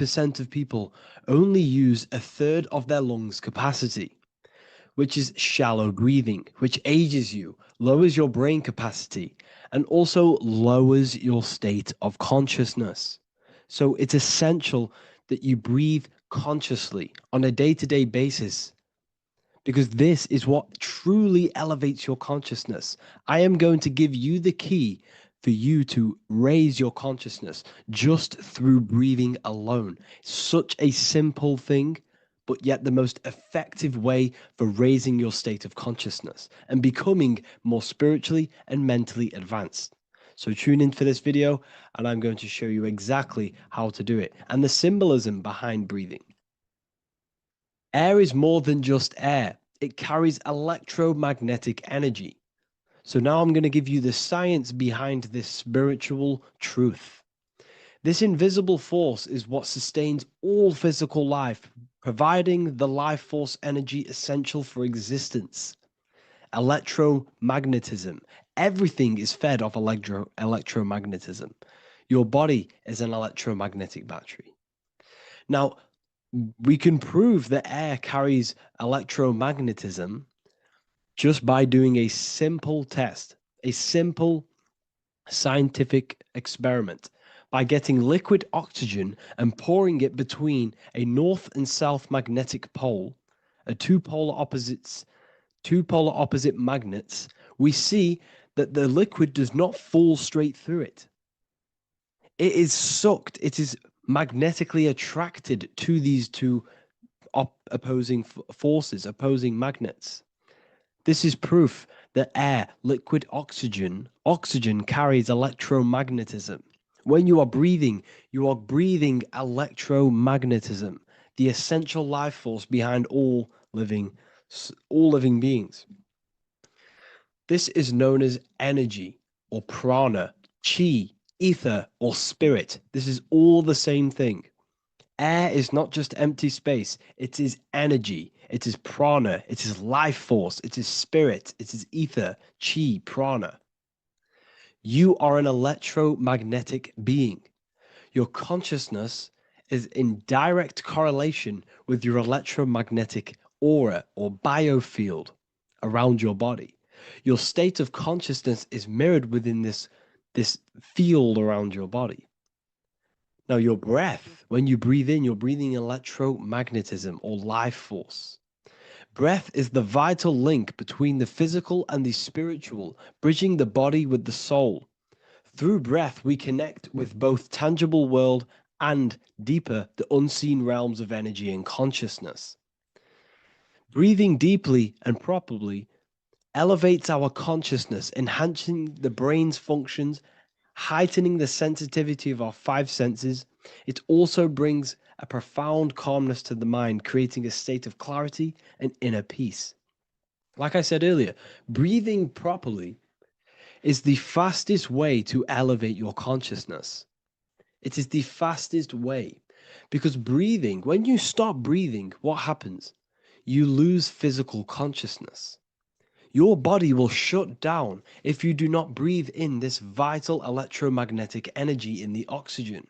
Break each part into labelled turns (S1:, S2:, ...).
S1: of people only use a third of their lungs capacity, which is shallow breathing, which ages you, lowers your brain capacity, and also lowers your state of consciousness. So it's essential that you breathe consciously on a day-to-day basis, because this is what truly elevates your consciousness. I am going to give you the key for you to raise your consciousness just through breathing alone. Such a simple thing, but yet the most effective way for raising your state of consciousness and becoming more spiritually and mentally advanced. So tune in for this video, and I'm going to show you exactly how to do it and the symbolism behind breathing. Air is more than just air. It carries electromagnetic energy. So now I'm going to give you the science behind this spiritual truth. This invisible force is what sustains all physical life, providing the life force energy essential for existence. Electromagnetism. Everything is fed off electromagnetism. Your body is an electromagnetic battery. Now, we can prove that air carries electromagnetism just by doing a simple test, a simple scientific experiment, by getting liquid oxygen and pouring it between a north and south magnetic pole, two polar opposite magnets. We see that the liquid does not fall straight through it. It is sucked, it is magnetically attracted to these two opposing forces, opposing magnets. This is proof that air, liquid oxygen carries electromagnetism. When you are breathing electromagnetism, the essential life force behind all living beings. This is known as energy or prana, chi, ether, or spirit. This is all the same thing. Air is not just empty space. It is energy. It is prana. It is life force. It is spirit. It is ether, chi, prana. You are an electromagnetic being. Your consciousness is in direct correlation with your electromagnetic aura or biofield around your body. Your state of consciousness is mirrored within this field around your body. Now, your breath, when you breathe in, you're breathing electromagnetism or life force. Breath is the vital link between the physical and the spiritual, bridging the body with the soul. Through breath, we connect with both tangible world and deeper, the unseen realms of energy and consciousness. Breathing deeply and properly elevates our consciousness, enhancing the brain's functions, heightening the sensitivity of our five senses. It also brings a profound calmness to the mind, creating a state of clarity and inner peace. Like I said earlier, breathing properly is the fastest way to elevate your consciousness. It is the fastest way, because breathing, when you stop breathing, what happens? You lose physical consciousness. Your body will shut down if you do not breathe in this vital electromagnetic energy in the oxygen.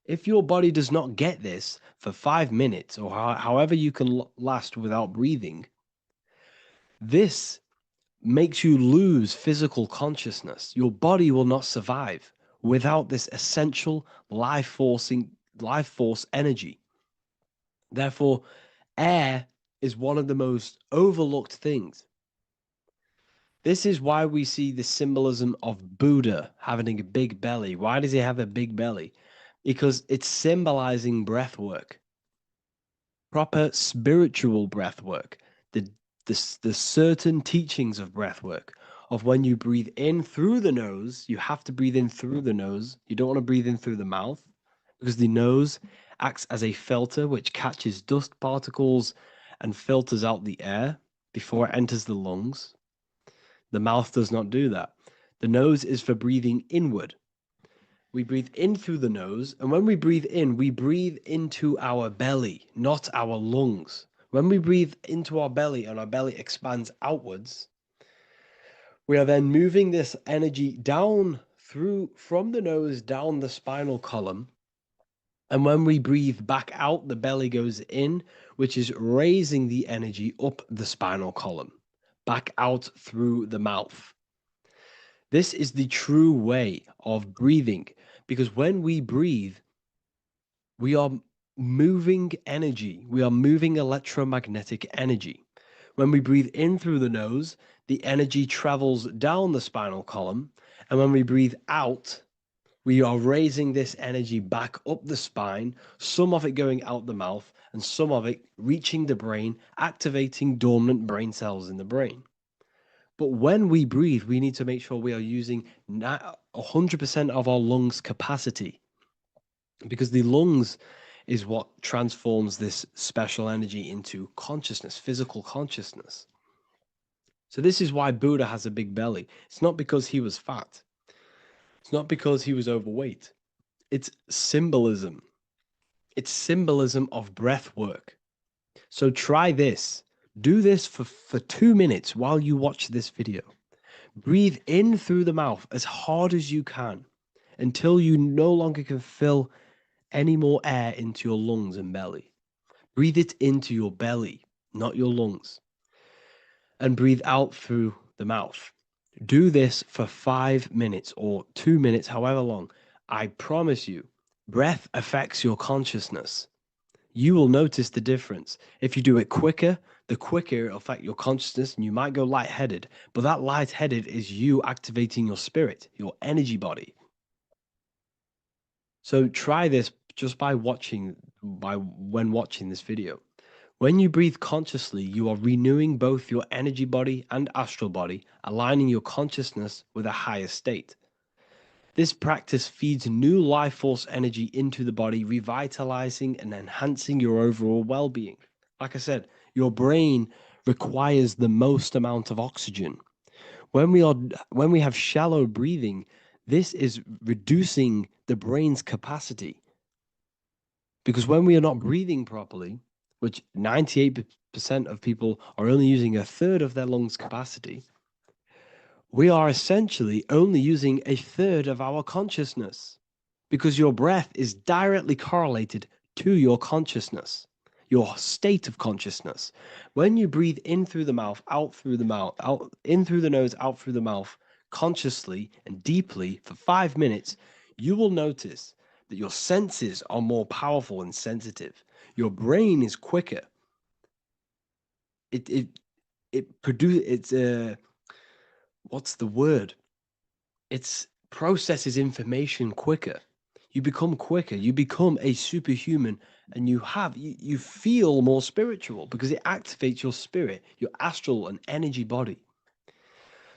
S1: If your body does not get this for 5 minutes or however you can last without breathing, this makes you lose physical consciousness. Your body will not survive without this essential life force energy. Therefore, air is one of the most overlooked things. This is why we see the symbolism of Buddha having a big belly. Why does he have a big belly? Because it's symbolizing breath work, proper spiritual breath work, the certain teachings of breath work, of when you breathe in through the nose, you have to breathe in through the nose. You don't want to breathe in through the mouth, because the nose acts as a filter which catches dust particles and filters out the air before it enters the lungs. The mouth does not do that. The nose is for breathing inward. We breathe in through the nose, and when we breathe in, we breathe into our belly, not our lungs. When we breathe into our belly and our belly expands outwards, we are then moving this energy down from the nose, down the spinal column, And when we breathe back out, the belly goes in, which is raising the energy up the spinal column, back out through the mouth. This is the true way of breathing, because when we breathe, we are moving energy. We are moving electromagnetic energy. When we breathe in through the nose, the energy travels down the spinal column. And when we breathe out, we are raising this energy back up the spine, some of it going out the mouth, and some of it reaching the brain, activating dormant brain cells in the brain. But when we breathe, we need to make sure we are using 100% of our lungs' capacity, because the lungs is what transforms this special energy into consciousness, physical consciousness. So this is why Buddha has a big belly. It's not because he was fat. It's not because he was overweight. It's symbolism. It's symbolism of breath work. So try this. Do this for 2 minutes while you watch this video. Breathe in through the mouth as hard as you can until you no longer can fill any more air into your lungs and belly. Breathe it into your belly, not your lungs. And breathe out through the mouth. Do this for 5 minutes or 2 minutes, however long. I promise you, breath affects your consciousness. You will notice the difference. If you do it quicker, the quicker it'll affect your consciousness, and you might go lightheaded. But that lightheaded is you activating your spirit, your energy body. So try this just by when watching this video. When you breathe consciously, you are renewing both your energy body and astral body, aligning your consciousness with a higher state. This practice feeds new life force energy into the body, revitalizing and enhancing your overall well-being. Like I said, your brain requires the most amount of oxygen. When we have shallow breathing, this is reducing the brain's capacity. Because when we are not breathing properly, which 98% of people are only using a third of their lungs capacity, we are essentially only using a third of our consciousness, because your breath is directly correlated to your consciousness, your state of consciousness. When you breathe in through the mouth, out through the mouth, out in through the nose, out through the mouth, consciously and deeply for 5 minutes, you will notice that your senses are more powerful and sensitive. Your brain is quicker. What's the word? It processes information quicker. You become quicker. You become a superhuman, and you feel more spiritual because it activates your spirit, your astral and energy body.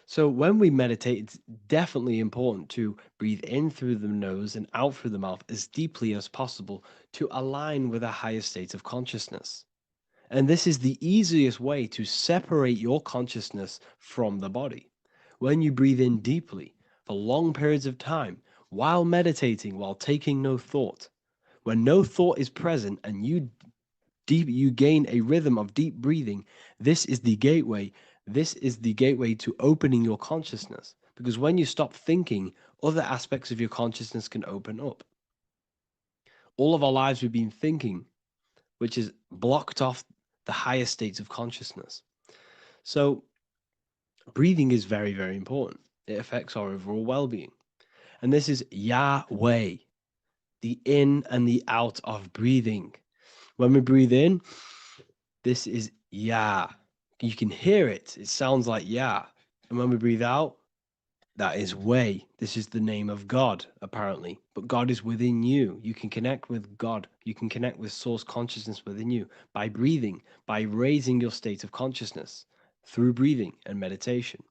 S1: So when we meditate, it's definitely important to breathe in through the nose and out through the mouth as deeply as possible to align with a higher state of consciousness. And this is the easiest way to separate your consciousness from the body. When you breathe in deeply for long periods of time, while meditating, while taking no thought, when no thought is present and you gain a rhythm of deep breathing, this is the gateway. This is the gateway to opening your consciousness. Because when you stop thinking, other aspects of your consciousness can open up. All of our lives we've been thinking, which is blocked off the higher states of consciousness. So breathing is very, very important. It affects our overall well-being. And this is Yahweh, the in and the out of breathing. When we breathe in, this is Yah. You can hear it. It sounds like Yah. And when we breathe out, that is Way. This is the name of God, apparently. But God is within you. You can connect with God. You can connect with source consciousness within you by breathing, by raising your state of consciousness through breathing and meditation.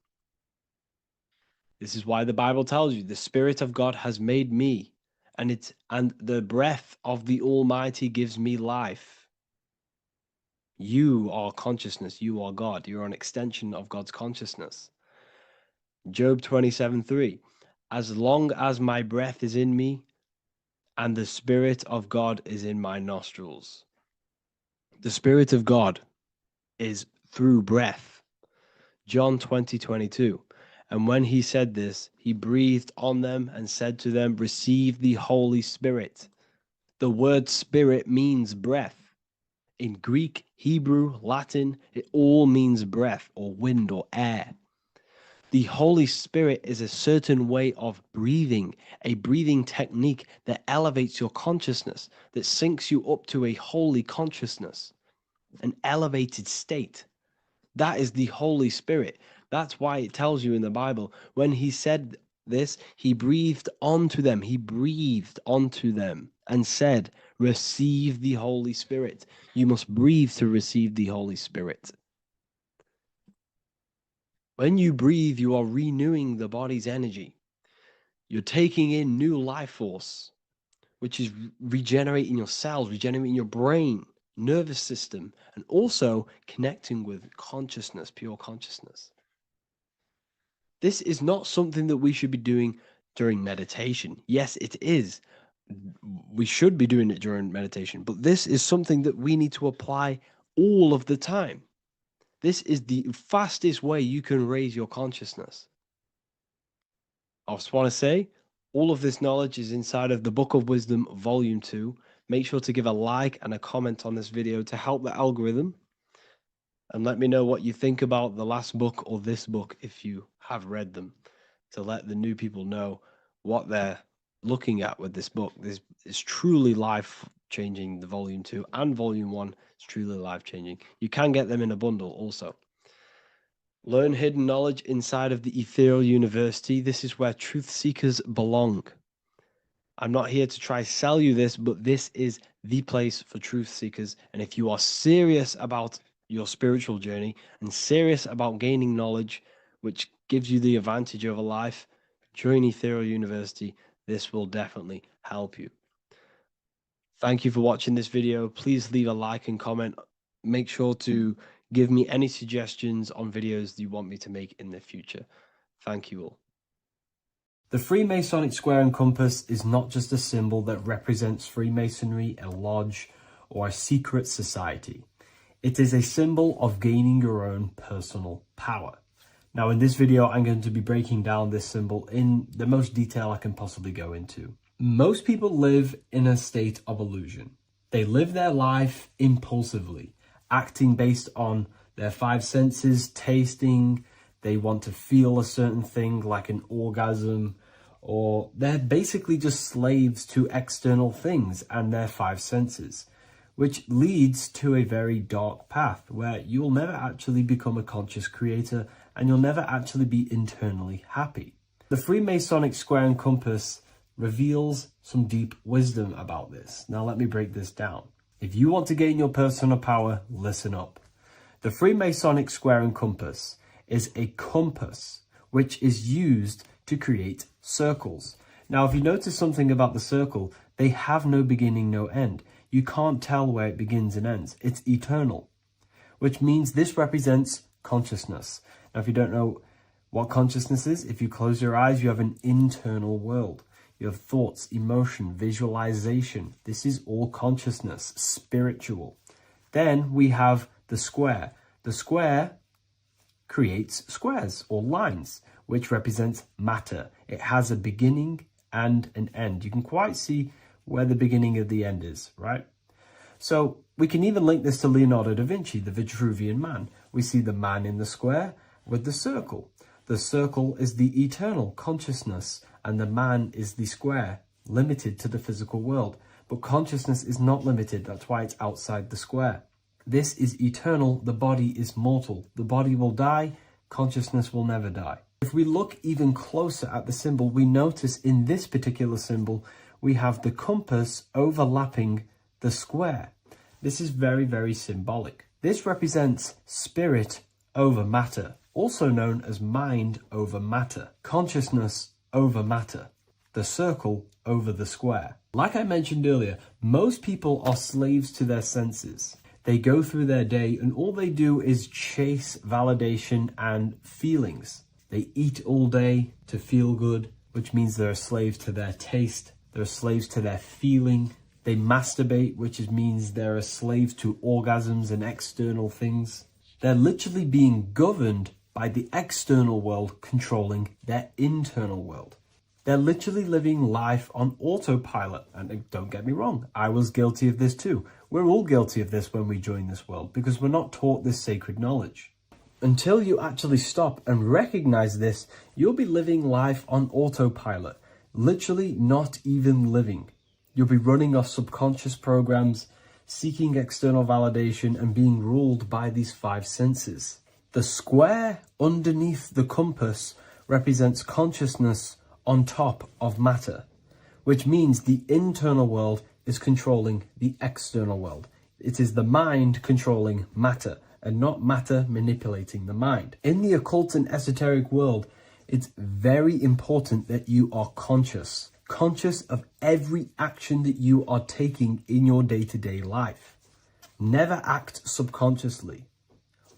S1: This is why the Bible tells you the Spirit of God has made me, and the breath of the Almighty gives me life. You are consciousness. You are God. You're an extension of God's consciousness. Job 27:3. As long as my breath is in me and the Spirit of God is in my nostrils. The Spirit of God is through breath. John 20:22. And when he said this, he breathed on them and said to them, receive the Holy Spirit. The word spirit means breath. In Greek, Hebrew, Latin, it all means breath or wind or air. The Holy Spirit is a certain way of breathing, a breathing technique that elevates your consciousness, that syncs you up to a holy consciousness, an elevated state. That is the Holy Spirit. That's why it tells you in the Bible, when he said this, he breathed onto them. He breathed onto them and said, receive the Holy Spirit. You must breathe to receive the Holy Spirit. When you breathe, you are renewing the body's energy. You're taking in new life force, which is regenerating your cells, regenerating your brain, nervous system, and also connecting with consciousness, pure consciousness. This is not something that we should be doing during meditation. Yes, it is. We should be doing it during meditation, but this is something that we need to apply all of the time. This is the fastest way you can raise your consciousness. I just want to say, all of this knowledge is inside of the Book of Wisdom, Volume 2. Make sure to give a like and a comment on this video to help the algorithm. And let me know what you think about the last book or this book if you have read them, to let the new people know what they're looking at with this book. This is truly life-changing, the Volume 2 and Volume 1 is truly life-changing. You can get them in a bundle also. Learn hidden knowledge inside of the Ethereal University. This is where truth seekers belong. I'm not here to try sell you this, but this is the place for truth seekers. And if you are serious about your spiritual journey and serious about gaining knowledge, which gives you the advantage over life, join Ethereal University. This will definitely help you. Thank you for watching this video. Please leave a like and comment. Make sure to give me any suggestions on videos you want me to make in the future. Thank you all. The Freemasonic square and compass is not just a symbol that represents Freemasonry, a lodge, or a secret society. It is a symbol of gaining your own personal power. Now, in this video, I'm going to be breaking down this symbol in the most detail I can possibly go into. Most people live in a state of illusion. They live their life impulsively, acting based on their five senses, tasting. They want to feel a certain thing like an orgasm, or they're basically just slaves to external things and their five senses, which leads to a very dark path where you'll never actually become a conscious creator and you'll never actually be internally happy. The Freemasonic square and compass reveals some deep wisdom about this. Now let me break this down. If you want to gain your personal power, listen up. The Freemasonic square and compass is a compass which is used to create circles. Now, if you notice something about the circle, they have no beginning, no end. You can't tell where it begins and ends. It's eternal, which means this represents consciousness. Now, if you don't know what consciousness is, if you close your eyes, you have an internal world. You have thoughts, emotion, visualization. This is all consciousness, spiritual. Then we have the square. The square creates squares or lines, which represents matter. It has a beginning and an end. You can quite see where the beginning of the end is, right? So we can even link this to Leonardo da Vinci, the Vitruvian Man. We see the man in the square with the circle. The circle is the eternal consciousness, and the man is the square, limited to the physical world. But consciousness is not limited. That's why it's outside the square. This is eternal. The body is mortal. The body will die. Consciousness will never die. If we look even closer at the symbol, we notice in this particular symbol, we have the compass overlapping the square. This is very, very symbolic. This represents spirit over matter, also known as mind over matter, consciousness over matter, the circle over the square. Like I mentioned earlier, most people are slaves to their senses. They go through their day and all they do is chase validation and feelings. They eat all day to feel good, which means they're a slave to their taste. They're slaves to their feeling. They masturbate, which means they're a slave to orgasms and external things. They're literally being governed by the external world controlling their internal world. They're literally living life on autopilot. And don't get me wrong, I was guilty of this too. We're all guilty of this when we join this world because we're not taught this sacred knowledge. Until you actually stop and recognize this, you'll be living life on autopilot. Literally not even living. You'll be running off subconscious programs, seeking external validation and being ruled by these five senses. The square underneath the compass represents consciousness on top of matter, which means the internal world is controlling the external world. It is the mind controlling matter and not matter manipulating the mind. In the occult and esoteric world, it's very important that you are conscious of every action that you are taking in your day-to-day life. Never act subconsciously.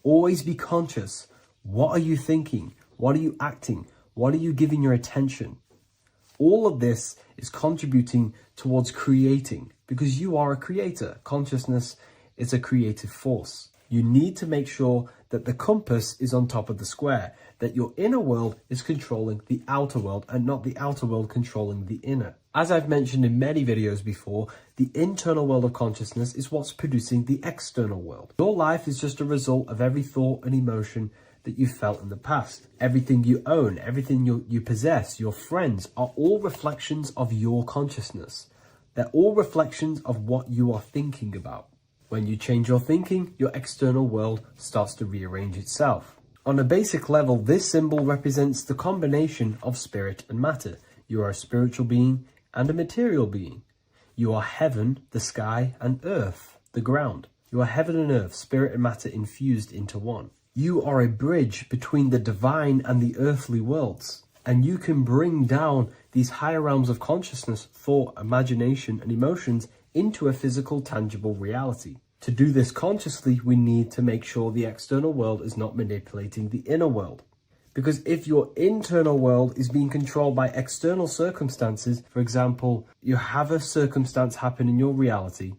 S1: Always be conscious. What are you thinking? What are you acting? What are you giving your attention? All of this is contributing towards creating because you are a creator. Consciousness is a creative force. You need to make sure that the compass is on top of the square, that your inner world is controlling the outer world and not the outer world controlling the inner. As I've mentioned in many videos before, the internal world of consciousness is what's producing the external world. Your life is just a result of every thought and emotion that you felt in the past. Everything you own, everything you possess, your friends are all reflections of your consciousness. They're all reflections of what you are thinking about. When you change your thinking, your external world starts to rearrange itself. On a basic level, this symbol represents the combination of spirit and matter. You are a spiritual being and a material being. You are heaven, the sky, and earth, the ground. You are heaven and earth, spirit and matter infused into one. You are a bridge between the divine and the earthly worlds. And you can bring down these higher realms of consciousness, thought, imagination, and emotions into a physical, tangible reality. To do this consciously, we need to make sure the external world is not manipulating the inner world. Because if your internal world is being controlled by external circumstances, for example, you have a circumstance happen in your reality,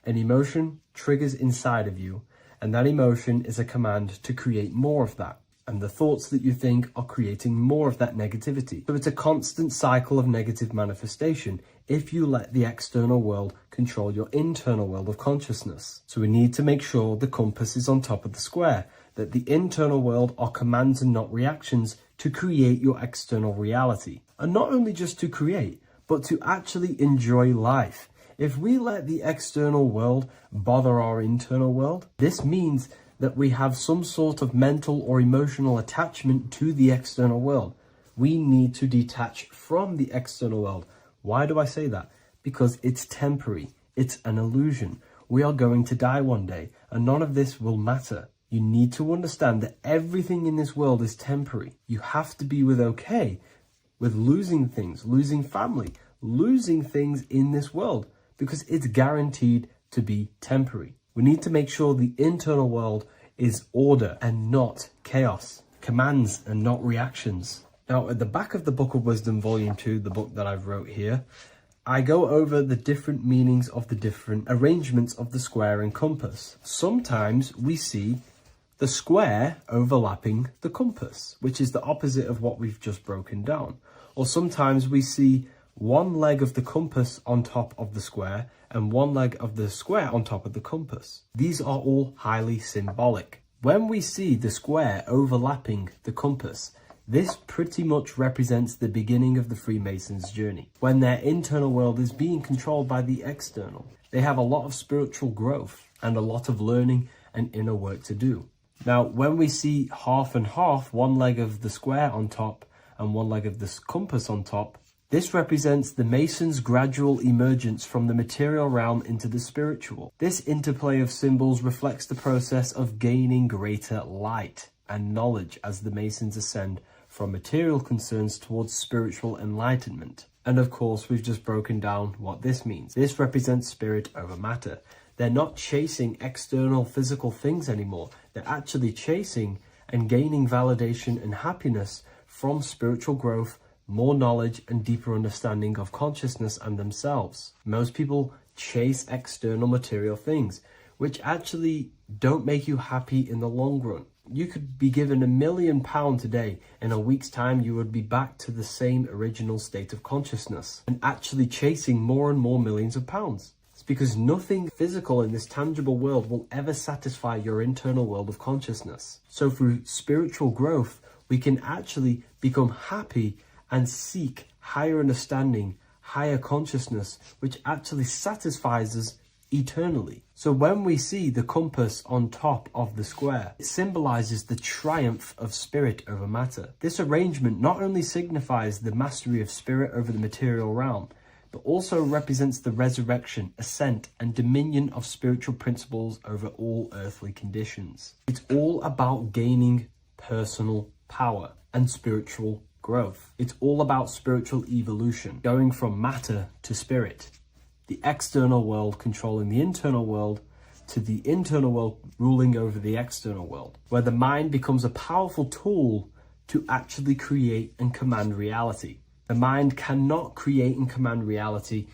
S1: an emotion triggers inside of you, and that emotion is a command to create more of that. And the thoughts that you think are creating more of that negativity. So it's a constant cycle of negative manifestation if you let the external world control your internal world of consciousness. So we need to make sure the compass is on top of the square, that the internal world are commands and not reactions to create your external reality. And not only just to create, but to actually enjoy life. If we let the external world bother our internal world, this means that we have some sort of mental or emotional attachment to the external world. We need to detach from the external world. Why do I say that? Because it's temporary. It's an illusion. We are going to die one day, and none of this will matter. You need to understand that everything in this world is temporary. You have to be okay with losing things, losing family, losing things in this world, because it's guaranteed to be temporary. We need to make sure the internal world is order and not chaos, commands and not reactions. Now, at the back of the Book of Wisdom, Volume 2, the book that I've wrote here, I go over the different meanings of the different arrangements of the square and compass. Sometimes we see the square overlapping the compass, which is the opposite of what we've just broken down. Or sometimes we see one leg of the compass on top of the square and one leg of the square on top of the compass. These are all highly symbolic. When we see the square overlapping the compass, this pretty much represents the beginning of the Freemasons' journey, when their internal world is being controlled by the external. They have a lot of spiritual growth and a lot of learning and inner work to do. Now, when we see half and half, one leg of the square on top and one leg of the compass on top, this represents the Masons' gradual emergence from the material realm into the spiritual. This interplay of symbols reflects the process of gaining greater light and knowledge as the Masons ascend from material concerns towards spiritual enlightenment. And of course, we've just broken down what this means. This represents spirit over matter. They're not chasing external physical things anymore. They're actually chasing and gaining validation and happiness from spiritual growth, more knowledge and deeper understanding of consciousness and themselves. Most people chase external material things, which actually don't make you happy in the long run. You could be given £1 million today. In a week's time, you would be back to the same original state of consciousness and actually chasing more and more millions of pounds. It's because nothing physical in this tangible world will ever satisfy your internal world of consciousness. So through spiritual growth, we can actually become happy and seek higher understanding, higher consciousness, which actually satisfies us eternally. So when we see the compass on top of the square, it symbolizes the triumph of spirit over matter. This arrangement not only signifies the mastery of spirit over the material realm, but also represents the resurrection, ascent, and dominion of spiritual principles over all earthly conditions. It's all about gaining personal power and spiritual growth. It's all about spiritual evolution, going from matter to spirit. The external world controlling the internal world, to the internal world ruling over the external world, where the mind becomes a powerful tool to actually create and command reality. The mind cannot create and command reality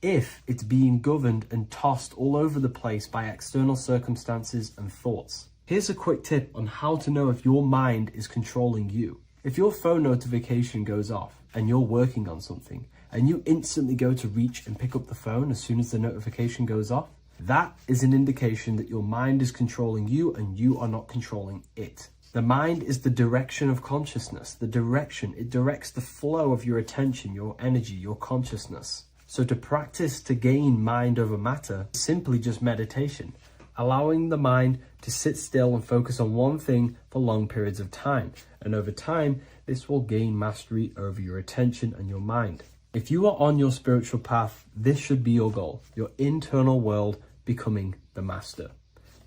S1: if it's being governed and tossed all over the place by external circumstances and thoughts. Here's a quick tip on how to know if your mind is controlling you. If your phone notification goes off and you're working on something, and you instantly go to reach and pick up the phone as soon as the notification goes off, that is an indication that your mind is controlling you and you are not controlling it. The mind is the direction of consciousness, the direction. It directs the flow of your attention, your energy, your consciousness. So to practice to gain mind over matter is simply just meditation, allowing the mind to sit still and focus on one thing for long periods of time. And over time, this will gain mastery over your attention and your mind. If you are on your spiritual path, this should be your goal, your internal world becoming the master.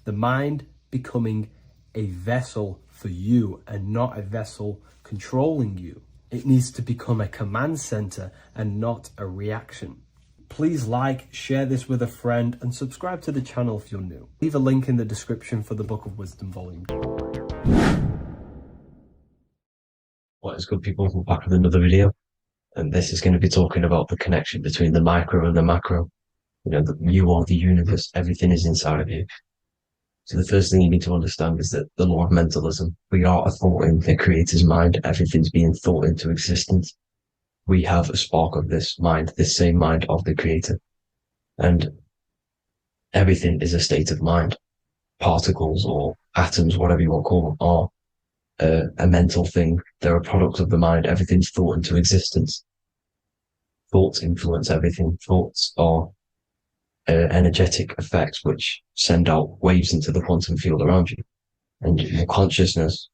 S1: The mind becoming a vessel for you and not a vessel controlling you. It needs to become a command center and not a reaction. Please like, share this with a friend, and subscribe to the channel if you're new. Leave a link in the description for the Book of Wisdom Volume 2.
S2: What is good, people? We're back with another video. And this is going to be talking about the connection between the micro and the macro. You know, you are the universe. Everything is inside of you. So the first thing you need to understand is that the law of mentalism, we are a thought in the creator's mind. Everything's being thought into existence. We have a spark of this mind, this same mind of the creator. And everything is a state of mind. Particles or atoms, whatever you want to call them, are a mental thing. They're a product of the mind. Everything's thought into existence. Thoughts influence everything. Thoughts are energetic effects which send out waves into the quantum field around you. And your consciousness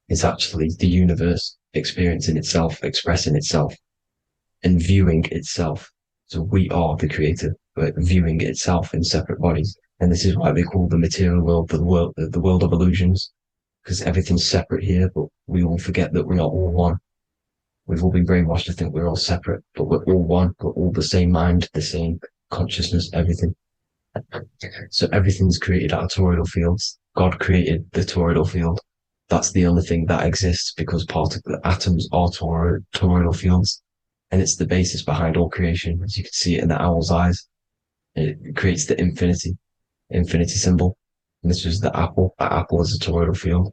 S2: is actually the universe experiencing itself, expressing itself, and viewing itself. So we are the creator, but viewing itself in separate bodies. And this is why they call the material world the world of illusions. Because everything's separate here, but we all forget that we are all one. We've all been brainwashed to think we're all separate, but we're all one. We're all the same mind, the same consciousness, everything. So everything's created out of toroidal fields. God created the toroidal field. That's the only thing that exists because the atoms are toroidal fields. And it's the basis behind all creation. As you can see it in the owl's eyes. It creates the infinity symbol. And this was the apple. That apple is a toroidal field.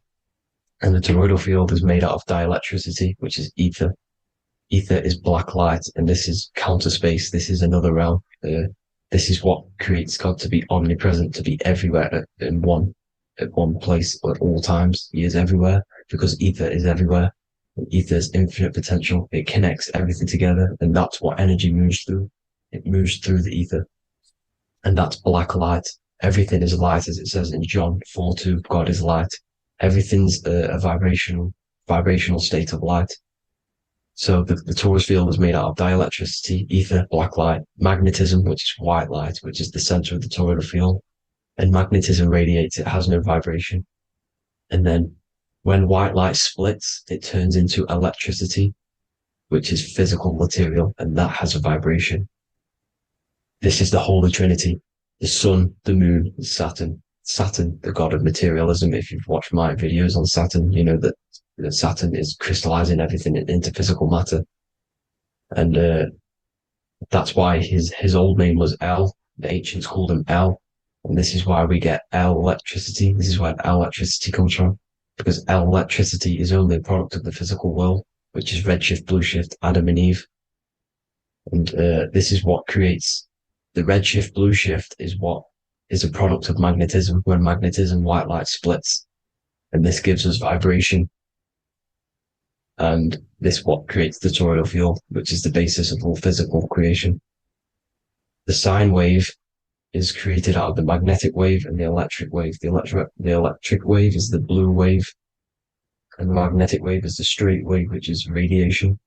S2: And the toroidal field is made out of dielectricity, which is ether. Ether is black light, and this is counter space. This is another realm. This is what creates God to be omnipresent, to be everywhere at one place at all times. He is everywhere because ether is everywhere. And ether is infinite potential. It connects everything together, and that's what energy moves through. It moves through the ether. And that's black light. Everything is light, as it says in John 4:2, God is light. Everything's a vibrational state of light. So the torus field is made out of dielectricity, ether, black light, magnetism, which is white light, which is the center of the toroidal field. And magnetism radiates, it has no vibration. And then when white light splits, it turns into electricity, which is physical material, and that has a vibration. This is the Holy Trinity. The sun, the moon, Saturn. Saturn, the god of materialism. If you've watched my videos on Saturn, you know that Saturn is crystallizing everything into physical matter. And that's why his old name was El. The ancients called him El. And this is why we get electricity. This is where electricity comes from, because electricity is only a product of the physical world, which is redshift, blueshift, Adam and Eve. And this is what creates the redshift, blueshift is what is a product of magnetism. When magnetism, white light splits, and this gives us vibration. And this what creates the toroidal field, which is the basis of all physical creation. The sine wave is created out of the magnetic wave and the electric wave. The electric wave is the blue wave, and the magnetic wave is the straight wave, which is radiation.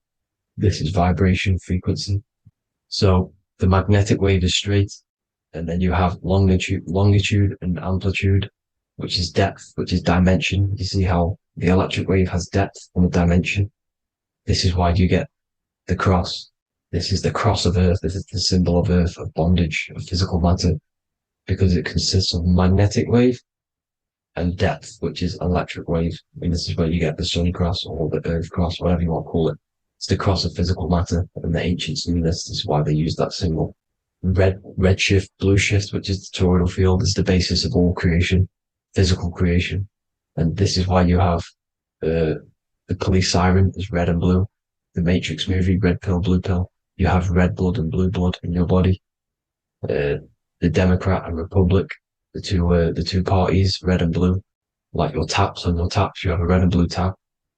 S2: This is vibration frequency. So the magnetic wave is straight, and then you have longitude and amplitude, which is depth, which is dimension. You see how the electric wave has depth and dimension. This is why you get the cross. This is the cross of Earth. This is the symbol of Earth, of bondage, of physical matter, because it consists of magnetic wave and depth, which is electric wave. And this is where you get the sun cross or the Earth cross, whatever you want to call it. It's the cross of physical matter, and the ancients knew this. This is why they used that symbol. Redshift, blueshift, which is the toroidal field, is the basis of all creation, physical creation. And this is why you have the police siren is red and blue. The Matrix movie, red pill, blue pill. You have red blood and blue blood in your body. The Democrat and Republic, the two parties, red and blue. Like your taps on your taps, you have a red and blue tap.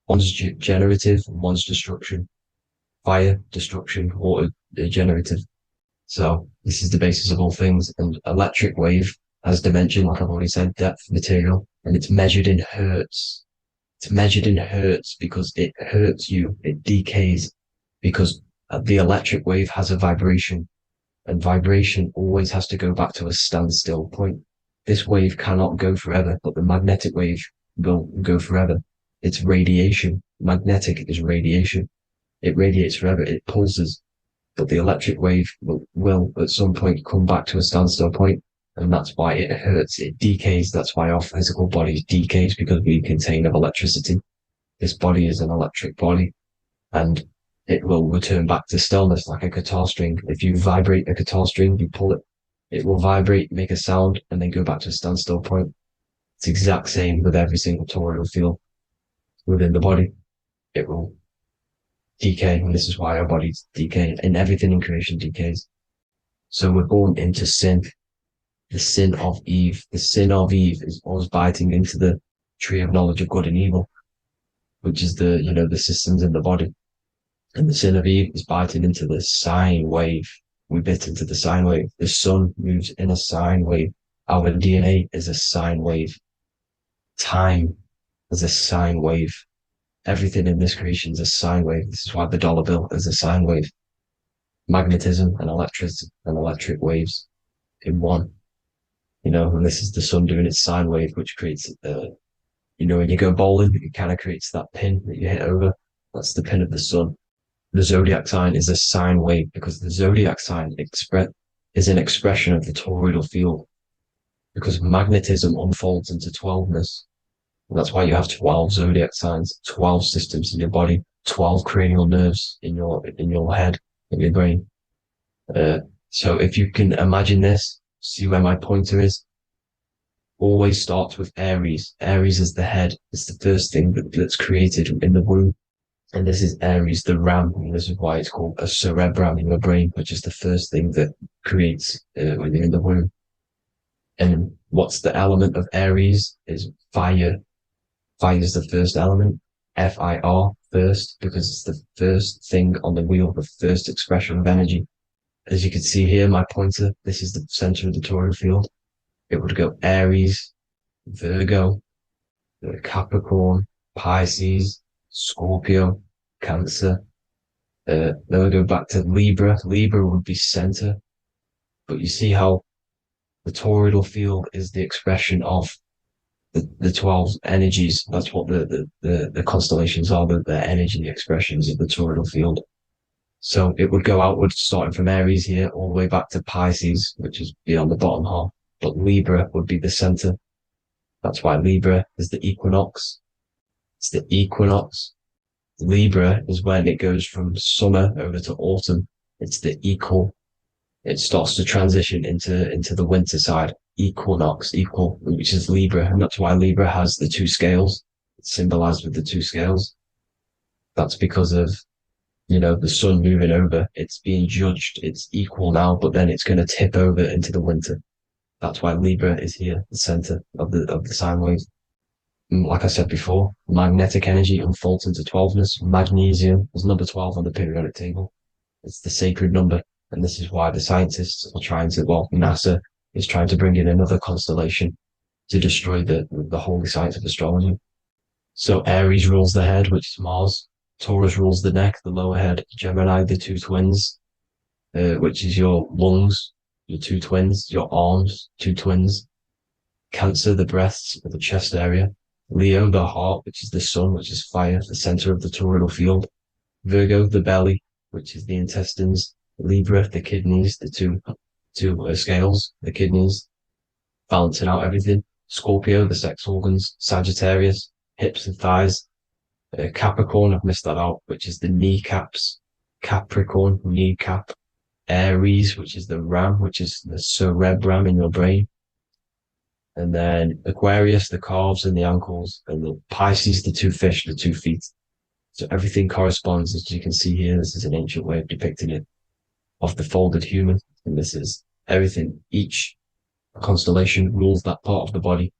S2: One's generative, one's destruction. Fire, destruction, water, generative. So this is the basis of all things. And electric wave has dimension, like I've already said, depth, material, and it's measured in hertz. It's measured in hertz because it hurts you. It decays because the electric wave has a vibration, and vibration always has to go back to a standstill point. This wave cannot go forever, but the magnetic wave will go forever. It's radiation. Magnetic is radiation. It radiates forever. It pulses. But the electric wave will at some point come back to a standstill point, and that's why it hurts. It decays. That's why our physical body decays, because we contain of electricity. This body is an electric body, and it will return back to stillness like a guitar string. If you vibrate a guitar string, you pull it, it will vibrate, make a sound, and then go back to a standstill point. It's the exact same with every single toroidal field within the body. It will decay, and this is why our bodies decay, and everything in creation decays. So we're born into sin, the sin of Eve. The sin of Eve is us biting into the tree of knowledge of good and evil, which is the systems in the body. And the sin of Eve is biting into the sine wave. We bit into the sine wave. The sun moves in a sine wave. Our DNA is a sine wave. Time is a sine wave. Everything in this creation is a sine wave. This is why the dollar bill is a sine wave. Magnetism and electricity and electric waves in one. And this is the sun doing its sine wave, which creates, when you go bowling, it kind of creates that pin that you hit over. That's the pin of the sun. The Zodiac sign is a sine wave, because the Zodiac sign is an expression of the toroidal field, because magnetism unfolds into 12ness. And that's why you have 12 Zodiac signs, 12 systems in your body, 12 cranial nerves in your head, in your brain. So if you can imagine this, see where my pointer is, always starts with Aries. Aries is the head. It's the first thing that's created in the womb. And this is Aries, the ram. And this is why it's called a cerebrum in your brain, which is the first thing that creates when you're in the womb. And what's the element of Aries is fire. Fire is the first element. Fire, first, because it's the first thing on the wheel, the first expression of energy. As you can see here, my pointer, this is the center of the toroidal field. It would go Aries, Virgo, Capricorn, Pisces, Scorpio, Cancer. Then we go back to Libra. Libra would be center. But you see how the toroidal field is the expression of the 12 energies. That's what the constellations are, the energy expressions of the toroidal field. So it would go outwards, starting from Aries here, all the way back to Pisces, which is beyond the bottom half. But Libra would be the center. That's why Libra is the equinox. It's the equinox. Libra is when it goes from summer over to autumn. It's the equal. It starts to transition into the winter side. equinox, equal, which is Libra, and that's why Libra has the two scales. It's symbolized with the two scales. That's because of, the sun moving over. It's being judged. It's equal now, but then it's going to tip over into the winter. That's why Libra is here, the center of the sine wave. Like I said before, magnetic energy unfolds into 12ness. Magnesium is number 12 on the periodic table. It's the sacred number. And this is why the scientists are NASA is trying to bring in another constellation to destroy the holy science of astrology. So Aries rules the head, which is Mars. Taurus rules the neck, the lower head. Gemini, the two twins, which is your lungs, your two twins, your arms, two twins. Cancer, the breasts, the chest area. Leo, the heart, which is the sun, which is fire, the center of the toroidal field. Virgo, the belly, which is the intestines. Libra, the kidneys, the two scales, the kidneys, balancing out everything. Scorpio, the sex organs. Sagittarius, hips and thighs. Capricorn, I've missed that out, which is the kneecaps. Capricorn, kneecap. Aries, which is the ram, which is the cerebrum in your brain. And then Aquarius, the calves and the ankles, and the Pisces, the two fish, the 2 feet. So everything corresponds, as you can see here. This is an ancient way of depicting it, of the folded human. And this is everything. Each constellation rules that part of the body,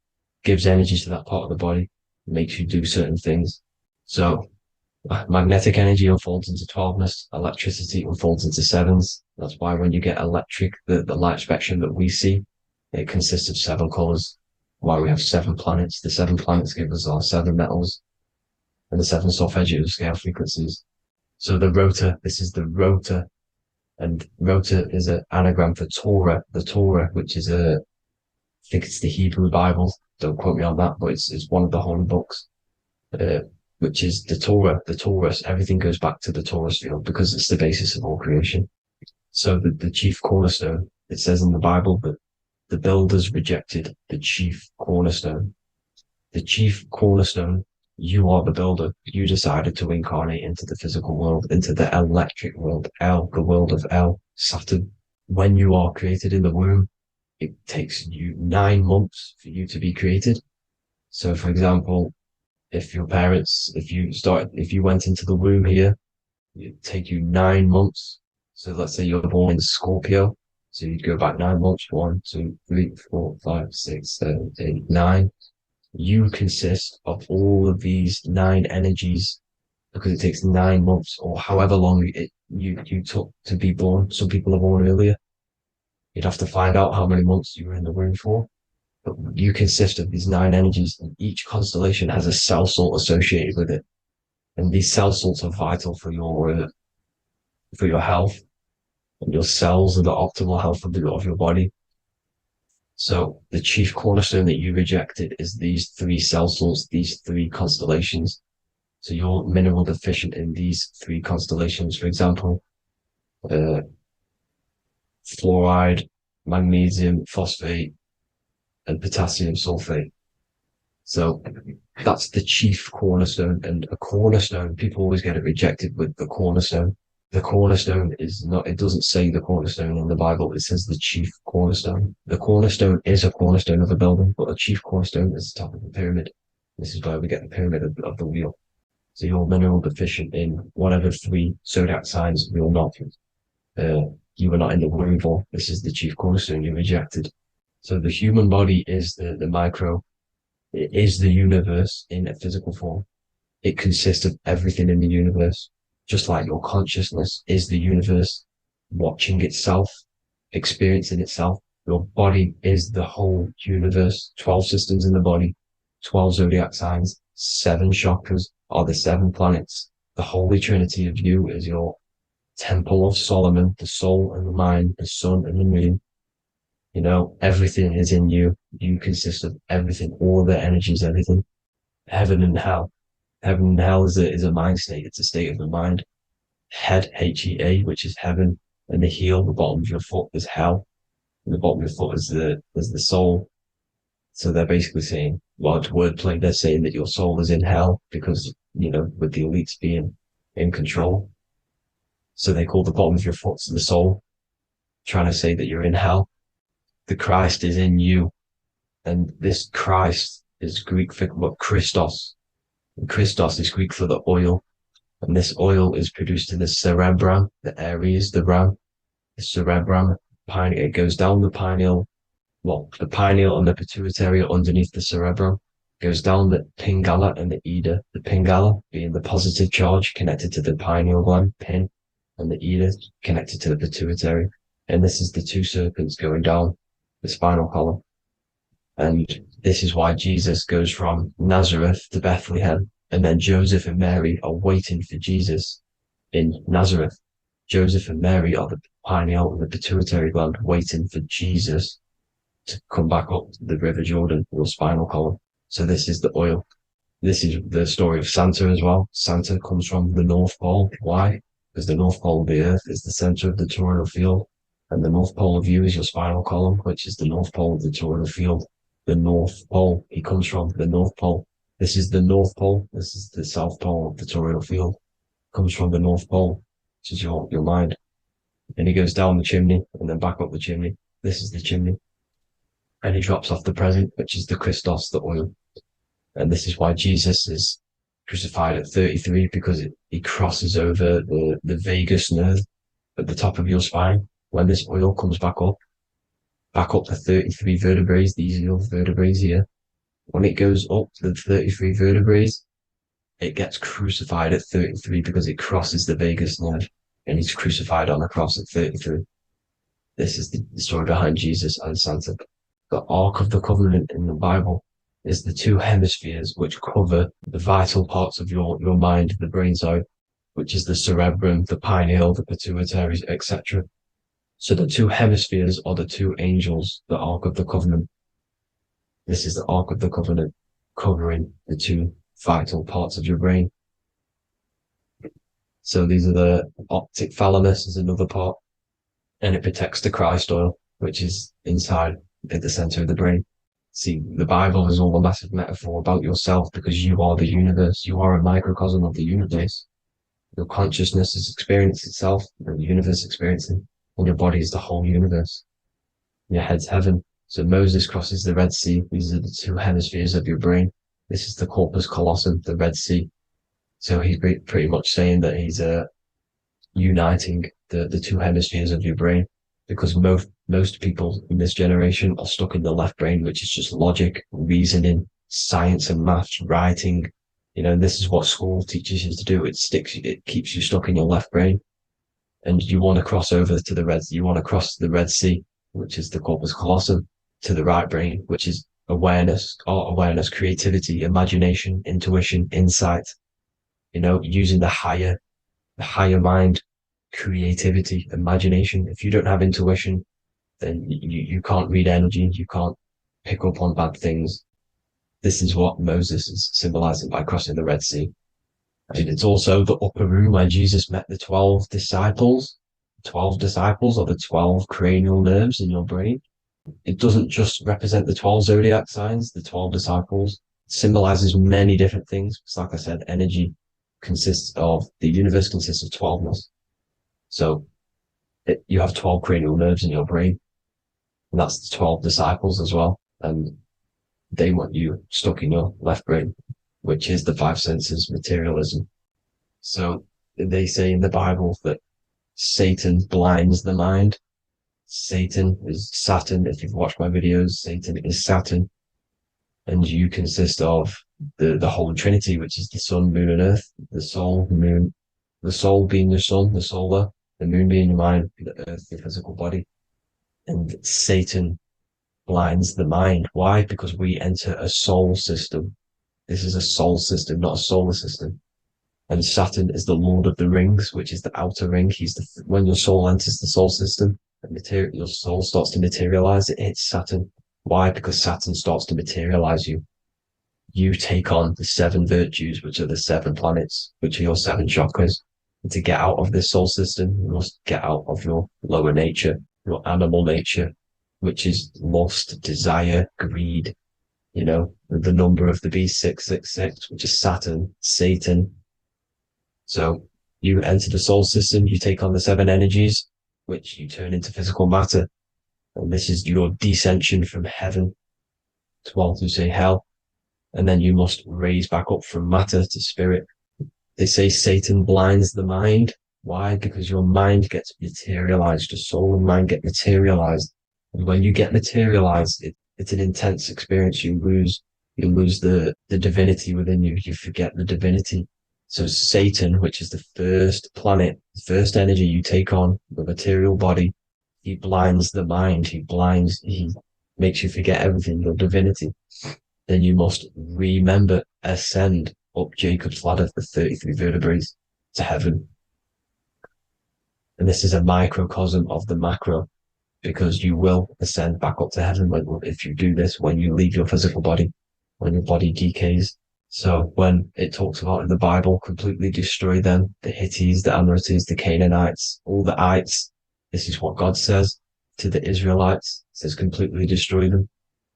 S2: gives energy to that part of the body, makes you do certain things. So magnetic energy unfolds into 12ness, electricity unfolds into 7s. That's why when you get electric, the light spectrum that we see, it consists of 7 colors. Why we have 7 planets. The 7 planets give us our 7 metals and the 7 solfeggio scale frequencies. So the rotor, this is the rotor, and rotor is an anagram for Torah. The Torah, which is I think it's the Hebrew Bible. Don't quote me on that, but it's one of the holy books, which is the Torah, the Taurus. Everything goes back to the Taurus field because it's the basis of all creation. So the chief cornerstone, it says in the Bible that the builders rejected the chief cornerstone. The chief cornerstone, you are the builder. You decided to incarnate into the physical world, into the electric world, the world of Saturn. When you are created in the womb, it takes you 9 months for you to be created. So, for example, if you went into the womb here, it'd take you 9 months. So let's say you're born in Scorpio. So you'd go back 9 months, 1, 2, 3, 4, 5, 6, 7, 8, 9. You consist of all of these 9 energies because it takes 9 months or however long you took to be born. Some people are born earlier. You'd have to find out how many months you were in the womb for. But you consist of these 9 energies, and each constellation has a cell salt associated with it. And these cell salts are vital for your health. And your cells and the optimal health of your body. So the chief cornerstone that you rejected is these 3 cell salts, these 3 constellations. So you're mineral deficient in these 3 constellations. For example, fluoride, magnesium, phosphate, and potassium sulfate. So that's the chief cornerstone. And a cornerstone, people always get it rejected with the cornerstone. The cornerstone is not, it doesn't say the cornerstone in the Bible. It says the chief cornerstone. The cornerstone is a cornerstone of a building, but a chief cornerstone is the top of the pyramid. This is where we get the pyramid of the wheel. So you're mineral deficient in whatever 3 zodiac signs you're not. You were not in the womb for. This is the chief cornerstone you rejected. So the human body is the micro. It is the universe in a physical form. It consists of everything in the universe. Just like your consciousness is the universe watching itself, experiencing itself. Your body is the whole universe. 12 systems in the body, 12 zodiac signs, 7 chakras are the 7 planets. The Holy Trinity of you is your Temple of Solomon, the soul and the mind, the sun and the moon. Everything is in you. You consist of everything, all the energies, everything. Heaven and hell. Heaven and hell is a mind state. It's a state of the mind. Head, Hea, which is heaven, and the heel, the bottom of your foot, is hell. And the bottom of your foot is the soul. So they're basically saying, well, it's wordplay. They're saying that your soul is in hell because, with the elites being in control. So they call the bottom of your foot the soul, trying to say that you're in hell. the Christ is in you. And this Christ is Greek for what Christos. And Christos is Greek for the oil. And this oil is produced in the cerebrum, the Aries, the ram, the cerebrum. It goes down the pineal, well, the pineal and the pituitary are underneath the cerebrum. Goes down the pingala and the ida. The pingala being the positive charge connected to the pineal gland, pin, and the ida connected to the pituitary. And this is the two serpents going down the spinal column. And this is why Jesus goes from Nazareth to Bethlehem, and then Joseph and Mary are waiting for Jesus in Nazareth. Joseph and Mary are the pineal and the pituitary gland waiting for Jesus to come back up the River Jordan, or spinal column. So this is the oil. This is the story of Santa as well. Santa comes from the North Pole. Why? Because the North Pole of the Earth is the center of the toroidal field, and the North Pole of you is your spinal column, which is the North Pole of the toroidal field. The North Pole, he comes from the North Pole. This is the North Pole. This is the South Pole of the toroidal field. Comes from the North Pole, which is your mind. And he goes down the chimney and then back up the chimney. This is the chimney. And he drops off the present, which is the Christos, the oil. And this is why Jesus is crucified at 33, because he crosses over the vagus nerve at the top of your spine. When this oil comes back up the 33 vertebrae, these are your vertebrae here. When it goes up the 33 vertebrae, it gets crucified at 33 because it crosses the vagus nerve, and he's crucified on the cross at 33. This is the story behind Jesus and Santa. The Ark of the Covenant in the Bible is the two hemispheres which cover the vital parts of your mind, the brain side, which is the cerebrum, the pineal, the pituitary, etc. So the two hemispheres are the two angels, the Ark of the Covenant. This is the Ark of the Covenant covering the two vital parts of your brain. So these are the optic thalamus is another part, and it protects the Christ oil, which is inside at the center of the brain. See, the Bible is all a massive metaphor about yourself, because you are the universe. You are a microcosm of the universe. Your consciousness has experienced itself, and the universe experiencing, and your body is the whole universe. Your head's heaven. So Moses crosses the Red Sea. These are the two hemispheres of your brain. This is the corpus callosum, the Red Sea. So he's pretty much saying that he's uniting the two hemispheres of your brain, because most people in this generation are stuck in the left brain, which is just logic, reasoning, science and maths, writing. You know, this is what school teaches you to do. It keeps you stuck in your left brain. And you want to cross over to you want to cross the Red Sea, which is the corpus callosum, to the right brain, which is awareness, art awareness, creativity, imagination, intuition, insight, you know, using the higher mind, creativity, imagination. If you don't have intuition, then you can't read energy, you can't pick up on bad things. This is what Moses is symbolizing by crossing the Red Sea. And it's also the upper room where Jesus met the 12 disciples. 12 disciples are the 12 cranial nerves in your brain. It doesn't just represent the 12 zodiac signs. The 12 disciples symbolizes many different things. It's like I said, energy the universe consists of 12ness. So you have 12 cranial nerves in your brain, and that's the 12 disciples as well. And they want you stuck in your left brain, which is the five senses, materialism. So they say in the Bible that Satan blinds the mind. Satan is Saturn. If you've watched my videos, Satan is Saturn. And you consist of the whole Trinity, which is the sun, moon, and earth. The soul, moon, the soul being your sun, the solar, the moon being your mind, the earth, your physical body. And Satan blinds the mind. Why? Because we enter a soul system. This is a soul system, not a solar system. And Saturn is the Lord of the Rings, which is the outer ring. When your soul enters the soul system, your soul starts to materialize. It hits Saturn. Why? Because Saturn starts to materialize you. You take on the 7 virtues, which are the 7 planets, which are your 7 chakras. And to get out of this soul system, you must get out of your lower nature, your animal nature, which is lust, desire, greed. You know, the number of the beast, 666, which is Saturn, Satan. So you enter the soul system, you take on the 7 energies, which you turn into physical matter. And this is your descension from heaven to, well, to say hell. And then you must raise back up from matter to spirit. They say Satan blinds the mind. Why? Because your mind gets materialized. Your soul and mind get materialized. And when you get materialized, it's an intense experience. You lose the divinity within you. You forget the divinity. So Satan, which is the first planet, the first energy you take on, the material body, he blinds the mind. He makes you forget everything, your divinity. Then you must remember, ascend up Jacob's ladder, the 33 vertebrae to heaven. And this is a microcosm of the macro, because you will ascend back up to heaven if you do this, when you leave your physical body, when your body decays. So when it talks about in the Bible, completely destroy them, the Hittites, the Amorites, the Canaanites, all the ites, this is what God says to the Israelites. It says completely destroy them.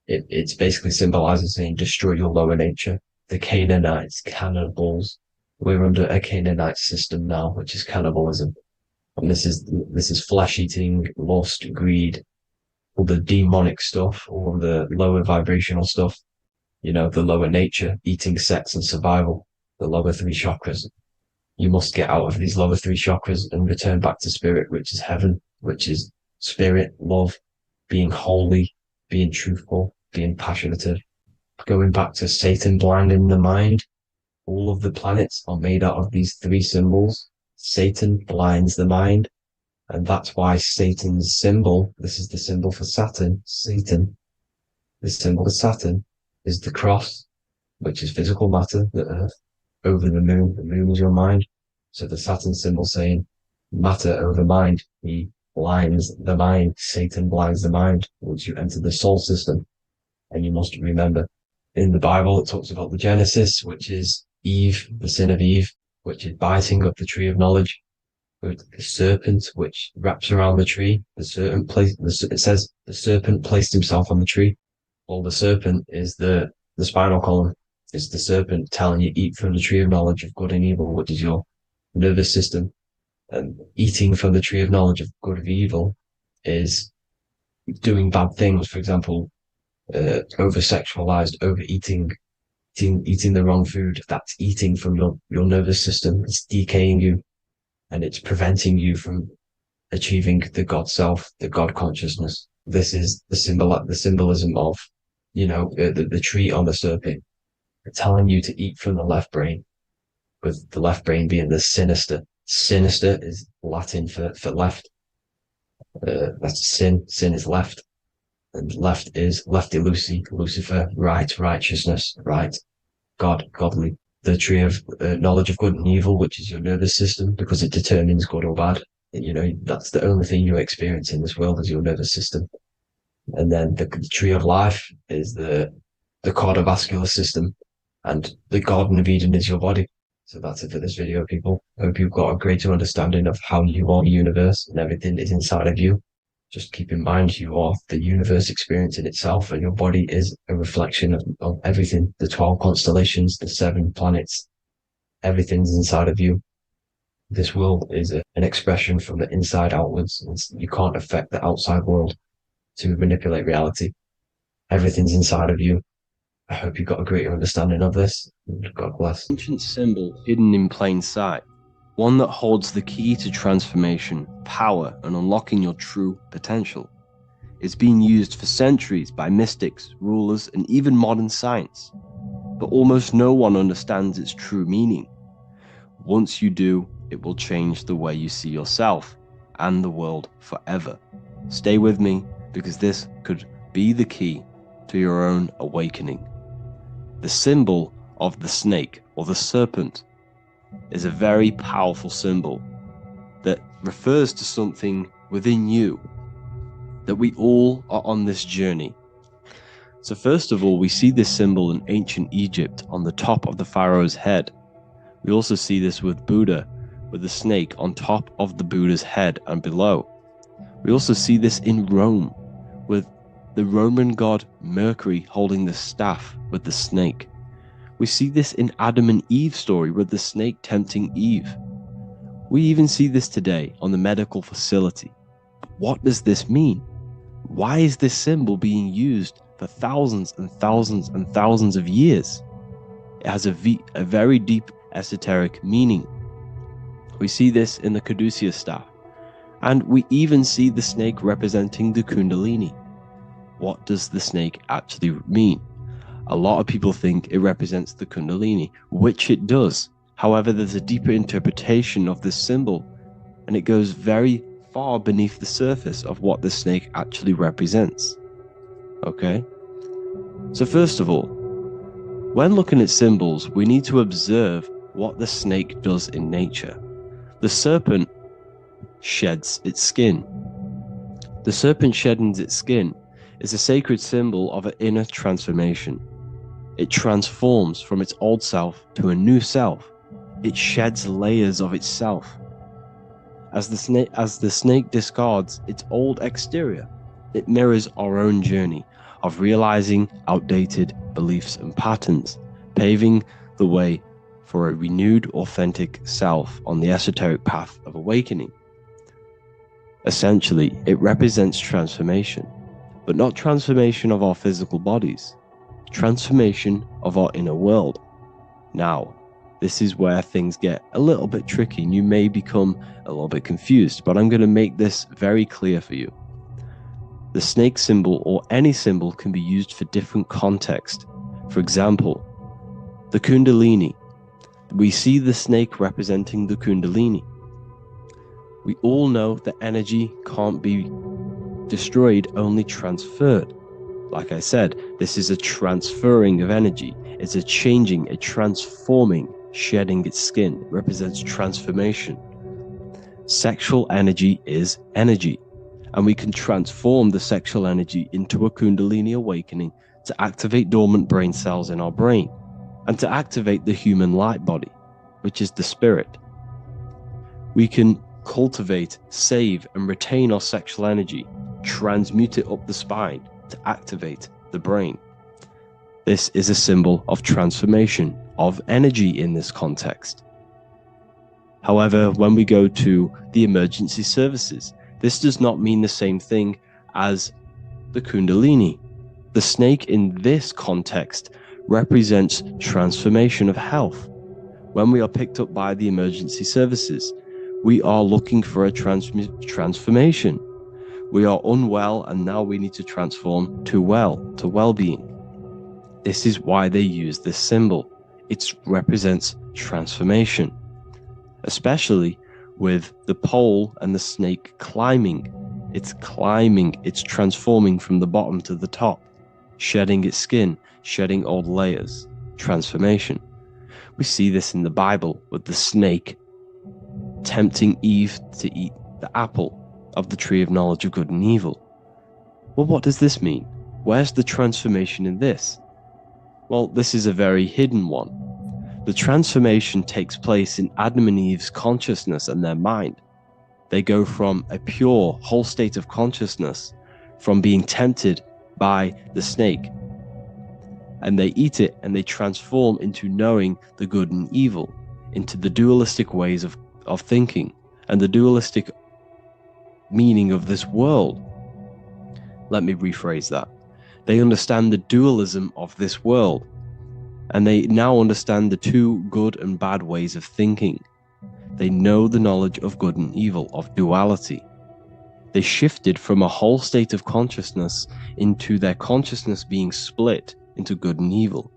S2: It's basically symbolizing saying destroy your lower nature. The Canaanites, cannibals. We're under a Canaanite system now, which is cannibalism. And this is flesh eating, lust, greed, all the demonic stuff, all the lower vibrational stuff, the lower nature, eating, sex, and survival, the lower three chakras. You must get out of these lower three chakras and return back to spirit, which is heaven, which is spirit, love, being holy, being truthful, being passionate. Going back to Satan blinding the mind, all of the planets are made out of these three symbols. Satan blinds the mind, and that's why Satan's symbol, this is the symbol for Saturn, Satan, the symbol of Saturn is the cross, which is physical matter, the earth, over the moon is your mind. So the Saturn symbol saying matter over mind, he blinds the mind, Satan blinds the mind once you enter the soul system. And you must remember, in the Bible, it talks about the Genesis, which is Eve, the sin of Eve, which is biting of the tree of knowledge, with the serpent, which wraps around the tree. It says the serpent placed himself on the tree. Well, the serpent is the spinal column. It's the serpent telling you eat from the tree of knowledge of good and evil, which is your nervous system. And eating from the tree of knowledge of good and evil is doing bad things. For example, over-sexualized, overeating, eating the wrong food. That's eating from your nervous system. It's decaying you, and it's preventing you from achieving the God self, the God consciousness. This is the symbolism of, the tree on the serpent, telling you to eat from the left brain, with the left brain being the sinister. Sinister is Latin for left. That's sin. Sin is left. And left is lefty Lucy, Lucifer, right, righteousness, right, God, godly. The tree of knowledge of good and evil, which is your nervous system, because it determines good or bad. That's the only thing you experience in this world is your nervous system. And then the tree of life is the cardiovascular system, and the Garden of Eden is your body. So that's it for this video, people. I hope you've got a greater understanding of how you are the universe and everything is inside of you. Just keep in mind you are the universe experience in itself, and your body is a reflection of everything. The 12 constellations, the 7 planets, everything's inside of you. This world is an expression from the inside outwards. You can't affect the outside world to manipulate reality. Everything's inside of you. I hope you got a greater understanding of this. God bless.
S1: Ancient symbol hidden in plain sight. One that holds the key to transformation, power, and unlocking your true potential. It's been used for centuries by mystics, rulers, and even modern science. But almost no one understands its true meaning. Once you do, it will change the way you see yourself and the world forever. Stay with me, because this could be the key to your own awakening. The symbol of the snake, or the serpent, is a very powerful symbol that refers to something within you, that we all are on this journey. So first of all, we see this symbol in ancient Egypt on the top of the pharaoh's head. We also see this with Buddha, with the snake on top of the Buddha's head and below. We also see this in Rome, with the Roman god Mercury holding the staff with the snake. We see this in Adam and Eve's story with the snake tempting Eve. We even see this today on the medical facility. But what does this mean? Why is this symbol being used for thousands and thousands and thousands of years? It has a very deep esoteric meaning. We see this in the caduceus staff, and we even see the snake representing the kundalini. What does the snake actually mean? A lot of people think it represents the kundalini, which it does. However, there's a deeper interpretation of this symbol, and it goes very far beneath the surface of what the snake actually represents. Okay? So first of all, when looking at symbols, we need to observe what the snake does in nature. The serpent sheds its skin. The serpent shedding its skin is a sacred symbol of an inner transformation. It transforms from its old self to a new self. It sheds layers of itself. As the snake discards its old exterior, it mirrors our own journey of realizing outdated beliefs and patterns, paving the way for a renewed, authentic self on the esoteric path of awakening. Essentially, it represents transformation, but not transformation of our physical bodies, transformation of our inner world. Now, this is where things get a little bit tricky and you may become a little bit confused, but I'm going to make this very clear for you. The snake symbol or any symbol can be used for different context. For example, the kundalini. We see the snake representing the kundalini. We all know that energy can't be destroyed, only transferred. Like I said, this is a transferring of energy. It's a changing, a transforming, shedding its skin. It represents transformation. Sexual energy is energy, and we can transform the sexual energy into a kundalini awakening to activate dormant brain cells in our brain, and to activate the human light body, which is the spirit. We can cultivate, save, and retain our sexual energy, transmute it up the spine to activate the brain. This is a symbol of transformation, of energy in this context. However, when we go to the emergency services, this does not mean the same thing as the kundalini. The snake in this context represents transformation of health. When we are picked up by the emergency services, we are looking for a transformation. We are unwell and now we need to transform to well-being. This is why they use this symbol. It represents transformation, especially with the pole and the snake climbing. It's climbing, it's transforming from the bottom to the top, shedding its skin, shedding old layers, transformation. We see this in the Bible with the snake tempting Eve to eat the apple of the tree of knowledge of good and evil. Well, what does this mean? Where's the transformation in this? Well, this is a very hidden one. The transformation takes place in Adam and Eve's consciousness and their mind. They go from a pure, whole state of consciousness, from being tempted by the snake, and they eat it and they transform into knowing the good and evil, into the dualistic ways of thinking and the dualistic meaning of this world. Let me rephrase that. They understand the dualism of this world, and they now understand the two good and bad ways of thinking. They know the knowledge of good and evil, of duality. They shifted from a whole state of consciousness into their consciousness being split into good and evil.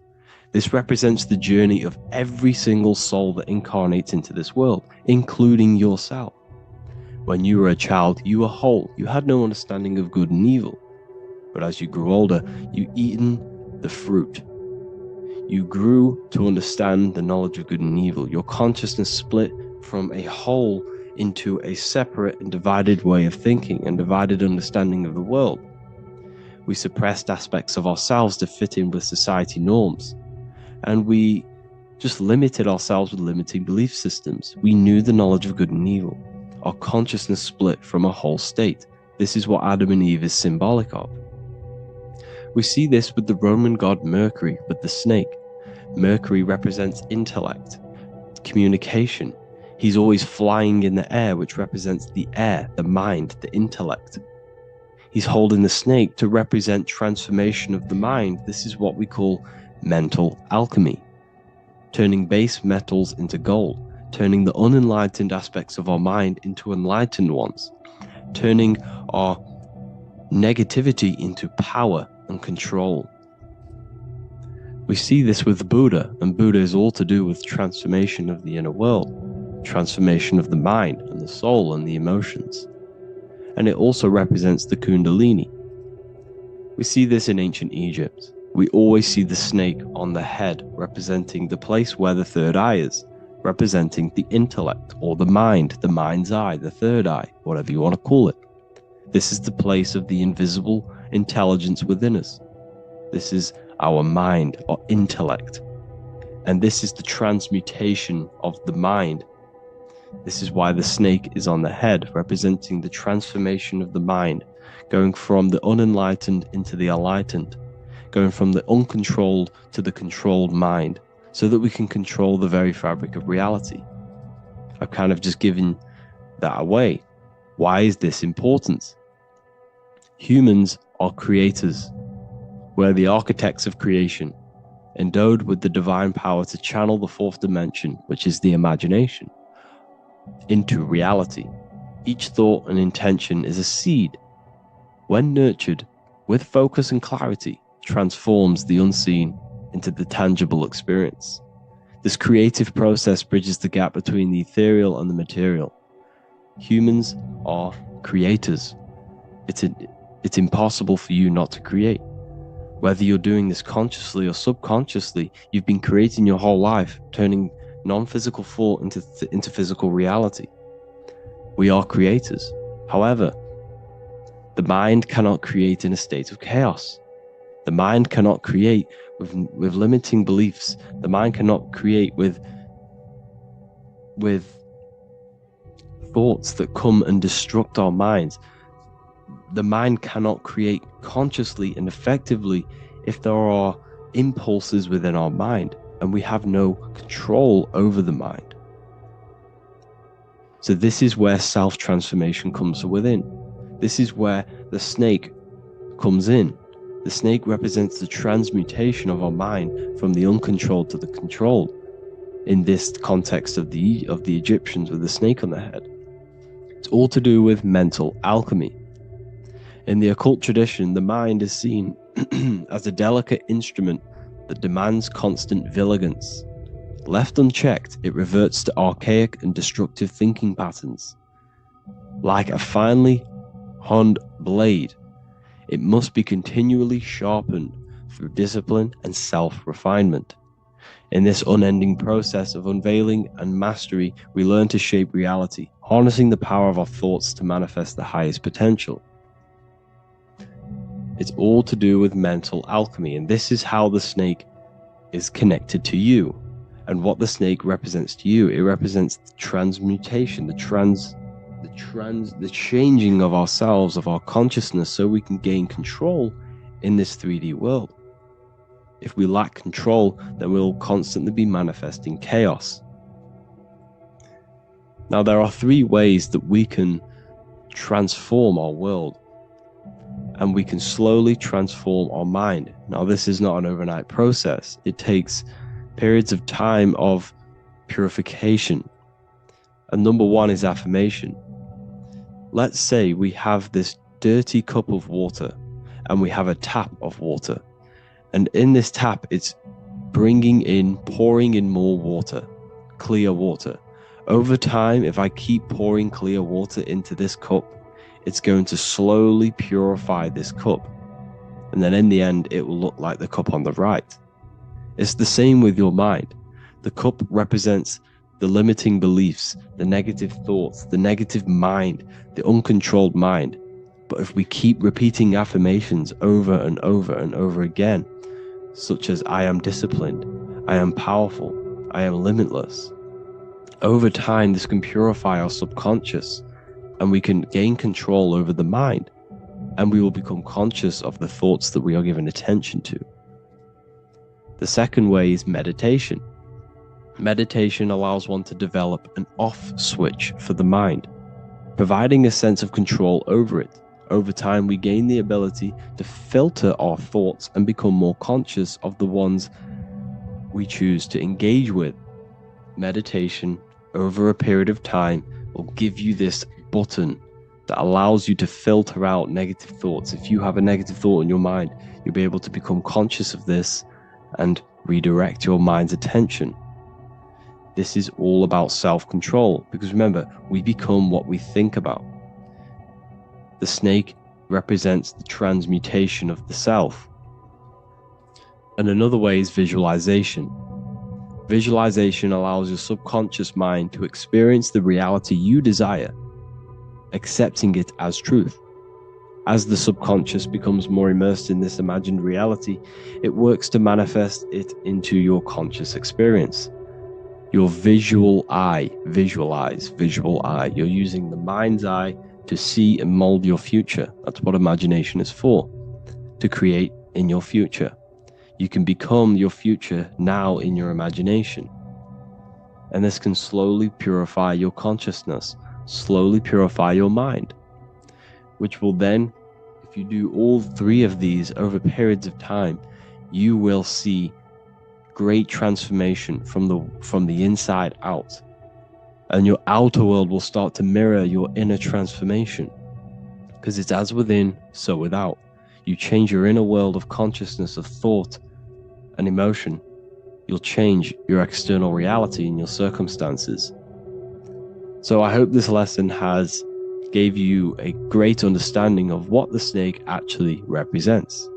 S1: This represents the journey of every single soul that incarnates into this world, including yourself. When you were a child, you were whole. You had no understanding of good and evil. But as you grew older, you eaten the fruit. You grew to understand the knowledge of good and evil. Your consciousness split from a whole into a separate and divided way of thinking and divided understanding of the world. We suppressed aspects of ourselves to fit in with society norms. And we just limited ourselves with limiting belief systems. We knew the knowledge of good and evil. Our consciousness split from a whole state. This is what Adam and Eve is symbolic of. We see this with the Roman god Mercury, with the snake. Mercury represents intellect, communication. He's always flying in the air, which represents the air, the mind, the intellect. He's holding the snake to represent transformation of the mind. This is what we call mental alchemy, turning base metals into gold, turning the unenlightened aspects of our mind into enlightened ones, turning our negativity into power and control. We see this with Buddha, and Buddha is all to do with transformation of the inner world, transformation of the mind and the soul and the emotions. And it also represents the Kundalini. We see this in ancient Egypt. We always see the snake on the head, representing the place where the third eye is, representing the intellect or the mind's eye, the third eye, whatever you want to call it. This is the place of the invisible intelligence within us. This is our mind or intellect. And this is the transmutation of the mind. This is why the snake is on the head, representing the transformation of the mind, going from the unenlightened into the enlightened, going from the uncontrolled to the controlled mind, so that we can control the very fabric of reality. I've kind of just given that away. Why is this important? Humans are creators. We're the architects of creation, endowed with the divine power to channel the fourth dimension, which is the imagination, into reality. Each thought and intention is a seed. When nurtured with focus and clarity, transforms the unseen into the tangible experience. This creative process bridges the gap between the ethereal and the material. Humans are creators. It's impossible for you not to create. Whether you're doing this consciously or subconsciously, you've been creating your whole life, turning non-physical thought into physical reality. We are creators. However, the mind cannot create in a state of chaos. The mind cannot create with limiting beliefs. The mind cannot create with thoughts that come and destruct our minds. The mind cannot create consciously and effectively if there are impulses within our mind and we have no control over the mind. So this is where self-transformation comes from within. This is where the snake comes in. The snake represents the transmutation of our mind from the uncontrolled to the controlled. In this context of the Egyptians with the snake on their head, it's all to do with mental alchemy. In the occult tradition, the mind is seen as a delicate instrument that demands constant vigilance. Left unchecked, it reverts to archaic and destructive thinking patterns. Like a finely honed blade, it must be continually sharpened through discipline and self-refinement. In this unending process of unveiling and mastery, we learn to shape reality, harnessing the power of our thoughts to manifest the highest potential. It's all to do with mental alchemy, and this is how the snake is connected to you. And what the snake represents to you, it represents the transmutation, the changing of ourselves, of our consciousness, so we can gain control in this 3D world. If we lack control, then we'll constantly be manifesting chaos. Now, there are 3 ways that we can transform our world, and we can slowly transform our mind. Now, this is not an overnight process. It takes periods of time of purification. And number 1 is affirmation. Let's say we have this dirty cup of water and we have a tap of water. And in this tap, it's pouring in more water, clear water. Over time, if I keep pouring clear water into this cup, it's going to slowly purify this cup. And then in the end, it will look like the cup on the right. It's the same with your mind. The cup represents the limiting beliefs, the negative thoughts, the negative mind, the uncontrolled mind. But if we keep repeating affirmations over and over and over again, such as I am disciplined, I am powerful, I am limitless, over time this can purify our subconscious and we can gain control over the mind, and we will become conscious of the thoughts that we are giving attention to. The second way is meditation. Meditation allows one to develop an off switch for the mind, providing a sense of control over it, over time, we gain the ability to filter our thoughts and become more conscious of the ones we choose to engage with. Meditation over a period of time will give you this button that allows you to filter out negative thoughts. If you have a negative thought in your mind, you'll be able to become conscious of this and redirect your mind's attention. This is all about self-control, because remember, we become what we think about. The snake represents the transmutation of the self. And another way is visualization. Visualization allows your subconscious mind to experience the reality you desire, accepting it as truth. As the subconscious becomes more immersed in this imagined reality, it works to manifest it into your conscious experience. Your visual eye, visual eye. You're using the mind's eye to see and mold your future. That's what imagination is for, to create in your future. You can become your future now in your imagination. And this can slowly purify your consciousness, slowly purify your mind, which will then, if you do all three of these over periods of time, you will see great transformation from the inside out. And your outer world will start to mirror your inner transformation, because it's as within, so without. You change your inner world of consciousness, of thought and emotion, you'll change your external reality and your circumstances. So I hope this lesson has gave you a great understanding of what the snake actually represents.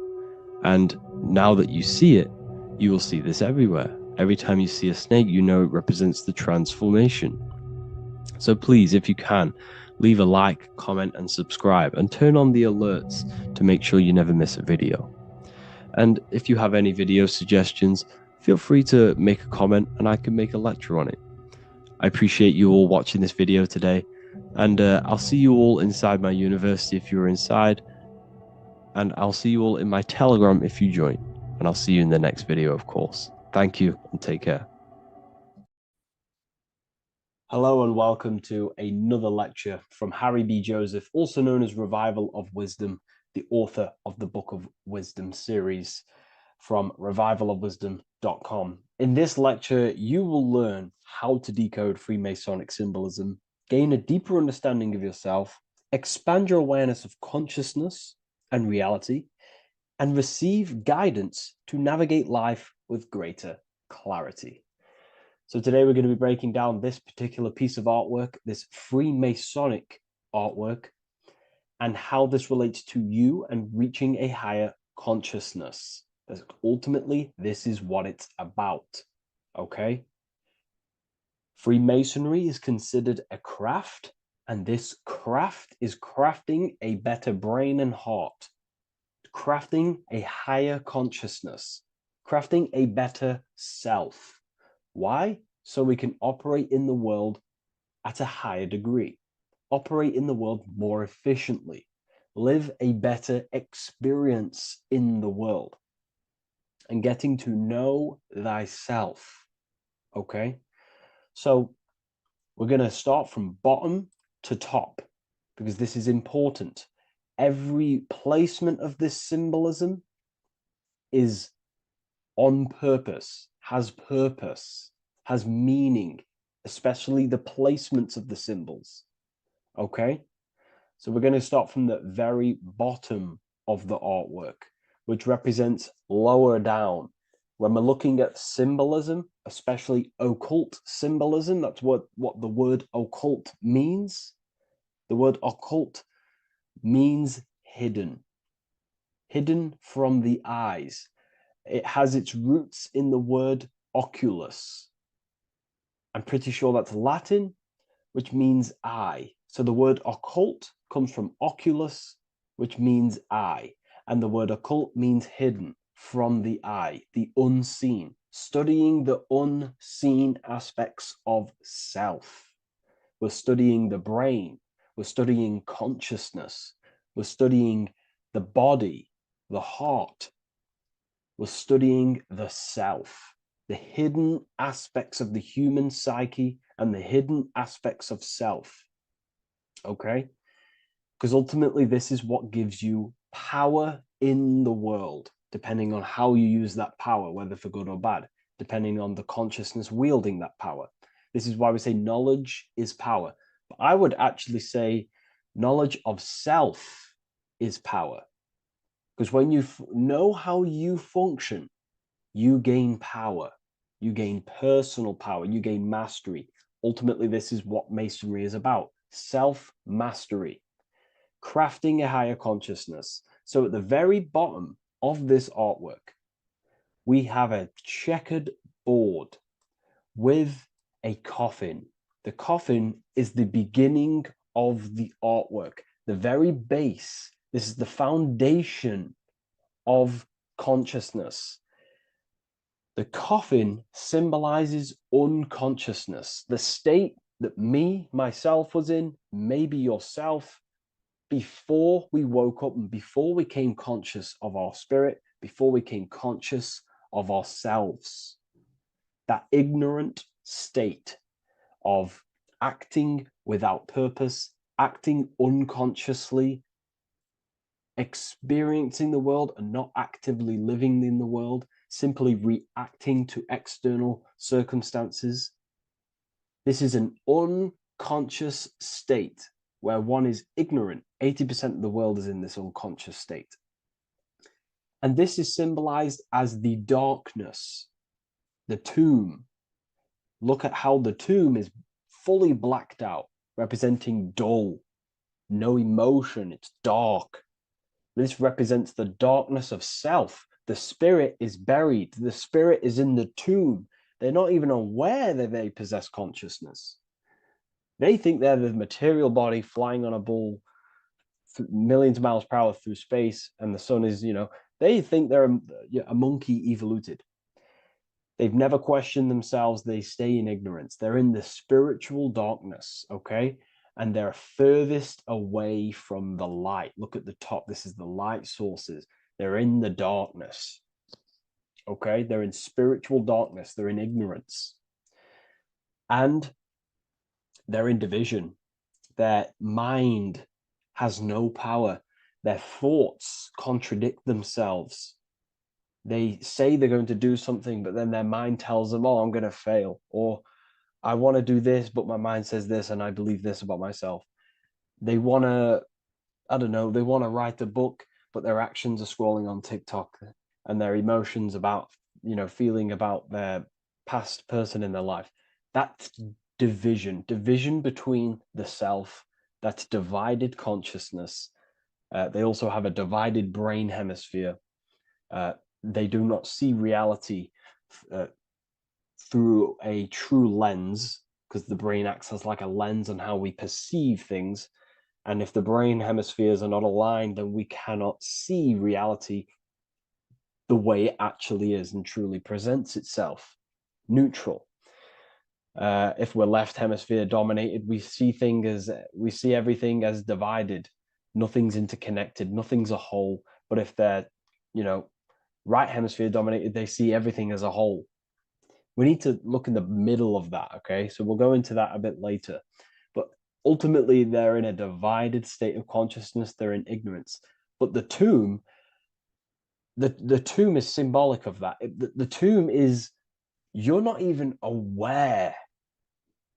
S1: And now that you see it, you will see this everywhere. Every time you see a snake, you know it represents the transformation. So please, if you can, leave a like, comment, and subscribe, and turn on the alerts to make sure you never miss a video. And if you have any video suggestions, feel free to make a comment and I can make a lecture on it. I appreciate you all watching this video today, and I'll see you all inside my university if you're inside, and I'll see you all in my Telegram if you join, and I'll see you in the next video, of course. Thank you and take care. Hello and welcome to another lecture from Harry B. Joseph, also known as Revival of Wisdom, the author of the Book of Wisdom series from revivalofwisdom.com. In this lecture, you will learn how to decode Freemasonic symbolism, gain a deeper understanding of yourself, expand your awareness of consciousness and reality, and receive guidance to navigate life with greater clarity. So today we're going to be breaking down this particular piece of artwork, this Freemasonic artwork, and how this relates to you and reaching a higher consciousness. Ultimately, this is what it's about, okay? Freemasonry is considered a craft, and this craft is crafting a better brain and heart, crafting a higher consciousness, crafting a better self. Why? So we can operate in the world at a higher degree, operate in the world more efficiently, live a better experience in the world, and getting to know thyself, okay? So we're going to start from bottom to top, because this is important. Every placement of this symbolism is on purpose, has meaning, especially the placements of the symbols, okay? So we're going to start from the very bottom of the artwork, which represents lower down. When we're looking at symbolism, especially occult symbolism, that's what the word occult means. The word occult means hidden, hidden from the eyes. It has its roots in the word oculus. I'm pretty sure that's Latin, which means eye. So the word occult comes from oculus, which means eye. And the word occult means hidden, from the eye, the unseen, studying the unseen aspects of self. We're studying the brain, we're studying consciousness, we're studying the body, the heart, we're studying the self, the hidden aspects of the human psyche and the hidden aspects of self. Okay? Because ultimately, this is what gives you power in the world, depending on how you use that power, whether for good or bad, depending on the consciousness wielding that power. This is why we say knowledge is power. But I would actually say knowledge of self is power. Because when you know how you function, you gain power. You gain personal power. You gain mastery. Ultimately, this is what Masonry is about. Self-mastery. Crafting a higher consciousness. So at the very bottom of this artwork, we have a checkered board with a coffin. The coffin is the beginning of the artwork, the very base. This is the foundation of consciousness. The coffin symbolizes unconsciousness, the state that myself was in, maybe yourself, before we woke up and before we came conscious of our spirit, before we came conscious of ourselves. That ignorant state of acting without purpose, acting unconsciously, experiencing the world and not actively living in the world, simply reacting to external circumstances. This is an unconscious state where one is ignorant. 80% of the world is in this unconscious state. And this is symbolized as the darkness, the tomb. Look at how the tomb is fully blacked out, representing dull, no emotion, it's dark. This represents the darkness of self. The spirit is buried. The spirit is in the tomb. They're not even aware that they possess consciousness. They think they're the material body flying on a ball millions of miles per hour through space, and the sun is, they think they're a monkey evoluted. They've never questioned themselves. They stay in ignorance. They're in the spiritual darkness, okay? And they're furthest away from the light. Look at the top. This is the light sources. They're in the darkness, okay? They're in spiritual darkness. They're in ignorance. And they're in division. Their mind has no power. Their thoughts contradict themselves. They say they're going to do something, but then their mind tells them, oh, I'm going to fail. Or I want to do this, but my mind says this, and I believe this about myself. They want to, I don't know, they want to write a book, but their actions are scrolling on TikTok, and their emotions about, feeling about their past person in their life. That's division between the self. That's divided consciousness. They also have a divided brain hemisphere. They do not see reality through a true lens, because the brain acts as like a lens on how we perceive things. And if the brain hemispheres are not aligned, then we cannot see reality the way it actually is and truly presents itself, neutral. If we're left hemisphere dominated, we see everything as divided. Nothing's interconnected, nothing's a whole. But if they're, right hemisphere dominated, they see everything as a whole. We need to look in the middle of that, okay? So we'll go into that a bit later. But ultimately, they're in a divided state of consciousness. They're in ignorance. But the tomb, the tomb is symbolic of that. The tomb is, you're not even aware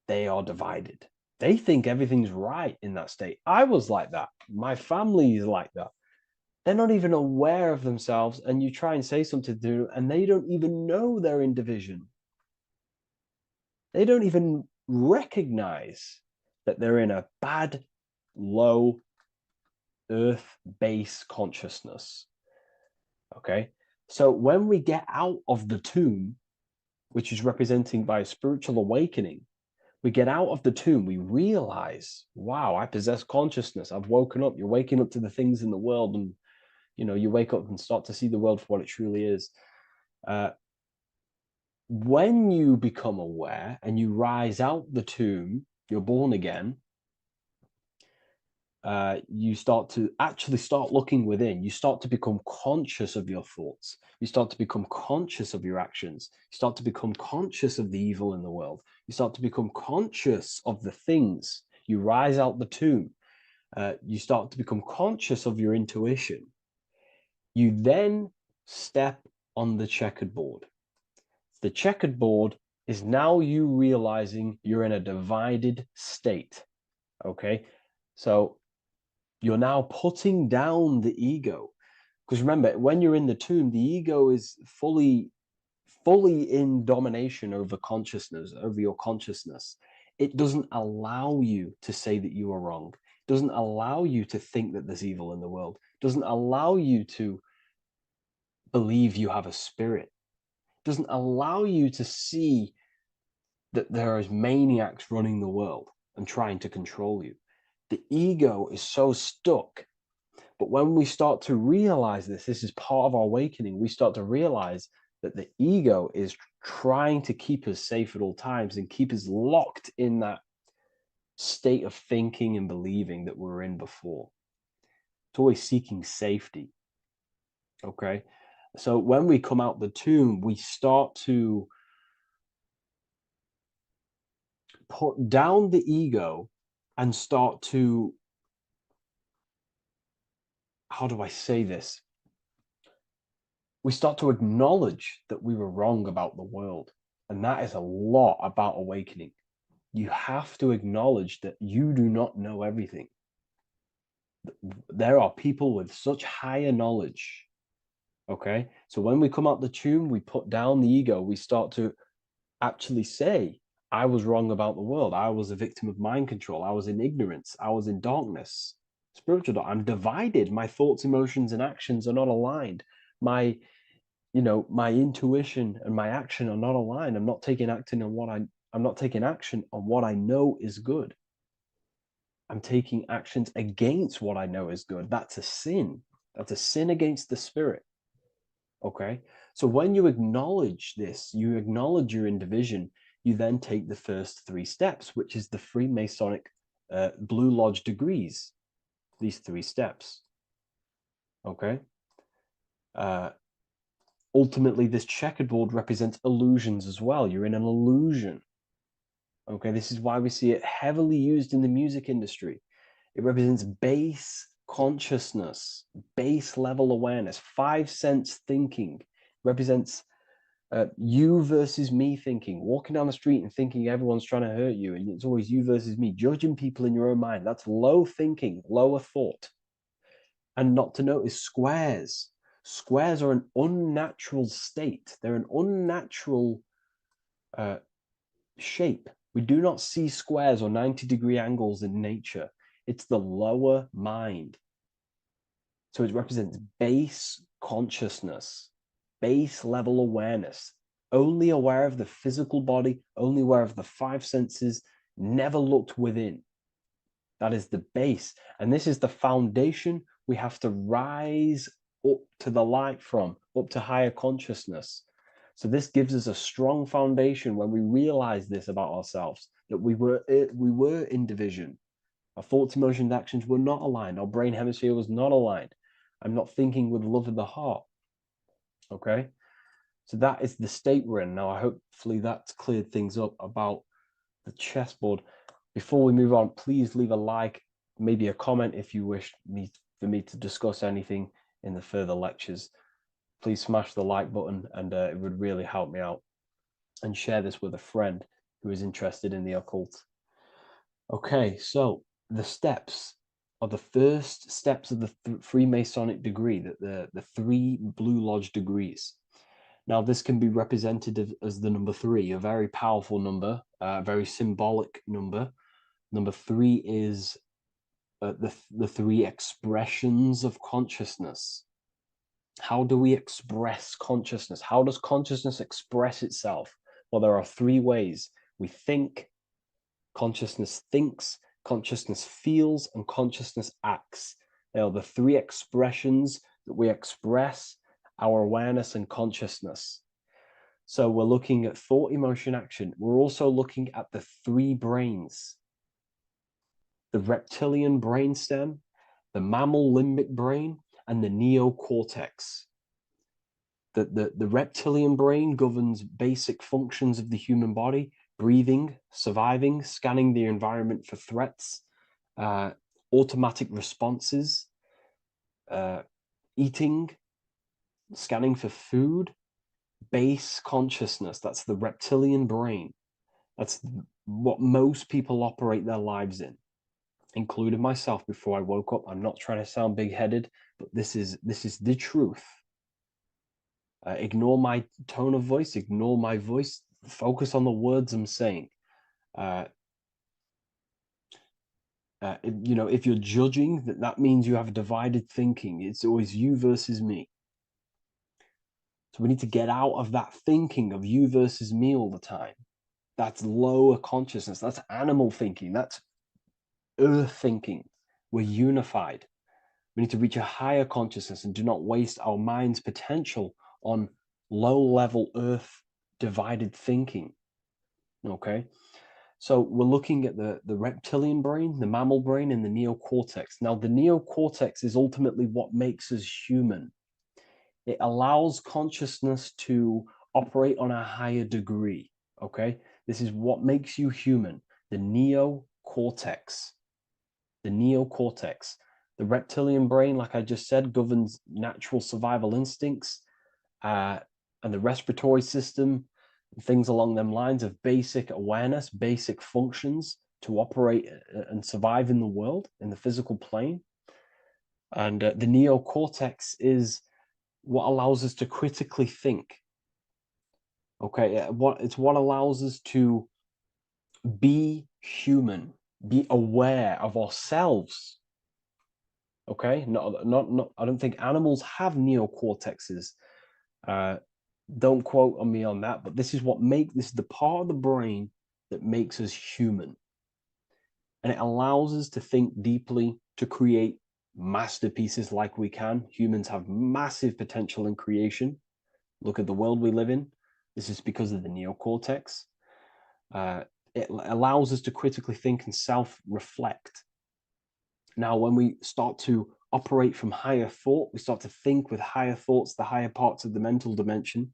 S1: they are divided. They think everything's right in that state. I was like that. My family is like that. They're not even aware of themselves, and you try and say something to them, and they don't even know they're in division. They don't even recognize that they're in a bad, low earth base consciousness. Okay? So when we get out of the tomb, which is representing by a spiritual awakening, we get out of the tomb, we realize, wow, I possess consciousness. I've woken up. You're waking up to the things in the world, and you wake up and start to see the world for what it truly is. When you become aware and you rise out the tomb, you're born again. You start looking within. You start to become conscious of your thoughts. You start to become conscious of your actions. You start to become conscious of the evil in the world. You start to become conscious of the things. You rise out the tomb. you start to become conscious of your intuition. You then step on the checkered board. The checkered board is now you realizing you're in a divided state. Okay, so you're now putting down the ego. Because remember, when you're in the tomb, the ego is fully in domination over consciousness, over your consciousness. It doesn't allow you to say that you are wrong. It doesn't allow you to think that there's evil in the world. It doesn't allow you to believe you have a spirit. It doesn't allow you to see that there is maniacs running the world and trying to control you. The ego is so stuck. But when we start to realize this is part of our awakening, we start to realize that the ego is trying to keep us safe at all times and keep us locked in that state of thinking and believing that we were in before. It's always seeking safety. Okay? So when we come out the tomb, we start to put down the ego and start to, how do I say this? We start to acknowledge that we were wrong about the world. And that is a lot about awakening. You have to acknowledge that you do not know everything. There are people with such higher knowledge. Okay? So when we come out the tomb, we put down the ego. We start to actually say, I was wrong about the world. I was a victim of mind control. I was in ignorance. I was in darkness. Spiritual, I'm divided. My thoughts, emotions, and actions are not aligned. My intuition and my action are not aligned. I'm not taking action on what I know is good. I'm taking actions against what I know is good. That's a sin. That's a sin against the spirit. Okay. So when you acknowledge this, you acknowledge you're in division, you then take the first 3 steps, which is the Freemasonic Blue Lodge degrees. These 3 steps. Okay. Ultimately, this checkerboard represents illusions as well. You're in an illusion. Okay, this is why we see it heavily used in the music industry. It represents base consciousness, base level awareness, 5 sense thinking. It represents you versus me thinking, walking down the street and thinking everyone's trying to hurt you, and it's always you versus me, judging people in your own mind. That's low thinking, lower thought. And not to notice squares. Squares are an unnatural state. They're an unnatural shape. We do not see squares or 90-degree angles in nature. It's the lower mind. So it represents base consciousness, base level awareness, only aware of the physical body, only aware of the 5 senses, never looked within. That is the base. And this is the foundation we have to rise up to the light from, up to higher consciousness. So this gives us a strong foundation when we realize this about ourselves, that we were in division. Our thoughts, emotions, actions were not aligned. Our brain hemisphere was not aligned. I'm not thinking with love of the heart. Okay? So that is the state we're in. Now, hopefully that's cleared things up about the chessboard. Before we move on, please leave a like, maybe a comment if you wish for me to discuss anything in the further lectures. Please smash the like button, and it would really help me out. And share this with a friend who is interested in the occult. Okay, so the steps are the first steps of the Freemasonic degree, the 3 Blue Lodge degrees. Now, this can be represented as the number 3, a very powerful number, a very symbolic number. Number 3 is the 3 expressions of consciousness. How do we express consciousness? How does consciousness express itself? Well, there are 3 ways. We think, consciousness thinks, consciousness feels, and consciousness acts. They are the 3 expressions that we express our awareness and consciousness. So we're looking at thought, emotion, action. We're also looking at the 3 brains: the reptilian brainstem, the mammal limbic brain, and the neocortex. The reptilian brain governs basic functions of the human body: breathing, surviving, scanning the environment for threats, automatic responses, eating, scanning for food, base consciousness. That's the reptilian brain. That's what most people operate their lives in, including myself before I woke up. I'm not trying to sound big-headed, but this is the truth. Ignore my tone of voice, ignore my voice, focus on the words I'm saying. You know, if you're judging, that means you have divided thinking. It's always you versus me. So we need to get out of that thinking of you versus me all the time. That's lower consciousness. That's animal thinking. That's earth thinking. We're unified. We need to reach a higher consciousness and do not waste our mind's potential on low-level earth divided thinking. Okay? So we're looking at the reptilian brain, the mammal brain, and the neocortex. Now, the neocortex is ultimately what makes us human. It allows consciousness to operate on a higher degree, okay? This is what makes you human, the neocortex. The neocortex. The reptilian brain, like I just said, governs natural survival instincts and the respiratory system, things along them lines of basic awareness, basic functions to operate and survive in the world, in the physical plane. And the neocortex is what allows us to critically think. Okay, it's what allows us to be human, be aware of ourselves. Okay, not. I don't think animals have neocortexes. Don't quote on me on that, but this is the part of the brain that makes us human. And it allows us to think deeply, to create masterpieces like we can. Humans have massive potential in creation. Look at the world we live in. This is because of the neocortex. It allows us to critically think and self-reflect. Now, when we start to operate from higher thought, we start to think with higher thoughts, the higher parts of the mental dimension,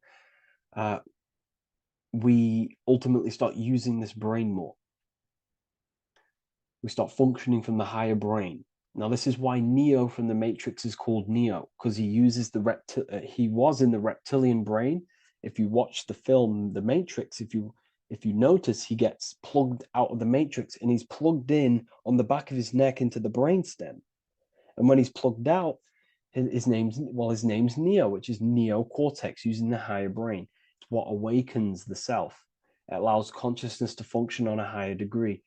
S1: we ultimately start using this brain more. We start functioning from the higher brain. Now, this is why Neo from the Matrix is called Neo, because he uses he was in the reptilian brain. If you watch the film The Matrix, if you notice, he gets plugged out of the Matrix and he's plugged in on the back of his neck into the brainstem. And when he's plugged out, his name's Neo, which is neocortex, using the higher brain. It's what awakens the self. It allows consciousness to function on a higher degree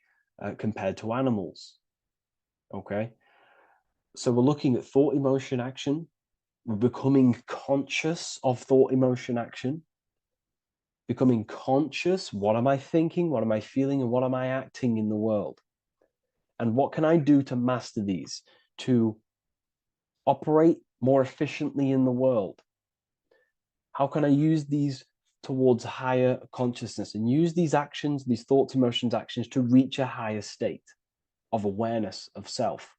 S1: compared to animals. Okay, so we're looking at thought, emotion, action. We're becoming conscious of thought, emotion, action. Becoming conscious, what am I thinking, what am I feeling, and what am I acting in the world? And what can I do to master these, to operate more efficiently in the world? How can I use these towards higher consciousness and use these actions, these thoughts, emotions, actions to reach a higher state of awareness of self?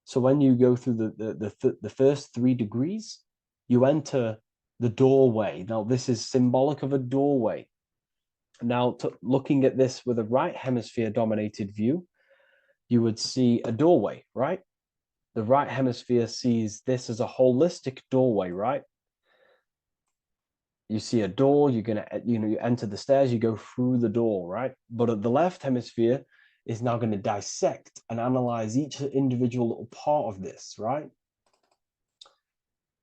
S1: So when you go through the first 3 degrees, you enter the doorway. Now, this is symbolic of a doorway. Now, looking at this with a right hemisphere dominated view, you would see a doorway, right? The right hemisphere sees this as a holistic doorway, right? You see a door, you're gonna, you enter the stairs, you go through the door, right? But the left hemisphere is now going to dissect and analyze each individual little part of this, right?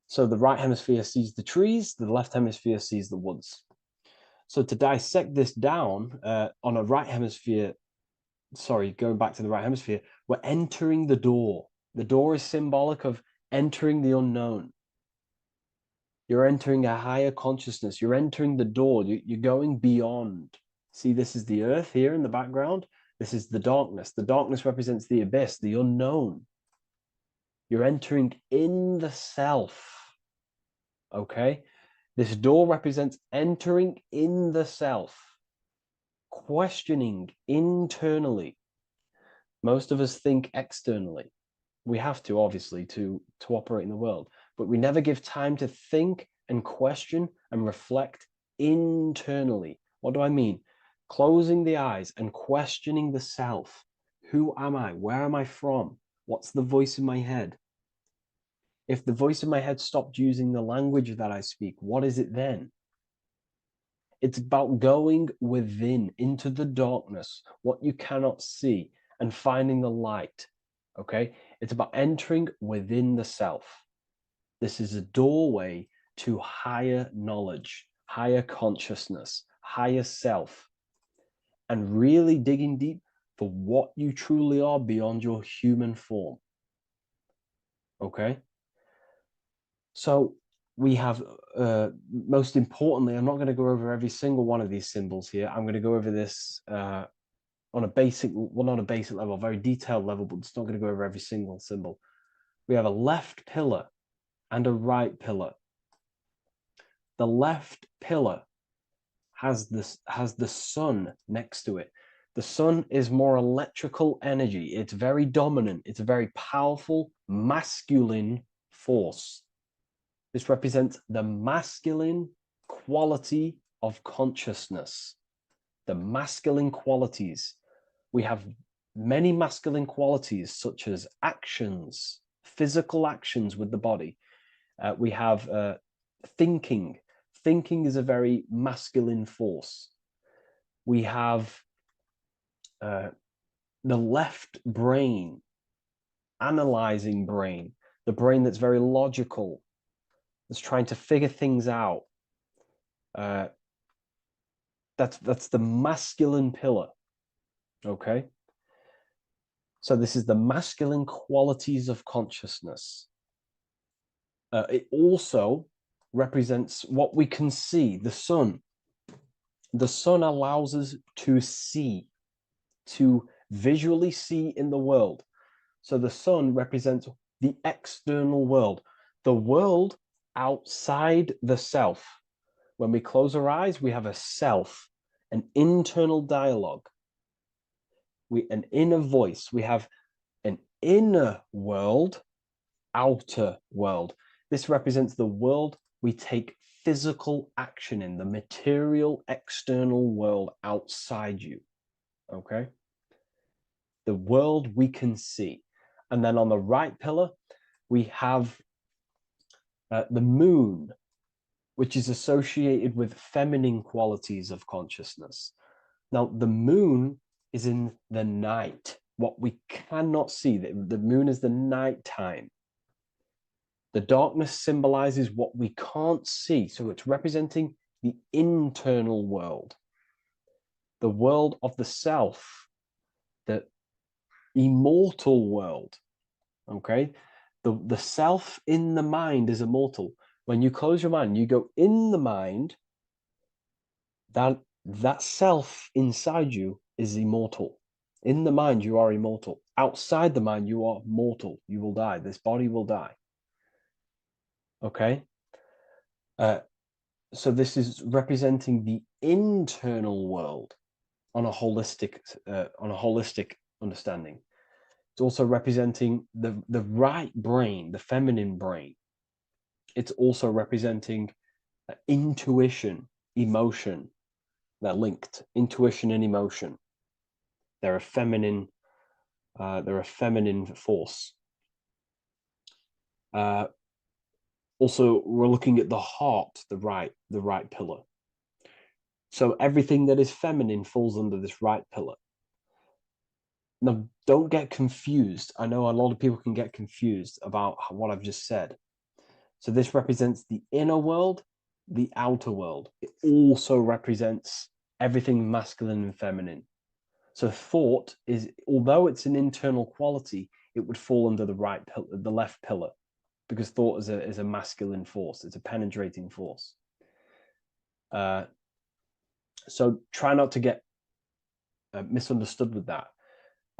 S1: So the right hemisphere sees the trees, the left hemisphere sees the woods. So to dissect this down on a right hemisphere, going back to the right hemisphere, we're entering the door. The door is symbolic of entering the unknown. You're entering a higher consciousness. You're entering the door. You're going beyond. See, this is the earth here in the background. This is the darkness. The darkness represents the abyss, the unknown. You're entering in the self. Okay? This door represents entering in the self, questioning internally. Most of us think externally. We have to, obviously, to operate in the world, but we never give time to think and question and reflect internally. What do I mean? Closing the eyes and questioning the self. Who am I? Where am I from? What's the voice in my head? If the voice in my head stopped using the language that I speak, what is it then? It's about going within, into the darkness, what you cannot see, and finding the light. Okay? It's about entering within the self. This is a doorway to higher knowledge, higher consciousness, higher self, and really digging deep for what you truly are beyond your human form. Okay? So we have, most importantly, I'm not going to go over every single one of these symbols here. I'm going to go over this on a basic, well, not a basic level, a very detailed level, but it's not going to go over every single symbol. We have a left pillar and a right pillar. The left pillar has the sun next to it. The sun is more electrical energy. It's very dominant. It's a very powerful masculine force. This represents the masculine quality of consciousness. The masculine qualities. We have many masculine qualities such as actions, physical actions with the body. We have thinking. Thinking is a very masculine force. We have the left brain, analyzing brain, the brain that's very logical, that's trying to figure things out. That's the masculine pillar. Okay. So this is the masculine qualities of consciousness. It also represents what we can see, the sun. The sun allows us to see, to visually see in the world. So the sun represents the external world, the world outside the self. When we close our eyes, we have a self, an internal dialogue, an inner voice. We have an inner world, outer world. This represents the world we take physical action in, the material external world outside you. Okay? The world we can see. And then on the right pillar, we have the moon, which is associated with feminine qualities of consciousness. Now, the moon is in the night, what we cannot see. The moon is the nighttime. The darkness symbolizes what we can't see. So it's representing the internal world, the world of the self, the immortal world. Okay? The self in the mind is immortal. When you close your mind, you go in the mind, that self inside you is immortal. In the mind, you are immortal. Outside the mind, you are mortal. You will die. This body will die. Okay? So this is representing the internal world on a holistic understanding. It's also representing the right brain, the feminine brain. It's also representing intuition, emotion. They're linked. Intuition and emotion. They're a feminine force. Also, we're looking at the heart, the right pillar. So everything that is feminine falls under this right pillar. Now, don't get confused. I know a lot of people can get confused about what I've just said. So this represents the inner world, the outer world. It also represents everything masculine and feminine. So thought is, although it's an internal quality, it would fall under the left pillar, because thought is a masculine force. It's a penetrating force. So try not to get misunderstood with that.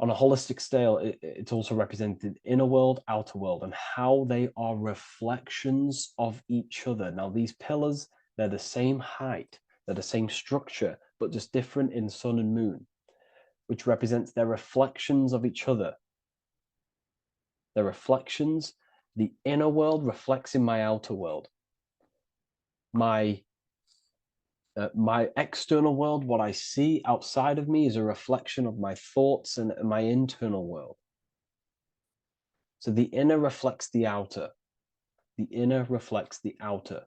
S1: On a holistic scale, it's also represented inner world, outer world, and how they are reflections of each other. Now, these pillars, they're the same height, they're the same structure, but just different in sun and moon, which represents their reflections of each other. Their reflections, the inner world reflects in my outer world. My My external world, what I see outside of me, is a reflection of my thoughts and my internal world. So the inner reflects the outer. The inner reflects the outer.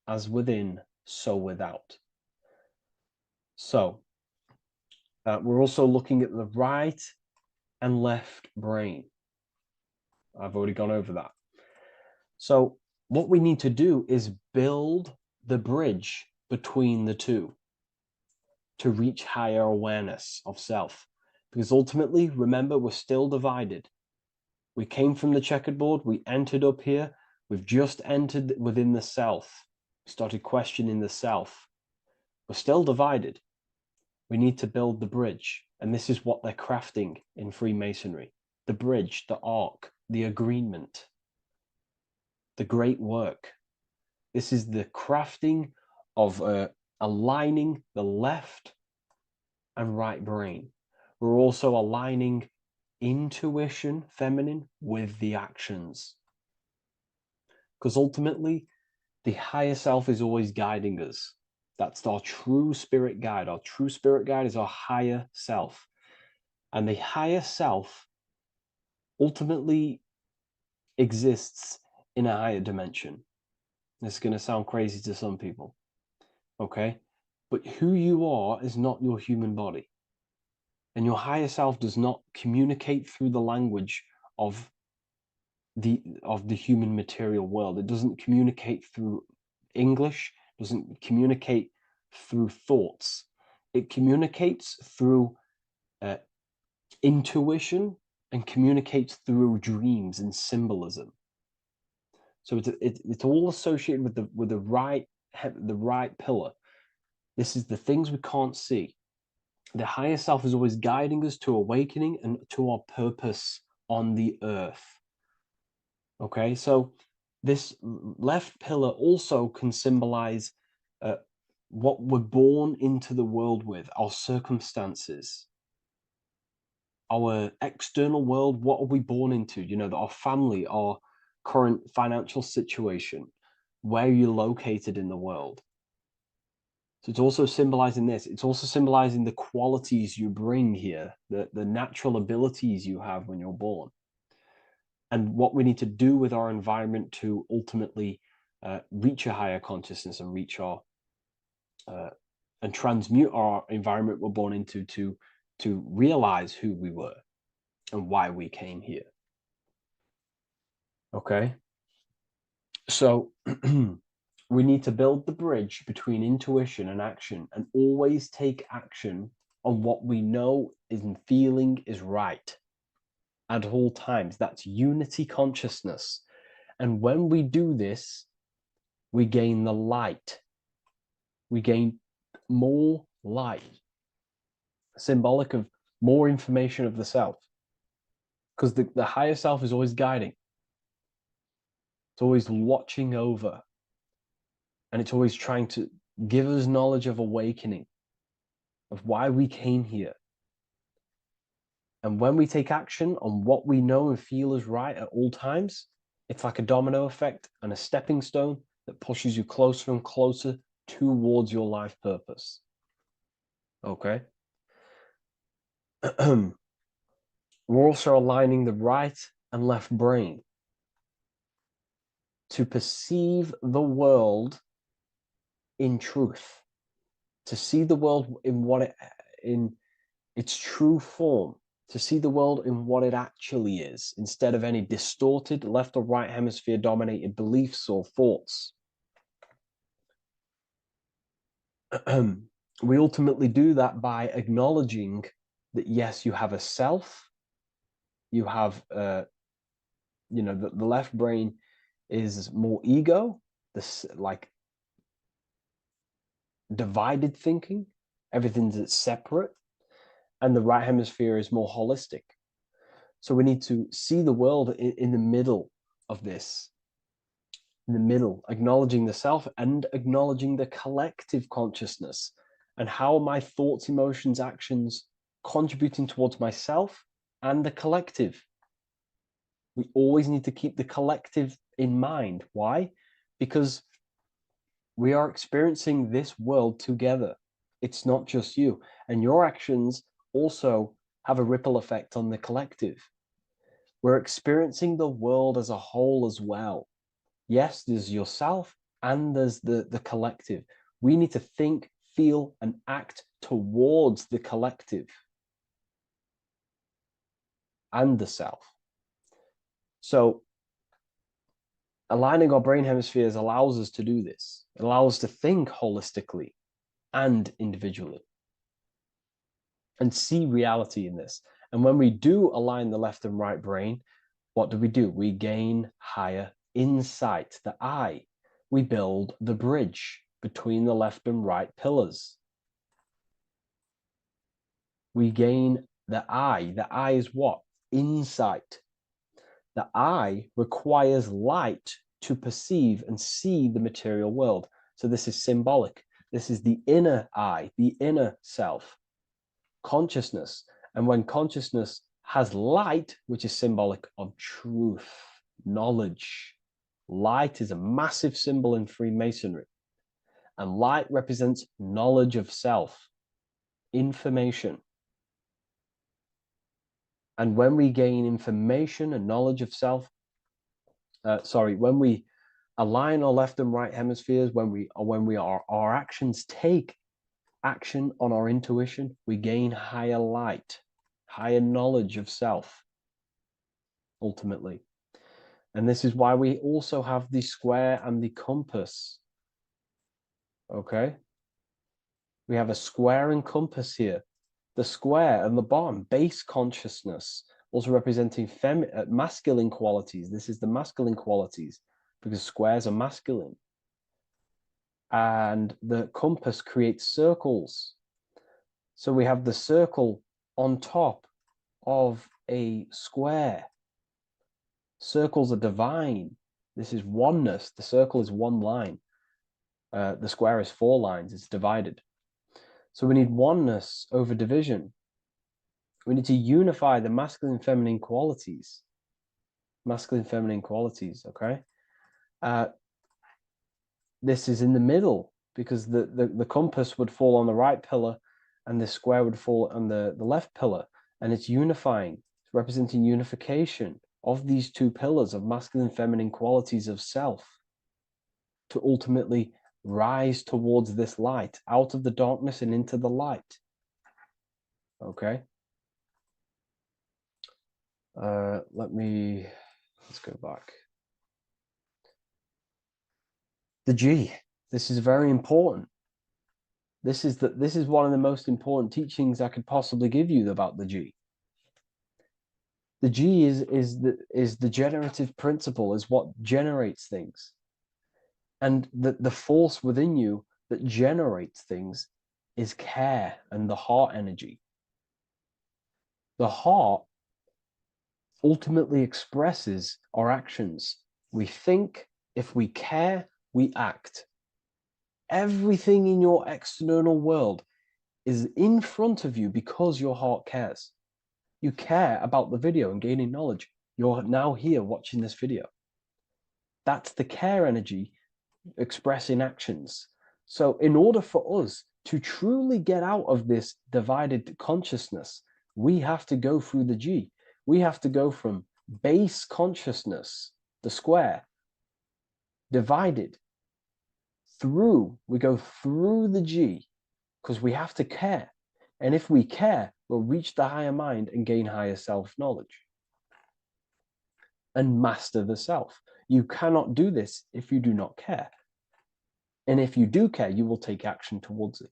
S1: As within, so without. So we're also looking at the right and left brain. I've already gone over that. So what we need to do is build the bridge between the two to reach higher awareness of self. Because ultimately, remember, we're still divided. We came from the checkerboard, we entered up here, we've just entered within the self, started questioning the self. We're still divided. We need to build the bridge. And this is what they're crafting in Freemasonry. The bridge, the arc, the agreement, the great work. This is the crafting of aligning the left and right brain. We're also aligning intuition, feminine, with the actions. Because ultimately, the higher self is always guiding us. That's our true spirit guide. Our true spirit guide is our higher self. And the higher self ultimately exists in a higher dimension. This is going to sound crazy to some people, okay? But who you are is not your human body. And your higher self does not communicate through the language of the human material world. It doesn't communicate through English, doesn't communicate through thoughts. It communicates through intuition and communicates through dreams and symbolism. So it's all associated with the right pillar. This is the things we can't see. The higher self is always guiding us to awakening and to our purpose on the earth. Okay, so this left pillar also can symbolize what we're born into the world with, our circumstances, our external world. What are we born into? You know, our family, our current financial situation, where you're located in the world. So it's also symbolizing this. It's also symbolizing the qualities you bring here, the natural abilities you have when you're born, and what we need to do with our environment to ultimately reach a higher consciousness and reach our and transmute our environment we're born into to realize who we were and why we came here. Okay, so we need to build the bridge between intuition and action, and always take action on what we know and feeling is right at all times. That's unity consciousness. And when we do this, we gain the light. We gain more light, symbolic of more information of the self. Because the higher self is always guiding. It's always watching over. And it's always trying to give us knowledge of awakening, of why we came here. And when we take action on what we know and feel is right at all times, it's like a domino effect and a stepping stone that pushes you closer and closer towards your life purpose. Okay? We're also aligning the right and left brain to perceive the world in truth, to see the world in its true form, to see the world in what it actually is, instead of any distorted left or right hemisphere dominated beliefs or thoughts. We ultimately do that by acknowledging that, yes, you have a self, you have you know, the left brain is more ego, this like divided thinking, everything's separate, and the right hemisphere is more holistic. So we need to see the world in the middle of this, in the middle, acknowledging the self and acknowledging the collective consciousness, and how my thoughts, emotions, actions contributing towards myself and the collective. We always need to keep the collective in mind. Why? Because We are experiencing this world together. It's not just you. And your actions also have a ripple effect on the collective. We're experiencing the world as a whole as well. Yes, there's yourself and there's the collective. We need to think, feel, and act towards the collective and the self. So aligning our brain hemispheres allows us to do this. It allows us to think holistically and individually and see reality in this. And when we do align the left and right brain, what do? We gain higher insight, the eye. We build the bridge between the left and right pillars. We gain the eye. The eye is what? Insight. The eye requires light to perceive and see the material world. So this is symbolic. This is the inner eye, the inner self, consciousness. And when consciousness has light, which is symbolic of truth, knowledge, light is a massive symbol in Freemasonry. And light represents knowledge of self, information. And when we gain information and knowledge of self, when we align our left and right hemispheres, our actions take action on our intuition, we gain higher light, higher knowledge of self, ultimately. And this is why we also have the square and the compass. Okay? We have a square and compass here. The square and the bottom, base consciousness, also representing masculine qualities. This is the masculine qualities because squares are masculine. And the compass creates circles. So we have the circle on top of a square. Circles are divine. This is oneness. The circle is one line. The square is 4 lines. It's divided. So we need oneness over division. We need to unify the masculine and feminine qualities. Masculine, feminine qualities, okay? This is in the middle because the compass would fall on the right pillar and the square would fall on the left pillar. And it's unifying. It's representing unification of these 2 pillars of masculine and feminine qualities of self to ultimately rise towards this light, out of the darkness and into the light. Okay? Let's go back. The G. This is very important. This is one of the most important teachings I could possibly give you about the G. The G is the generative principle, is what generates things. And the force within you that generates things is care and the heart energy. The heart ultimately expresses our actions. We think, if we care, we act. Everything in your external world is in front of you because your heart cares. You care about the video and gaining knowledge. You're now here watching this video. That's the care energy expressing actions. So in order for us to truly get out of this divided consciousness, we have to go through the G. We have to go from base consciousness, the square, divided, we go through the G, because we have to care. And if we care, we'll reach the higher mind and gain higher self-knowledge and master the self. You cannot do this if you do not care. And if you do care, you will take action towards it.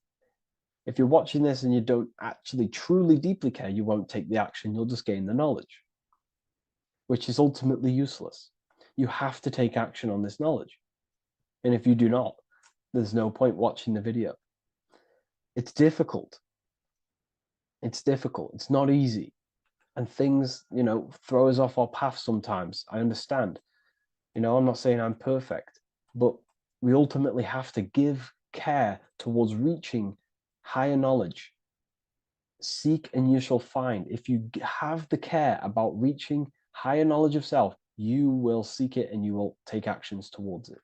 S1: If you're watching this and you don't actually truly deeply care, you won't take the action. You'll just gain the knowledge, which is ultimately useless. You have to take action on this knowledge. And if you do not, there's no point watching the video. It's difficult. It's difficult. It's not easy. And things, throw us off our path sometimes. I understand. I'm not saying I'm perfect, but we ultimately have to give care towards reaching higher knowledge. Seek and you shall find. If you have the care about reaching higher knowledge of self, you will seek it and you will take actions towards it.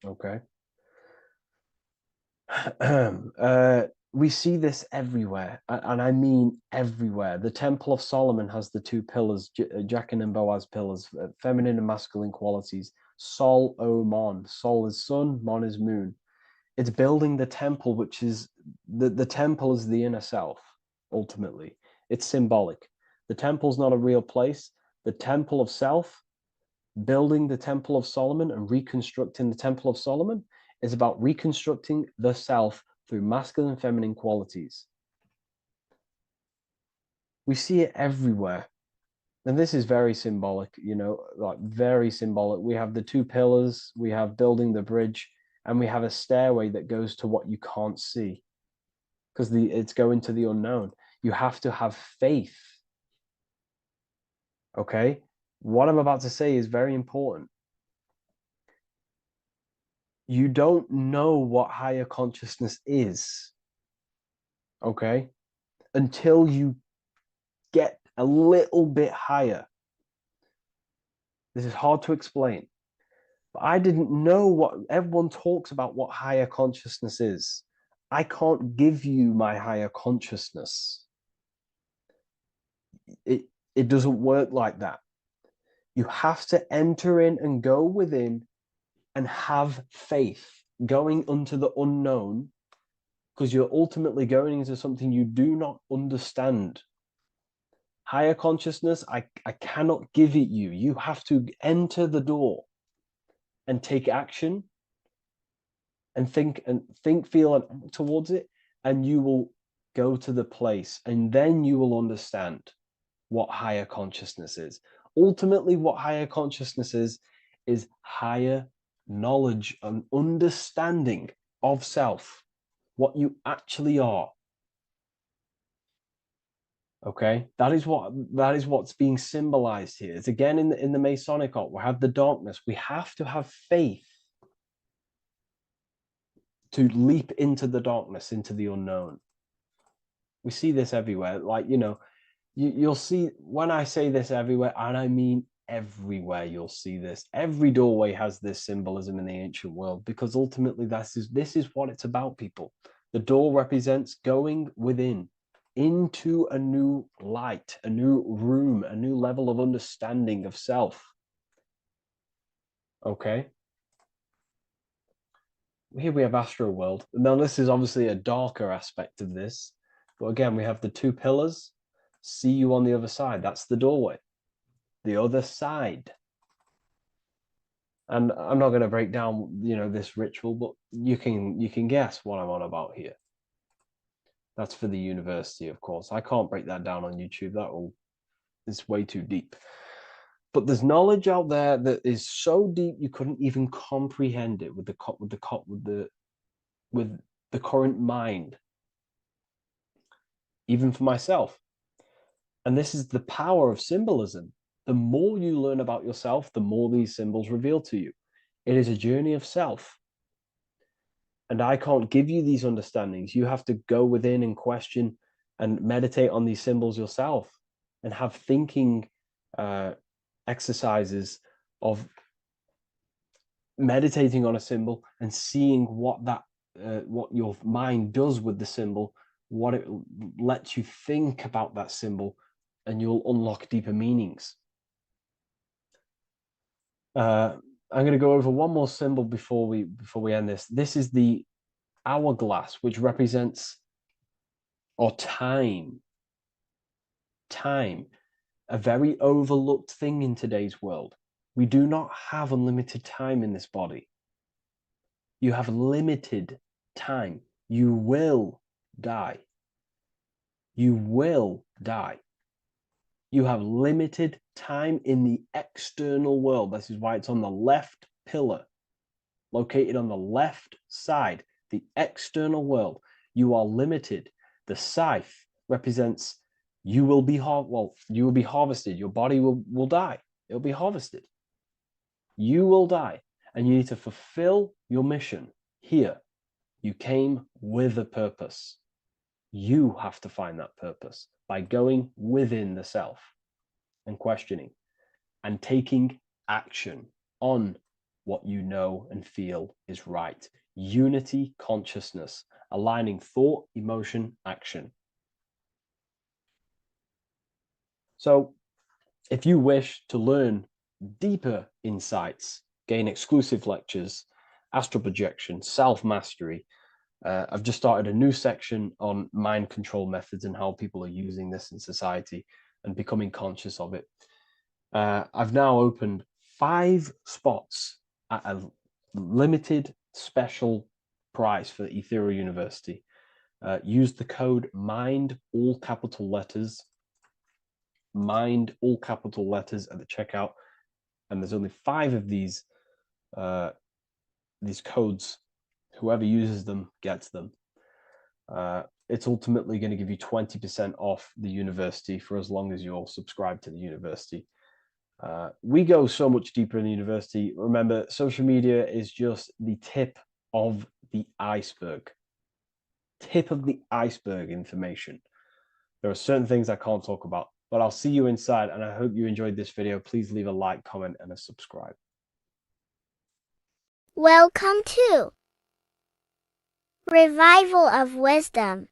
S1: Okay? We see this everywhere, and I mean everywhere. The Temple of Solomon has the two pillars, Jachin and Boaz pillars, feminine and masculine qualities. Sol, O, Mon. Sol is sun, Mon is moon. It's building the temple, which is the temple is the inner self, ultimately. It's symbolic. The temple's not a real place. The temple of self, building the Temple of Solomon and reconstructing the Temple of Solomon, is about reconstructing the self through masculine and feminine qualities. We see it everywhere. And this is very symbolic, you know, like very symbolic. We have the two pillars, we have building the bridge, and we have a stairway that goes to what you can't see because it's going to the unknown. You have to have faith. Okay? What I'm about to say is very important. You don't know what higher consciousness is, okay, until you get a little bit higher. This is hard to explain, but I didn't know what everyone talks about what higher consciousness is. I can't give you my higher consciousness. It doesn't work like that. You have to enter in and go within and have faith, going into the unknown, because you're ultimately going into something you do not understand. Higher consciousness, I cannot give it you. You have to enter the door and take action and think, feel, and act towards it, and you will go to the place, and then you will understand what higher consciousness is. Ultimately, what higher consciousness is higher knowledge and understanding of self, what you actually are. Okay, that is what's being symbolized here. It's again in the Masonic art. We have the darkness. We have to have faith to leap into the darkness, into the unknown. We see this everywhere. Like, you know, you'll see when I say this everywhere, and I mean everywhere, you'll see this. Every doorway has this symbolism in the ancient world, because ultimately this is what it's about, people. The door represents going within into a new light, a new room, a new level of understanding of self. Okay. Here we have Astral World. Now, this is obviously a darker aspect of this. But again, we have the two pillars. See you on the other side. That's the doorway. The other side. And I'm not going to break down, you know, this ritual, but you can guess what I'm on about here. That's for the university, of course. I can't break that down on YouTube. It's way too deep. But there's knowledge out there that is so deep you couldn't even comprehend it with the current mind, even for myself. And this is the power of symbolism. The more you learn about yourself, the more these symbols reveal to you. It is a journey of self. And I can't give you these understandings. You have to go within and question and meditate on these symbols yourself, and have thinking exercises of meditating on a symbol and seeing what your mind does with the symbol, what it lets you think about that symbol, and you'll unlock deeper meanings. I'm going to go over one more symbol before we end this. This is the hourglass, which represents time, a very overlooked thing in today's world. We do not have unlimited time in this body. You have limited time. You will die. You will die. You have limited time in the external world. This is why it's on the left pillar, located on the left side, the external world. You are limited. The scythe represents you will be harvested. Your body will die. It'll be harvested. You will die, and you need to fulfill your mission here. You came with a purpose. You have to find that purpose by going within the self and questioning and taking action on what you know and feel is right. Unity consciousness. aligning thought, emotion, action. So, if you wish to learn deeper insights, gain exclusive lectures, astral projection, self-mastery, I've just started a new section on mind control methods and how people are using this in society and becoming conscious of it. I've now opened 5 spots at a limited special price for Ethereal University. Use the code MIND, all capital letters, MIND, all capital letters at the checkout. And there's only 5 of these codes. Whoever uses them gets them. It's ultimately going to give you 20% off the university for as long as you're subscribed to the university. We go so much deeper in the university. Remember, social media is just the tip of the iceberg. Tip of the iceberg information. There are certain things I can't talk about, but I'll see you inside, and I hope you enjoyed this video. Please leave a like, comment, and a subscribe.
S3: Welcome to Revival of Wisdom.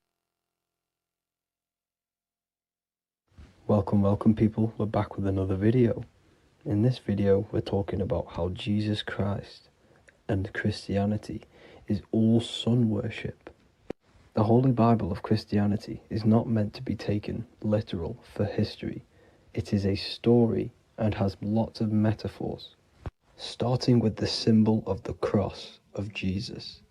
S4: Welcome people, we're back with another video. In this video we're talking about how Jesus Christ and Christianity is all sun worship. The Holy Bible of Christianity is not meant to be taken literal for history. It is a story and has lots of metaphors. Starting with the symbol of the cross of Jesus.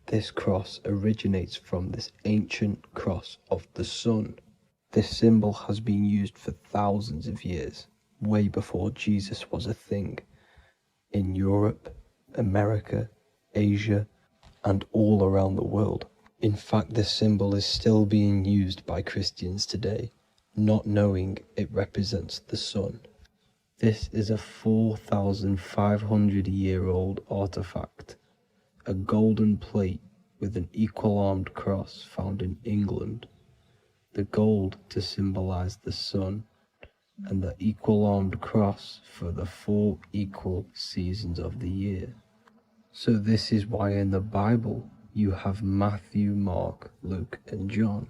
S4: This cross originates from this ancient cross of the sun. This symbol has been used for thousands of years, way before Jesus was a thing, in Europe, America, Asia, and all around the world. In fact, this symbol is still being used by Christians today, not knowing it represents the sun. This is a 4,500-year-old artifact, a golden plate with an equal-armed cross found in England. The gold to symbolize the sun, and the equal-armed cross for the 4 equal seasons of the year. So this is why in the Bible you have Matthew, Mark, Luke, and John,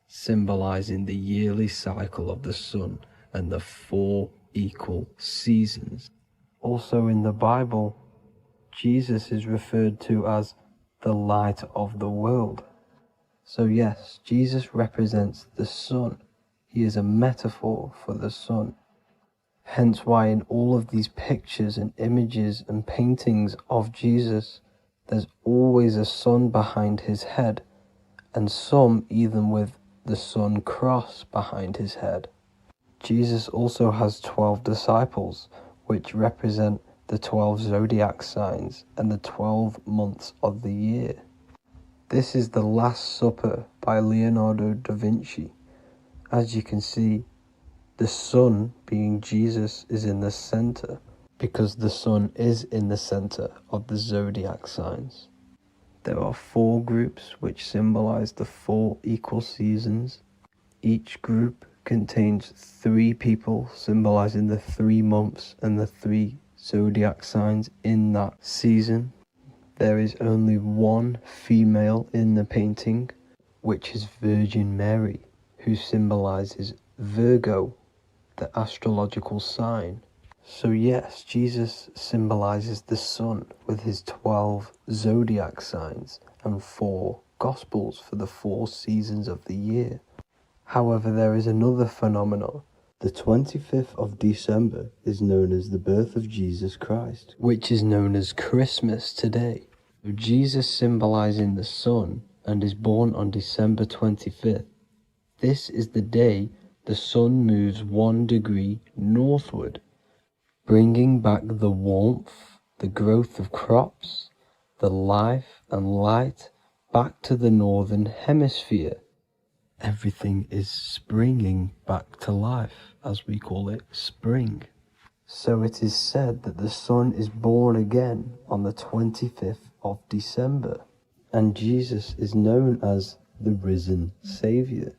S4: symbolizing the yearly cycle of the sun and the 4 equal seasons. Also in the Bible, Jesus is referred to as the light of the world. So yes, Jesus represents the sun. He is a metaphor for the sun. Hence why in all of these pictures and images and paintings of Jesus, there's always a sun behind his head, and some even with the sun cross behind his head. Jesus also has 12 disciples, which represent the 12 zodiac signs and the 12 months of the year. This is the Last Supper by Leonardo da Vinci. As you can see, the sun, being Jesus, is in the center, because the sun is in the center of the zodiac signs. There are 4 groups which symbolize the 4 equal seasons. Each group contains 3 people symbolizing the 3 months and the 3 zodiac signs in that season. There is only 1 female in the painting, which is Virgin Mary, who symbolizes Virgo, the astrological sign. So yes, Jesus symbolizes the sun with his 12 zodiac signs and 4 gospels for the 4 seasons of the year. However, there is another phenomenon. The 25th of December is known as the birth of Jesus Christ, which is known as Christmas today. Jesus symbolizing the sun and is born on December 25th. This is the day the sun moves 1 degree northward, bringing back the warmth, the growth of crops, the life and light back to the northern hemisphere. Everything is springing back to life, as we call it, spring. So it is said that the sun is born again on the 25th of December, and Jesus is known as the risen Saviour,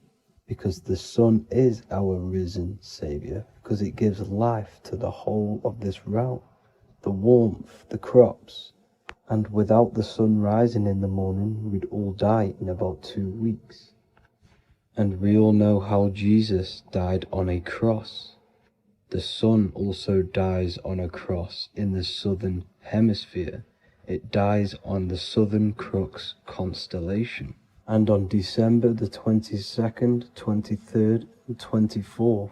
S4: because the sun is our risen Saviour, because it gives life to the whole of this realm, the warmth, the crops, And without the sun rising in the morning, we'd all die in about 2 weeks. And we all know how Jesus died on a cross. The sun also dies on a cross in the southern hemisphere. It dies on the Southern Crux constellation. And on December the 22nd, 23rd, and 24th,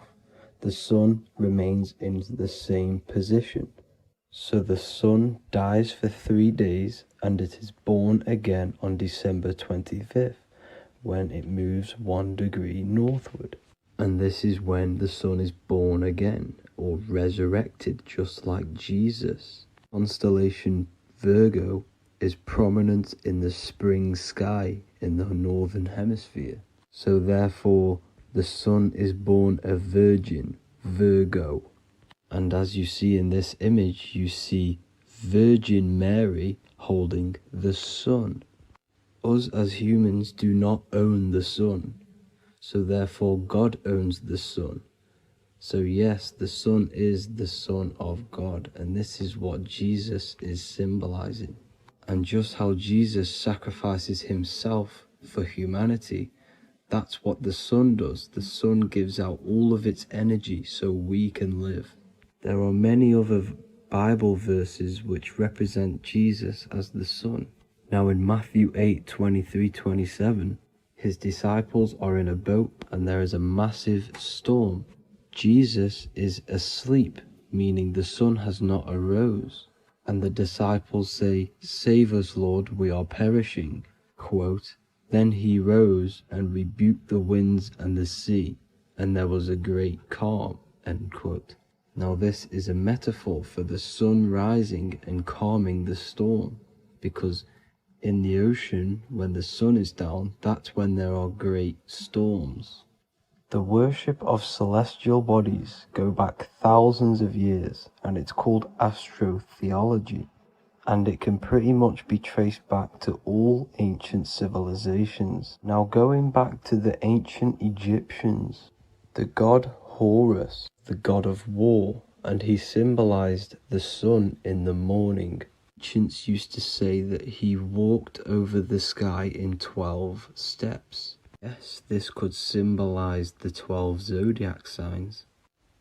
S4: the sun remains in the same position. So the sun dies for 3 days and it is born again on December 25th, when it moves 1 degree northward. And this is when the sun is born again, or resurrected, just like Jesus. Constellation Virgo is prominent in the spring sky in the northern hemisphere. So therefore, the sun is born a virgin, Virgo. And as you see in this image, you see Virgin Mary holding the sun. Us as humans do not own the sun, so therefore God owns the sun. So yes, the sun is the Son of God, and this is what Jesus is symbolizing. And just how Jesus sacrifices himself for humanity, that's what the sun does. The sun gives out all of its energy so we can live. There are many other Bible verses which represent Jesus as the sun. Now in Matthew 8:23-27, his disciples are in a boat and there is a massive storm. Jesus is asleep, meaning the sun has not arose. And the disciples say, "Save us, Lord, we are perishing." Quote, "Then he rose and rebuked the winds and the sea, and there was a great calm." End quote. Now this is a metaphor for the sun rising and calming the storm, because in the ocean, when the sun is down, that's when there are great storms. The worship of celestial bodies go back thousands of years, and it's called astrotheology, and it can pretty much be traced back to all ancient civilizations. Now going back to the ancient Egyptians, the god Horus, the god of war, and he symbolized the sun in the morning. Ancients used to say that he walked over the sky in 12 steps. Yes, this could symbolize the 12 zodiac signs.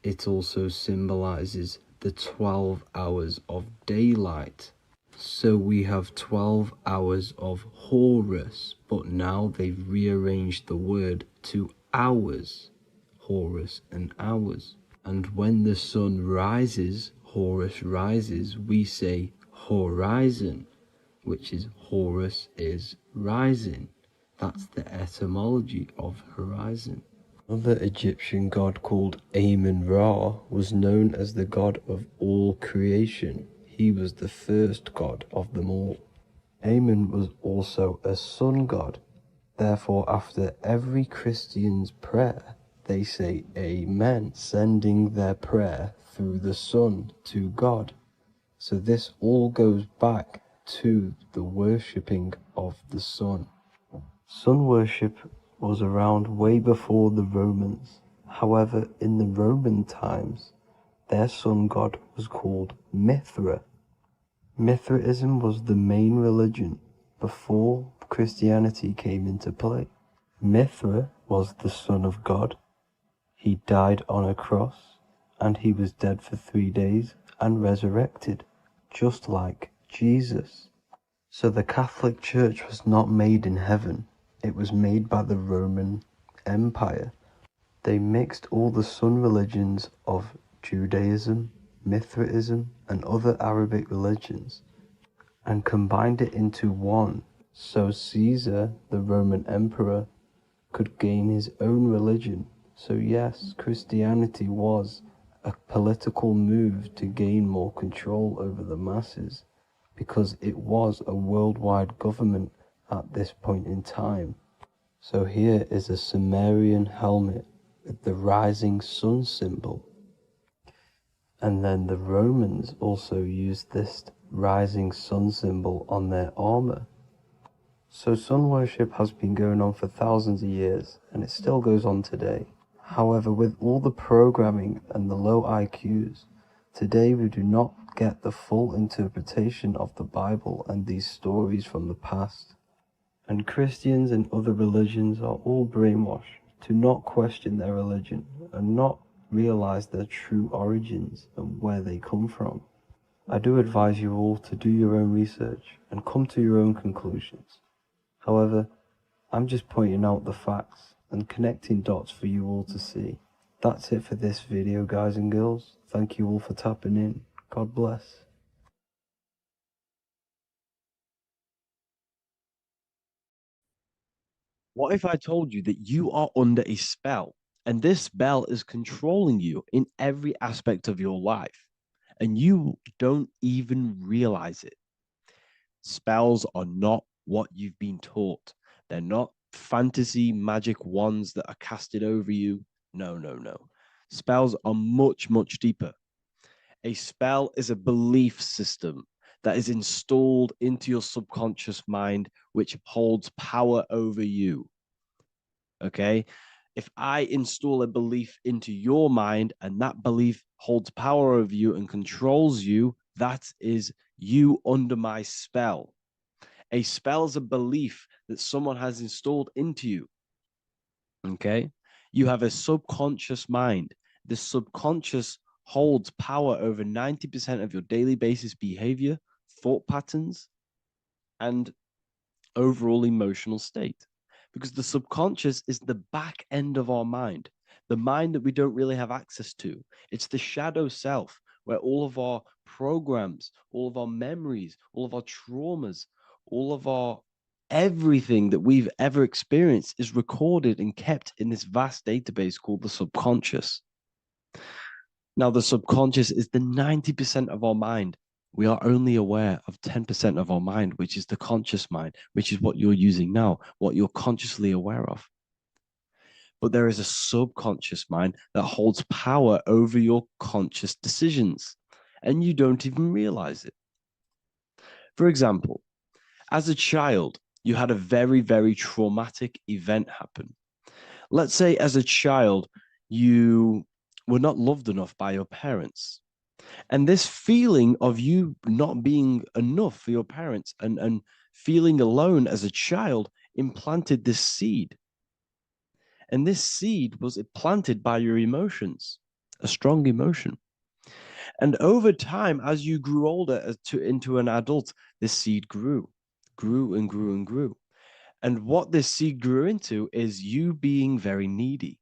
S4: It also symbolizes the 12 hours of daylight. So we have 12 hours of Horus, but now they've rearranged the word to hours. Horus and hours. And when the sun rises, Horus rises, we say horizon, which is Horus is rising. That's the etymology of horizon. Another Egyptian god called Amun-Ra was known as the god of all creation. He was the first god of them all. Amun was also a sun god. Therefore, after every Christian's prayer, they say Amen, sending their prayer through the sun to God. So this all goes back to the worshipping of the sun. Sun worship was around way before the Romans. However, in the Roman times, their sun god was called Mithra. Mithraism was the main religion before Christianity came into play. Mithra was the son of God. He died on a cross, and he was dead for 3 days and resurrected, just like Jesus. So the Catholic Church was not made in heaven, it was made by the Roman Empire. They mixed all the sun religions of Judaism, Mithraism, and other Arabic religions, and combined it into one, so Caesar, the Roman emperor, could gain his own religion. So yes, Christianity was a political move to gain more control over the masses, because it was a worldwide government at this point in time. So here is a Sumerian helmet with the rising sun symbol. And then the Romans also used this rising sun symbol on their armor. So sun worship has been going on for thousands of years, and it still goes on today. However, with all the programming and the low IQs, Today we do not get the full interpretation of the Bible and these stories from the past. And Christians and other religions are all brainwashed to not question their religion and not realize their true origins and where they come from. I do advise you all to do your own research and come to your own conclusions. However, I'm just pointing out the facts and connecting dots for you all to see. That's it for this video, guys and girls. Thank you all for tapping in. God bless.
S1: What if I told you that you are under a spell and this spell is controlling you in every aspect of your life and you don't even realize it? Spells are not what you've been taught. They're not fantasy magic wands that are casted over you. No, no, no. Spells are much, much deeper. A spell is a belief system that is installed into your subconscious mind, which holds power over you. Okay? If I install a belief into your mind and that belief holds power over you and controls you, that is you under my spell. A spell is a belief that someone has installed into you. Okay? You have a subconscious mind. The subconscious holds power over 90% of your daily basis behavior, thought patterns, and overall emotional state. Because the subconscious is the back end of our mind, the mind that we don't really have access to. It's the shadow self where all of our programs, all of our memories, all of our traumas, all of our everything that we've ever experienced is recorded and kept in this vast database called the subconscious. Now, the subconscious is the 90% of our mind. We are only aware of 10% of our mind, which is the conscious mind, which is what you're using now, what you're consciously aware of. But there is a subconscious mind that holds power over your conscious decisions, and you don't even realize it. For example, as a child, you had a very, very traumatic event happen. Let's say as a child, you were not loved enough by your parents. And this feeling of you not being enough for your parents and feeling alone as a child implanted this seed. And this seed was planted by your emotions, a strong emotion. And over time, as you grew older into an adult, this seed grew and grew and grew. And what this seed grew into is you being very needy,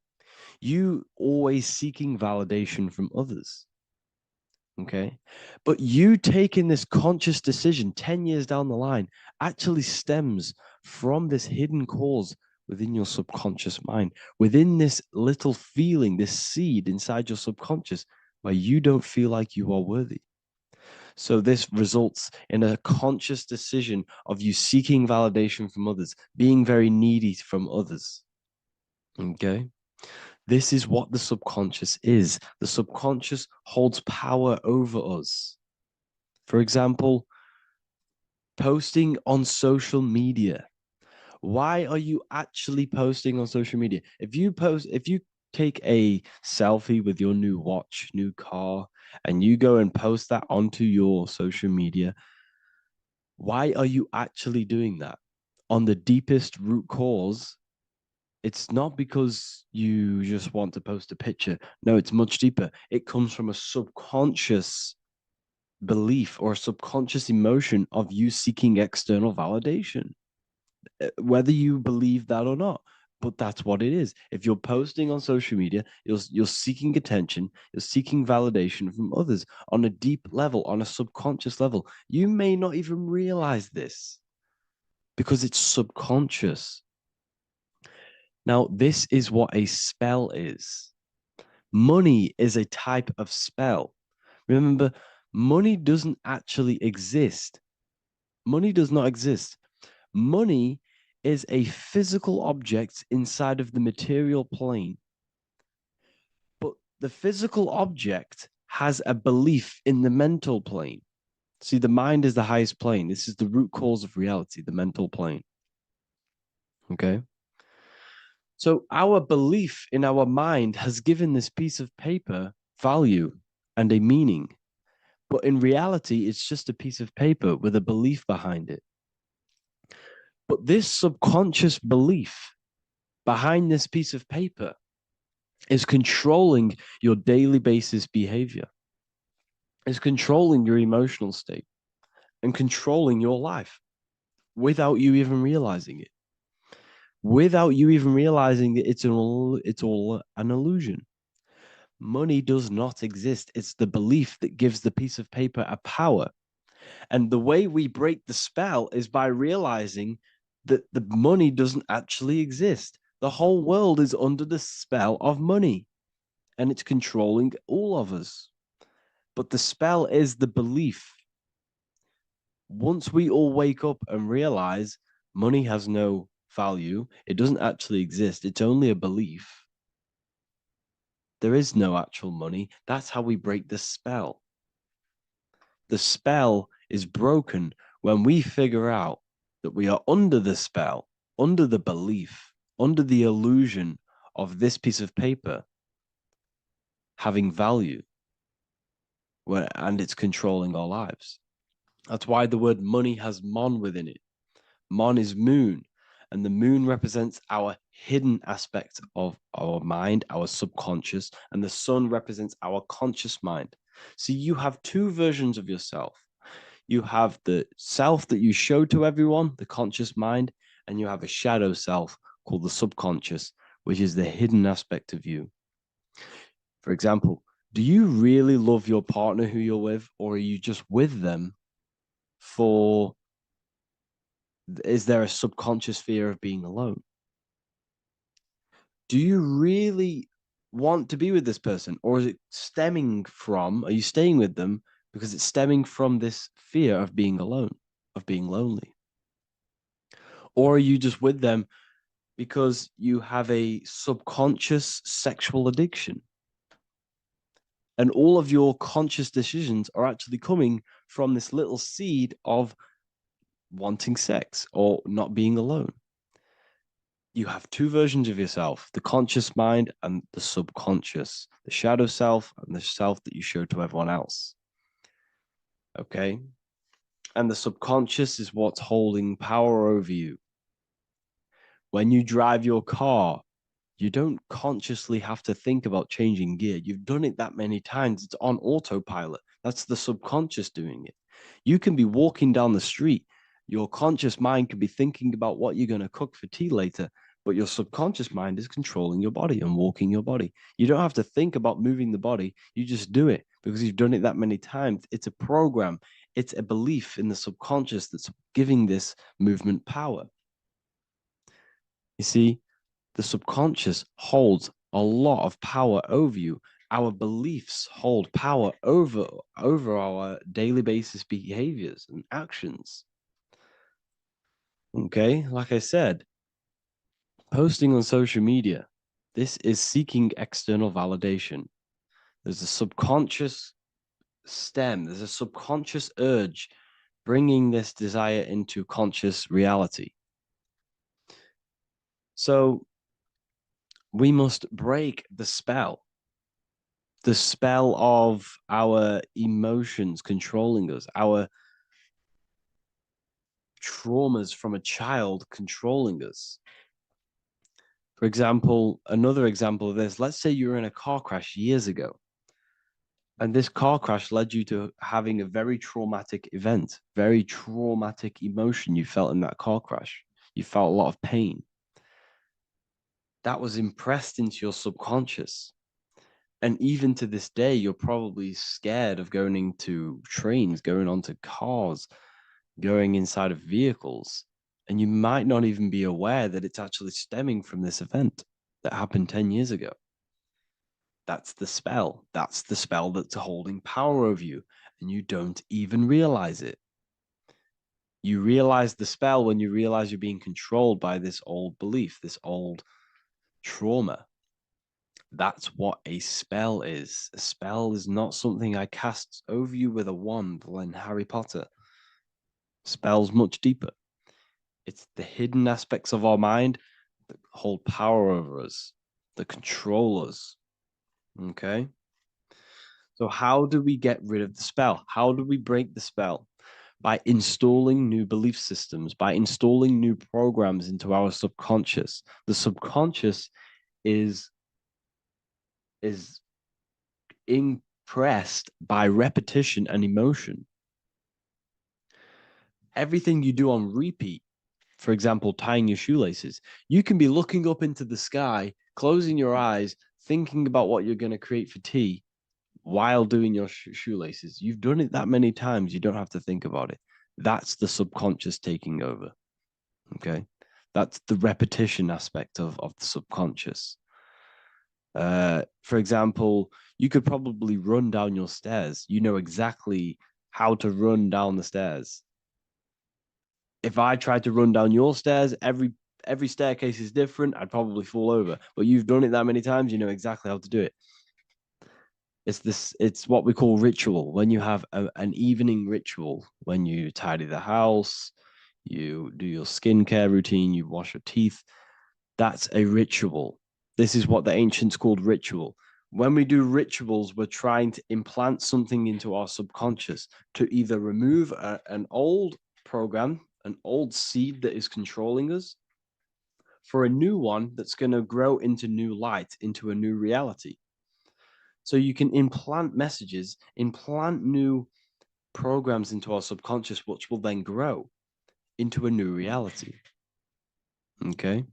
S1: you always seeking validation from others. Okay. But you taking this conscious decision 10 years down the line actually stems from this hidden cause within your subconscious mind, within this little feeling, this seed inside your subconscious where you don't feel like you are worthy. So this results in a conscious decision of you seeking validation from others, being very needy from others. Okay. This is what the subconscious is. The subconscious holds power over us. For example, posting on social media. Why are you actually posting on social media? If you take a selfie with your new watch, new car, and you go and post that onto your social media, why are you actually doing that? On the deepest root cause, it's not because you just want to post a picture. No, it's much deeper. It comes from a subconscious belief or a subconscious emotion of you seeking external validation, whether you believe that or not. But that's what it is. If you're posting on social media, you're seeking attention, you're seeking validation from others on a deep level, on a subconscious level. You may not even realize this because it's subconscious. Now, this is what a spell is. Money is a type of spell. Remember, money doesn't actually exist. Money does not exist. Money is a physical object inside of the material plane. But the physical object has a belief in the mental plane. See, the mind is the highest plane. This is the root cause of reality, the mental plane. Okay? So our belief in our mind has given this piece of paper value and a meaning. But in reality, it's just a piece of paper with a belief behind it. But this subconscious belief behind this piece of paper is controlling your daily basis behavior, is controlling your emotional state, and controlling your life without you even realizing it. Without you even realizing that it's all an illusion. Money does not exist. It's the belief that gives the piece of paper a power. And the way we break the spell is by realizing that the money doesn't actually exist. The whole world is under the spell of money, and it's controlling all of us. But the spell is the belief. Once we all wake up and realize money has no value, it doesn't actually exist, it's only a belief. There is no actual money. That's how we break the spell. The spell is broken when we figure out that we are under the spell, under the belief, under the illusion of this piece of paper having value, and it's controlling our lives. That's why the word money has mon within it. Mon is moon, and the moon represents our hidden aspect of our mind, our subconscious, and the sun represents our conscious mind. So you have two versions of yourself. You have the self that you show to everyone, the conscious mind, and you have a shadow self called the subconscious, which is the hidden aspect of you. For example, do you really love your partner who you're with, or are you just with them for, is there a subconscious fear of being alone? Do you really want to be with this person, or is it stemming from, are you staying with them because it's stemming from this fear of being alone, of being lonely? Or are you just with them because you have a subconscious sexual addiction? And all of your conscious decisions are actually coming from this little seed of wanting sex or not being alone. You have two versions of yourself, the conscious mind and the subconscious, the shadow self and the self that you show to everyone else. Okay? And the subconscious is what's holding power over you. When you drive your car, you don't consciously have to think about changing gear. You've done it that many times. It's on autopilot. That's the subconscious doing it. You can be walking down the street. Your conscious mind could be thinking about what you're going to cook for tea later, but your subconscious mind is controlling your body and walking your body. You don't have to think about moving the body. You just do it because you've done it that many times. It's a program. It's a belief in the subconscious that's giving this movement power. You see, the subconscious holds a lot of power over you. Our beliefs hold power over our daily basis behaviors and actions. Okay, like I said, posting on social media, this is seeking external validation. There's a subconscious stem, there's a subconscious urge bringing this desire into conscious reality. So we must break the spell of our emotions controlling us, our traumas from a child controlling us. For example, another example of this, let's say you were in a car crash years ago, and this car crash led you to having a very traumatic event, very traumatic emotion you felt in that car crash. You felt a lot of pain. That was impressed into your subconscious. And even to this day, you're probably scared of going into trains, going onto cars, going inside of vehicles. And you might not even be aware that it's actually stemming from this event that happened 10 years ago. That's the spell. That's the spell that's holding power over you. And you don't even realize it. You realize the spell when you realize you're being controlled by this old belief, this old trauma. That's what a spell is. A spell is not something I cast over you with a wand like Harry Potter. Spell's much deeper. It's the hidden aspects of our mind that hold power over us, that control us. Okay? So how do we get rid of the spell? How do we break the spell? By installing new belief systems, by installing new programs into our subconscious. The subconscious is impressed by repetition and emotion. Everything you do on repeat, for example, tying your shoelaces, you can be looking up into the sky, closing your eyes, thinking about what you're going to create for tea while doing your shoelaces. You've done it that many times, you don't have to think about it. That's the subconscious taking over. Okay. That's the repetition aspect of the subconscious. For example, you could probably run down your stairs. You know exactly how to run down the stairs. If I tried to run down your stairs, every staircase is different. I'd probably fall over. But you've done it that many times, you know exactly how to do it. It's what we call ritual. When you have an evening ritual, when you tidy the house, you do your skincare routine, you wash your teeth, that's a ritual. This is what the ancients called ritual. When we do rituals, we're trying to implant something into our subconscious to either remove an old program, an old seed that is controlling us, for a new one that's going to grow into new light, into a new reality. So you can implant messages, implant new programs into our subconscious, which will then grow into a new reality. Okay?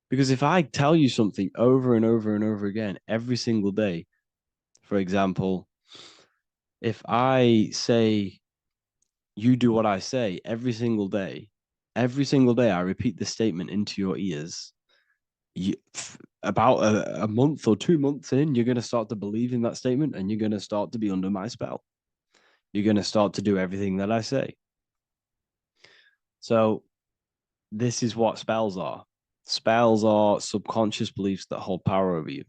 S1: Because if I tell you something over and over and over again every single day, for example, if I say, you do what I say every single day I repeat this statement into your ears, about a month or 2 months in, you're going to start to believe in that statement and you're going to start to be under my spell. You're going to start to do everything that I say. So this is what spells are. Spells are subconscious beliefs that hold power over you,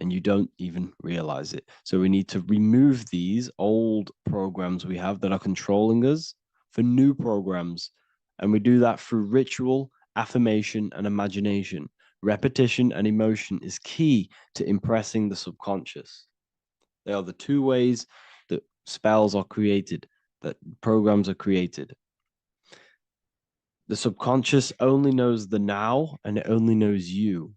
S1: and you don't even realize it. So we need to remove these old programs we have that are controlling us for new programs. And we do that through ritual, affirmation, and imagination. Repetition and emotion is key to impressing the subconscious. They are the two ways that spells are created, that programs are created. The subconscious only knows the now, and it only knows you.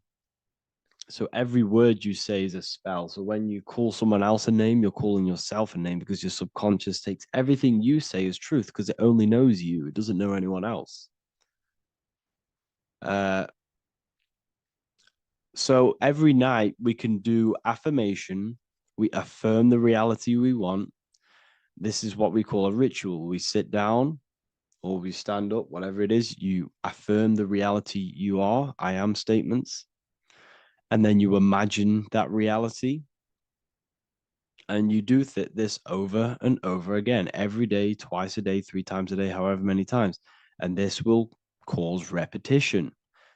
S1: So every word you say is a spell. So when you call someone else a name, you're calling yourself a name, because your subconscious takes everything you say as truth, because it only knows you. It doesn't know anyone else. So every night we can do affirmation. We affirm the reality we want. This is what we call a ritual. We sit down or we stand up, whatever it is, you affirm the reality you are, I am statements. And then you imagine that reality. And you do this over and over again, every day, twice a day, 3 times a day, however many times. And this will cause repetition.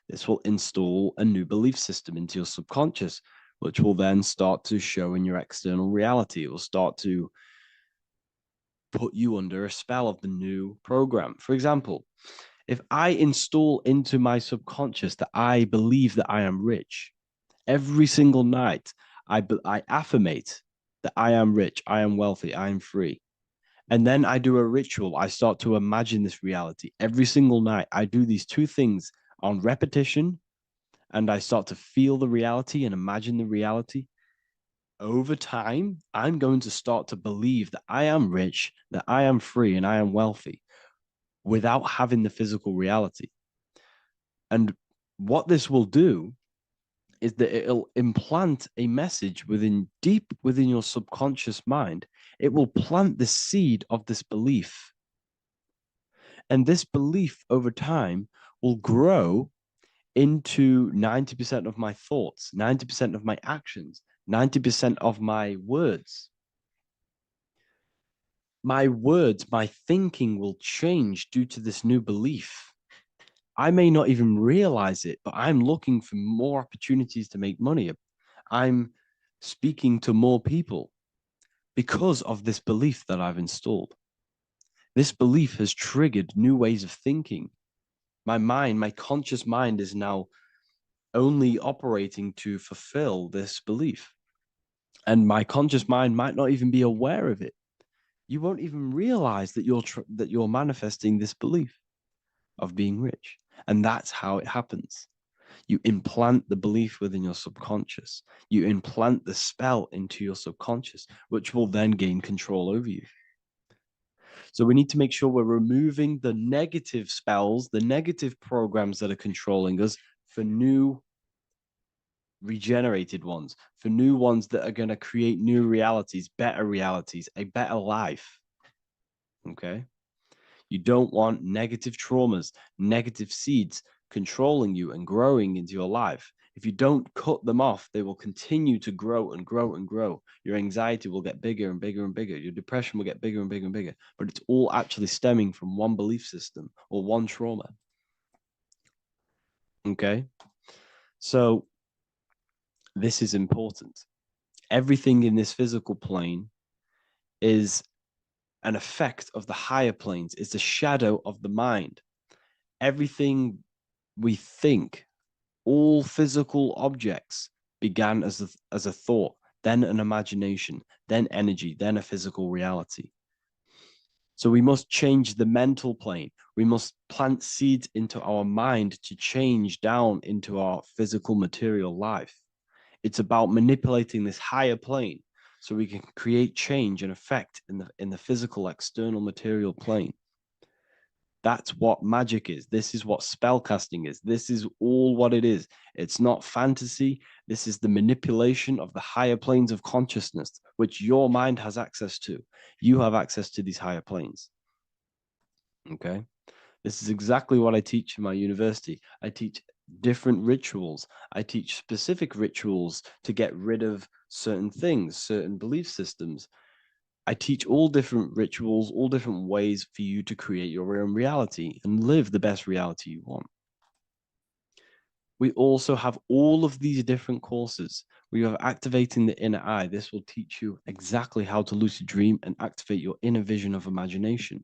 S1: This will install a new belief system into your subconscious, which will then start to show in your external reality. It will start to put you under a spell of the new program. For example, if I install into my subconscious that I believe that I am rich, every single night I affirmate that I am rich, I am wealthy, I am free. And then I do a ritual. I start to imagine this reality. Every single night, I do these two things on repetition, and I start to feel the reality and imagine the reality. Over time, I'm going to start to believe that I am rich, that I am free, and I am wealthy without having the physical reality. And what this will do is that it'll implant a message deep within your subconscious mind. It will plant the seed of this belief. And this belief over time will grow into 90% of my thoughts, 90% of my actions, 90% of my words. My words, my thinking will change due to this new belief. I may not even realize it, but I'm looking for more opportunities to make money. I'm speaking to more people because of this belief that I've installed. This belief has triggered new ways of thinking. My mind, my conscious mind, is now only operating to fulfill this belief. And my conscious mind might not even be aware of it. You won't even realize that you're manifesting this belief of being rich. And that's how it happens. You implant the belief within your subconscious. You implant the spell into your subconscious, which will then gain control over you. So we need to make sure we're removing the negative spells, the negative programs that are controlling us, for new regenerated ones, for new ones that are going to create new realities, a better life. Okay? You don't want negative traumas, negative seeds controlling you and growing into your life. If you don't cut them off, they will continue to grow and grow and grow. Your anxiety will get bigger and bigger and bigger. Your depression will get bigger and bigger and bigger. But it's all actually stemming from one belief system or one trauma. Okay? So this is important. Everything in this physical plane is an effect of the higher planes. It's a shadow of the mind. Everything we think, all physical objects, began as a thought, then an imagination, then energy, then a physical reality. So we must change the mental plane. We must plant seeds into our mind to change down into our physical material life. It's about manipulating this higher plane so we can create change and effect in the physical external material plane. That's what magic is. This is what spellcasting is. This is all what it is. It's not fantasy. This is the manipulation of the higher planes of consciousness, which your mind has access to. You have access to these higher planes. Okay? This is exactly what I teach in my university. I teach different rituals. I teach specific rituals to get rid of certain things, certain belief systems. I teach all different rituals, all different ways for you to create your own reality and live the best reality you want. We also have all of these different courses. We have Activating the Inner Eye. This will teach you exactly how to lucid dream and activate your inner vision of imagination.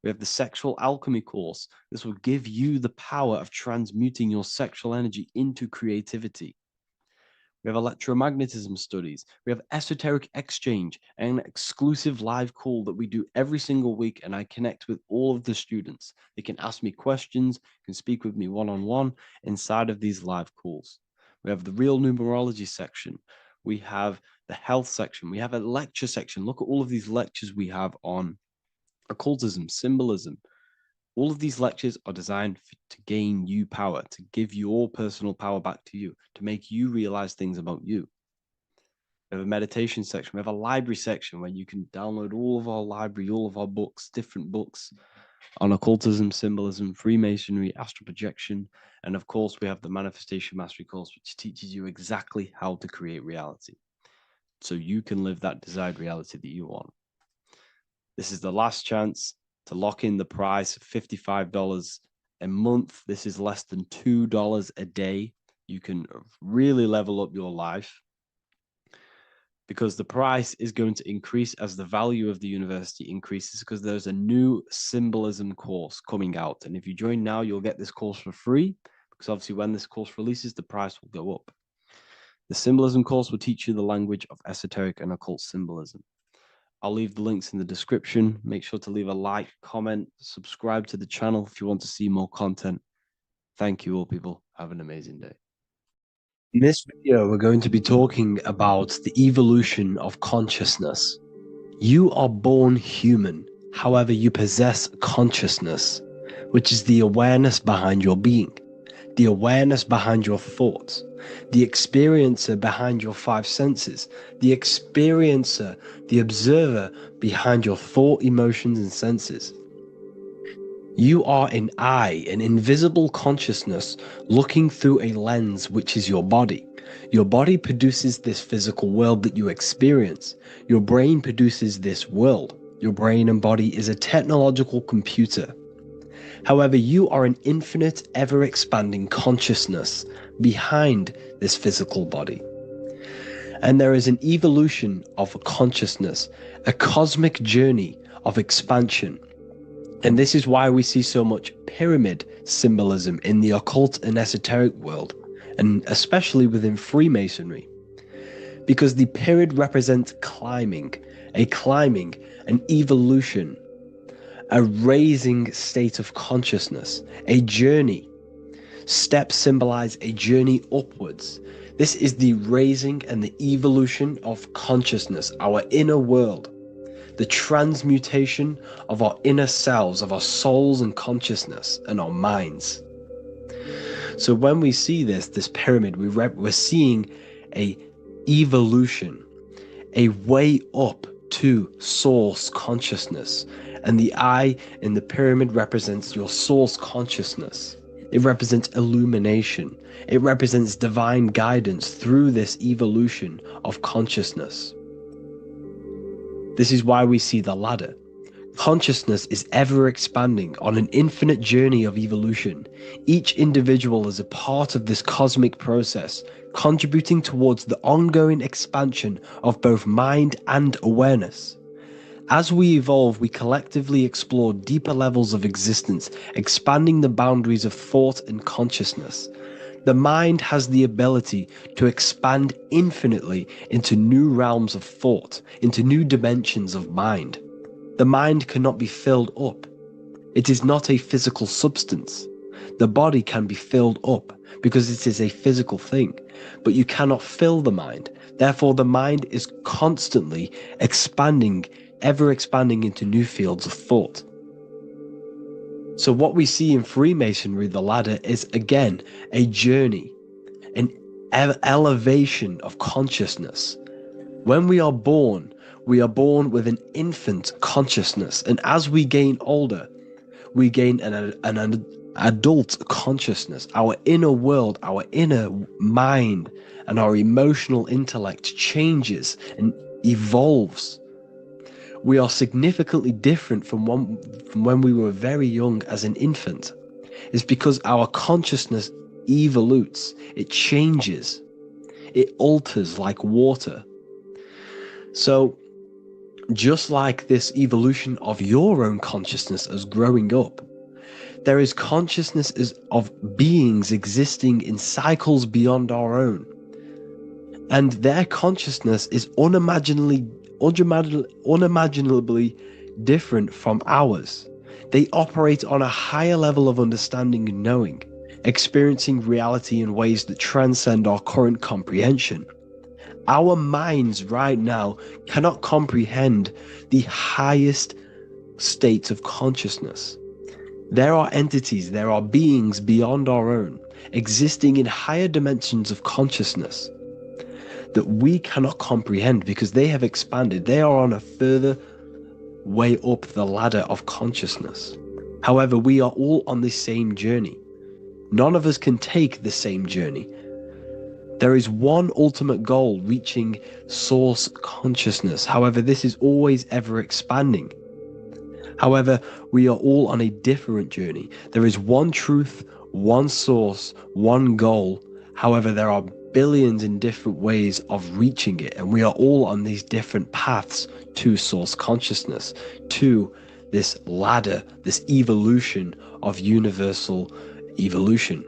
S1: We have the Sexual Alchemy course. This will give you the power of transmuting your sexual energy into creativity. We have electromagnetism studies. We have esoteric exchange, an exclusive live call that we do every single week, and I connect with all of the students. They can ask me questions, can speak with me one-on-one inside of these live calls. We have the real numerology section. We have the health section. We have a lecture section. Look at all of these lectures we have on occultism, symbolism. All of these lectures are designed to gain you power, to give your personal power back to you, to make you realize things about you. We have a meditation section. We have a library section where you can download all of our library, all of our books, different books on occultism, symbolism, Freemasonry, astral projection. And of course, we have the Manifestation Mastery course, which teaches you exactly how to create reality so you can live that desired reality that you want. This is the last chance to lock in the price of $55 a month. This is less than $2 a day. You can really level up your life because the price is going to increase as the value of the university increases, because there's a new symbolism course coming out. And if you join now, you'll get this course for free, because obviously when this course releases, the price will go up. The symbolism course will teach you the language of esoteric and occult symbolism. I'll leave the links in the description. Make sure to leave a like, comment, subscribe to the channel if you want to see more content. Thank you all, people. Have an amazing day. In this video, we're going to be talking about the evolution of consciousness. You are born human. However, you possess consciousness, which is the awareness behind your being, the awareness behind your thoughts, the experiencer behind your five senses, the experiencer, the observer behind your thought, emotions, and senses. You are an eye, an invisible consciousness looking through a lens, which is your body. Your body produces this physical world that you experience. Your brain produces this world. Your brain and body is a technological computer. However, you are an infinite, ever-expanding consciousness behind this physical body. And there is an evolution of consciousness, a cosmic journey of expansion. And this is why we see so much pyramid symbolism in the occult and esoteric world, and especially within Freemasonry. because the pyramid represents climbing, an evolution, a raising state of consciousness, a journey. Steps symbolize a journey upwards. This is the raising and the evolution of consciousness, our inner world, the transmutation of our inner selves, of our souls and consciousness and our minds. So when we see this pyramid, we're seeing a evolution, a way up to source consciousness. And the eye in the pyramid represents your source consciousness. It represents illumination. It represents divine guidance through this evolution of consciousness. This is why we see the ladder. Consciousness is ever expanding on an infinite journey of evolution. Each individual is a part of this cosmic process, contributing towards the ongoing expansion of both mind and awareness. As we evolve, we collectively explore deeper levels of existence, expanding the boundaries of thought and consciousness. The mind has the ability to expand infinitely into new realms of thought, into new dimensions of mind. The mind cannot be filled up. It is not a physical substance. The body can be filled up because it is a physical thing, but you cannot fill the mind. Therefore, the mind is constantly expanding, ever expanding into new fields of thought. So what we see in Freemasonry, the ladder, is again a journey, an elevation of consciousness. When we are born with an infant consciousness, and as we gain older, we gain an adult consciousness. Our inner world, our inner mind, and our emotional intellect changes and evolves. We are significantly different from when we were very young as an infant. It's because our consciousness evolutes, it changes, it alters like water. So just like this evolution of your own consciousness as growing up, there is consciousness of beings existing in cycles beyond our own. And their consciousness is unimaginably different from ours. They operate on a higher level of understanding and knowing, experiencing reality in ways that transcend our current comprehension. Our minds right now cannot comprehend the highest states of consciousness. There are entities, there are beings beyond our own, existing in higher dimensions of consciousness that we cannot comprehend because they have expanded. They are on a further way up the ladder of consciousness. However, we are all on the same journey. None of us can take the same journey. There is one ultimate goal, reaching source consciousness. However, this is always ever expanding. However, we are all on a different journey. There is one truth, one source, one goal. However, there are billions in different ways of reaching it, and we are all on these different paths to source consciousness, to this ladder, this evolution of universal evolution.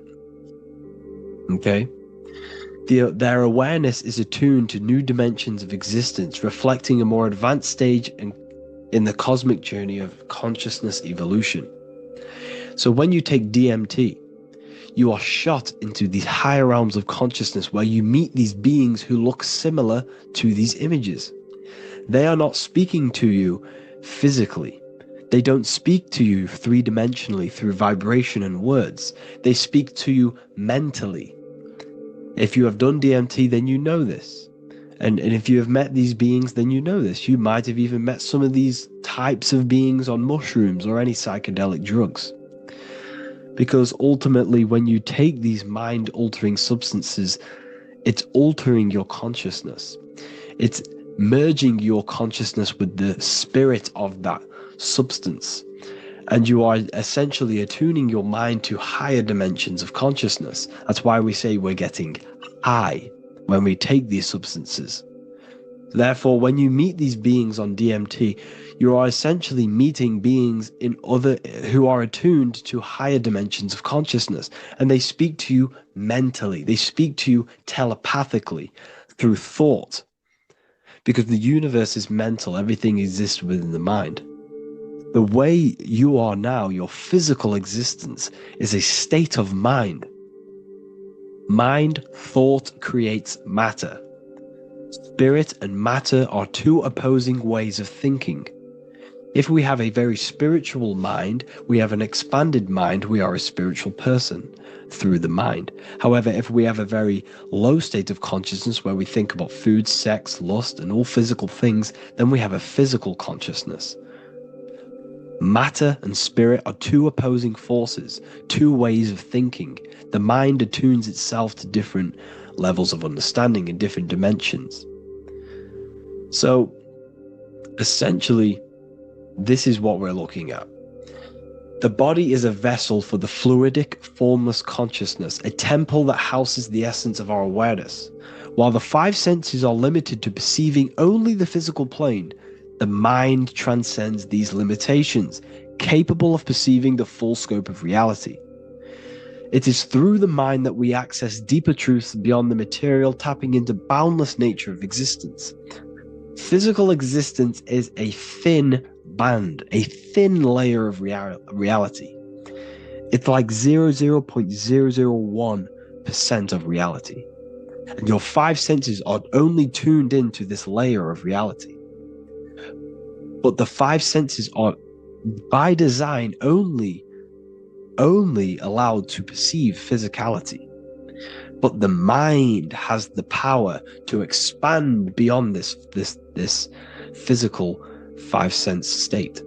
S1: Okay? Their awareness is attuned to new dimensions of existence, reflecting a more advanced stage in the cosmic journey of consciousness evolution. So when you take DMT, you are shot into these higher realms of consciousness where you meet these beings who look similar to these images. They are not speaking to you physically. They don't speak to you three-dimensionally through vibration and words. They speak to you mentally. If you have done DMT, then you know this. And if you have met these beings, then you know this. You might have even met some of these types of beings on mushrooms or any psychedelic drugs. Because ultimately, when you take these mind-altering substances, it's altering your consciousness. It's merging your consciousness with the spirit of that substance. And you are essentially attuning your mind to higher dimensions of consciousness. That's why we say we're getting high when we take these substances. Therefore, when you meet these beings on DMT, you are essentially meeting beings who are attuned to higher dimensions of consciousness, and they speak to you mentally. They speak to you telepathically, through thought. Because the universe is mental, everything exists within the mind. The way you are now, your physical existence, is a state of mind. Mind, thought creates matter. Spirit and matter are two opposing ways of thinking. If we have a very spiritual mind, we have an expanded mind, we are a spiritual person through the mind. However, if we have a very low state of consciousness where we think about food, sex, lust, and all physical things, then we have a physical consciousness. Matter and spirit are two opposing forces, two ways of thinking. The mind attunes itself to different levels of understanding in different dimensions. So, essentially, this is what we're looking at. The body is a vessel for the fluidic, formless consciousness, a temple that houses the essence of our awareness. While the five senses are limited to perceiving only the physical plane, the mind transcends these limitations, capable of perceiving the full scope of reality. It is through the mind that we access deeper truths beyond the material, tapping into boundless nature of existence. Physical existence is a thin band, a thin layer of reality. It's like 0.001% of reality. And your five senses are only tuned into this layer of reality. But the five senses are, by design, only allowed to perceive physicality. But the mind has the power to expand beyond this physical five sense state.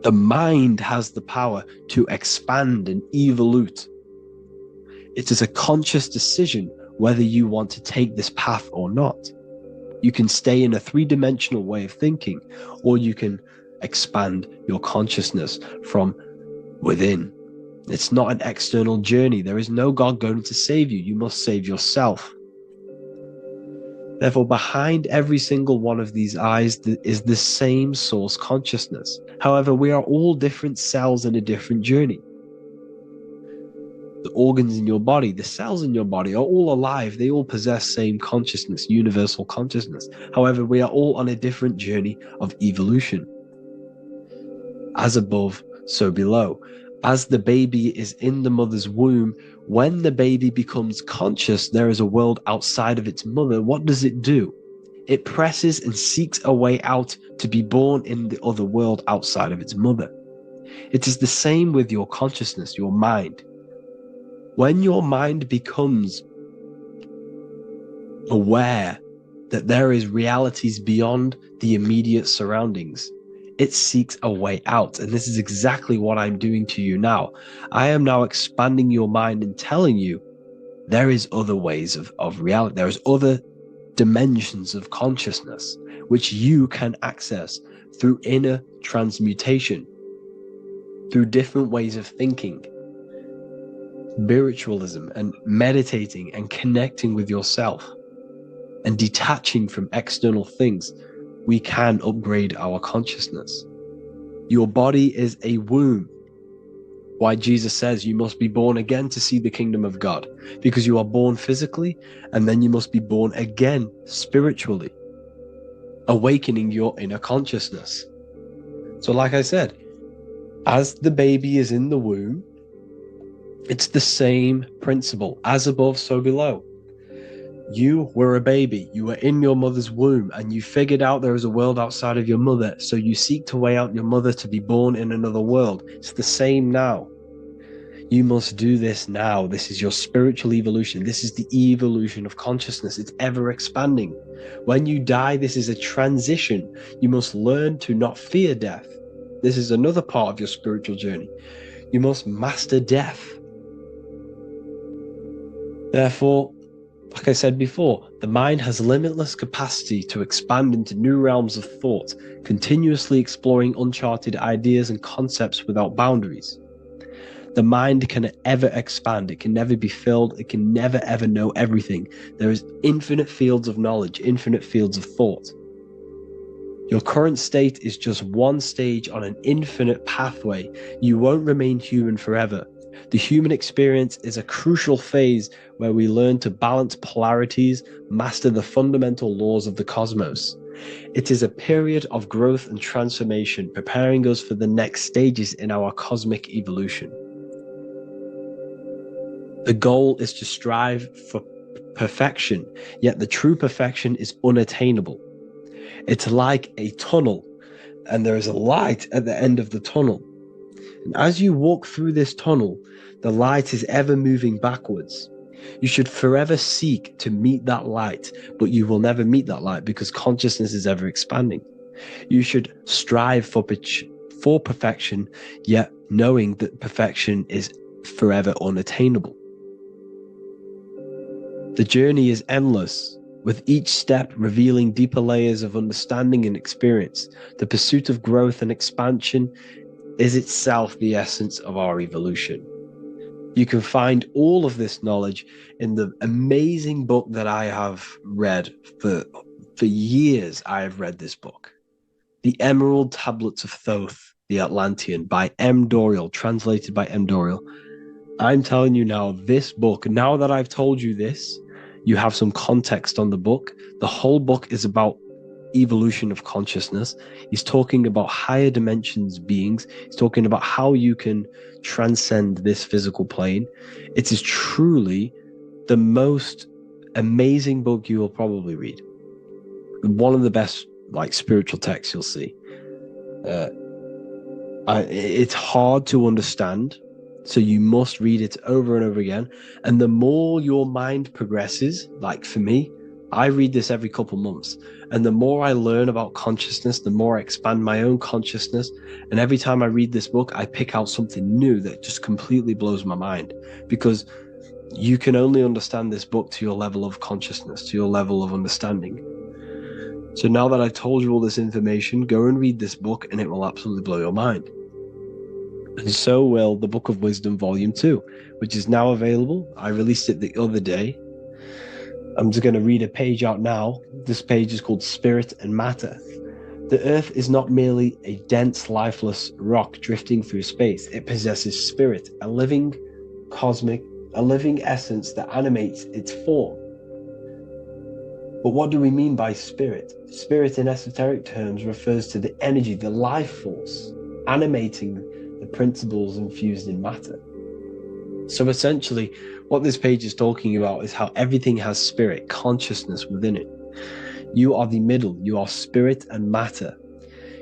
S1: The mind has the power to expand and evolute. It is a conscious decision whether you want to take this path or not. You can stay in a three-dimensional way of thinking, or you can expand your consciousness from within. It's not an external journey. There is no God going to save you. You must save yourself. Therefore, behind every single one of these eyes is the same source consciousness. However, we are all different cells in a different journey. The organs in your body, the cells in your body are all alive. They all possess same consciousness, universal consciousness. However, we are all on a different journey of evolution. As above, so below. As the baby is in the mother's womb, when the baby becomes conscious, there is a world outside of its mother. What does it do? It presses and seeks a way out to be born in the other world outside of its mother. It is the same with your consciousness, your mind. When your mind becomes aware that there is realities beyond the immediate surroundings, it seeks a way out. And this is exactly what I'm doing to you now. I am now expanding your mind and telling you there is other ways of reality. There is other dimensions of consciousness which you can access through inner transmutation, through different ways of thinking, spiritualism, and meditating and connecting with yourself and detaching from external things. We can upgrade our consciousness. Your body is a womb. Why Jesus says you must be born again to see the kingdom of God, because you are born physically and then you must be born again spiritually, awakening your inner consciousness. So like I said, as the baby is in the womb, it's the same principle. As above, so below. You were a baby, you were in your mother's womb, and you figured out there is a world outside of your mother, so you seek to way out your mother to be born in another world. It's the same now. You must do this now. This is your spiritual evolution. This is the evolution of consciousness. It's ever expanding. When you die, this is a transition. You must learn to not fear death. This is another part of your spiritual journey. You must master death. Therefore, like I said before, the mind has limitless capacity to expand into new realms of thought, continuously exploring uncharted ideas and concepts without boundaries. The mind can ever expand. It can never be filled. It can never ever know everything. There is infinite fields of knowledge, infinite fields of thought. Your current state is just one stage on an infinite pathway. You won't remain human forever. The human experience is a crucial phase where we learn to balance polarities, master the fundamental laws of the cosmos. It is a period of growth and transformation, preparing us for the next stages in our cosmic evolution. The goal is to strive for perfection, yet the true perfection is unattainable. It's like a tunnel, and there is a light at the end of the tunnel. And as you walk through this tunnel, the light is ever moving backwards. You should forever seek to meet that light, but you will never meet that light because consciousness is ever expanding. You should strive for perfection, yet knowing that perfection is forever unattainable. The journey is endless, with each step revealing deeper layers of understanding and experience. The pursuit of growth and expansion is itself the essence of our evolution. You can find all of this knowledge in the amazing book that I have read for years. I have read this book, The Emerald Tablets of Thoth, the Atlantean, by M. Dorial, translated by M. Dorial. I'm telling you now, this book, now that I've told you this, you have some context on the book. The whole book is about evolution of consciousness. He's talking about higher dimensions beings. He's talking about how you can transcend this physical plane. It is truly the most amazing book you will probably read. One of the best spiritual texts you'll see. It's hard to understand, so you must read it over and over again. And the more your mind progresses, like for me, I read this every couple months. And the more I learn about consciousness, the more I expand my own consciousness. And every time I read this book, I pick out something new that just completely blows my mind. Because you can only understand this book to your level of consciousness, to your level of understanding. So now that I've told you all this information, go and read this book and it will absolutely blow your mind. And so will the Book of Wisdom Volume 2, which is now available. I released it the other day. I'm just going to read a page out now. This page is called Spirit and Matter. The Earth is not merely a dense, lifeless rock drifting through space. It possesses spirit, a living essence that animates its form. But what do we mean by spirit? Spirit in esoteric terms refers to the energy, the life force, animating the principles infused in matter. So essentially, what this page is talking about is how everything has spirit, consciousness within it. You are the middle, you are spirit and matter.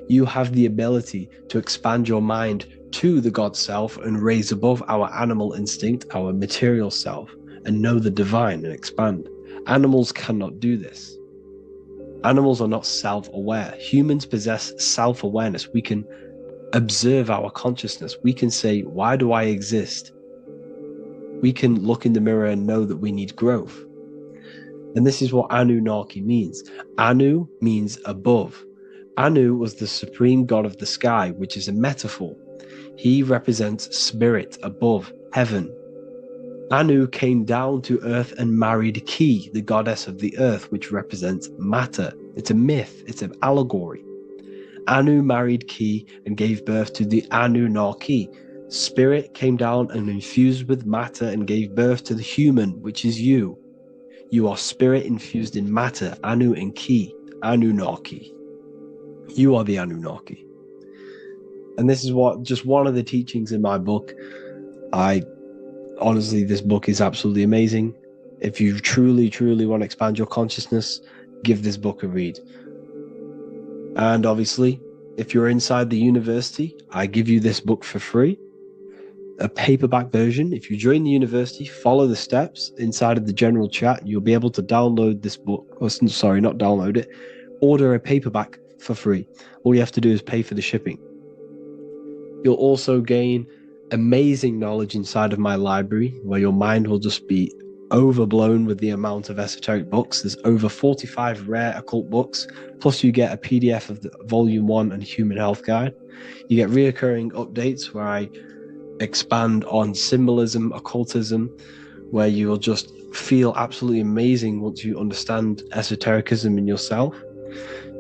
S1: You have the ability to expand your mind to the God self and raise above our animal instinct, our material self, and know the divine and expand. Animals cannot do this. Animals are not self-aware. Humans possess self-awareness. We can observe our consciousness. We can say, why do I exist? We can look in the mirror and know that we need growth. And this is what Anunnaki means. Anu means above. Anu was the supreme god of the sky, which is a metaphor. He represents spirit above, heaven. Anu came down to earth and married Ki, the goddess of the earth, which represents matter. It's a myth, it's an allegory. Anu married Ki and gave birth to the Anunnaki. Spirit came down and infused with matter and gave birth to the human, which is you. You are spirit infused in matter, Anu and Ki, Anunnaki. You are the Anunnaki. And this is just one of the teachings in my book. Honestly, this book is absolutely amazing. If you truly, truly want to expand your consciousness, give this book a read. And obviously, if you're inside the university, I give you this book for free. A paperback version. If you join the university, follow the steps inside of the general chat. You'll be able to download this book. Sorry, not download it. Order a paperback for free. All you have to do is pay for the shipping. You'll also gain amazing knowledge inside of my library, where your mind will just be overblown with the amount of esoteric books. There's over 45 rare occult books, plus you get a PDF of the Volume 1 and Human Health Guide. You get reoccurring updates where I expand on symbolism, occultism, where you will just feel absolutely amazing once you understand esotericism in yourself.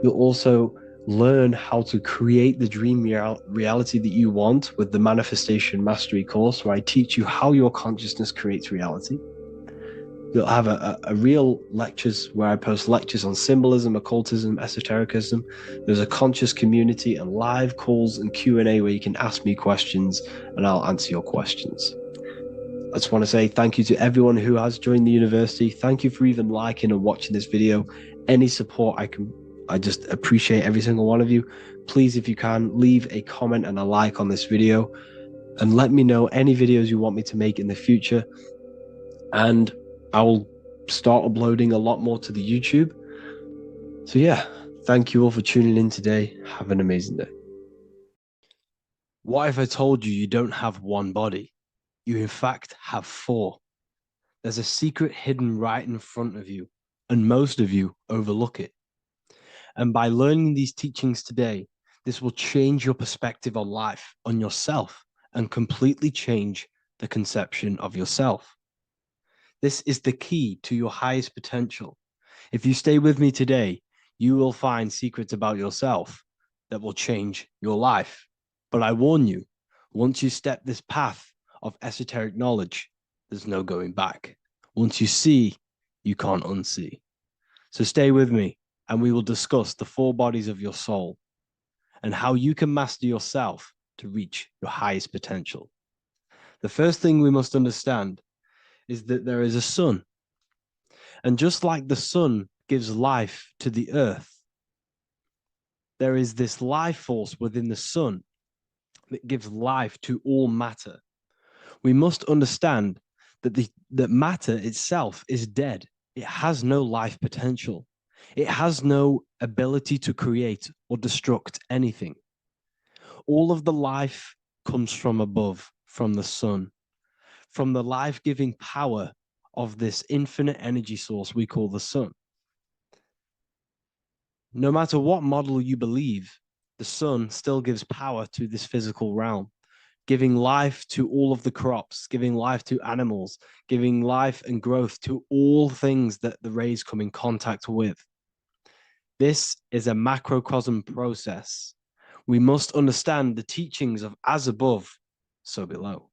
S1: You'll also learn how to create the dream reality that you want with the Manifestation Mastery course, where I teach you how your consciousness creates reality. You'll have a real lectures where I post lectures on symbolism, occultism, esotericism. There's a conscious community and live calls and Q&A where you can ask me questions and I'll answer your questions. I just want to say thank you to everyone who has joined the university. Thank you for even liking and watching this video. Any support I just appreciate every single one of you. Please, if you can, leave a comment and a like on this video and let me know any videos you want me to make in the future. And I will start uploading a lot more to the YouTube. So yeah, thank you all for tuning in today. Have an amazing day. What if I told you you don't have one body? You in fact have four. There's a secret hidden right in front of you, and most of you overlook it. And by learning these teachings today, this will change your perspective on life, on yourself, and completely change the conception of yourself. This is the key to your highest potential. If you stay with me today, you will find secrets about yourself that will change your life. But I warn you, once you step this path of esoteric knowledge, there's no going back. Once you see, you can't unsee. So stay with me, and we will discuss the four bodies of your soul and how you can master yourself to reach your highest potential. The first thing we must understand is that there is a sun. And just like the sun gives life to the earth, there is this life force within the sun that gives life to all matter. We must understand that that matter itself is dead. It has no life potential. It has no ability to create or destruct anything. All of the life comes from above, from the sun, from the life-giving power of this infinite energy source we call the sun. No matter what model you believe, the sun still gives power to this physical realm, giving life to all of the crops, giving life to animals, giving life and growth to all things that the rays come in contact with. This is a macrocosm process. We must understand the teachings of as above, so below.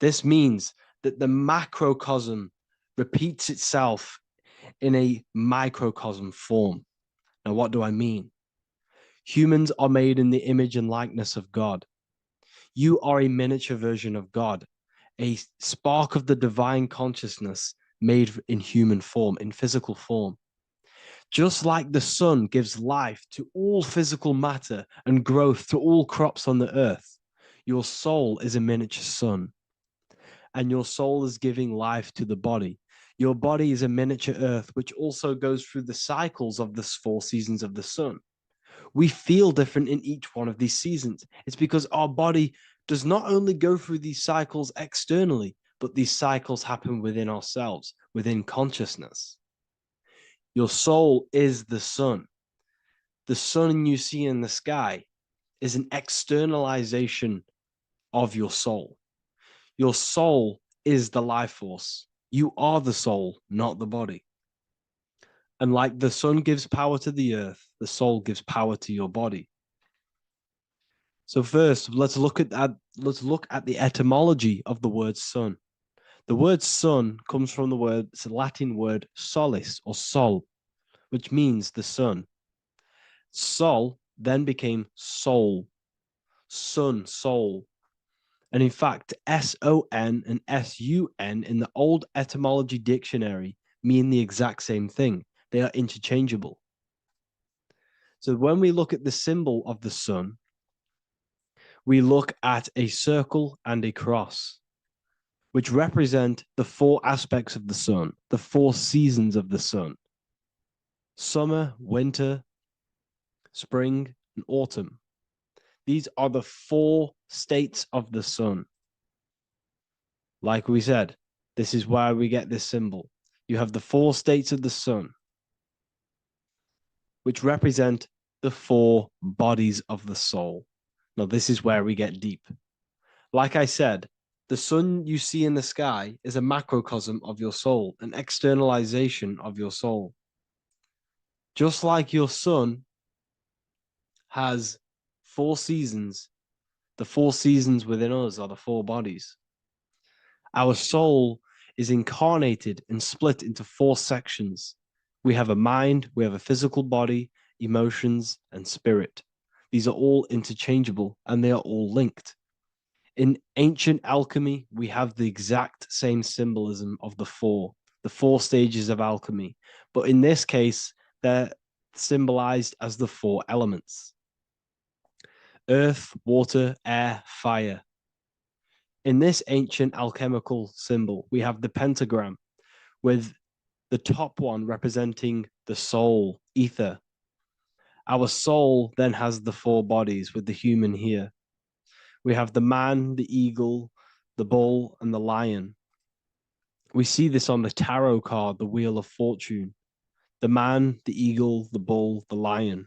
S1: This means that the macrocosm repeats itself in a microcosm form. Now, what do I mean? Humans are made in the image and likeness of God. You are a miniature version of God, a spark of the divine consciousness made in human form, in physical form. Just like the sun gives life to all physical matter and growth to all crops on the earth, your soul is a miniature sun. And your soul is giving life to the body. Your body is a miniature earth, which also goes through the cycles of the 4 seasons of the sun. We feel different in each one of these seasons. It's because our body does not only go through these cycles externally, but these cycles happen within ourselves, within consciousness. Your soul is the sun. The sun you see in the sky is an externalization of your soul. Your soul is the life force. You are the soul, not the body. And like the sun gives power to the earth, the soul gives power to your body. So first, let's look at the etymology of the word sun. The word sun comes from it's a Latin word solis or sol, which means the sun. Sol then became soul, sun, soul. And in fact, S-O-N and S-U-N in the old etymology dictionary mean the exact same thing. They are interchangeable. So when we look at the symbol of the sun, we look at a circle and a cross, which represent the 4 aspects of the sun, the 4 seasons of the sun: summer, winter, spring, and autumn. These are the 4 states of the sun. Like we said, this is why we get this symbol. You have the 4 states of the sun, which represent the 4 bodies of the soul. Now, this is where we get deep. Like I said, the sun you see in the sky is a macrocosm of your soul, an externalization of your soul. Just like your sun has 4 seasons. The 4 seasons within us are the 4 bodies. Our soul is incarnated and split into 4 sections. We have a mind, we have a physical body, emotions, and spirit. These are all interchangeable and they are all linked. In ancient alchemy, we have the exact same symbolism of the 4 stages of alchemy. But in this case, they're symbolized as the 4 elements: earth, water, air, fire. In this ancient alchemical symbol, we have the pentagram with the top one representing the soul, ether. Our soul then has the 4 bodies with the human here. We have the man, the eagle, the bull, and the lion. We see this on the tarot card, the Wheel of Fortune. The man, the eagle, the bull, the lion.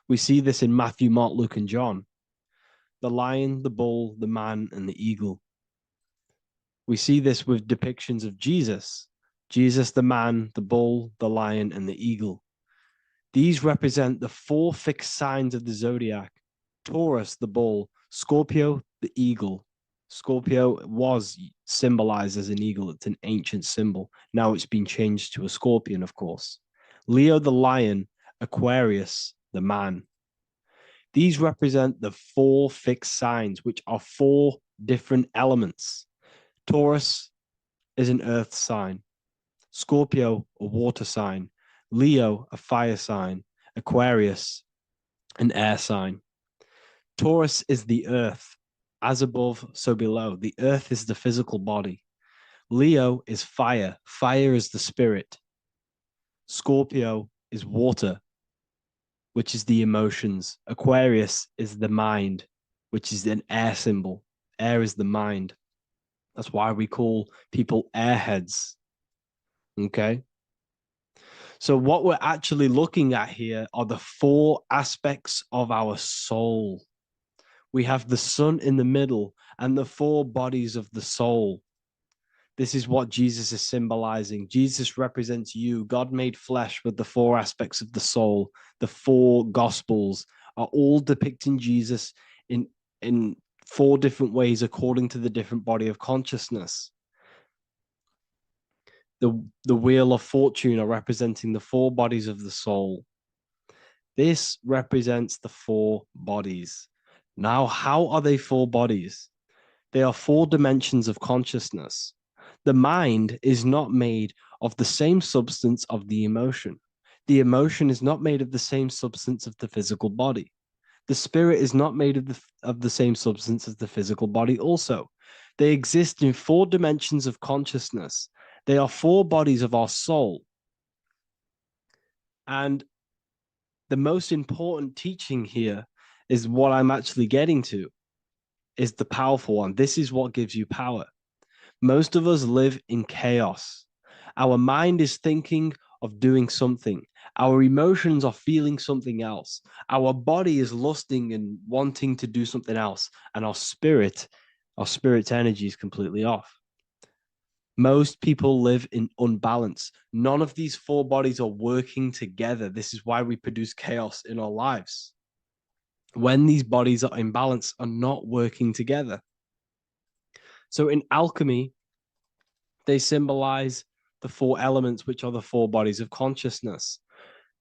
S1: We see this in Matthew, Mark, Luke, and John. The lion, the bull, the man, and the eagle. We see this with depictions of Jesus. Jesus, the man, the bull, the lion, and the eagle. These represent the 4 fixed signs of the zodiac: Taurus, the bull; Scorpio, the eagle. Scorpio was symbolized as an eagle. It's an ancient symbol. Now it's been changed to a scorpion, of course. Leo, the lion; Aquarius, the man. These represent the 4 fixed signs, which are 4 different elements. Taurus is an earth sign. Scorpio, a water sign. Leo, a fire sign. Aquarius, an air sign. Taurus is the earth. As above, so below. The earth is the physical body. Leo is fire. Fire is the spirit. Scorpio is water, which is the emotions. Aquarius is the mind, which is an air symbol. Air is the mind. That's why we call people airheads. Okay? So what we're actually looking at here are the 4 aspects of our soul. We have the sun in the middle and the 4 bodies of the soul. This is what Jesus is symbolizing. Jesus represents you. God made flesh with the 4 aspects of the soul. The 4 gospels are all depicting Jesus in 4 different ways according to the different body of consciousness. The Wheel of Fortune are representing the 4 bodies of the soul. This represents the 4 bodies. Now, how are they 4 bodies? They are 4 dimensions of consciousness. The mind is not made of the same substance of the emotion. The emotion is not made of the same substance of the physical body. The spirit is not made of the same substance as the physical body also. They exist in 4 dimensions of consciousness. They are 4 bodies of our soul. And the most important teaching here is what I'm actually getting to, is the powerful one. This is what gives you power. Most of us live in chaos. Our mind is thinking of doing something. Our emotions are feeling something else. Our body is lusting and wanting to do something else. And our spirit's energy is completely off. Most people live in unbalance. None of these 4 bodies are working together. This is why we produce chaos in our lives. When these bodies are in balance, are not working together. So in alchemy, they symbolize the 4 elements, which are the 4 bodies of consciousness.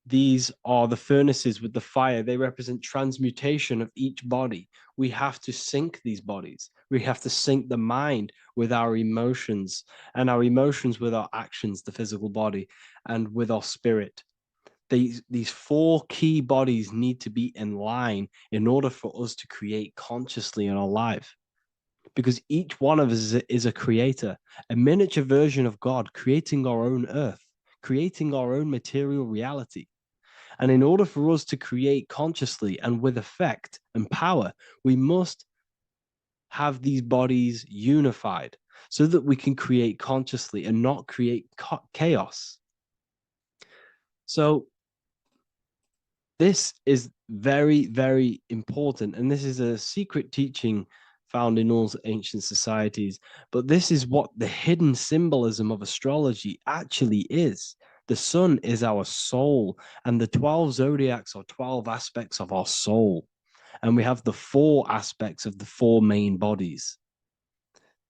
S1: These are the furnaces with the fire. They represent transmutation of each body. We have to sync these bodies. We have to sync the mind with our emotions, and our emotions with our actions, the physical body, and with our spirit. These 4 key bodies need to be in line in order for us to create consciously in our life. Because each one of us is a creator, a miniature version of God, creating our own earth, creating our own material reality. And in order for us to create consciously and with effect and power, we must have these bodies unified so that we can create consciously and not create chaos. So this is very, very important. And this is a secret teaching found in all ancient societies. But this is what the hidden symbolism of astrology actually is. The sun is our soul, and the 12 zodiacs are 12 aspects of our soul. And we have the 4 aspects of the 4 main bodies.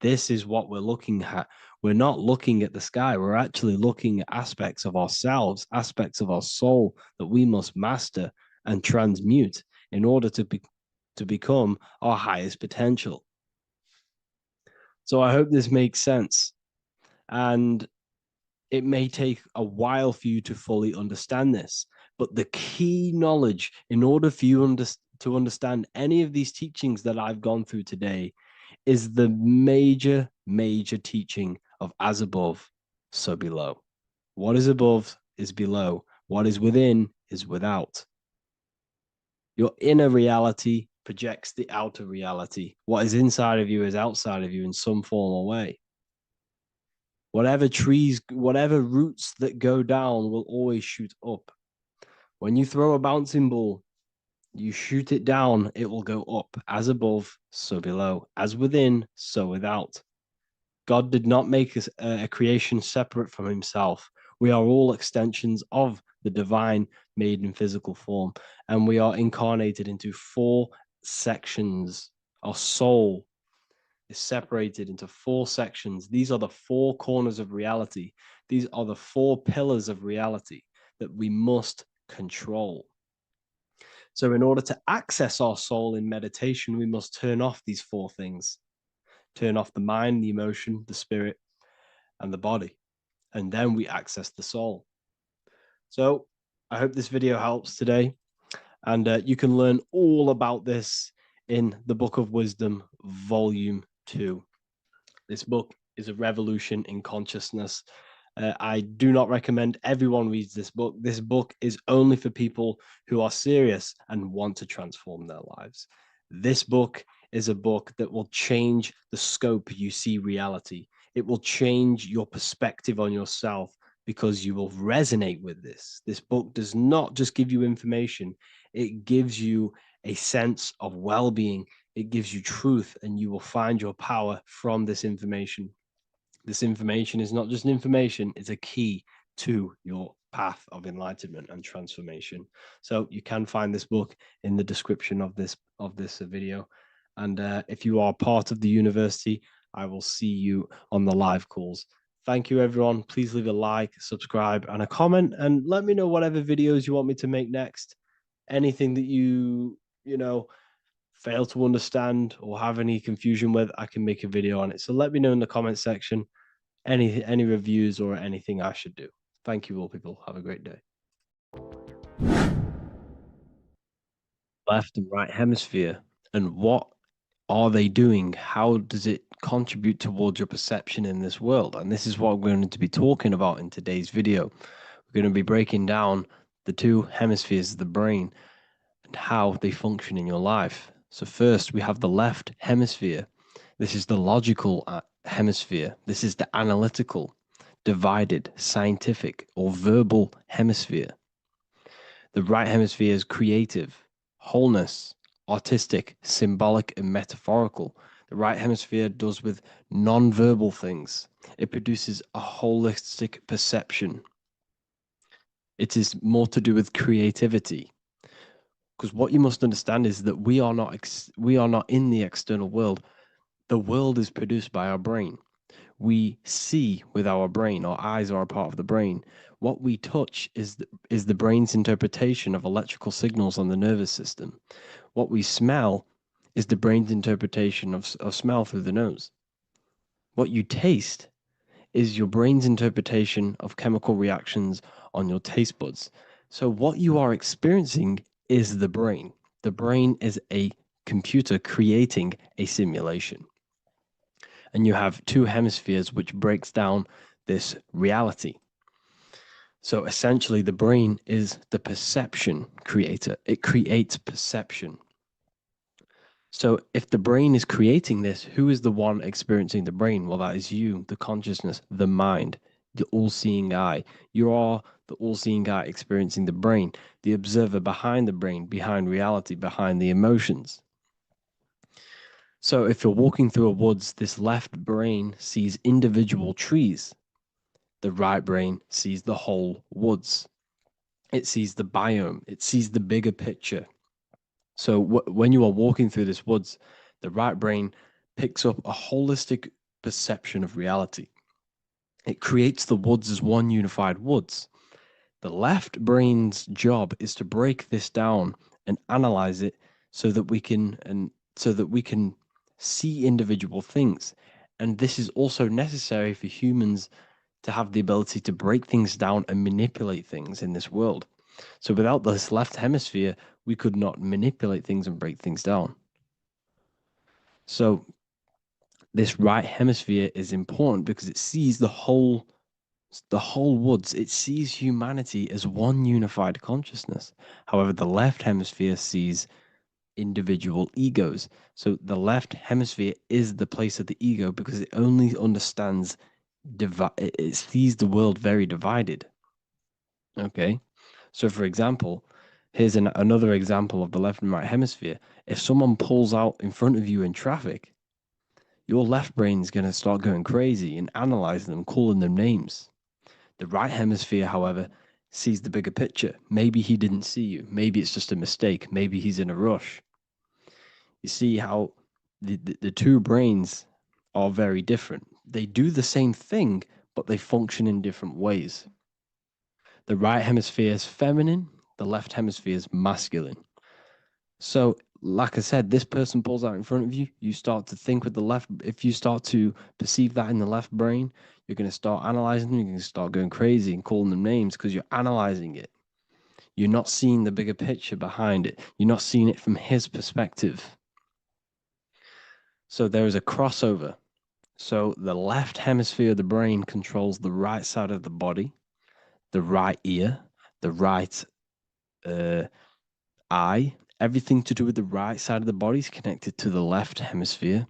S1: This is what we're looking at. We're not looking at the sky. We're actually looking at aspects of ourselves, aspects of our soul that we must master and transmute in order to become our highest potential. So I hope this makes sense. And it may take a while for you to fully understand this, but the key knowledge in order for you to understand any of these teachings that I've gone through today is the major teaching of as above, so below. What is above is below. What is within is without. Your inner reality projects the outer reality. What is inside of you is outside of you in some form or way. Whatever trees, whatever roots that go down will always shoot up. When you throw a bouncing ball, you shoot it down, it will go up. As above, so below. As within, so without. God did not make a creation separate from himself. We are all extensions of the divine made in physical form. And we are incarnated into 4 sections. Our soul is separated into 4 sections. These are the 4 corners of reality. These are the 4 pillars of reality that we must control. So in order to access our soul in meditation, we must turn off these 4 things. Turn off the mind, the emotion, the spirit, and the body. And then we access the soul. So I hope this video helps today. And you can learn all about this in the Book of Wisdom, Volume 2. This book is a revolution in consciousness. I do not recommend everyone reads this book. This book is only for people who are serious and want to transform their lives. This book is a book that will change the scope you see reality. It will change your perspective on yourself because you will resonate with this. This book does not just give you information. It gives you a sense of well-being. It gives you truth, and you will find your power from this information. This information is not just information, it's a key to your path of enlightenment and transformation. So you can find this book in the description of this video. And if you are part of the university, I will see you on the live calls. Thank you, everyone. Please leave a like, subscribe, and a comment, and let me know whatever videos you want me to make next. Anything that you fail to understand or have any confusion with, I can make a video on it. So let me know in the comment section any reviews or anything I should do. Thank you all, people. Have a great day. Left and right hemisphere, and what are they doing? How does it contribute towards your perception in this world? And this is what we're going to be talking about in today's video. We're going to be breaking down the 2 hemispheres of the brain and how they function in your life. So first, we have the left hemisphere. This is the logical hemisphere. This is the analytical, divided, scientific, or verbal hemisphere. The right hemisphere is creative, wholeness, artistic, symbolic, and metaphorical. The right hemisphere does with non-verbal things. It produces a holistic perception. It is more to do with creativity. Because what you must understand is that we are not in the external world. The world is produced by our brain. We see with our brain. Our eyes are a part of the brain. What we touch is the brain's interpretation of electrical signals on the nervous system. What we smell is the brain's interpretation of smell through the nose. What you taste is your brain's interpretation of chemical reactions on your taste buds. So what you are experiencing is the brain. The brain is a computer creating a simulation. And you have 2 hemispheres, which breaks down this reality. So essentially, the brain is the perception creator. It creates perception. So if the brain is creating this, who is the one experiencing the brain? Well, that is you, the consciousness, the mind, the all-seeing eye. You are the all-seeing eye experiencing the brain, the observer behind the brain, behind reality, behind the emotions. So if you're walking through a woods, this left brain sees individual trees. The right brain sees the whole woods. It sees the biome. It sees the bigger picture. So when you are walking through this woods, the right brain picks up a holistic perception of reality. It creates the woods as one unified woods. The left brain's job is to break this down and analyze it so that we can see individual things. And this is also necessary for humans to have the ability to break things down and manipulate things in this world. So without this left hemisphere, we could not manipulate things and break things down. So this right hemisphere is important because it sees the whole woods. It sees humanity as one unified consciousness. However, the left hemisphere sees individual egos. So the left hemisphere is the place of the ego because it only understands it sees the world very divided. Okay, so for example, here's another example of the left and right hemisphere. If someone pulls out in front of you in traffic, your left brain's going to start going crazy and analyzing them, calling them names. The right hemisphere, however, sees the bigger picture. Maybe he didn't see you. Maybe it's just a mistake. Maybe he's in a rush. You see how the two brains are very different. They do the same thing, but they function in different ways. The right hemisphere is feminine, the left hemisphere is masculine. So, like I said, this person pulls out in front of you, you start to think with the left. If you start to perceive that in the left brain, you're going to start analyzing them, you're going to start going crazy and calling them names because you're analyzing it. You're not seeing the bigger picture behind it. You're not seeing it from his perspective. So there is a crossover. So the left hemisphere of the brain controls the right side of the body, the right ear, the right eye. Everything to do with the right side of the body is connected to the left hemisphere,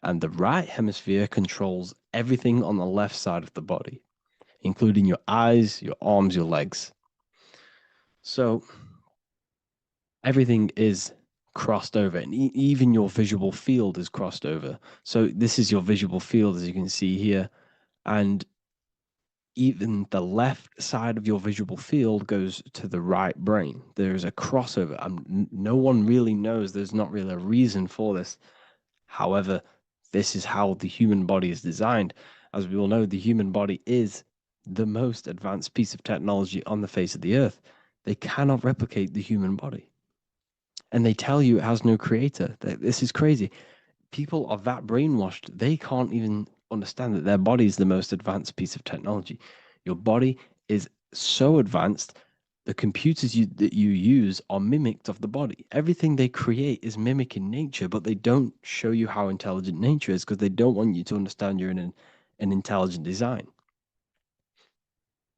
S1: and the right hemisphere controls everything on the left side of the body, including your eyes, your arms, your legs. So everything is crossed over, and even your visual field is crossed over. So this is your visual field, as you can see here, and even the left side of your visual field goes to the right brain. There's a crossover. No one really knows. There's not really a reason for this. However, this is how the human body is designed. As we all know, the human body is the most advanced piece of technology on the face of the earth. They cannot replicate the human body. And they tell you it has no creator. This is crazy. People are that brainwashed, they can't even understand that their body is the most advanced piece of technology. Your body is so advanced, the computers that you use are mimicked of the body. Everything they create is mimicking nature, but they don't show you how intelligent nature is because they don't want you to understand you're in an intelligent design.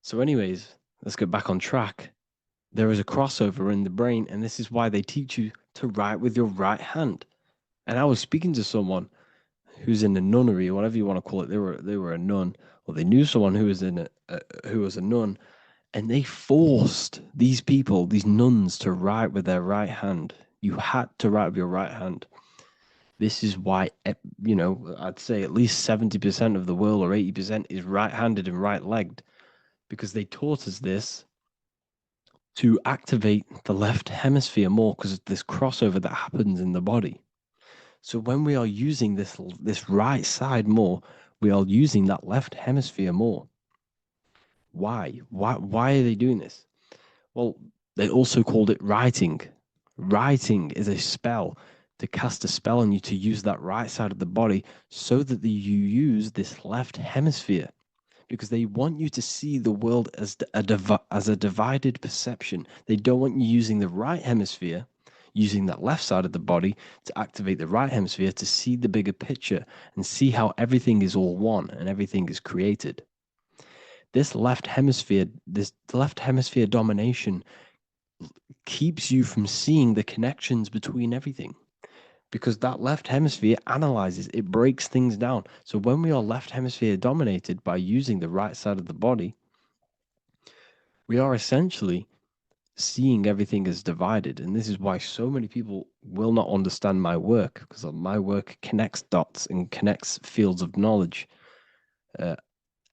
S1: So anyways, let's get back on track. There is a crossover in the brain, and this is why they teach you to write with your right hand. And I was speaking to someone who's in a nunnery, or whatever you want to call it. They were a nun, or they knew someone who was a nun, and they forced these people, these nuns, to write with their right hand. You had to write with your right hand. This is why, I'd say at least 70% of the world or 80% is right-handed and right-legged, because they taught us this to activate the left hemisphere more because of this crossover that happens in the body. So when we are using this right side more, we are using that left hemisphere more. Why? Why are they doing this? Well, they also called it writing. Writing is a spell, to cast a spell on you, to use that right side of the body so that you use this left hemisphere, because they want you to see the world as a divided perception. They don't want you using the right hemisphere, using that left side of the body to activate the right hemisphere to see the bigger picture and see how everything is all one and everything is created. This left hemisphere domination keeps you from seeing the connections between everything, because that left hemisphere analyzes, it breaks things down. So when we are left hemisphere dominated by using the right side of the body, we are essentially seeing everything as divided. And this is why so many people will not understand my work, because my work connects dots and connects fields of knowledge,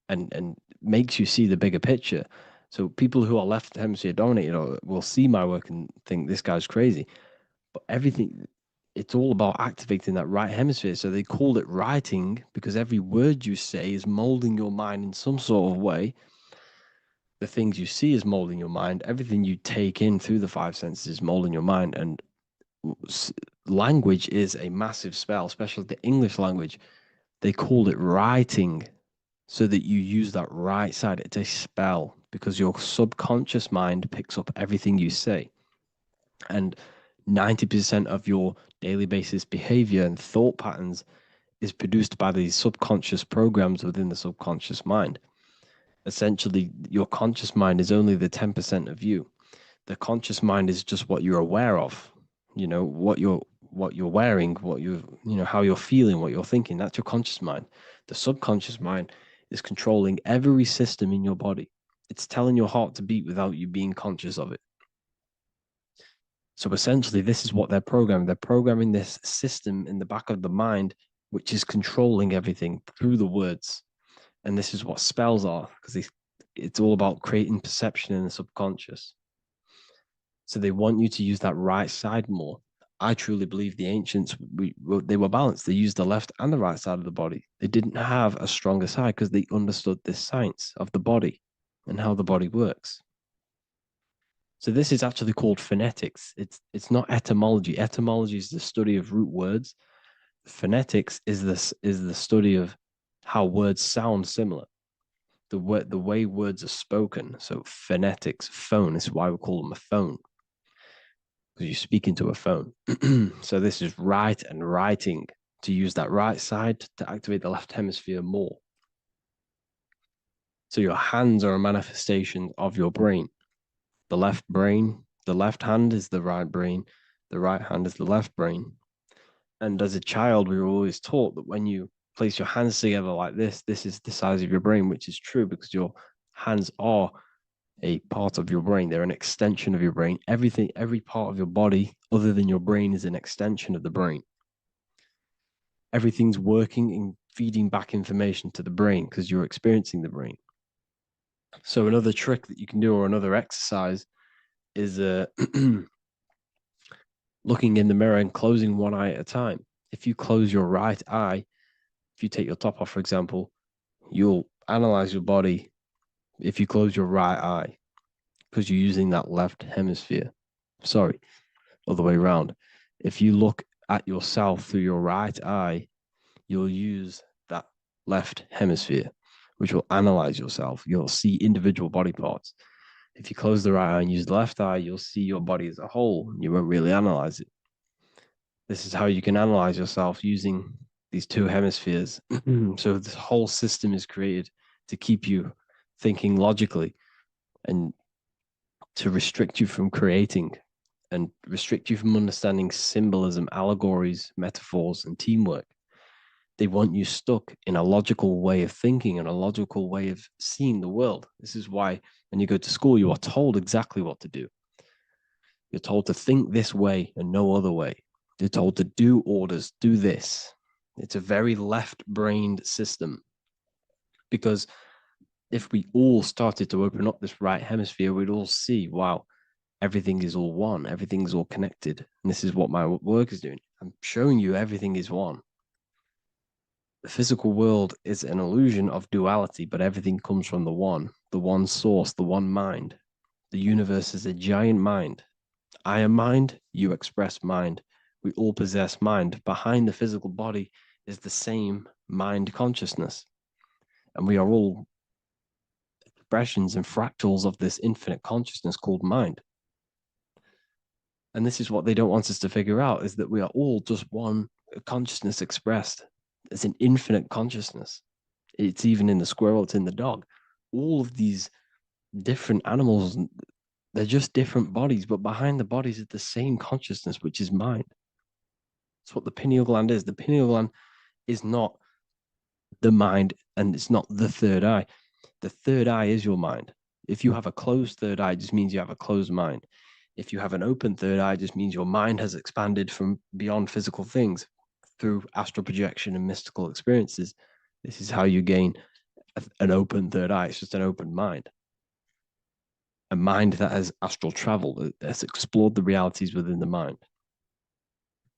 S1: and makes you see the bigger picture. So people who are left hemisphere dominated will see my work and think this guy's crazy. But everything, it's all about activating that right hemisphere. So they called it writing because every word you say is molding your mind in some sort of way. The things you see is molding your mind. Everything you take in through the five senses is molding your mind. And language is a massive spell, especially the English language. They called it writing so that you use that right side. It's a spell because your subconscious mind picks up everything you say. And 90% of your daily basis behavior and thought patterns is produced by these subconscious programs within the subconscious mind. Essentially, your conscious mind is only the 10% of you. The conscious mind is just what you're aware of, what you're wearing, how you're feeling, what you're thinking. That's your conscious mind. The subconscious mind is controlling every system in your body. It's telling your heart to beat without you being conscious of it. So essentially, this is what they're programming. They're programming this system in the back of the mind, which is controlling everything through the words. And this is what spells are, because it's all about creating perception in the subconscious. So they want you to use that right side more. I truly believe the ancients, they were balanced. They used the left and the right side of the body. They didn't have a stronger side because they understood this science of the body and how the body works. So this is actually called phonetics. It's not etymology. Etymology is the study of root words. Phonetics is the study of how words sound similar. The way words are spoken. So phonetics, phone is why we call them a phone, because you speak into a phone. So this is write and writing, to use that right side to activate the left hemisphere more. So your hands are a manifestation of your brain. The left hand is the right brain, the right hand is the left brain. And as a child, we were always taught that when you place your hands together like this is the size of your brain, which is true because your hands are a part of your brain. They're an extension of your brain. Every part of your body other than your brain is an extension of the brain. Everything's working and feeding back information to the brain because you're experiencing the brain. So another trick that you can do, or another exercise, is looking in the mirror and closing one eye at a time. If you close your right eye, if you take your top off, for example, you'll analyze your body if you close your right eye because you're using that left hemisphere. Sorry, other way around. If you look at yourself through your right eye, you'll use that left hemisphere, which will analyze yourself. You'll see individual body parts. If you close the right eye and use the left eye, you'll see your body as a whole. You won't really analyze it. This is how you can analyze yourself using these two hemispheres. So this whole system is created to keep you thinking logically and to restrict you from creating and restrict you from understanding symbolism, allegories, metaphors, and teamwork. They want you stuck in a logical way of thinking and a logical way of seeing the world. This is why when you go to school, you are told exactly what to do. You're told to think this way and no other way. You're told to do orders, do this. It's a very left-brained system, because if we all started to open up this right hemisphere, we'd all see, wow, everything is all one, everything's all connected. And this is what my work is doing. I'm showing you everything is one. The physical world is an illusion of duality, but everything comes from the one source, the one mind. The universe is a giant mind. I am mind, you express mind. We all possess mind. Behind the physical body is the same mind consciousness. And we are all expressions and fractals of this infinite consciousness called mind. And this is what they don't want us to figure out, is that we are all just one consciousness expressed. It's an infinite consciousness. It's even in the squirrel, it's in the dog. All of these different animals, they're just different bodies, but behind the bodies is the same consciousness, which is mind. That's what the pineal gland is. The pineal gland is not the mind, and it's not the third eye. The third eye is your mind. If you have a closed third eye, it just means you have a closed mind. If you have an open third eye, it just means your mind has expanded from beyond physical things through astral projection and mystical experiences. This is how you gain an open third eye. It's just an open mind. A mind that has astral travel, that has explored the realities within the mind.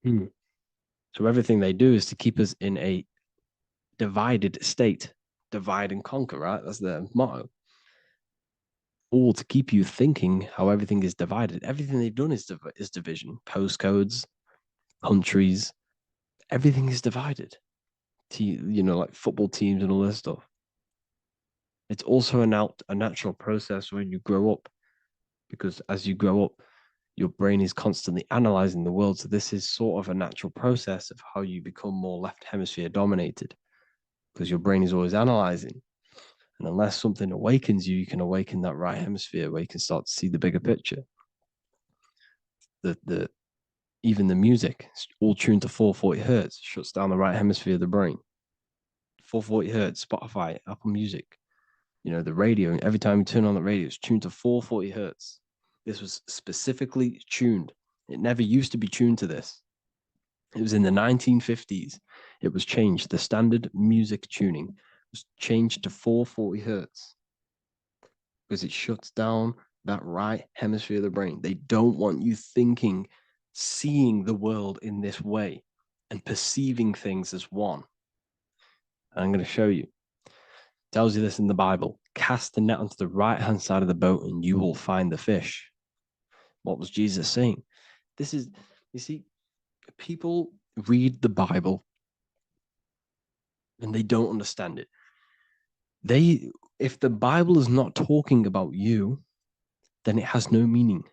S1: So everything they do is to keep us in a divided state. Divide and conquer, right? That's their motto. All to keep you thinking how everything is divided. Everything they've done is division. Postcodes, countries, everything is divided. Like football teams and all this stuff. It's also a natural process when you grow up, because as you grow up, your brain is constantly analyzing the world. So this is sort of a natural process of how you become more left hemisphere dominated, because your brain is always analyzing. And unless something awakens you, you can awaken that right hemisphere where you can start to see the bigger picture. Even the music, all tuned to 440 hertz, shuts down the right hemisphere of the brain. 440 hertz, Spotify, Apple Music, the radio. Every time you turn on the radio, it's tuned to 440 hertz. This was specifically tuned. It never used to be tuned to this. It was in the 1950s. It was changed. The standard music tuning was changed to 440 hertz because it shuts down that right hemisphere of the brain. They don't want you thinking, seeing the world in this way and perceiving things as one. And I'm going to show you. It tells you this in the Bible. Cast the net onto the right-hand side of the boat and you will find the fish. What was Jesus saying? You see, people read the Bible and they don't understand it. If the Bible is not talking about you, then it has no meaning.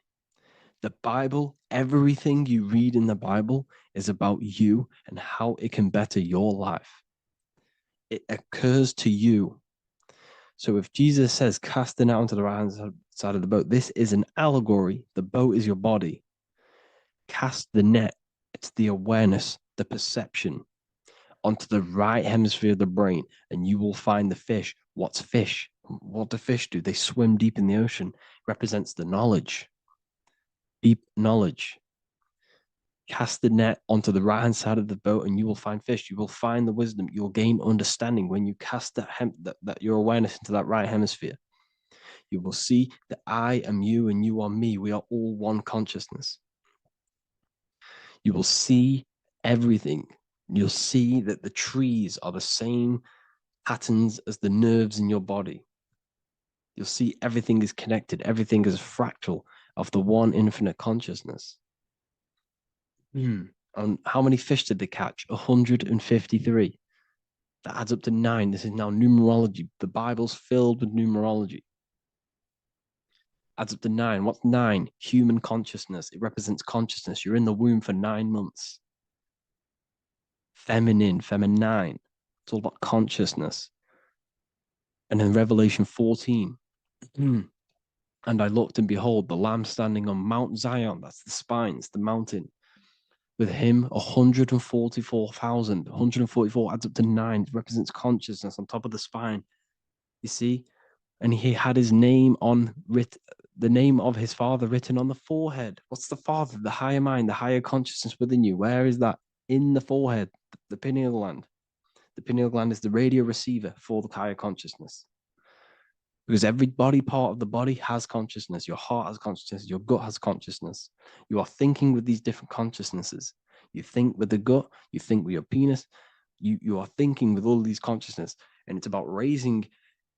S1: The Bible, everything you read in the Bible is about you and how it can better your life. It occurs to you. So if Jesus says, cast the net onto the right-hand side of the boat, this is an allegory. The boat is your body. Cast the net. It's the awareness, the perception onto the right hemisphere of the brain, and you will find the fish. What's fish? What do fish do? They swim deep in the ocean. It represents the knowledge, deep knowledge. Cast the net onto the right-hand side of the boat and you will find fish. You will find the wisdom. You'll gain understanding when you cast that your awareness into that right hemisphere. You will see that I am you and you are me. We are all one consciousness. You will see everything. You'll see that the trees are the same patterns as the nerves in your body. You'll see everything is connected. Everything is a fractal of the one infinite consciousness. And how many fish did they catch? 153. That adds up to 9. This is now numerology. The Bible's filled with numerology. Adds up to 9. What's 9? Human consciousness. It represents consciousness. You're in the womb for 9 months. Feminine. It's all about consciousness. And in Revelation 14, and I looked and behold, the Lamb standing on Mount Zion. That's the spines, the mountain. With him, 144,000. 144 adds up to 9. It represents consciousness on top of the spine. You see? And he had his name the name of his father written on the forehead. What's the father? The higher mind, the higher consciousness within you. Where is that? In the forehead, the pineal gland. The pineal gland is the radio receiver for the higher consciousness. Because every body part of the body has consciousness. Your heart has consciousness. Your gut has consciousness. You are thinking with these different consciousnesses. You think with the gut. You think with your penis. You are thinking with all these consciousness. And it's about raising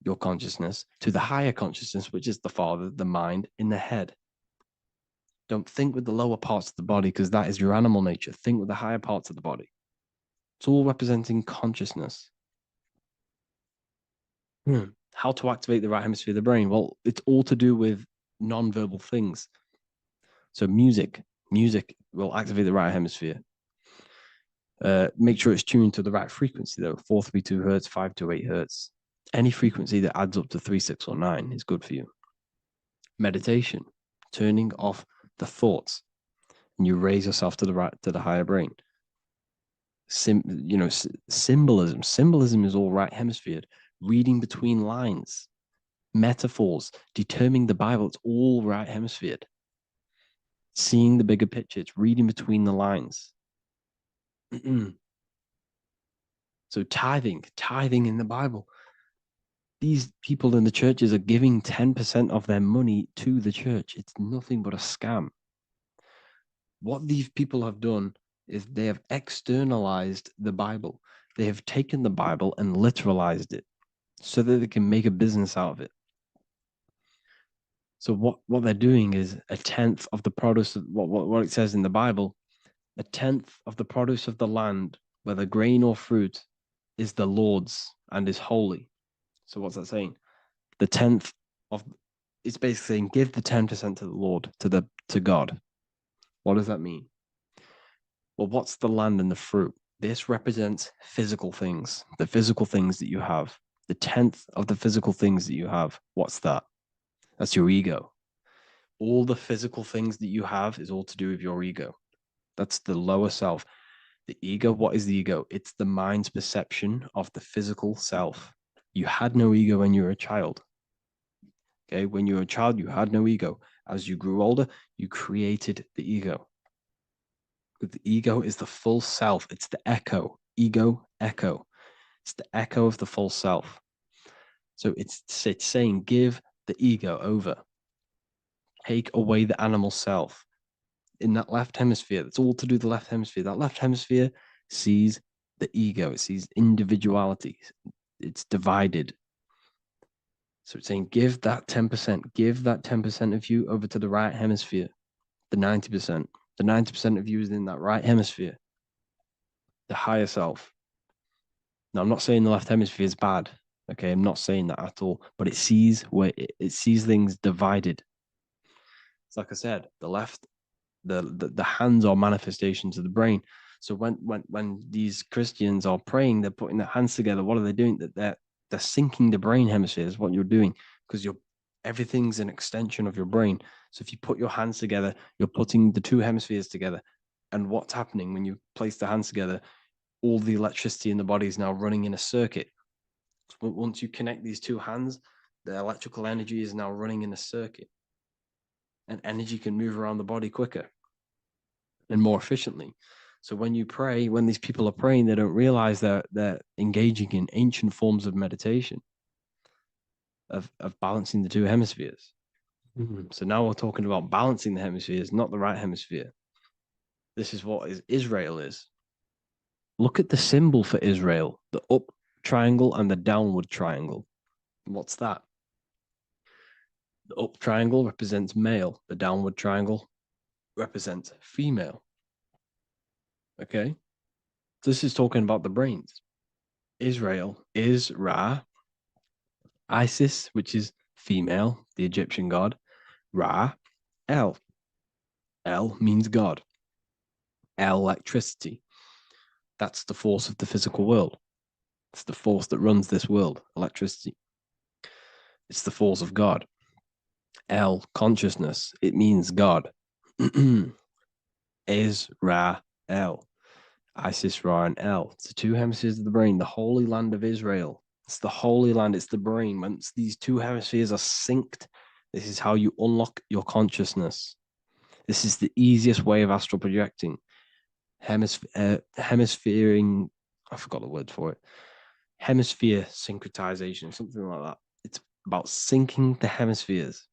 S1: your consciousness to the higher consciousness, which is the father, the mind in the head. Don't think with the lower parts of the body because that is your animal nature. Think with the higher parts of the body. It's all representing consciousness. How to activate the right hemisphere of the brain? Well, it's all to do with non-verbal things. So music will activate the right hemisphere. Make sure it's tuned to the right frequency though. 432 hertz, 528 hertz. Any frequency that adds up to 3, 6, or 9 is good for you. Meditation, turning off the thoughts, and you raise yourself to the higher brain. Symbolism. Symbolism is all right hemisphere. Reading between lines, metaphors, determining the Bible, it's all right hemisphered. Seeing the bigger picture, it's reading between the lines. So tithing in the Bible. these people in the churches are giving 10% of their money to the church. It's nothing but a scam. What these people have done is they have externalized the Bible. They have taken the Bible and literalized it so that they can make a business out of it. So what they're doing is a tenth of the produce of what it says in the Bible, a tenth of the produce of the land, whether grain or fruit, is the Lord's and is holy. So what's that saying? The tenth of it's basically saying give the 10% to the Lord, to God. What does that mean? Well, what's the land and the fruit? This represents physical things, the physical things that you have. The tenth of the physical things that you have. What's that? That's your ego. All the physical things that you have is all to do with your ego. That's the lower self. The ego, what is the ego? It's the mind's perception of the physical self. You had no ego when you were a child. Okay, when you were a child, you had no ego. As you grew older, you created the ego. But the ego is the full self. It's the echo. Ego, echo. It's the echo of the full self. So it's saying give the ego over. Take away the animal self. In that left hemisphere, that's all to do with the left hemisphere. That left hemisphere sees the ego. It sees individuality. It's divided. So it's saying give that 10%, give that 10% of you over to the right hemisphere, the 90%. The 90% of you is in that right hemisphere, the higher self. Now, I'm not saying the left hemisphere is bad. Okay, I'm not saying that at all, but it sees it sees things divided. It's like I said, the left, the hands are manifestations of the brain. So when these Christians are praying, they're putting their hands together. What are they doing? That they're syncing the brain hemispheres. What you're doing, because everything's an extension of your brain. So if you put your hands together, you're putting the two hemispheres together. And what's happening when you place the hands together? All the electricity in the body is now running in a circuit. Once you connect these two hands, the electrical energy is now running in a circuit. And energy can move around the body quicker and more efficiently. So when you pray, when these people are praying, they don't realize that they're engaging in ancient forms of meditation, of balancing the two hemispheres. So now we're talking about balancing the hemispheres, not the right hemisphere. This is what Israel is. Look at the symbol for Israel, the up triangle and the downward triangle. What's that? The up triangle represents male. The downward triangle represents female. Okay? This is talking about the brains. Israel is Ra. Isis, which is female, the Egyptian god. Ra, El. El means God. Electricity. That's the force of the physical world. It's the force that runs this world, electricity. It's the force of God. El, consciousness. It means God. Is Ra, El. Isis, Ra, and El. It's the two hemispheres of the brain, the holy land of Israel. It's the holy land, it's the brain. Once these two hemispheres are synced, this is how you unlock your consciousness. This is the easiest way of astral projecting. Hemisphering, I forgot the word for it. Hemisphere syncretization, something like that. It's about syncing the hemispheres.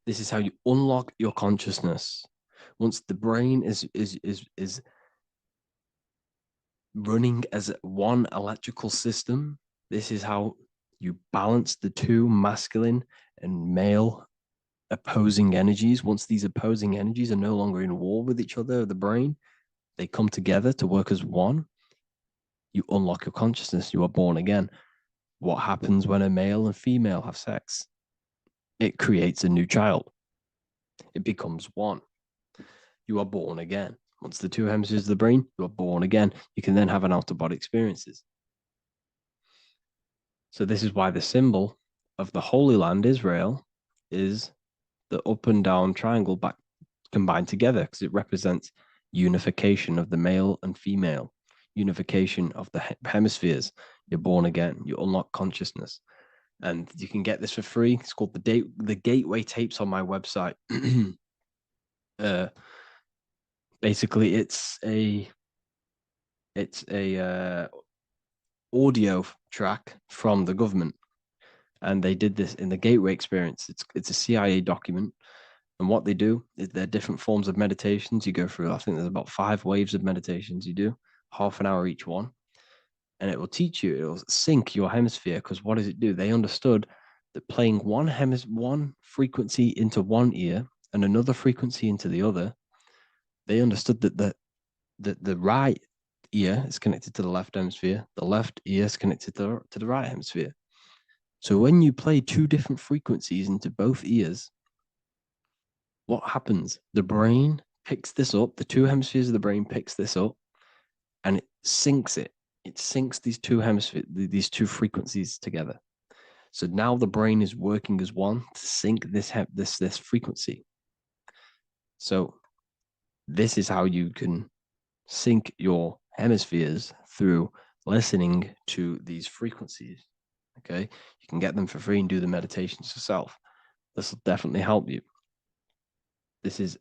S1: This is how you unlock your consciousness. Once the brain is running as one electrical system, this is how you balance the two masculine and male opposing energies. Once these opposing energies are no longer in war with each other, the brain, they come together to work as one. You unlock your consciousness. You are born again. What happens when a male and female have sex? It creates a new child. It becomes one. You are born again. Once the two hemispheres of the brain, you are born again. You can then have an out-of-body experiences. So this is why the symbol of the Holy Land, Israel, is the up and down triangle back combined together, because it represents unification of the male and female, unification of the hemispheres. You're born again. You unlock consciousness. And you can get this for free. It's called the Gateway Tapes on my website. Basically, it's a audio track from the government. And they did this in the Gateway Experience. It's a CIA document. And what they do is there are different forms of meditations you go through. I think there's about 5 waves of meditations you do, half an hour each one. And it will teach you, it will sync your hemisphere. Because what does it do? They understood that playing one frequency into one ear and another frequency into the other, they understood that the right ear is connected to the left hemisphere, the left ear is connected to the right hemisphere. So when you play 2 different frequencies into both ears, what happens? The brain picks this up, the 2 hemispheres of the brain picks this up, and it syncs it. It syncs these 2 hemispheres, these 2 frequencies together. So now the brain is working as one to sync this frequency. So this is how you can sync your hemispheres through listening to these frequencies. Okay, you can get them for free and do the meditations yourself. This will definitely help you. This is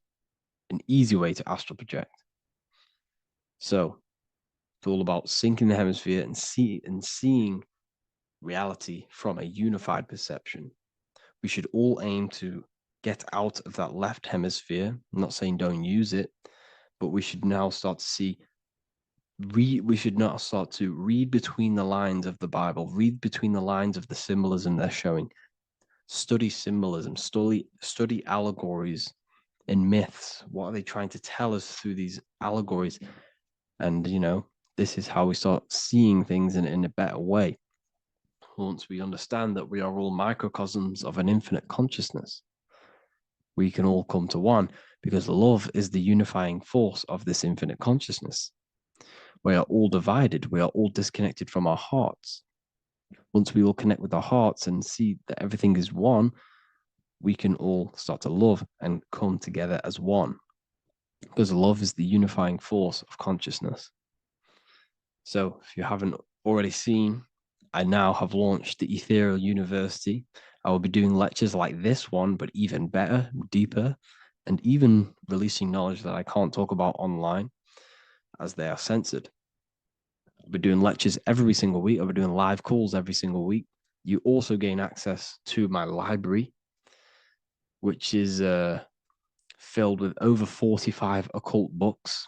S1: an easy way to astral project. So it's all about syncing the hemisphere and seeing reality from a unified perception. We should all aim to get out of that left hemisphere. I'm not saying don't use it, but we should now start to see we should not start to read between the lines of the Bible, read between the lines of the symbolism they're showing. Study symbolism, study allegories and myths. What are they trying to tell us through these allegories? And, this is how we start seeing things in a better way. Once we understand that we are all microcosms of an infinite consciousness, we can all come to one, because love is the unifying force of this infinite consciousness. We are all divided. We are all disconnected from our hearts. Once we all connect with our hearts and see that everything is one, we can all start to love and come together as one, because love is the unifying force of consciousness. So if you haven't already seen, I now have launched the Ethereal University. I will be doing lectures like this one, but even better, deeper, and even releasing knowledge that I can't talk about online, as they are censored. I'll be doing lectures every single week. I'll be doing live calls every single week. You also gain access to my library, which is filled with over 45 occult books,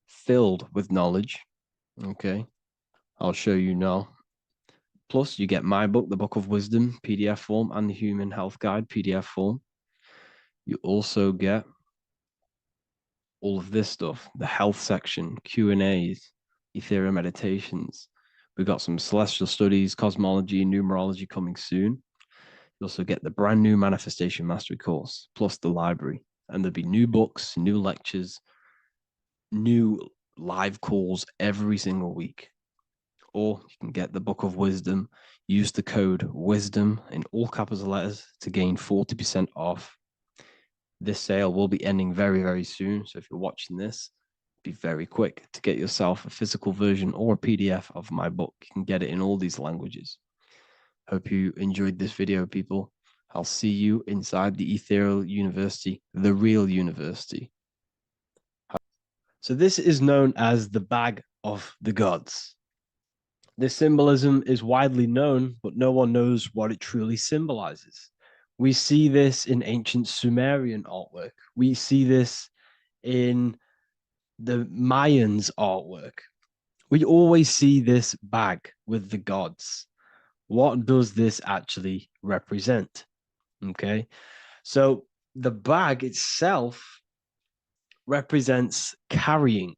S1: filled with knowledge. Okay, I'll show you now. Plus, you get my book, The Book of Wisdom, PDF form, and the Human Health Guide, PDF form. You also get all of this stuff, the health section, Q&As, Ethereal meditations. We've got some celestial studies, cosmology, and numerology coming soon. You also get the brand new Manifestation Mastery course, plus the library. And there'll be new books, new lectures, new live calls every single week. Or you can get the Book of Wisdom, use the code WISDOM in all capital letters to gain 40% off. This sale will be ending very, very soon. So if you're watching this, be very quick to get yourself a physical version or a PDF of my book. You can get it in all these languages. Hope you enjoyed this video, people. I'll see you inside the Ethereal University, the real university. So this is known as the Bag of the Gods. This symbolism is widely known, but no one knows what it truly symbolizes. We see this in ancient Sumerian artwork. We see this in the Mayans' artwork. We always see this bag with the gods. What does this actually represent? Okay, so the bag itself represents carrying.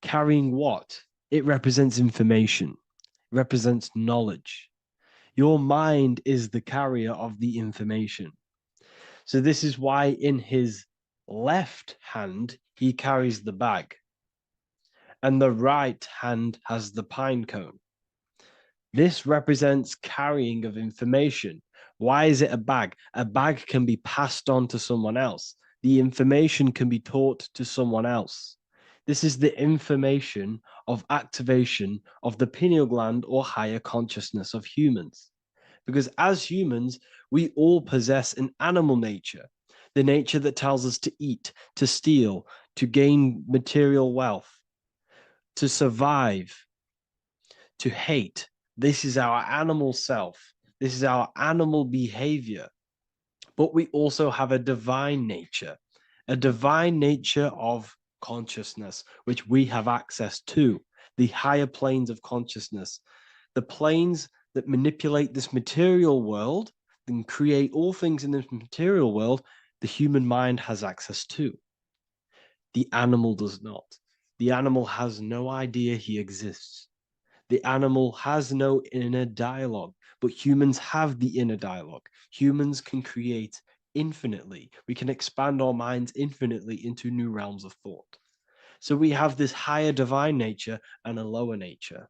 S1: Carrying what? It represents information, represents knowledge. Your mind is the carrier of the information. So this is why in his left hand, he carries the bag, and the right hand has the pine cone. This represents carrying of information. Why is it a bag? A bag can be passed on to someone else. The information can be taught to someone else. This is the information of activation of the pineal gland or higher consciousness of humans. Because as humans, we all possess an animal nature, the nature that tells us to eat, to steal, to gain material wealth, to survive, to hate, This is our animal self. This is our animal behavior. But we also have a divine nature of consciousness, which we have access to, the higher planes of consciousness, the planes that manipulate this material world and create all things in this material world. The human mind has access to. The animal does not. The animal has no idea he exists. The animal has no inner dialogue, but humans have the inner dialogue. Humans can create infinitely. We can expand our minds infinitely into new realms of thought. So we have this higher divine nature and a lower nature.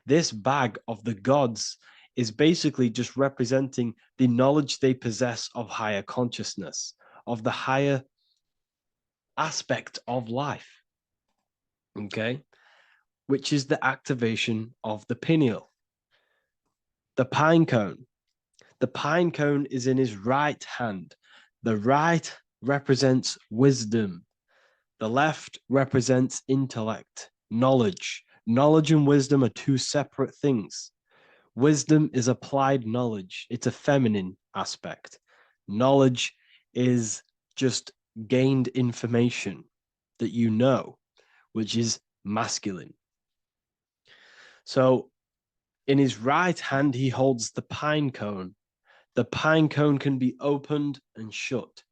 S1: This bag of the gods is basically just representing the knowledge they possess of higher consciousness, of the higher aspect of life. Okay? Which is the activation of the pineal. The pine cone. The pine cone is in his right hand. The right represents wisdom. The left represents intellect, knowledge. Knowledge and wisdom are two separate things. Wisdom is applied knowledge. It's a feminine aspect. Knowledge is just gained information that you know, which is masculine. So in his right hand, he holds the pine cone. The pine cone can be opened and shut.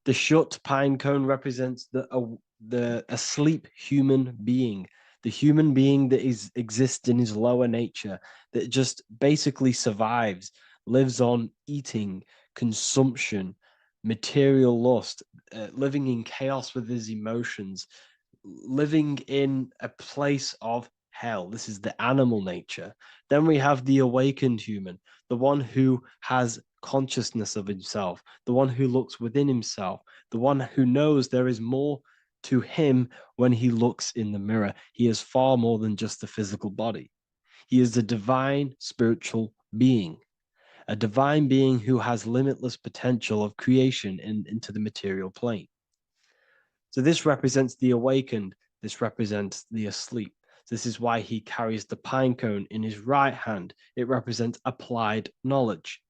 S1: The shut pine cone represents the asleep human being, the human being that exists in his lower nature, that just basically survives, lives on eating, consumption, material lust, living in chaos with his emotions, living in a place of hell. This is the animal nature. Then we have the awakened human, the one who has consciousness of himself, the one who looks within himself, the one who knows there is more to him when he looks in the mirror. He is far more than just the physical body. He is a divine spiritual being, a divine being who has limitless potential of creation into the material plane. So this represents the awakened. This represents the asleep. This is why he carries the pine cone in his right hand. It represents applied knowledge.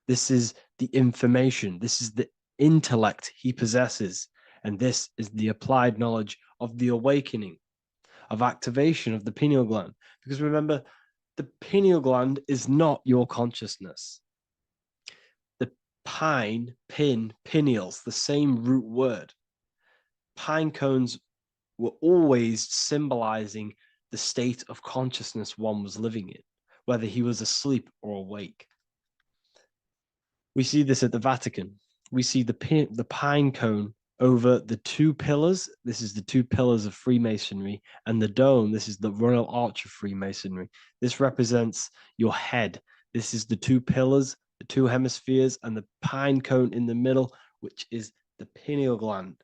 S1: This is the information. This is the intellect he possesses. And this is the applied knowledge of the awakening, of activation of the pineal gland. Because remember, the pineal gland is not your consciousness. The pine, pin, pineals, the same root word. Pine cones were always symbolizing the state of consciousness one was living in, whether he was asleep or awake. We see this at the Vatican. We see the pine cone over the two pillars. This is the two pillars of Freemasonry, and the dome. This is the Royal Arch of Freemasonry. This represents your head. This is the two pillars, the two hemispheres, and the pine cone in the middle, which is the pineal gland.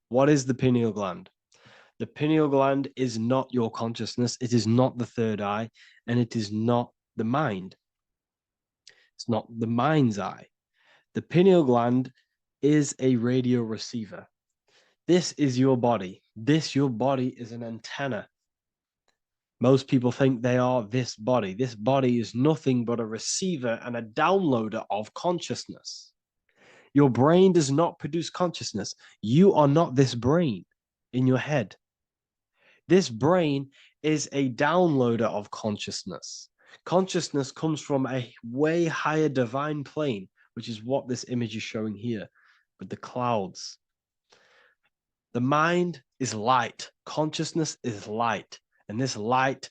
S1: What is the pineal gland? The pineal gland is not your consciousness. It is not the third eye, and it is not the mind. It's not the mind's eye. The pineal gland is a radio receiver. This is your body. Your body is an antenna. Most people think they are this body. This body is nothing but a receiver and a downloader of consciousness. Your brain does not produce consciousness. You are not this brain in your head. This brain is a downloader of consciousness. Consciousness comes from a way higher divine plane, which is what this image is showing here with the clouds. The mind is light. Consciousness is light. And this light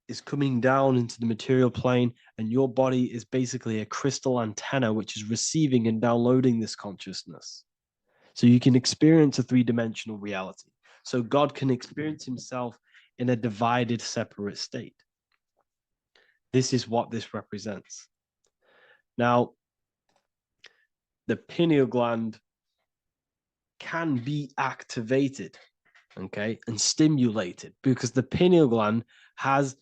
S1: is coming down into the material plane, and your body is basically a crystal antenna which is receiving and downloading this consciousness. So you can experience a three-dimensional reality. So God can experience himself in a divided, separate state. This is what this represents. Now, the pineal gland can be activated, okay, and stimulated, because the pineal gland has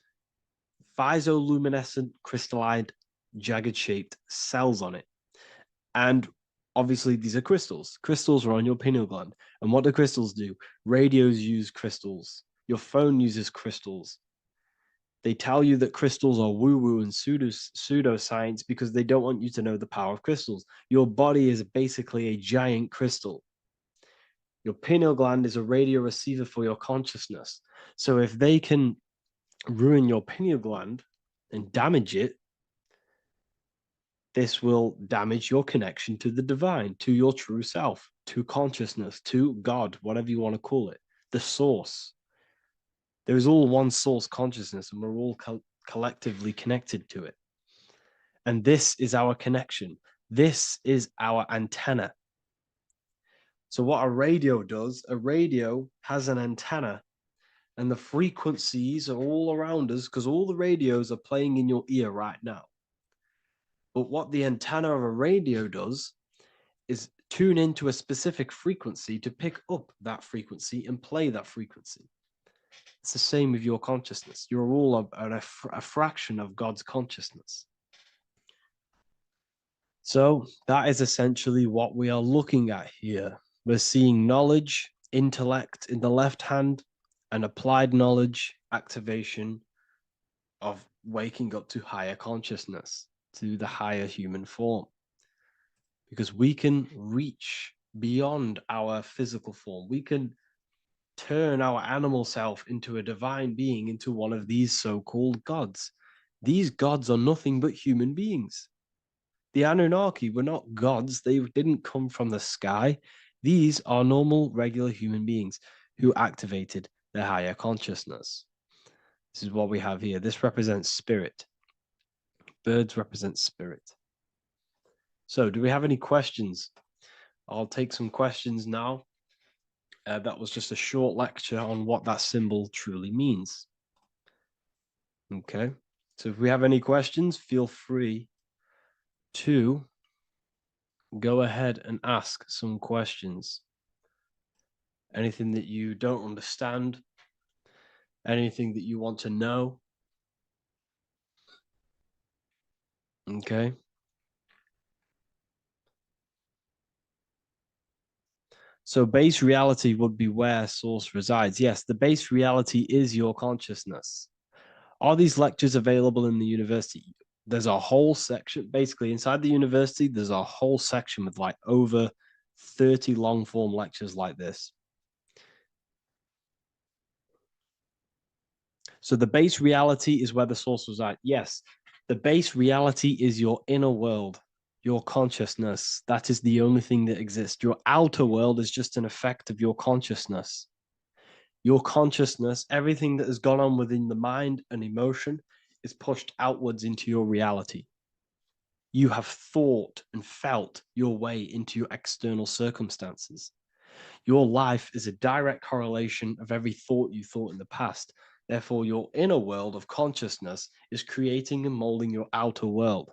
S1: physioluminescent crystalline jagged-shaped cells on it. And obviously, these are crystals. Crystals are on your pineal gland. And what do crystals do? Radios use crystals. Your phone uses crystals. They tell you that crystals are woo-woo and pseudoscience because they don't want you to know the power of crystals. Your body is basically a giant crystal. Your pineal gland is a radio receiver for your consciousness. So if they can ruin your pineal gland and damage it, this will damage your connection to the divine, to your true self, to consciousness, to God, whatever you want to call it, the source. There is all one source consciousness, and we're all collectively connected to it. And this is our connection. This is our antenna. So what a radio does, a radio has an antenna, and the frequencies are all around us because all the radios are playing in your ear right now. But what the antenna of a radio does is tune into a specific frequency to pick up that frequency and play that frequency. It's the same with your consciousness. You're all a fraction of God's consciousness. So that is essentially what we are looking at here. We're seeing knowledge, intellect in the left hand, and applied knowledge, activation of waking up to higher consciousness, to the higher human form. Because we can reach beyond our physical form. We can turn our animal self into a divine being, into one of these so-called gods. These gods are nothing but human beings. The Anunnaki were not gods. They didn't come from the sky. These are normal, regular human beings who activated their higher consciousness. This is what we have here. This represents spirit. Birds represent spirit. So do we have any questions? I'll take some questions now. That was just a short lecture on what that symbol truly means. Okay. So if we have any questions, feel free to go ahead and ask some questions. Anything that you don't understand, anything that you want to know. Okay. So base reality would be where source resides. Yes, the base reality is your consciousness. Are these lectures available in the university? There's a whole section, basically inside the university, there's a whole section with like over 30 long form lectures like this. So the base reality is where the source resides. Yes, the base reality is your inner world, your consciousness. That is the only thing that exists. Your outer world is just an effect of your consciousness. Your consciousness, everything that has gone on within the mind and emotion is pushed outwards into your reality. You have thought and felt your way into your external circumstances. Your life is a direct correlation of every thought you thought in the past. Therefore, your inner world of consciousness is creating and molding your outer world.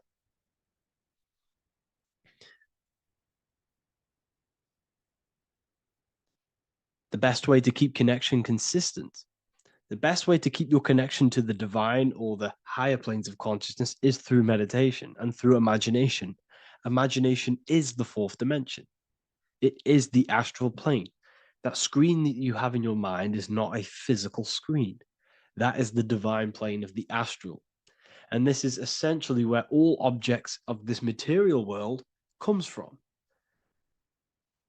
S1: The best way to keep connection consistent, the best way to keep your connection to the divine or the higher planes of consciousness is through meditation and through imagination. Imagination is the fourth dimension. It is the astral plane. That screen that you have in your mind is not a physical screen. That is the divine plane of the astral. And this is essentially where all objects of this material world comes from.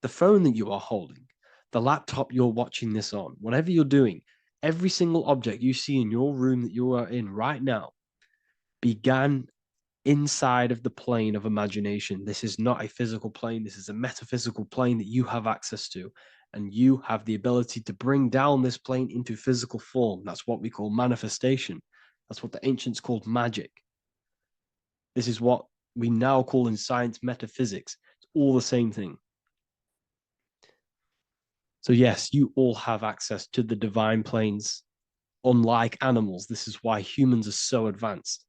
S1: The phone that you are holding, the laptop you're watching this on, whatever you're doing, every single object you see in your room that you are in right now began inside of the plane of imagination. This is not a physical plane. This is a metaphysical plane that you have access to. And you have the ability to bring down this plane into physical form. That's what we call manifestation. That's what the ancients called magic. This is what we now call in science metaphysics. It's all the same thing. So yes, you all have access to the divine planes, unlike animals. This is why humans are so advanced.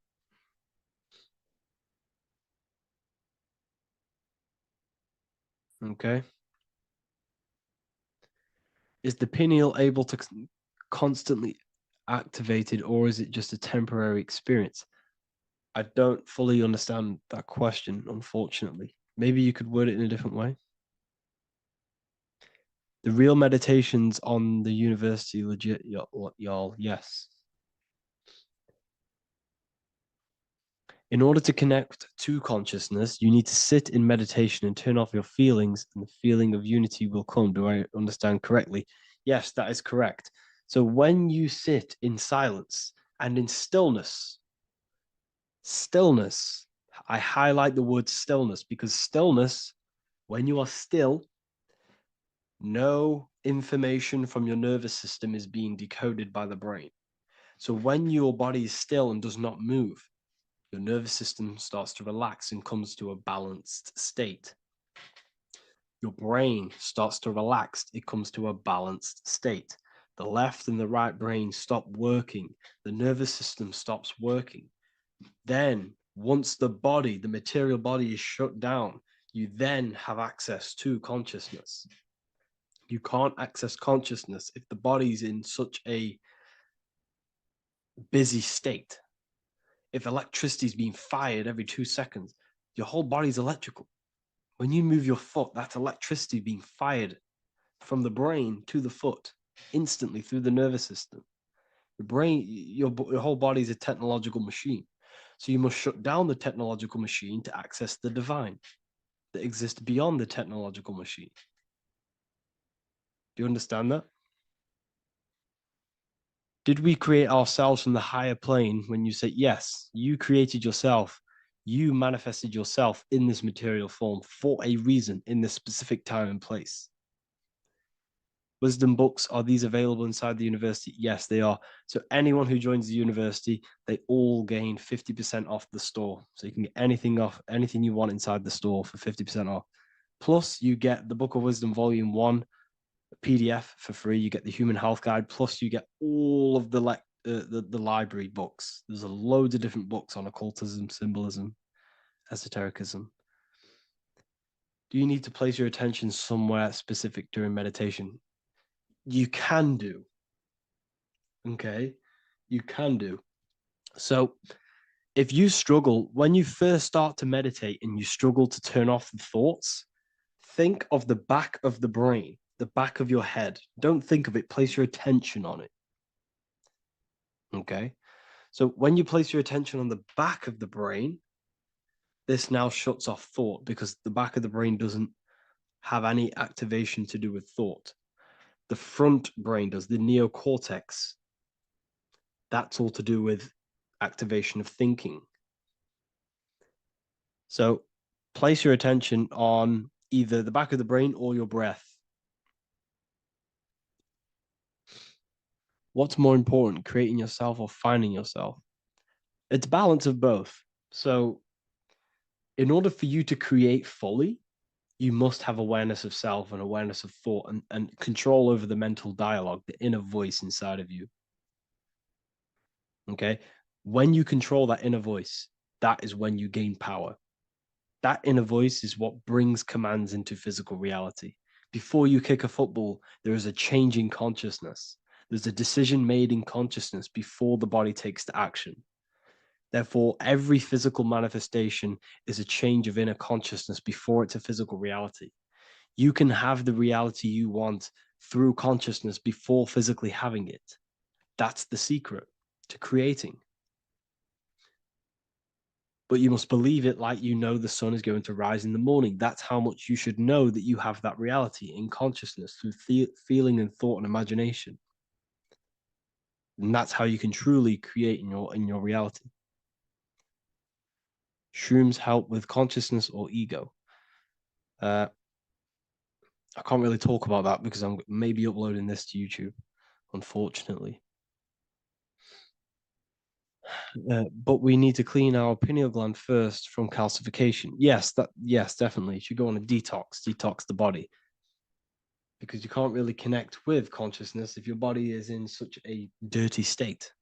S1: Okay. Is the pineal able to constantly activated, or is it just a temporary experience? I don't fully understand that question, unfortunately. Maybe you could word it in a different way. The real meditations on the university, legit, y'all, yes. In order to connect to consciousness, you need to sit in meditation and turn off your feelings, and the feeling of unity will come. Do I understand correctly? Yes, that is correct. So when you sit in silence and in stillness, I highlight the word stillness because stillness, when you are still, no information from your nervous system is being decoded by the brain. So when your body is still and does not move, your nervous system starts to relax and comes to a balanced state. Your brain starts to relax, it comes to a balanced state. The left and the right brain stop working. The nervous system stops working. Then, once the body, the material body is shut down, you then have access to consciousness. You can't access consciousness if the body's in such a busy state. If electricity is being fired every 2 seconds, your whole body's electrical. When you move your foot, that's electricity being fired from the brain to the foot instantly through the nervous system. Your brain, your whole body is a technological machine. So you must shut down the technological machine to access the divine that exists beyond the technological machine. Do you understand that? Did we create ourselves from the higher plane? When you say yes, you created yourself, you manifested yourself in this material form for a reason in this specific time and place. Wisdom books, are these available inside the university? Yes, they are. So anyone who joins the university, they all gain 50% off the store. So you can get anything you want inside the store for 50% off. Plus, you get the Book of Wisdom Volume 1 PDF for free. You get the Human Health Guide. Plus, you get all of the library books. There's a load of different books on occultism, symbolism, esotericism. Do you need to place your attention somewhere specific during meditation? You can do. Okay, you can do. So if you struggle, when you first start to meditate and you struggle to turn off the thoughts, think of the back of the brain, the back of your head. Don't think of it, place your attention on it. Okay, so when you place your attention on the back of the brain, this now shuts off thought because the back of the brain doesn't have any activation to do with thought. The front brain does, the neocortex. That's all to do with activation of thinking. So place your attention on either the back of the brain or your breath. What's more important, creating yourself or finding yourself? It's balance of both. So in order for you to create fully, you must have awareness of self and awareness of thought and control over the mental dialogue, the inner voice inside of you. Okay? When you control that inner voice, that is when you gain power. That inner voice is what brings commands into physical reality. Before you kick a football, there is a change in consciousness. There's a decision made in consciousness before the body takes the action. Therefore, every physical manifestation is a change of inner consciousness before it's a physical reality. You can have the reality you want through consciousness before physically having it. That's the secret to creating. But you must believe it like you know the sun is going to rise in the morning. That's how much you should know that you have that reality in consciousness through feeling and thought and imagination. And that's how you can truly create in your reality. Shrooms help with consciousness or ego. I can't really talk about that because I'm maybe uploading this to YouTube, unfortunately. But we need to clean our pineal gland first from calcification. Yes, definitely. You should go on a detox the body. Because you can't really connect with consciousness if your body is in such a dirty state.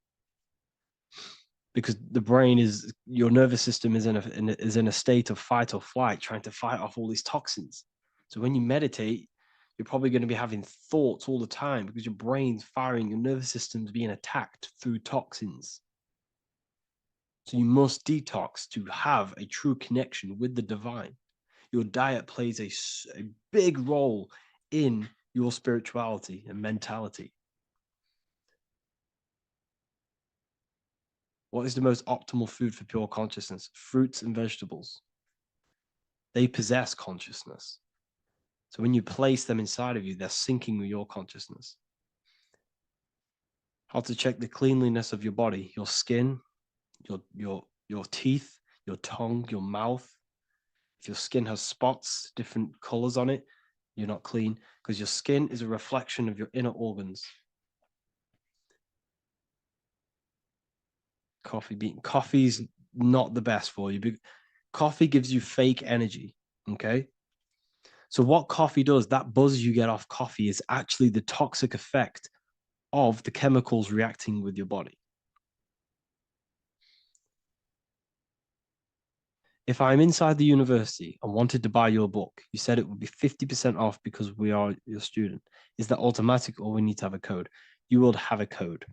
S1: Because the brain is, your nervous system is in a state of fight or flight, trying to fight off all these toxins. So when you meditate, you're probably going to be having thoughts all the time because your brain's firing, your nervous system's being attacked through toxins. So you must detox to have a true connection with the divine. Your diet plays a big role in your spirituality and mentality. What is the most optimal food for pure consciousness? Fruits and vegetables. They possess consciousness. So when you place them inside of you, they're syncing with your consciousness. How to check the cleanliness of your body, your skin, your teeth, your tongue, your mouth. If your skin has spots, different colors on it, you're not clean, because your skin is a reflection of your inner organs. Coffee's not the best for you. Coffee gives you fake energy. Okay. So what coffee does, that buzz you get off coffee, is actually the toxic effect of the chemicals reacting with your body. If I'm inside the university and wanted to buy your book, you said it would be 50% off because we are your student. Is that automatic or we need to have a code? You will have a code.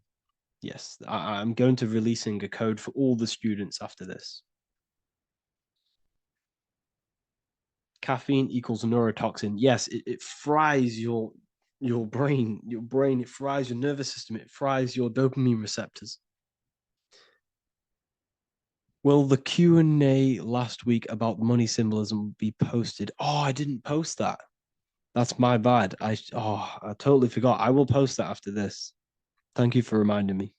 S1: Yes, I'm going to releasing a code for all the students after this. Caffeine equals neurotoxin. Yes, it fries your brain, it fries your nervous system, it fries your dopamine receptors. Will the Q&A last week about money symbolism be posted? Oh, I didn't post that. That's my bad. I totally forgot. I will post that after this. Thank you for reminding me.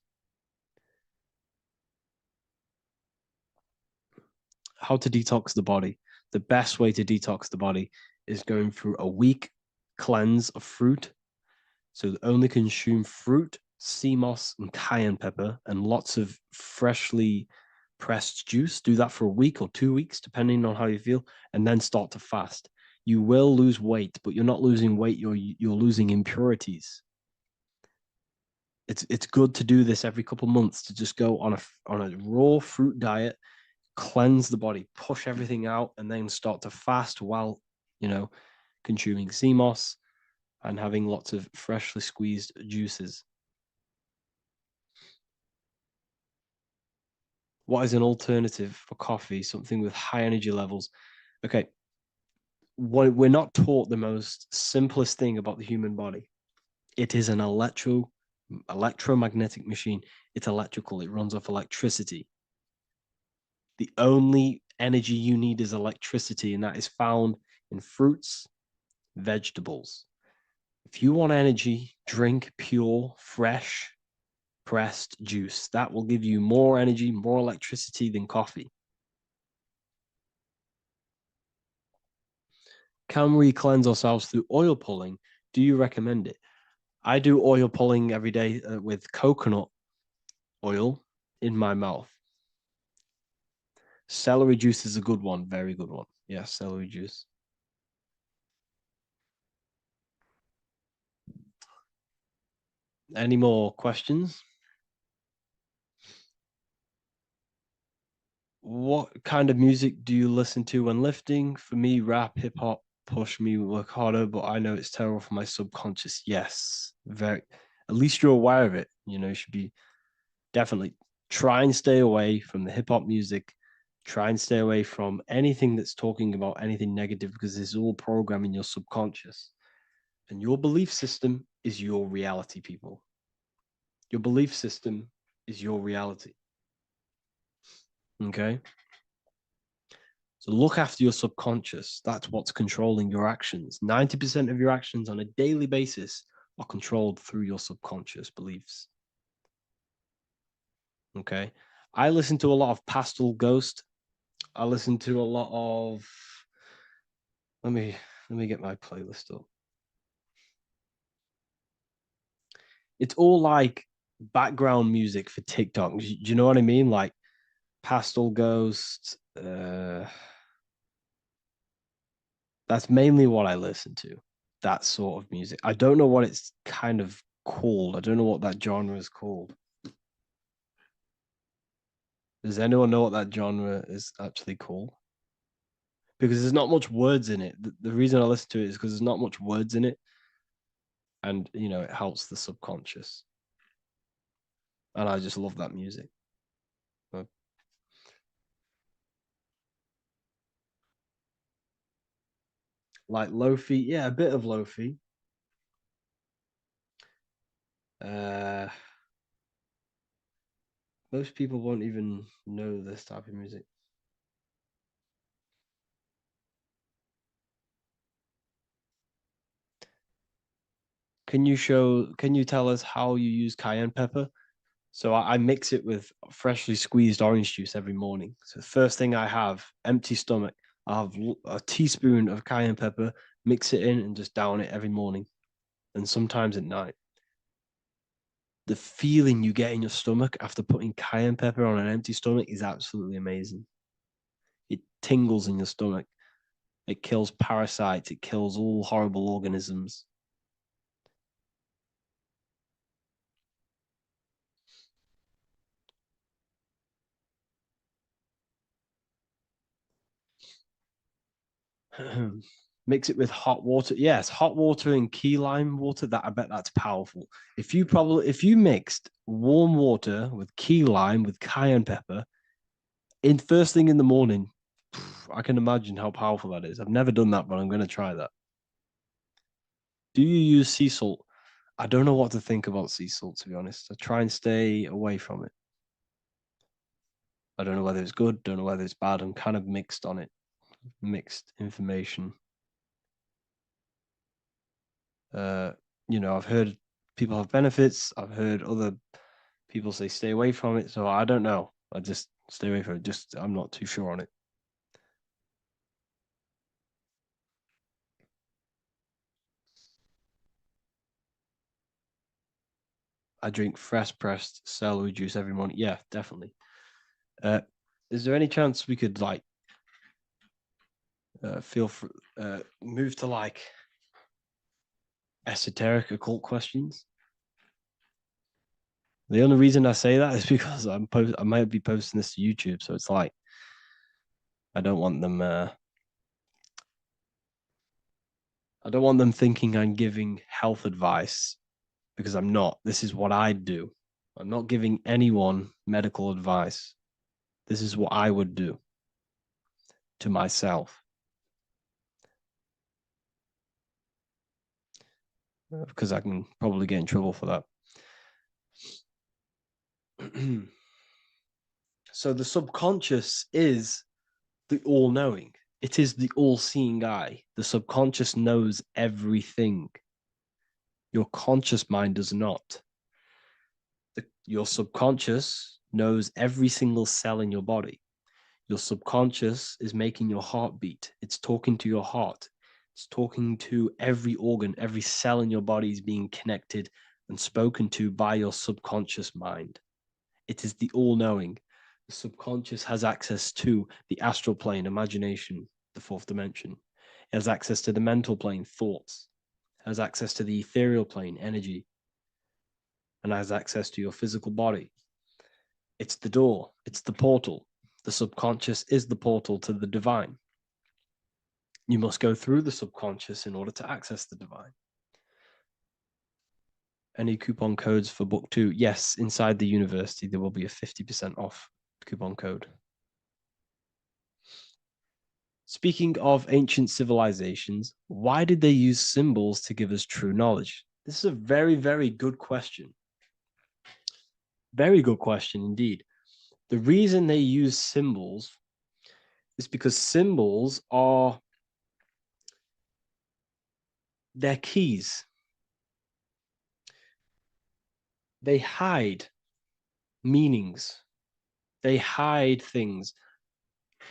S1: How to detox the body. The best way to detox the body is going through a week cleanse of fruit. So only consume fruit, sea moss, and cayenne pepper, and lots of freshly pressed juice. Do that for a week or 2 weeks, depending on how you feel, and then start to fast. You will lose weight, but you're not losing weight. You're losing impurities. It's good to do this every couple months, to just go on a raw fruit diet, cleanse the body, push everything out, and then start to fast while consuming sea moss and having lots of freshly squeezed juices. What is an alternative for coffee? Something with high energy levels. Okay. We're not taught the most simplest thing about the human body. It is an electromagnetic machine. It's electrical. It runs off electricity. The only energy you need is electricity, and that is found in fruits, vegetables. If you want energy, drink pure, fresh, pressed juice. That will give you more energy, more electricity than coffee. Can we cleanse ourselves through oil pulling? Do you recommend it? I do oil pulling every day with coconut oil in my mouth. Celery juice is a good one, very good one. Yeah, celery juice. Any more questions? What kind of music do you listen to when lifting? For me, rap, hip hop push me work harder, but I know it's terrible for my subconscious. Yes, very. At least you're aware of it. You should be definitely try and stay away from the hip hop music. Try and stay away from anything that's talking about anything negative, because it's all programming your subconscious. And your belief system is your reality, people. Your belief system is your reality. Okay? So look after your subconscious. That's what's controlling your actions. 90% of your actions on a daily basis are controlled through your subconscious beliefs. Okay? I listen to a lot of Pastel Ghost. I listen to a lot of let me get my playlist up. It's all like background music for TikTok. Do you know what I mean? Like Pastel Ghost. That's mainly what I listen to. That sort of music. I don't know what it's kind of called. I don't know what that genre is called. Does anyone know what that genre is actually called? Because there's not much words in it. The reason I listen to it is because there's not much words in it. And, it helps the subconscious. And I just love that music. Like lo-fi, yeah, a bit of lo-fi. Most people won't even know this type of music. Can you tell us how you use cayenne pepper? So I mix it with freshly squeezed orange juice every morning. So the first thing I have, empty stomach, I have a teaspoon of cayenne pepper, mix it in and just down it every morning. And sometimes at night. The feeling you get in your stomach after putting cayenne pepper on an empty stomach is absolutely amazing. It tingles in your stomach. It kills parasites. It kills all horrible organisms. Mix it with hot water. Yes, hot water and key lime water. That I bet that's powerful. If you mixed warm water with key lime with cayenne pepper in first thing in the morning, I can imagine how powerful that is. I've never done that, but I'm going to try that. Do you use sea salt? I don't know what to think about sea salt, to be honest. I try and stay away from it. I don't know whether it's good, don't know whether it's bad. I'm kind of mixed on it, mixed information. I've heard people have benefits. I've heard other people say stay away from it. So I don't know. I just stay away from it. I'm not too sure on it. I drink fresh pressed celery juice every morning. Yeah, definitely. Is there any chance we could move to esoteric occult questions? The only reason I say that is because I might be posting this to YouTube, so it's like I don't want them thinking I'm giving health advice because I'm not. This is what I do. I'm not giving anyone medical advice. This is what I would do to myself. Because I can probably get in trouble for that. So the subconscious is the all-knowing. It is the all-seeing eye. The subconscious knows everything. Your conscious mind does not. Your subconscious knows every single cell in your body. Your subconscious is making your heart beat. It's talking to your heart. It's talking to every organ, every cell in your body is being connected and spoken to by your subconscious mind. It is the all-knowing. The subconscious has access to the astral plane, imagination, the fourth dimension. It has access to the mental plane, thoughts. It has access to the ethereal plane, energy. And has access to your physical body. It's the door. It's the portal. The subconscious is the portal to the divine. You must go through the subconscious in order to access the divine. Any coupon codes for book 2? Yes, inside the university, there will be a 50% off coupon code. Speaking of ancient civilizations, why did they use symbols to give us true knowledge? This is a very, very good question. Very good question indeed. The reason they use symbols is because symbols are their keys. They hide meanings. They hide things.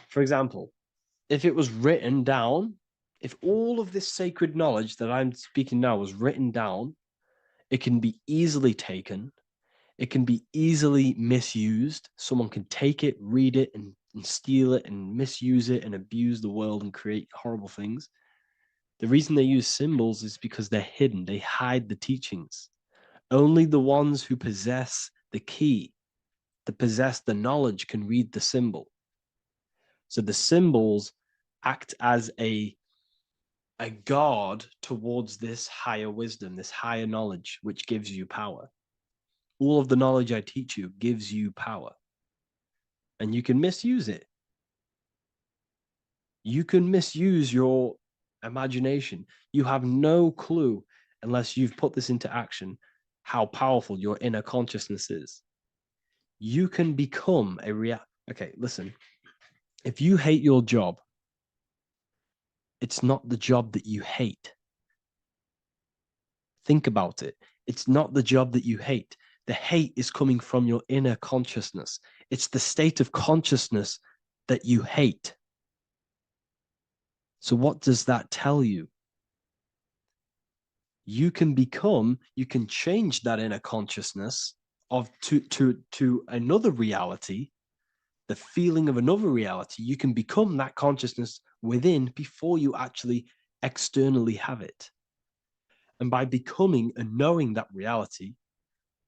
S1: For example, if it was written down, if all of this sacred knowledge that I'm speaking now was written down, it can be easily taken. It can be easily misused. Someone can take it, read it, and steal it and misuse it and abuse the world and create horrible things. The reason they use symbols is because they're hidden. They hide the teachings. Only the ones who possess the key, that possess the knowledge, can read the symbol. So the symbols act as a guard towards this higher wisdom, this higher knowledge, which gives you power. All of the knowledge I teach you gives you power. And you can misuse it. You can misuse your imagination. You have no clue, unless you've put this into action, how powerful your inner consciousness is. You can become a Okay, listen. If you hate your job, it's not the job that you hate. Think about it. It's not the job that you hate. The hate is coming from your inner consciousness. It's the state of consciousness that you hate. So what does that tell you? You can change that inner consciousness to another reality, the feeling of another reality. You can become that consciousness within before you actually externally have it. And by becoming and knowing that reality,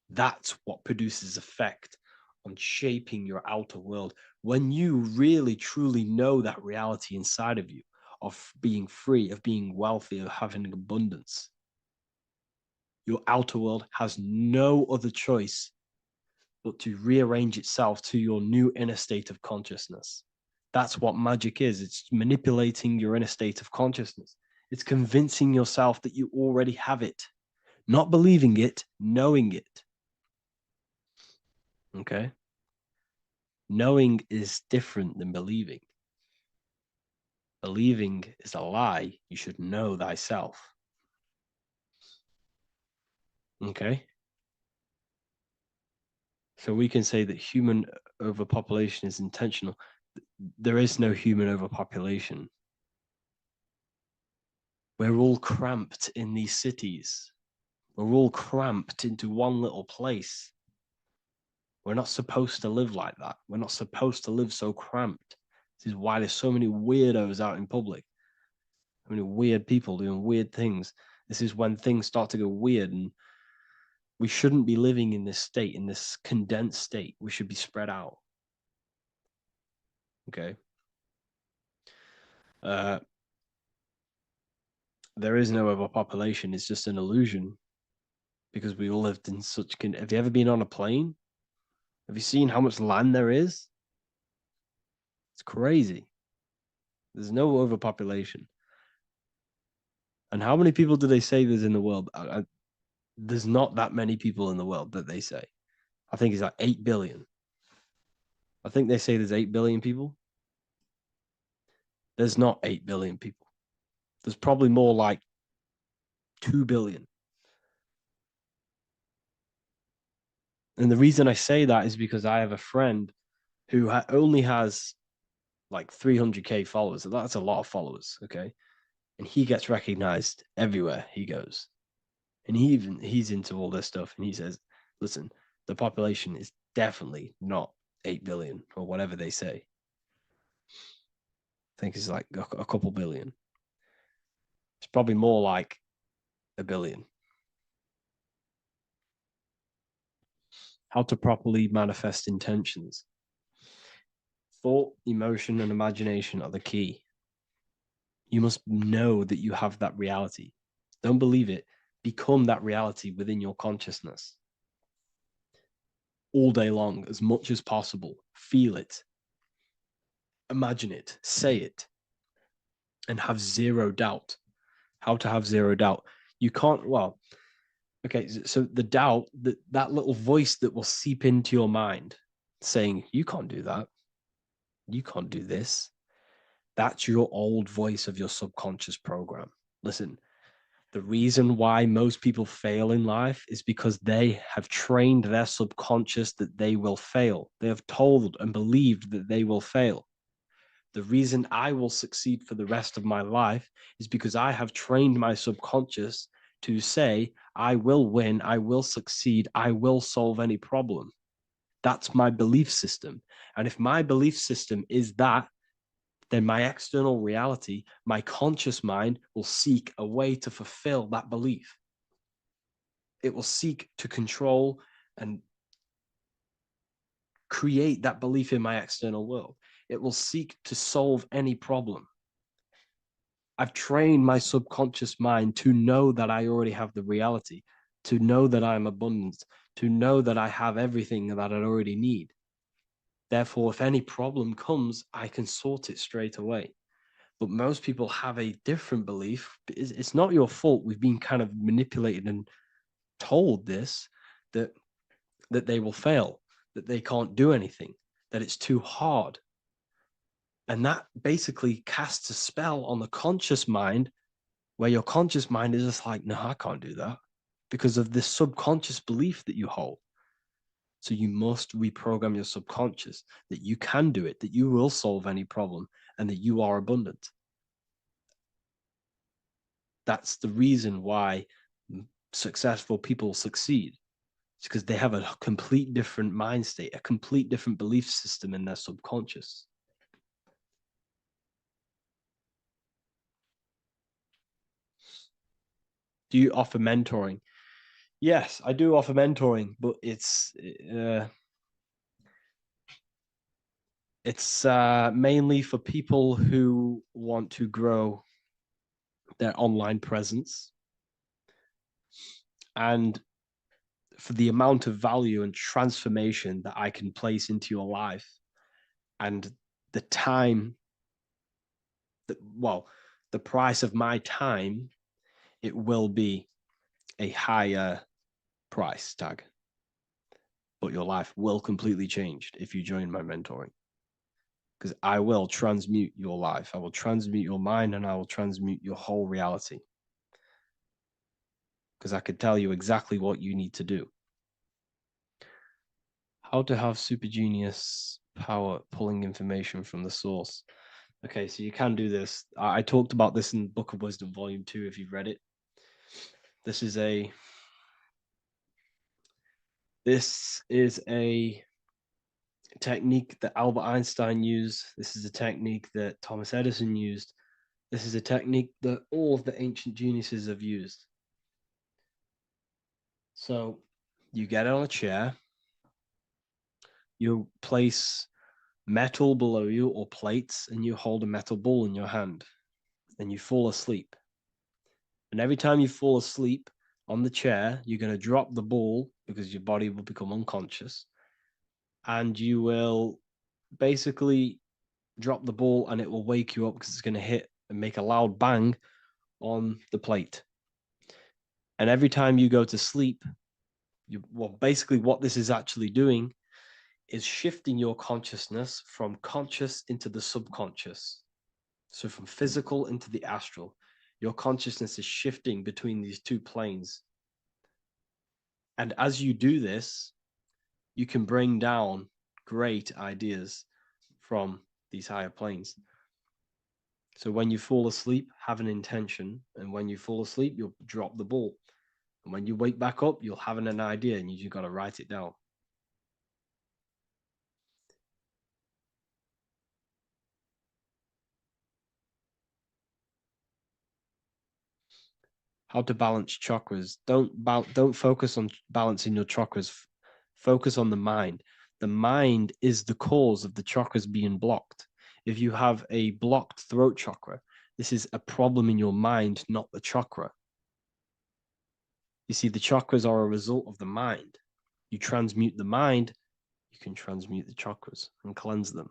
S1: that's what produces effect on shaping your outer world. When you really, truly know that reality inside of you, of being free, of being wealthy, of having abundance, your outer world has no other choice but to rearrange itself to your new inner state of consciousness. That's what magic is. It's manipulating your inner state of consciousness. It's convincing yourself that you already have it, not believing it, knowing it. Okay? Knowing is different than believing. Believing is a lie. You should know thyself. Okay? So we can say that human overpopulation is intentional. There is no human overpopulation. We're all cramped in these cities. We're all cramped into one little place. We're not supposed to live like that. We're not supposed to live so cramped. This is why there's so many weirdos out in public. So many weird people doing weird things. This is when things start to go weird, and we shouldn't be living in this state, in this condensed state. We should be spread out. Okay. There is no overpopulation. It's just an illusion because we all lived in such. Have you ever been on a plane? Have you seen how much land there is? It's crazy. There's no overpopulation. And how many people do they say there's in the world? There's not that many people in the world that they say. I think it's like 8 billion. I think they say there's 8 billion people. There's not 8 billion people. There's probably more like 2 billion. And the reason I say that is because I have a friend who only has like 300K followers. So that's a lot of followers, okay? And he gets recognized everywhere he goes. And he's into all this stuff. And he says, listen, the population is definitely not 8 billion or whatever they say. I think it's like a couple billion. It's probably more like a billion. How to properly manifest intentions. Thought, emotion, and imagination are the key. You must know that you have that reality. Don't believe it. Become that reality within your consciousness. All day long, as much as possible. Feel it. Imagine it. Say it. And have zero doubt. How to have zero doubt. You can't, well, okay, so the doubt, that little voice that will seep into your mind saying, you can't do that. You can't do this. That's your old voice of your subconscious program. Listen, the reason why most people fail in life is because they have trained their subconscious that they will fail. They have told and believed that they will fail. The reason I will succeed for the rest of my life is because I have trained my subconscious to say, I will win, I will succeed, I will solve any problem. That's my belief system. And if my belief system is that, then my external reality, my conscious mind will seek a way to fulfill that belief. It will seek to control and create that belief in my external world. It will seek to solve any problem. I've trained my subconscious mind to know that I already have the reality, to know that I'm abundant, to know that I have everything that I already need. Therefore, if any problem comes, I can sort it straight away. But most people have a different belief. It's not your fault. We've been kind of manipulated and told this, that they will fail, that they can't do anything, that it's too hard. And that basically casts a spell on the conscious mind, where your conscious mind is just like, no, I can't do that, because of this subconscious belief that you hold. So you must reprogram your subconscious that you can do it, that you will solve any problem, and that you are abundant. That's the reason why successful people succeed. It's because they have a complete different mind state, a complete different belief system in their subconscious. Do you offer mentoring? Yes, I do offer mentoring, but it's mainly for people who want to grow their online presence, and for the amount of value and transformation that I can place into your life, and the time that, well, the price of my time, it will be a higher price tag, but your life will completely change if you join my mentoring, because I will transmute your life. I will transmute your mind, and I will transmute your whole reality, because I could tell you exactly what you need to do. How to have super genius power pulling information from the source. Okay, so you can do this. I talked about this in Book of Wisdom, Volume 2, if you've read it. This is a technique that Albert Einstein used. This is a technique that Thomas Edison used. This is a technique that all of the ancient geniuses have used. So you get on a chair, you place metal below you or plates, and you hold a metal ball in your hand, and you fall asleep. And every time you fall asleep on the chair, you're going to drop the ball, because your body will become unconscious, and you will basically drop the ball, and it will wake you up, because it's going to hit and make a loud bang on the plate. And every time you go to sleep, basically what this is actually doing is shifting your consciousness from conscious into the subconscious. So from physical into the astral. Your consciousness is shifting between these two planes. And as you do this, you can bring down great ideas from these higher planes. So when you fall asleep, have an intention. And when you fall asleep, you'll drop the ball. And when you wake back up, you'll have an idea, and you got to write it down. How to balance chakras. Don't focus on balancing your chakras. Focus on the mind. The mind is the cause of the chakras being blocked. If you have a blocked throat chakra, this is a problem in your mind, not the chakra. You see, the chakras are a result of the mind. You transmute the mind, you can transmute the chakras and cleanse them.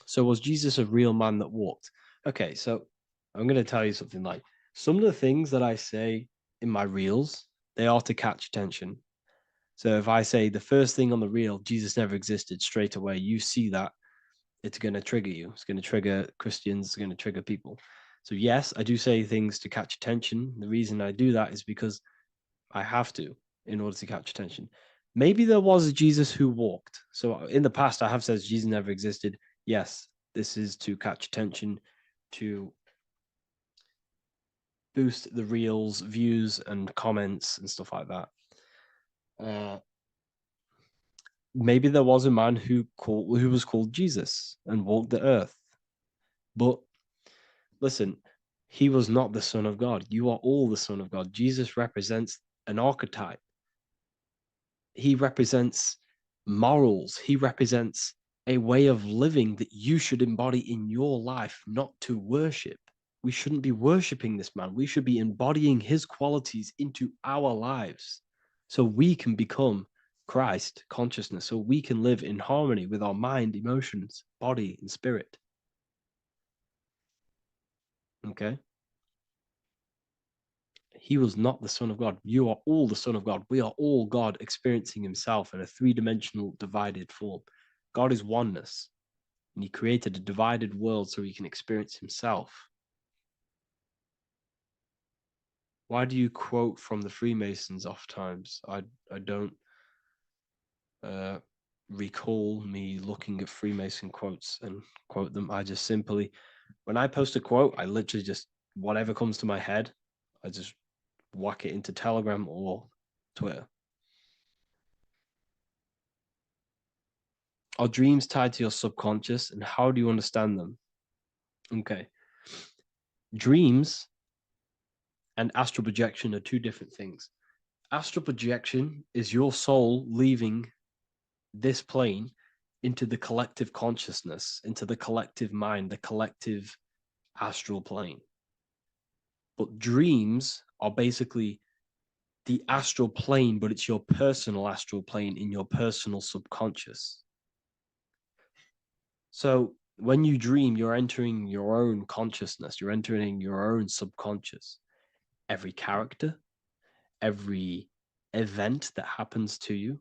S1: So was Jesus a real man that walked? Okay, so I'm going to tell you something. Like, some of the things that I say in my reels, they are to catch attention. So if I say the first thing on the reel, Jesus never existed, straight away, you see that, it's going to trigger you. It's going to trigger Christians. It's going to trigger people. So yes, I do say things to catch attention. The reason I do that is because I have to, in order to catch attention. Maybe there was a Jesus who walked. So in the past, I have said Jesus never existed. Yes, this is to catch attention, to boost the reels, views, and comments and stuff like that. Maybe there was a man who was called Jesus and walked the earth. But listen, he was not the Son of God. You are all the Son of God. Jesus represents an archetype. He represents morals. He represents a way of living that you should embody in your life, not to worship. We shouldn't be worshiping this man. We should be embodying his qualities into our lives so we can become Christ consciousness, so we can live in harmony with our mind, emotions, body, and spirit. Okay? He was not the Son of God. You are all the Son of God. We are all God experiencing himself in a three-dimensional divided form. God is oneness, and he created a divided world so he can experience himself. Why do you quote from the Freemasons oft times? I don't recall me looking at Freemason quotes and quote them. I just simply, when I post a quote, I literally just, whatever comes to my head, I just whack it into Telegram or Twitter. Are dreams tied to your subconscious, and how do you understand them? Okay. Dreams and astral projection are two different things. Astral projection is your soul leaving this plane into the collective consciousness, into the collective mind, the collective astral plane. But dreams are basically the astral plane, but it's your personal astral plane in your personal subconscious. So when you dream, you're entering your own consciousness, you're entering your own subconscious. Every character, every event that happens to you,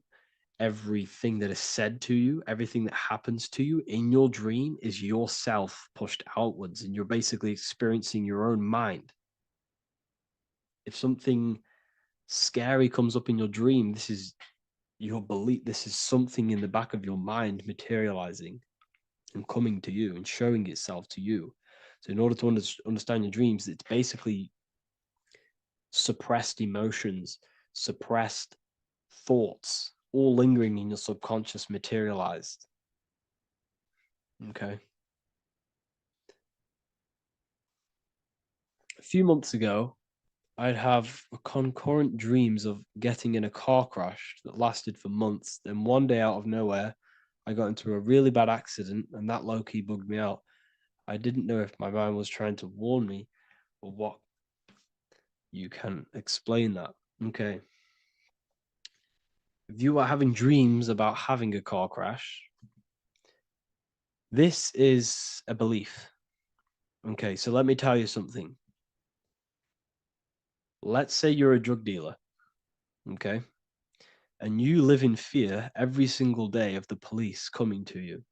S1: everything that is said to you, everything that happens to you in your dream is yourself pushed outwards, and you're basically experiencing your own mind. If something scary comes up in your dream, this is your belief, this is something in the back of your mind materializing and coming to you and showing itself to you. So in order to understand your dreams, it's basically suppressed emotions, suppressed thoughts, all lingering in your subconscious materialized. Okay. A few months ago, I'd have concurrent dreams of getting in a car crash that lasted for months. Then one day out of nowhere, I got into a really bad accident, and that low-key bugged me out. I didn't know if my mind was trying to warn me or what. You can explain that. Okay. If you are having dreams about having a car crash, this is a belief. Okay, so let me tell you something. Let's say you're a drug dealer, okay? And you live in fear every single day of the police coming to you.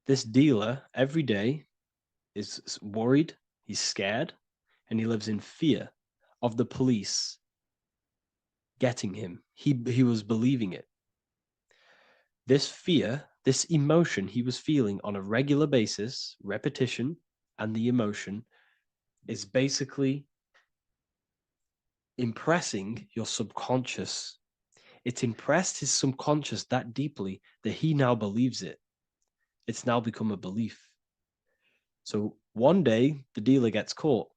S1: This dealer every day is worried, he's scared, and he lives in fear of the police getting him. He was believing it. This fear, this emotion he was feeling on a regular basis, repetition, and the emotion is basically impressing your subconscious. It's impressed his subconscious that deeply that he now believes it. It's now become a belief. So one day the dealer gets caught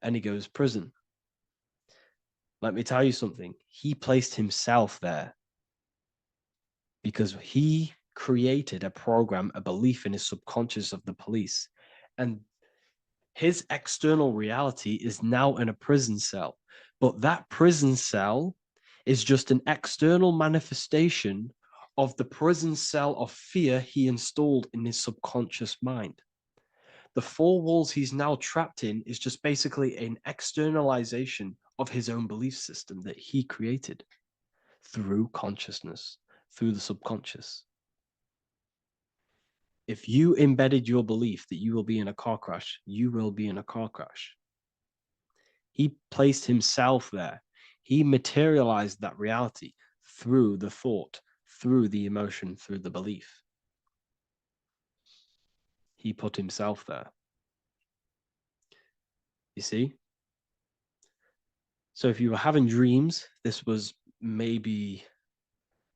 S1: and he goes to prison. Let me tell you something. He placed himself there because he created a program, a belief in his subconscious of the police. And his external reality is now in a prison cell. But that prison cell is just an external manifestation of the prison cell of fear he installed in his subconscious mind. The four walls he's now trapped in is just basically an externalization of his own belief system that he created through consciousness, through the subconscious. If you embedded your belief that you will be in a car crash, you will be in a car crash. He placed himself there. He materialized that reality through the thought, through the emotion, through the belief. He put himself there. You see? So if you were having dreams, this was maybe,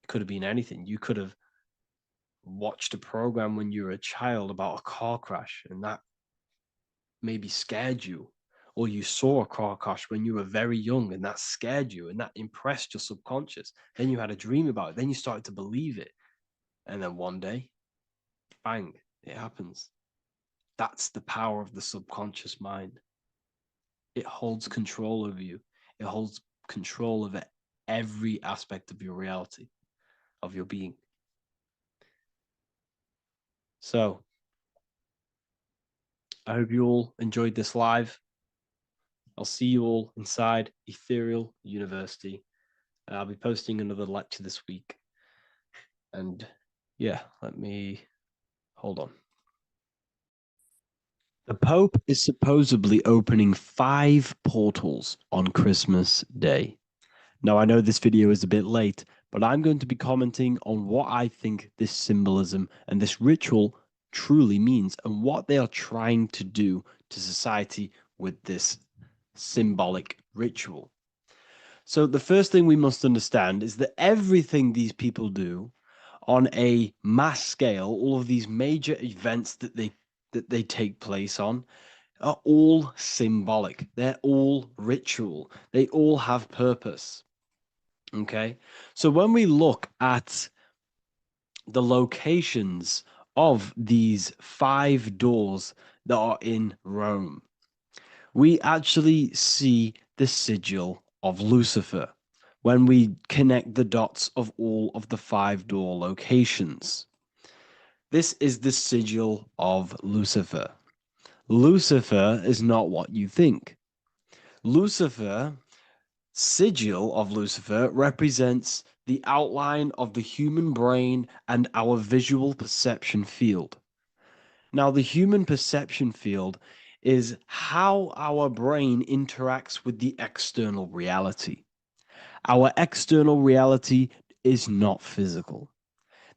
S1: it could have been anything. You could have watched a program when you were a child about a car crash, and that maybe scared you. Or you saw a car crash when you were very young, and that scared you, and that impressed your subconscious. Then you had a dream about it. Then you started to believe it. And then one day, bang, it happens. That's the power of the subconscious mind. It holds control over you. It holds control over every aspect of your reality, of your being. So I hope you all enjoyed this live. I'll see you all inside Ethereal University. I'll be posting another lecture this week. And yeah, let me hold on. The Pope is supposedly opening 5 portals on Christmas Day. Now, I know this video is a bit late, but I'm going to be commenting on what I think this symbolism and this ritual truly means and what they are trying to do to society with this symbolic ritual. So the first thing we must understand is that everything these people do on a mass scale, all of these major events that they take place on, are all symbolic. They're all ritual. They all have purpose. Okay? So when we look at the locations of these 5 doors that are in Rome, we actually see the sigil of Lucifer when we connect the dots of all of the 5 door locations. This is the sigil of Lucifer. Lucifer is not what you think. Lucifer, sigil of Lucifer, represents the outline of the human brain and our visual perception field. Now, the human perception field is how our brain interacts with the external reality. Our external reality is not physical.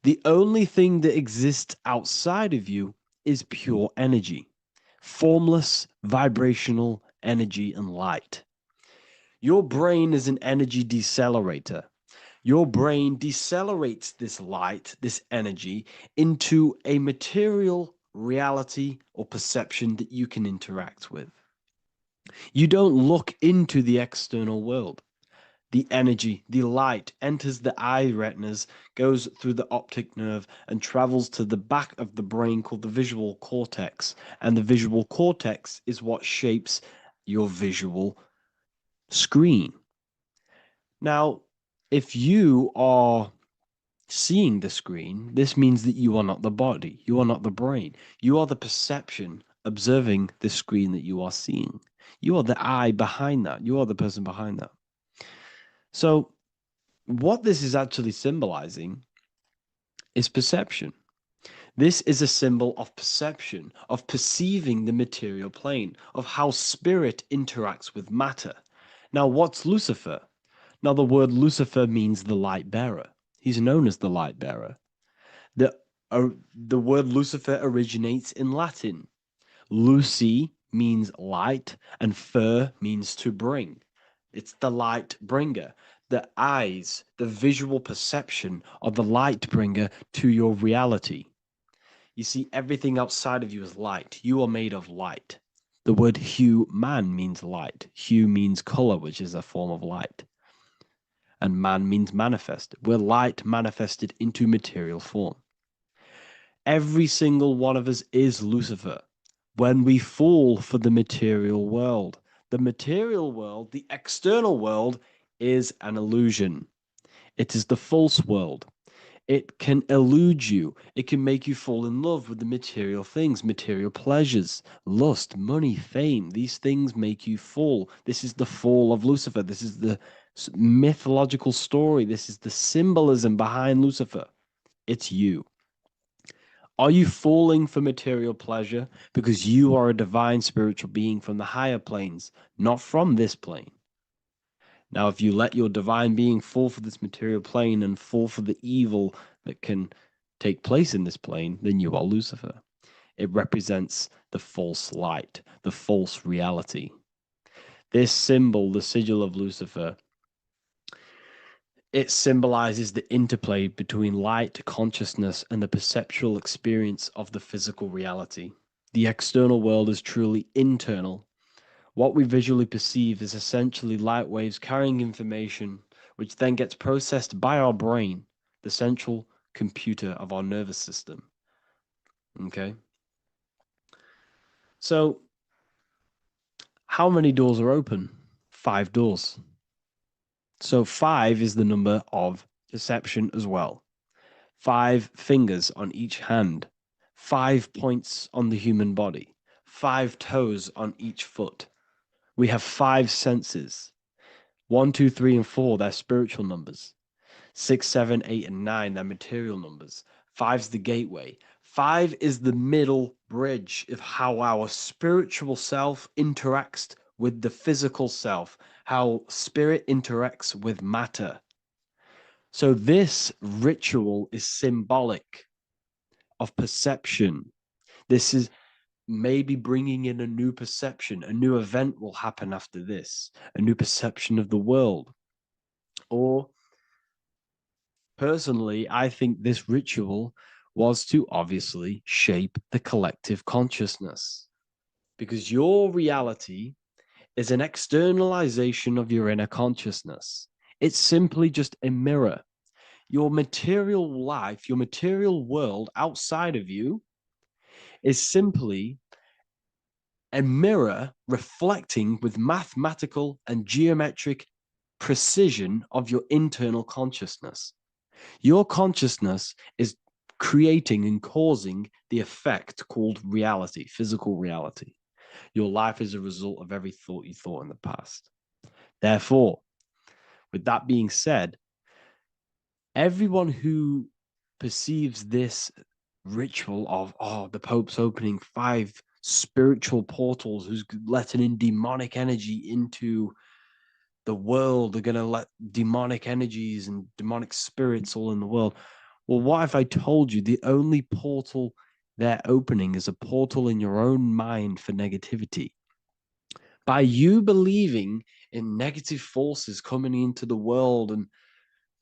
S1: The only thing that exists outside of you is pure energy, formless, vibrational energy and light. Your brain is an energy decelerator. Your brain decelerates this light, this energy, into a material reality or perception that you can interact with. You don't look into the external world. The energy, the light enters the eye retinas, goes through the optic nerve, and travels to the back of the brain called the visual cortex. And the visual cortex is what shapes your visual screen. Now, if you are seeing the screen, this means that you are not the body, you are not the brain, you are the perception observing the screen that you are seeing. You are the eye behind that, you are the person behind that. So, what this is actually symbolizing is perception. This is a symbol of perception, of perceiving the material plane, of how spirit interacts with matter. Now, what's Lucifer? Now, the word Lucifer means the light bearer. He's known as the light bearer. The word Lucifer originates in Latin. Luci means light, and fer means to bring. It's the light bringer. The eyes, the visual perception of the light bringer to your reality. You see, everything outside of you is light. You are made of light. The word hue man means light. Hue means color, which is a form of light. And man means manifest. We're light manifested into material form. Every single one of us is Lucifer. When we fall for the material world, the external world, is an illusion. It is the false world. It can elude you. It can make you fall in love with the material things, material pleasures, lust, money, fame. These things make you fall. This is the fall of Lucifer. This is the mythological story. This is the symbolism behind Lucifer. It's you. Are you falling for material pleasure because you are a divine spiritual being from the higher planes, not from this plane? Now, if you let your divine being fall for this material plane and fall for the evil that can take place in this plane, then you are Lucifer. It represents the false light, the false reality. This symbol, the sigil of Lucifer, it symbolizes the interplay between light, consciousness, and the perceptual experience of the physical reality. The external world is truly internal. What we visually perceive is essentially light waves carrying information, which then gets processed by our brain, the central computer of our nervous system. Okay? So, how many doors are open? 5 doors. So 5 is the number of perception as well. 5 fingers on each hand, 5 points on the human body, 5 toes on each foot. We have 5 senses. 1, 2, 3, and 4, they're spiritual numbers. 6, 7, 8, and 9, they're material numbers. 5's the gateway. 5 is the middle bridge of how our spiritual self interacts with the physical self, how spirit interacts with matter. So this ritual is symbolic of perception. This is maybe bringing in a new perception. A new event will happen after this, a new perception of the world. Or personally, I think this ritual was to obviously shape the collective consciousness, because your reality is an externalization of your inner consciousness. It's simply just a mirror. Your material life, your material world outside of you is simply a mirror reflecting with mathematical and geometric precision of your internal consciousness. Your consciousness is creating and causing the effect called reality, physical reality. Your life is a result of every thought you thought in the past. Therefore, with that being said, everyone who perceives this ritual of, oh, the Pope's opening 5 spiritual portals, who's letting in demonic energy into the world, they're going to let demonic energies and demonic spirits all in the world. Well, what if I told you the only portal they're opening is a portal in your own mind for negativity? By you believing in negative forces coming into the world and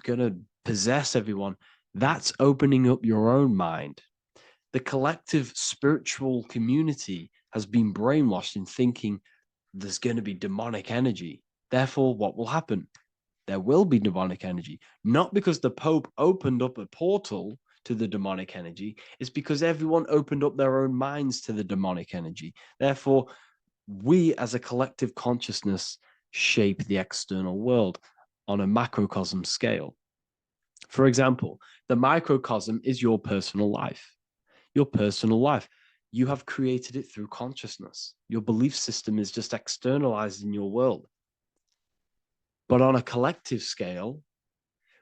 S1: going to possess everyone, that's opening up your own mind. The collective spiritual community has been brainwashed in thinking there's going to be demonic energy. Therefore, what will happen? There will be demonic energy. Not because the Pope opened up a portal to the demonic energy, it's because everyone opened up their own minds to the demonic energy. Therefore, we as a collective consciousness shape the external world on a macrocosm scale. For example, the microcosm is your personal life. Your personal life. You have created it through consciousness. Your belief system is just externalized in your world. But on a collective scale,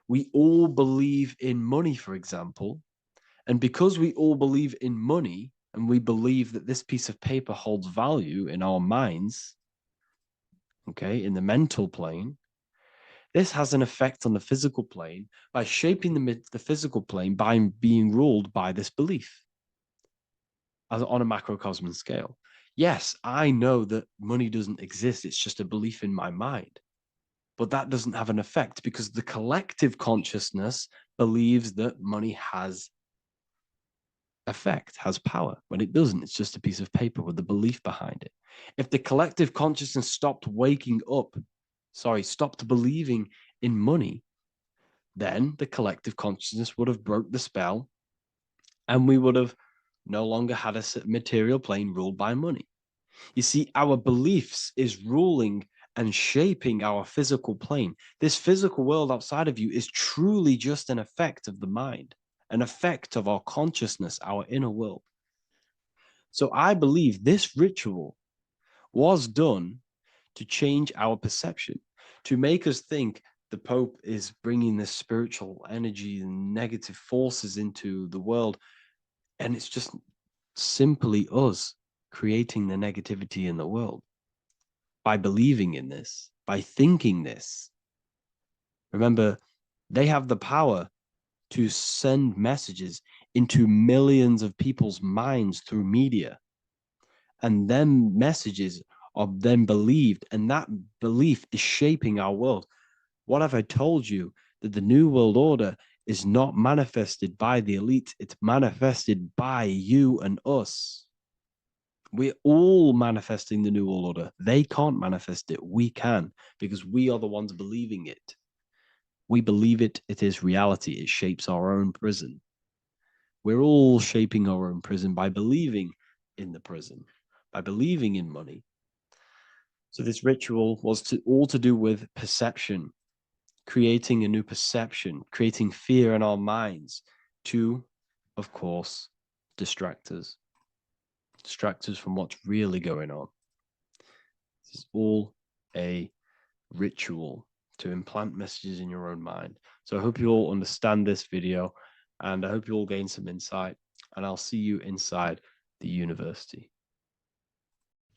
S1: we all believe in money, for example. And because we all believe in money and we believe that this piece of paper holds value in our minds, okay, in the mental plane, this has an effect on the physical plane by shaping the physical plane by being ruled by this belief as on a macrocosm scale. Yes, I know that money doesn't exist. It's just a belief in my mind. But that doesn't have an effect because the collective consciousness believes that money has effect, has power. When it doesn't, it's just a piece of paper with a belief behind it. If the collective consciousness stopped stopped believing in money, then the collective consciousness would have broke the spell and we would have no longer had a material plane ruled by money. You see, our beliefs is ruling and shaping our physical plane. This physical world outside of you is truly just an effect of the mind, an effect of our consciousness, our inner world. So I believe this ritual was done to change our perception, to make us think the Pope is bringing this spiritual energy and negative forces into the world. And it's just simply us creating the negativity in the world by believing in this, by thinking this. Remember, they have the power to send messages into millions of people's minds through media. And then messages are then believed, and that belief is shaping our world. What have I told you? That the New World Order is not manifested by the elite, it's manifested by you and us. We're all manifesting the New World Order. They can't manifest it. We can, because we are the ones believing it. We believe it. It is reality. It shapes our own prison. We're all shaping our own prison by believing in the prison, by believing in money. So this ritual was all to do with perception, creating a new perception, creating fear in our minds to, of course, distract us from what's really going on. It's all a ritual to implant messages in your own mind. So I hope you all understand this video, and I hope you all gain some insight, and I'll see you inside the university.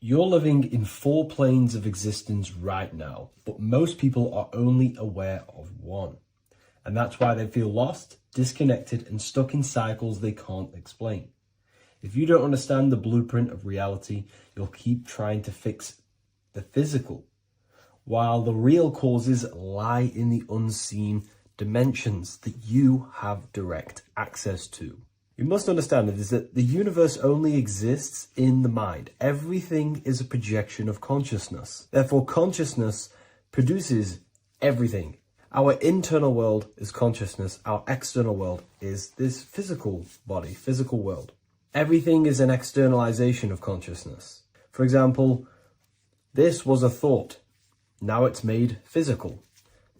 S1: You're living in 4 planes of existence right now, but most people are only aware of one. And that's why they feel lost, disconnected, and stuck in cycles they can't explain. If you don't understand the blueprint of reality, you'll keep trying to fix the physical, while the real causes lie in the unseen dimensions that you have direct access to. You must understand is that the universe only exists in the mind. Everything is a projection of consciousness. Therefore, consciousness produces everything. Our internal world is consciousness. Our external world is this physical body, physical world. Everything is an externalization of consciousness. For example, this was a thought. Now it's made physical.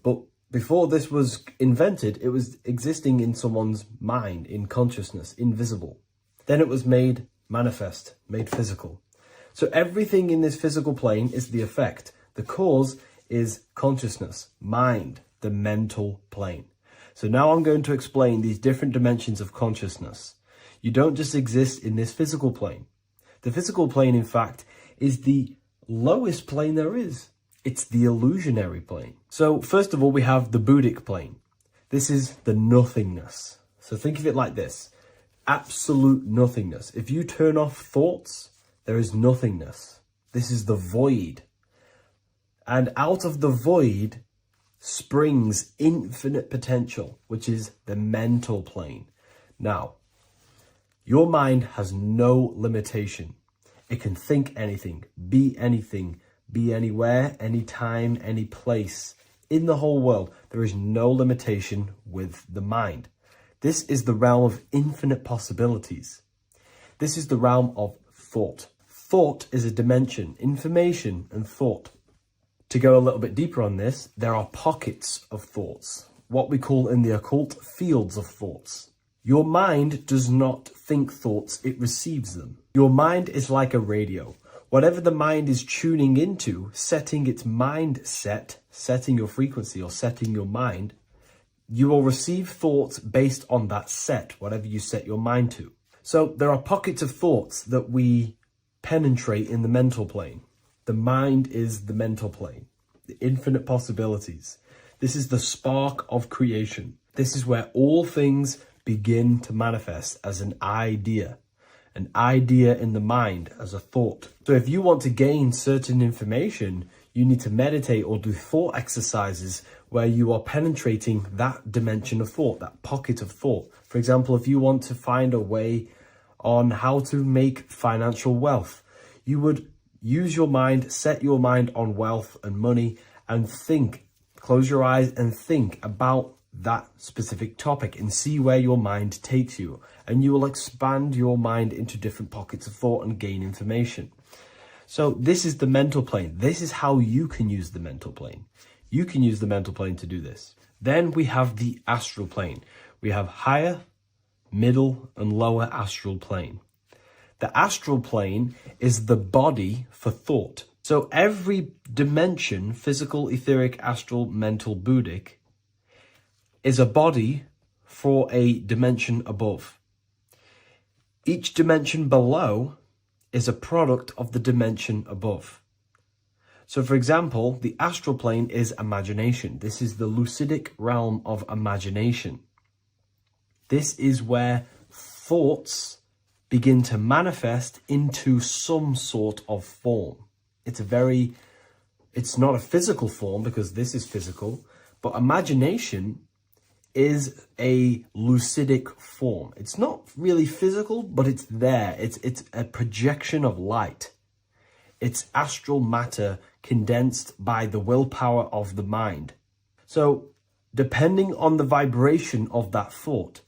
S1: But before this was invented, it was existing in someone's mind, in consciousness, invisible. Then it was made manifest, made physical. So everything in this physical plane is the effect. The cause is consciousness, mind, the mental plane. So now I'm going to explain these different dimensions of consciousness. You don't just exist in this physical plane. The physical plane, in fact, is the lowest plane there is. It's the illusionary plane. So first of all, we have the Buddhic plane. This is the nothingness. So think of it like this. Absolute nothingness. If you turn off thoughts, there is nothingness. This is the void. And out of the void springs infinite potential, which is the mental plane. Now, your mind has no limitation. It can think anything, be anywhere, anytime, any place. In the whole world, there is no limitation with the mind. This is the realm of infinite possibilities. This is the realm of thought. Thought is a dimension, information and thought. To go a little bit deeper on this, there are pockets of thoughts, what we call in the occult fields of thoughts. Your mind does not think thoughts, it receives them. Your mind is like a radio. Whatever the mind is tuning into, setting its mindset, setting your frequency or setting your mind, you will receive thoughts based on that set, whatever you set your mind to. So there are pockets of thoughts that we penetrate in the mental plane. The mind is the mental plane, the infinite possibilities. This is the spark of creation. This is where all things begin to manifest as an idea in the mind as a thought. So if you want to gain certain information, you need to meditate or do thought exercises where you are penetrating that dimension of thought, that pocket of thought. For example, if you want to find a way on how to make financial wealth, you would use your mind, set your mind on wealth and money, and think, close your eyes and think about that specific topic and see where your mind takes you. And you will expand your mind into different pockets of thought and gain information. So this is the mental plane. This is how you can use the mental plane. You can use the mental plane to do this. Then we have the astral plane. We have higher, middle, and lower astral plane. The astral plane is the body for thought. So every dimension, physical, etheric, astral, mental, Buddhic, is a body for a dimension above. Each dimension below is a product of the dimension above. So for example, the astral plane is imagination. This is the lucidic realm of imagination. This is where thoughts begin to manifest into some sort of form. It's not a physical form because this is physical, but imagination is a lucidic form. It's not really physical, but it's there. It's a projection of light. It's astral matter condensed by the willpower of the mind. So depending on the vibration of that thought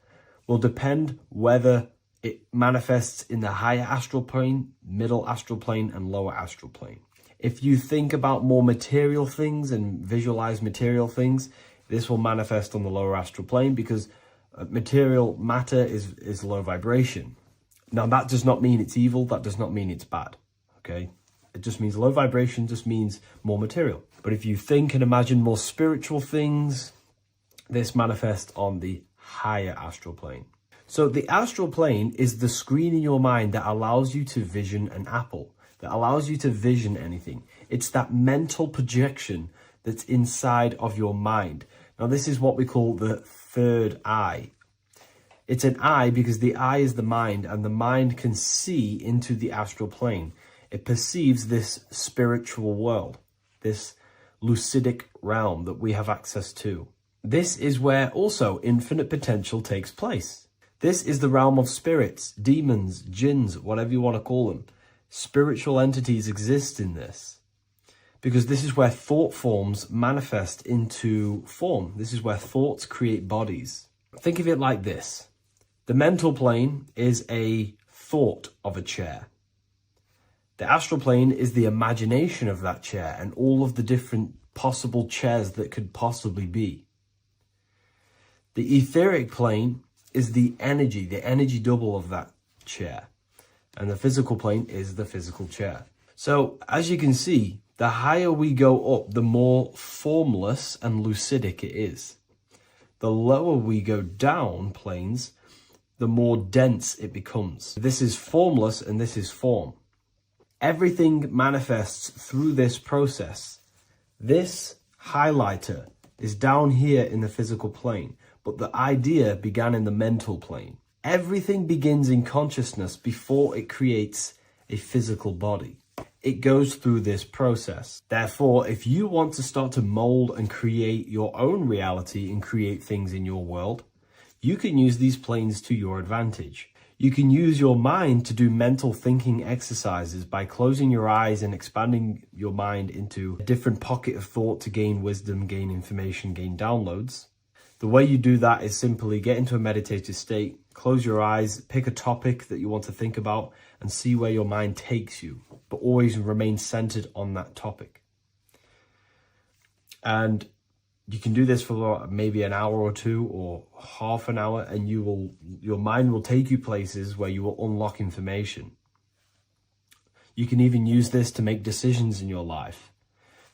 S1: will depend whether it manifests in the higher astral plane, middle astral plane, and lower astral plane. If you think about more material things and visualize material things, this will manifest on the lower astral plane because material matter is low vibration. Now, that does not mean it's evil. That does not mean it's bad. Okay? It just means low vibration, just means more material. But if you think and imagine more spiritual things, this manifests on the higher astral plane. So the astral plane is the screen in your mind that allows you to vision an apple, that allows you to vision anything. It's that mental projection that's inside of your mind. Now, this is what we call the third eye. It's an eye because the eye is the mind, and the mind can see into the astral plane. It perceives this spiritual world, this lucidic realm that we have access to. This is where also infinite potential takes place. This is the realm of spirits, demons, jinns, whatever you want to call them. Spiritual entities exist in this, because this is where thought forms manifest into form. This is where thoughts create bodies. Think of it like this. The mental plane is a thought of a chair. The astral plane is the imagination of that chair and all of the different possible chairs that could possibly be. The etheric plane is the energy double of that chair. And the physical plane is the physical chair. So, as you can see, the higher we go up, the more formless and lucidic it is. The lower we go down planes, the more dense it becomes. This is formless and this is form. Everything manifests through this process. This highlighter is down here in the physical plane, but the idea began in the mental plane. Everything begins in consciousness before it creates a physical body. It goes through this process. Therefore, if you want to start to mold and create your own reality and create things in your world, you can use these planes to your advantage. You can use your mind to do mental thinking exercises by closing your eyes and expanding your mind into a different pocket of thought to gain wisdom, gain information, gain downloads. The way you do that is simply get into a meditative state, close your eyes, pick a topic that you want to think about, and see where your mind takes you, but always remain centered on that topic. And you can do this for maybe an hour or two or half an hour, and your mind will take you places where you will unlock information. You can even use this to make decisions in your life.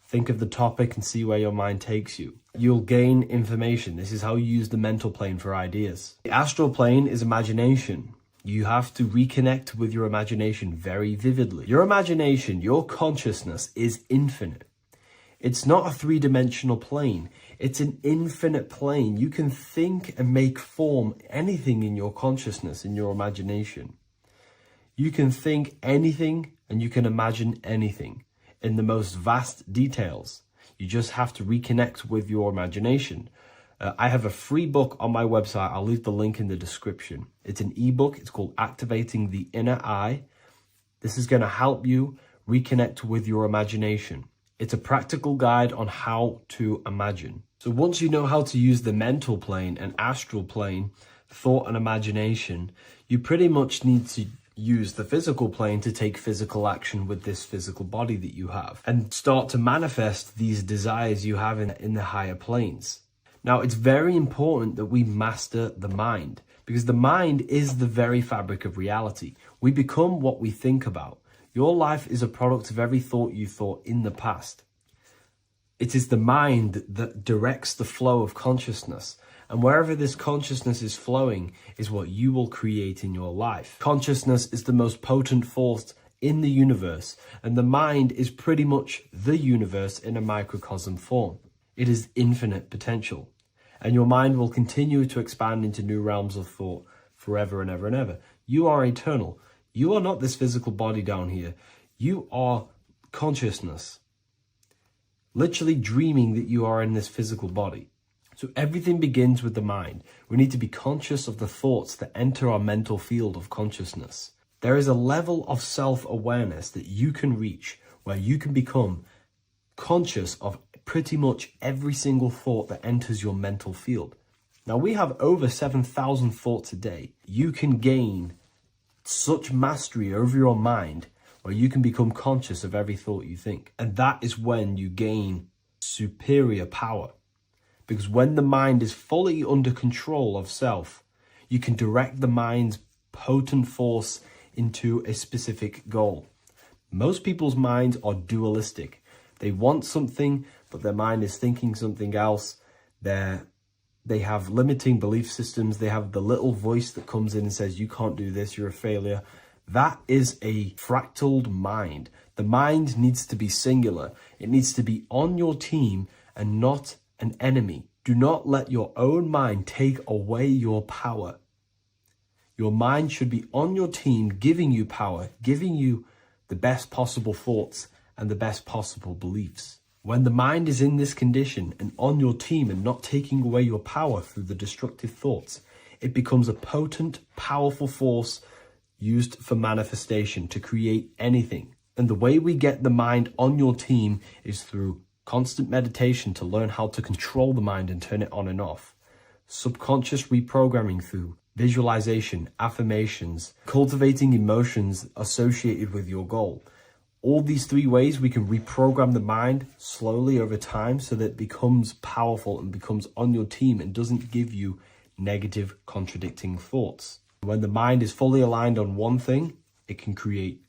S1: Think of the topic and see where your mind takes you. You'll gain information. This is how you use the mental plane for ideas. The astral plane is imagination. You have to reconnect with your imagination very vividly. Your imagination, your consciousness is infinite. It's not a three-dimensional plane. It's an infinite plane. You can think and make form anything in your consciousness, in your imagination. You can think anything and you can imagine anything in the most vast details. You just have to reconnect with your imagination. I have a free book on my website. I'll leave the link in the description. It's an ebook. It's called Activating the Inner Eye. This is going to help you reconnect with your imagination. It's a practical guide on how to imagine. So once you know how to use the mental plane and astral plane, thought and imagination, you pretty much need to use the physical plane to take physical action with this physical body that you have and start to manifest these desires you have in the higher planes. Now, it's very important that we master the mind, because the mind is the very fabric of reality. We become what we think about. Your life is a product of every thought you thought in the past. It is the mind that directs the flow of consciousness. And wherever this consciousness is flowing is what you will create in your life. Consciousness is the most potent force in the universe, and the mind is pretty much the universe in a microcosm form. It is infinite potential, and your mind will continue to expand into new realms of thought forever and ever and ever. You are eternal. You are not this physical body down here. You are consciousness, literally dreaming that you are in this physical body. So everything begins with the mind. We need to be conscious of the thoughts that enter our mental field of consciousness. There is a level of self-awareness that you can reach where you can become conscious of pretty much every single thought that enters your mental field. Now, we have over 7,000 thoughts a day. You can gain such mastery over your mind where you can become conscious of every thought you think. And that is when you gain superior power. Because when the mind is fully under control of self, you can direct the mind's potent force into a specific goal. Most people's minds are dualistic. They want something, but their mind is thinking something else. They have limiting belief systems. They have the little voice that comes in and says, you can't do this, you're a failure. That is a fractaled mind. The mind needs to be singular. It needs to be on your team and not an enemy. Do not let your own mind take away your power. Your mind should be on your team, giving you power, giving you the best possible thoughts and the best possible beliefs. When the mind is in this condition and on your team and not taking away your power through the destructive thoughts, it becomes a potent, powerful force used for manifestation to create anything. And the way we get the mind on your team is through constant meditation to learn how to control the mind and turn it on and off. Subconscious reprogramming through visualization, affirmations, cultivating emotions associated with your goal. All these three ways we can reprogram the mind slowly over time so that it becomes powerful and becomes on your team and doesn't give you negative contradicting thoughts. When the mind is fully aligned on one thing, it can create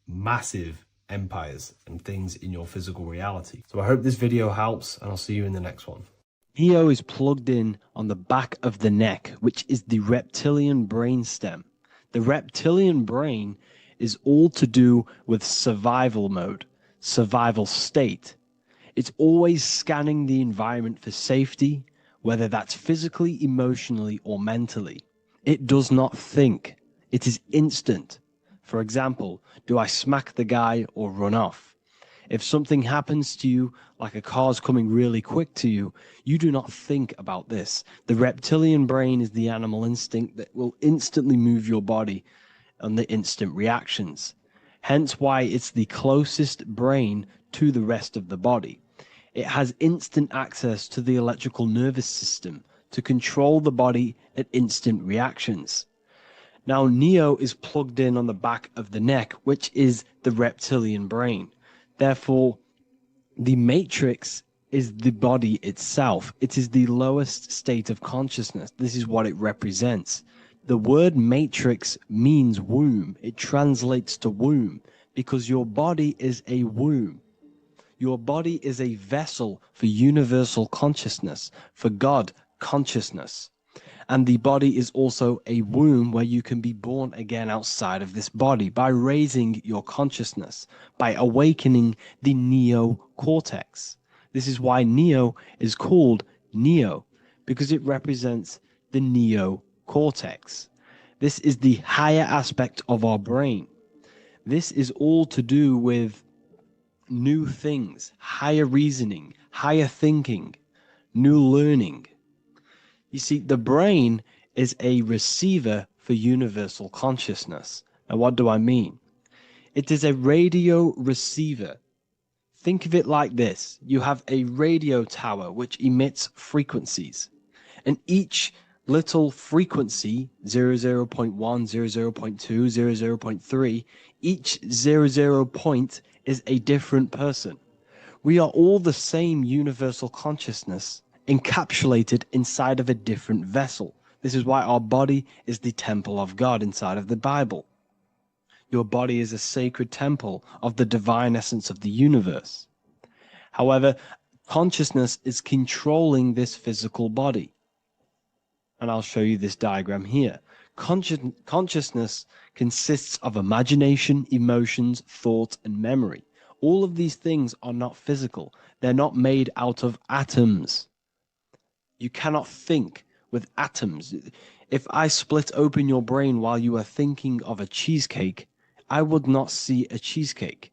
S1: massive empires and things in your physical reality. So I hope this video helps, and I'll see you in the next one.
S5: Neo is plugged in on the back of the neck, which is the reptilian brainstem. The reptilian brain is all to do with survival mode, survival state. It's always scanning the environment for safety, whether that's physically, emotionally, or mentally. It does not think. It is instant. For example, do I smack the guy or run off? If something happens to you, like a car's coming really quick to you, you do not think about this. The reptilian brain is the animal instinct that will instantly move your body on the instant reactions. Hence why it's the closest brain to the rest of the body. It has instant access to the electrical nervous system to control the body at instant reactions. Now, Neo is plugged in on the back of the neck, which is the reptilian brain. Therefore, the matrix is the body itself. It is the lowest state of consciousness. This is what it represents. The word matrix means womb. It translates to womb because your body is a womb. Your body is a vessel for universal consciousness, for God consciousness. And the body is also a womb where you can be born again outside of this body by raising your consciousness, by awakening the neocortex. This is why Neo is called Neo, because it represents the neocortex. This is the higher aspect of our brain. This is all to do with new things, higher reasoning, higher thinking, new learning. You see, the brain is a receiver for universal consciousness. Now, what do I mean? It is a radio receiver. Think of it like this. You have a radio tower which emits frequencies, and each little frequency, 00.1, 00.2, 00.3, each 00 point is a different person. We are all the same universal consciousness, encapsulated inside of a different vessel. This is why our body is the temple of God inside of the Bible. Your body is a sacred temple of the divine essence of the universe. However, consciousness is controlling this physical body. And I'll show you this diagram here. Consciousness consists of imagination, emotions, thought, and memory. All of these things are not physical. They're not made out of atoms. You cannot think with atoms. If I split open your brain while you are thinking of a cheesecake, I would not see a cheesecake.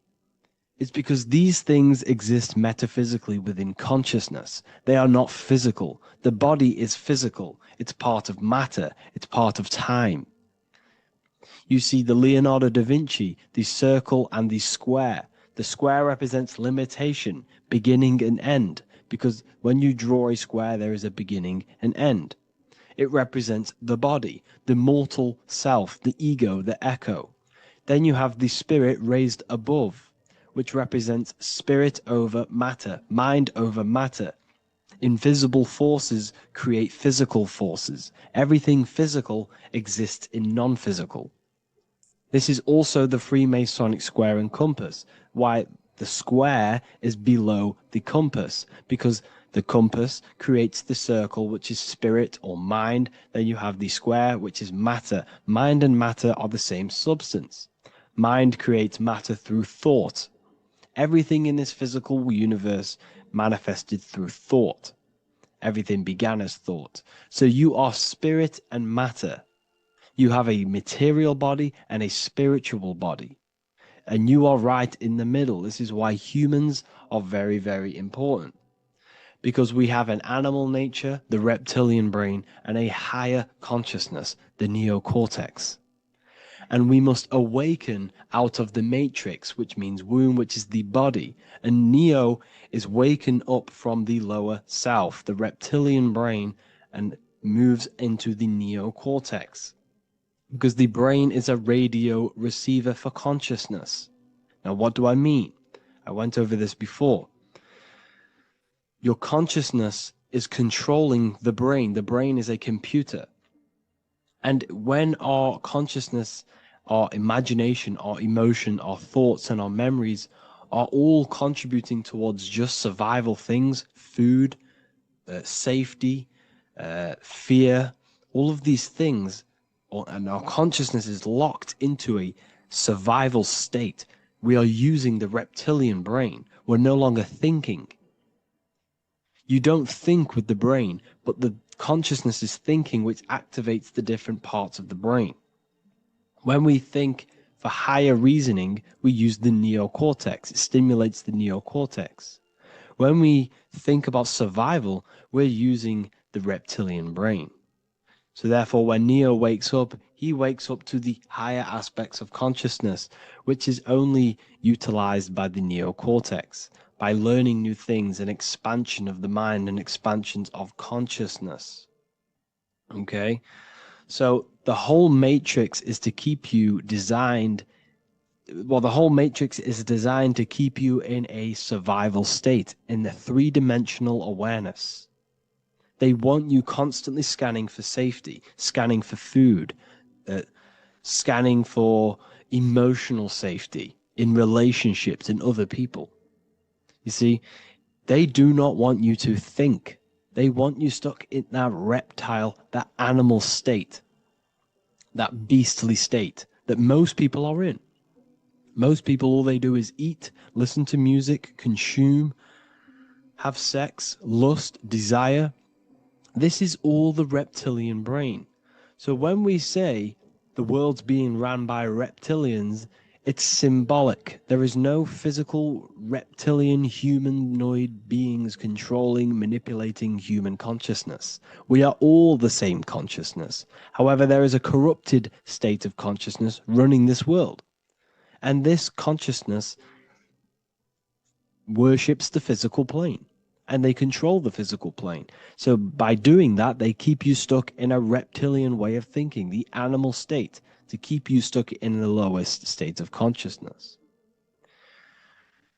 S5: It's because these things exist metaphysically within consciousness. They are not physical. The body is physical. It's part of matter. It's part of time. You see the Leonardo da Vinci, the circle and the square. The square represents limitation, beginning and end, because when you draw a square, there is a beginning and end. It represents the body, the mortal self, the ego, the echo. Then you have the spirit raised above, which represents spirit over matter, mind over matter. Invisible forces create physical forces. Everything physical exists in non-physical. This is also the Freemasonic square and compass, why the square is below the compass, because the compass creates the circle, which is spirit or mind. Then you have the square, which is matter. Mind and matter are the same substance. Mind creates matter through thought. Everything in this physical universe manifested through thought. Everything began as thought. So you are spirit and matter. You have a material body and a spiritual body. And you are right in the middle. This is why humans are very, very important. Because we have an animal nature, the reptilian brain, and a higher consciousness, the neocortex. And we must awaken out of the matrix, which means womb, which is the body. And Neo is waken up from the lower self, the reptilian brain, and moves into the neocortex. Because the brain is a radio receiver for consciousness. Now, what do I mean? I went over this before. Your consciousness is controlling the brain. The brain is a computer. And when our consciousness, our imagination, our emotion, our thoughts, and our memories are all contributing towards just survival things, food, safety, fear, all of these things, and our consciousness is locked into a survival state, we are using the reptilian brain. We're no longer thinking. You don't think with the brain, but the consciousness is thinking, which activates the different parts of the brain. When we think for higher reasoning, we use the neocortex. It stimulates the neocortex. When we think about survival, we're using the reptilian brain. So therefore, when Neo wakes up, he wakes up to the higher aspects of consciousness, which is only utilized by the neocortex, by learning new things and expansion of the mind and expansions of consciousness. Okay? So the whole matrix is to keep you designed, well, the whole matrix is designed to keep you in a survival state, in the three-dimensional awareness. They want you constantly scanning for safety, scanning for food, scanning for emotional safety in relationships and other people. You see, they do not want you to think. They want you stuck in that reptile, that animal state, that beastly state that most people are in. Most people, all they do is eat, listen to music, consume, have sex, lust, desire. This is all the reptilian brain. So when we say the world's being ran by reptilians, it's symbolic. There is no physical reptilian humanoid beings controlling, manipulating human consciousness. We are all the same consciousness. However, there is a corrupted state of consciousness running this world. And this consciousness worships the physical plane. And they control the physical plane. So by doing that, they keep you stuck in a reptilian way of thinking, the animal state, to keep you stuck in the lowest state of consciousness.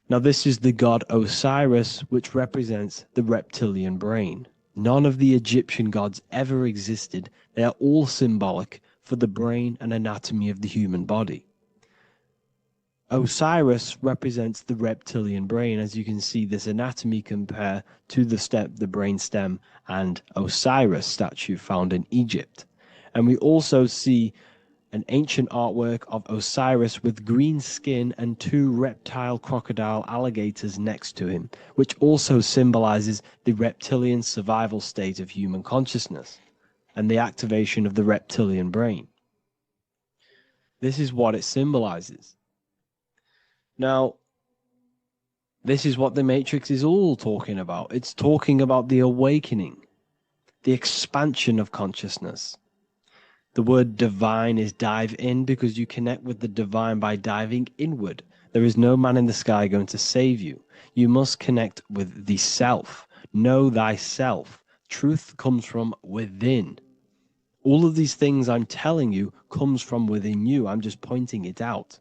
S5: Now, this is the god Osiris, which represents the reptilian brain. None of the Egyptian gods ever existed. They are all symbolic for the brain and anatomy of the human body. Osiris represents the reptilian brain. As you can see, this anatomy compare to the brain stem and Osiris statue found in Egypt. And we also see an ancient artwork of Osiris with green skin and two reptile crocodile alligators next to him, which also symbolizes the reptilian survival state of human consciousness and the activation of the reptilian brain. This is what it symbolizes. Now, this is what the Matrix is all talking about. It's talking about the awakening, the expansion of consciousness. The word divine is dive in because you connect with the divine by diving inward. There is no man in the sky going to save you. You must connect with the self. Know thyself. Truth comes from within. All of these things I'm telling you comes from within you. I'm just pointing it out.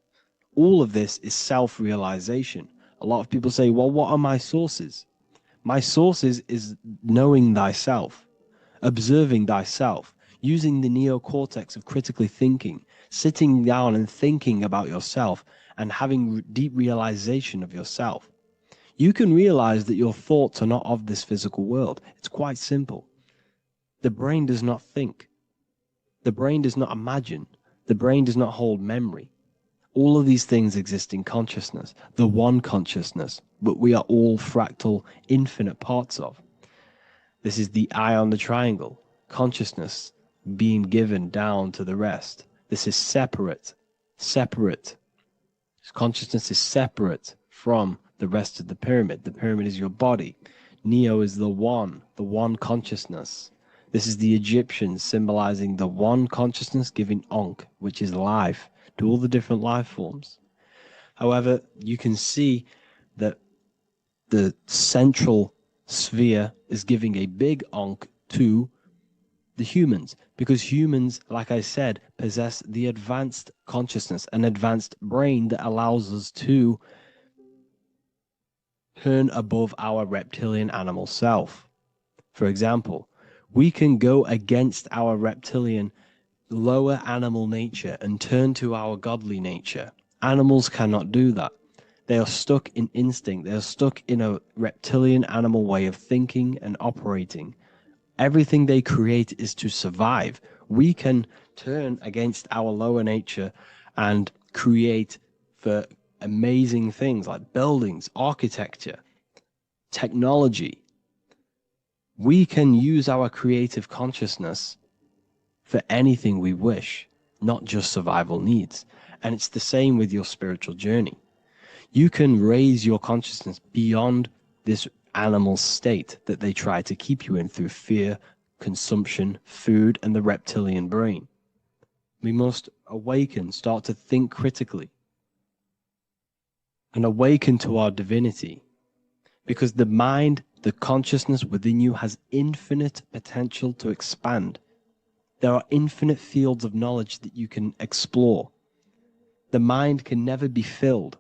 S5: All of this is self-realization. A lot of people say, well, what are my sources? My sources is knowing thyself, observing thyself, using the neocortex of critically thinking, sitting down and thinking about yourself and having deep realization of yourself. You can realize that your thoughts are not of this physical world. It's quite simple. The brain does not think. The brain does not imagine. The brain does not hold memory. All of these things exist in consciousness, the one consciousness, but we are all fractal, infinite parts of. This is the eye on the triangle, consciousness being given down to the rest. This is separate. Consciousness is separate from the rest of the pyramid. The pyramid is your body. Neo is the one consciousness. This is the Egyptians symbolizing the one consciousness giving Ankh, which is life, to all the different life forms. However, you can see that the central sphere is giving a big Ankh to the humans, because humans, like I said, possess the advanced consciousness, an advanced brain that allows us to turn above our reptilian animal self. For example, we can go against our reptilian lower animal nature and turn to our godly nature. Animals cannot do that. They are stuck in instinct. They are stuck in a reptilian animal way of thinking and operating. Everything they create is to survive. We can turn against our lower nature and create for amazing things like buildings, architecture, technology. We can use our creative consciousness for anything we wish, not just survival needs. And it's the same with your spiritual journey. You can raise your consciousness beyond this animal state that they try to keep you in through fear, consumption, food, and the reptilian brain. We must awaken, start to think critically, and awaken to our divinity, because the mind, the consciousness within you has infinite potential to expand. There are infinite fields of knowledge that you can explore. The mind can never be filled.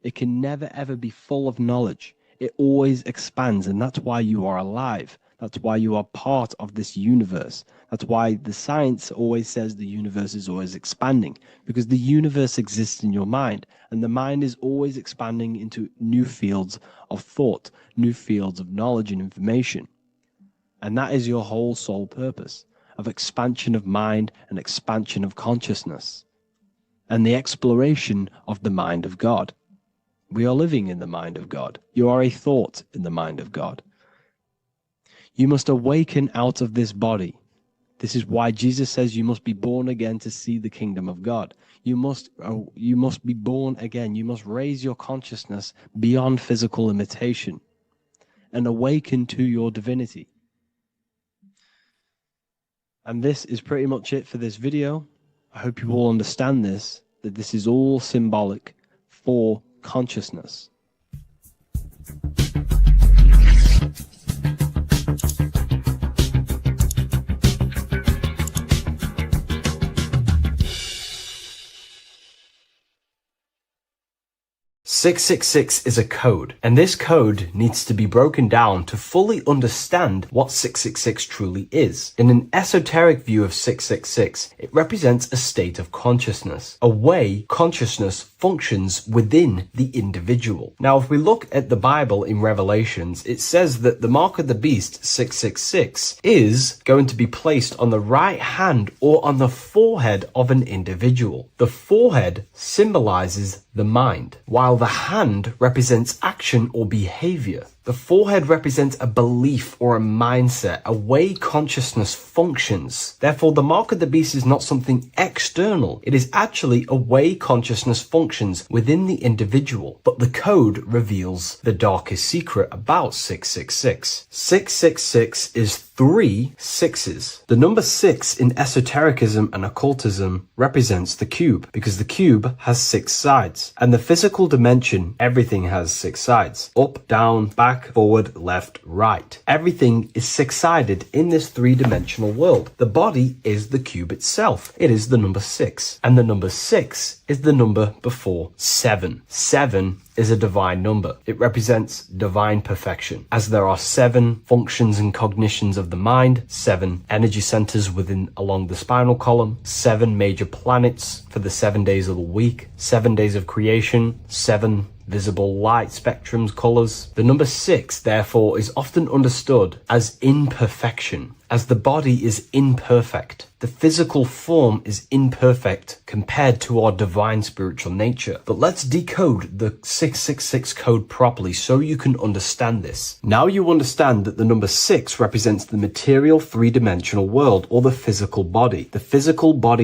S5: It can never ever be full of knowledge. It always expands, and that's why you are alive. That's why you are part of this universe. That's why the science always says the universe is always expanding, because the universe exists in your mind, and the mind is always expanding into new fields of thought, new fields of knowledge and information. And that is your whole sole purpose, of expansion of mind and expansion of consciousness, and the exploration of the mind of God. We are living in the mind of God. You are a thought in the mind of God. You must awaken out of this body. This is why Jesus says you must be born again to see the kingdom of God. You must be born again. You must raise your consciousness beyond physical limitation and awaken to your divinity. And this is pretty much it for this video. I hope you all understand this, that this is all symbolic for consciousness.
S4: "666 is a code, and this code needs to be broken down to fully understand what 666 truly is. In an esoteric view of 666, it represents a state of consciousness, a way consciousness functions within the individual. Now, if we look at the Bible in Revelations, it says that the mark of the beast, 666, is going to be placed on the right hand or on the forehead of an individual. The forehead symbolizes the mind, while the hand represents action or behavior. The forehead represents a belief or a mindset, a way consciousness functions. Therefore, the mark of the beast is not something external. It is actually a way consciousness functions within the individual. But the code reveals the darkest secret about 666. 666 is 3 sixes. The number 6 in esotericism and occultism represents the cube, because the cube has 6 sides. And the physical dimension, everything has 6 sides. Up, down, back, forward, left, right. Everything is 6-sided in this 3-dimensional world. The body is the cube itself. It is the number 6. And the number 6 is the number before 7. 7
S5: is a divine number. It represents divine perfection, as there are 7 functions and cognitions of the mind, 7 energy centers along the spinal column, 7 major planets for the 7 days of the week, 7 days of creation, 7 visible light spectrums, colors. The number 6, therefore, is often understood as imperfection, as the body is imperfect. The physical form is imperfect compared to our divine spiritual nature. But let's decode the 666 code properly so you can understand this. Now you understand that the number 6 represents the material 3-dimensional world, or the physical body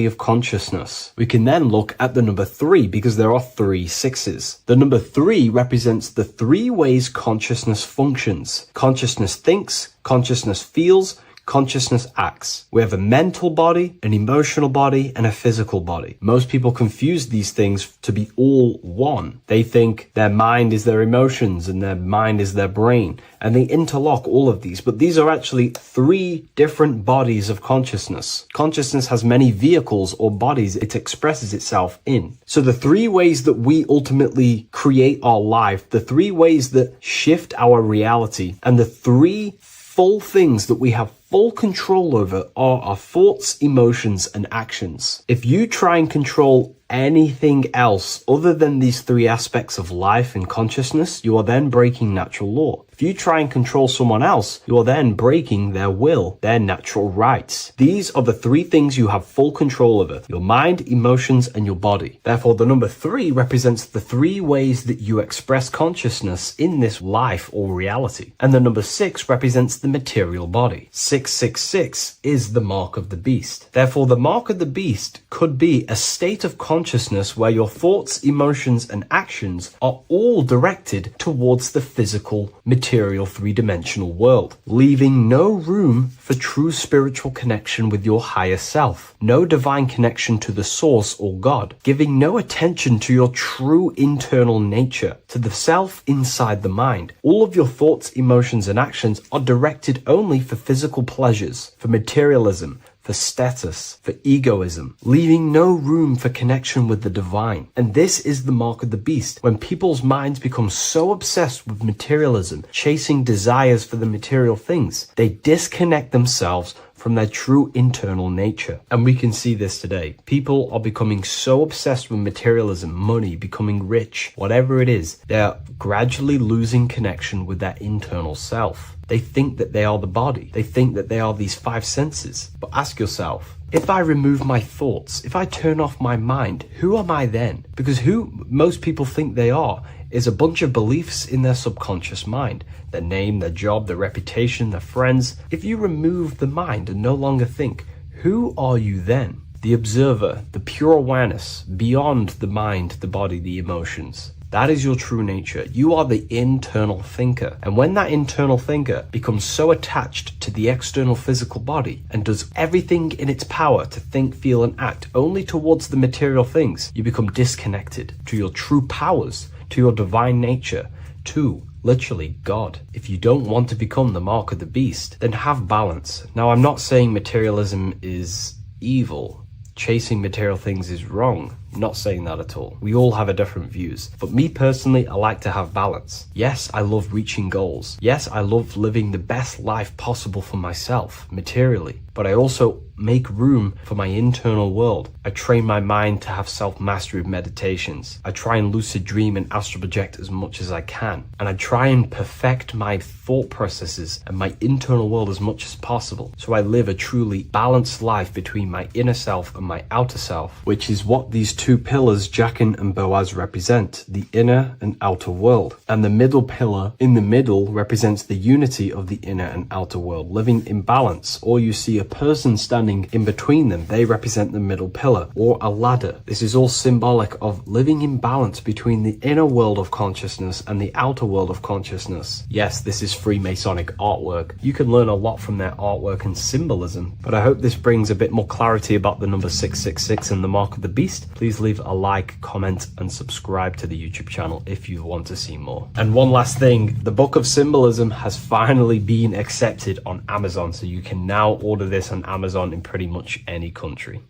S5: of consciousness. We can then look at the number 3 because there are 3 6s. The number 3 represents the 3 ways consciousness functions. Consciousness thinks, consciousness feels, consciousness acts. We have a mental body, an emotional body, and a physical body. Most people confuse these things to be all one. They think their mind is their emotions and their mind is their brain, and they interlock all of these, but these are actually 3 different bodies of consciousness. Consciousness has many vehicles or bodies it expresses itself in. So the 3 ways that we ultimately create our life, the 3 ways that shift our reality, and the 3 full things that we have full control over are our thoughts, emotions, and actions. If you try and control anything else other than these 3 aspects of life and consciousness, you are then breaking natural law. If you try and control someone else, you are then breaking their will, their natural rights. These are the 3 things you have full control over: your mind, emotions, and your body. Therefore, the number 3 represents the 3 ways that you express consciousness in this life or reality. And the number 6 represents the material body. 666 is the mark of the beast. Therefore, the mark of the beast could be a state of consciousness where your thoughts, emotions, and actions are all directed towards the physical, material 3-dimensional world, leaving no room for true spiritual connection with your higher self, no divine connection to the source or God, giving no attention to your true internal nature, to the self inside the mind. All of your thoughts, emotions, and actions are directed only for physical pleasures, for materialism, for status, for egoism, leaving no room for connection with the divine. And this is the mark of the beast. When people's minds become so obsessed with materialism, chasing desires for the material things, they disconnect themselves from their true internal nature. And we can see this today. People are becoming so obsessed with materialism, money, becoming rich, whatever it is, they're gradually losing connection with their internal self. They think that they are the body. They think that they are these 5 senses. But ask yourself, if I remove my thoughts, if I turn off my mind, who am I then? Because who most people think they are is a bunch of beliefs in their subconscious mind. Their name, their job, their reputation, their friends. If you remove the mind and no longer think, who are you then? The observer, the pure awareness, beyond the mind, the body, the emotions. That is your true nature. You are the internal thinker. And when that internal thinker becomes so attached to the external physical body and does everything in its power to think, feel, and act only towards the material things, you become disconnected to your true powers, to your divine nature, to literally God. If you don't want to become the mark of the beast, then have balance. Now, I'm not saying materialism is evil. Chasing material things is wrong. I'm not saying that at all. We all have a different views. But me personally, I like to have balance. Yes, I love reaching goals. Yes, I love living the best life possible for myself, materially. But I also make room for my internal world. I train my mind to have self-mastery of meditations. I try and lucid dream and astral project as much as I can. And I try and perfect my thought processes and my internal world as much as possible. So I live a truly balanced life between my inner self and my outer self, which is what these 2 pillars, Jachin and Boaz, represent, the inner and outer world. And the middle pillar in the middle represents the unity of the inner and outer world, living in balance. Or you see a person standing in between them, they represent the middle pillar, or a ladder. This is all symbolic of living in balance between the inner world of consciousness and the outer world of consciousness. Yes, this is Freemasonic artwork. You can learn a lot from their artwork and symbolism, but I hope this brings a bit more clarity about the number 666 and the mark of the beast. Please leave a like, comment, and subscribe to the YouTube channel if you want to see more. And one last thing, the Book of Symbolism has finally been accepted on Amazon, so you can now order this on Amazon in pretty much any country.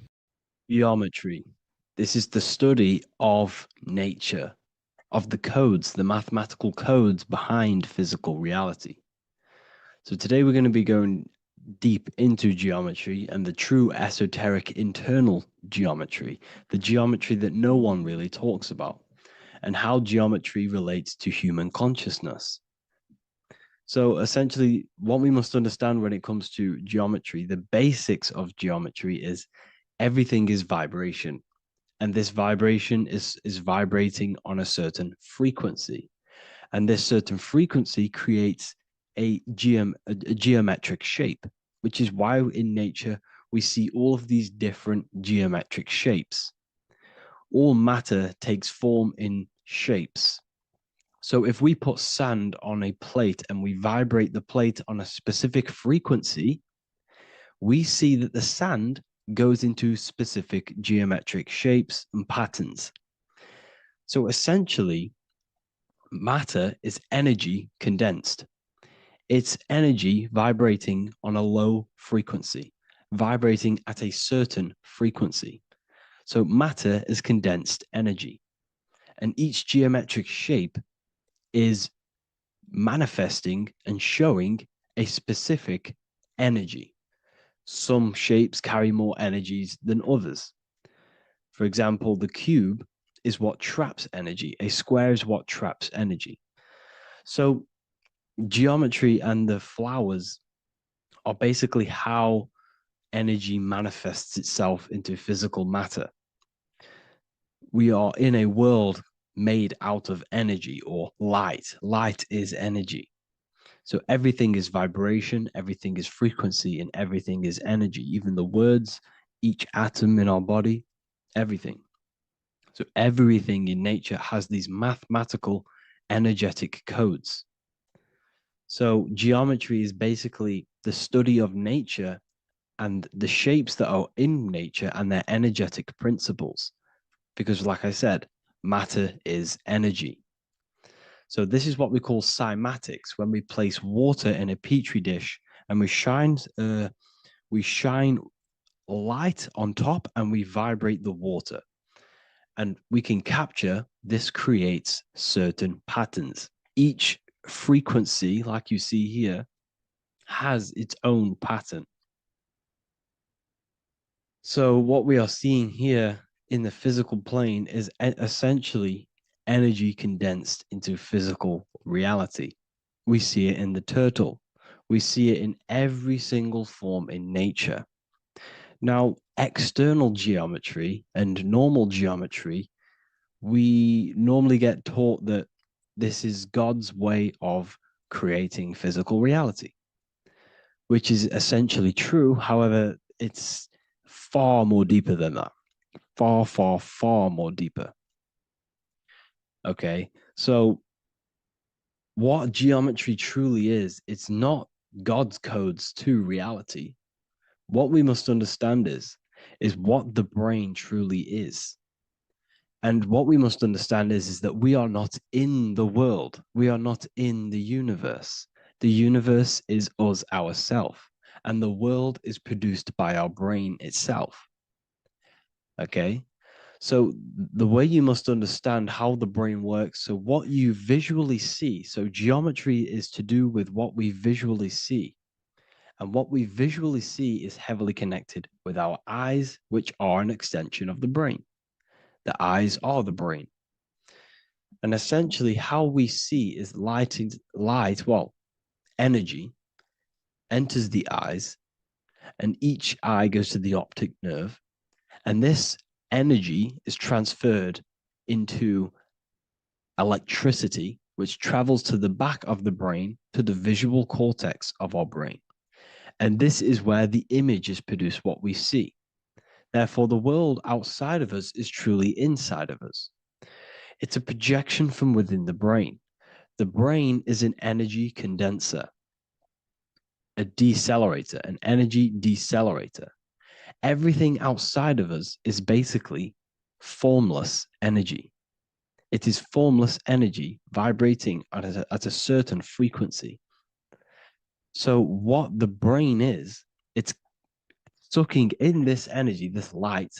S1: Geometry. This is the study of nature.
S5: of the codes, the mathematical codes behind physical reality. So today we're going to be going deep into geometry and the true esoteric internal geometry, the geometry that no one really talks about, and how geometry relates to human consciousness. So essentially, what we must understand when it comes to geometry, the basics of geometry is everything is vibration. And this vibration is vibrating on a certain frequency. And this certain frequency creates a geometric shape, which is why in nature we see all of these different geometric shapes. All matter takes form in shapes. So if we put sand on a plate and we vibrate the plate on a specific frequency, we see that the sand goes into specific geometric shapes and patterns. So essentially, matter is energy condensed. It's energy vibrating on a low frequency, vibrating at a certain frequency. So matter is condensed energy. And each geometric shape is manifesting and showing a specific energy. Some shapes carry more energies than others. For example, the cube is what traps energy. A square is what traps energy. So geometry and the flowers are basically how energy manifests itself into physical matter. We are in a world made out of energy or light. Light is energy. So everything is vibration, everything is frequency, and everything is energy. Even the words, each atom in our body, everything. So everything in nature has these mathematical energetic codes. So geometry is basically the study of nature and the shapes that are in nature and their energetic principles. Because like I said, matter is energy. So this is what we call cymatics, when we place water in a petri dish and we shine light on top and we vibrate the water. And we can capture, this creates certain patterns. Each frequency, like you see here, has its own pattern. So what we are seeing here in the physical plane is essentially energy condensed into physical reality. We see it in the turtle. We see it in every single form in nature. Now, external geometry and normal geometry, we normally get taught that this is God's way of creating physical reality, which is essentially true. However, it's far more deeper than that. Far, far, far more deeper. Okay, so what geometry truly is, it's not God's codes to reality. What we must understand is what the brain truly is. And what we must understand is that we are not in the world. We are not in the universe. The universe is us ourselves. And the world is produced by our brain itself. Okay? So the way you must understand how the brain works, so what you visually see, so geometry is to do with what we visually see. And what we visually see is heavily connected with our eyes, which are an extension of the brain. The eyes are the brain. And essentially how we see is energy enters the eyes, and each eye goes to the optic nerve. And this energy is transferred into electricity, which travels to the back of the brain, to the visual cortex of our brain. And this is where the image is produced, what we see. Therefore, the world outside of us is truly inside of us. It's a projection from within the brain. The brain is an energy condenser, a decelerator, an energy decelerator. Everything outside of us is basically formless energy. It is formless energy vibrating at a certain frequency. So what the brain is, it's sucking in this energy, this light,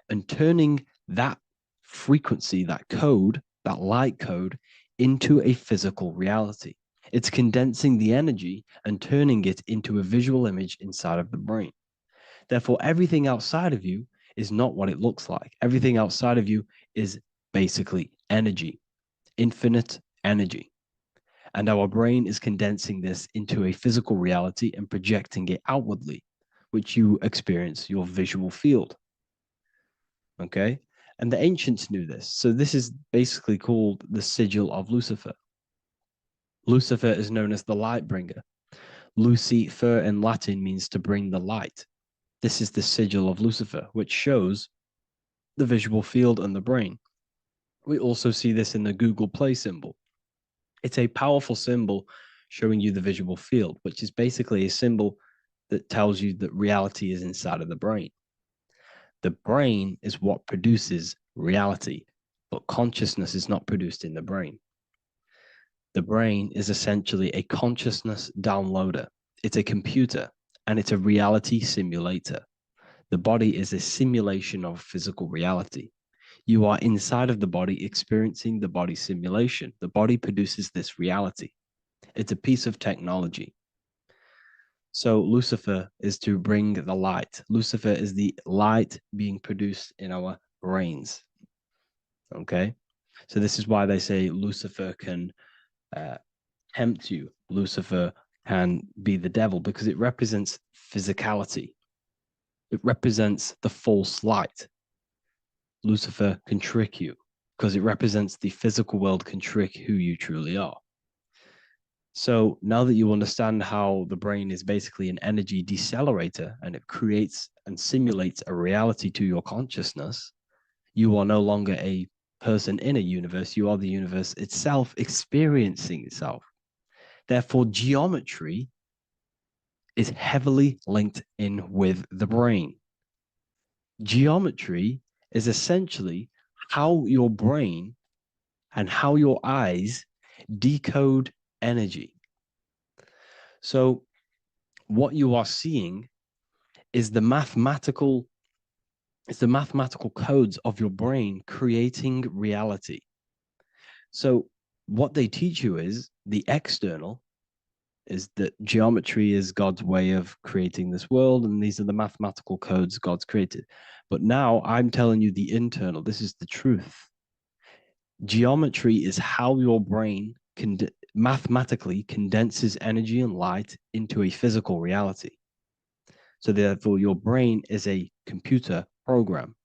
S5: and turning that frequency, that code, that light code, into a physical reality. It's condensing the energy and turning it into a visual image inside of the brain. Therefore, everything outside of you is not what it looks like. Everything outside of you is basically energy, infinite energy. And our brain is condensing this into a physical reality and projecting it outwardly, which you experience your visual field. Okay? And the ancients knew this. So this is basically called the sigil of Lucifer. Lucifer is known as the light bringer. Lucifer in Latin means to bring the light. This is the sigil of Lucifer, which shows the visual field and the brain. We also see this in the Google Play symbol. It's a powerful symbol showing you the visual field, which is basically a symbol that tells you that reality is inside of the brain. The brain is what produces reality, but consciousness is not produced in the brain. The brain is essentially a consciousness downloader. It's a computer, and it's a reality simulator. The body is a simulation of physical reality. You are inside of the body experiencing the body simulation. The body produces this reality. It's a piece of technology. So Lucifer is to bring the light. Lucifer is the light being produced in our brains. Okay? So this is why they say Lucifer can tempt you. Lucifer can be the devil because it represents physicality. It represents the false light. Lucifer can trick you because it represents the physical world can trick who you truly are. So now that you understand how the brain is basically an energy decelerator and it creates and simulates a reality to your consciousness, you are no longer a person in a universe. You are the universe itself experiencing itself. Therefore, geometry is heavily linked in with the brain. Geometry is essentially how your brain and how your eyes decode energy. So what you are seeing is the mathematical codes of your brain creating reality. So what they teach you is the external is that geometry is God's way of creating this world, and these are the mathematical codes God's created. But now I'm telling you the internal. This is the truth. Geometry is how your brain mathematically condenses energy and light into a physical reality. So therefore, your brain is a computer program.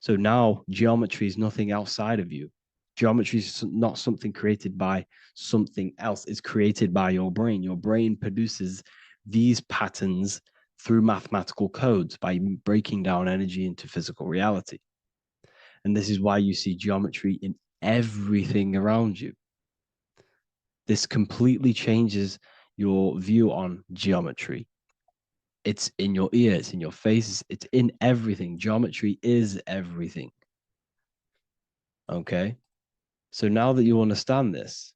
S5: So now geometry is nothing outside of you. Geometry is not something created by something else. It's created by your brain. Your brain produces these patterns through mathematical codes by breaking down energy into physical reality. And this is why you see geometry in everything around you. This completely changes your view on geometry. It's in your ear, it's in your face, it's in everything. Geometry is everything. Okay? So now that you understand this,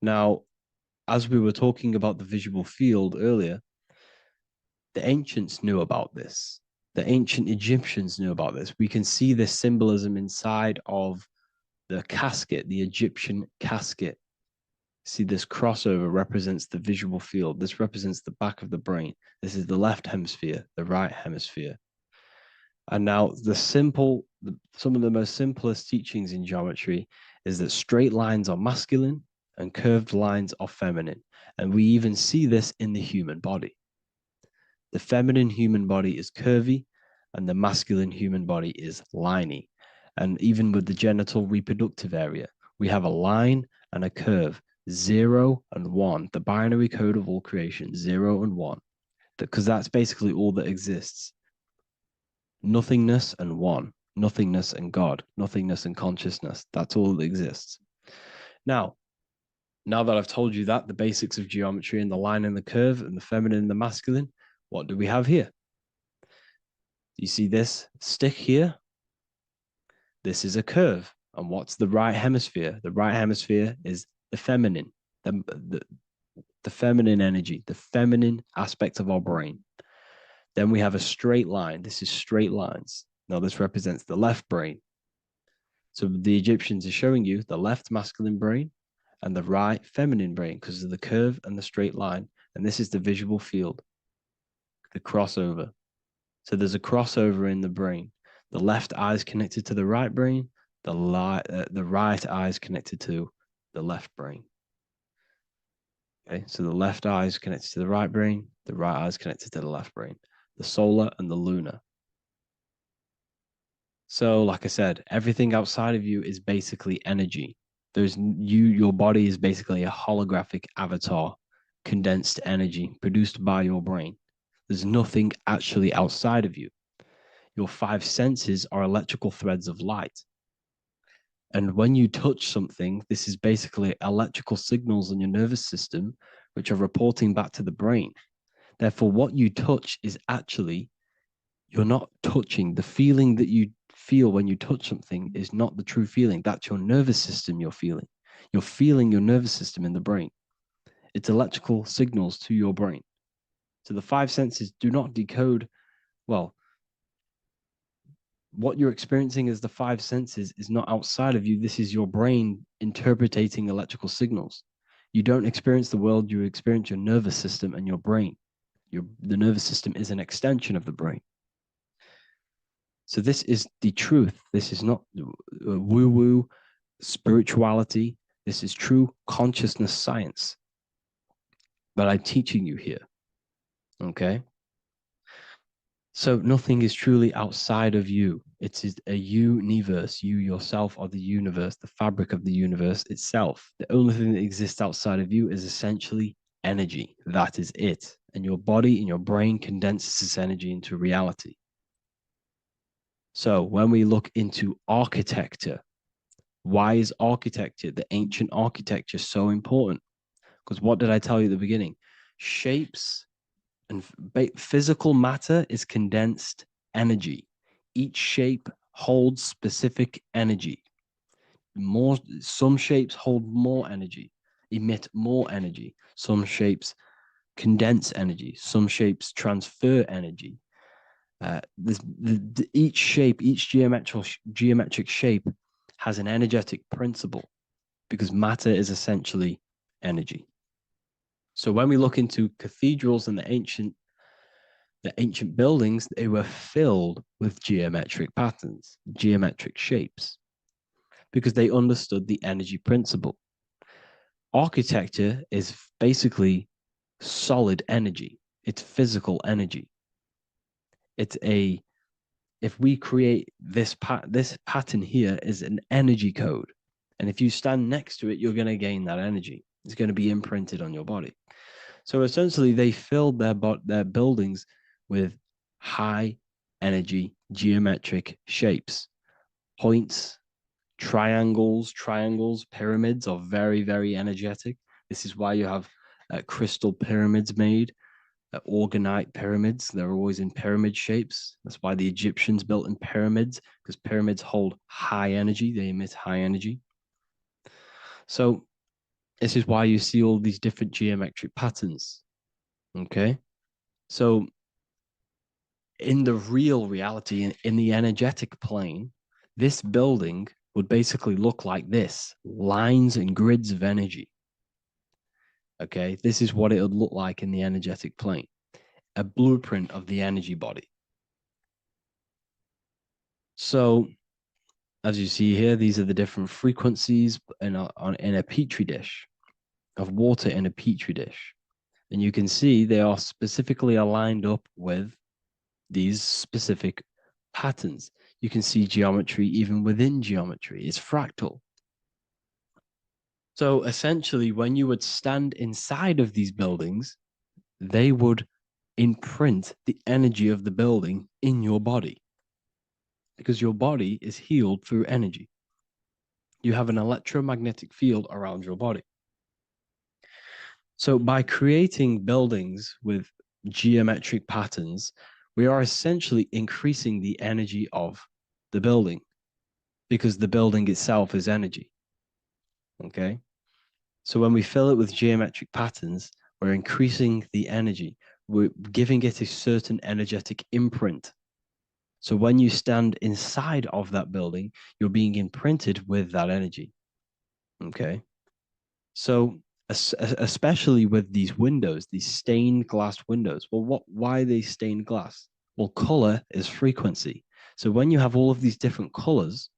S5: now, as we were talking about the visual field earlier, the ancients knew about this. The ancient Egyptians knew about this. We can see this symbolism inside of the casket, the Egyptian casket. See, this crossover represents the visual field. This represents the back of the brain. This is the left hemisphere, the right hemisphere. And now some of the most simplest teachings in geometry is that straight lines are masculine and curved lines are feminine. And we even see this in the human body. The feminine human body is curvy and the masculine human body is liney. And even with the genital reproductive area, we have a line and a curve. 0 and 1, the binary code of all creation, 0 and 1, because that's basically all that exists. Nothingness and one, nothingness and God, nothingness and consciousness. That's all that exists. Now that I've told you that, the basics of geometry and the line and the curve and the feminine and the masculine, what do we have here? You see this stick here? This is a curve. And what's the right hemisphere? The right hemisphere is the feminine, the feminine energy, the feminine aspect of our brain. Then we have a straight line. This is straight lines. Now this represents the left brain. So the Egyptians are showing you the left masculine brain and the right feminine brain because of the curve and the straight line. And this is the visual field, the crossover. So there's a crossover in the brain. The left eye is connected to the right brain. The right eye is connected to the left brain. Okay, so the left eye is connected to the right brain. The right eye is connected to the left brain. The solar and the lunar. So, like I said, everything outside of you is basically energy. Your body is basically a holographic avatar, condensed energy produced by your brain. There's nothing actually outside of you. Your five senses are electrical threads of light. And when you touch something, this is basically electrical signals in your nervous system, which are reporting back to the brain. Therefore, what you touch is actually, you're not touching. The feeling that you feel when you touch something is not the true feeling. That's your nervous system you're feeling. You're feeling your nervous system in the brain. It's electrical signals to your brain. So the five senses do not decode, well, what you're experiencing as the five senses is not outside of you. This is your brain interpreting electrical signals. You don't experience the world, you experience your nervous system and your brain. The nervous system is an extension of the brain. So this is the truth. This is not woo-woo spirituality. This is true consciousness science that I'm teaching you here. Okay? So nothing is truly outside of you. It is a universe. You yourself are the universe, the fabric of the universe itself. The only thing that exists outside of you is essentially energy. That is it. And your body and your brain condenses this energy into reality. So when we look into architecture, why is architecture, the ancient architecture, so important? Because what did I tell you at the beginning? Shapes and physical matter is condensed energy. Each shape holds specific energy. Some shapes hold more energy, emit more energy. Some shapes condense energy. Some shapes transfer energy. Each shape, each geometric shape has an energetic principle because matter is essentially energy. So when we look into cathedrals and the ancient buildings, they were filled with geometric patterns, geometric shapes, because they understood the energy principle. Architecture is basically solid energy. It's physical energy. If we create this pattern here is an energy code. And if you stand next to it, you're going to gain that energy. It's going to be imprinted on your body. So essentially, they filled their buildings with high energy geometric shapes. Points, triangles, pyramids are very, very energetic. This is why you have crystal pyramids made, organite pyramids. They're always in pyramid shapes. That's why the Egyptians built in pyramids, because pyramids hold high energy. They emit high energy. So this is why you see all these different geometric patterns. Okay. So in the real reality, in the energetic plane, this building would basically look like this: lines and grids of energy. Okay. This is what it would look like in the energetic plane, a blueprint of the energy body. So as you see here, these are the different frequencies in a petri dish, of water in a petri dish. And you can see they are specifically aligned up with these specific patterns. You can see geometry even within geometry. It's fractal. So essentially, when you would stand inside of these buildings, they would imprint the energy of the building in your body, because your body is healed through energy. You have an electromagnetic field around your body. So by creating buildings with geometric patterns, we are essentially increasing the energy of the building, because the building itself is energy. Okay. So when we fill it with geometric patterns, we're increasing the energy. We're giving it a certain energetic imprint. So when you stand inside of that building, you're being imprinted with that energy. Okay. So especially with these windows, these stained glass windows. Well, why are they stained glass? Well, color is frequency. So when you have all of these different colors,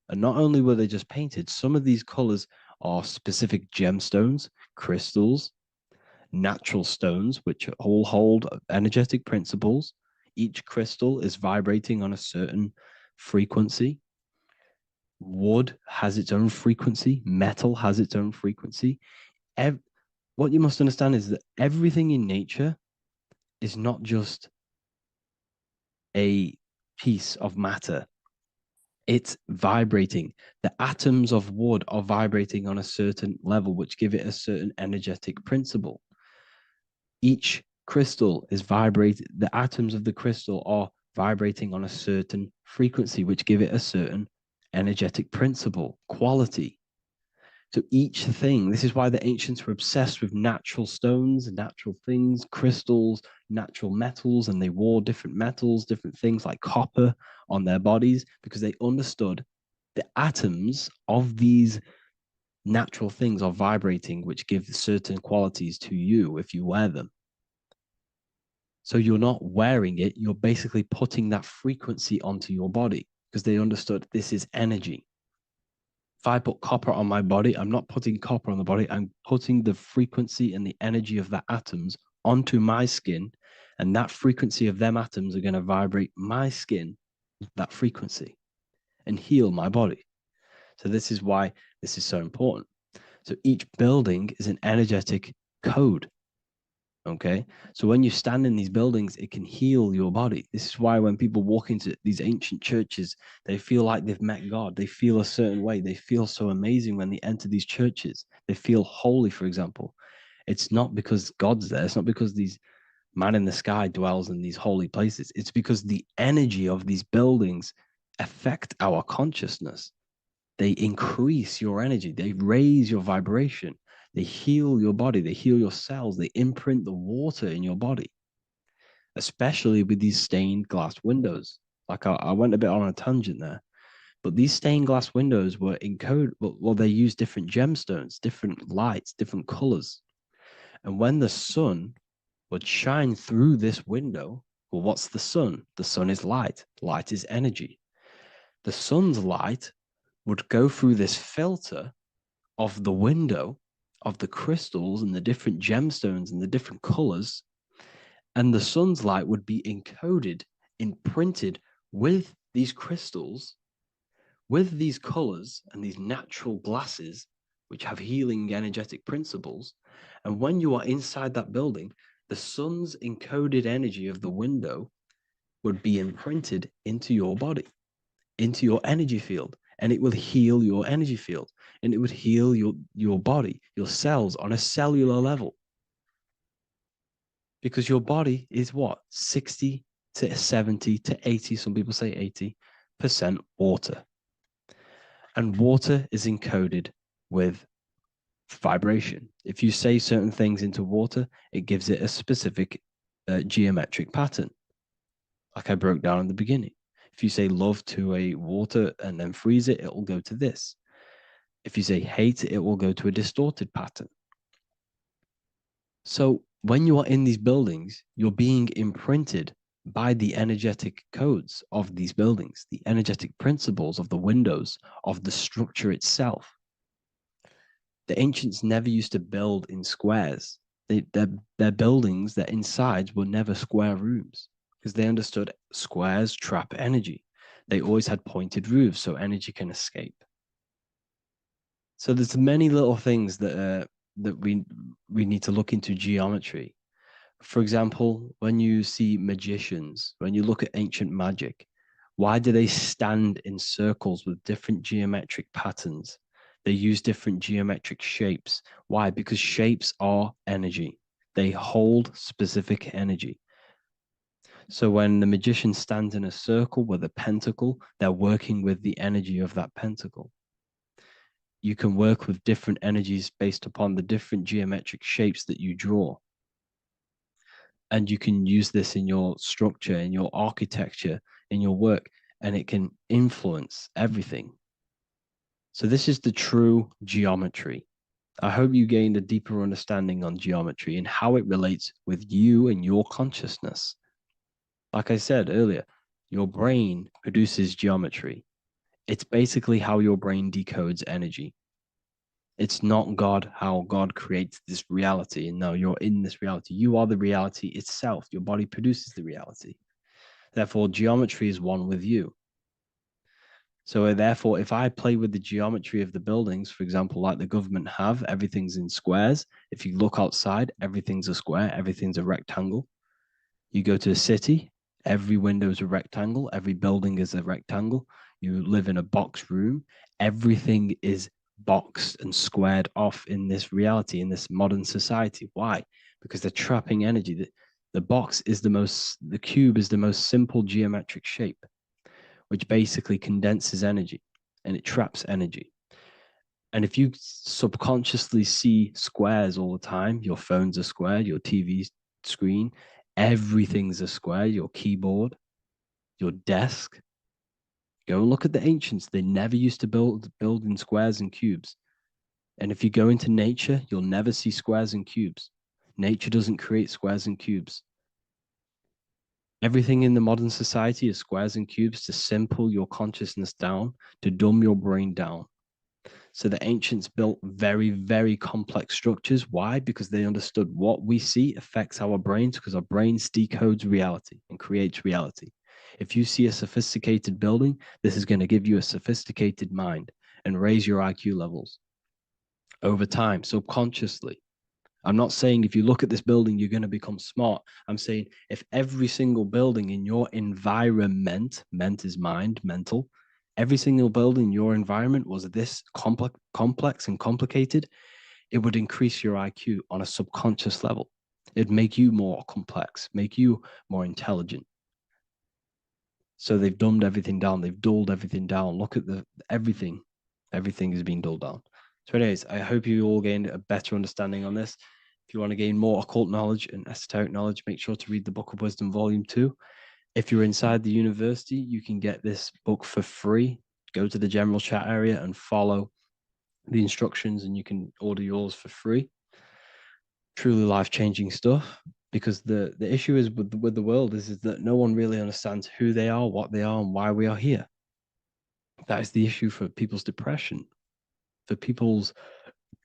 S5: and not only were they just painted, some of these colors are specific gemstones, crystals, natural stones, which all hold energetic principles. Each crystal is vibrating on a certain frequency. Wood has its own frequency, metal has its own frequency. What you must understand is that everything in nature is not just a piece of matter. It's vibrating. The atoms of wood are vibrating on a certain level, which give it a certain energetic principle. Each crystal is vibrating. The atoms of the crystal are vibrating on a certain frequency, which give it a certain energetic principle, quality. So each thing, this is why the ancients were obsessed with natural stones, natural things, crystals, natural metals, and they wore different metals, different things like copper on their bodies because they understood the atoms of these natural things are vibrating, which give certain qualities to you if you wear them. So you're not wearing it, you're basically putting that frequency onto your body because they understood this is energy. If I put copper on my body, I'm not putting copper on the body. I'm putting the frequency and the energy of the atoms onto my skin. And that frequency of them atoms are going to vibrate my skin, that frequency, and heal my body. So this is why this is so important. So each building is an energetic code. Okay. So when you stand in these buildings, it can heal your body. This is why when people walk into these ancient churches, they feel like they've met God. They feel a certain way. They feel so amazing when they enter these churches. They feel holy, for example. It's not because God's there. It's not because these man in the sky dwells in these holy places. It's because the energy of these buildings affect our consciousness. They increase your energy. They raise your vibration. They heal your body. They heal your cells. They imprint the water in your body, especially with these stained glass windows. Like I went a bit on a tangent there, but these stained glass windows were encoded. Well, they use different gemstones, different lights, different colors. And when the sun would shine through this window, well, what's the sun? The sun is light. Light is energy. The sun's light would go through this filter of the window of the crystals and the different gemstones and the different colors, and the sun's light would be encoded, imprinted with these crystals, with these colors and these natural glasses, which have healing energetic principles. And when you are inside that building, the sun's encoded energy of the window would be imprinted into your body, into your energy field, and it will heal your energy field, and it would heal your body, your cells on a cellular level. Because your body is what? 60 to 70 to 80, some people say 80% water. And water is encoded with vibration. If you say certain things into water, it gives it a specific geometric pattern, like I broke down in the beginning. If you say love to a water and then freeze it, it will go to this. If you say hate, it will go to a distorted pattern. So when you are in these buildings, you're being imprinted by the energetic codes of these buildings, the energetic principles of the windows, of the structure itself. The ancients never used to build in squares. Their buildings, their insides were never square rooms because they understood squares trap energy. They always had pointed roofs so energy can escape. So there's many little things that we need to look into geometry. For example, when you see magicians, when you look at ancient magic, why do they stand in circles with different geometric patterns? They use different geometric shapes. Why? Because shapes are energy. They hold specific energy. So when the magician stands in a circle with a pentacle, they're working with the energy of that pentacle. You can work with different energies based upon the different geometric shapes that you draw. And you can use this in your structure, in your architecture, in your work, and it can influence everything. So this is the true geometry. I hope you gained a deeper understanding on geometry and how it relates with you and your consciousness. Like I said earlier, your brain produces geometry. It's basically how your brain decodes energy. It's not God, how God creates this reality. And no, you're in this reality. You are the reality itself. Your body produces the reality. Therefore, geometry is one with you. So therefore, if I play with the geometry of the buildings, for example, like the government have, everything's in squares. If you look outside, everything's a square, everything's a rectangle. You go to a city, every window is a rectangle, every building is a rectangle. You live in a box room, everything is boxed and squared off in this reality, in this modern society. Why? Because they're trapping energy. The box is the cube is the most simple geometric shape, which basically condenses energy and it traps energy. And if you subconsciously see squares all the time, your phone's a square, your TV screen, everything's a square, your keyboard, your desk. Go and look at the ancients. They never used to build in squares and cubes. And if you go into nature, you'll never see squares and cubes. Nature doesn't create squares and cubes. Everything in the modern society is squares and cubes to simple your consciousness down, to dumb your brain down. So the ancients built very, very complex structures. Why? Because they understood what we see affects our brains, because our brains decodes reality and creates reality. If you see a sophisticated building, this is going to give you a sophisticated mind and raise your IQ levels over time, subconsciously. I'm not saying if you look at this building, you're going to become smart. I'm saying if every single building in your environment, ment is mind, mental, every single building in your environment was this complex and complicated, it would increase your IQ on a subconscious level. It'd make you more complex, make you more intelligent. So they've dumbed everything down. They've dulled everything down. Look at everything. Everything is being dulled down. So anyways, I hope you all gained a better understanding on this. If you want to gain more occult knowledge and esoteric knowledge, make sure to read the Book of Wisdom, Volume 2. If you're inside the university, you can get this book for free. Go to the general chat area and follow the instructions, and you can order yours for free. Truly life-changing stuff. Because the issue is with the world is that no one really understands who they are, what they are, and why we are here. That is the issue for people's depression, for people's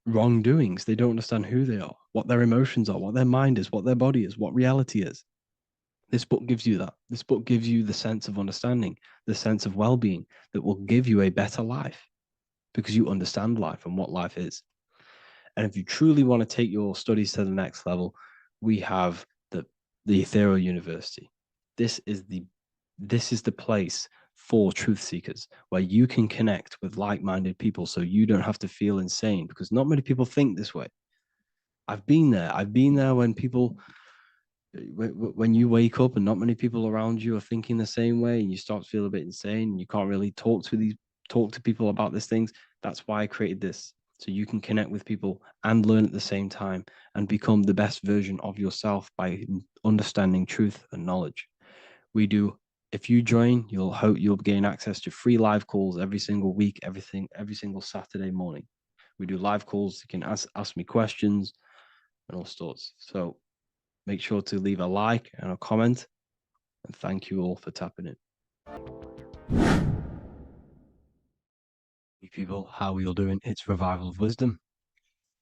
S5: wrongdoings. They don't understand who they are, what their emotions are, what their mind is, what their body is, what reality is. This book gives you that. This book gives you the sense of understanding, the sense of well-being that will give you a better life because you understand life and what life is. And if you truly want to take your studies to the next level, we have the Ethereal University. This is the place for truth seekers where you can connect with like-minded people so you don't have to feel insane, because not many people think this way. I've been there when people, when you wake up and not many people around you are thinking the same way, and you start to feel a bit insane and you can't really talk to people about these things. That's why I created this, so you can connect with people and learn at the same time and become the best version of yourself by understanding truth and knowledge. If you join, you'll gain access to free live calls every single week, every single Saturday morning. We do live calls. You can ask me questions and all sorts. So make sure to leave a like and a comment. And thank you all for tapping in. Hey people, how are you all doing? It's Revival of Wisdom.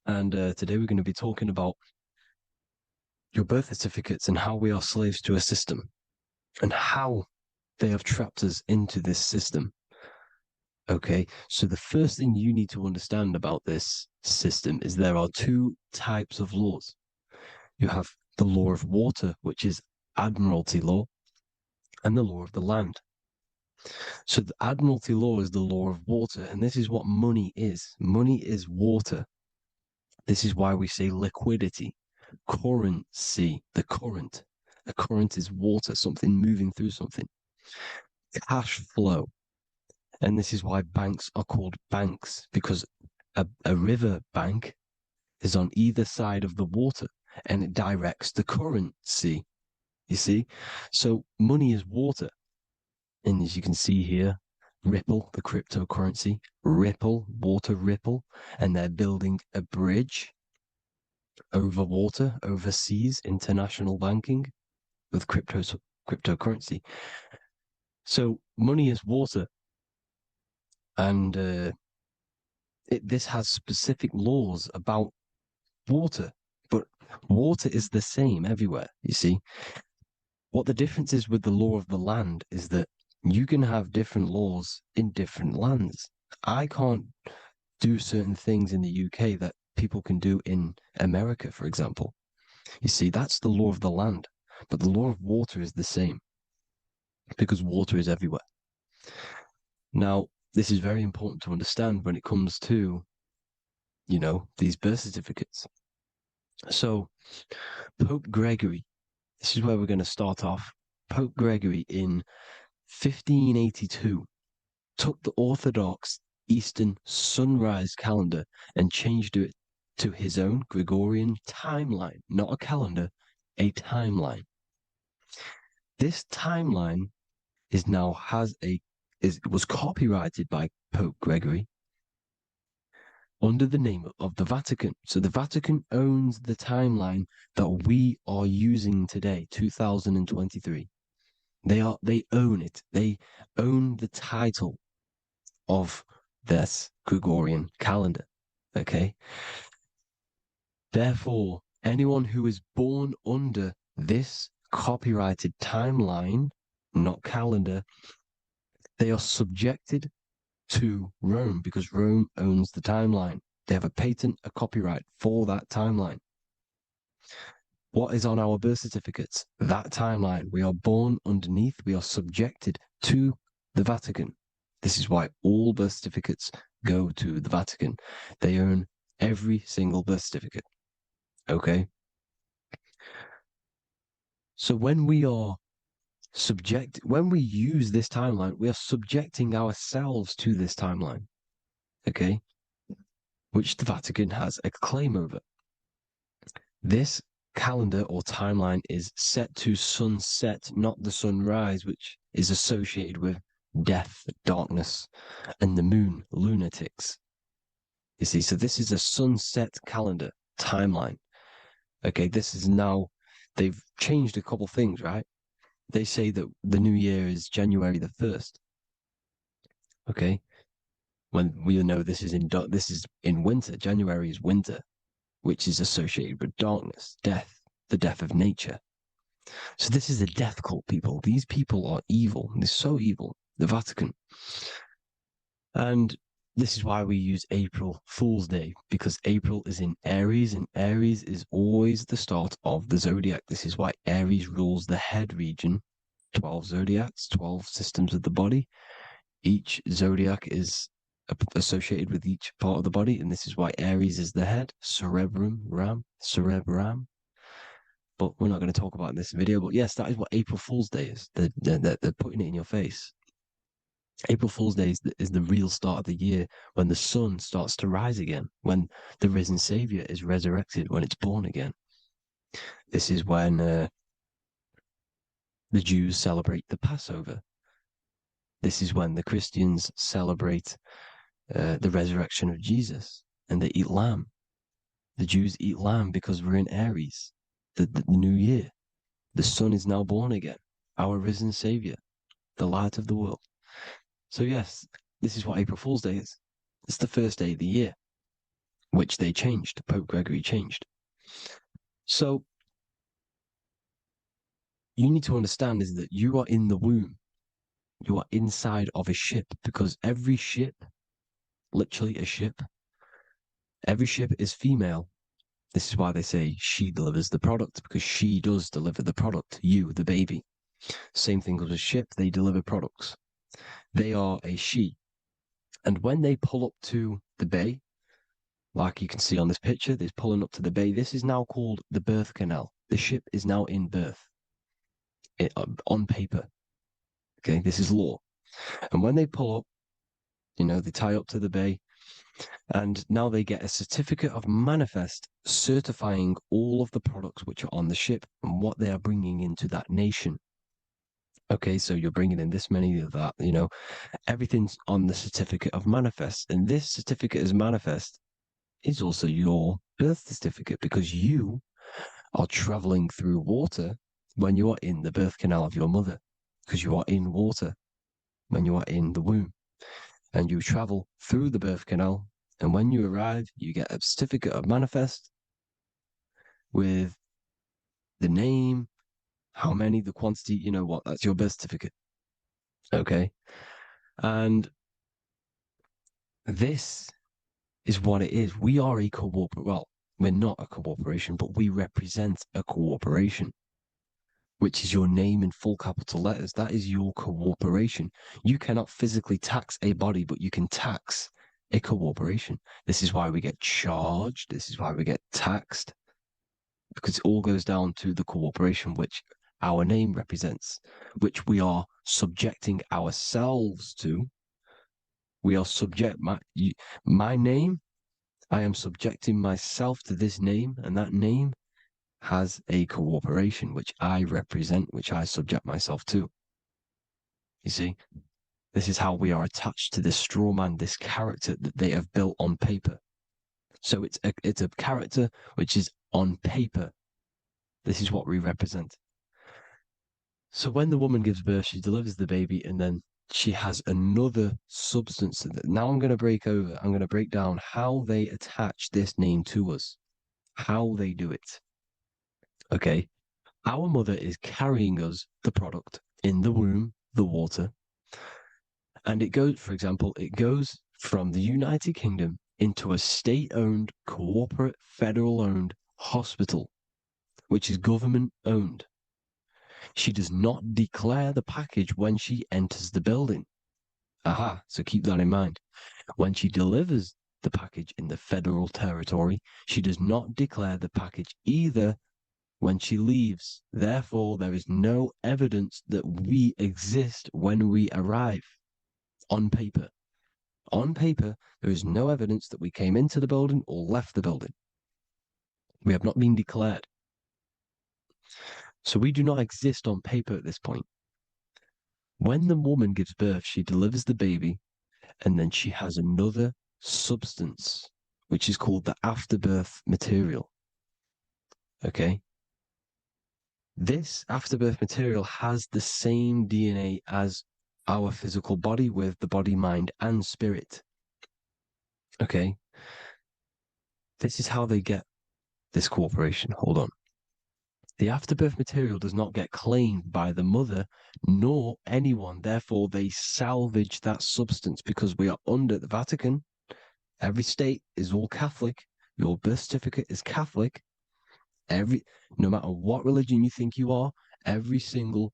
S5: And today we're going to be talking about your birth certificates and how we are slaves to a system and how they have trapped us into this system. Okay, so the first thing you need to understand about this system is there are two types of laws. You have the law of water, which is Admiralty law, and the law of the land. So the Admiralty law is the law of water, and this is what money is. Money is water. This is why we say liquidity, currency, the current. A current is water, something moving through something. Cash flow. And this is why banks are called banks, because a river bank is on either side of the water and it directs the currency. You see? So money is water. And as you can see here, Ripple, the cryptocurrency, Ripple, water Ripple, and they're building a bridge over water, overseas, international banking with cryptocurrency. So money is water, and this has specific laws about water, but water is the same everywhere. You see, what the difference is with the law of the land is that you can have different laws in different lands. I can't do certain things in the UK that people can do in America, for example. You see, that's the law of the land, but the law of water is the same because water is everywhere. Now, this is very important to understand when it comes to, you know, these birth certificates. So, Pope Gregory, this is where we're going to start off. Pope Gregory in 1582 took the Orthodox Eastern sunrise calendar and changed it to his own Gregorian timeline, not a calendar, a timeline. This timeline was copyrighted by Pope Gregory under the name of the Vatican. So the Vatican owns the timeline that we are using today, 2023. They own it. They own the title of this Gregorian calendar. Okay. Therefore, anyone who is born under this copyrighted timeline, not calendar, they are subjected to Rome because Rome owns the timeline. They have a patent, a copyright for that timeline. What is on our birth certificates? That timeline. We are born underneath, we are subjected to the Vatican. This is why all birth certificates go to the Vatican. They own every single birth certificate. Okay? So when we use this timeline, we are subjecting ourselves to this timeline. Okay? Which the Vatican has a claim over. This calendar or timeline is set to sunset, not the sunrise, which is associated with death, darkness, and the moon, lunatics. You see, so this is a sunset calendar timeline. Okay, this is now, they've changed a couple things, right? They say that the new year is January the 1st. Okay, when we know this is in winter. January is winter, which is associated with darkness, death, the death of nature. So this is a death cult, people. These people are evil. They're so evil. The Vatican. And this is why we use April Fool's Day, because April is in Aries, and Aries is always the start of the Zodiac. This is why Aries rules the head region. 12 zodiacs, 12 systems of the body. Each zodiac is associated with each part of the body, and this is why Aries is the head, cerebrum. But we're not going to talk about in this video. But yes, that is what April Fool's Day is. They're putting it in your face. April Fool's Day is the real start of the year, when the sun starts to rise again, when the risen Savior is resurrected, when it's born again. This is when the Jews celebrate the Passover. This is when the Christians celebrate the resurrection of Jesus, and they eat lamb. The Jews eat lamb because we're in Aries, the new year. The sun is now born again, our risen Savior, the light of the world. So yes, this is what April Fool's Day is. It's the first day of the year, which they changed. Pope Gregory changed. So you need to understand is that you are in the womb. You are inside of a ship, because every ship, literally a ship, every ship is female. This is why they say she delivers the product, because she does deliver the product, you, the baby. Same thing with a ship, they deliver products. They are a she. And when they pull up to the bay, like you can see on this picture, they're pulling up to the bay. This is now called the birth canal. The ship is now in birth on paper. Okay, this is law. And when they pull up, you know, they tie up to the bay, and now they get a certificate of manifest certifying all of the products which are on the ship and what they are bringing into that nation.
S2: Okay, so you're bringing in this many of that, everything's on the certificate of manifest. And this certificate as manifest is also your birth certificate because you are traveling through water when you are in the birth canal of your mother, because you are in water when you are in the womb. And you travel through the birth canal. And when you arrive, you get a certificate of manifest with the name, how many, the quantity, that's your birth certificate. Okay. And this is what it is. We are a well, we're not a corporation, but we represent a corporation, which is your name in full capital letters. That is your corporation. You cannot physically tax a body, but you can tax a corporation. This is why we get charged. This is why we get taxed, because it all goes down to the corporation, which our name represents, which we are subjecting ourselves to. We are my name. I am subjecting myself to this name, and that name has a corporation which I represent, which I subject myself to. You see, this is how we are attached to this straw man, this character that they have built on paper. So it's a character which is on paper. This is what we represent. So when the woman gives birth, she delivers the baby, and then she has another substance. Now I'm going to break down how they attach this name to us, how they do it. Okay. Our mother is carrying us the product in the womb, the water. And it goes, for example, it goes from the United Kingdom into a state-owned, corporate, federal-owned hospital, which is government-owned. She does not declare the package when she enters the building. Aha, so keep that in mind. When she delivers the package in the federal territory, she does not declare the package either when she leaves. Therefore, there is no evidence that we exist when we arrive. On paper. On paper, there is no evidence that we came into the building or left the building. We have not been declared. So we do not exist on paper at this point. When the woman gives birth, she delivers the baby, and then she has another substance, which is called the afterbirth material. Okay? This afterbirth material has the same DNA as our physical body, with the body, mind, and spirit. Okay? This is how they get this corporation. Hold on. The afterbirth material does not get claimed by the mother nor anyone. Therefore, they salvage that substance because we are under the Vatican. Every state is all Catholic. Your birth certificate is Catholic. No matter what religion you think you are, every single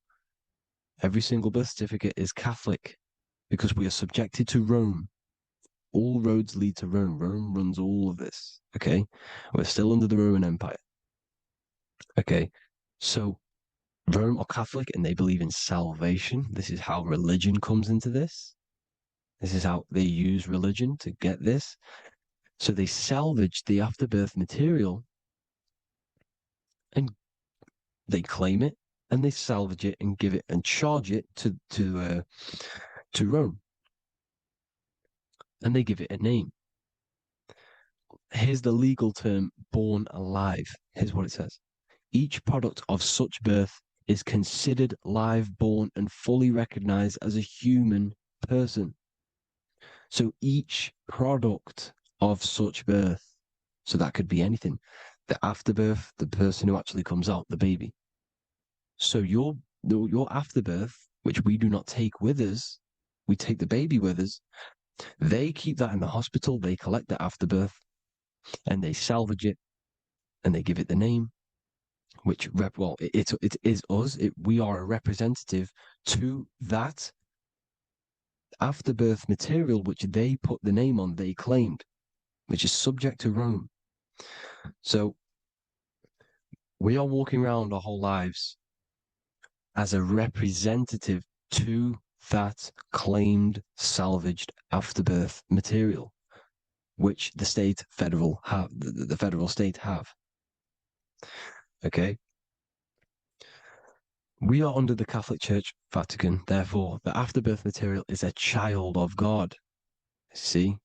S2: birth certificate is Catholic because we are subjected to Rome. All roads lead to Rome. Rome runs all of this. Okay. We're still under the Roman Empire. Okay. So Rome are Catholic and they believe in salvation. This is how religion comes into this. This is how they use religion to get this. So they salvage the afterbirth material and they claim it and they salvage it and give it and charge it to Rome. And they give it a name. Here's the legal term, born alive. Here's what it says. Each product of such birth is considered live born and fully recognized as a human person. So each product of such birth, so that could be anything, the afterbirth, the person who actually comes out, the baby. So your afterbirth, which we do not take with us, we take the baby with us, they keep that in the hospital, they collect the afterbirth, and they salvage it, and they give it the name, which, it is us. We are a representative to that afterbirth material, which they put the name on, they claimed, which is subject to Rome. So we are walking around our whole lives as a representative to that claimed salvaged afterbirth material, which the federal state have. Okay. We are under the Catholic Church
S5: Vatican, therefore, the afterbirth material is a child of God. See?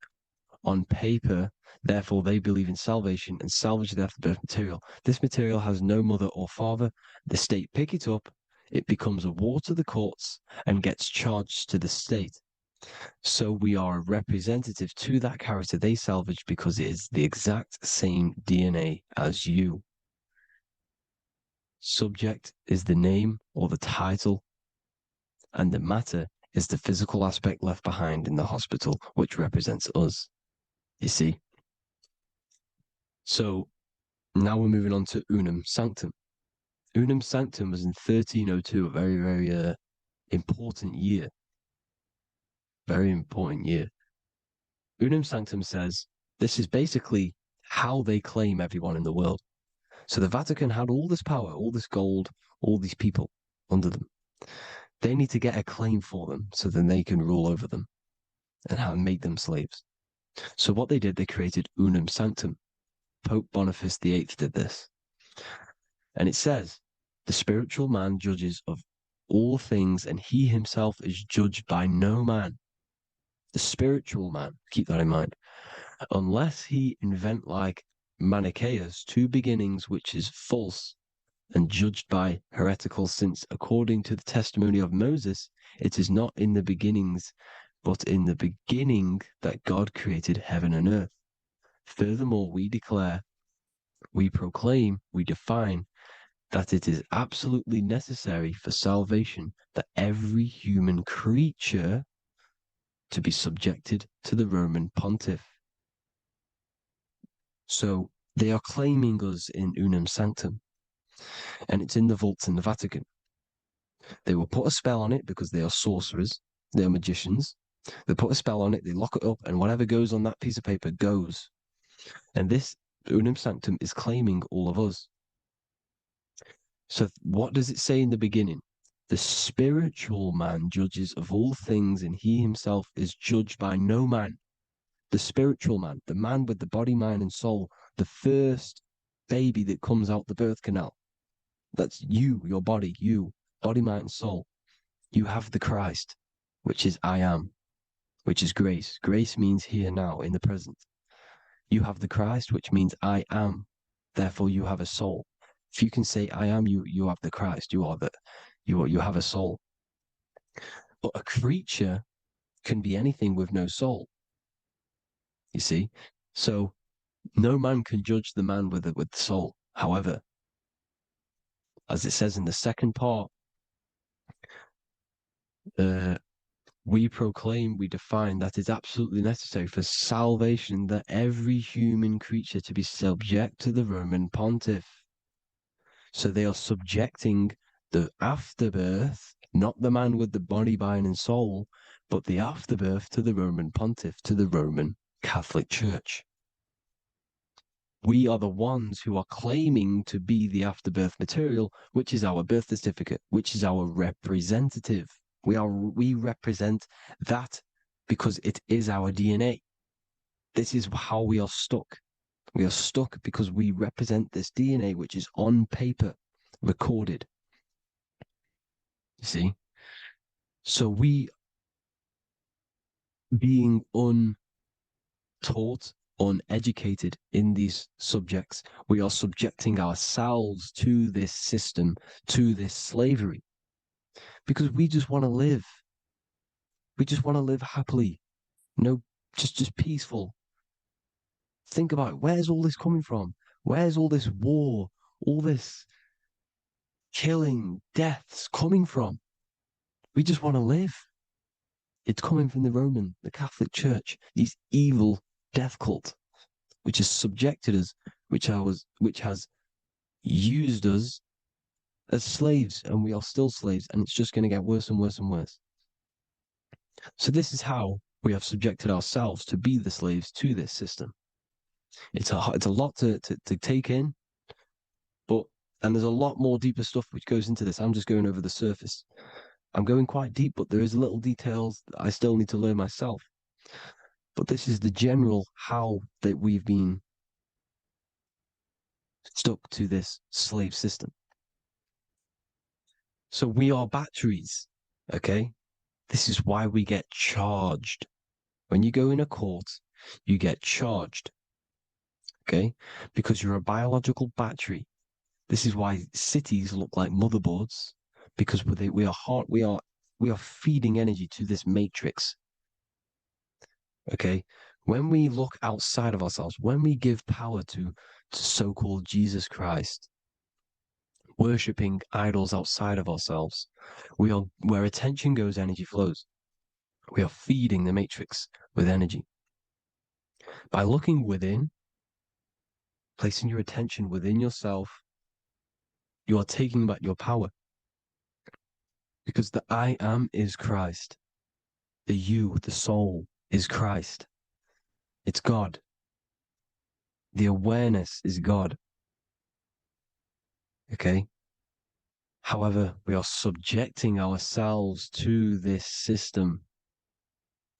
S5: On paper, therefore, they believe in salvation and salvage the afterbirth material. This material has no mother or father. The state pick it up, it becomes a war to the courts and gets charged to the state. So we are a representative to that character they salvaged because it is the exact same DNA as you. Subject is the name or the title, and the matter is the physical aspect left behind in the hospital, which represents us. You see? So now we're moving on to Unum Sanctum. Unum Sanctum was in 1302, a very, very important year. Very important year. Unum Sanctum says this is basically how they claim everyone in the world. So the Vatican had all this power, all this gold, all these people under them. They need to get a claim for them so then they can rule over them and make them slaves. So what they did, they created Unum Sanctum. Pope Boniface VIII did this. And it says, the spiritual man judges of all things, and he himself is judged by no man. The spiritual man, keep that in mind, unless he invent like Manichaeus, two beginnings, which is false and judged by heretical, since according to the testimony of Moses, it is not in the beginnings, but in the beginning that God created heaven and earth. Furthermore, we declare, we proclaim, we define that it is absolutely necessary for salvation that every human creature to be subjected to the Roman pontiff. So they are claiming us in Unum Sanctum, and it's in the vaults in the Vatican. They will put a spell on it because they are sorcerers, they are magicians. They put a spell on it, they lock it up, and whatever goes on that piece of paper goes. And this Unum Sanctum is claiming all of us. So what does it say in the beginning? The spiritual man judges of all things, and he himself is judged by no man. The spiritual man, the man with the body, mind, and soul, the first baby that comes out the birth canal. That's you, your body, you, body, mind, and soul. You have the Christ, which is I am, which is grace. Grace means here, now, in the present. You have the Christ, which means I am. Therefore, you have a soul. If you can say I am, you have the Christ. You have a soul. But a creature can be anything with no soul. You see? So no man can judge the man with the soul. However, as it says in the second part, we proclaim, we define that it's absolutely necessary for salvation that every human creature to be subject to the Roman pontiff. So they are subjecting the afterbirth, not the man with the body, mind, and soul, but the afterbirth to the Roman pontiff, to the Roman Catholic Church. We are the ones who are claiming to be the afterbirth material, which is our birth certificate, which is our representative. We represent that because it is our DNA. This is how we are stuck. We are stuck because we represent this DNA, which is on paper, recorded. You see? So we, being untaught, uneducated in these subjects, we are subjecting ourselves to this system, to this slavery, because we just want to live. We just want to live happily, just peaceful. Think about it. Where's all this coming from? Where's all this war, all this killing, deaths coming from? We just want to live. It's coming from the Catholic Church, these evil death cult, which has subjected us, which has used us as slaves, and we are still slaves, and it's just going to get worse and worse and worse. So this is how we have subjected ourselves to be the slaves to this system. It's a lot to take in, and there's a lot more deeper stuff which goes into this. I'm just going over the surface. I'm going quite deep, but there is little details that I still need to learn myself. But this is the general how that we've been stuck to this slave system. So we are batteries. Okay? This is why we get charged. When you go in a court, you get charged. Okay? Because you're a biological battery. This is why cities look like motherboards, because we are feeding energy to this matrix. Okay? When we look outside of ourselves, when we give power to so-called Jesus Christ, worshipping idols outside of ourselves, where attention goes, energy flows. We are feeding the matrix with energy. By looking within, placing your attention within yourself, you are taking back your power. Because the I am is Christ. The you, the soul, is Christ. It's God. The awareness is God. Okay? However, we are subjecting ourselves to this system.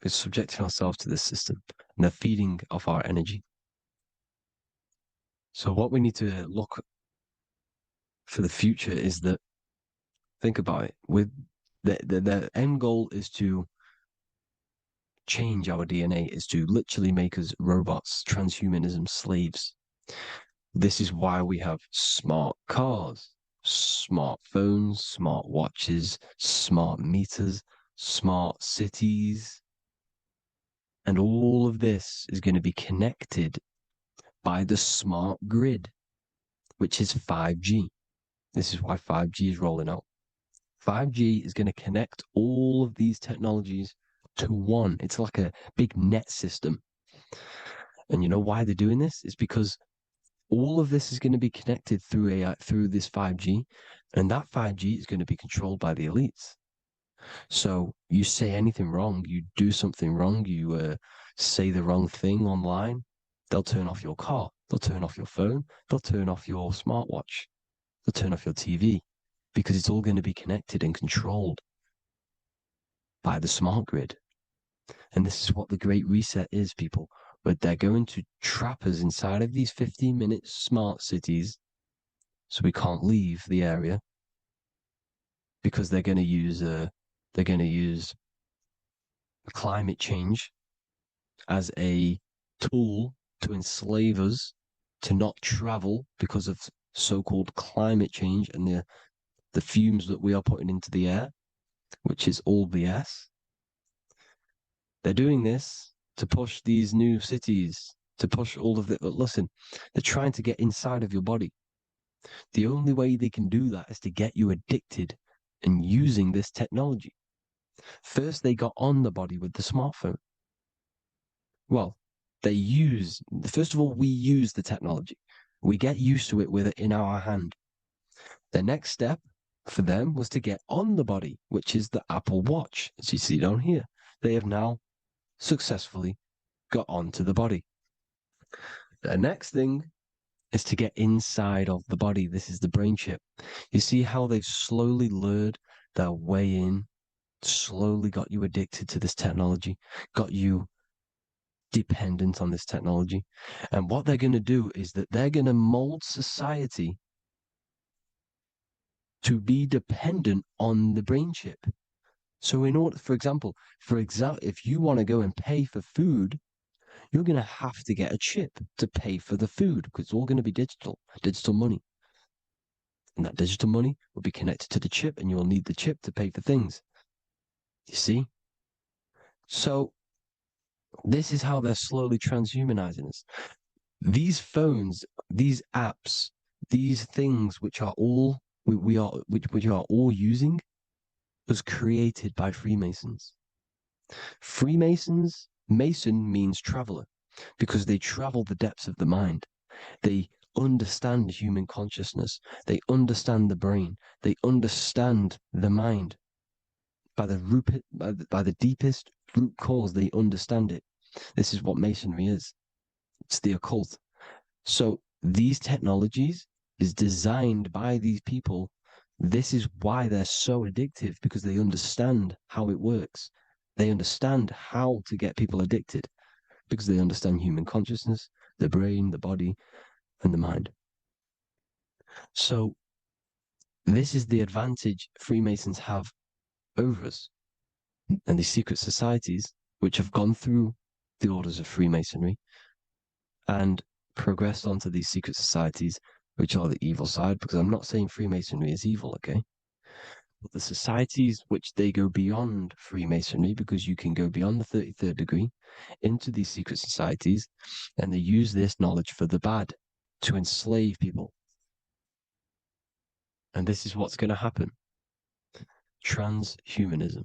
S5: We're subjecting ourselves to this system and the feeding of our energy. So what we need to look for the future is that, think about it, with the end goal is to change our DNA, is to literally make us robots, transhumanism slaves. This is why we have smart cars, smartphones, smart watches, smart meters, smart cities. And all of this is going to be connected by the smart grid, which is 5G. This is why 5G is rolling out. 5G is going to connect all of these technologies to one. It's like a big net system. And you know why they're doing this? It's because all of this is going to be connected through AI, through this 5G, and that 5G is going to be controlled by the elites. So you say anything wrong, you do something wrong, you say the wrong thing online, they'll turn off your car, they'll turn off your phone, they'll turn off your smartwatch, they'll turn off your TV, because it's all going to be connected and controlled by the smart grid. And this is what the Great Reset is, people. But they're going to trap us inside of these 15-minute smart cities so we can't leave the area, because they're going to use climate change as a tool to enslave us to not travel because of so-called climate change and the fumes that we are putting into the air, which is all BS. They're doing this to push these new cities, to push all of it. But listen, they're trying to get inside of your body. The only way they can do that is to get you addicted and using this technology. First, they got on the body with the smartphone. Well, first of all, we use the technology. We get used to it with it in our hand. The next step for them was to get on the body, which is the Apple Watch, as you see down here. They have now successfully got onto the body. The next thing is to get inside of the body. This is the brain chip. You see how they've slowly lured their way in, slowly got you addicted to this technology, got you dependent on this technology. And what they're going to do is that they're going to mold society to be dependent on the brain chip. So in order, for example, if you want to go and pay for food, you're going to have to get a chip to pay for the food, because it's all going to be digital money. And that digital money will be connected to the chip, and you'll need the chip to pay for things. You see? So this is how they're slowly transhumanizing us. These phones, these apps, these things which are all we are all using was created by Freemasons. Mason means traveler, because they travel the depths of the mind. They understand human consciousness. They understand the brain. They understand the mind. By the deepest root cause, they understand it. This is what Masonry is. It's the occult. So these technologies is designed by these people. This is why they're so addictive, because they understand how it works. They understand how to get people addicted, because they understand human consciousness, the brain, the body, and the mind. So this is the advantage Freemasons have
S2: over us. And these secret societies, which have gone through the orders of Freemasonry and progressed onto these secret societies, which are the evil side, because I'm not saying Freemasonry is evil, okay? But the societies which they go beyond Freemasonry, because you can go beyond the 33rd degree into these secret societies, and they use this knowledge for the bad, to enslave people. And this is what's going to happen. Transhumanism.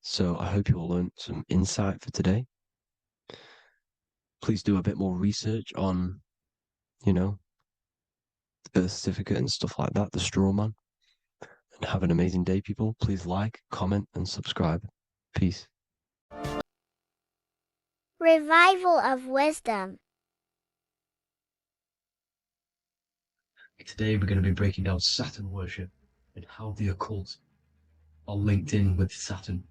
S2: So I hope you all learned some insight for today. Please do a bit more research on, the birth certificate and stuff like that, the straw man. And have an amazing day, people. Please like, comment, and subscribe. Peace.
S3: Revival of wisdom.
S2: Today we're going to be breaking down Saturn worship and how the occult are linked in with Saturn.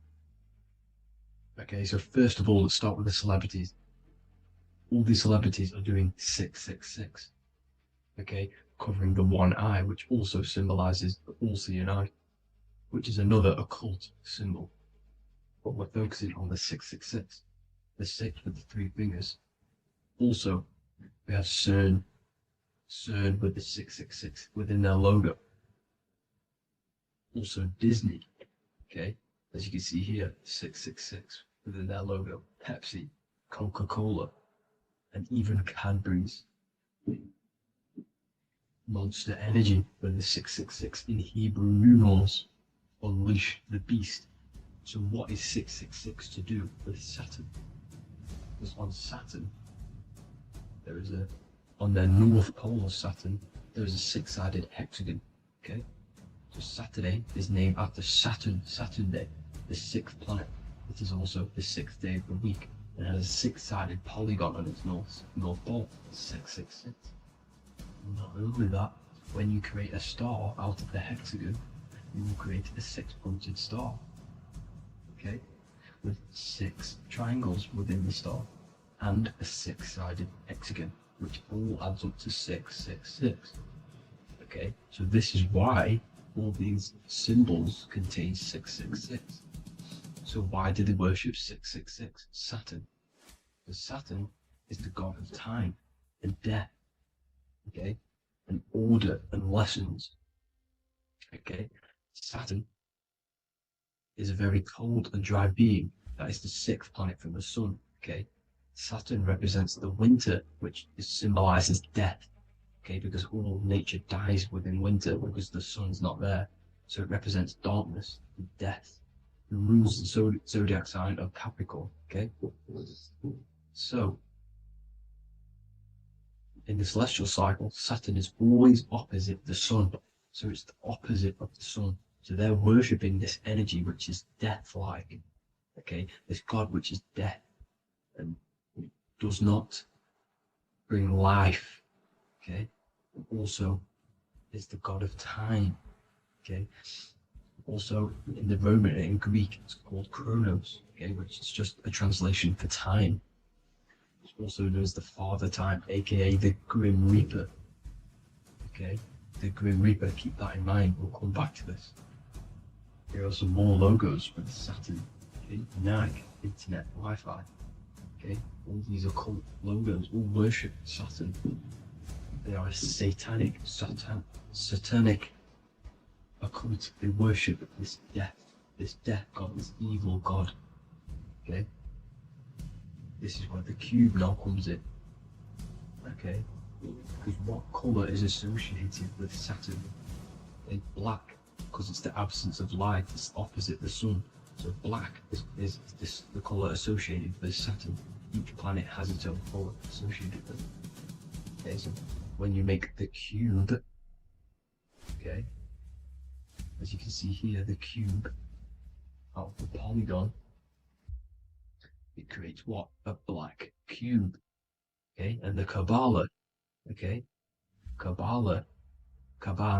S2: Okay, so first of all, let's start with the celebrities. All these celebrities are doing 666. Okay, covering the one eye, which also symbolizes the all-seeing eye, which is another occult symbol. But we're focusing on the 666, the 6 with the 3 fingers. Also, we have CERN with the 666 within their logo. Also Disney, okay, as you can see here, 666 within their logo. Pepsi, Coca-Cola, and even Cadbury's. Monster Energy with the 666 in Hebrew numerals. Unleash the beast. So what is 666 to do with Saturn? Because on Saturn, on the north pole of Saturn, there is a 6-sided hexagon, okay? So Saturday is named after Saturn Day, the 6th planet. It is also the 6th day of the week, and has a 6-sided polygon on its north pole, 666. Not only that, when you create a star out of the hexagon, you will create a 6-pointed star, okay, with 6 triangles within the star, and a 6-sided hexagon, which all adds up to 666. Okay, so this is why all these symbols contain 666. So why do they worship 666? Saturn. Because Saturn is the god of time and death, okay, and order and lessons. Okay, Saturn is a very cold and dry being. That is the 6th planet from the sun. Okay, Saturn represents the winter, which symbolizes death. Okay, because all nature dies within winter because the sun's not there. So it represents darkness and death. It rules the zodiac sign of Capricorn. Okay, so in the celestial cycle, Saturn is always opposite the sun. So it's the opposite of the sun. So they're worshipping this energy which is death-like. Okay, this god which is death and does not bring life. Okay, also is the god of time. Okay, also in the Roman and in Greek it's called Chronos. Okay, which is just a translation for time. It's also known as the Father Time, aka the Grim Reaper. Okay, the Grim Reaper. Keep that in mind. We'll come back to this. Here are some more logos with Saturn. Okay, NAG, Internet, Wi-Fi. Okay, all these occult logos all worship Saturn. They are a satanic occult. They worship this death god, this evil god. Okay, this is where the cube now comes in. Okay, because what color is associated with Saturn? It's black, because it's the absence of light. It's opposite the sun. So black is the color associated with Saturn. Each planet has its own color associated with it. Okay, so when you make the cube, okay, as you can see here, the cube out of the polygon, it creates what? A black cube. Okay, and the Kabbalah, okay, Kabbalah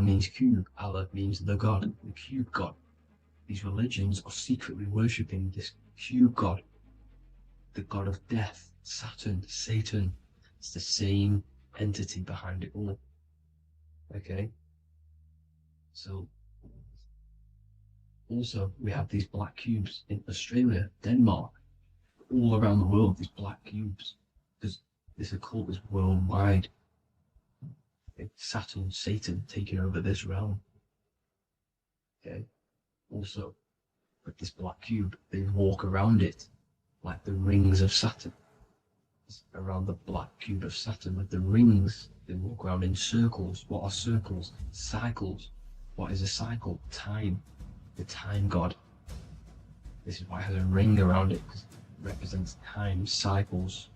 S2: means cube, Allah means the god, the cube god. These religions are secretly worshipping this cube god, the god of death, Saturn, Satan. It's the same entity behind it all. Okay, so Also, we have these black cubes in Australia, Denmark, all around the world, these black cubes, because this occult is worldwide. Saturn, Satan taking over this realm. Okay. Also, with this black cube, they walk around it like the rings of Saturn. It's around the black cube of Saturn with the rings, they walk around in circles. What are circles? Cycles. What is a cycle? Time. The time god. This is why it has a ring around it, because it represents time, cycles.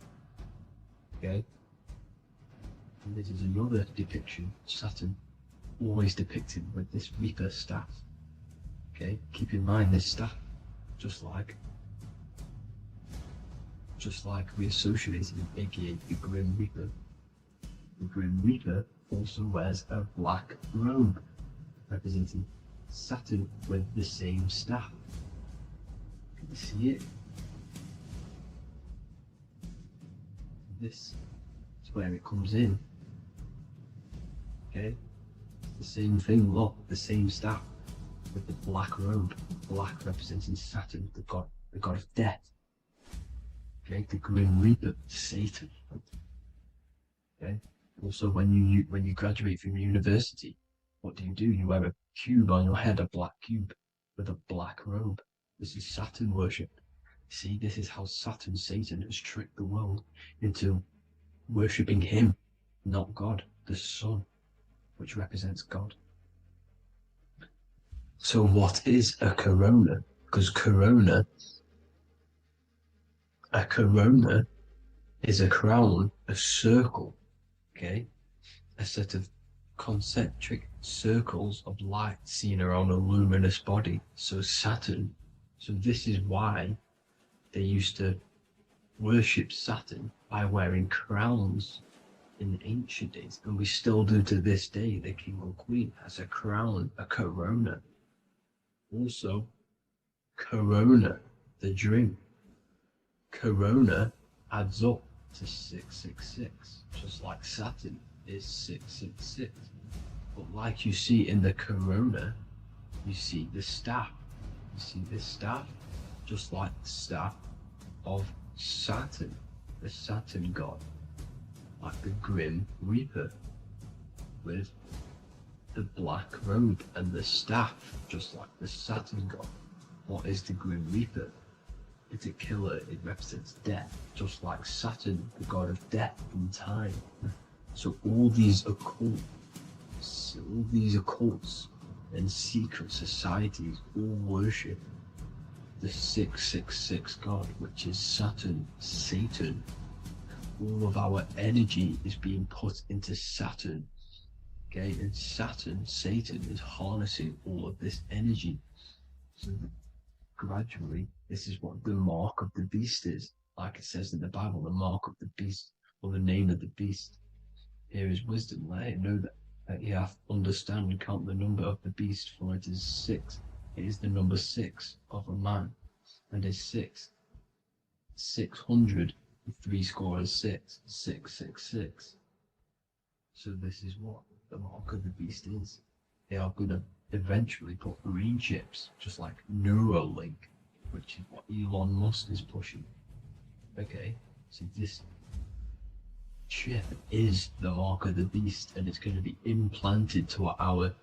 S2: Okay? And this is another depiction, Saturn, always depicted with this Reaper staff. Okay? Keep in mind this staff, just like we associated with aka the Grim Reaper. The Grim Reaper also wears a black robe, representing Saturn with the same staff. Can you see it? This is where it comes in. Okay? It's the same thing, look, the same staff with the black robe. Black representing Saturn, the god of death. Okay, the Grim Reaper, Satan. Okay. Also, when you graduate from university, what do? You wear a cube on your head, a black cube with a black robe. This is Saturn worship. See, this is how Saturn, Satan, has tricked the world into worshipping him, not God, the sun, which represents God. So what is a corona? Because a corona is a crown, a circle, okay? A set of concentric circles of light seen around a luminous body. So Saturn, so this is why they used to worship Saturn by wearing crowns in ancient days, and we still do to this day. The king or queen has a crown, a corona. Also, corona, the drink. Corona adds up to 666, just like Saturn is 666. But like you see in the corona, you see the staff. You see this staff, just like the staff of Saturn, the Saturn god, like the Grim Reaper, with the black robe and the staff, just like the Saturn god. What is the Grim Reaper? It's a killer, it represents death, just like Saturn, the god of death and time. So all these occults and secret societies all worship the 666 god, which is Saturn, Satan. All of our energy is being put into Saturn. Okay, and Saturn, Satan, is harnessing all of this energy. So gradually, this is what the mark of the beast is. Like it says in the Bible, the mark of the beast, or the name of the beast. Here is wisdom. Let it know that you have to understand and count the number of the beast, for it is 6. It is the number 6 of a man, and is 6. 600, 3 score is 6, 666. So this is what the mark of the beast is. They are going to eventually put green chips, just like Neuralink, which is what Elon Musk is pushing. Okay, so this chip is the mark of the beast, and it's going to be implanted to our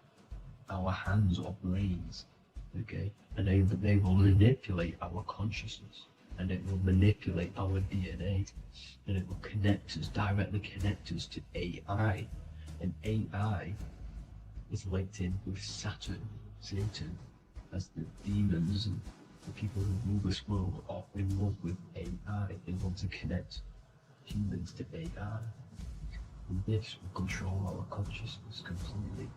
S2: hands or brains. Okay, and they will manipulate our consciousness, and it will manipulate our DNA, and it will directly connect us to AI, and AI is linked in with Saturn, Satan, as the demons and the people who rule this world are in love with AI. They want to connect humans to AI. And this will control our consciousness completely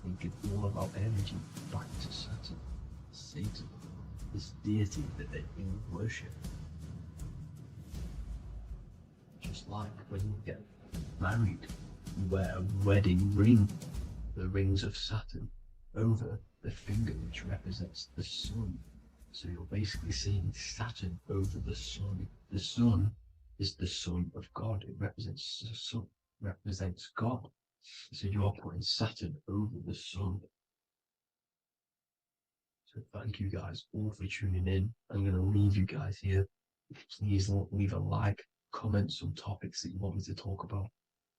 S2: and give all of our energy back to Saturn, Satan, this deity that they all worship. Just like when you get married, you wear a wedding ring, the rings of Saturn, over the finger, which represents the sun. So you're basically seeing Saturn over the sun. The sun is the son of God. It represents the sun, represents God. So you are putting Saturn over the sun. So Thank you guys all for tuning in. I'm going to leave you guys here. Please leave a like, comment some topics that you want me to talk about.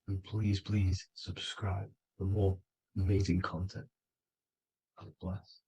S2: And please, please subscribe for more amazing content. God bless.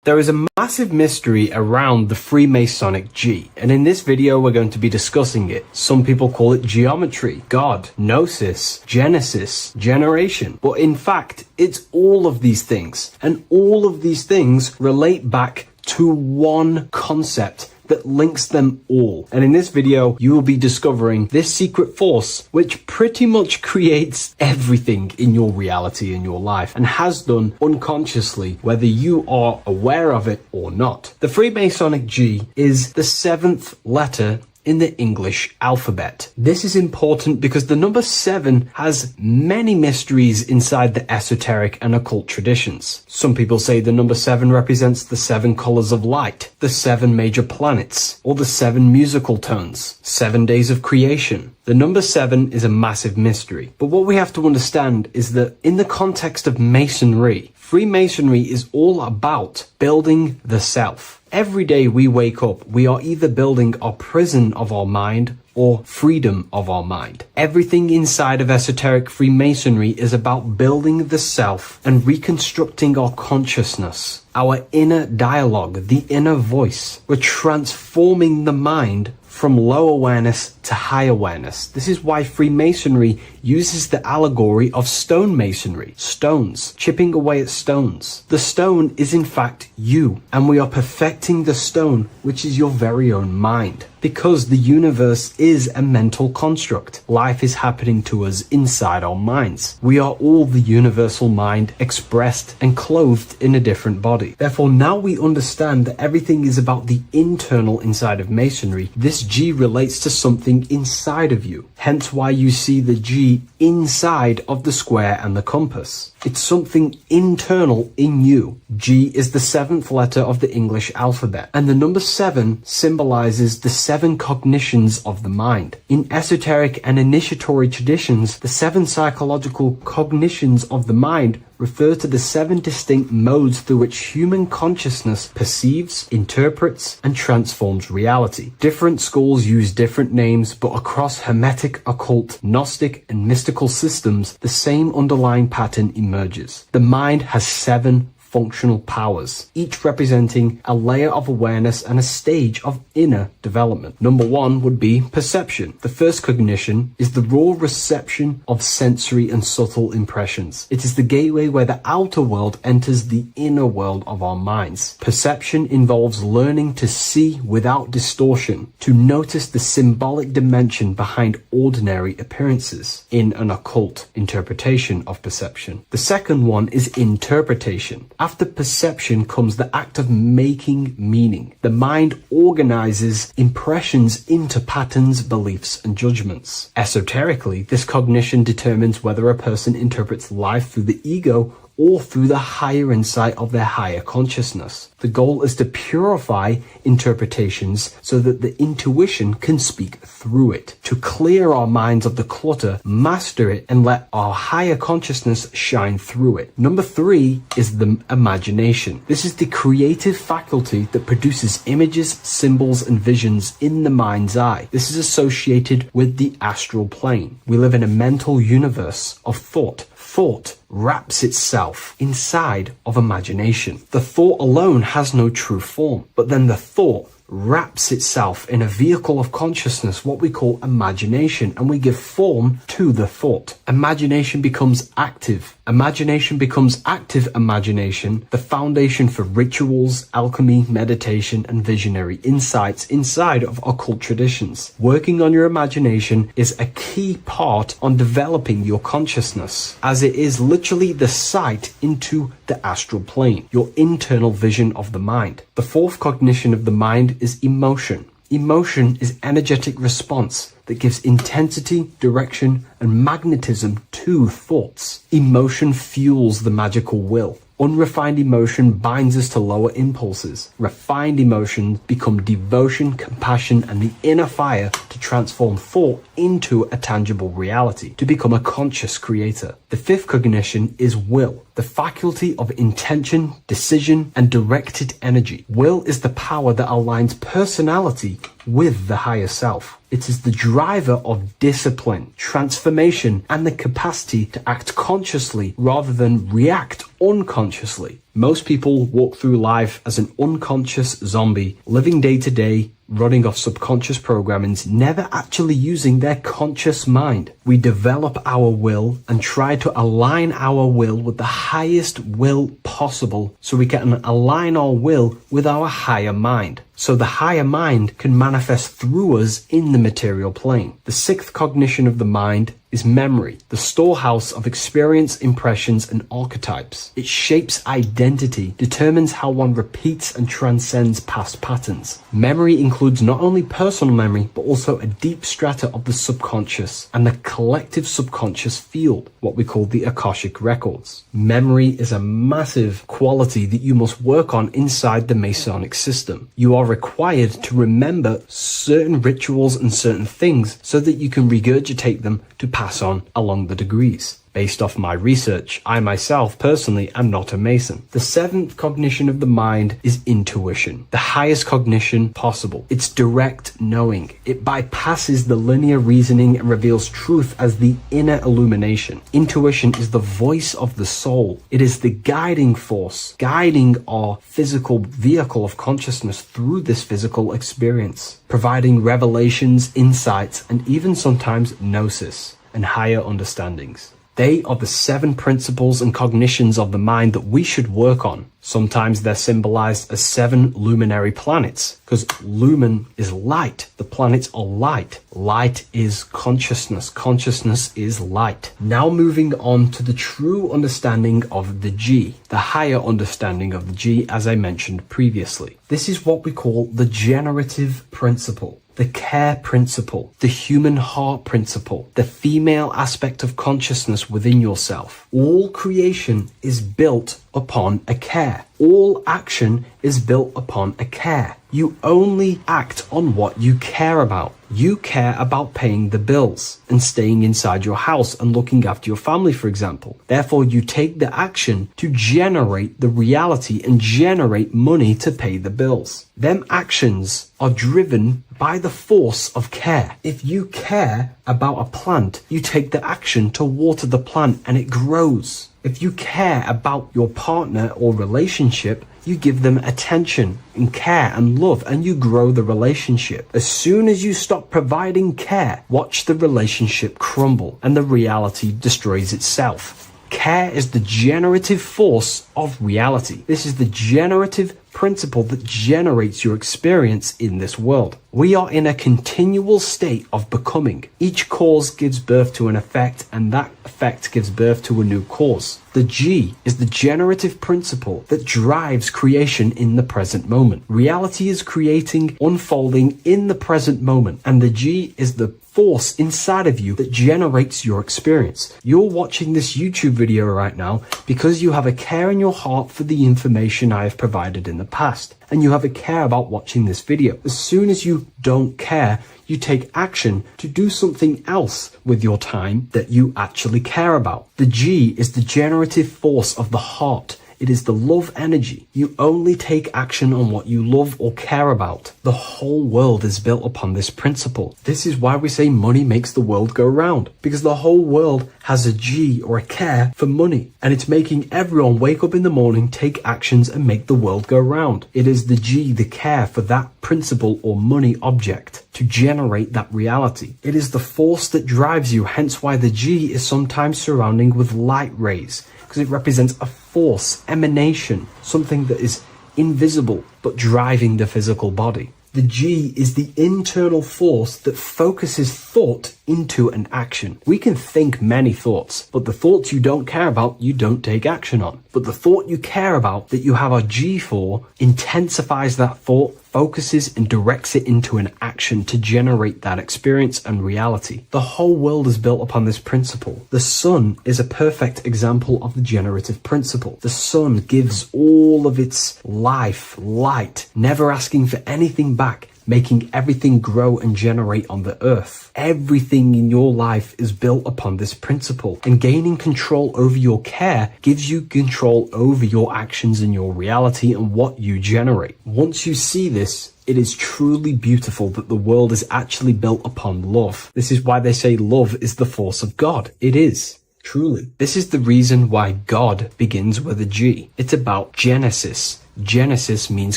S5: There is a massive mystery around the Freemasonic G, and in this video we're going to be discussing it. Some people call it geometry, God, gnosis, genesis, generation, but in fact it's all of these things, and all of these things relate back to one concept that links them all. And in this video, you will be discovering this secret force, which pretty much creates everything in your reality, in your life, and has done unconsciously, whether you are aware of it or not. The Freemasonic G is the 7th letter in the English alphabet. This is important because the number 7 has many mysteries inside the esoteric and occult traditions. Some people say the number 7 represents the 7 colors of light, the 7 major planets, or the 7 musical tones, 7 days of creation. The number 7 is a massive mystery. But what we have to understand is that in the context of Masonry, Freemasonry is all about building the self. Every day we wake up, we are either building our prison of our mind or freedom of our mind. Everything inside of esoteric Freemasonry is about building the self and reconstructing our consciousness, our inner dialogue, the inner voice. We're transforming the mind from low awareness to high awareness. This is why Freemasonry uses the allegory of stonemasonry, stones, chipping away at stones. The stone is in fact you, and we are perfecting the stone, which is your very own mind. Because the universe is a mental construct. Life is happening to us inside our minds. We are all the universal mind expressed and clothed in a different body. Therefore, now we understand that everything is about the internal inside of Masonry. This G relates to something inside of you. Hence why you see the G inside of the square and the compass. It's something internal in you. G is the 7th letter of the English alphabet, and the number 7 symbolizes the 7 cognitions of the mind. In esoteric and initiatory traditions, the 7 psychological cognitions of the mind refer to the 7 distinct modes through which human consciousness perceives, interprets, and transforms reality. Different schools use different names, but across Hermetic, occult, Gnostic, and mystical systems, the same underlying pattern emerges. The mind has 7 functional powers, each representing a layer of awareness and a stage of inner development. Number 1 would be perception. The first cognition is the raw reception of sensory and subtle impressions. It is the gateway where the outer world enters the inner world of our minds. Perception involves learning to see without distortion, to notice the symbolic dimension behind ordinary appearances in an occult interpretation of perception. The second one is interpretation. After perception comes the act of making meaning. The mind organizes impressions into patterns, beliefs, and judgments. Esoterically, this cognition determines whether a person interprets life through the ego or through the higher insight of their higher consciousness. The goal is to purify interpretations so that the intuition can speak through it, to clear our minds of the clutter, master it, and let our higher consciousness shine through it. Number 3 is the imagination. This is the creative faculty that produces images, symbols, and visions in the mind's eye. This is associated with the astral plane. We live in a mental universe of thought. Thought wraps itself inside of imagination. The thought alone has no true form, but then the thought wraps itself in a vehicle of consciousness, what we call imagination, and we give form to the thought. Imagination becomes active. Imagination becomes active imagination, the foundation for rituals, alchemy, meditation, and visionary insights inside of occult traditions. Working on your imagination is a key part on developing your consciousness, as it is literally the sight into the astral plane, your internal vision of the mind. The fourth cognition of the mind is emotion. Emotion is energetic response that gives intensity, direction, and magnetism to thoughts. Emotion fuels the magical will. Unrefined emotion binds us to lower impulses. Refined emotions become devotion, compassion, and the inner fire to
S6: to transform thought into a tangible reality, to become a conscious creator. The fifth cognition is will, the faculty of intention, decision, and directed energy. Will is the power that aligns personality with the higher self. It is the driver of discipline, transformation, and the capacity to act consciously rather than react unconsciously. Most people walk through life as an unconscious zombie, living day to day, running off subconscious programmings, never actually using their conscious mind. We develop our will and try to align our will with the highest will possible so we can align our will with our higher mind. So the higher mind can manifest through us in the material plane. The sixth cognition of the mind is memory, the storehouse of experience, impressions, and archetypes. It shapes identity, determines how one repeats and transcends past patterns. Memory includes not only personal memory, but also a deep strata of the subconscious and the collective subconscious field, what we call the Akashic records. Memory is a massive quality that you must work on inside the Masonic system. You are required to remember certain rituals and certain things so that you can regurgitate them to pass on along the degrees. Based off my research, I myself personally am not a Mason. The seventh cognition of the mind is intuition, the highest cognition possible. It's direct knowing. It bypasses the linear reasoning and reveals truth as the inner illumination. Intuition is the voice of the soul. It is the guiding force, guiding our physical vehicle of consciousness through this physical experience, providing revelations, insights, and even sometimes gnosis and higher understandings. They are the seven principles and cognitions of the mind that we should work on. Sometimes they're symbolized as seven luminary planets, because lumen is light. The planets are light. Light is consciousness. Consciousness is light. Now moving on to the true understanding of the G, the higher understanding of the G, as I mentioned previously. This is what we call the generative principle, the care principle, the human heart principle, the female aspect of consciousness within yourself. All creation is built upon a care. All action is built upon a care. You only act on what you care about. You care about paying the bills and staying inside your house and looking after your family, for example. Therefore, you take the action to generate the reality and generate money to pay the bills. Them actions are driven by the force of care. If you care about a plant, you take the action to water the plant and it grows. If you care about your partner or relationship, you give them attention and care and love, and you grow the relationship. As soon as you stop providing care, watch the relationship crumble and the reality destroys itself. Care is the generative force of reality. This is the generative principle that generates your experience in this world. We are in a continual state of becoming. Each cause gives birth to an effect, and that effect gives birth to a new cause. The G is the generative principle that drives creation in the present moment. Reality is creating, unfolding in the present moment, and the G is the force inside of you that generates your experience. You're watching this YouTube video right now because you have a care in your heart for the information I have provided in the past, and you have a care about watching this video. As soon as you don't care, you take action to do something else with your time that you actually care about. The G is the generative force of the heart. It is the love energy. You only take action on what you love or care about. The whole world is built upon this principle. This is why we say money makes the world go round, because the whole world has a G or a care for money, and it's making everyone wake up in the morning, take actions, and make the world go round. It is the G, the care for that principle or money object to generate that reality. It is the force that drives you, hence why the G is sometimes surrounding with light rays, because it represents a force, emanation, something that is invisible but driving the physical body. The G is the internal force that focuses thought into an action. We can think many thoughts, but the thoughts you don't care about, you don't take action on. But the thought you care about, that you have a G for, intensifies that thought, focuses and directs it into an action to generate that experience and reality. The whole world is built upon this principle. The sun is a perfect example of the generative principle. The sun gives all of its life, light, never asking for anything back, making everything grow and generate on the earth. Everything in your life is built upon this principle, and gaining control over your care gives you control over your actions and your reality and what you generate. Once you see this, it is truly beautiful that the world is actually built upon love. This is why they say love is the force of God. It is. Truly. This is the reason why God begins with a G. It's about Genesis. Genesis means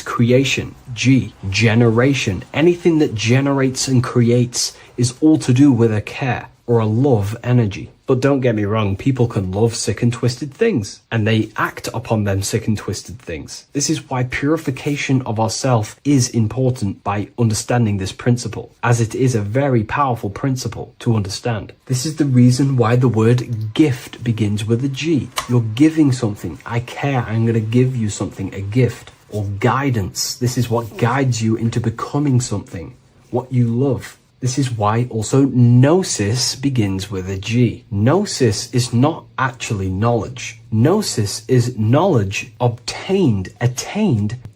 S6: creation. G, generation. Anything that generates and creates is all to do with a care or a love energy. But don't get me wrong, people can love sick and twisted things, and they act upon them sick and twisted things. This is why purification of ourself is important by understanding this principle, as it is a very powerful principle to understand. This is the reason why the word gift begins with a G. You're giving something. I care. I'm going to give you something, a gift. Or guidance. This is what guides you into becoming something, what you love. This is why also gnosis begins with a G. Gnosis is not actually knowledge. Gnosis is knowledge attained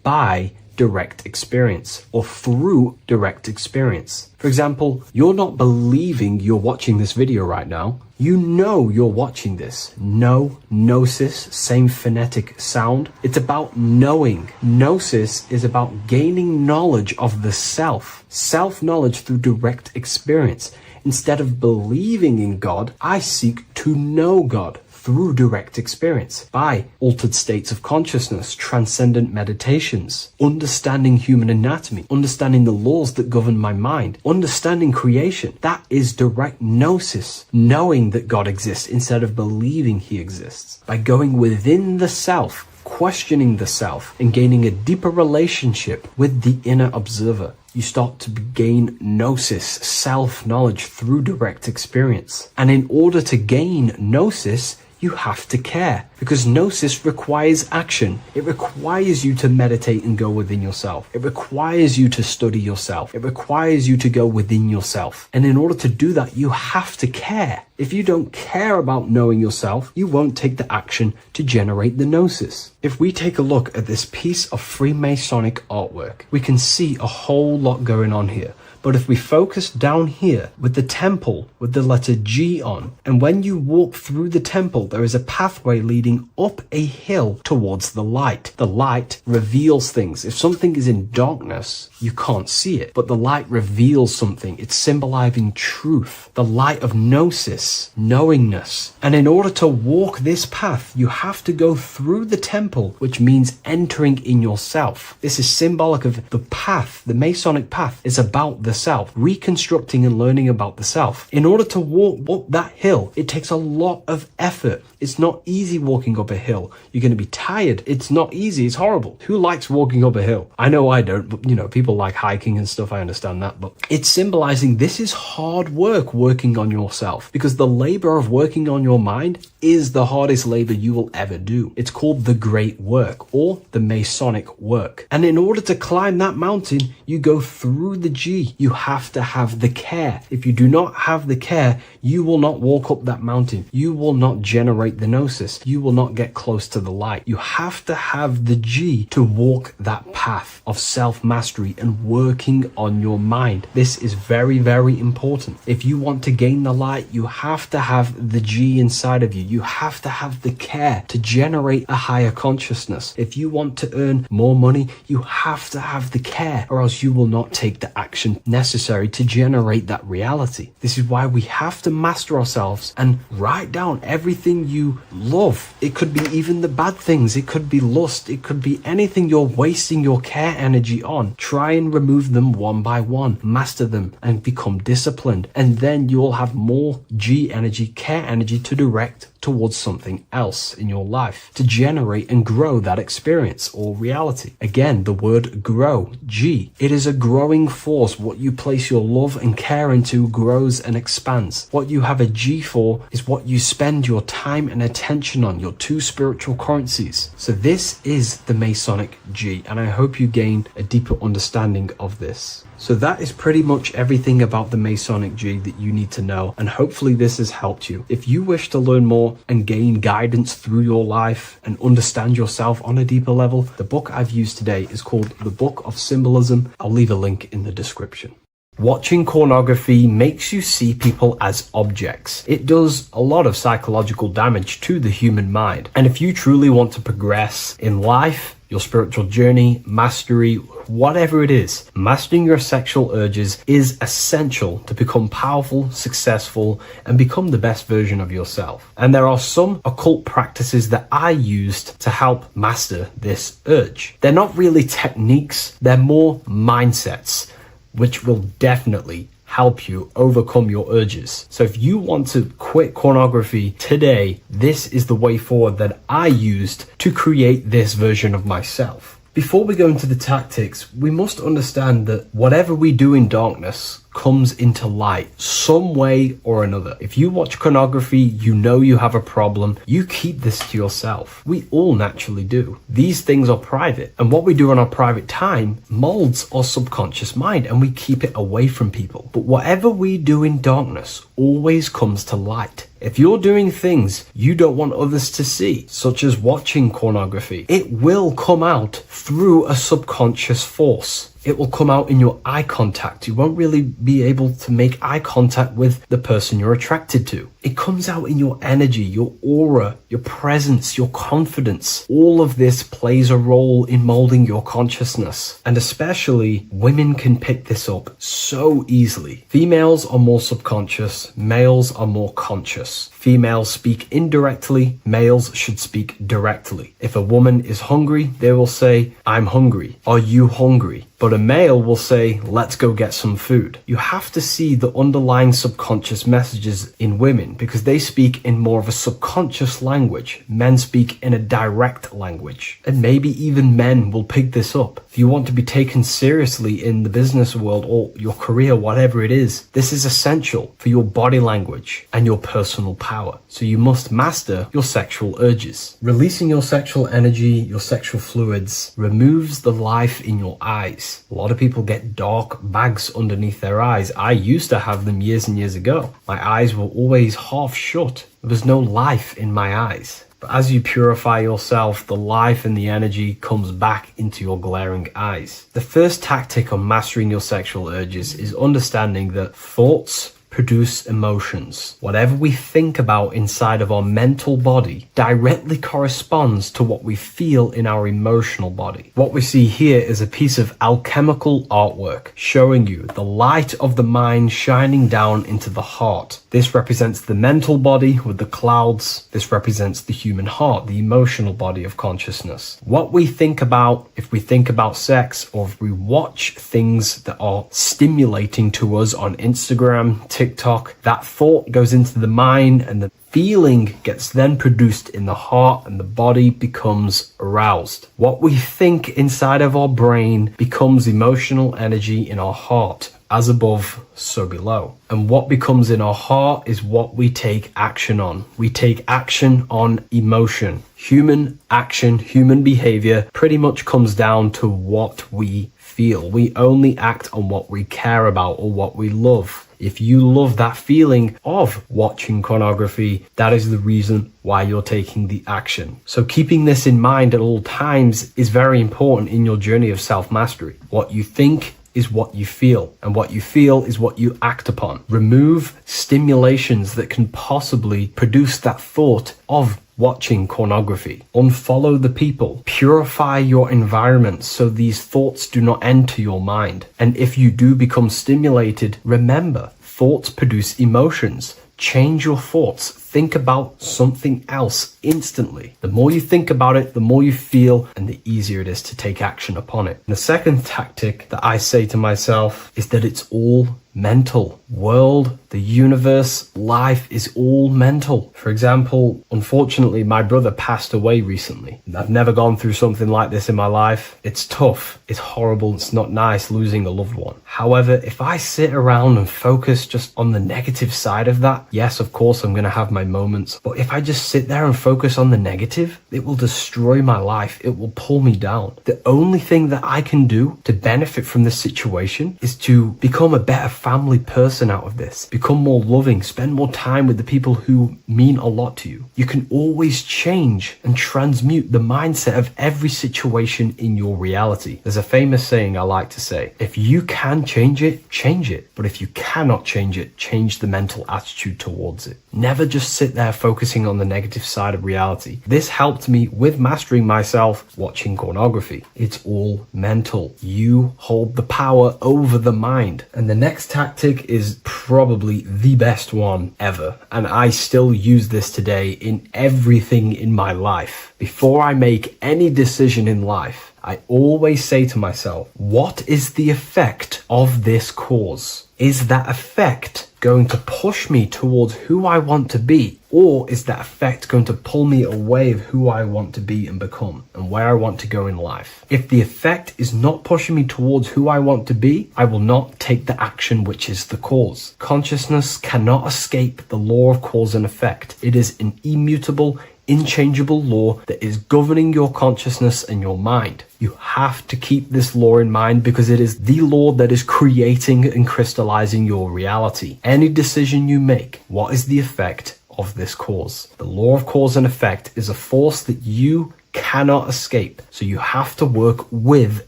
S6: by direct experience or through direct experience. For example, you're not believing you're watching this video right now. You know you're watching this. No, gnosis, same phonetic sound. It's about knowing. Gnosis is about gaining knowledge of the self. Self-knowledge through direct experience. Instead of believing in God, I seek to know God through direct experience, by altered states of consciousness, transcendent meditations, understanding human anatomy, understanding the laws that govern my mind, understanding creation. That is direct gnosis, knowing that God exists instead of believing he exists. By going within the self, questioning the self, and gaining a deeper relationship with the inner observer, you start to gain gnosis, self-knowledge through direct experience. And in order to gain gnosis, you have to care, because gnosis requires action. It requires you to meditate and go within yourself. It requires you to study yourself. It requires you to go within yourself. And in order to do that, you have to care. If you don't care about knowing yourself, you won't take the action to generate the gnosis. If we take a look at this piece of Freemasonic artwork, we can see a whole lot going on here. But if we focus down here with the temple with the letter G on, and when you walk through the temple, there is a pathway leading up a hill towards the light. The light reveals things. If something is in darkness, you can't see it, but the light reveals something. It's symbolizing truth, the light of gnosis, knowingness. And in order to walk this path, you have to go through the temple, which means entering in yourself. This is symbolic of the path. The Masonic path is about the self, reconstructing and learning about the self. In order to walk up that hill, it takes a lot of effort. It's not easy walking up a hill. You're going to be tired. It's not easy. It's horrible. Who likes walking up a hill? I know I don't, but people like hiking and stuff. I understand that, but it's symbolizing this is hard work, working on yourself, because the labor of working on your mind is the hardest labor you will ever do. It's called the great work or the Masonic work. And in order to climb that mountain, you go through the G. You have to have the care. If you do not have the care, you will not walk up that mountain. You will not generate the gnosis. You will not get close to the light. You have to have the G to walk that path of self-mastery and working on your mind. This is very, very important. If you want to gain the light, you have to have the G inside of you. You have to have the care to generate a higher consciousness. If you want to earn more money, you have to have the care, or else you will not take the action necessary to generate that reality. This is why we have to master ourselves and write down everything you love. It could be even the bad things. It could be lust. It could be anything you're wasting your care energy on. Try and remove them one by one. Master them and become disciplined. And then you will have more G energy, care energy to direct towards something else in your life to generate and grow that experience or reality. Again, the word grow, G. It is a growing force. What you place your love and care into grows and expands. What you have a G for is what you spend your time and attention on, your two spiritual currencies. So this is the Masonic G, and I hope you gain a deeper understanding of this. So that is pretty much everything about the Masonic G that you need to know, and hopefully this has helped you. If you wish to learn more and gain guidance through your life and understand yourself on a deeper level, the book I've used today is called The Book of Symbolism. I'll leave a link in the description. Watching pornography makes you see people as objects. It does a lot of psychological damage to the human mind. And if you truly want to progress in life, your spiritual journey, mastery, whatever it is, mastering your sexual urges is essential to become powerful, successful, and become the best version of yourself. And there are some occult practices that I used to help master this urge. They're not really techniques, they're more mindsets, which will definitely help you overcome your urges. So if you want to quit pornography today, this is the way forward that I used to create this version of myself. Before we go into the tactics, we must understand that whatever we do in darkness comes into light some way or another. If you watch pornography, you know you have a problem, you keep this to yourself. We all naturally do. These things are private, and what we do in our private time molds our subconscious mind, and we keep it away from people. But whatever we do in darkness always comes to light. If you're doing things you don't want others to see, such as watching pornography, it will come out through a subconscious force. It will come out in your eye contact. You won't really be able to make eye contact with the person you're attracted to. It comes out in your energy, your aura, your presence, your confidence. All of this plays a role in molding your consciousness. And especially women can pick this up so easily. Females are more subconscious, males are more conscious. Females speak indirectly, males should speak directly. If a woman is hungry, they will say, "I'm hungry." "Are you hungry?" But a male will say, "Let's go get some food." You have to see the underlying subconscious messages in women because they speak in more of a subconscious language. Men speak in a direct language. And maybe even men will pick this up. If you want to be taken seriously in the business world or your career, whatever it is, this is essential for your body language and your personal power. So you must master your sexual urges. Releasing your sexual energy, your sexual fluids, removes the life in your eyes. A lot of people get dark bags underneath their eyes. I used to have them years and years ago. My eyes were always half shut. There was no life in my eyes. But as you purify yourself, the life and the energy comes back into your glaring eyes. The first tactic on mastering your sexual urges is understanding that thoughts produce emotions. Whatever we think about inside of our mental body directly corresponds to what we feel in our emotional body. What we see here is a piece of alchemical artwork showing you the light of the mind shining down into the heart. This represents the mental body with the clouds. This represents the human heart, the emotional body of consciousness. What we think about, if we think about sex, or if we watch things that are stimulating to us on Instagram, TikTok, that thought goes into the mind and the feeling gets then produced in the heart and the body becomes aroused. What we think inside of our brain becomes emotional energy in our heart. As above, so below. And what becomes in our heart is what we take action on. We take action on emotion. Human action, human behavior pretty much comes down to what we feel. We only act on what we care about or what we love. If you love that feeling of watching pornography, that is the reason why you're taking the action. So keeping this in mind at all times is very important in your journey of self-mastery. What you think is what you feel, and what you feel is what you act upon. Remove stimulations that can possibly produce that thought of watching pornography. Unfollow the people. Purify your environment so these thoughts do not enter your mind. And if you do become stimulated, remember, thoughts produce emotions. Change your thoughts. Think about something else instantly. The more you think about it, the more you feel, and the easier it is to take action upon it. And the second tactic that I say to myself is that it's all mental. World The universe, life is all mental. For example, unfortunately, my brother passed away recently. I've never gone through something like this in my life. It's tough. It's horrible. It's not nice losing a loved one. However, if I sit around and focus just on the negative side of that, yes, of course, I'm going to have my moments. But if I just sit there and focus on the negative, it will destroy my life. It will pull me down. The only thing that I can do to benefit from this situation is to become a better family person out of this. Become more loving. Spend more time with the people who mean a lot to you. You can always change and transmute the mindset of every situation in your reality. There's a famous saying I like to say, if you can change it, change it. But if you cannot change it, change the mental attitude towards it. Never just sit there focusing on the negative side of reality. This helped me with mastering myself watching pornography. It's all mental. You hold the power over the mind. And the next tactic is probably the best one ever. And I still use this today in everything in my life. Before I make any decision in life, I always say to myself, what is the effect of this cause? Is that effect going to push me towards who I want to be? Or is that effect going to pull me away of who I want to be and become and where I want to go in life? If the effect is not pushing me towards who I want to be, I will not take the action which is the cause. Consciousness cannot escape the law of cause and effect. It is an immutable, inchangeable law that is governing your consciousness and your mind. You have to keep this law in mind because it is the law that is creating and crystallizing your reality. Any decision you make, what is the effect of this cause? The law of cause and effect is a force that you cannot escape. So you have to work with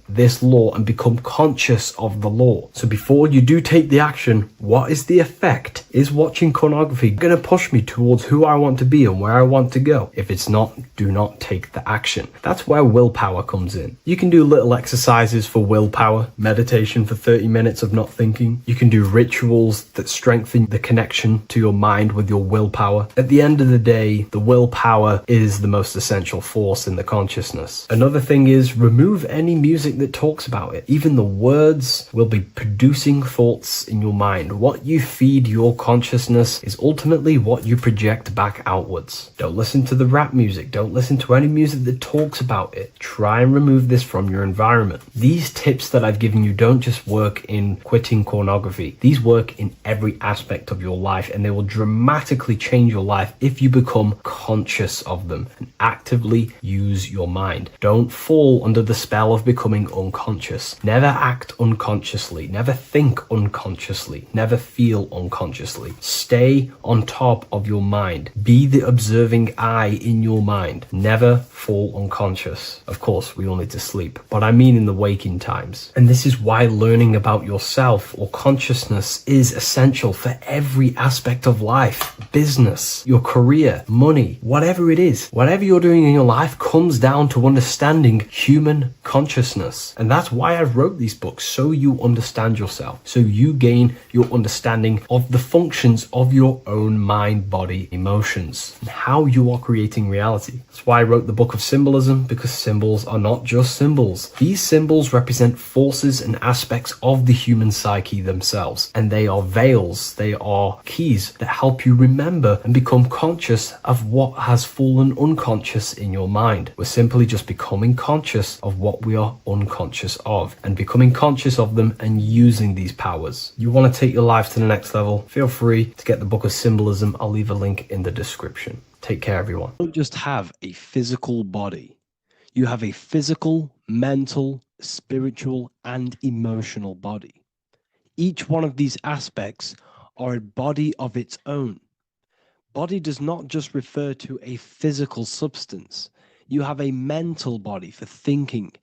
S6: this law and become conscious of the law. So before you do take the action, what is the effect? Is watching pornography going to push me towards who I want to be and where I want to go? If it's not, do not take the action. That's where willpower comes in. You can do little exercises for willpower, meditation for 30 minutes of not thinking. You can do rituals that strengthen the connection to your mind with your willpower. At the end of the day, the willpower is the most essential force in the consciousness. Another thing is remove any music that talks about it. Even the words will be producing thoughts in your mind. What you feed your consciousness is ultimately what you project back outwards. Don't listen to the rap music. Don't listen to any music that talks about it. Try and remove this from your environment. These tips that I've given you don't just work in quitting pornography. These work in every aspect of your life, and they will dramatically change your life if you become conscious of them and actively use your mind. Don't fall under the spell of becoming unconscious. Never act unconsciously. Never think unconsciously. Never feel unconsciously. Stay on top of your mind. Be the observing eye in your mind. Never fall unconscious. Of course, we all need to sleep, but I mean in the waking times. And this is why learning about yourself or consciousness is essential for every aspect of life. Business, your career, money, whatever it is. Whatever you're doing in your life comes down to understanding human consciousness. And that's why I wrote these books, so you understand yourself, so you gain your understanding of the functions of your own mind, body, emotions, and how you are creating reality. That's why I wrote the book of Symbolism, because symbols are not just symbols. These symbols represent forces and aspects of the human psyche themselves, and they are veils, they are keys that help you remember and become conscious of what has fallen unconscious in your mind. We're simply just becoming conscious of what we are unconscious of and becoming conscious of them and using these powers. You want to take your life to the next level? Feel free to get the book of Symbolism. I'll leave a link in the description. Take care, everyone.
S5: You don't just have a physical body. You have a physical, mental, spiritual, and emotional body. Each one of these aspects are a body of its own. Body does not just refer to a physical substance. You have a mental body for thinking,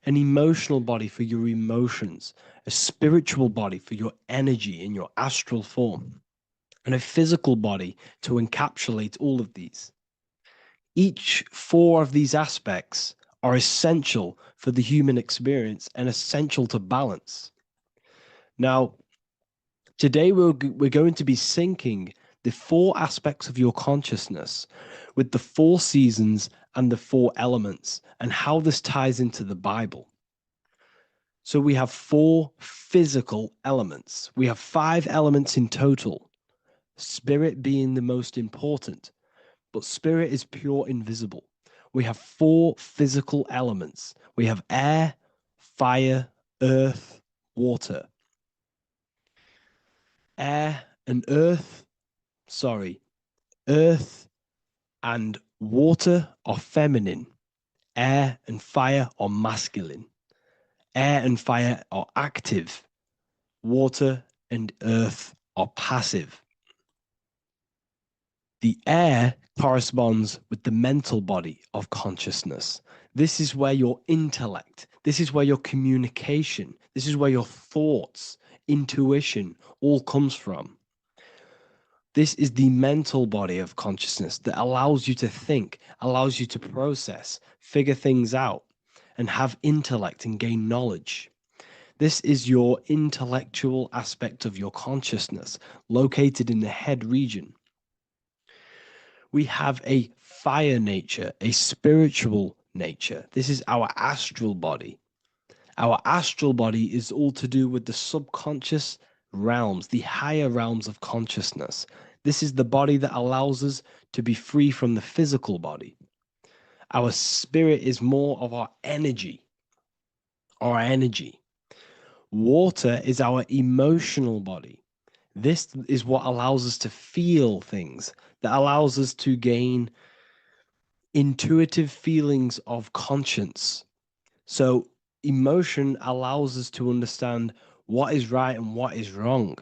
S5: an emotional body for your emotions, a spiritual body for your energy in your astral form, and a physical body to encapsulate all of these. Each four of these aspects are essential for the human experience and essential to balance. Now, today we're going to be syncing the four aspects of your consciousness with the four seasons and the four elements and how this ties into the Bible. So we have 4 physical elements. We have 5 elements in total, spirit being the most important, but spirit is pure invisible. We have 4 physical elements. We have air, fire, earth, water. Air and earth, earth and water are feminine. Air and fire are masculine. Air and fire are active. Water and earth are passive. The air corresponds with the mental body of consciousness. This is where your intellect, this is where your communication, this is where your thoughts, intuition all comes from. This is the mental body of consciousness that allows you to think, allows you to process, figure things out, and have intellect and gain knowledge. This is your intellectual aspect of your consciousness, located in the head region. We have a fire nature, a spiritual nature. This is our astral body. Our astral body is all to do with the subconscious realms, the higher realms of consciousness. This is the body that allows us to be free from the physical body. Our spirit is more of our energy. Water is our emotional body. This is what allows us to feel things, that allows us to gain intuitive feelings of conscience. So emotion allows us to understand what is right and what is wrong.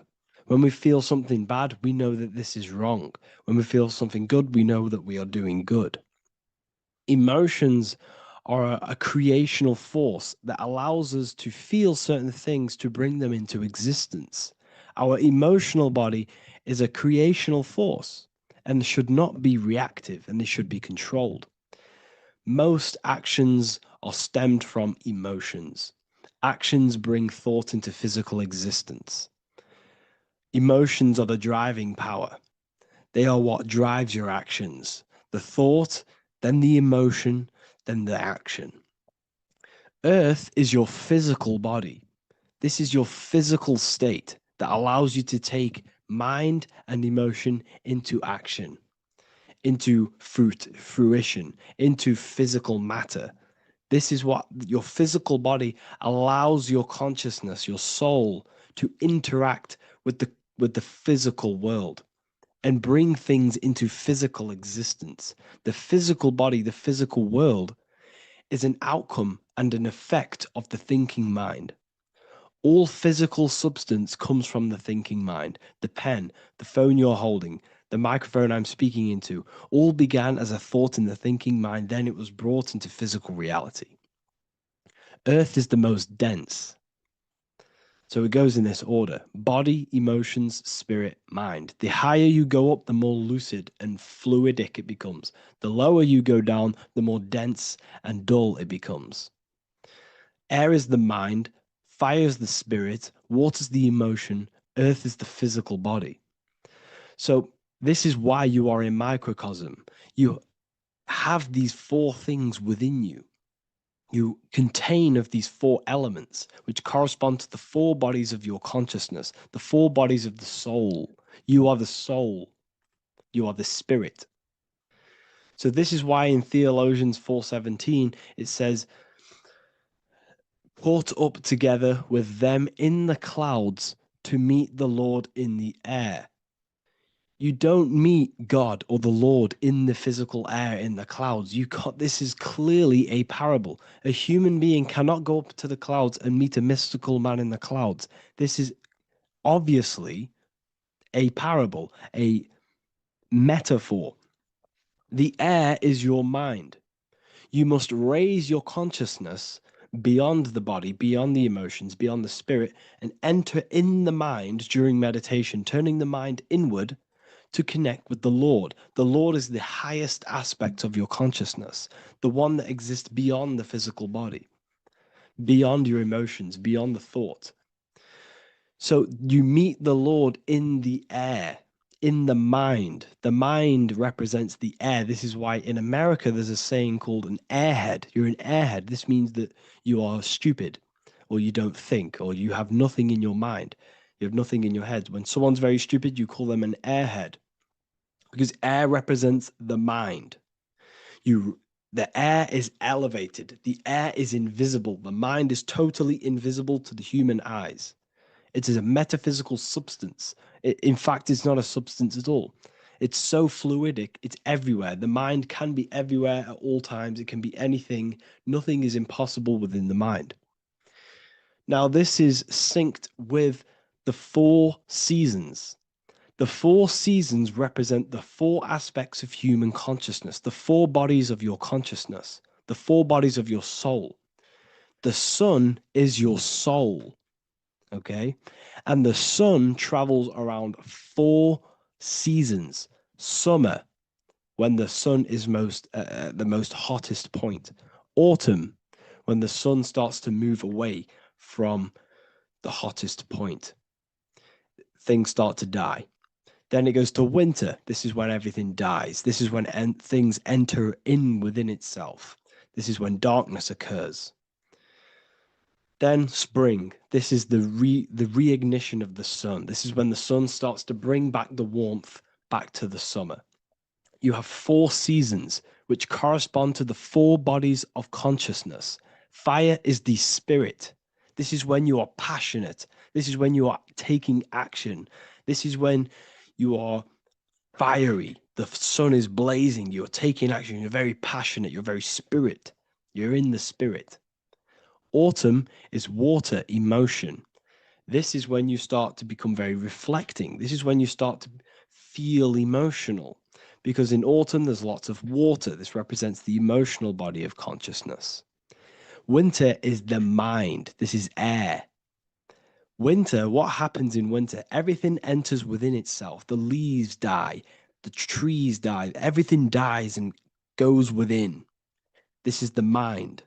S5: When we feel something bad, we know that this is wrong. When we feel something good, we know that we are doing good. Emotions are a creational force that allows us to feel certain things to bring them into existence. Our emotional body is a creational force and should not be reactive, and it should be controlled. Most actions are stemmed from emotions. Actions bring thought into physical existence. Emotions are the driving power. They are what drives your actions. The thought, then the emotion, then the action. Earth is your physical body. This is your physical state that allows you to take mind and emotion into action, into fruition, into physical matter. This is what your physical body allows your consciousness, your soul, to interact with the physical world and bring things into physical existence. The physical body, the physical world, is an outcome and an effect of the thinking mind. All physical substance comes from the thinking mind. The pen, the phone you're holding, the microphone I'm speaking into, all began as a thought in the thinking mind, then it was brought into physical reality. Earth is the most dense. So it goes in this order: body, emotions, spirit, mind. The higher you go up, the more lucid and fluidic it becomes. The lower you go down, the more dense and dull it becomes. Air is the mind, fire is the spirit, water is the emotion, earth is the physical body. So this is why you are a microcosm. You have these 4 things within you. You contain of these 4 elements, which correspond to the 4 bodies of your consciousness, the 4 bodies of the soul. You are the soul. You are the spirit. So this is why in Theologians 4:17 it says, "Caught up together with them in the clouds to meet the Lord in the air." You don't meet God or the Lord in the physical air, in the clouds. This is clearly a parable. A human being cannot go up to the clouds and meet a mystical man in the clouds. This is obviously a parable, a metaphor. The air is your mind. You must raise your consciousness beyond the body, beyond the emotions, beyond the spirit, and enter in the mind during meditation, turning the mind inward to connect with the Lord. The Lord is the highest aspect of your consciousness, the one that exists beyond the physical body, beyond your emotions, beyond the thought. So you meet the Lord in the air, in the mind. The mind represents the air. This is why in America there's a saying called an airhead. You're an airhead. This means that you are stupid or you don't think, or you have nothing in your mind. You have nothing in your head. When someone's very stupid, you call them an airhead, because air represents the mind. The air is elevated. The air is invisible. The mind is totally invisible to the human eyes. It is a metaphysical substance. In fact, it's not a substance at all. It's so fluidic. It's everywhere. The mind can be everywhere at all times. It can be anything. Nothing is impossible within the mind. Now, this is synced with the 4 seasons. The 4 seasons represent the 4 aspects of human consciousness, the 4 bodies of your consciousness, the 4 bodies of your soul. The sun is your soul, okay? And the sun travels around 4 seasons. Summer, when the sun is the most hottest point. Autumn, when the sun starts to move away from the hottest point. Things start to die. Then it goes to winter. This is when everything dies. This is when things enter in within itself. This is when darkness occurs. Then spring. This is the reignition of the sun. This is when the sun starts to bring back the warmth back to the summer. You have 4 seasons, which correspond to the 4 bodies of consciousness. Fire is the spirit. This is when you are passionate. This is when you are taking action. This is when you are fiery. The sun is blazing. You're taking action. You're very passionate. You're very spirit. You're in the spirit. Autumn is water, emotion. This is when you start to become very reflecting. This is when you start to feel emotional. Because in autumn, there's lots of water. This represents the emotional body of consciousness. Winter is the mind. This is air. Winter, what happens in winter? Everything enters within itself. The leaves die, the trees die, everything dies and goes within. This is the mind.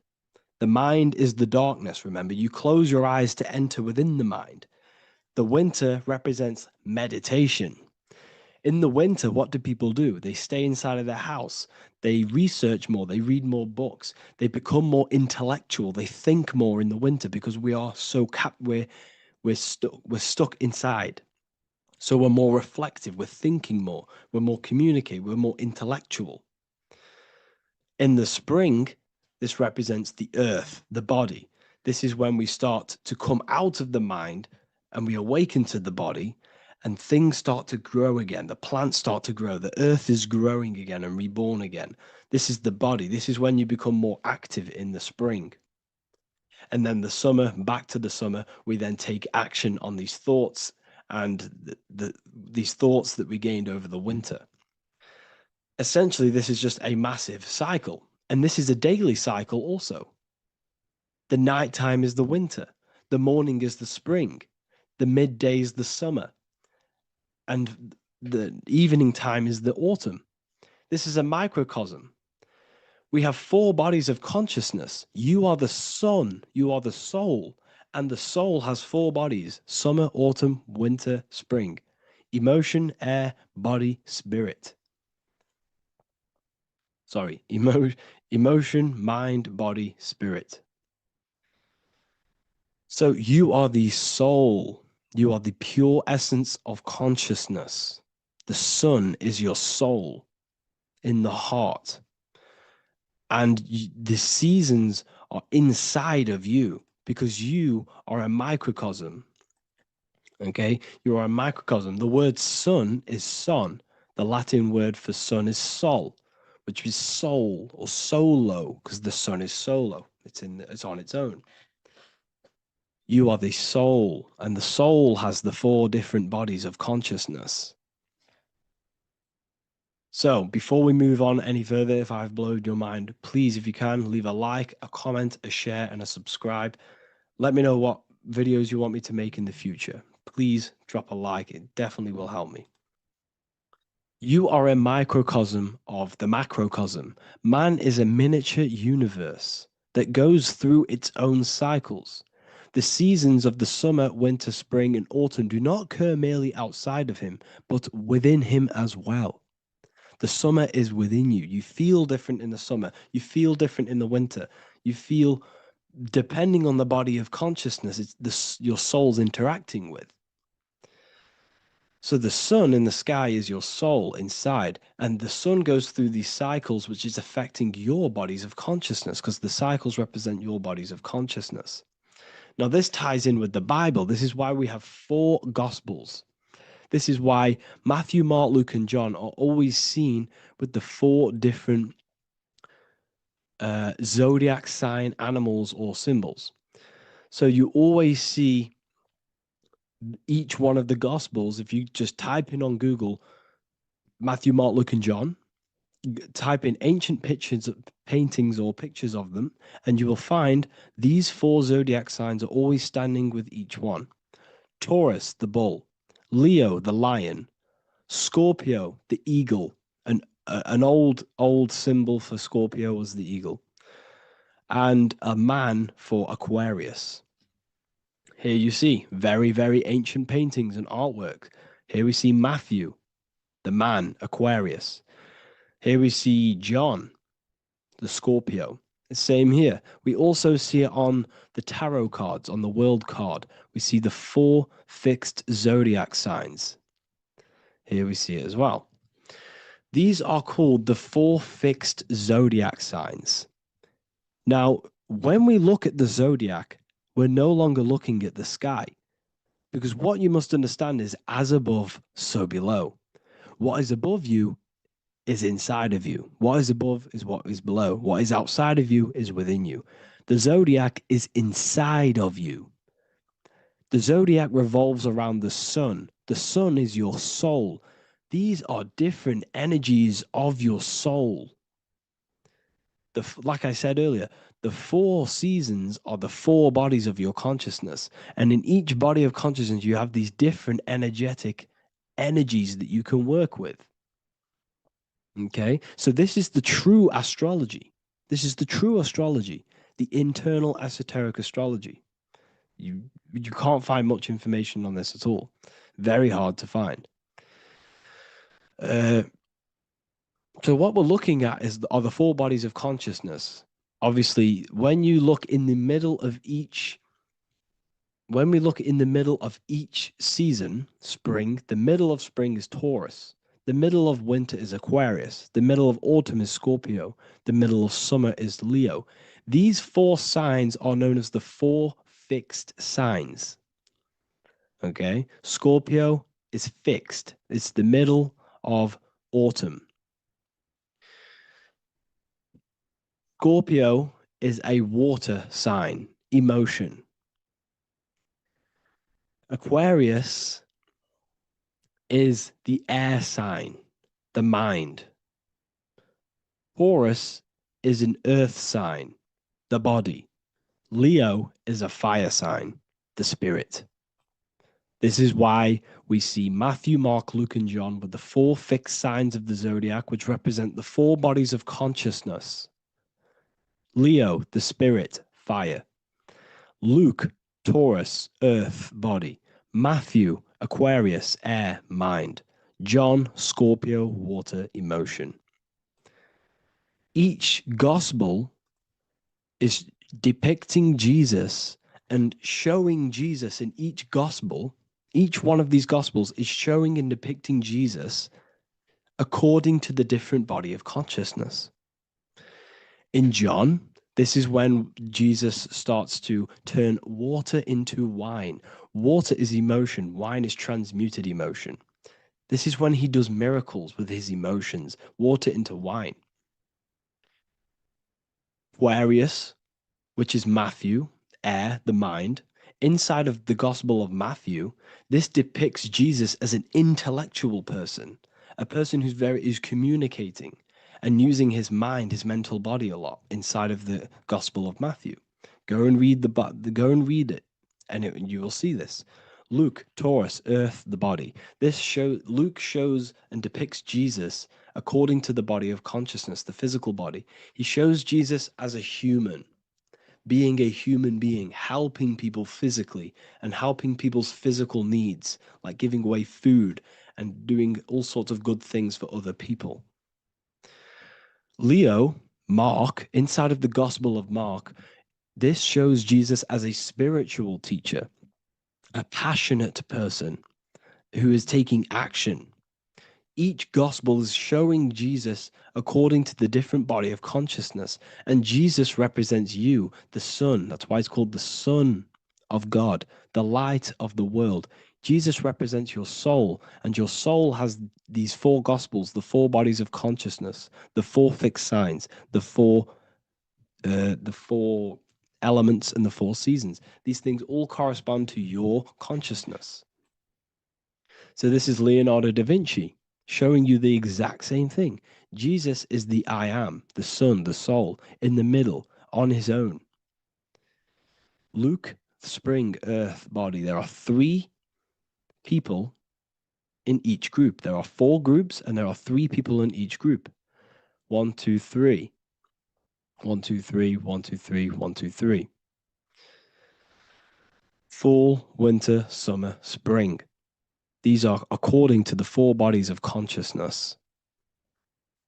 S5: The mind is the darkness, remember. You close your eyes to enter within the mind. The winter represents meditation. In the winter, what do people do? They stay inside of their house. They research more. They read more books. They become more intellectual. They think more in the winter because we are so we're stuck inside. So we're more reflective, we're thinking more, we're more communicative, we're more intellectual. In the spring, this represents the earth, the body. This is when we start to come out of the mind and we awaken to the body and things start to grow again. The plants start to grow. The earth is growing again and reborn again. This is the body. This is when you become more active in the spring. And then the summer, back to the summer, we then take action on these thoughts and these thoughts that we gained over the winter. Essentially, this is just a massive cycle. And this is a daily cycle also. The nighttime is the winter. The morning is the spring. The midday is the summer. And the evening time is the autumn. This is a microcosm. We have 4 bodies of consciousness. You are the sun, you are the soul, and the soul has 4 bodies: summer, autumn, winter, spring. Emotion, air, body, spirit. Sorry, emotion, mind, body, spirit. So you are the soul. You are the pure essence of consciousness. The sun is your soul in the heart. And the seasons are inside of you because you are a microcosm. Okay? You are a microcosm. The word sun is son. The Latin word for sun is sol, which is soul or solo, because the sun is solo. It's on its own. You are the soul, and the soul has the 4 different bodies of consciousness. So before we move on any further, if I've blown your mind, please, if you can, leave a like, a comment, a share, and a subscribe. Let me know what videos you want me to make in the future. Please drop a like. It definitely will help me. You are a microcosm of the macrocosm. Man is a miniature universe that goes through its own cycles. The seasons of the summer, winter, spring, and autumn do not occur merely outside of him, but within him as well. The summer is within you. You feel different in the summer. You feel different in the winter. You feel depending on the body of consciousness, your soul's interacting with. So the sun in the sky is your soul inside, and the sun goes through these cycles, which is affecting your bodies of consciousness, because the cycles represent your bodies of consciousness. Now, this ties in with the Bible. This is why we have 4 Gospels. This is why Matthew, Mark, Luke, and John are always seen with the 4 different zodiac sign animals or symbols. So you always see each one of the Gospels. If you just type in on Google Matthew, Mark, Luke, and John, type in ancient pictures, paintings, or pictures of them, and you will find these 4 zodiac signs are always standing with each one. Taurus, the bull; Leo, the lion; Scorpio, the eagle. An old symbol for Scorpio was the eagle, and a man for Aquarius. Here you see very, very ancient paintings and artwork. Here we see Matthew, the man, Aquarius. Here we see John, the Scorpio. Same here. We also see it on the tarot cards, on the world card. We see the 4 fixed zodiac signs. Here we see it as well. These are called the 4 fixed zodiac signs. Now, when we look at the zodiac, we're no longer looking at the sky, because what you must understand is as above, so below. What is above you is inside of you. What is above is what is below. What is outside of you is within you. The zodiac is inside of you. The zodiac revolves around the sun. The sun is your soul. These are different energies of your soul. Like I said earlier, the 4 seasons are the 4 bodies of your consciousness. And in each body of consciousness, you have these different energetic energies that you can work with. Okay, so this is the true astrology. This is the true astrology, the internal esoteric astrology. You can't find much information on this at all. Very hard to find. So what we're looking at are the 4 bodies of consciousness. Obviously, when you look in the middle of each, when we look in the middle of each season, spring, the middle of spring is Taurus. The middle of winter is Aquarius. The middle of autumn is Scorpio. The middle of summer is Leo. These 4 signs are known as the 4 fixed signs. Okay, Scorpio is fixed. It's the middle of autumn. Scorpio is a water sign, emotion. Aquarius is the air sign, the mind. Taurus is an earth sign, the body. Leo is a fire sign, the spirit. This is why we see Matthew, Mark, Luke, and John with the 4 fixed signs of the zodiac, which represent the 4 bodies of consciousness. Leo, the spirit, fire. Luke, Taurus, earth, body. Matthew, Aquarius, air, mind. John, Scorpio, water, emotion. Each gospel is depicting Jesus and showing Jesus in each gospel. Each one of these gospels is showing and depicting Jesus according to the different body of consciousness. In John, this is when Jesus starts to turn water into wine. Water is emotion. Wine is transmuted emotion. This is when he does miracles with his emotions, water into wine. Aquarius, which is Matthew, air, the mind. Inside of the Gospel of Matthew, this depicts Jesus as an intellectual person, a person who's communicating and using his mind, his mental body a lot inside of the Gospel of Matthew. Go and read it, and you will see this. Luke, Taurus, earth, the body. Luke shows and depicts Jesus according to the body of consciousness, the physical body. He shows Jesus as a human, being a human being, helping people physically and helping people's physical needs, like giving away food and doing all sorts of good things for other people. Leo, Mark, inside of the Gospel of Mark, This shows Jesus as a spiritual teacher, a passionate person who is taking action. Each gospel is showing Jesus according to the different body of consciousness. And Jesus represents you, the Son. That's why it's called the Son of God, the light of the world. Jesus represents your soul, and your soul has these four gospels, the four bodies of consciousness, the four fixed signs, the four elements, and the four seasons. These things all correspond to your consciousness. So this is Leonardo da Vinci showing you the exact same thing. Jesus is the I am, the Son, the soul, in the middle, on his own. Luke, spring, earth, body. There are three people in each group. There are four groups, and there are three people in each group. 1, 2, 3. 1, 2, 3, 1, 2, 3, 1, 2, 3. Fall, winter, summer, spring. These are according to the four bodies of consciousness.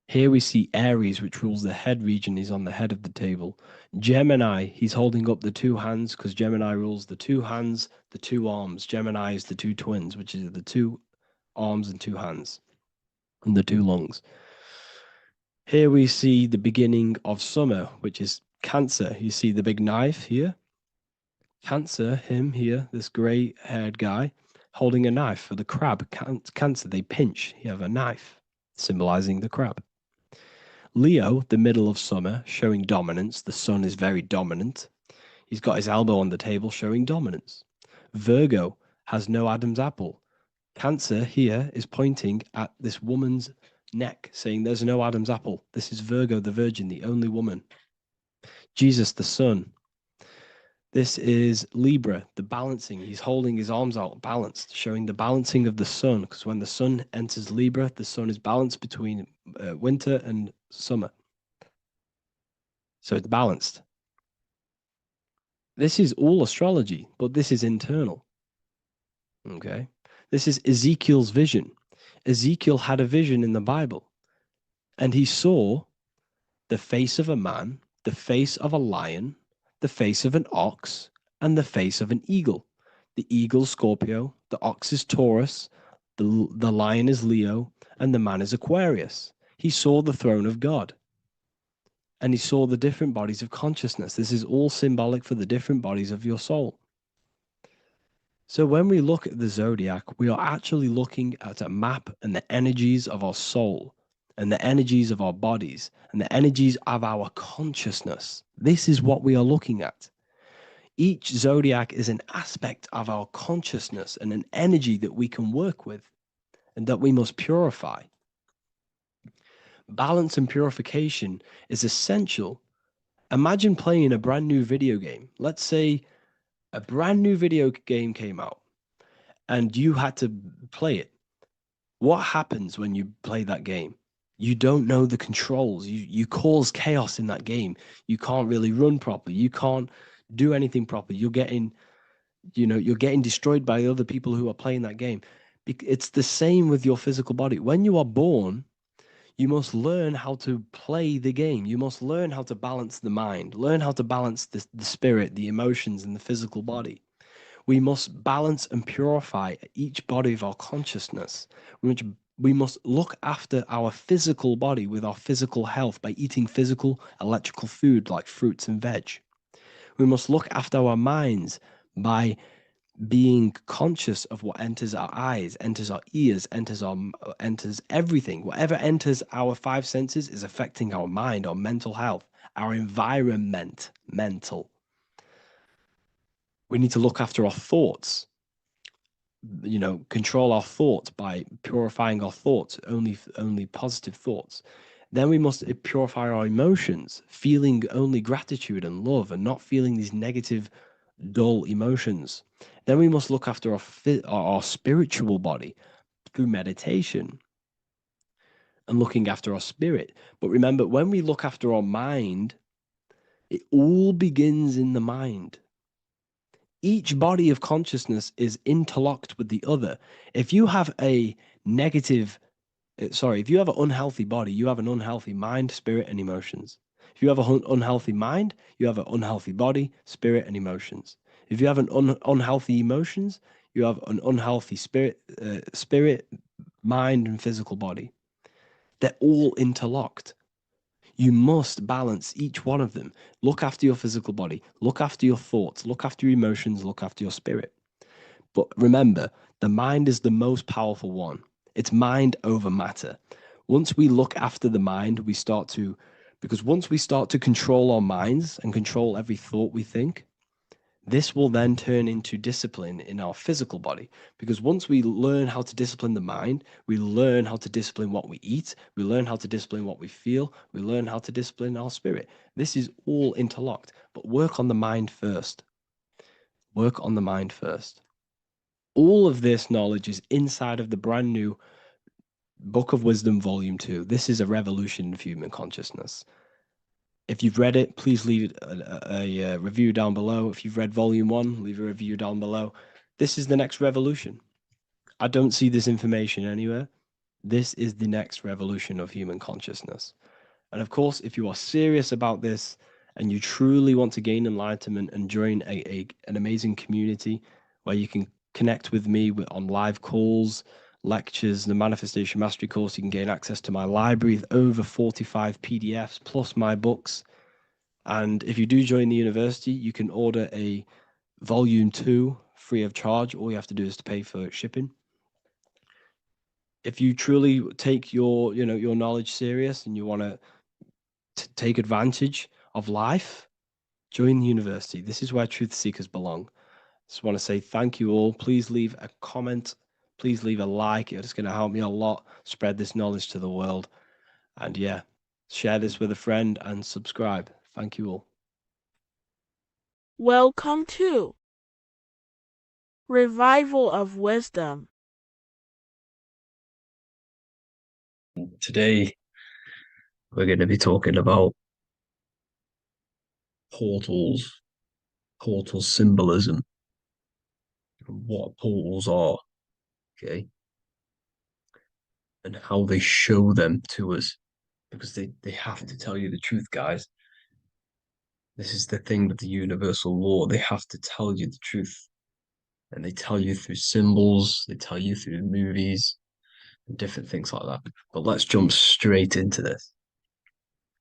S5: Here we see Aries, which rules the head region. He's on the head of the table. Gemini, he's holding up the two hands because Gemini rules the two hands, the two arms. Gemini is the two twins, which is the two arms and two hands, and the two lungs. Here we see the beginning of summer, which is Cancer. You see the big knife here. Cancer, him here, this gray-haired guy, holding a knife for the crab. Cancer, they pinch. You have a knife, symbolizing the crab. Leo, the middle of summer, showing dominance. The sun is very dominant. He's got his elbow on the table, showing dominance. Virgo has no Adam's apple. Cancer here is pointing at this woman's neck, saying there's no Adam's apple. This is Virgo, the virgin, the only woman. Jesus, the sun. This is Libra, the balancing. He's holding his arms out, balanced, showing the balancing of the sun. Because when the sun enters Libra, the sun is balanced between winter and summer. So it's balanced. This is all astrology, but this is internal. Okay. This is Ezekiel's vision. Ezekiel had a vision in the Bible, and he saw the face of a man, the face of a lion, the face of an ox, and the face of an eagle. The eagle, Scorpio, the ox is Taurus, the lion is Leo, and the man is Aquarius. He saw the throne of God, and he saw the different bodies of consciousness. This is all symbolic for the different bodies of your soul. So when we look at the zodiac, we are actually looking at a map and the energies of our soul, and the energies of our bodies, and the energies of our consciousness. This is what we are looking at. Each zodiac is an aspect of our consciousness and an energy that we can work with and that we must purify. Balance and purification is essential. Imagine playing a brand new video game. Let's say a brand new video game came out and you had to play it. What happens when you play that game? You don't know the controls. You cause chaos in that game. You can't really run properly. You can't do anything properly. You're getting destroyed by other people who are playing that game. It's the same with your physical body. When you are born, you must learn how to play the game. You must learn how to balance the mind, learn how to balance the spirit, the emotions, and the physical body. We must balance and purify each body of our consciousness, which we must look after our physical body with our physical health by eating physical, electrical food like fruits and veg. We must look after our minds by being conscious of what enters our eyes, enters our ears, enters everything. Whatever enters our five senses is affecting our mind, our mental health, our environment, mental. We need to look after our thoughts, control our thoughts by purifying our thoughts, only positive thoughts. Then we must purify our emotions, feeling only gratitude and love and not feeling these negative, dull emotions. Then we must look after our spiritual body through meditation and looking after our spirit. But remember, when we look after our mind, it all begins in the mind. Each body of consciousness is interlocked with the other. If you have an unhealthy body, you have an unhealthy mind, spirit, and emotions. If you have an unhealthy mind, you have an unhealthy body, spirit, and emotions. If you have an unhealthy emotions, you have an unhealthy spirit, mind, and physical body. They're all interlocked. You must balance each one of them. Look after your physical body, look after your thoughts, look after your emotions, look after your spirit. But remember, the mind is the most powerful one. It's mind over matter. Once we look after the mind, because once we start to control our minds and control every thought we think, this will then turn into discipline in our physical body. Because once we learn how to discipline the mind, we learn how to discipline what we eat, we learn how to discipline what we feel, we learn how to discipline our spirit. This is all interlocked, but work on the mind first. Work on the mind first. All of this knowledge is inside of the brand new Book of Wisdom, Volume 2. This is a revolution of human consciousness. If you've read it, please leave a review down below. If you've read Volume 1, leave a review down below. This is the next revolution. I don't see this information anywhere. This is the next revolution of human consciousness. And of course, if you are serious about this and you truly want to gain enlightenment and join an amazing community where you can connect with me on live calls, lectures, the Manifestation Mastery course, you can gain access to my library with over 45 PDFs plus my books. And if you do join the university, you can order a Volume 2 free of charge. All you have to do is to pay for shipping. If you truly take your knowledge serious and you want to take advantage of life, join the university. This is where truth seekers belong. Just want to say thank you all. Please leave a comment. Please leave a like. It's going to help me a lot spread this knowledge to the world. And yeah, share this with a friend and subscribe. Thank you all.
S7: Welcome to Revival of Wisdom.
S2: Today, we're going to be talking about portal symbolism, what portals are, okay, and how they show them to us, because they have to tell you the truth, guys. This is the thing with the universal law. They have to tell you the truth. And they tell you through symbols, they tell you through movies, and different things like that. But let's jump straight into this.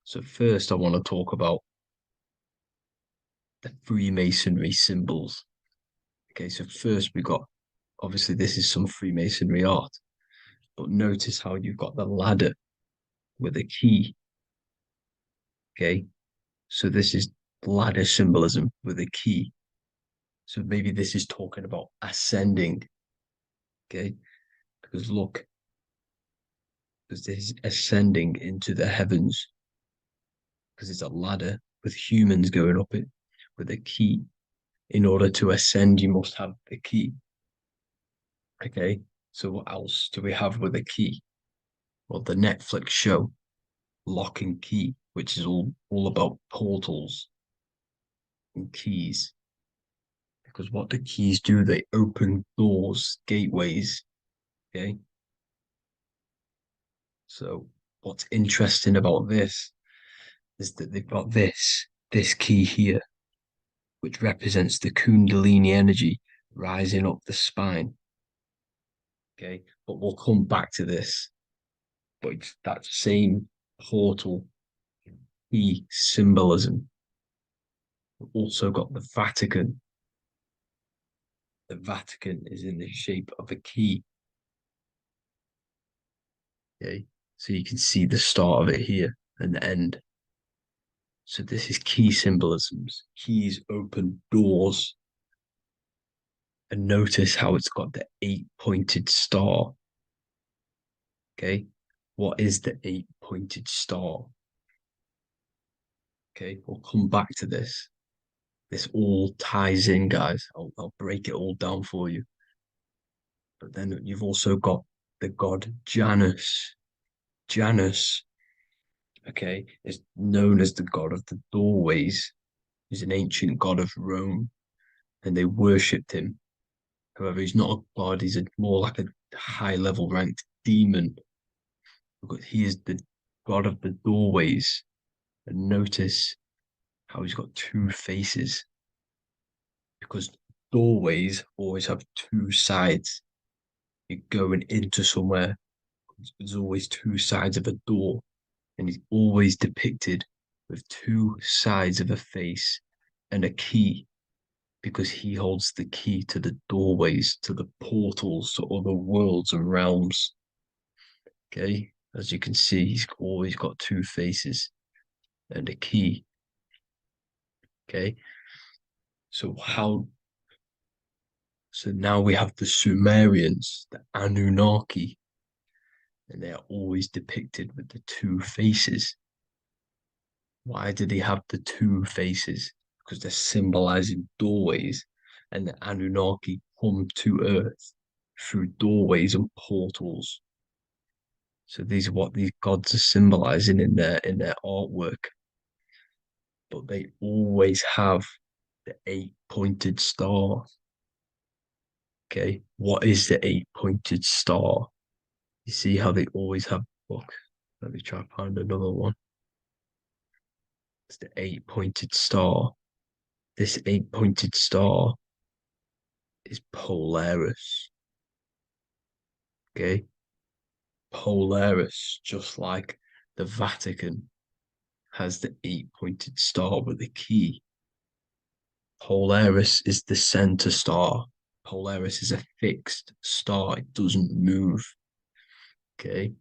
S2: So first, I want to talk about the Freemasonry symbols. Okay, so first we got, obviously this is some Freemasonry art, but notice how you've got the ladder with a key. Okay, so this is ladder symbolism with a key. So maybe this is talking about ascending. Okay, because look, because this is ascending into the heavens, because it's a ladder with humans going up it with a key. In order to ascend, you must have the key. Okay, so what else do we have with a key? Well, the Netflix show Lock and Key, which is all about portals and keys. Because what the keys do, they open doors, gateways. Okay, so what's interesting about this is that they've got this key here, which represents the Kundalini energy rising up the spine. Okay, but we'll come back to this. But it's that same portal key symbolism. We've also got the Vatican. The Vatican is in the shape of a key. Okay, so you can see the start of it here and the end. So this is key symbolisms. Keys open doors. And notice how it's got the 8-pointed star. Okay, what is the 8-pointed star? Okay, we'll come back to this. This all ties in, guys. I'll break it all down for you. But then you've also got the god Janus. Janus, okay, is known as the god of the doorways. He's an ancient god of Rome, and they worshipped him. However, he's not a god, he's more like a high-level ranked demon. Because he is the god of the doorways And notice how he's got two faces, because doorways always have two sides. You're going into somewhere, there's always two sides of a door, and he's always depicted with two sides of a face and a key, because he holds the key to the doorways, to the portals, to other worlds and realms. Okay, as you can see, he's always got two faces and a key. Okay, so now we have the Sumerians, the Anunnaki, and they are always depicted with the two faces. Why do they have the two faces? Because they're symbolizing doorways, and the Anunnaki come to Earth through doorways and portals. So these are what these gods are symbolizing in their artwork. But they always have the 8-pointed star. Okay, what is the 8-pointed star? You see how they always have. Look, let me try and find another one. It's the 8-pointed star. This 8-pointed star is Polaris. Okay, Polaris, just like the Vatican has the 8-pointed star with a key. Polaris is the center star. Polaris is a fixed star, it doesn't move. Okay,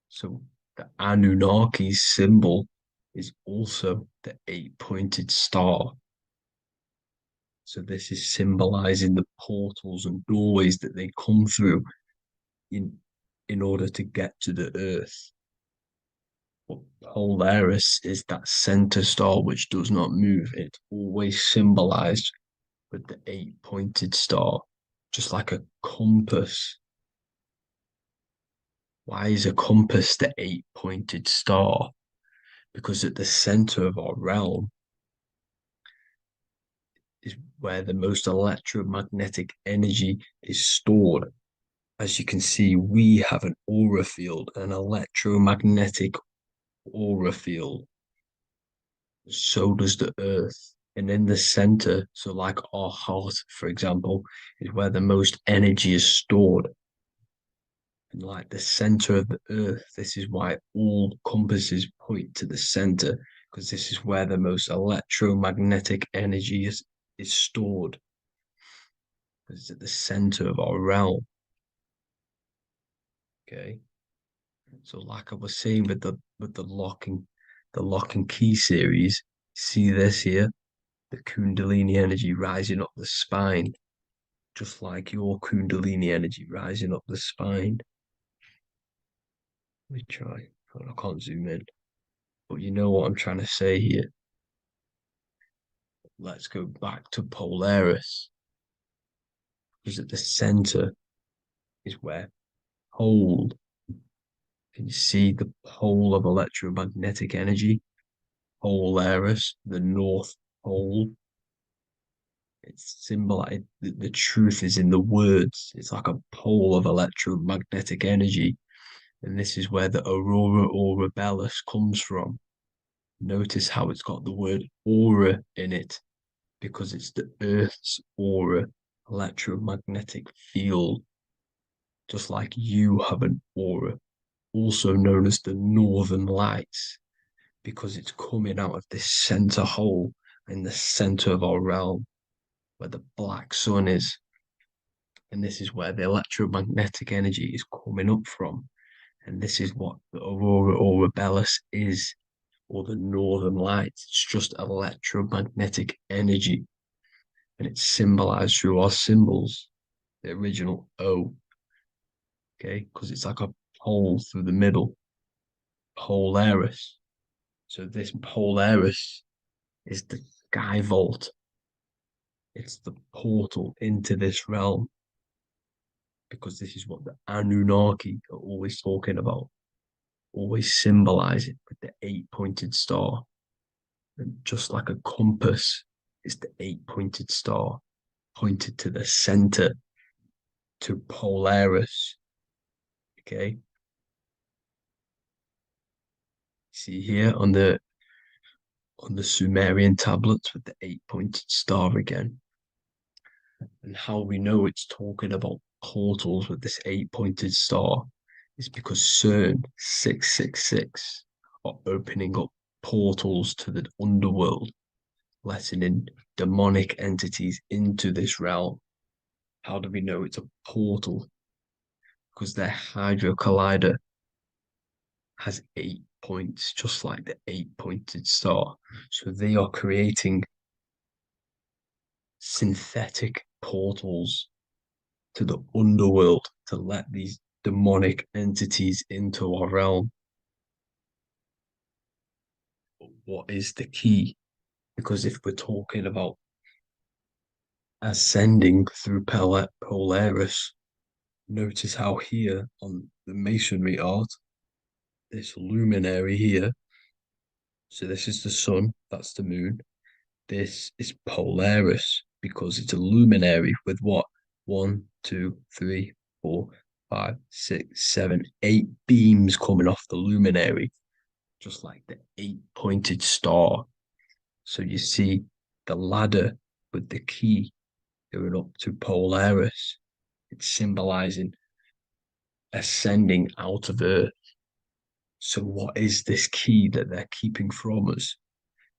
S2: so the Anunnaki's symbol is also the 8-pointed star. So this is symbolizing the portals and doorways that they come through in order to get to the Earth. But Polaris is that center star which does not move. It's always symbolized with the 8-pointed star, just like a compass. Why is a compass the 8-pointed star? Because at the center of our realm is where the most electromagnetic energy is stored. As you can see, we have an aura field, an electromagnetic aura field. So does the Earth. And in the center, so like our heart, for example, is where the most energy is stored. And like the center of the Earth, this is why all compasses point to the center, because this is where the most electromagnetic energy is stored. Because it's at the center of our realm. Okay. So like I was saying with the lock and key series, see this here? The Kundalini energy rising up the spine, just like your Kundalini energy rising up the spine. Let me try. I can't zoom in. But you know what I'm trying to say here. Let's go back to Polaris. Because at the center is where hold. Can you see the pole of electromagnetic energy? Polaris, the North Pole. It's symbolized. The truth is in the words. It's like a pole of electromagnetic energy. And this is where the aurora borealis comes from. Notice how it's got the word aura in it, because it's the Earth's aura, electromagnetic field. Just like you have an aura, also known as the northern lights, because it's coming out of this center hole in the center of our realm, where the black sun is. And this is where the electromagnetic energy is coming up from. And this is what the aurora borealis is, or the northern lights. It's just electromagnetic energy. And it's symbolized through our symbols, the original O. Okay, because it's like a pole through the middle. Polaris. So this Polaris is the sky vault. It's the portal into this realm. Because this is what the Anunnaki are always talking about. Always symbolize it with the 8-pointed star. And just like a compass is the 8-pointed star pointed to the center, to Polaris. Okay. See here on the Sumerian tablets with the 8-pointed star again. And how we know it's talking about portals with this 8-pointed star is because CERN 666 are opening up portals to the underworld, letting in demonic entities into this realm. How do we know it's a portal? Because their Hydro Collider has 8 points, just like the 8-pointed star. So they are creating synthetic portals to the underworld to let these demonic entities into our realm. But what is the key? Because if we're talking about ascending through Polaris, notice how here on the masonry art, this luminary here, so this is the sun, that's the moon. This is Polaris because it's a luminary with what? 1, 2, 3, 4, 5, 6, 7, 8 beams coming off the luminary, just like the 8-pointed star. So you see the ladder with the key going up to Polaris. It's symbolizing ascending out of Earth. So what is this key that they're keeping from us?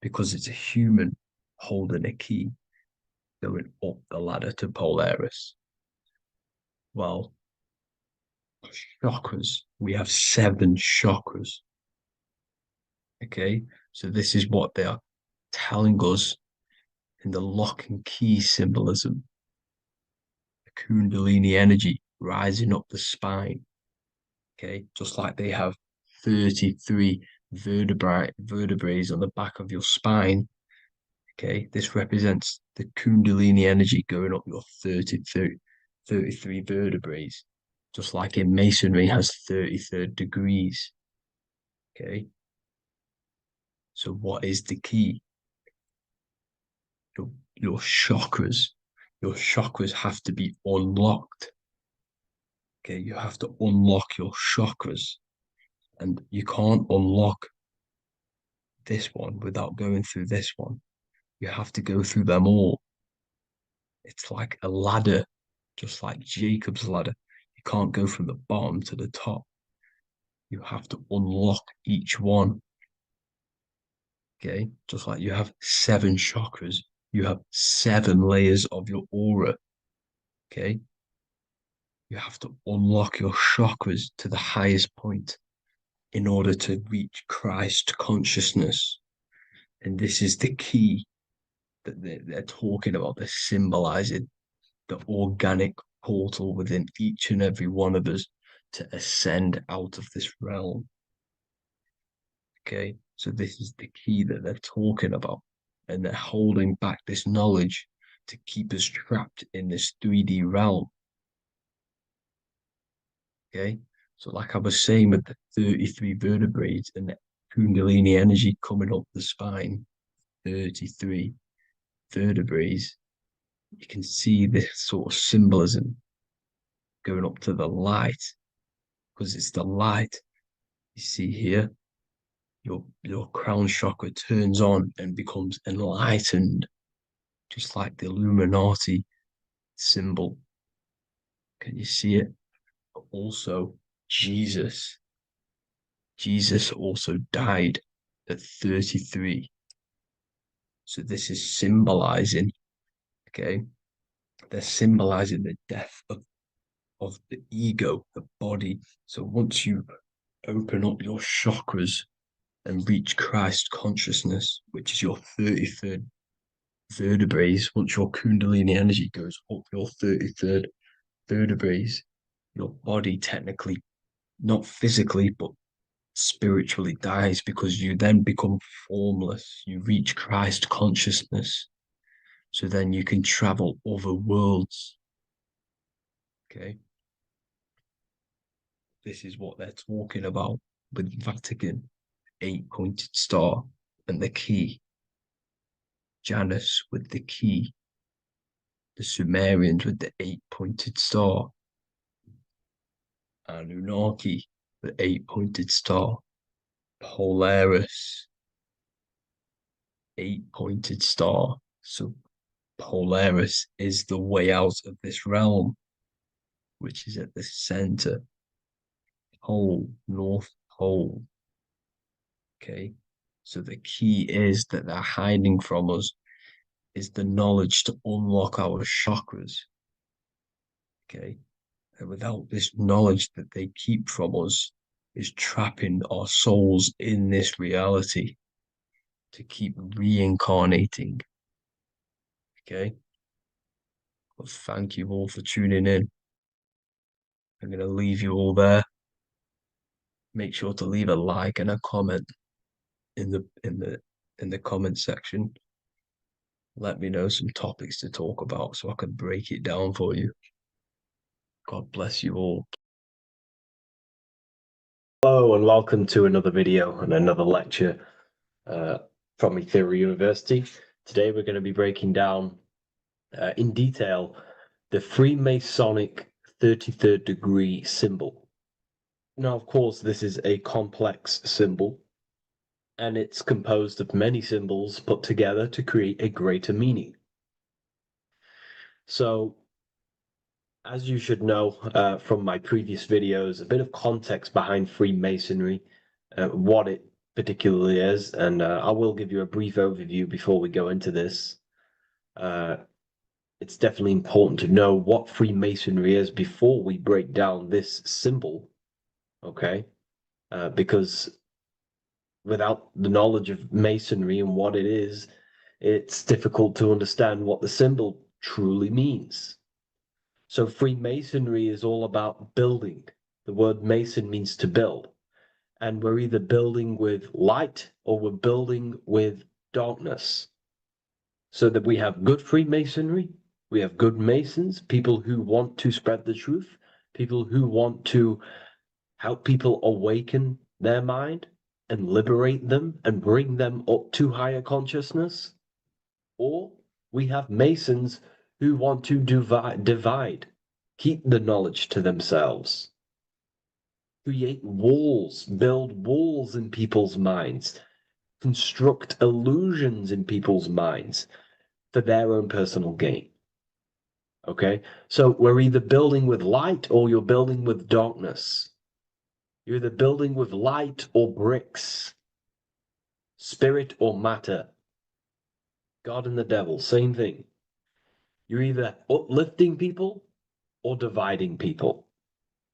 S2: Because it's a human holding a key going up the ladder to Polaris. Well, chakras. We have 7 chakras. Okay, so this is what they are telling us in the lock and key symbolism. The Kundalini energy rising up the spine. Okay, just like they have 33 vertebrae on the back of your spine. Okay, this represents the Kundalini energy going up your 33 vertebrae, just like in Masonry has 33rd degrees. Okay, so what is the key? Your chakras. Your chakras have to be unlocked. Okay, you have to unlock your chakras, and you can't unlock this one without going through this one. You have to go through them all. It's like a ladder, just like Jacob's ladder. You can't go from the bottom to the top. You have to unlock each one. Okay, just like you have 7 chakras, you have 7 layers of your aura. Okay, you have to unlock your chakras to the highest point in order to reach Christ consciousness. And this is the key that they're talking about. They're symbolizing the organic portal within each and every one of us to ascend out of this realm. Okay, so this is the key that they're talking about, and they're holding back this knowledge to keep us trapped in this 3D realm. Okay, so like I was saying with the 33 vertebrae and the Kundalini energy coming up the spine, 33 vertebrae, you can see this sort of symbolism going up to the light, because it's the light. You see here, your crown chakra turns on and becomes enlightened, just like the Illuminati symbol. Can you see it? But also, Jesus also died at 33. So this is symbolizing, okay, they're symbolizing the death of the ego, the body. So once you open up your chakras and reach Christ consciousness, which is your 33rd vertebrae, once your Kundalini energy goes up your 33rd vertebrae, your body technically, not physically, but spiritually dies, because you then become formless. You reach Christ consciousness. So then you can travel other worlds. Okay. This is what they're talking about with Vatican, 8-pointed star, and the key. Janus with the key. The Sumerians with the 8-pointed star. Anunnaki, the 8-pointed star. Polaris, 8-pointed star. So Polaris is the way out of this realm, which is at the center. Pole, North Pole. Okay. So the key is that they're hiding from us is the knowledge to unlock our chakras. Okay. And without this knowledge that they keep from us is trapping our souls in this reality to keep reincarnating. Okay. Well, thank you all for tuning in. I'm going to leave you all there. Make sure to leave a like and a comment in the comment section. Let me know some topics to talk about so I can break it down for you. God bless you all.
S5: Hello and welcome to another video and another lecture from Ethereal University. Today we're going to be breaking down in detail the Freemasonic 33rd degree symbol. Now, of course, this is a complex symbol, and it's composed of many symbols put together to create a greater meaning. So, as you should know from my previous videos, a bit of context behind Freemasonry, what it particularly is, and I will give you a brief overview before we go into this. It's definitely important to know what Freemasonry is before we break down this symbol, okay? Because without the knowledge of Masonry and what it is, it's difficult to understand what the symbol truly means. So Freemasonry is all about building. The word Mason means to build. And we're either building with light or we're building with darkness. So that we have good Freemasonry, we have good Masons, people who want to spread the truth, people who want to help people awaken their mind and liberate them and bring them up to higher consciousness. Or we have Masons who want to divide, keep the knowledge to themselves, create walls, build walls in people's minds, construct illusions in people's minds for their own personal gain. Okay, so we're either building with light or you're building with darkness. You're either building with light or bricks, spirit or matter. God and the devil, same thing. You're either uplifting people or dividing people.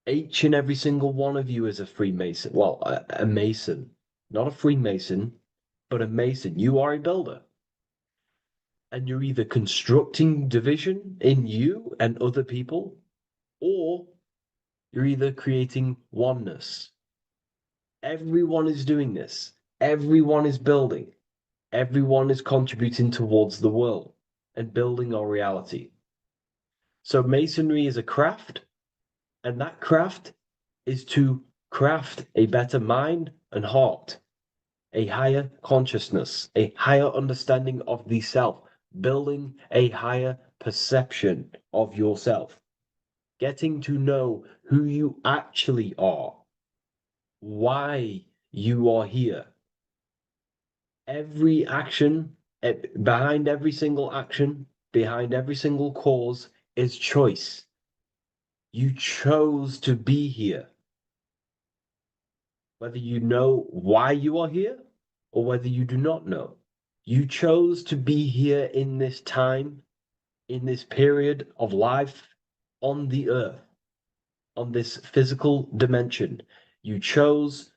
S5: Each and every single one of you is a Freemason. Well, a Mason. Not a Freemason, but a Mason. You are a builder. And you're either constructing division in you and other people, or you're either creating oneness. Everyone is doing this. Everyone is building. Everyone is contributing towards the world and building our reality. So Masonry is a craft, and that craft is to craft a better mind and heart, a higher consciousness, a higher understanding of the self, building a higher perception of yourself, getting to know who you actually are, why you are here. Every action, behind every single action, behind every single cause is choice. You chose to be here. Whether you know why you are here or whether you do not know. You chose to be here in this time, in this period of life on the earth, on this physical dimension. You chose,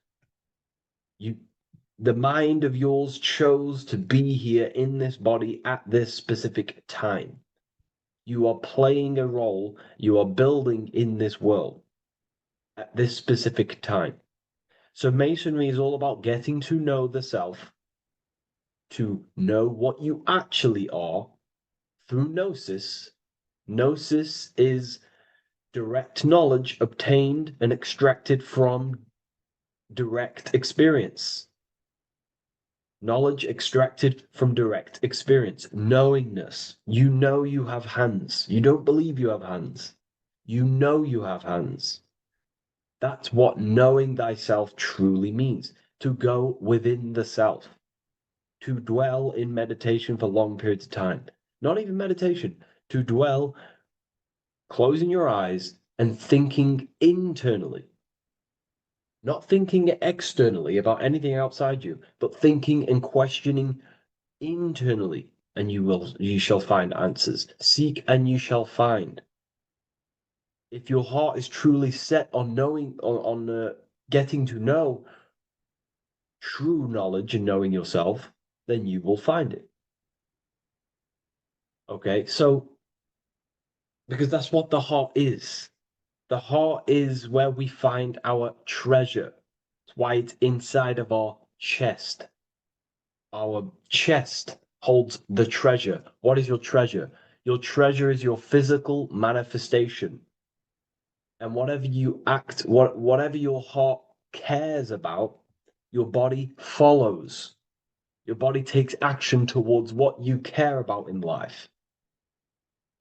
S5: the mind of yours chose to be here in this body at this specific time. You are playing a role, you are building in this world at this specific time. So Masonry is all about getting to know the self, to know what you actually are through gnosis. Gnosis is direct knowledge obtained and extracted from direct experience. Knowledge extracted from direct experience. Knowingness. You know you have hands. You don't believe you have hands. You know you have hands. That's what knowing thyself truly means.
S1: to go within the self, to dwell in meditation for long periods of time. Not even meditation, to dwell, closing your eyes and thinking internally. Not thinking externally about anything outside you, but thinking and questioning internally, and you shall find answers. Seek and you shall find. If your heart is truly set on knowing, on getting to know true knowledge and knowing yourself, then you will find it. Okay, so because that's what the heart is. The heart is where we find our treasure. That's why it's inside of our chest. Our chest holds the treasure. What is your treasure? Your treasure is your physical manifestation. And whatever you act, whatever your heart cares about, your body follows. Your body takes action towards what you care about in life.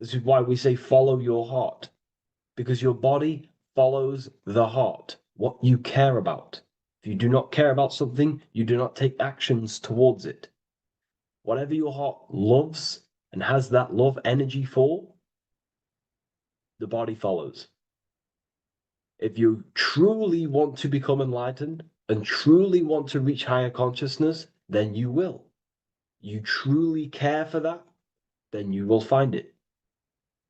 S1: This is why we say follow your heart, because your body follows the heart, what you care about. If you do not care about something, you do not take actions towards it. Whatever your heart loves and has that love energy for, the body follows. If you truly want to become enlightened and truly want to reach higher consciousness, then you will. You truly care for that, then you will find it.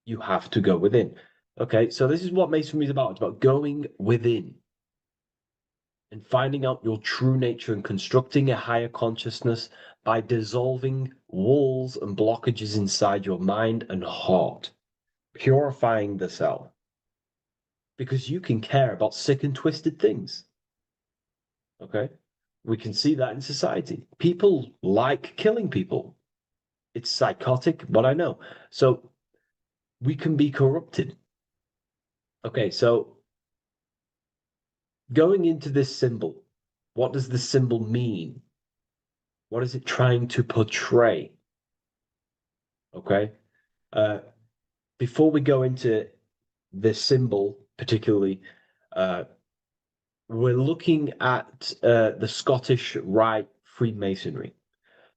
S1: You have to go within. Okay, so this is what Masonry is about. It's about going within and finding out your true nature and constructing a higher consciousness by dissolving walls and blockages inside your mind and heart, purifying the self. Because you can care about sick and twisted things. Okay? We can see that in society. People like killing people. It's psychotic, but I know. So we can be corrupted. Okay, so going into this symbol, what does this symbol mean? What is it trying to portray? Okay? Before we go into this symbol, particularly, we're looking at the Scottish Rite Freemasonry.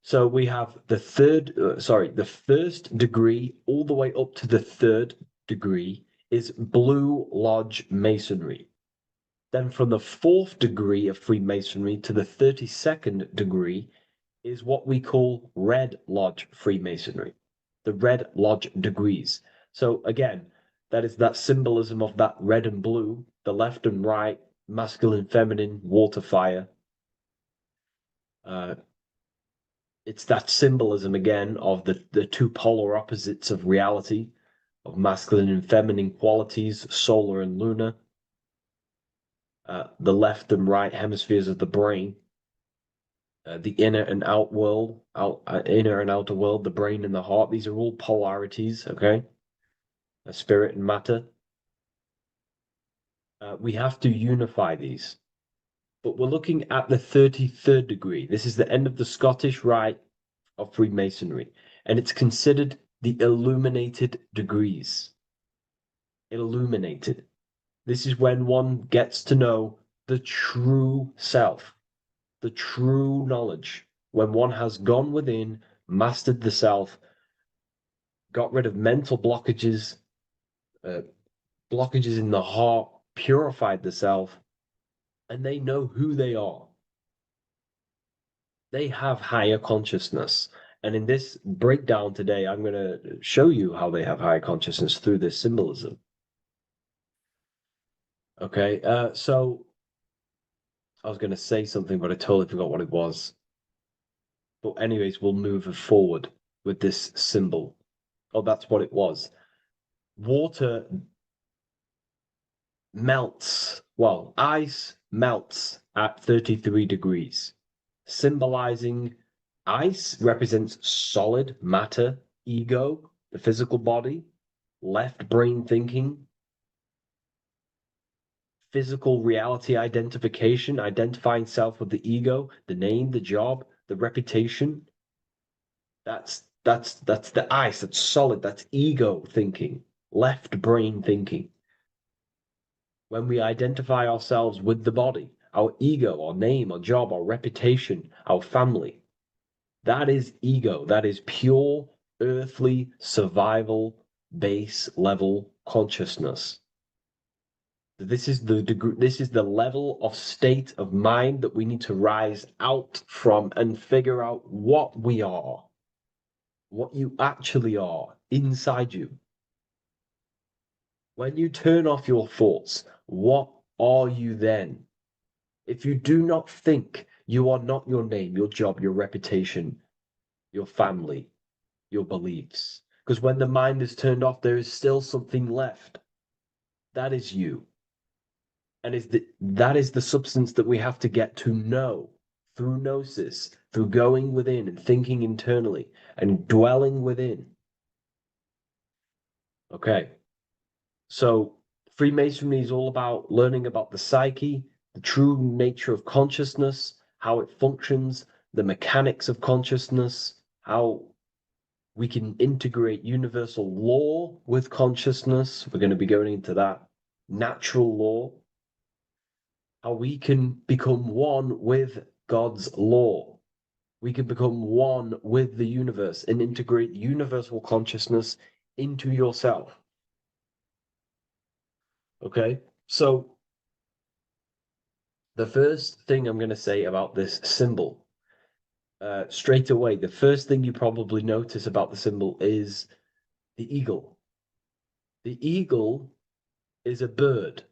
S1: So we have the first degree all the way up to the third degree is Blue Lodge Masonry. Then from the fourth degree of Freemasonry to the 32nd degree is what we call Red Lodge Freemasonry, the Red Lodge degrees. So again, that is that symbolism of that red and blue, the left and right, masculine, feminine, water, fire. It's that symbolism again of the two polar opposites of reality, of masculine and feminine qualities, solar and lunar. The left and right hemispheres of the brain, the inner and out world, inner and outer world, the brain and the heart. These are all polarities, okay? Spirit and matter. We have to unify these. But we're looking at the 33rd degree. This is the end of the Scottish Rite of Freemasonry, and it's considered the illuminated degrees. Illuminated. This is when one gets to know the true self, the true knowledge, when one has gone within, mastered the self, got rid of mental blockages, blockages in the heart, purified the self, and they know who they are. They have higher consciousness. And in this breakdown today, I'm going to show you how they have higher consciousness through this symbolism. Okay, so I was going to say something, but I totally forgot what it was. But anyways, we'll move forward with this symbol. Oh, that's what it was. Water melts. Well, ice melts at 33 degrees, symbolizing ice represents solid matter, ego, the physical body, left brain thinking, physical reality identification, identifying self with the ego, the name, the job, the reputation. That's the ice, that's solid, that's ego thinking, left brain thinking. When we identify ourselves with the body, our ego, our name, our job, our reputation, our family. That is ego. That is pure earthly survival base level consciousness. This is the degree, this is the level of state of mind that we need to rise out from and figure out what we are, what you actually are inside you. When you turn off your thoughts, what are you then? If you do not think, you are not your name, your job, your reputation, your family, your beliefs. Because when the mind is turned off, there is still something left. That is you. And that is the substance that we have to get to know through gnosis, through going within and thinking internally and dwelling within. Okay. So Freemasonry is all about learning about the psyche, the true nature of consciousness, how it functions, the mechanics of consciousness, how we can integrate universal law with consciousness. We're going to be going into that. Natural law. How we can become one with God's law. We can become one with the universe and integrate universal consciousness into yourself. Okay, so the first thing I'm going to say about this symbol, straight away, the first thing you probably notice about the symbol is the eagle. The eagle is a bird.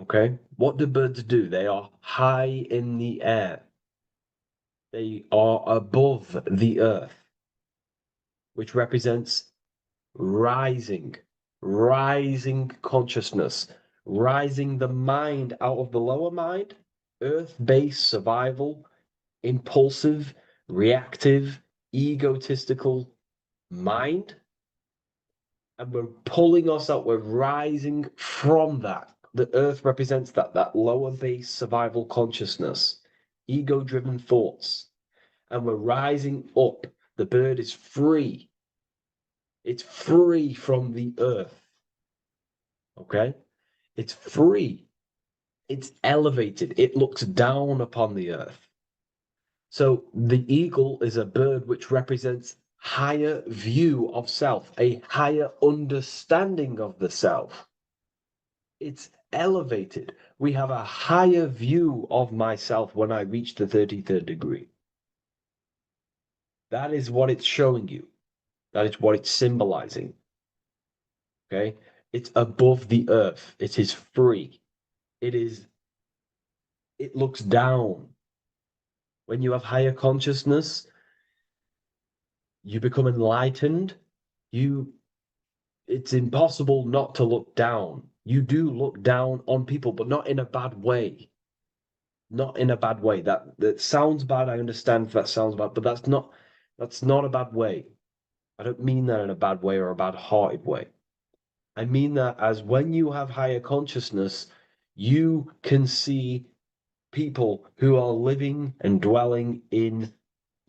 S1: Okay, what do birds do? They are high in the air. They are above the earth, which represents rising consciousness, rising the mind out of the lower mind, earth-based survival, impulsive, reactive, egotistical mind. And we're pulling us out, we're rising from that. The earth represents that lower base survival consciousness, ego-driven thoughts. And we're rising up. The bird is free. It's free from the earth. Okay? It's free. It's elevated. It looks down upon the earth. So the eagle is a bird which represents higher view of self, a higher understanding of the self. It's elevated. We have a higher view of myself when I reach the 33rd degree. That is what it's showing you. That is what it's symbolizing. Okay? It's above the earth. It is free. It looks down. When you have higher consciousness, you become enlightened. It's impossible not to look down. You do look down on people, but not in a bad way. Not in a bad way. That sounds bad. I understand if that sounds bad, but that's not a bad way. I don't mean that in a bad way or a bad-hearted way. I mean that as when you have higher consciousness, you can see people who are living and dwelling in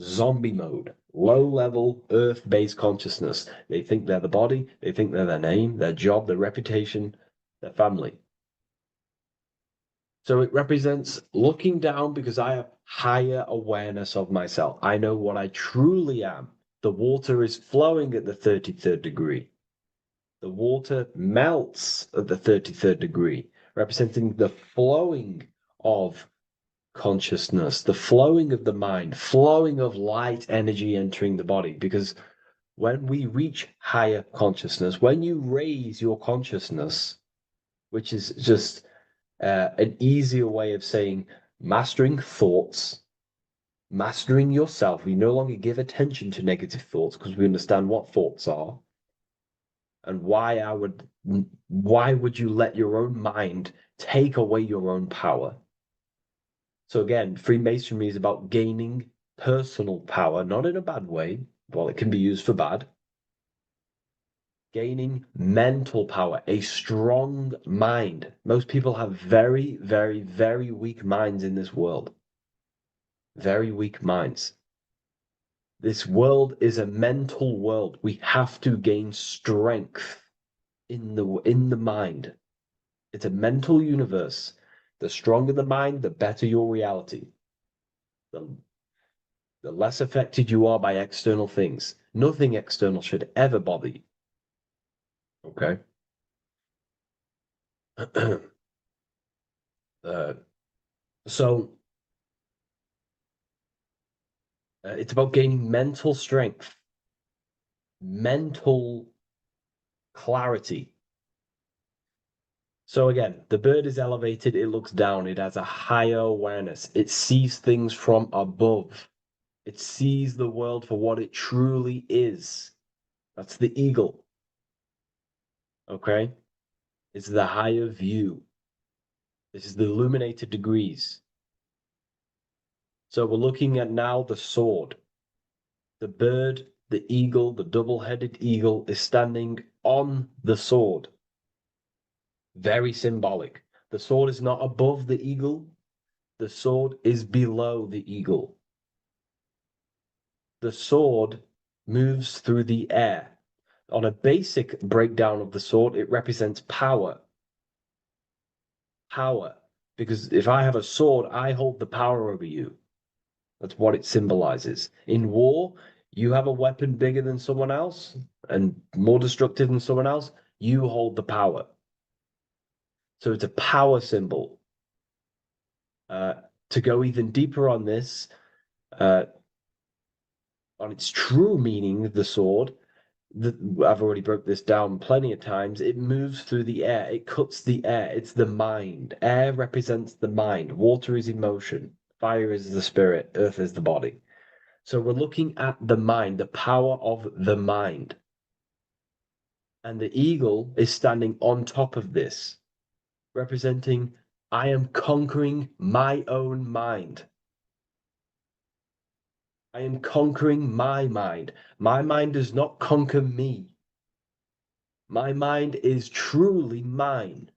S1: zombie mode, low-level earth-based consciousness. They think they're the body, they think they're their name, their job, their reputation, their family. So it represents looking down because I have higher awareness of myself. I know what I truly am. The water is flowing at the 33rd degree. The water melts at the 33rd degree, representing the flowing of consciousness, the flowing of the mind, flowing of light energy entering the body. Because when we reach higher consciousness, when you raise your consciousness, which is just an easier way of saying mastering thoughts, mastering yourself, we no longer give attention to negative thoughts because we understand what thoughts are. And why would you let your own mind take away your own power? So again, Freemasonry is about gaining personal power, not in a bad way. Well, it can be used for bad. Gaining mental power, a strong mind. Most people have very, very, very weak minds in this world. Very weak minds. This world is a mental world. We have to gain strength in the mind. It's a mental universe. The stronger the mind, the better your reality. The less affected you are by external things. Nothing external should ever bother you. Okay? So it's about gaining mental strength, mental clarity. So again, the bird is elevated, it looks down, it has a higher awareness, it sees things from above, it sees the world for what it truly is. That's the eagle. Okay? It's the higher view. This is the illuminated degrees. So we're looking at now the sword. The bird, the eagle, the double-headed eagle is standing on the sword. Very symbolic. The sword is not above the eagle. The sword is below the eagle. The sword moves through the air. On a basic breakdown of the sword, it represents power. Power. Because if I have a sword, I hold the power over you. That's what it symbolizes. In war, you have a weapon bigger than someone else and more destructive than someone else, you hold the power. So it's a power symbol. To go even deeper on this, on its true meaning, the sword, I've already broke this down plenty of times. It moves through the air. It cuts the air. It's the mind. Air represents the mind. Water is emotion. Fire is the spirit. Earth is the body. So we're looking at the mind, the power of the mind. And the eagle is standing on top of this, representing, I am conquering my own mind. I am conquering my mind. My mind does not conquer me. My mind is truly mine.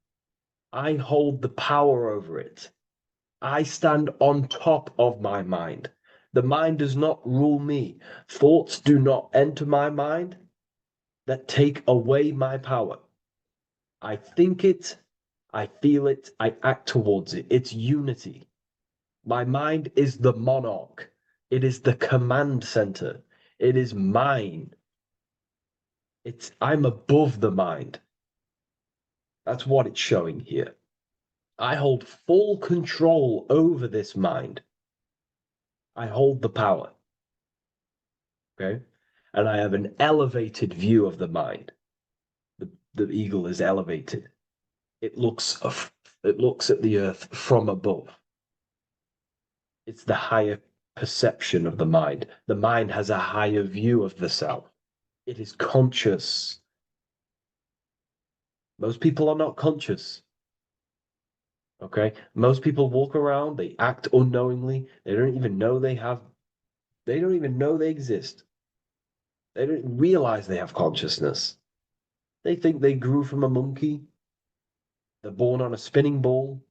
S1: I hold the power over it. I stand on top of my mind. The mind does not rule me. Thoughts do not enter my mind that take away my power. I think it, I feel it, I act towards it. It's unity. My mind is the monarch. It is the command center. It is mine. I'm above the mind. That's what it's showing here. I hold full control over this mind. I hold the power. Okay? And I have an elevated view of the mind. The eagle is elevated. It looks at the earth from above. It's the higher perception of the mind. The mind has a higher view of the self. It is conscious. Most people are not conscious. Okay? Most people walk around, they act unknowingly, they don't even know they exist. They don't realize they have consciousness. They think they grew from a monkey. They're born on a spinning ball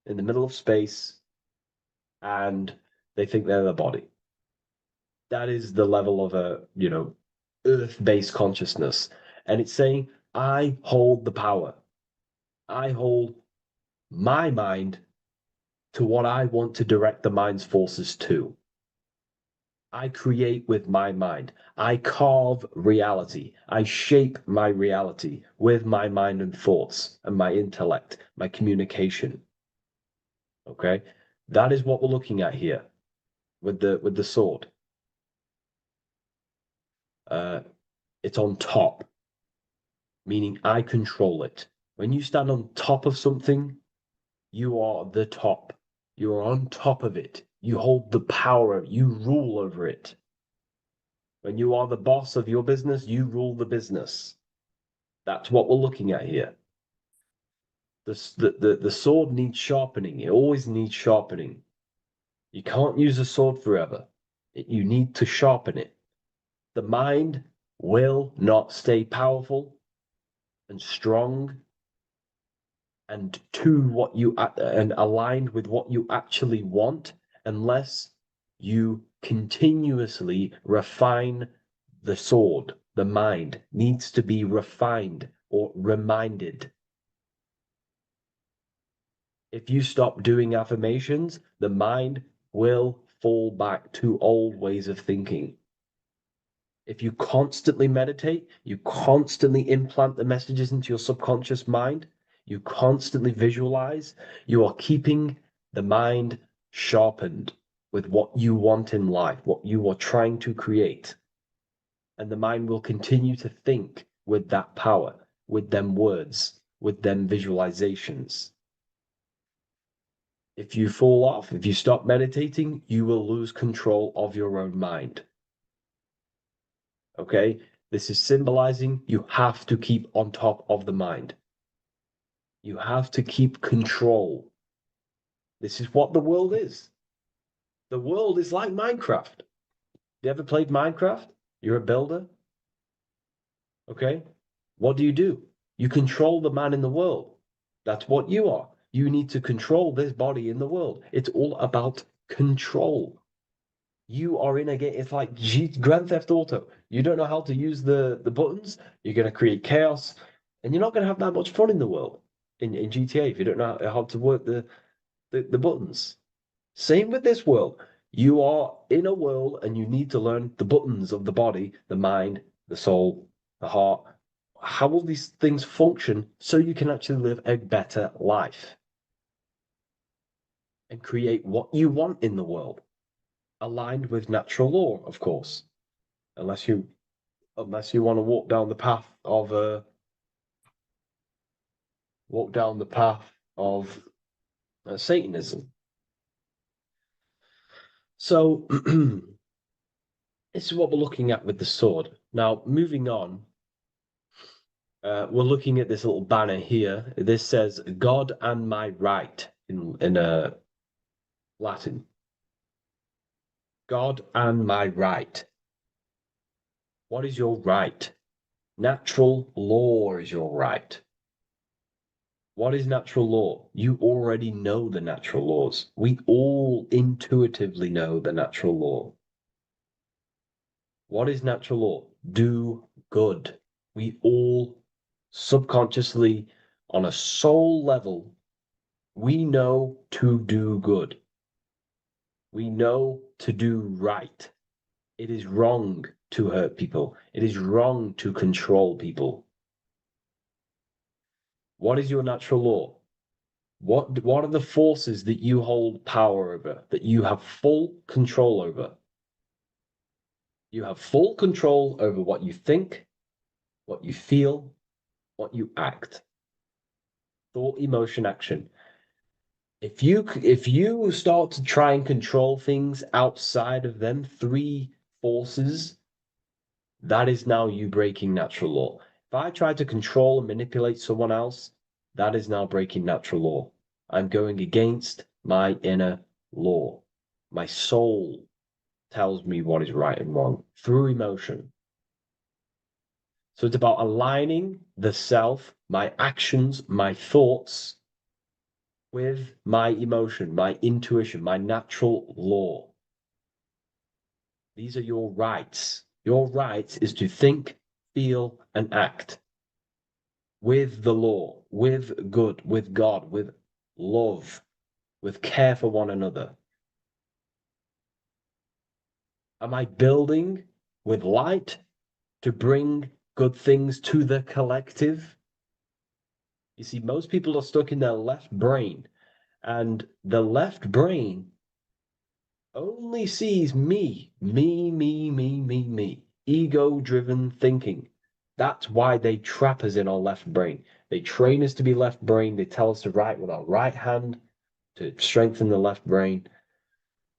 S1: in the middle of space, and they think they're the body. That is the level of earth-based consciousness. And it's saying, I hold the power. I hold my mind to what I want to direct the mind's forces to. I create with my mind. I carve reality. I shape my reality with my mind and thoughts and my intellect, my communication. Okay? That is what we're looking at here with the sword. It's on top, meaning I control it. When you stand on top of something, you are the top. You are on top of it. You hold the power. You rule over it. When you are the boss of your business, you rule the business. That's what we're looking at here. The sword needs sharpening. It always needs sharpening. You can't use a sword forever. You need to sharpen it. The mind will not stay powerful and strong and and aligned with what you actually want unless you continuously refine the sword. The mind needs to be refined or reminded. If you stop doing affirmations, the mind will fall back to old ways of thinking. If you constantly meditate, you constantly implant the messages into your subconscious mind, you constantly visualize, you are keeping the mind sharpened with what you want in life, what you are trying to create. And the mind will continue to think with that power, with them words, with them visualizations. If you fall off, if you stop meditating, you will lose control of your own mind. Okay? This is symbolizing you have to keep on top of the mind. You have to keep control. This is what the world is. The world is like Minecraft. You ever played Minecraft? You're a builder. Okay? What do? You control the man in the world. That's what you are. You need to control this body in the world. It's all about control. You are in a game. It's like Grand Theft Auto. You don't know how to use the buttons. You're going to create chaos, and you're not going to have that much fun in the world in GTA if you don't know how to work the buttons. Same with this world. You are in a world, and you need to learn the buttons of the body, the mind, the soul, the heart. How will these things function so you can actually live a better life and create what you want in the world, aligned with natural law, of course, unless you want to walk down the path of Satanism. So this is what we're looking at with the sword. Now, moving on, we're looking at this little banner here. This says "God and my right" in Latin. God and my right. What is your right? Natural law is your right. What is natural law? You already know the natural laws. We all intuitively know the natural law. What is natural law? Do good. We all subconsciously, on a soul level, we know to do good. We know to do right. It is wrong to hurt people. It is wrong to control people. What is your natural law? What are the forces that you hold power over, that you have full control over? You have full control over what you think, what you feel, what you act. Thought, emotion, action. If you start to try and control things outside of them three forces, that is now you breaking natural law. If I try to control and manipulate someone else, that is now breaking natural law. I'm going against my inner law. My soul tells me what is right and wrong through emotion. So it's about aligning the self, my actions, my thoughts, with my emotion, my intuition, my natural law. These are your rights. Your rights is to think, feel, and act with the law, with good, with God, with love, with care for one another. Am I building with light to bring good things to the collective? You see, most people are stuck in their left brain, and the left brain only sees me, ego-driven thinking. That's why they trap us in our left brain. They train us to be left brain. They tell us to write with our right hand to strengthen the left brain.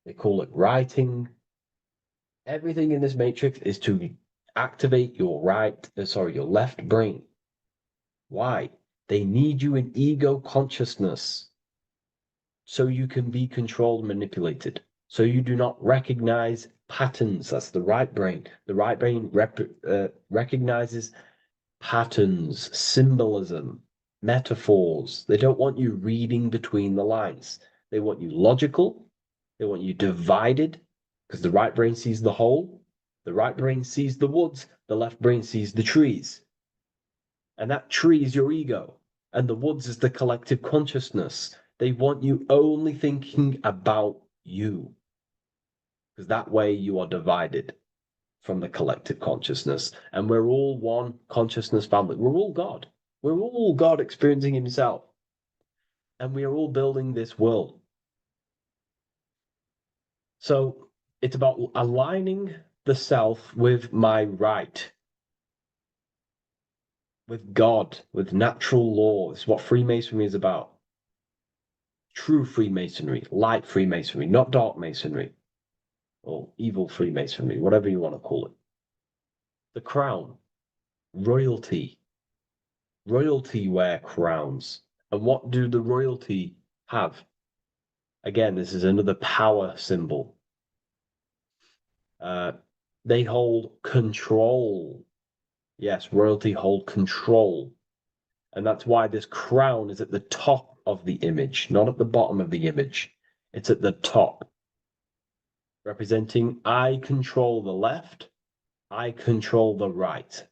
S1: They call it writing. Everything in this matrix is to activate your your left brain. Why? They need you in ego consciousness so you can be controlled and manipulated. So you do not recognize patterns. That's the right brain. The right brain recognizes patterns, symbolism, metaphors. They don't want you reading between the lines. They want you logical. They want you divided, because the right brain sees the whole. The right brain sees the woods. The left brain sees the trees. And that tree is your ego. And the woods is the collective consciousness. They want you only thinking about you. Because that way you are divided from the collective consciousness. And we're all one consciousness family. We're all God. We're all God experiencing himself. And we are all building this world. So it's about aligning the self with my right, with God, with natural law. It's what Freemasonry is about. True Freemasonry, light Freemasonry, not dark Masonry, or evil Freemasonry, whatever you want to call it. The crown, royalty. Royalty wear crowns. And what do the royalty have? Again, this is another power symbol. They hold control. Yes, royalty hold control. And that's why this crown is at the top of the image, not at the bottom of the image. It's at the top, representing I control the left, I control the right.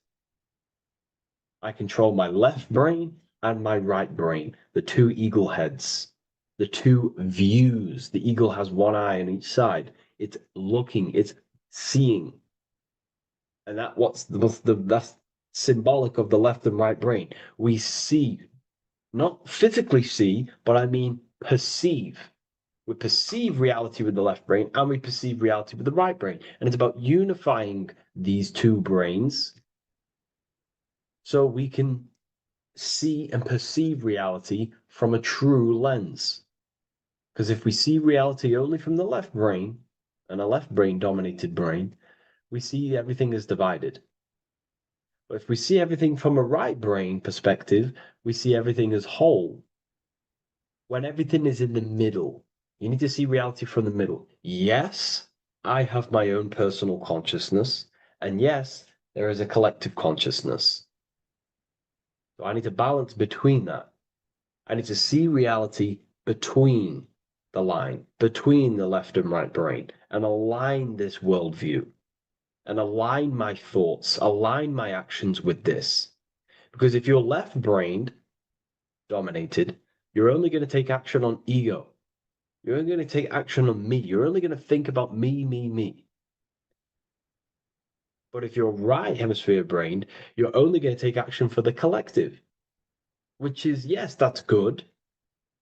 S1: I control my left brain and my right brain, the two eagle heads, the two views. The eagle has one eye on each side. It's looking, it's seeing. And that's symbolic of the left and right brain. We see, not physically see, but I mean perceive. We perceive reality with the left brain and we perceive reality with the right brain. And it's about unifying these two brains so we can see and perceive reality from a true lens. Because if we see reality only from the left brain, and a left brain dominated brain, we see everything as divided. But if we see everything from a right brain perspective, we see everything as whole. When everything is in the middle, you need to see reality from the middle. Yes, I have my own personal consciousness, and yes, there is a collective consciousness. So I need to balance between that. I need to see reality between the line, between the left and right brain, and align this worldview, and align my thoughts, align my actions with this. Because if you're left-brained, dominated, you're only going to take action on ego. You're only going to take action on me. You're only going to think about me, me, me. But if you're right hemisphere brained, you're only going to take action for the collective, which is, yes, that's good,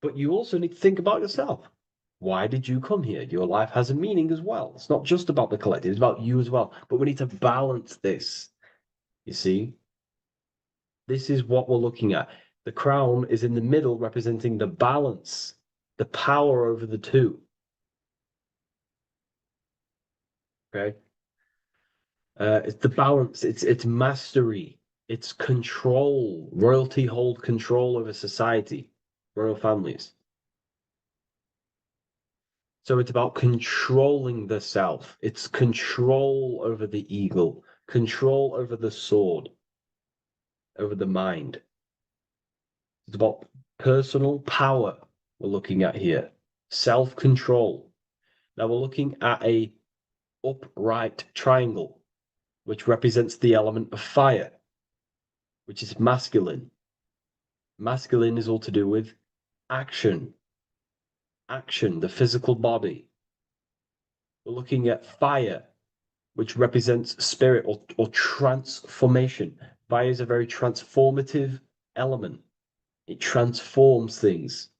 S1: but you also need to think about yourself. Why did you come here? Your life has a meaning as well. It's not just about the collective, it's about you as well. But we need to balance this. You see? This is what we're looking at. The crown is in the middle, representing the balance, the power over the two. Okay? It's the balance, it's mastery, it's control. Royalty hold control over society, royal families. So it's about controlling the self. It's control over the eagle, control over the sword, over the mind. It's about personal power we're looking at here. Self-control. Now we're looking at a upright triangle, which represents the element of fire, which is masculine. Masculine is all to do with action. Action, the physical body. We're looking at fire, which represents spirit or transformation. Fire is a very transformative element. It transforms things.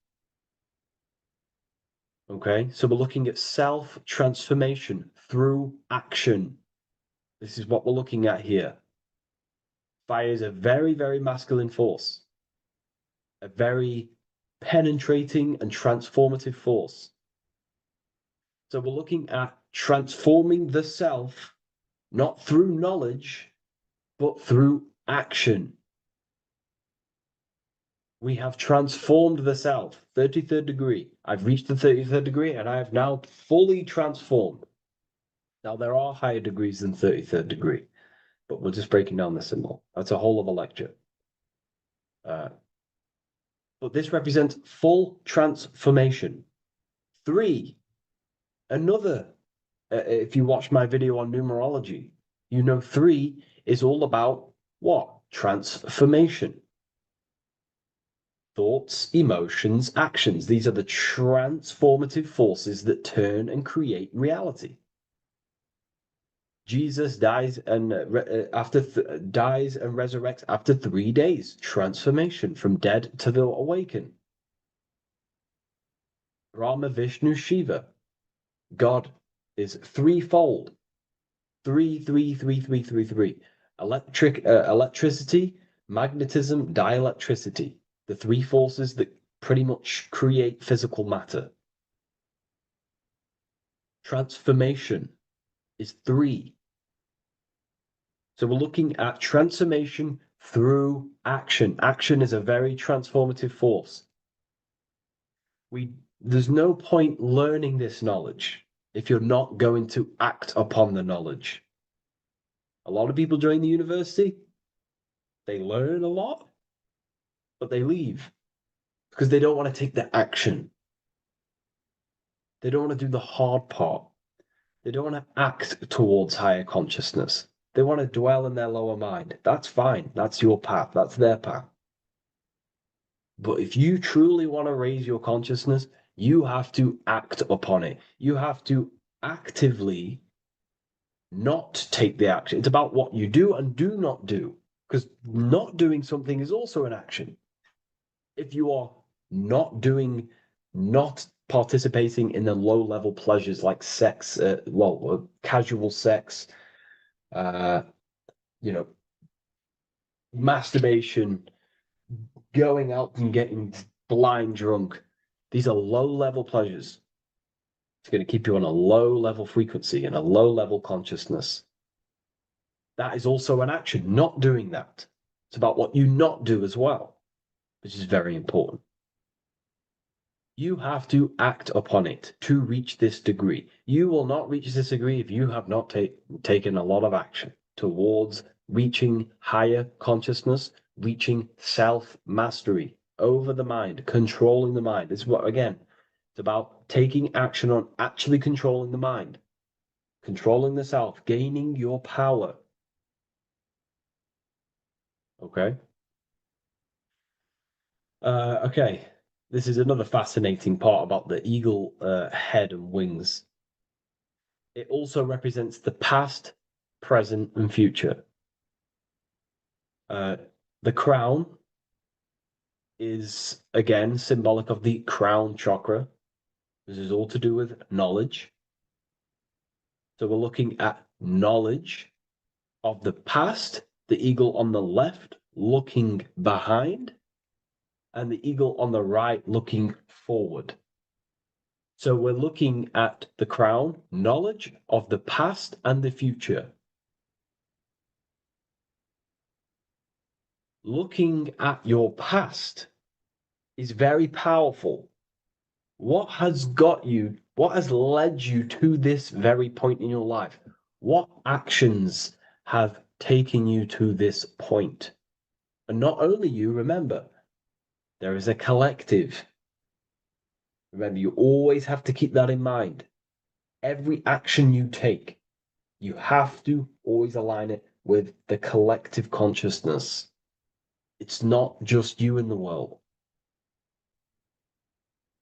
S1: Okay, so we're looking at self-transformation through action. This is what we're looking at here. Fire is a very, very masculine force. A very penetrating and transformative force. So we're looking at transforming the self, not through knowledge, but through action. We have transformed the self, 33rd degree. I've reached the 33rd degree and I have now fully transformed. Now, there are higher degrees than 33rd degree, but we're just breaking down the symbol. That's a whole of a lecture. But this represents full transformation. 3, another, if you watch my video on numerology, you know 3 is all about what? Transformation. thoughts, emotions, actions. These are the transformative forces that turn and create reality. Jesus dies and dies and resurrects after 3 days. Transformation from dead to the awakened. Brahma, Vishnu, Shiva. God is threefold. Three. Electricity, magnetism, dielectricity. The three forces that pretty much create physical matter. Transformation is 3. So we're looking at transformation through action. Action is a very transformative force. There's no point learning this knowledge if you're not going to act upon the knowledge. A lot of people join the university, they learn a lot, but they leave because they don't want to take the action. They don't want to do the hard part. They don't want to act towards higher consciousness. They want to dwell in their lower mind. That's fine. That's your path. That's their path. But if you truly want to raise your consciousness, you have to act upon it. You have to actively not take the action. It's about what you do and do not do. Because not doing something is also an action. If you are not participating in the low-level pleasures like sex, casual sex, masturbation, going out and getting blind drunk. These are low-level pleasures. It's going to keep you on a low-level frequency and a low-level consciousness. That is also an action, not doing that. It's about what you not do as well, which is very important. You have to act upon it to reach this degree. You will not reach this degree if you have not taken a lot of action towards reaching higher consciousness, reaching self-mastery over the mind, controlling the mind. This is what, again, it's about taking action on actually controlling the mind, controlling the self, gaining your power. Okay? Okay. This is another fascinating part about the eagle head and wings. It also represents the past, present, and future. The crown is, again, symbolic of the crown chakra. This is all to do with knowledge. So we're looking at knowledge of the past, the eagle on the left looking behind, and the eagle on the right looking forward. So we're looking at the crown, knowledge of the past and the future. Looking at your past is very powerful. What has led you to this very point in your life? What actions have taken you to this point? And not only you, remember, there is a collective. Remember, you always have to keep that in mind. Every action you take, you have to always align it with the collective consciousness. It's not just you in the world.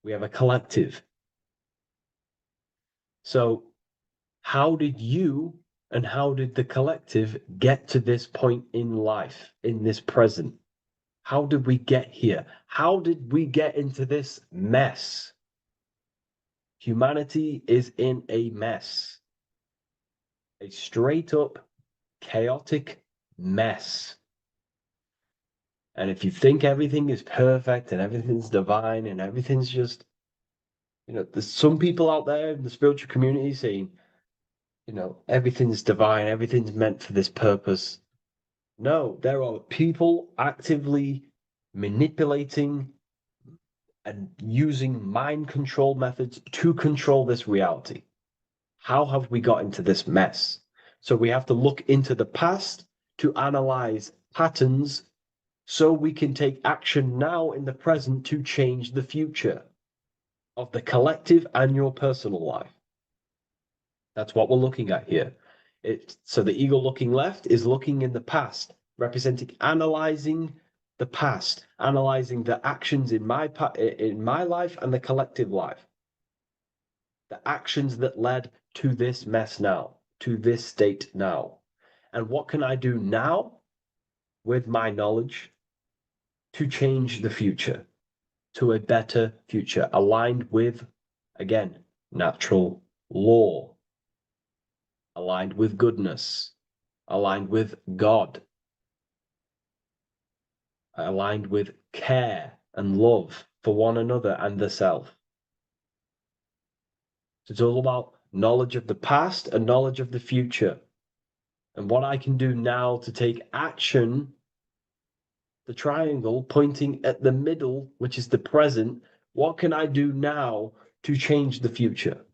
S1: We have a collective. So how did you and how did the collective get to this point in life, in this present? How did we get here? How did we get into this mess? Humanity is in a mess. A straight up chaotic mess. And if you think everything is perfect and everything's divine and everything's just, there's some people out there in the spiritual community saying, everything's divine, everything's meant for this purpose. No, there are people actively manipulating and using mind control methods to control this reality. How have we got into this mess? So we have to look into the past to analyze patterns so we can take action now in the present to change the future of the collective and your personal life. That's what we're looking at here. So the eagle looking left is looking in the past, representing analyzing the past, analyzing the actions in my life and the collective life. The actions that led to this mess now, to this state now. And what can I do now with my knowledge to change the future to a better future, aligned with, again, natural law, aligned with goodness, aligned with God, aligned with care and love for one another and the self. So it's all about knowledge of the past and knowledge of the future. And what I can do now to take action, the triangle pointing at the middle, which is the present, what can I do now to change the future?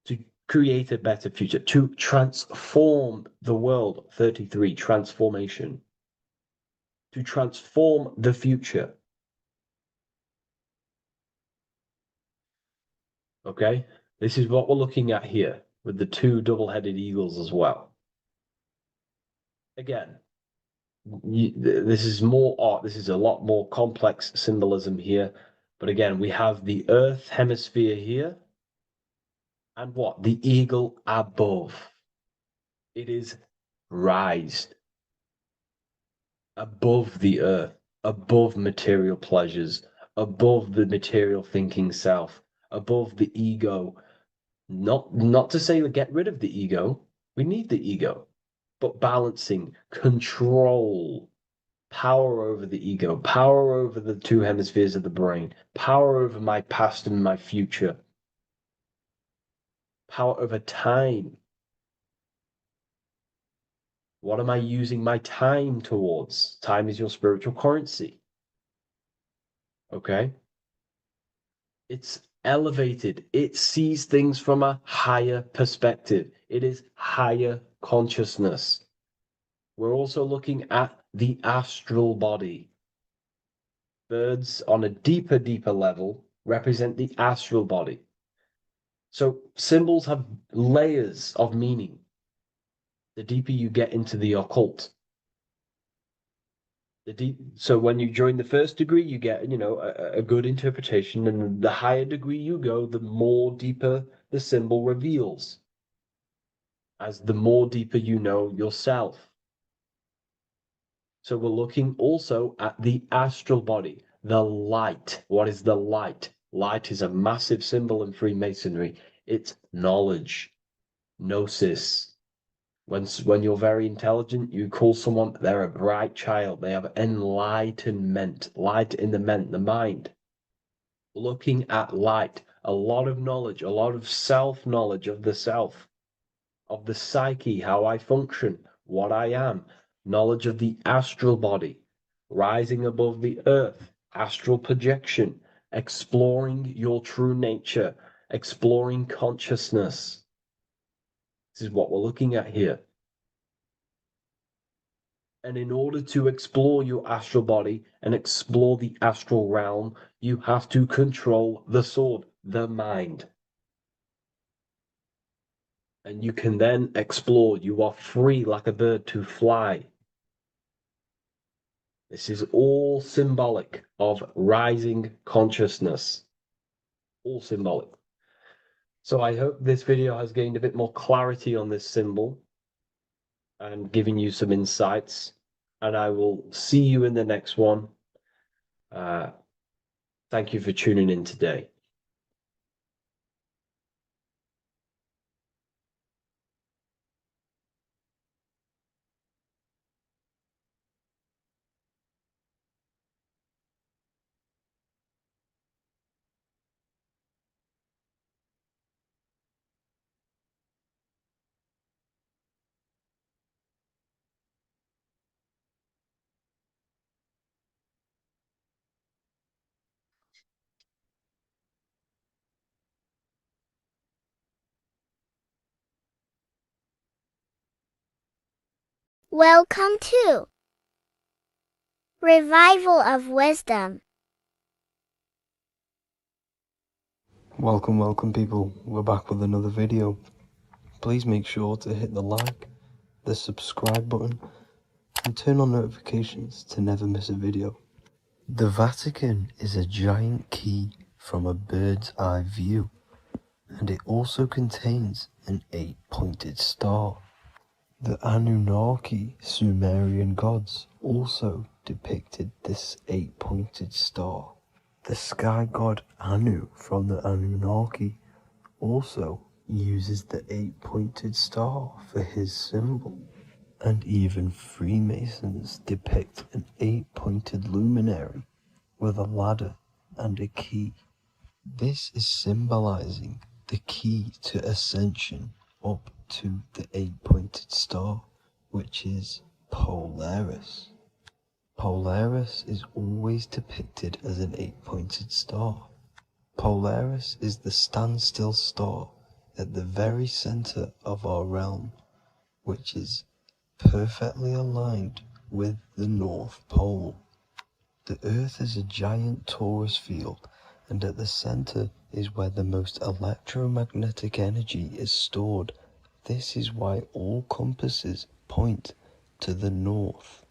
S1: To create a better future, to transform the world. 33, transformation. To transform the future. Okay, this is what we're looking at here with the two double-headed eagles as well. Again, this is more art. This is a lot more complex symbolism here. But again, we have the Earth hemisphere here. And what? The eagle above. It is raised above the earth, above material pleasures, above the material thinking self, above the ego. Not to say we get rid of the ego. We need the ego. But balancing, control, power over the ego, power over the two hemispheres of the brain, power over my past and my future, power over time. What am I using my time towards? Time is your spiritual currency. Okay? It's elevated. It sees things from a higher perspective. It is higher consciousness. We're also looking at the astral body. Birds on a deeper level represent the astral body. So symbols have layers of meaning. The deeper you get into the occult. So when you join the first degree, you get, a good interpretation, and the higher degree you go, the more deeper the symbol reveals. As the more deeper you know yourself. So we're looking also at the astral body, the light. What is the light? Light is a massive symbol in Freemasonry. It's knowledge, gnosis. When you're very intelligent, you call someone, they're a bright child. They have enlightenment, light in the mind. Looking at light, a lot of knowledge, a lot of self-knowledge of the self, of the psyche, how I function, what I am, knowledge of the astral body, rising above the earth, astral projection, exploring your true nature, exploring consciousness. This is what we're looking at here. And in order to explore your astral body and explore the astral realm, you have to control the sword, the mind. And you can then explore. You are free like a bird to fly. This is all symbolic of rising consciousness. All symbolic. So I hope this video has gained a bit more clarity on this symbol and given you some insights. And I will see you in the next one. Thank you for tuning in today.
S3: Welcome to Revival of Wisdom.
S4: Welcome people, we're back with another video. Please make sure to hit the like, the subscribe button, and turn on notifications to never miss a video. The Vatican is a giant key from a bird's eye view, and it also contains an 8-pointed star. The Anunnaki Sumerian gods also depicted this 8-pointed star. The sky god Anu from the Anunnaki also uses the 8-pointed star for his symbol. And even Freemasons depict an 8-pointed luminary with a ladder and a key. This is symbolizing the key to ascension up to the 8-pointed star, which is Polaris. Polaris is always depicted as an 8-pointed star. Polaris is the standstill star at the very center of our realm, which is perfectly aligned with the North Pole. The Earth is a giant torus field, and at the center is where the most electromagnetic energy is stored. This is why all compasses point to the north.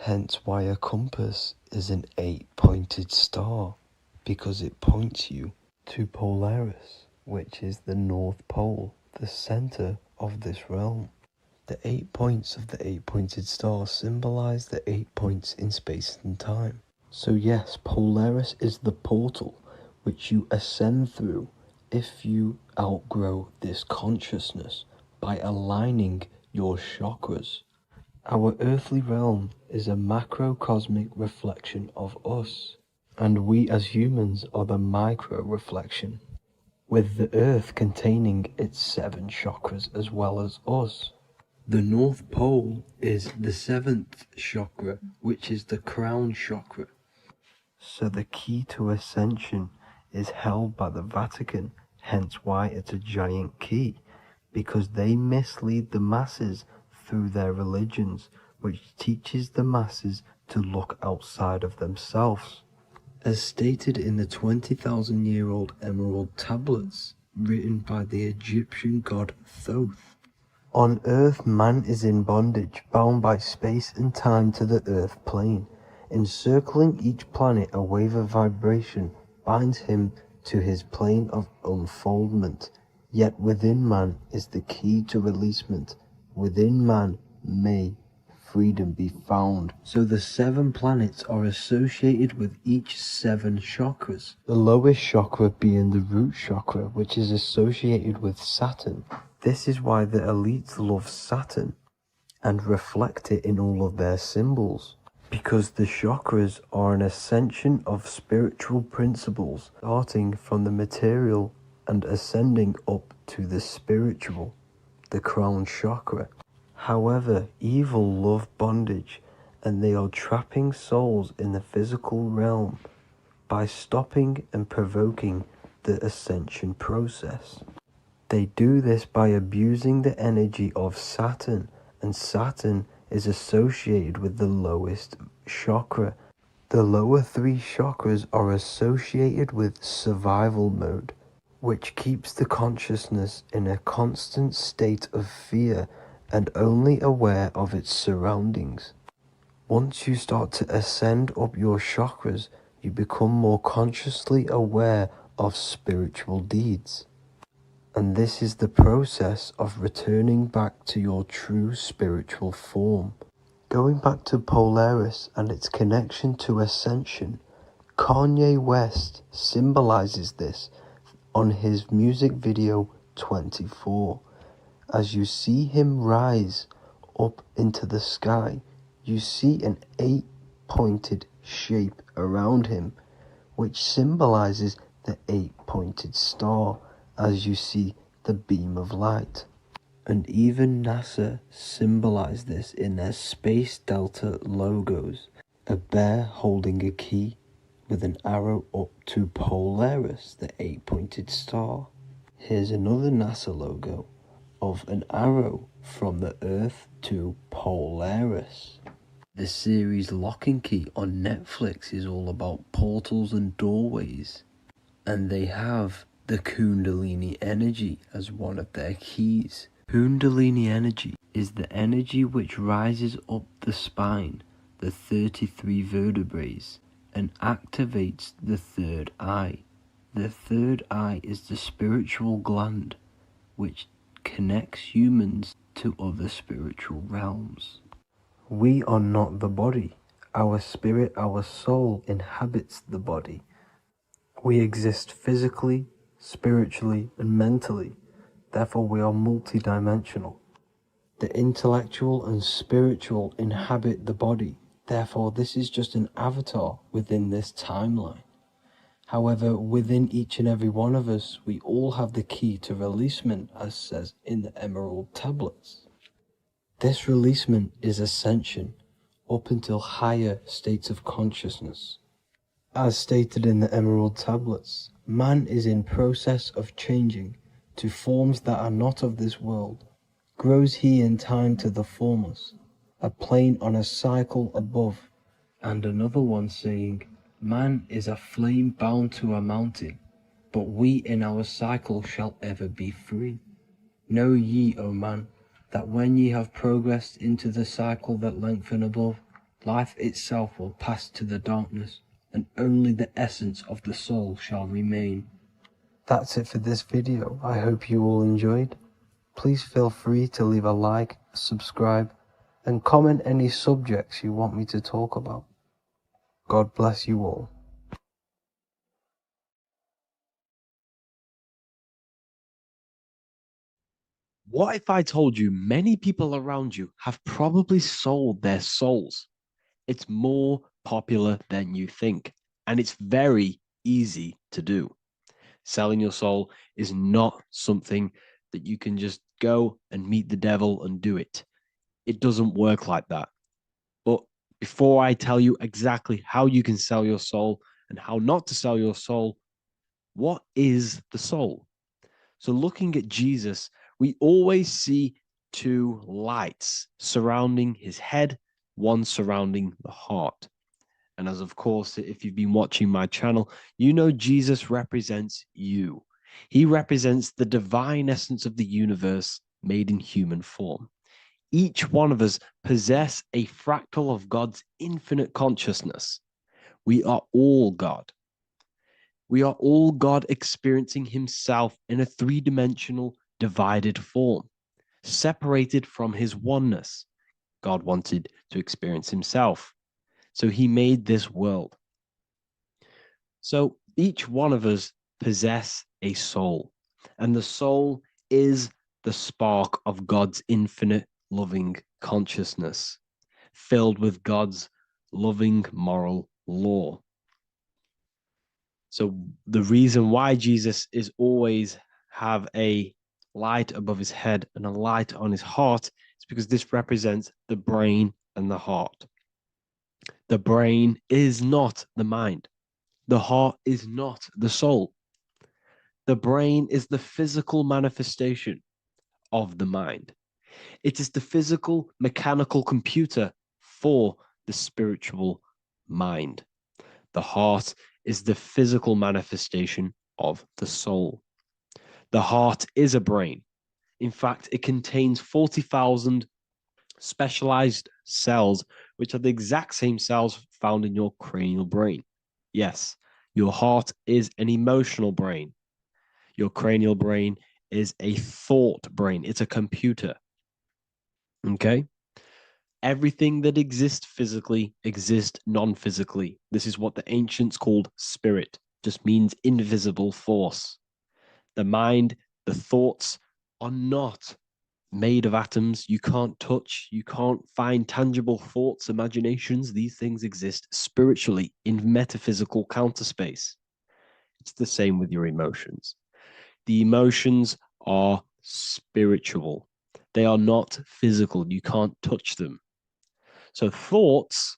S4: Hence why a compass is an 8-pointed star, because it points you to Polaris, which is the North Pole, the center of this realm. The 8 points of the 8-pointed star symbolize the 8 points in space and time. So yes, Polaris is the portal which you ascend through if you outgrow this consciousness by aligning your chakras. Our earthly realm is a macrocosmic reflection of us, and we as humans are the micro reflection, with the earth containing its 7 chakras as well as us. The North Pole is the 7th chakra, which is the crown chakra. So the key to ascension is held by the Vatican, hence why it's a giant key, because they mislead the masses through their religions, which teaches the masses to look outside of themselves. As stated in the 20,000-year-old emerald tablets, written by the Egyptian god Thoth. On Earth, man is in bondage, bound by space and time to the Earth plane. Encircling each planet, a wave of vibration binds him to his plane of unfoldment. Yet within man is the key to releasement. Within man may freedom be found. So the 7 planets are associated with each 7 chakras. The lowest chakra being the root chakra, which is associated with Saturn. This is why the elites love Saturn and reflect it in all of their symbols. Because the chakras are an ascension of spiritual principles, starting from the material and ascending up to the spiritual, the crown chakra. However, evil love bondage, and they are trapping souls in the physical realm by stopping and provoking the ascension process. They do this by abusing the energy of Saturn, and Saturn is associated with the lowest chakra. The lower 3 chakras are associated with survival mode, which keeps the consciousness in a constant state of fear and only aware of its surroundings. Once you start to ascend up your chakras, you become more consciously aware of spiritual deeds. And this is the process of returning back to your true spiritual form. Going back to Polaris and its connection to Ascension, Kanye West symbolizes this on his music video 24. As you see him rise up into the sky, you see an 8-pointed shape around him, which symbolizes the 8-pointed star, as you see the beam of light. And even NASA symbolize this in their Space Delta logos, a bear holding a key with an arrow up to Polaris, the 8-pointed star. Here's another NASA logo of an arrow from the Earth to Polaris. The series Lock and Key on Netflix is all about portals and doorways, and they have the Kundalini energy as one of their keys. Kundalini energy is the energy which rises up the spine, the 33 vertebrae, and activates the third eye. The third eye is the spiritual gland which connects humans to other spiritual realms. We are not the body. Our spirit, our soul inhabits the body. We exist physically, spiritually, and mentally. Therefore, we are multidimensional. The intellectual and spiritual inhabit the body. Therefore, this is just an avatar within this timeline. However, within each and every one of us, we all have the key to releasement, as says in the Emerald tablets. This releasement is ascension, up until higher states of consciousness. As stated in the Emerald tablets, man is in process of changing to forms that are not of this world. Grows he in time to the formless, a plane on a cycle above, and another one saying, man is a flame bound to a mountain, but we in our cycle shall ever be free. Know ye, O man, that when ye have progressed into the cycle that lengthen above, life itself will pass to the darkness, and only the essence of the soul shall remain. That's it for this video. I hope you all enjoyed. Please feel free to leave a like, subscribe, and comment any subjects you want me to talk about. God bless you all.
S5: What if I told you many people around you have probably sold their souls? It's more popular than you think, and it's very easy to do. Selling your soul is not something that you can just go and meet the devil and do it. It doesn't work like that. But before I tell you exactly how you can sell your soul and how not to sell your soul, what is the soul? So looking at Jesus, we always see two lights surrounding his head, one surrounding the heart. And as of course, if you've been watching my channel, you know Jesus represents you. He represents the divine essence of the universe made in human form. Each one of us possess a fractal of God's infinite consciousness. We are all God. We are all God experiencing himself in a three-dimensional divided form, separated from his oneness. God wanted to experience himself, so he made this world. So each one of us possess a soul, and the soul is the spark of God's infinite loving consciousness, filled with God's loving moral law. So the reason why Jesus is always have a light above his head and a light on his heart is because this represents the brain and the heart. The brain is not the mind. The heart is not the soul. The brain is the physical manifestation of the mind. It is the physical mechanical computer for the spiritual mind. The heart is the physical manifestation of the soul. The heart is a brain. In fact, it contains 40,000 specialized cells, which are the exact same cells found in your cranial brain. Yes, your heart is an emotional brain. Your cranial brain is a thought brain. It's a computer. Okay? Everything that exists physically exists non-physically. This is what the ancients called spirit, just means invisible force. The mind, the thoughts are not made of atoms. You can't touch, you can't find tangible thoughts, imaginations. These things exist spiritually in metaphysical counterspace. It's the same with your emotions. The emotions are spiritual. They are not physical. You can't touch them. So thoughts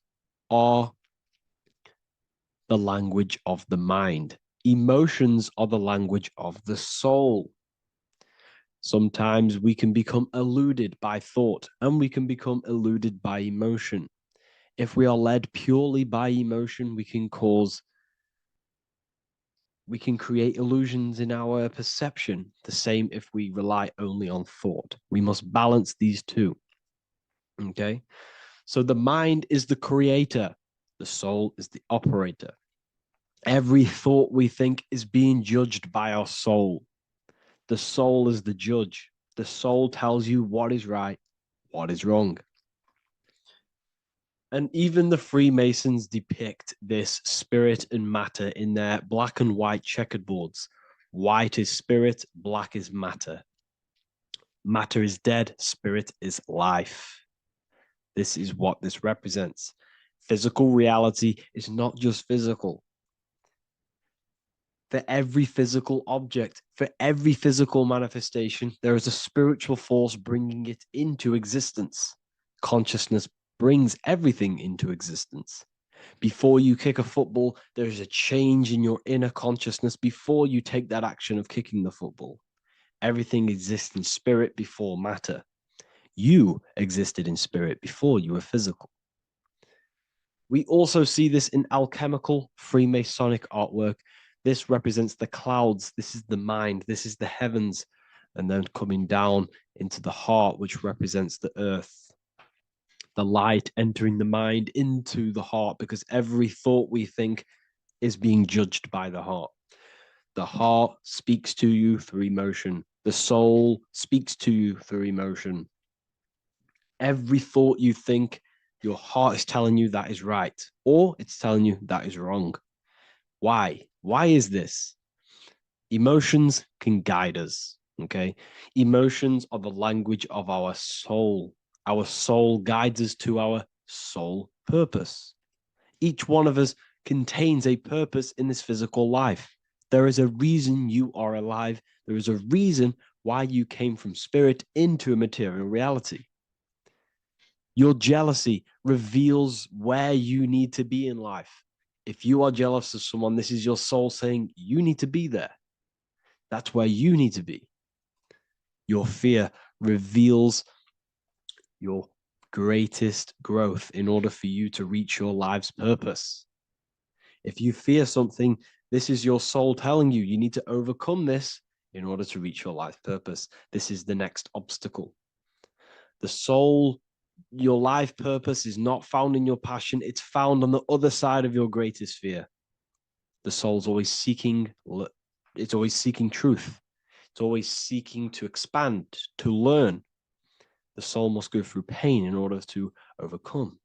S5: are the language of the mind. Emotions are the language of the soul. Sometimes we can become eluded by thought and we can become eluded by emotion. If we are led purely by emotion, we can cause We can create illusions in our perception. The same if we rely only on thought. We must balance these two. Okay? So the mind is the creator, the soul is the operator. Every thought we think is being judged by our soul. The soul is the judge. The soul tells you what is right, what is wrong. And even the Freemasons depict this spirit and matter in their black and white checkerboards. White is spirit, black is matter. Matter is dead, spirit is life. This is what this represents. Physical reality is not just physical. For every physical object, for every physical manifestation, there is a spiritual force bringing it into existence. Consciousness brings everything into existence. Before you kick a football, there is a change in your inner consciousness before you take that action of kicking the football. Everything exists in spirit before matter. You existed in spirit before you were physical. We also see this in alchemical Freemasonic artwork. This represents the clouds. This is the mind. This is the heavens. And then coming down into the heart, which represents the earth. The light entering the mind into the heart, because every thought we think is being judged by the heart. The heart speaks to you through emotion. The soul speaks to you through emotion. Every thought you think, your heart is telling you that is right, or it's telling you that is wrong. Why? Why is this? Emotions can guide us, okay? Emotions are the language of our soul. Our soul guides us to our soul purpose. Each one of us contains a purpose in this physical life. There is a reason you are alive. There is a reason why you came from spirit into a material reality. Your jealousy reveals where you need to be in life. If you are jealous of someone, this is your soul saying you need to be there. That's where you need to be. Your fear reveals your greatest growth in order for you to reach your life's purpose. If you fear something, this is your soul telling you you need to overcome this in order to reach your life purpose. This is the next obstacle. The soul, your life purpose is not found in your passion. It's found on the other side of your greatest fear. The soul's always seeking, it's always seeking truth. It's always seeking to expand, to learn. The soul must go through pain in order to overcome,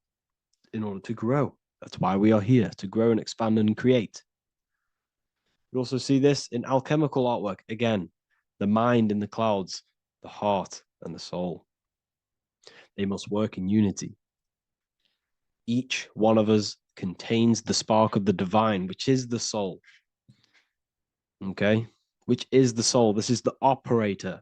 S5: in order to grow. That's why we are here, to grow and expand and create. You also see this in alchemical artwork. Again, the mind in the clouds, the heart and the soul. They must work in unity. Each one of us contains the spark of the divine, which is the soul. Okay? Which is the soul. This is the operator.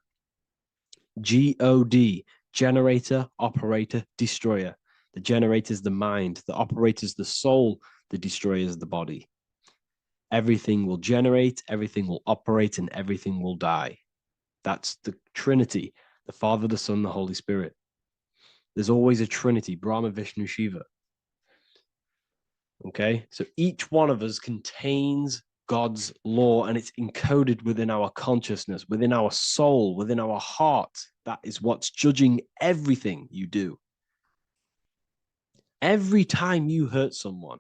S5: G-O-D, generator, operator, destroyer. The generator is the mind. The operator is the soul. The destroyer is the body. Everything will generate, everything will operate, and everything will die. That's the Trinity, the Father, the Son, the Holy Spirit. There's always a Trinity, Brahma, Vishnu, Shiva. Okay, so each one of us contains God's law, and it's encoded within our consciousness, within our soul, within our heart. That is what's judging everything you do. Every time you hurt someone,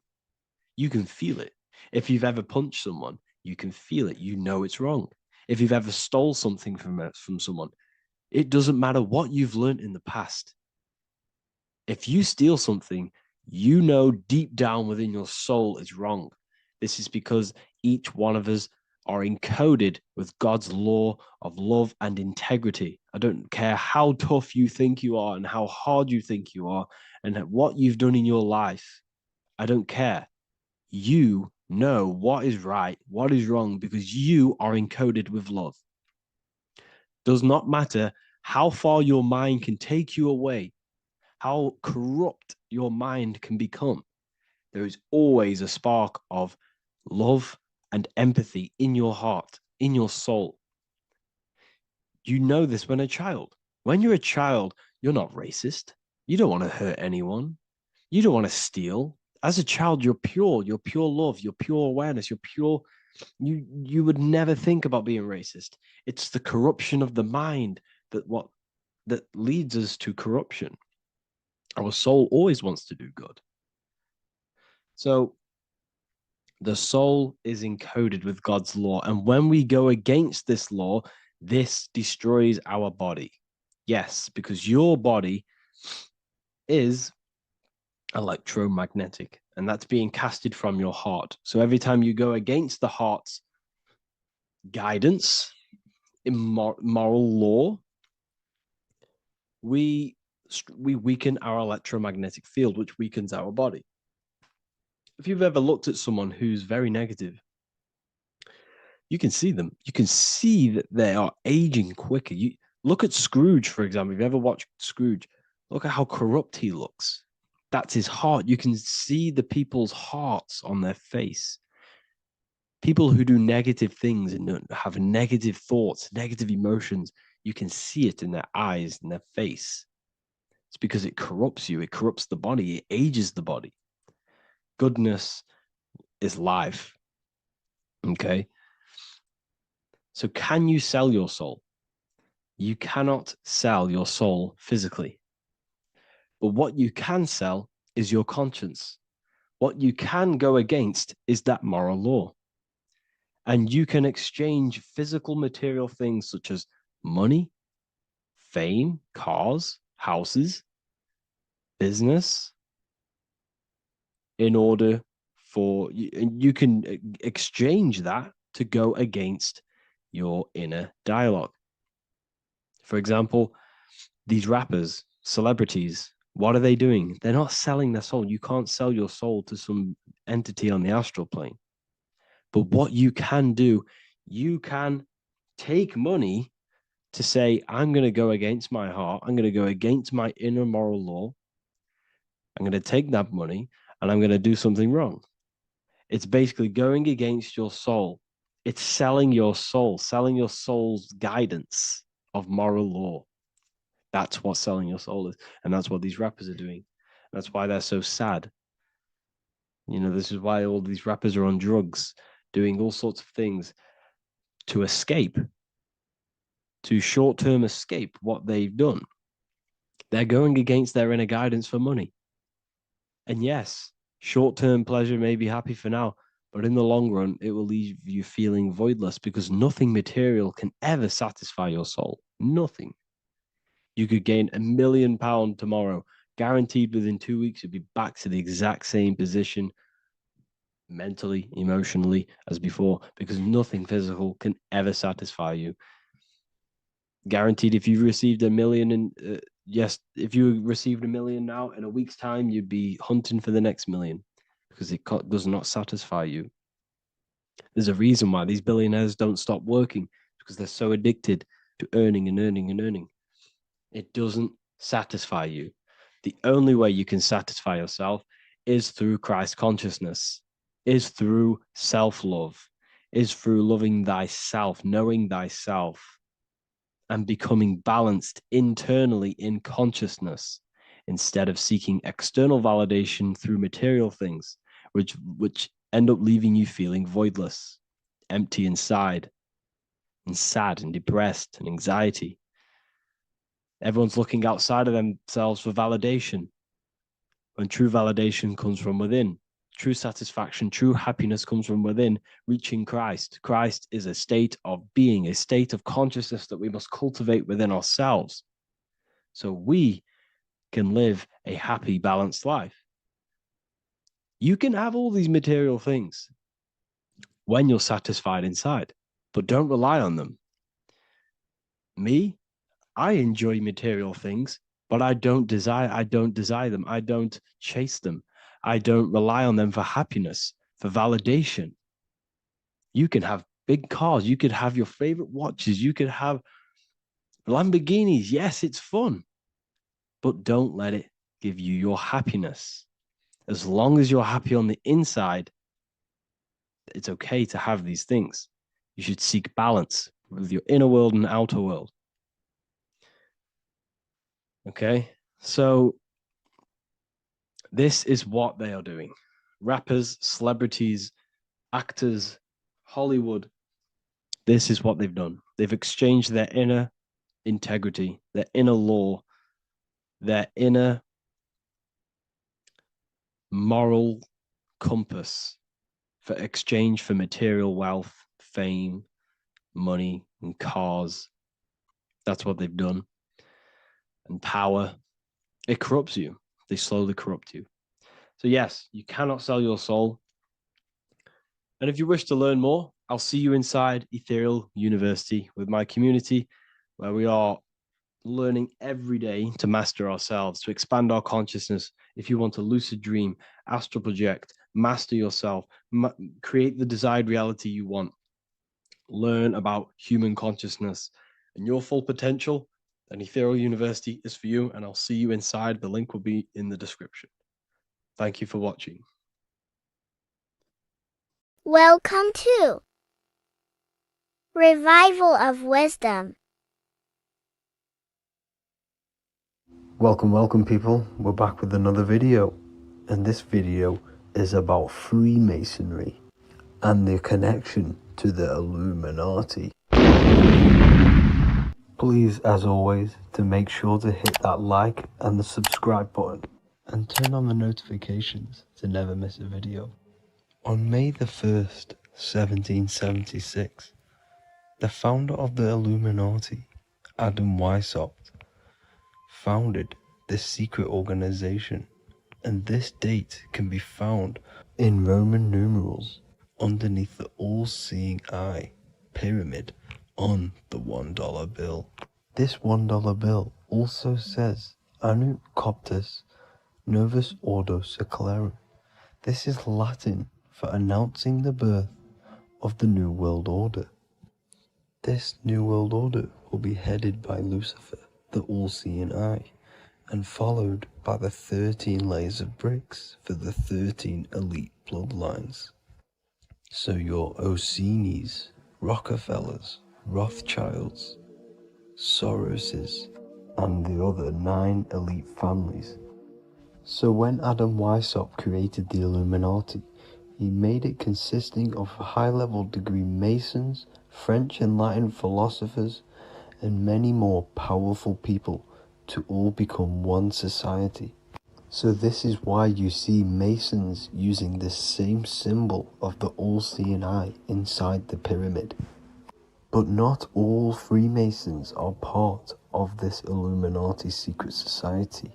S5: you can feel it. If you've ever punched someone, you can feel it. You know it's wrong. If you've ever stole something from someone, it doesn't matter what you've learned in the past. If you steal something, you know deep down within your soul it's wrong. This is because each one of us are encoded with God's law of love and integrity. I don't care how tough you think you are and how hard you think you are and what you've done in your life. I don't care. You know what is right, what is wrong, because you are encoded with love. Does not matter how far your mind can take you away, how corrupt your mind can become. There is always a spark of love and empathy in your heart, in your soul. You know this when a child. When you're a child, you're not racist. You don't want to hurt anyone. You don't want to steal. As a child, you're pure love, you're pure awareness, you're pure You would never think about being racist. It's the corruption of the mind that leads us to corruption. Our soul always wants to do good. So the soul is encoded with God's law. And when we go against this law, this destroys our body. Yes, because your body is electromagnetic, and that's being casted from your heart. So every time you go against the heart's guidance in moral law, we weaken our electromagnetic field, which weakens our body. If you've ever looked at someone who's very negative, you can see them. You can see that they are aging quicker. You look at Scrooge, for example. If you ever watched Scrooge, look at how corrupt he looks. That's his heart. You can see the people's hearts on their face. People who do negative things and have negative thoughts, negative emotions, you can see it in their eyes and their face. It's because it corrupts you. It corrupts the body. It ages the body. Goodness is life. Okay. So can you sell your soul? You cannot sell your soul physically. But what you can sell is your conscience. What you can go against is that moral law. And you can exchange physical material things such as money, fame, cars, houses, business, in order for you can exchange that to go against your inner dialogue. For example, these rappers, celebrities, what are they doing? They're not selling their soul. You can't sell your soul to some entity on the astral plane. But what you can do, you can take money to say, I'm going to go against my heart. I'm going to go against my inner moral law. I'm going to take that money and I'm going to do something wrong. It's basically going against your soul. It's selling your soul's guidance of moral law. That's what selling your soul is. And that's what these rappers are doing. That's why they're so sad. You know, this is why all these rappers are on drugs, doing all sorts of things to escape, to short-term escape what they've done. They're going against their inner guidance for money. And yes, short-term pleasure may be happy for now, but in the long run, it will leave you feeling voidless because nothing material can ever satisfy your soul. Nothing. You could gain £1 million tomorrow, guaranteed within 2 weeks, you'll be back to the exact same position mentally, emotionally as before, because nothing physical can ever satisfy you. Guaranteed, if you received $1 million yes, if you received $1 million now, in a week's time, you'd be hunting for the next million because it does not satisfy you. There's a reason why these billionaires don't stop working, because they're so addicted to earning and earning and earning. It doesn't satisfy you. The only way you can satisfy yourself is through Christ consciousness, is through self-love, is through loving thyself, knowing thyself, and becoming balanced internally in consciousness instead of seeking external validation through material things, which end up leaving you feeling voidless, empty inside, and sad and depressed and anxiety. Everyone's looking outside of themselves for validation, when true validation comes from within. True satisfaction, true happiness comes from within, reaching Christ. Christ is a state of being, a state of consciousness that we must cultivate within ourselves so we can live a happy, balanced life. You can have all these material things when you're satisfied inside, but don't rely on them. Me, I enjoy material things, but I don't desire them. I don't chase them. I don't rely on them for happiness, for validation. You can have big cars. You could have your favorite watches. You could have Lamborghinis. Yes, it's fun, but don't let it give you your happiness. As long as you're happy on the inside, it's okay to have these things. You should seek balance with your inner world and outer world. Okay, so this is what they are doing. Rappers, celebrities, actors, Hollywood. This is what they've done. They've exchanged their inner integrity, their inner law, their inner moral compass for exchange for material wealth, fame, money, and cars. That's what they've done. And power. It corrupts you. They slowly corrupt you. So yes, you cannot sell your soul. And if you wish to learn more, I'll see you inside Ethereal University with my community, where we are learning every day to master ourselves, to expand our consciousness. If you want to lucid dream, astral project, master yourself, create the desired reality you want, learn about human consciousness and your full potential, then Ethereal University is for you, and I'll see you inside. The link will be in the description. Thank you for watching.
S3: Welcome to Revival of Wisdom.
S4: Welcome people, we're back with another video, and this video is about Freemasonry and their connection to the Illuminati. Please, as always, to make sure to hit that like and the subscribe button and turn on the notifications to never miss a video. On May the 1st, 1776, the founder of the Illuminati, Adam Weishaupt, founded this secret organization, and this date can be found in Roman numerals underneath the all-seeing eye pyramid on the $1 bill. This $1 bill also says Anu Coptus Novus Ordo Secularum. This is Latin for announcing the birth of the New World Order. This New World Order will be headed by Lucifer, the all-seeing eye, and followed by the 13 layers of bricks for the 13 elite bloodlines. So your Orsini's, Rockefellers, Rothschilds, Soroses, and the other 9 elite families. So when Adam Weishaupt created the Illuminati, he made it consisting of high-level degree Masons, French and Latin philosophers, and many more powerful people to all become one society. So this is why you see Masons using this same symbol of the all-seeing eye inside the pyramid. But not all Freemasons are part of this Illuminati secret society.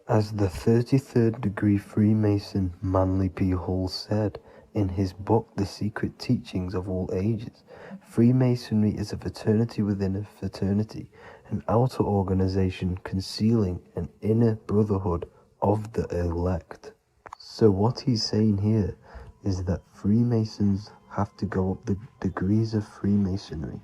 S4: As the 33rd degree Freemason Manly P. Hall said in his book The Secret Teachings of All Ages, Freemasonry is a fraternity within a fraternity, an outer organization concealing an inner brotherhood of the elect. So what he's saying here is that Freemasons have to go up the degrees of Freemasonry,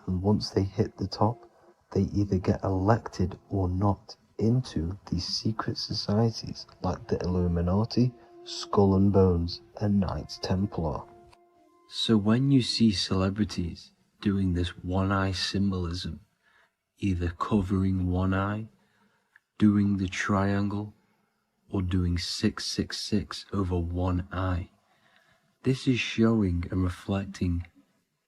S4: and once they hit the top, they either get elected or not into these secret societies like the Illuminati, Skull and Bones, and Knights Templar. So when you see celebrities doing this one-eye symbolism, either covering one eye, doing the triangle, or doing 666 over one eye, this is showing and reflecting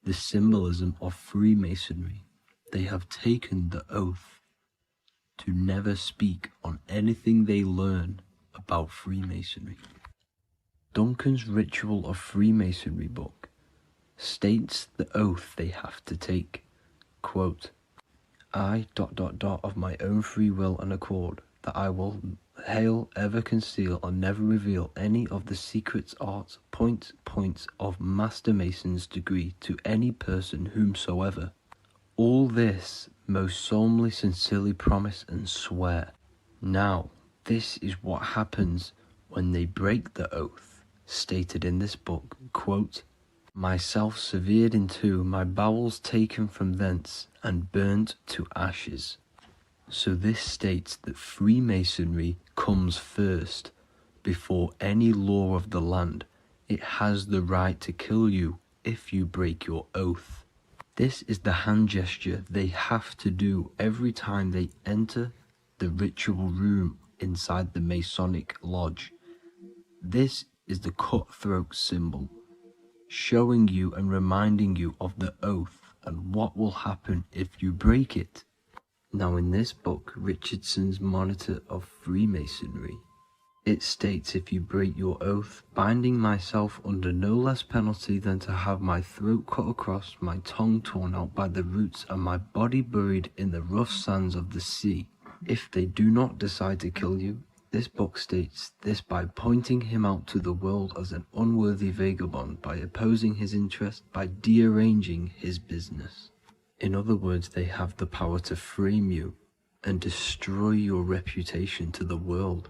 S4: the symbolism of Freemasonry. They have taken the oath to never speak on anything they learn about Freemasonry. Duncan's Ritual of Freemasonry book states the oath they have to take. Quote, I ... of my own free will and accord, that I will hail, ever conceal, or never reveal any of the secrets, arts, points of Master Mason's degree to any person whomsoever. All this most solemnly, sincerely promise and swear. Now, this is what happens when they break the oath, stated in this book, quote, myself severed in two, my bowels taken from thence, and burnt to ashes. So this states that Freemasonry comes first, before any law of the land. It has the right to kill you if you break your oath. This is the hand gesture they have to do every time they enter the ritual room inside the Masonic lodge. This is the cutthroat symbol, showing you and reminding you of the oath and what will happen if you break it. Now in this book, Richardson's Monitor of Freemasonry, it states, if you break your oath, binding myself under no less penalty than to have my throat cut across, my tongue torn out by the roots, and my body buried in the rough sands of the sea. If they do not decide to kill you, this book states this by pointing him out to the world as an unworthy vagabond, by opposing his interest, by dearranging his business. In other words, they have the power to frame you and destroy your reputation to the world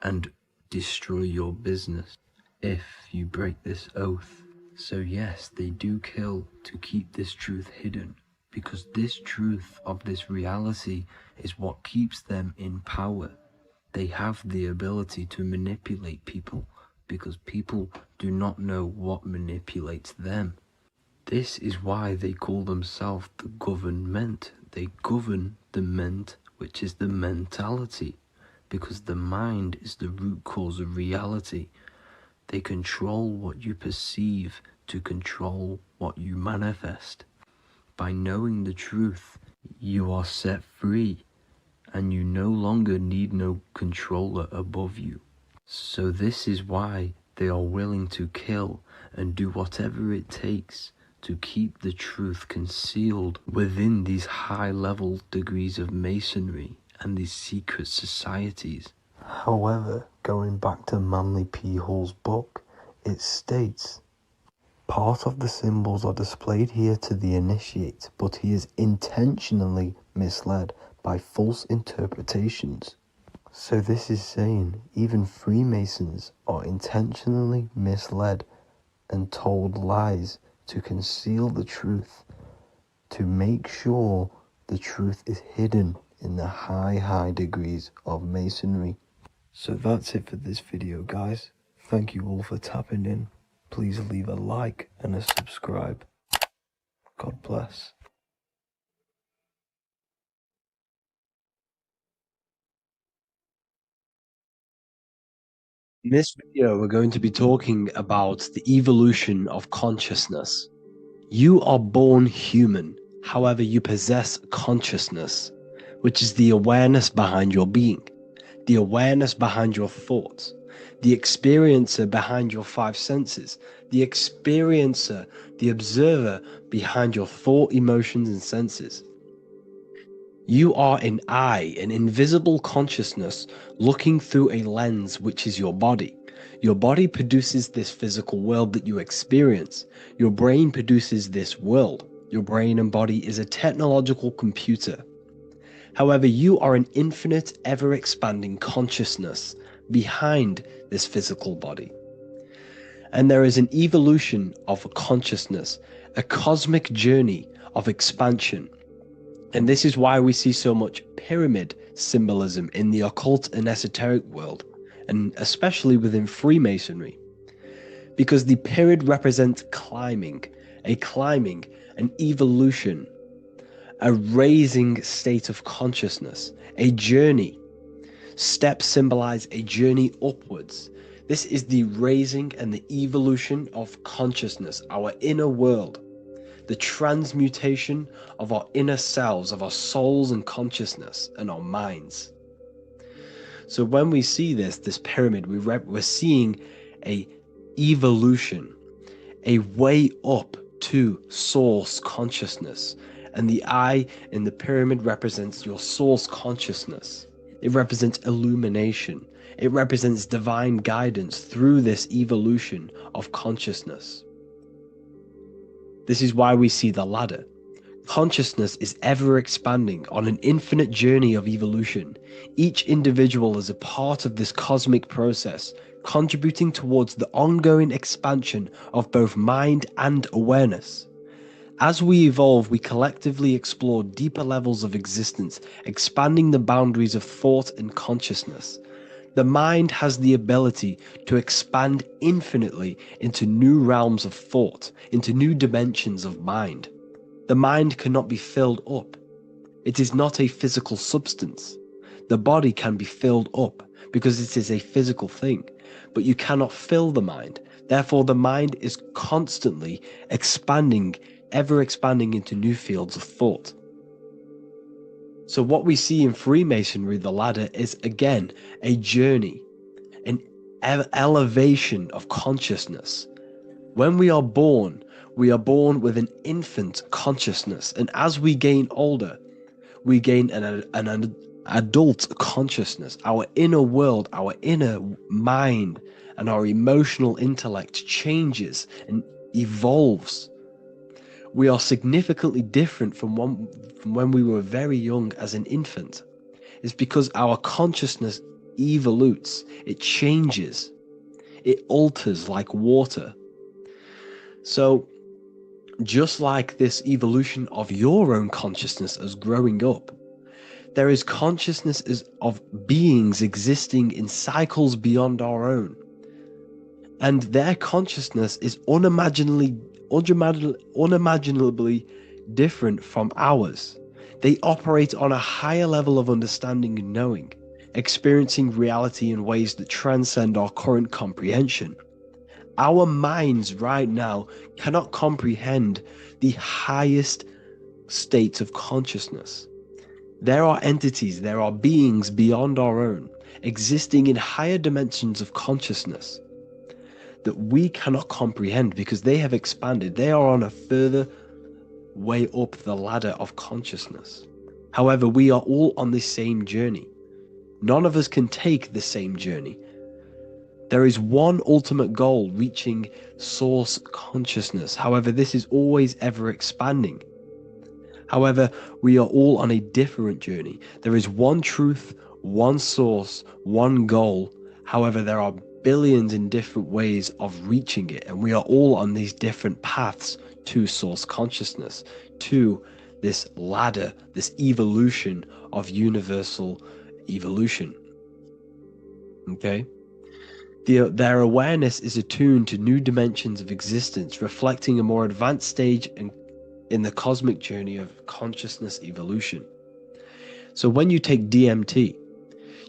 S4: and destroy your business if you break this oath. So yes, they do kill to keep this truth hidden, because this truth of this reality is what keeps them in power. They have the ability to manipulate people, because people do not know what manipulates them. This is why they call themselves the government. They govern the ment, which is the mentality, because the mind is the root cause of reality. They control what you perceive to control what you manifest. By knowing the truth, you are set free, and you no longer need no controller above you. So this is why they are willing to kill and do whatever it takes to keep the truth concealed within these high-level degrees of masonry and these secret societies. However, going back to Manly P. Hall's book, it states, part of the symbols are displayed here to the initiate, but he is intentionally misled by false interpretations. So this is saying even Freemasons are intentionally misled and told lies to conceal the truth, to make sure the truth is hidden in the high degrees of masonry. So that's it for this video, guys. Thank you all for tapping in. Please leave a like and a subscribe. God bless.
S1: In this video, we're going to be talking about the evolution of consciousness. You are born human, however, you possess consciousness, which is the awareness behind your being, the awareness behind your thoughts, the experiencer behind your five senses, the experiencer, the observer behind your thought, emotions, and senses. You are an eye, an invisible consciousness looking through a lens, which is your body. Your body produces this physical world that you experience. Your brain produces this world. Your brain and body is a technological computer. However, you are an infinite, ever-expanding consciousness behind this physical body. And there is an evolution of consciousness, a cosmic journey of expansion. And this is why we see so much pyramid symbolism in the occult and esoteric world, and especially within Freemasonry. Because the pyramid represents climbing, an evolution, a raising state of consciousness, a journey. Steps symbolize a journey upwards. This is the raising and the evolution of consciousness, our inner world. The transmutation of our inner selves, of our souls and consciousness and our minds. So when we see this pyramid, we're seeing a evolution, a way up to source consciousness. And the eye in the pyramid represents your source consciousness. It represents illumination. It represents divine guidance through this evolution of consciousness. This is why we see the ladder. Consciousness is ever expanding on an infinite journey of evolution. Each individual is a part of this cosmic process, contributing towards the ongoing expansion of both mind and awareness. As we evolve, we collectively explore deeper levels of existence, expanding the boundaries of thought and consciousness. The mind has the ability to expand infinitely into new realms of thought, into new dimensions of mind. The mind cannot be filled up. It is not a physical substance. The body can be filled up because it is a physical thing, but you cannot fill the mind.
S5: Therefore, the mind is constantly expanding, ever expanding into new fields of thought. So what we see in Freemasonry, the ladder, is again a journey, an elevation of consciousness. When we are born with an infant consciousness, and as we gain older, we gain an adult consciousness. Our inner world, our inner mind, and our emotional intellect changes and evolves. We are significantly different from when we were very young as an infant. It's because our consciousness evolutes, it changes, it alters like water. So just like this evolution of your own consciousness as growing up, there is consciousness of beings existing in cycles beyond our own. And their consciousness is unimaginably different from ours. They operate on a higher level of understanding and knowing, experiencing reality in ways that transcend our current comprehension. Our minds right now cannot comprehend the highest states of consciousness. There are entities, there are beings beyond our own, existing in higher dimensions of consciousness that we cannot comprehend because they have expanded. They are on a further way up the ladder of consciousness. However, we are all on this same journey. None of us can take the same journey. There is one ultimate goal, reaching source consciousness. However, this is always ever expanding. However, we are all on a different journey. There is one truth, one source, one goal. However, there are billions in different ways of reaching it, and we are all on these different paths to source consciousness, to this ladder, this evolution of universal evolution. Okay? Their awareness is attuned to new dimensions of existence, reflecting a more advanced stage in the cosmic journey of consciousness evolution. So when you take DMT,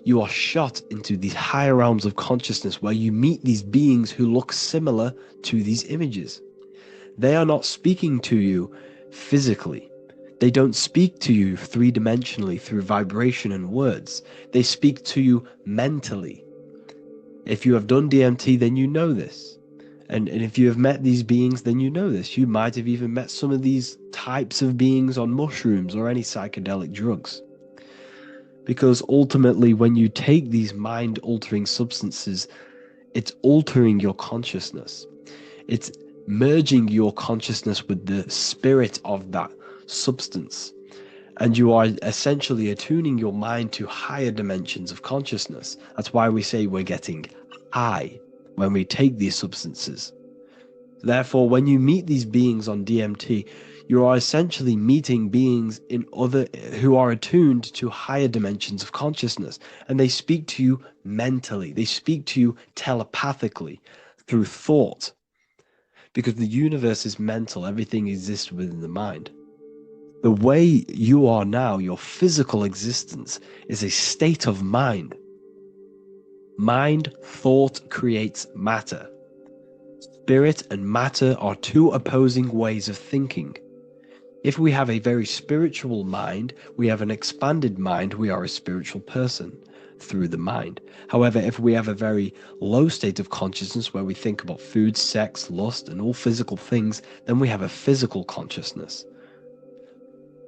S5: you are shot into these higher realms of consciousness where you meet these beings who look similar to these images. They are not speaking to you physically. They don't speak to you three-dimensionally through vibration and words. They speak to you mentally. If you have done DMT, then you know this. And if you have met these beings, then you know this. You might have even met some of these types of beings on mushrooms or any psychedelic drugs. Because ultimately, when you take these mind-altering substances, it's altering your consciousness. It's merging your consciousness with the spirit of that substance. And you are essentially attuning your mind to higher dimensions of consciousness. That's why we say we're getting high when we take these substances. Therefore, when you meet these beings on DMT, you are essentially meeting beings who are attuned to higher dimensions of consciousness, and they speak to you mentally. They speak to you telepathically through thought, because the universe is mental. Everything exists within the mind. The way you are now, your physical existence, is a state of mind. Mind, thought creates matter. Spirit and matter are two opposing ways of thinking. If we have a very spiritual mind, we have an expanded mind, we are a spiritual person through the mind. However, if we have a very low state of consciousness where we think about food, sex, lust, and all physical things, then we have a physical consciousness.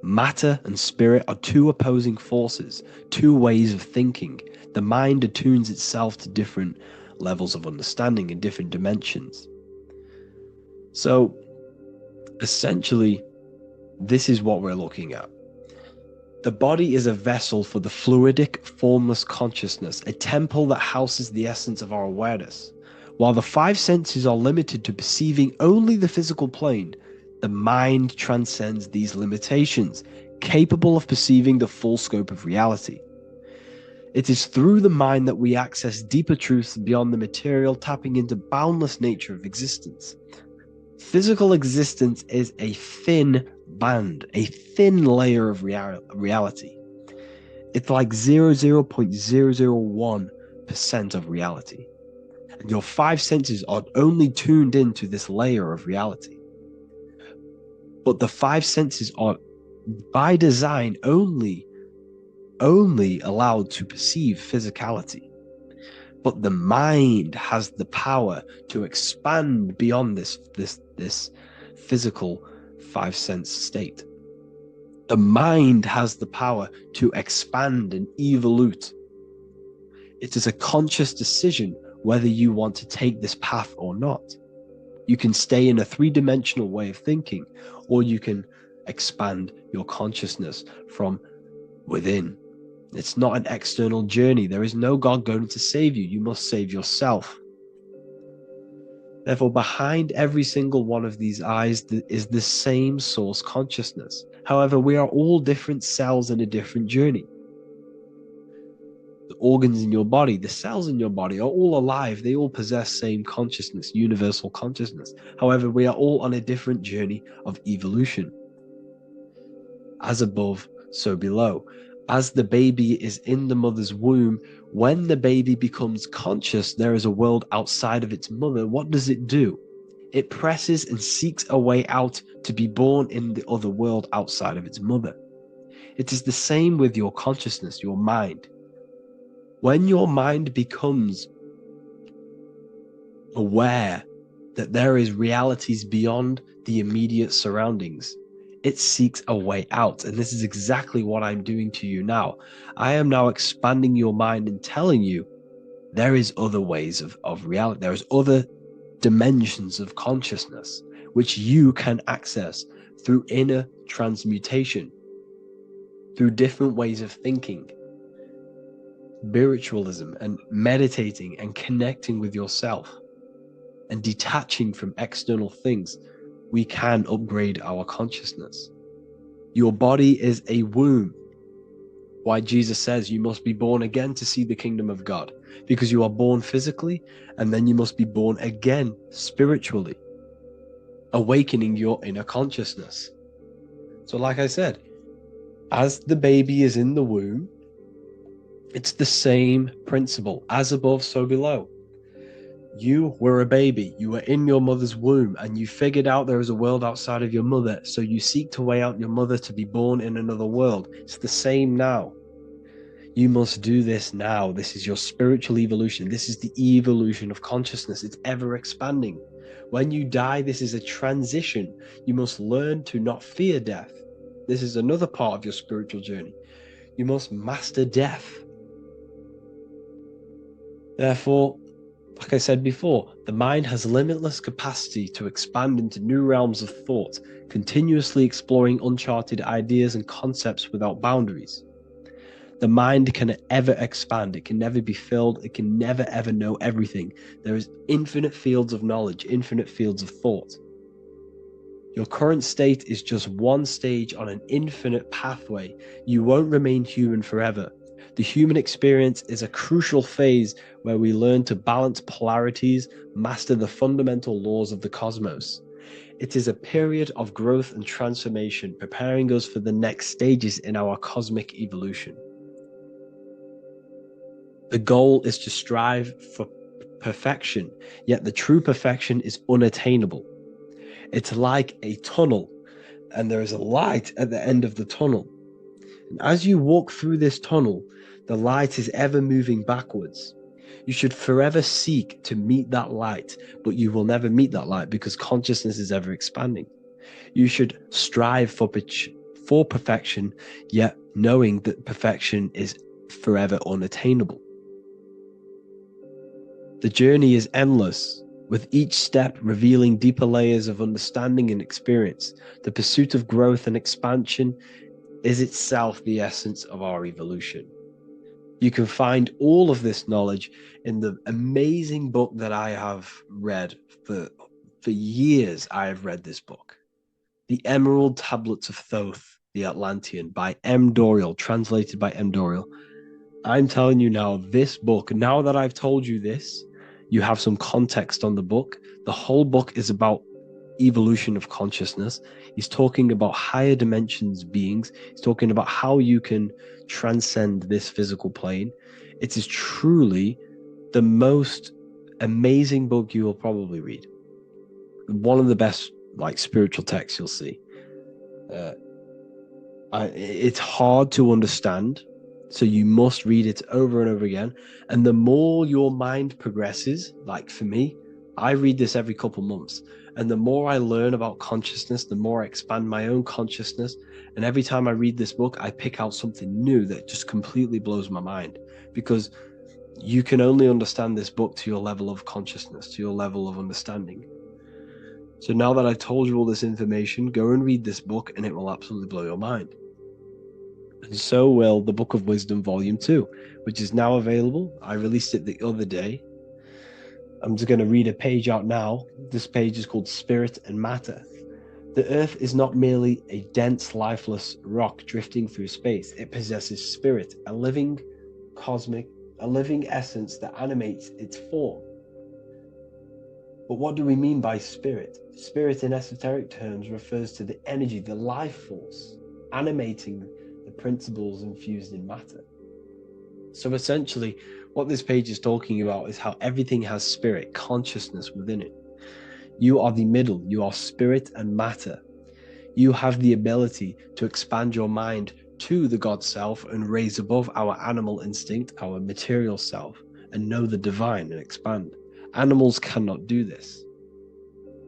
S5: Matter and spirit are two opposing forces, two ways of thinking. The mind attunes itself to different levels of understanding in different dimensions. So, essentially, this is what we're looking at. The body is a vessel for the fluidic, formless consciousness, a temple that houses the essence of our awareness. While the five senses are limited to perceiving only the physical plane, the mind transcends these limitations, capable of perceiving the full scope of reality. It is through the mind that we access deeper truths beyond the material, tapping into boundless nature of existence. Physical existence is a thin band, a thin layer of reality. It's like 0.001% of reality. And your five senses are only tuned into this layer of reality. But the five senses are, by design, only allowed to perceive physicality. But the mind has the power to expand beyond this physical five sense state. The mind has the power to expand and evolute. It is a conscious decision whether you want to take this path or not. You can stay in a three-dimensional way of thinking, or you can expand your consciousness from within. It's not an external journey. There is no God going to save you. You must save yourself. Therefore, behind every single one of these eyes is the same source consciousness. However, we are all different cells in a different journey. The organs in your body, the cells in your body are all alive. They all possess same consciousness, universal consciousness. However, we are all on a different journey of evolution. As above, so below. As the baby is in the mother's womb, when the baby becomes conscious, there is a world outside of its mother. What does it do? It presses and seeks a way out to be born in the other world outside of its mother. It is the same with your consciousness, your mind. When your mind becomes aware that there is realities beyond the immediate surroundings, it seeks a way out. And this is exactly what I'm doing to you now. I am now expanding your mind and telling you there is other ways of reality. There is other dimensions of consciousness which you can access through inner transmutation, through different ways of thinking, spiritualism, and meditating and connecting with yourself and detaching from external things. We can upgrade our consciousness. Your body is a womb. Why Jesus says you must be born again to see the kingdom of God, because you are born physically and then you must be born again spiritually, awakening your inner consciousness. So like I said, as the baby is in the womb, it's the same principle. As above, so below. You were a baby, you were in your mother's womb, and you figured out there is a world outside of your mother, so you seek to way out your mother to be born in another world. It's the same now. You must do this now. This is your spiritual evolution. This is the evolution of consciousness. It's ever expanding. When you die, this is a transition. You must learn to not fear death. This is another part of your spiritual journey. You must master death. Therefore, like I said before, the mind has limitless capacity to expand into new realms of thought, continuously exploring uncharted ideas and concepts without boundaries. The mind can ever expand. It can never be filled. It can never ever know everything. There is infinite fields of knowledge, infinite fields of thought. Your current state is just one stage on an infinite pathway. You won't remain human forever. The human experience is a crucial phase where we learn to balance polarities, master the fundamental laws of the cosmos. It is a period of growth and transformation, preparing us for the next stages in our cosmic evolution. The goal is to strive for perfection, yet the true perfection is unattainable. It's like a tunnel, and there is a light at the end of the tunnel. And as you walk through this tunnel, the light is ever moving backwards. You should forever seek to meet that light, but you will never meet that light because consciousness is ever expanding. You should strive for perfection, yet knowing that perfection is forever unattainable. The journey is endless, with each step revealing deeper layers of understanding and experience. The pursuit of growth and expansion is itself the essence of our evolution. You can find all of this knowledge in the amazing book that I have read for years. I have read this book, The Emerald Tablets of Thoth, the Atlantean, by M. Dorial, translated by M. Dorial. I'm telling you now, this book, now that I've told you this, you have some context on the book. The whole book is about evolution of consciousness. He's talking about higher dimensions beings. He's talking about how you can transcend this physical plane. It is truly the most
S1: Amazing book you will probably read. One of the best like spiritual texts you'll see. It's hard to understand, so you must read it over and over again. And the more your mind progresses, like for me, I read this every couple months. And the more I learn about consciousness, the more I expand my own consciousness. And every time I read this book, I pick out something new that just completely blows my mind, because you can only understand this book to your level of consciousness, to your level of understanding. So now that I told you all this information, go and read this book and it will absolutely blow your mind. And so will the Book of Wisdom Volume 2, which is now available. I released it the other day. I'm just going to read a page out now. This page is called Spirit and Matter. The Earth is not merely a dense, lifeless rock drifting through space. It possesses spirit, a living essence that animates its form. But what do we mean by spirit? Spirit in esoteric terms refers to the energy, the life force, animating the principles infused in matter. So essentially, what this page is talking about is how everything has spirit, consciousness within it. You are the middle, you are spirit and matter. You have the ability to expand your mind to the God self and raise above our animal instinct, our material self, and know the divine and expand. Animals cannot do this.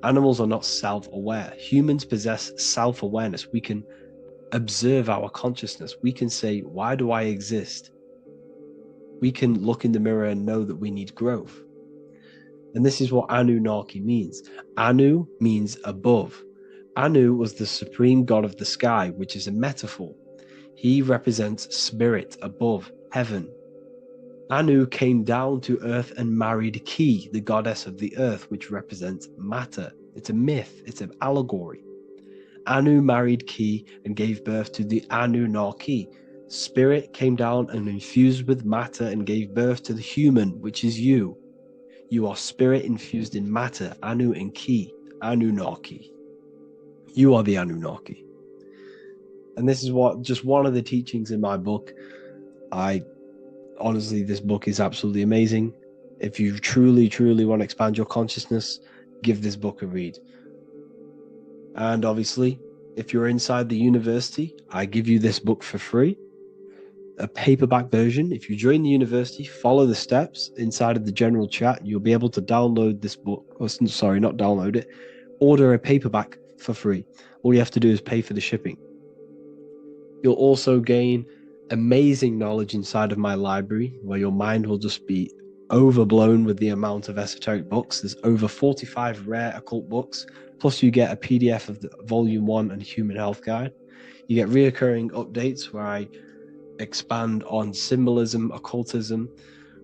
S1: Animals are not self-aware. Humans possess self-awareness. We can observe our consciousness. We can say, why do I exist? We can look in the mirror and know that we need growth. And this is what Anunnaki means. Anu means above. Anu was the supreme god of the sky, which is a metaphor. He represents spirit above, heaven. Anu came down to earth and married Ki, the goddess of the earth, which represents matter. It's a myth, it's an allegory. Anu married Ki and gave birth to the Anunnaki. Spirit came down and infused with matter and gave birth to the human, which is you. You are spirit infused in matter, Anu and Ki, Anunnaki. You are the Anunnaki. And this is just one of the teachings in my book. Honestly, this book is absolutely amazing. If you truly, truly want to expand your consciousness, give this book a read. And obviously, if you're inside the university, I give you this book for free, a paperback version. If you join the university, follow the steps inside of the general chat, you'll be able to download this book. Sorry, not download it. Order a paperback for free. All you have to do is pay for the shipping. You'll also gain amazing knowledge inside of my library, where your mind will just be overblown with the amount of esoteric books. There's over 45 rare occult books, plus you get a PDF of the Volume 1 and Human Health Guide. You get reoccurring updates where I expand on symbolism, occultism,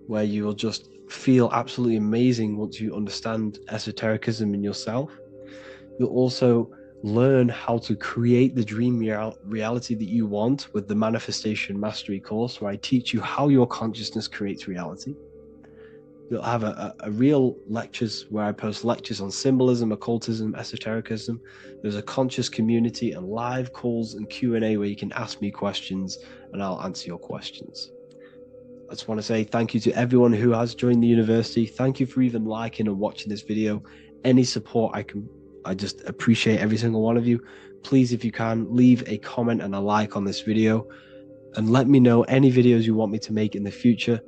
S1: where you will just feel absolutely amazing once you understand esotericism in yourself. You'll also learn how to create the dream reality that you want with the Manifestation Mastery course, where I teach you how your consciousness creates reality. You'll have a real lectures where I post lectures on symbolism, occultism, esotericism. There's a conscious community and live calls and Q&A where you can ask me questions and I'll answer your questions. I just want to say thank you to everyone who has joined the university. Thank you for even liking and watching this video. Any support I just appreciate every single one of you. Please, if you can, leave a comment and a like on this video and let me know any videos you want me to make in the future.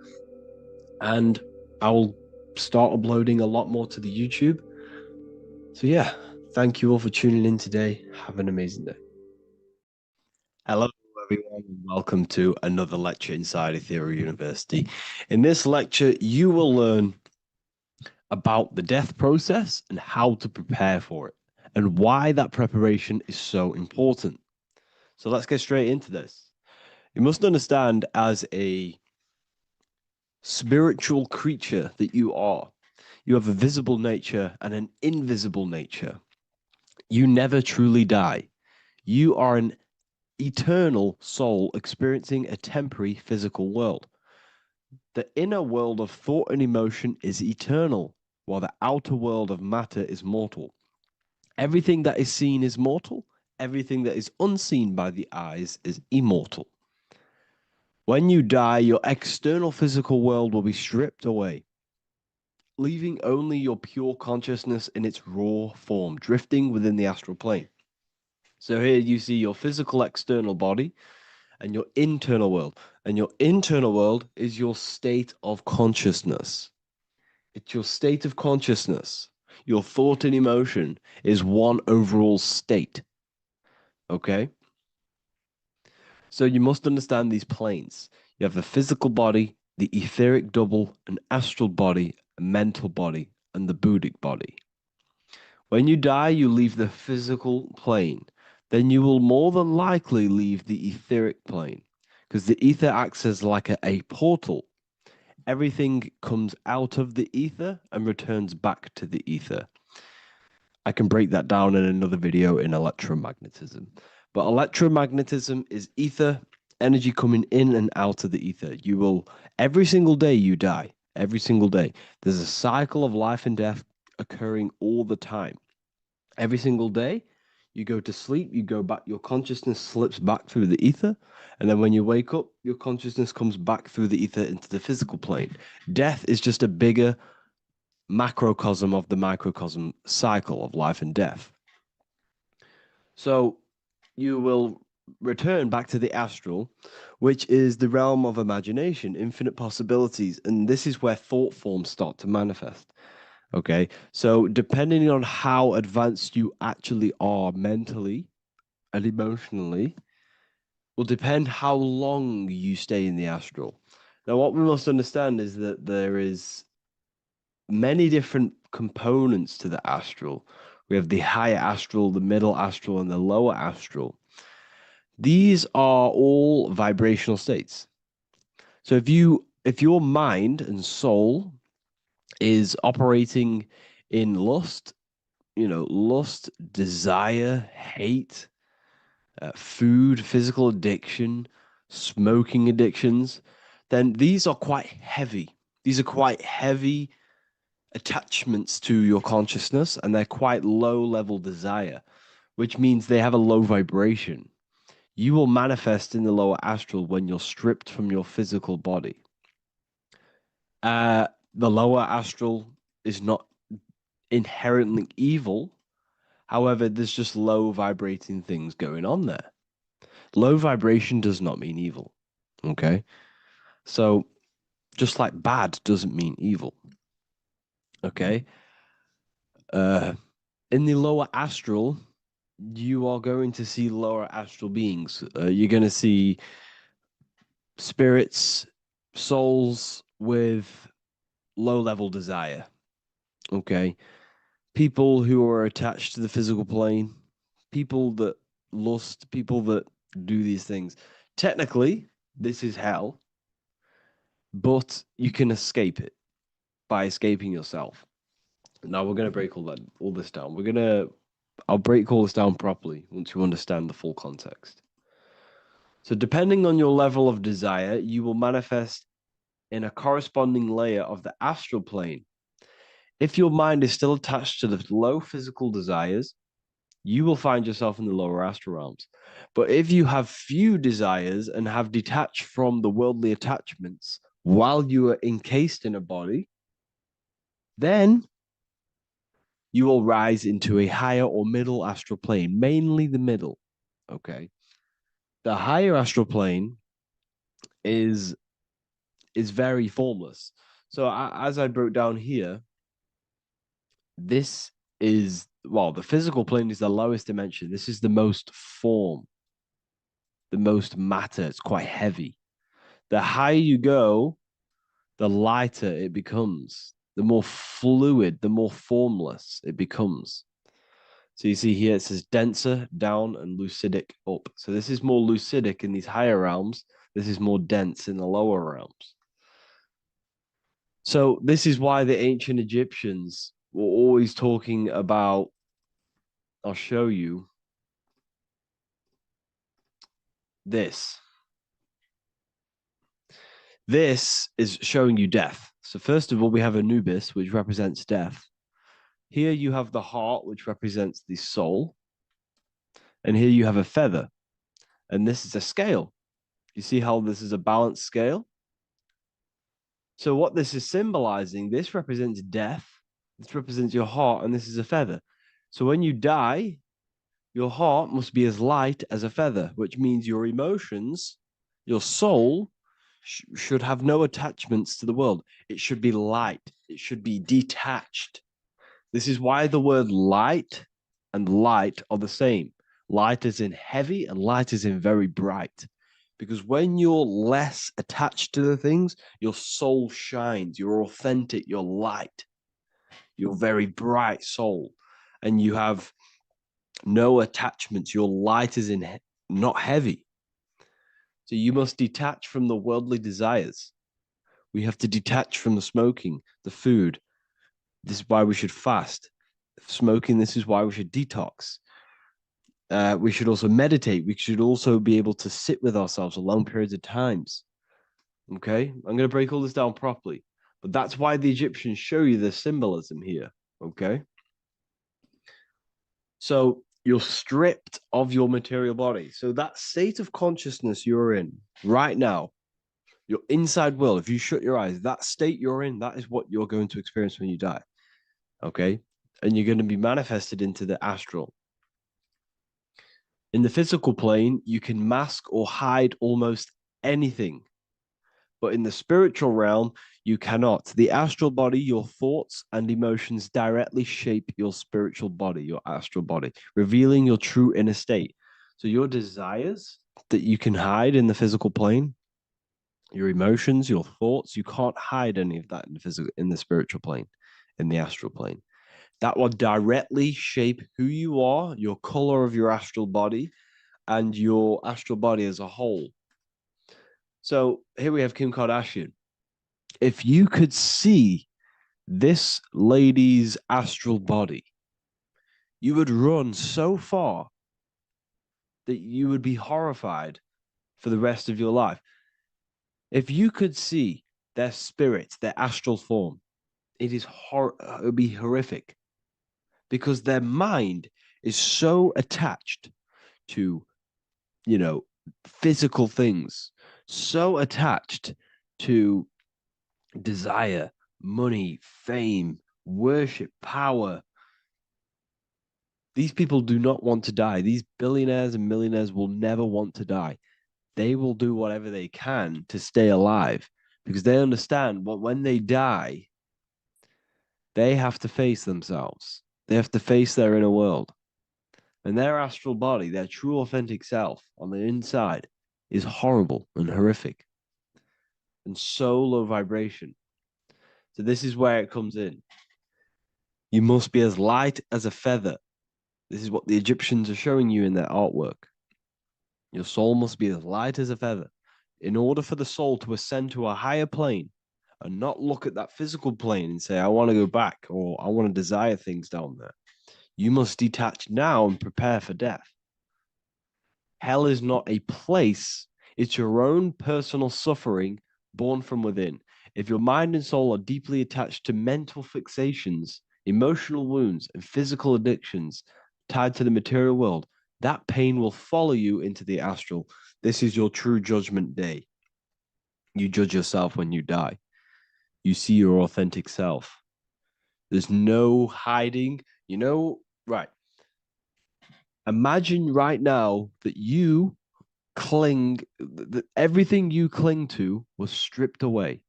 S1: And I will start uploading a lot more to the YouTube. So yeah, thank you all for tuning in today. Have an amazing day. Hello everyone, and welcome to another lecture inside Ethereal University. In this lecture, you will learn about the death process and how to prepare for it, and why that preparation is so important. So let's get straight into this. You must understand, as a spiritual creature that you are, you have a visible nature and an invisible nature. You never truly die. You are an eternal soul experiencing a temporary physical world. The inner world of thought and emotion is eternal, while the outer world of matter is mortal. Everything that is seen is mortal. Everything that is unseen by the eyes is immortal. When you die, your external physical world will be stripped away. leaving only your pure consciousness in its raw form, drifting within the astral plane. So here you see your physical external body and your internal world. And your internal world is your state of consciousness. It's your state of consciousness. Your thought and emotion is one overall state. Okay? So you must understand these planes. You have the physical body, the etheric double, an astral body, a mental body, and the Buddhic body. When you die, you leave the physical plane. Then you will more than likely leave the etheric plane because the ether acts as like a portal. Everything comes out of the ether and returns back to the ether. I can break that down in another video in electromagnetism. But electromagnetism is ether, energy coming in and out of the ether. You will, every single day you die, every single day. There's a cycle of life and death occurring all the time. Every single day, you go to sleep, you go back, your consciousness slips back through the ether. And then when you wake up, your consciousness comes back through the ether into the physical plane. Death is just a bigger macrocosm of the microcosm cycle of life and death. So you will return back to the astral, which is the realm of imagination, infinite possibilities. And this is where thought forms start to manifest. Okay, so depending on how advanced you actually are mentally and emotionally, will depend how long you stay in the astral. Now, what we must understand is that there is many different components to the astral. We have the higher astral, the middle astral, and the lower astral. These are all vibrational states. So if your mind and soul is operating in lust, lust, desire, hate, food, physical addiction, smoking addictions, then these are quite heavy. These are quite heavy attachments to your consciousness, and they're quite low level desire, which means they have a low vibration. You will manifest in the lower astral when you're stripped from your physical body. The lower astral is not inherently evil. However, there's just low vibrating things going on there. Low vibration does not mean evil. Okay? So, just like bad doesn't mean evil. Okay? In the lower astral, you are going to see lower astral beings. You're going to see spirits, souls with low level desire. Okay? People who are attached to the physical plane, people that lust, people that do these things. Technically, this is hell, but you can escape it by escaping yourself. Now we're going to break all this down. I'll break all this down properly once you understand the full context. So depending on your level of desire, you will manifest in a corresponding layer of the astral plane. If your mind is still attached to the low physical desires, you will find yourself in the lower astral realms. But if you have few desires and have detached from the worldly attachments while you are encased in a body, then you will rise into a higher or middle astral plane, mainly the middle. Okay. The higher astral plane is very formless. So as I broke down here, this is, well, the physical plane is the lowest dimension. This is the most form, the most matter. It's quite heavy. The higher you go, the lighter it becomes, the more fluid, the more formless it becomes. So you see here it says denser down and lucidic up. So this is more lucidic in these higher realms. This is more dense in the lower realms. So this is why the ancient Egyptians were always talking about, I'll show you this. This is showing you death. So first of all, we have Anubis, which represents death. Here you have the heart, which represents the soul. And here you have a feather. And this is a scale. You see how this is a balanced scale?
S5: So what this is symbolizing, this represents death, this represents your heart, and this is a feather. So when you die, your heart must be as light as a feather, which means your emotions, your soul, should have no attachments to the world. It should be light. It should be detached. This is why the word light and light are the same. Light is in heavy and light is in very bright. Because when you're less attached to the things, your soul shines. You're authentic. You're light. You're very bright soul. And you have no attachments. Your light is in not heavy. So you must detach from the worldly desires. We have to detach from the smoking, the food. This is why we should fast. Smoking, this is why we should detox. We should also meditate. We should also be able to sit with ourselves for long periods of times. Okay, I'm going to break all this down properly. But that's why the Egyptians show you the symbolism here. Okay. So you're stripped of your material body. So that state of consciousness you're in right now, your inside world, if you shut your eyes, that state you're in, that is what you're going to experience when you die. Okay. And you're going to be manifested into the astral. In the physical plane, you can mask or hide almost anything. But in the spiritual realm, you cannot. The astral body, your thoughts and emotions directly shape your spiritual body, your astral body, revealing your true inner state. So your desires that you can hide in the physical plane, your emotions, your thoughts, you can't hide any of that in the spiritual plane, in the astral plane. That will directly shape who you are, your color of your astral body, and your astral body as a whole. So here we have Kim Kardashian. If you could see this lady's astral body, you would run so far that you would be horrified for the rest of your life. If you could see their spirit, their astral form, it would be horrific because their mind is so attached to, physical things, so attached to desire, money, fame, worship, power. These people do not want to die. These billionaires and millionaires will never want to die. They will do whatever they can to stay alive because they understand what when they die, they have to face themselves. They have to face their inner world. And their astral body, their true authentic self on the inside is horrible and horrific and so low vibration. So this is where it comes in. You must be as light as a feather. This is what the Egyptians are showing you in their artwork. Your soul must be as light as a feather. In order for the soul to ascend to a higher plane and not look at that physical plane and say, I want to go back or I want to desire things down there, you must detach now and prepare for death. Hell is not a place, it's your own personal suffering born from within. If your mind and soul are deeply attached to mental fixations, emotional wounds, and physical addictions tied to the material world, that pain will follow you into the astral. This is your true judgment day. You judge yourself when you die. You see your authentic self. There's no hiding. Right. Imagine right now that you that everything you cling to was stripped away.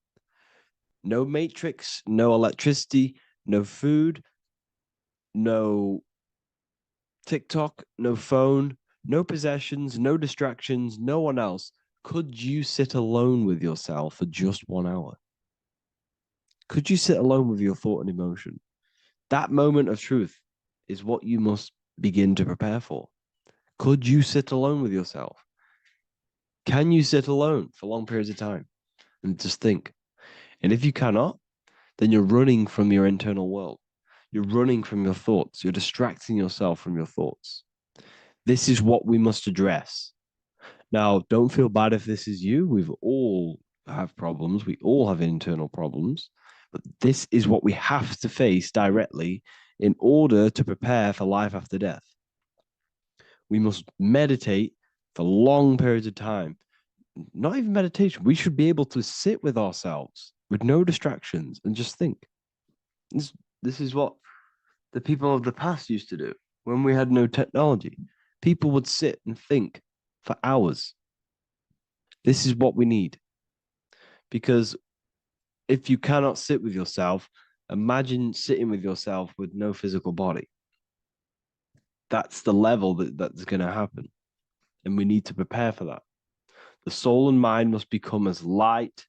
S5: No matrix, no electricity, no food, no TikTok, no phone, no possessions, no distractions, no one else. Could you sit alone with yourself for just 1 hour? Could you sit alone with your thought and emotion? That moment of truth is what you must begin to prepare for. Could you sit alone with yourself? Can you sit alone for long periods of time and just think? And if you cannot, then you're running from your internal world. You're running from your thoughts. You're distracting yourself from your thoughts. This is what we must address. Now, don't feel bad if this is you. We've all have problems. We all have internal problems. But this is what we have to face directly in order to prepare for life after death. We must meditate for long periods of time. Not even meditation. We should be able to sit with ourselves with no distractions and just think. This is what the people of the past used to do when we had no technology. People would sit and think for hours. This is what we need. Because if you cannot sit with yourself, imagine sitting with yourself with no physical body. That's the level that's going to happen. And we need to prepare for that. The soul and mind must become as light,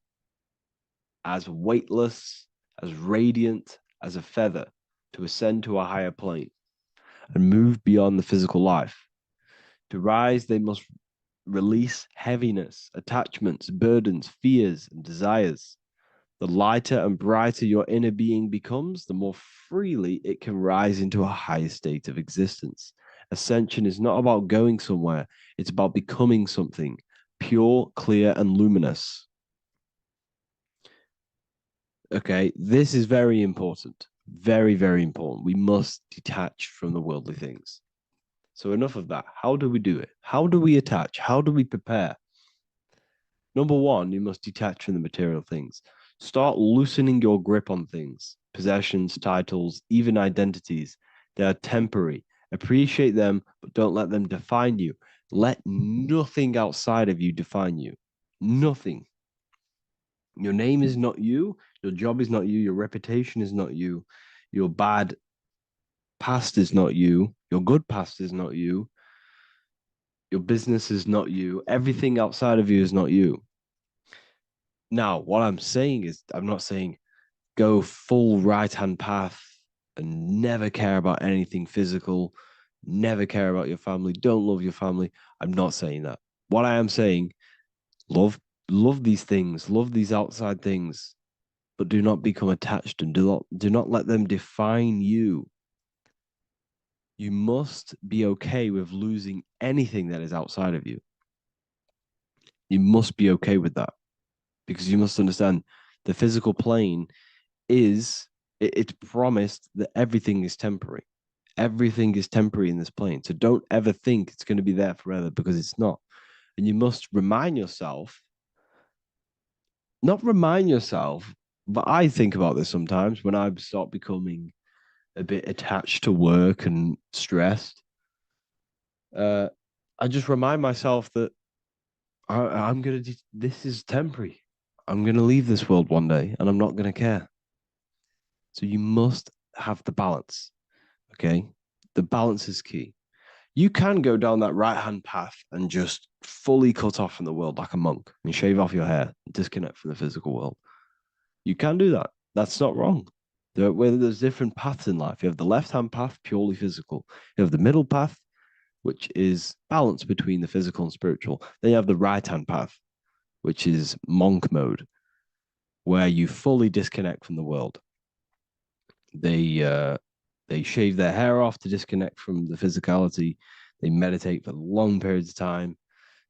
S5: as weightless, as radiant as a feather to ascend to a higher plane and move beyond the physical life. To rise, they must release heaviness, attachments, burdens, fears, and desires. The lighter and brighter your inner being becomes, the more freely it can rise into a higher state of existence. Ascension is not about going somewhere, it's about becoming something pure, clear, and luminous. Okay, this is very important. Very, very important. We must detach from the worldly things. So enough of that. How do we do it? How do we attach? How do we prepare? Number one, you must detach from the material things. Start loosening your grip on things, possessions, titles, even identities. They are temporary. Appreciate them, but don't let them define you. Let nothing outside of you define you. Nothing. Your name is not you. Your job is not you. Your reputation is not you. Your bad past is not you. Your good past is not you. Your business is not you. Everything outside of you is not you. Now, what I'm saying is, I'm not saying go full right-hand path and never care about anything physical, never care about your family, don't love your family. I'm not saying that. What I am saying, love these things, love these outside things, but do not become attached and do not let them define you. You must be okay with losing anything that is outside of you. You must be okay with that, because you must understand the physical plane it's promised that everything is temporary. Everything is temporary in this plane. So don't ever think it's going to be there forever, because it's not. And you must remind yourself, not remind yourself, but I think about this sometimes when I start becoming a bit attached to work and stressed. I just remind myself that I'm going to, this is temporary. I'm going to leave this world one day and I'm not going to care. So you must have the balance. Okay. The balance is key. You can go down that right hand path and just fully cut off from the world like a monk and shave off your hair, disconnect from the physical world. You can do that. That's not wrong. There's different paths in life. You have the left hand path, purely physical. You have the middle path, which is balance between the physical and spiritual. Then you have the right hand path, which is monk mode, where you fully disconnect from the world. They shave their hair off to disconnect from the physicality. They meditate for long periods of time.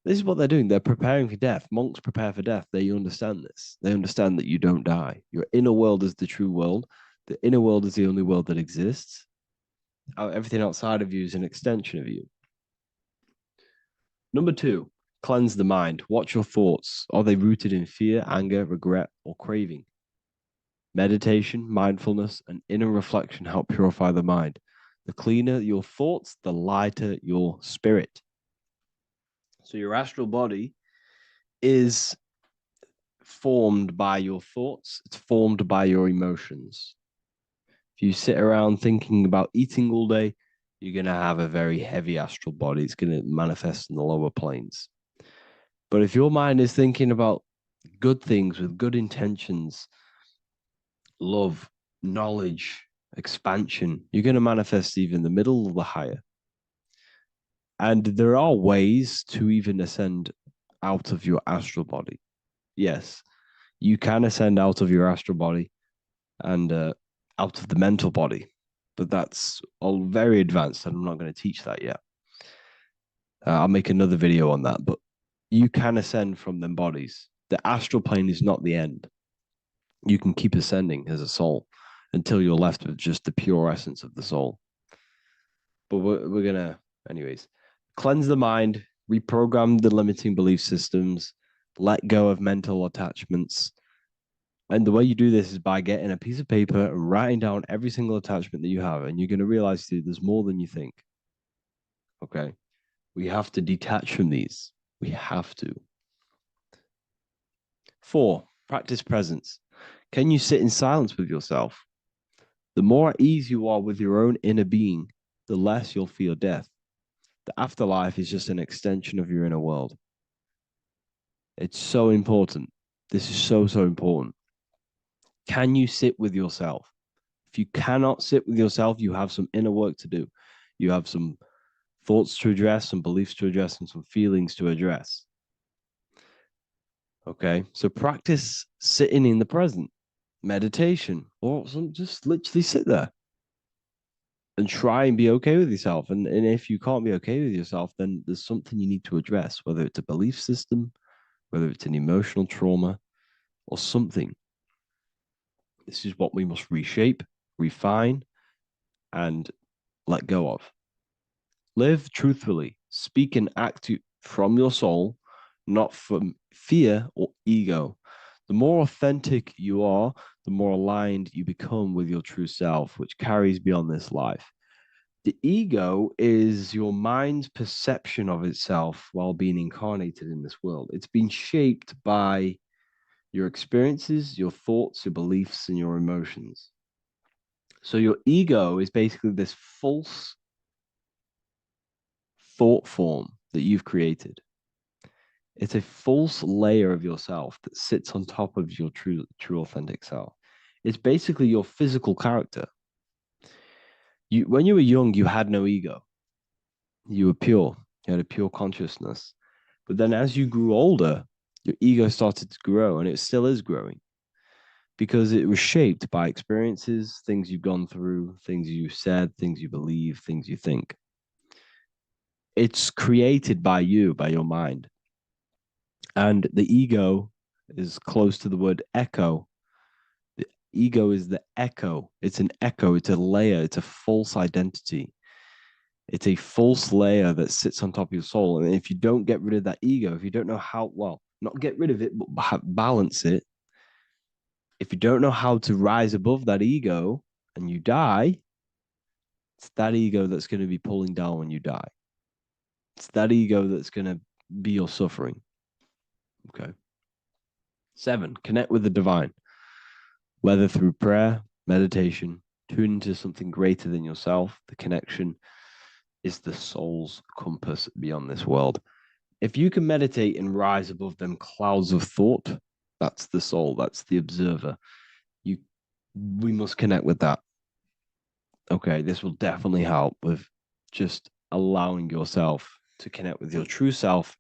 S5: This is what they're doing. They're preparing for death. Monks prepare for death. They understand this. They understand that you don't die. Your inner world is the true world. The inner world is the only world that exists. Everything outside of you is an extension of you. Number two, cleanse the mind. Watch your thoughts. Are they rooted in fear, anger, regret, or craving? Meditation, mindfulness, and inner reflection help purify the mind. The cleaner your thoughts, the lighter your spirit. So your astral body is formed by your thoughts. It's formed by your emotions. If you sit around thinking about eating all day, you're going to have a very heavy astral body. It's going to manifest in the lower planes. But if your mind is thinking about good things with good intentions, love, knowledge, expansion, you're going to manifest even the middle or the higher. And there are ways to even ascend out of your astral body. Yes, you can ascend out of your astral body and out of the mental body, but that's all very advanced, and I'm not going to teach that yet. I'll make another video on that, but you can ascend from them bodies. The astral plane is not the end. You can keep ascending as a soul until you're left with just the pure essence of the soul. But we're going to, anyways, cleanse the mind, reprogram the limiting belief systems, let go of mental attachments, And the way you do this is by getting a piece of paper and writing down every single attachment that you have. And you're going to realize that there's more than you think. Okay. We have to detach from these. We have to. 4, practice presence. Can you sit in silence with yourself? The more at ease you are with your own inner being, the less you'll feel death. The afterlife is just an extension of your inner world. It's so important. This is so, so important. Can you sit with yourself? If you cannot sit with yourself, you have some inner work to do. You have some thoughts to address, some beliefs to address, and some feelings to address. Okay, so practice sitting in the present, meditation, or just literally sit there and try and be okay with yourself. And if you can't be okay with yourself, then there's something you need to address, whether it's a belief system, whether it's an emotional trauma, or something. This is what we must reshape, refine, and let go of. Live truthfully, speak and act from your soul, not from fear or ego. The more authentic you are, the more aligned you become with your true self, which carries beyond this life. The ego is your mind's perception of itself while being incarnated in this world. It's been shaped by your experiences, your thoughts, your beliefs, and your emotions. So your ego is basically this false thought form that you've created. It's a false layer of yourself that sits on top of your true authentic self. It's basically your physical character. When you were young, you had no ego. You were pure. You had a pure consciousness. But then as you grew older, your ego started to grow, and it still is growing because it was shaped by experiences, things you've gone through, things you said, things you believe, things you think. It's created by you, by your mind. And the ego is close to the word echo. The ego is the echo. It's an echo. It's a layer. It's a false identity. It's a false layer that sits on top of your soul. And if you don't get rid of that ego, if you don't know how, well, not get rid of it, but balance it, if you don't know how to rise above that ego and you die, it's that ego that's going to be pulling down when you die. It's that ego that's going to be your suffering. Okay. 7, connect with the divine, whether through prayer, meditation, tune into something greater than yourself. The connection is the soul's compass beyond this world. If you can meditate and rise above them clouds of thought, that's the soul, that's the observer. We must connect with that. Okay, this will definitely help with just allowing yourself to connect with your true self.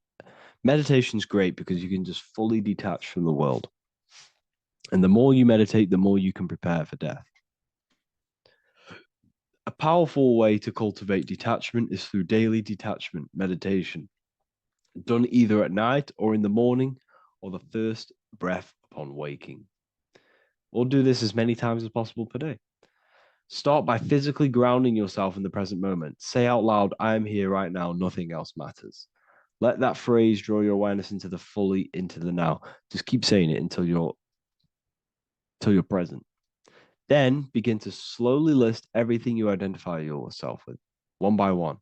S5: Meditation's great because you can just fully detach from the world. And the more you meditate, the more you can prepare for death. A powerful way to cultivate detachment is through daily detachment meditation, done either at night or in the morning or the first breath upon waking. Or do this as many times as possible per day. Start by physically grounding yourself in the present moment. Say out loud, I am here right now, nothing else matters. Let that phrase draw your awareness into the now. Just keep saying it until you're present. Then begin to slowly list everything you identify yourself with, one by one.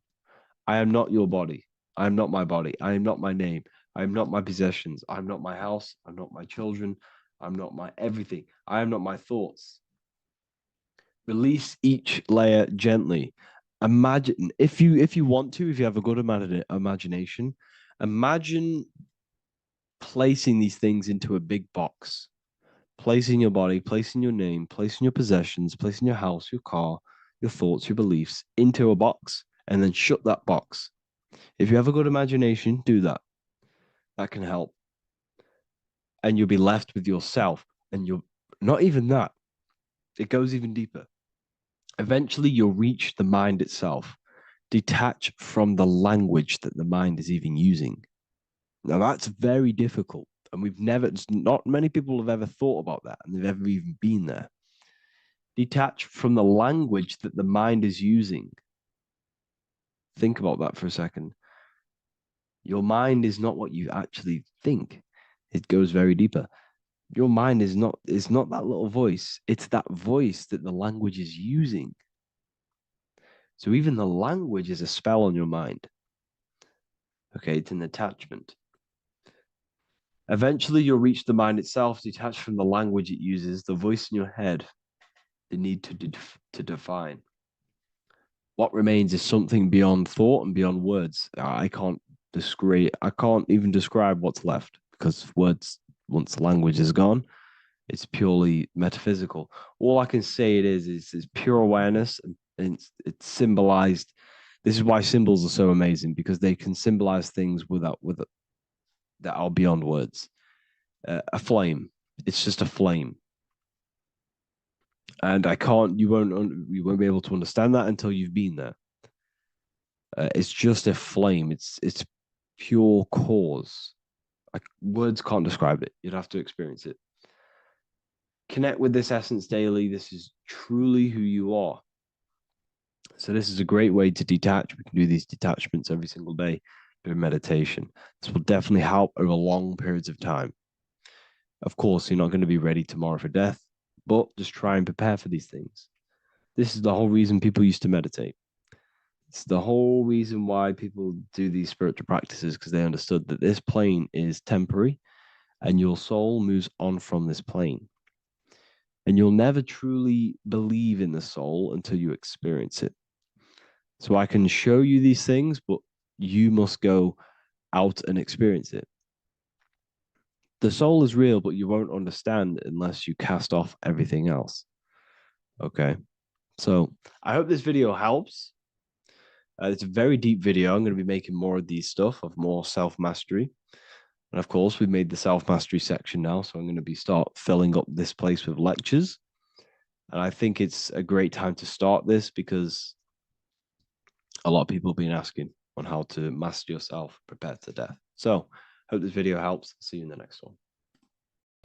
S5: I am not your body. I am not my body. I am not my name. I am not my possessions. I am not my house. I'm not my children. I'm not my everything. I am not my thoughts. Release each layer gently. Imagine, if you want to, if you have a good imagination, imagine placing these things into a big box. Placing your body, placing your name, placing your possessions, placing your house, your car, your thoughts, your beliefs into a box, and then shut that box. If you have a good imagination, do that. That can help. And you'll be left with yourself. And you're not even that. It goes even deeper. Eventually, you'll reach the mind itself. Detach from the language that the mind is even using. Now, that's very difficult. And not many people have ever thought about that, and they've ever even been there. Detach from the language that the mind is using. Think about that for a second. Your mind is not what you actually think. It goes very deeper. Your mind is not that little voice. It's that voice that the language is using. So even the language is a spell on your mind. Okay, it's an attachment. Eventually, you'll reach the mind itself, detached from the language it uses, the voice in your head, the need to define. What remains is something beyond thought and beyond words. I can't even describe what's left, because words, once the language is gone, it's purely metaphysical. All I can say it is pure awareness, and it's symbolized. This is why symbols are so amazing, because they can symbolize things that are beyond words. A flame, it's just a flame, and you won't be able to understand that until you've been there. It's just a flame. It's pure cause. Words can't describe it. You'd have to experience it. Connect with this essence daily. This is truly who you are. So this is a great way to detach. We can do these detachments every single day during meditation. This will definitely help over long periods of time. Of course, you're not going to be ready tomorrow for death, but just try and prepare for these things. This is the whole reason people used to meditate. It's the whole reason why people do these spiritual practices, because they understood that this plane is temporary and your soul moves on from this plane. And you'll never truly believe in the soul until you experience it. So I can show you these things, but you must go out and experience it. The soul is real, but you won't understand unless you cast off everything else. Okay. So I hope this video helps. It's a very deep video. I'm going to be making more of these stuff, of more self-mastery. And of course, we've made the self-mastery section now. So I'm going to start filling up this place with lectures. And I think it's a great time to start this, because a lot of people have been asking on how to master yourself, prepare to death. So hope this video helps. See you in the next one.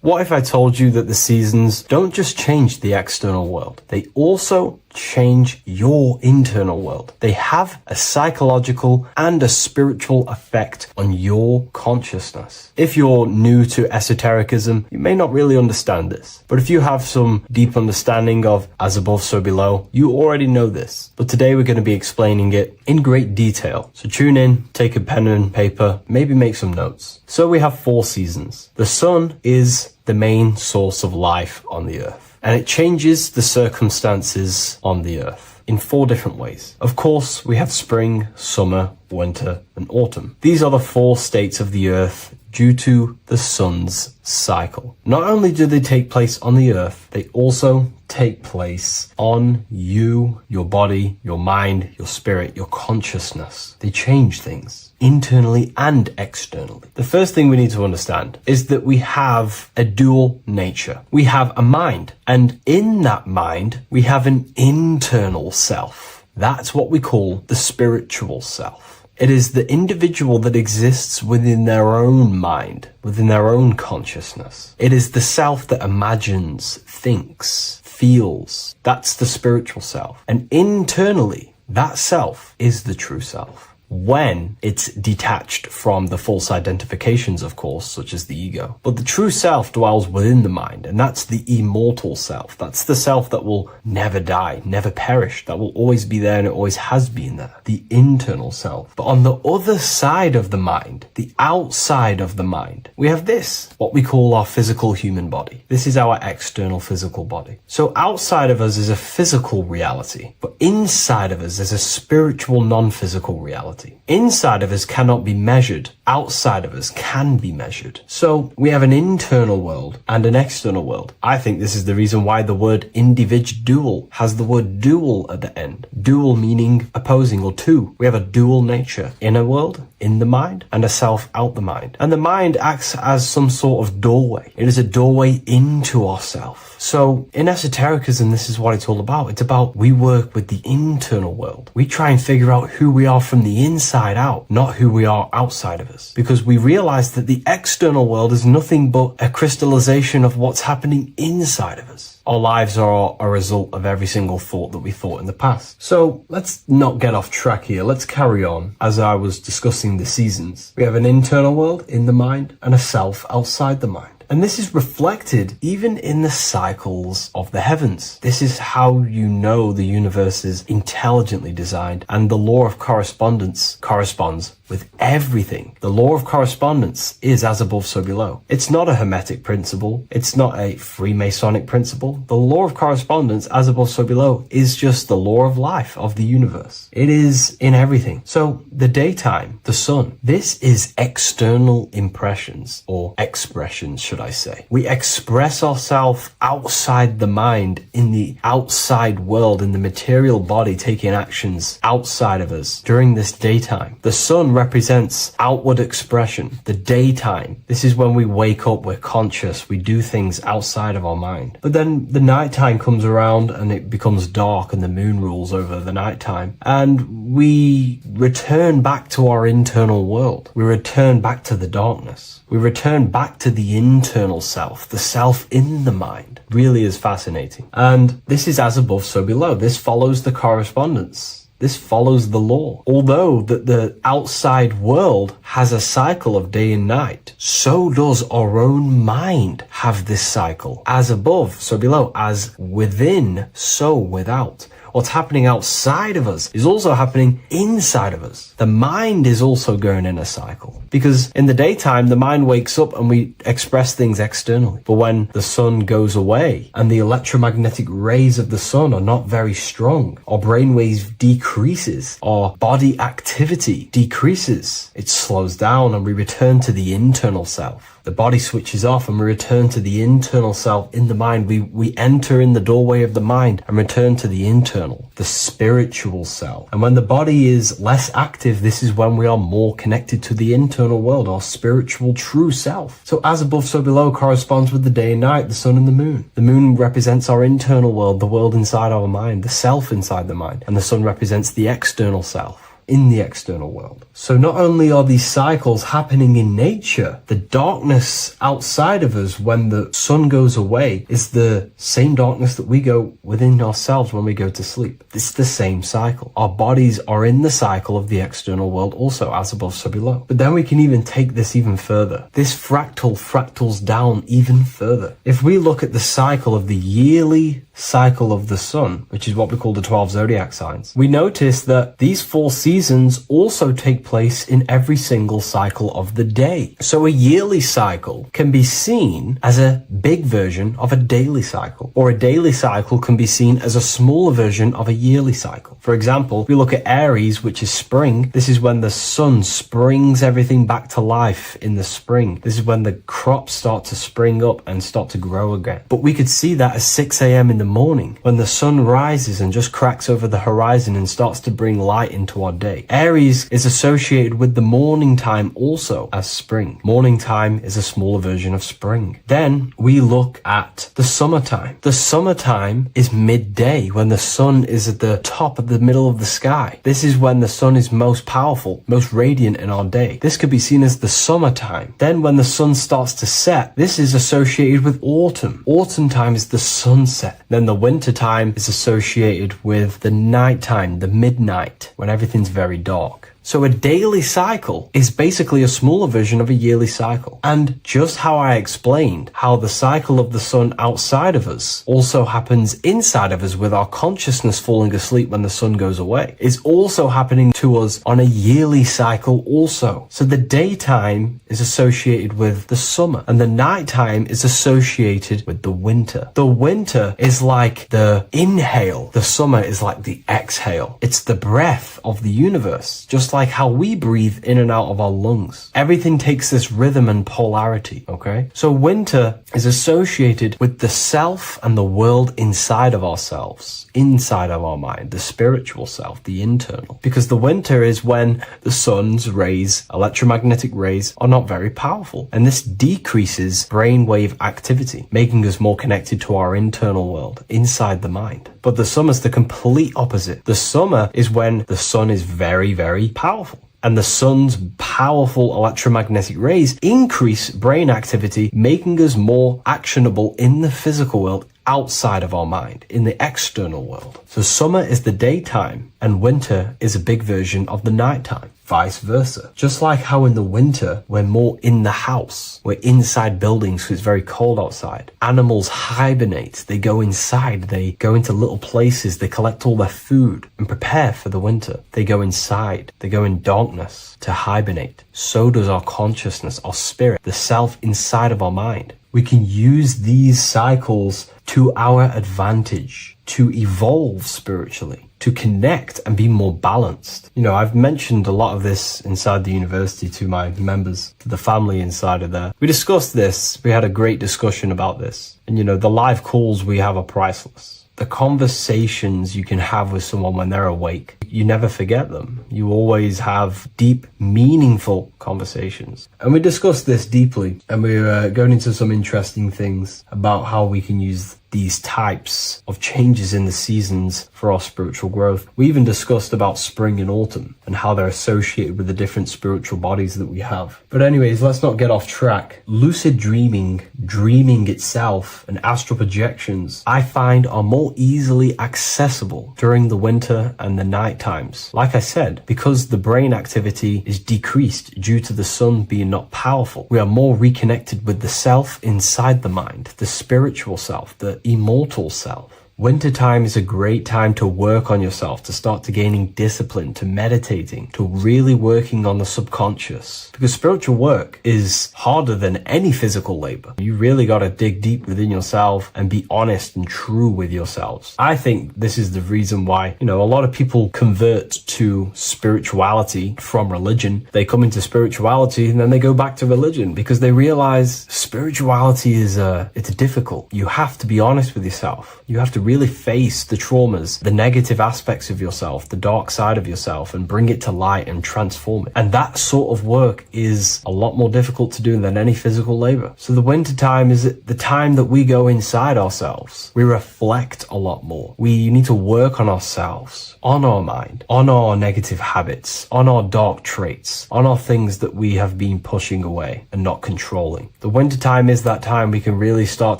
S6: What if I told you that the seasons don't just change the external world, they also change your internal world? They have a psychological and a spiritual effect on your consciousness. If you're new to esotericism, you may not really understand this, but if you have some deep understanding of as above, so below, you already know this. But today we're going to be explaining it in great detail. So tune in, take a pen and paper, maybe make some notes. So we have 4 seasons. The sun is the main source of life on the earth, and it changes the circumstances on the earth in 4 different ways. Of course, we have spring, summer, winter, and autumn. These are the 4 states of the earth due to the sun's cycle. Not only do they take place on the earth, they also take place on you, your body, your mind, your spirit, your consciousness. They change things internally and externally. The first thing we need to understand is that we have a dual nature. We have a mind, and in that mind, we have an internal self. That's what we call the spiritual self. It is the individual that exists within their own mind, within their own consciousness. It is the self that imagines, thinks, feels. That's the spiritual self. And internally, that self is the true self. When it's detached from the false identifications, of course, such as the ego. But the true self dwells within the mind, and that's the immortal self. That's the self that will never die, never perish, that will always be there, and it always has been there. The internal self. But on the other side of the mind, the outside of the mind, we have this, what we call our physical human body. This is our external physical body. So outside of us is a physical reality, but inside of us is a spiritual non-physical reality. Inside of us cannot be measured. Outside of us can be measured. So we have an internal world and an external world. I think this is the reason why the word individual has the word dual at the end. Dual meaning opposing or two. We have a dual nature. Inner world, in the mind, and a self out the mind. And the mind acts as some sort of doorway. It is a doorway into ourself. So in esotericism, this is what it's all about. It's about we work with the internal world. We try and figure out who we are from the inside out, not who we are outside of us. Because we realize that the external world is nothing but a crystallization of what's happening inside of us. Our lives are a result of every single thought that we thought in the past. So let's not get off track here. Let's carry on. As I was discussing the seasons, we have an internal world in the mind and a self outside the mind. mind. And this is reflected even in the cycles of the heavens. This is how you know the universe is intelligently designed, and the law of correspondence corresponds with everything. The law of correspondence is as above, so below. It's not a Hermetic principle. It's not a Freemasonic principle. The law of correspondence, as above, so below, is just the law of life, of the universe. It is in everything. So the daytime, the sun, this is external impressions, or expressions, should I say. We express ourselves outside the mind, in the outside world, in the material body, taking actions outside of us during this daytime. The sun represents outward expression, the daytime. This is when we wake up, we're conscious, we do things outside of our mind. But then the nighttime comes around and it becomes dark and the moon rules over the nighttime, and we return back to our internal world. We return back to the darkness. We return back to the internal self, the self in the mind. Really is fascinating. And this is as above, so below. This follows the correspondence. This follows the law. Although that the outside world has a cycle of day and night, so does our own mind have this cycle. As above, so below. As within, so without. What's happening outside of us is also happening inside of us. The mind is also going in a cycle. Because in the daytime, the mind wakes up and we express things externally. But when the sun goes away and the electromagnetic rays of the sun are not very strong, our brainwave decreases, our body activity decreases, it slows down, and we return to the internal self. The body switches off and we return to the internal self in the mind. We enter in the doorway of the mind and return to the internal, the spiritual self. And when the body is less active, this is when we are more connected to the internal world, our spiritual true self. So as above, so below corresponds with the day and night, the sun and the moon. The moon represents our internal world, the world inside our mind, the self inside the mind. And the sun represents the external self in the external world. So not only are these cycles happening in nature, the darkness outside of us when the sun goes away is the same darkness that we go within ourselves when we go to sleep. It's the same cycle. Our bodies are in the cycle of the external world also, as above, so below. But then we can even take this even further. This fractals down even further. If we look at the cycle of the yearly cycle of the sun, which is what we call the 12 zodiac signs, we notice that these 4 seasons also take place in every single cycle of the day. So a yearly cycle can be seen as a big version of a daily cycle, or a daily cycle can be seen as a smaller version of a yearly cycle. For example, if we look at Aries, which is spring, this is when the sun springs everything back to life in the spring. This is when the crops start to spring up and start to grow again. But we could see that at 6 a.m. in the morning, when the sun rises and just cracks over the horizon and starts to bring light into our day. Aries is associated with the morning time also as spring. Morning time is a smaller version of spring. Then we look at the summertime. The summertime is midday, when the sun is at the top of the middle of the sky. This is when the sun is most powerful, most radiant in our day. This could be seen as the summertime. Then when the sun starts to set, this is associated with autumn. Autumn time is the sunset. Then the winter time is associated with the nighttime, the midnight, when everything's very dark. So a daily cycle is basically a smaller version of a yearly cycle. And just how I explained how the cycle of the sun outside of us also happens inside of us with our consciousness falling asleep when the sun goes away, is also happening to us on a yearly cycle also. So the daytime is associated with the summer and the nighttime is associated with the winter. The winter is like the inhale. The summer is like the exhale. It's the breath of the universe, just like how we breathe in and out of our lungs. Everything takes this rhythm and polarity, okay? So winter is associated with the self and the world inside of ourselves, inside of our mind, the spiritual self, the internal. Because the winter is when the sun's rays, electromagnetic rays, are not very powerful. And this decreases brainwave activity, making us more connected to our internal world, inside the mind. But the summer's the complete opposite. The summer is when the sun is very, very powerful. And the sun's powerful electromagnetic rays increase brain activity, making us more actionable in the physical world outside of our mind, in the external world. So summer is the daytime and winter is a big version of the nighttime. vice versa. Just like how in the winter, we're more in the house. We're inside buildings because it's very cold outside. Animals hibernate. They go inside. They go into little places. They collect all their food and prepare for the winter. They go inside. They go in darkness to hibernate. So does our consciousness, our spirit, the self inside of our mind. We can use these cycles to our advantage, to evolve spiritually, to connect and be more balanced. You know, I've mentioned a lot of this inside the university to my members, to the family inside of there. We discussed this. We had a great discussion about this. And, you know, the live calls we have are priceless. The conversations you can have with someone when they're awake, you never forget them. You always have deep, meaningful conversations. And we discussed this deeply, and we were going into some interesting things about how we can use these types of changes in the seasons for our spiritual growth. We even discussed about spring and autumn and how they're associated with the different spiritual bodies that we have. But anyways, let's not get off track. Lucid dreaming, dreaming itself, and astral projections, I find are more easily accessible during the winter and the night times. Like I said, because the brain activity is decreased due to the sun being not powerful, we are more reconnected with the self inside the mind, the spiritual self, the immortal self. Wintertime is a great time to work on yourself, to start to gaining discipline, to meditating, to really working on the subconscious. Because spiritual work is harder than any physical labor. You really got to dig deep within yourself and be honest and true with yourselves. I think this is the reason why, you know, a lot of people convert to spirituality from religion. They come into spirituality and then they go back to religion because they realize spirituality is it's difficult. You have to be honest with yourself. You have to really face the traumas, the negative aspects of yourself, the dark side of yourself, and bring it to light and transform it. And that sort of work is a lot more difficult to do than any physical labor. So the winter time is the time that we go inside ourselves. We reflect a lot more. We need to work on ourselves, on our mind, on our negative habits, on our dark traits, on our things that we have been pushing away and not controlling. The winter time is that time we can really start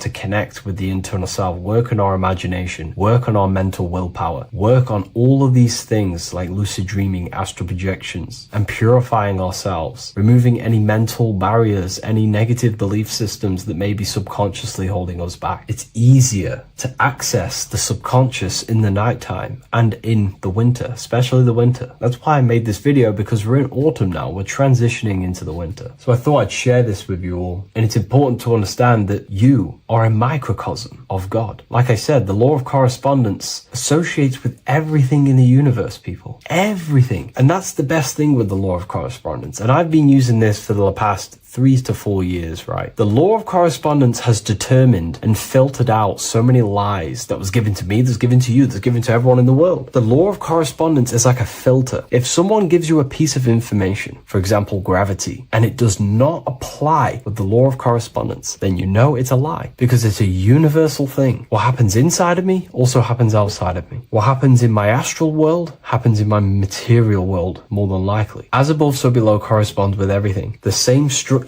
S6: to connect with the internal self, work on our imagination, work on our mental willpower, work on all of these things like lucid dreaming, astral projections, and purifying ourselves, removing any mental barriers, any negative belief systems that may be subconsciously holding us back. It's easier to access the subconscious in the nighttime and in the winter, especially the winter. That's why I made this video, because we're in autumn now. We're transitioning into the winter. So I thought I'd share this with you all. And it's important to understand that you are a microcosm of God. Like I said, the law of correspondence associates with everything in the universe, people. Everything. And that's the best thing with the law of correspondence. And I've been using this for the past 3 to 4 years, right? The law of correspondence has determined and filtered out so many lies that was given to me, that's given to you, that's given to everyone in the world. The law of correspondence is like a filter. If someone gives you a piece of information, for example, gravity, and it does not apply with the law of correspondence, then you know it's a lie, because it's a universal thing. What happens inside of me also happens outside of me. What happens in my astral world happens in my material world, more than likely. As above, so below corresponds with everything. The same structure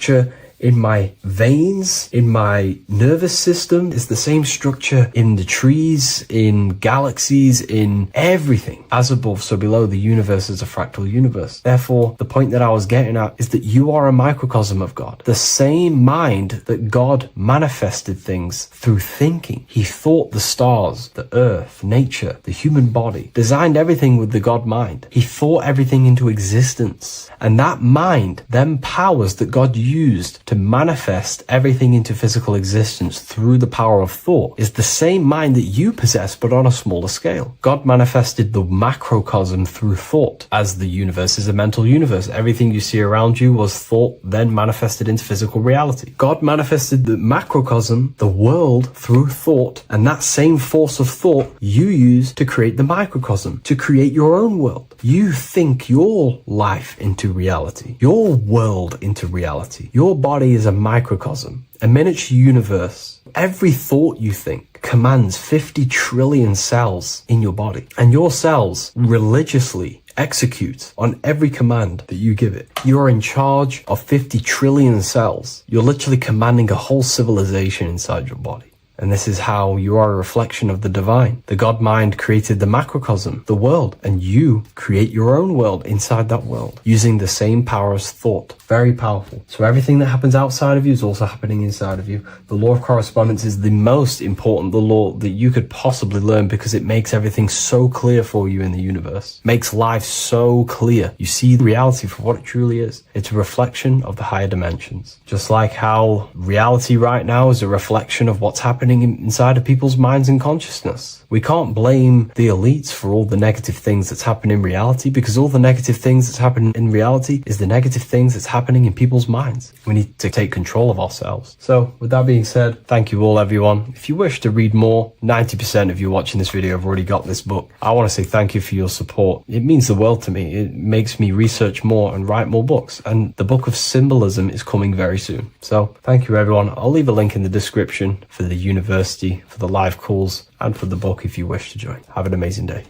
S6: in my veins, in my nervous system, is the same structure in the trees, in galaxies, in everything. As above, so below, the universe is a fractal universe. Therefore, the point that I was getting at is that you are a microcosm of God. The same mind that God manifested things through thinking. He thought the stars, the earth, nature, the human body, designed everything with the God mind. He thought everything into existence. And that mind, them powers that God used to manifest everything into physical existence through the power of thought, is the same mind that you possess, but on a smaller scale. God manifested the macrocosm through thought, as the universe is a mental universe. Everything you see around you was thought, then manifested into physical reality. God manifested the macrocosm, the world, through thought, and that same force of thought you use to create the microcosm, to create your own world. You think your life into reality, your world into reality. Your body is a microcosm, a miniature universe. Every thought you think commands 50 trillion cells in your body, and your cells religiously execute on every command that you give it. You're in charge of 50 trillion cells. You're literally commanding a whole civilization inside your body. And this is how you are a reflection of the divine. The God mind created the macrocosm, the world, and you create your own world inside that world using the same power as thought. Very powerful. So everything that happens outside of you is also happening inside of you. The law of correspondence is the most important, the law that you could possibly learn, because it makes everything so clear for you in the universe. Makes life so clear. You see reality for what it truly is. It's a reflection of the higher dimensions. Just like how reality right now is a reflection of what's happening inside of people's minds and consciousness. We can't blame the elites for all the negative things that's happening in reality, because all the negative things that's happening in reality is the negative things that's happening in people's minds. We need to take control of ourselves. So with that being said, thank you all, everyone. If you wish to read more, 90% of you watching this video have already got this book. I want to say thank you for your support. It means the world to me. It makes me research more and write more books. And the book of Symbolism is coming very soon. So thank you, everyone. I'll leave a link in the description for the university, for the live calls, and for the book if you wish to join. Have an amazing day.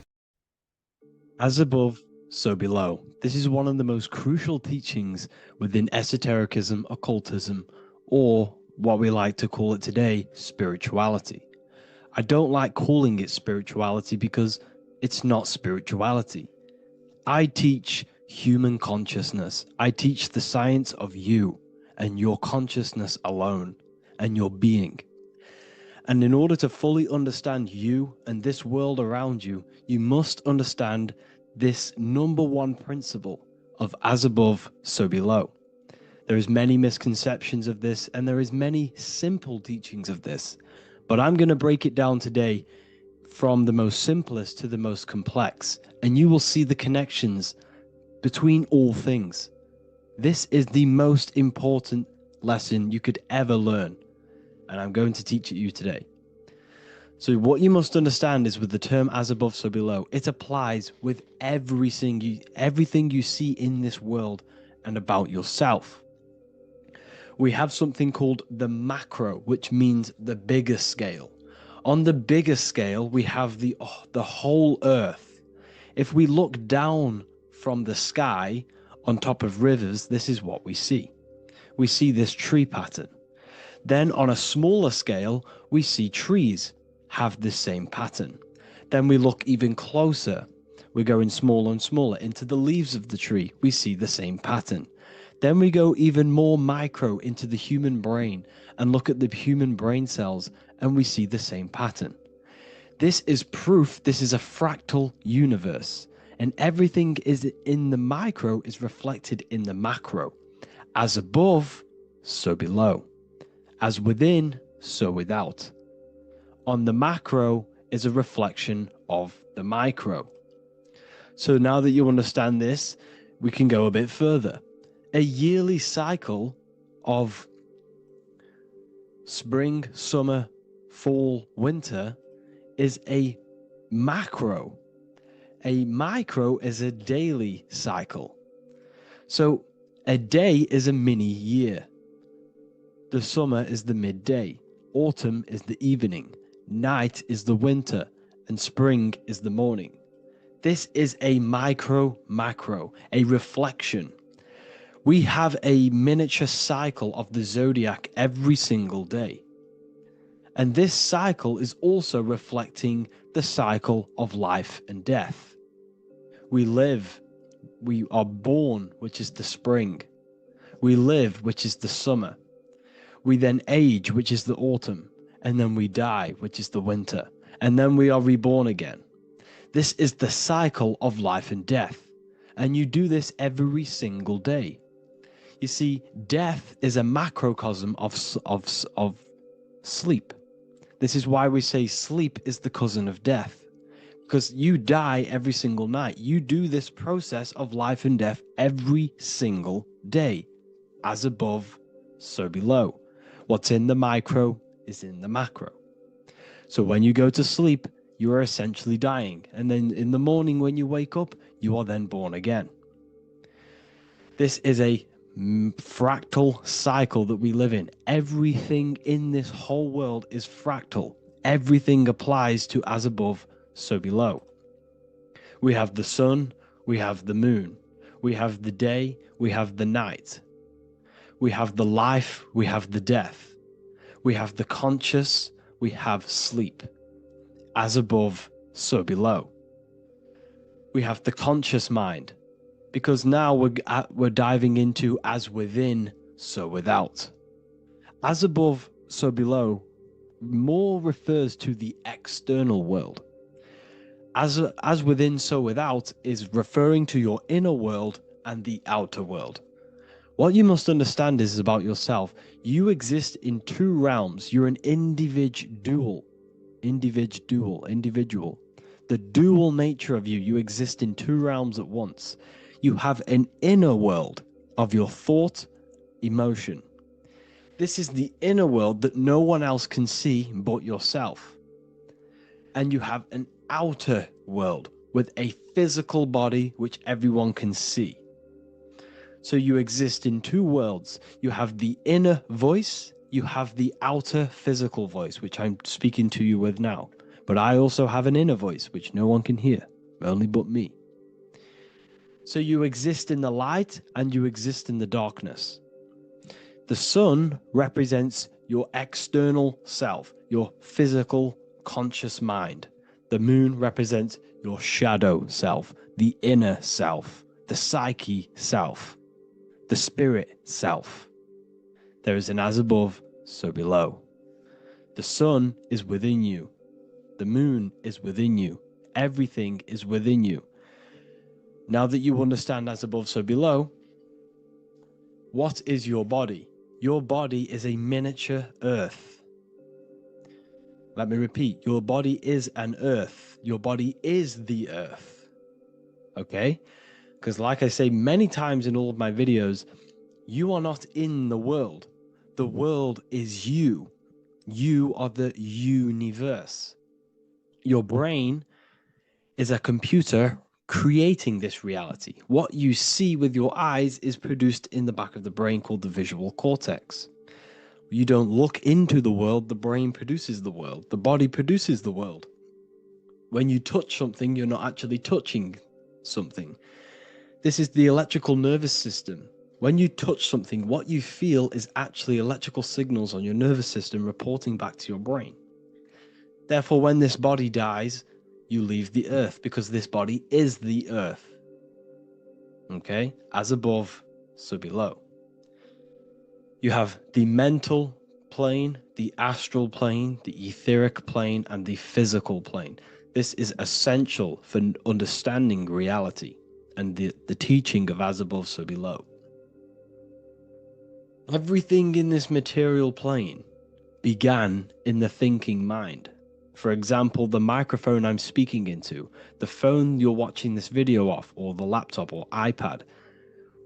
S5: As above, so below. This is one of the most crucial teachings within esotericism, occultism, or what we like to call it today, spirituality. I don't like calling it spirituality because it's not spirituality. I teach human consciousness. I teach the science of you and your consciousness alone and your being. And in order to fully understand you and this world around you, you must understand this number one principle of as above, so below. There is many misconceptions of this, and there is many simple teachings of this, but I'm going to break it down today from the most simplest to the most complex, and you will see the connections between all things. This is the most important lesson you could ever learn, and I'm going to teach it you today. So what you must understand is with the term as above, so below, it applies with everything you see in this world and about yourself. We have something called the macro, which means the bigger scale. On the bigger scale, we have the whole earth. If we look down from the sky on top of rivers, this is what we see. We see this tree pattern. Then on a smaller scale, we see trees have this same pattern. Then we look even closer. We're going smaller and smaller into the leaves of the tree. We see the same pattern. Then we go even more micro into the human brain and look at the human brain cells, and we see the same pattern. This is proof this is a fractal universe, and everything is in the micro is reflected in the macro. As above, so below. As within, so without. On the macro is a reflection of the micro. So now that you understand this, we can go a bit further. A yearly cycle of spring, summer, fall, winter is a macro. A micro is a daily cycle. So a day is a mini year. The summer is the midday. Autumn is the evening. Night is the winter, and spring is the morning. This is a macro, a reflection. We have a miniature cycle of the Zodiac every single day. And this cycle is also reflecting the cycle of life and death. We live, we are born, which is the spring. We live, which is the summer. We then age, which is the autumn. And then we die, which is the winter. And then we are reborn again. This is the cycle of life and death. And you do this every single day. You see, death is a macrocosm of sleep. This is why we say sleep is the cousin of death. Because you die every single night. You do this process of life and death every single day. As above, so below. What's in the micro is in the macro. So when you go to sleep, you are essentially dying. And then in the morning when you wake up, you are then born again. This is a fractal cycle that we live in. Everything in this whole world is fractal. Everything applies to as above, so below. We have the sun, we have the moon, we have the day, we have the night. We have the life, we have the death. We have the conscious, we have sleep. As above, so below. We have the conscious mind, because now we're diving into as within, so without. As above, so below more refers to the external world. As within, so without is referring to your inner world and the outer world. What you must understand is about yourself. You exist in two realms. You're an individual. The dual nature of you. You exist in two realms at once. You have an inner world of your thought, emotion. This is the inner world that no one else can see but yourself. And you have an outer world with a physical body which everyone can see. So you exist in two worlds. You have the inner voice, you have the outer physical voice, which I'm speaking to you with now. But I also have an inner voice, which no one can hear, only but me. So you exist in the light and you exist in the darkness. The sun represents your external self, your physical, conscious mind. The moon represents your shadow self, the inner self, the psyche self, the spirit self. There is an as above, so below. The sun is within you. The moon is within you. Everything is within you. Now that you understand as above, so below, what is your body? Your body is a miniature earth. Let me repeat, your body is an earth. Your body is the earth. Okay? Because like I say many times in all of my videos, you are not in the world. The world is you. You are the universe. Your brain is a computer creating this reality. What you see with your eyes is produced in the back of the brain called the visual cortex. You don't look into the world, the brain produces the world. The body produces the world. When you touch something, you're not actually touching something. This is the electrical nervous system. When you touch something, what you feel is actually electrical signals on your nervous system reporting back to your brain. Therefore, when this body dies, you leave the earth because this body is the earth. Okay? As above, so below. You have the mental plane, the astral plane, the etheric plane, and the physical plane. This is essential for understanding reality and the teaching of as above, so below. Everything in this material plane began in the thinking mind. For example, the microphone I'm speaking into, the phone you're watching this video off, or the laptop or iPad.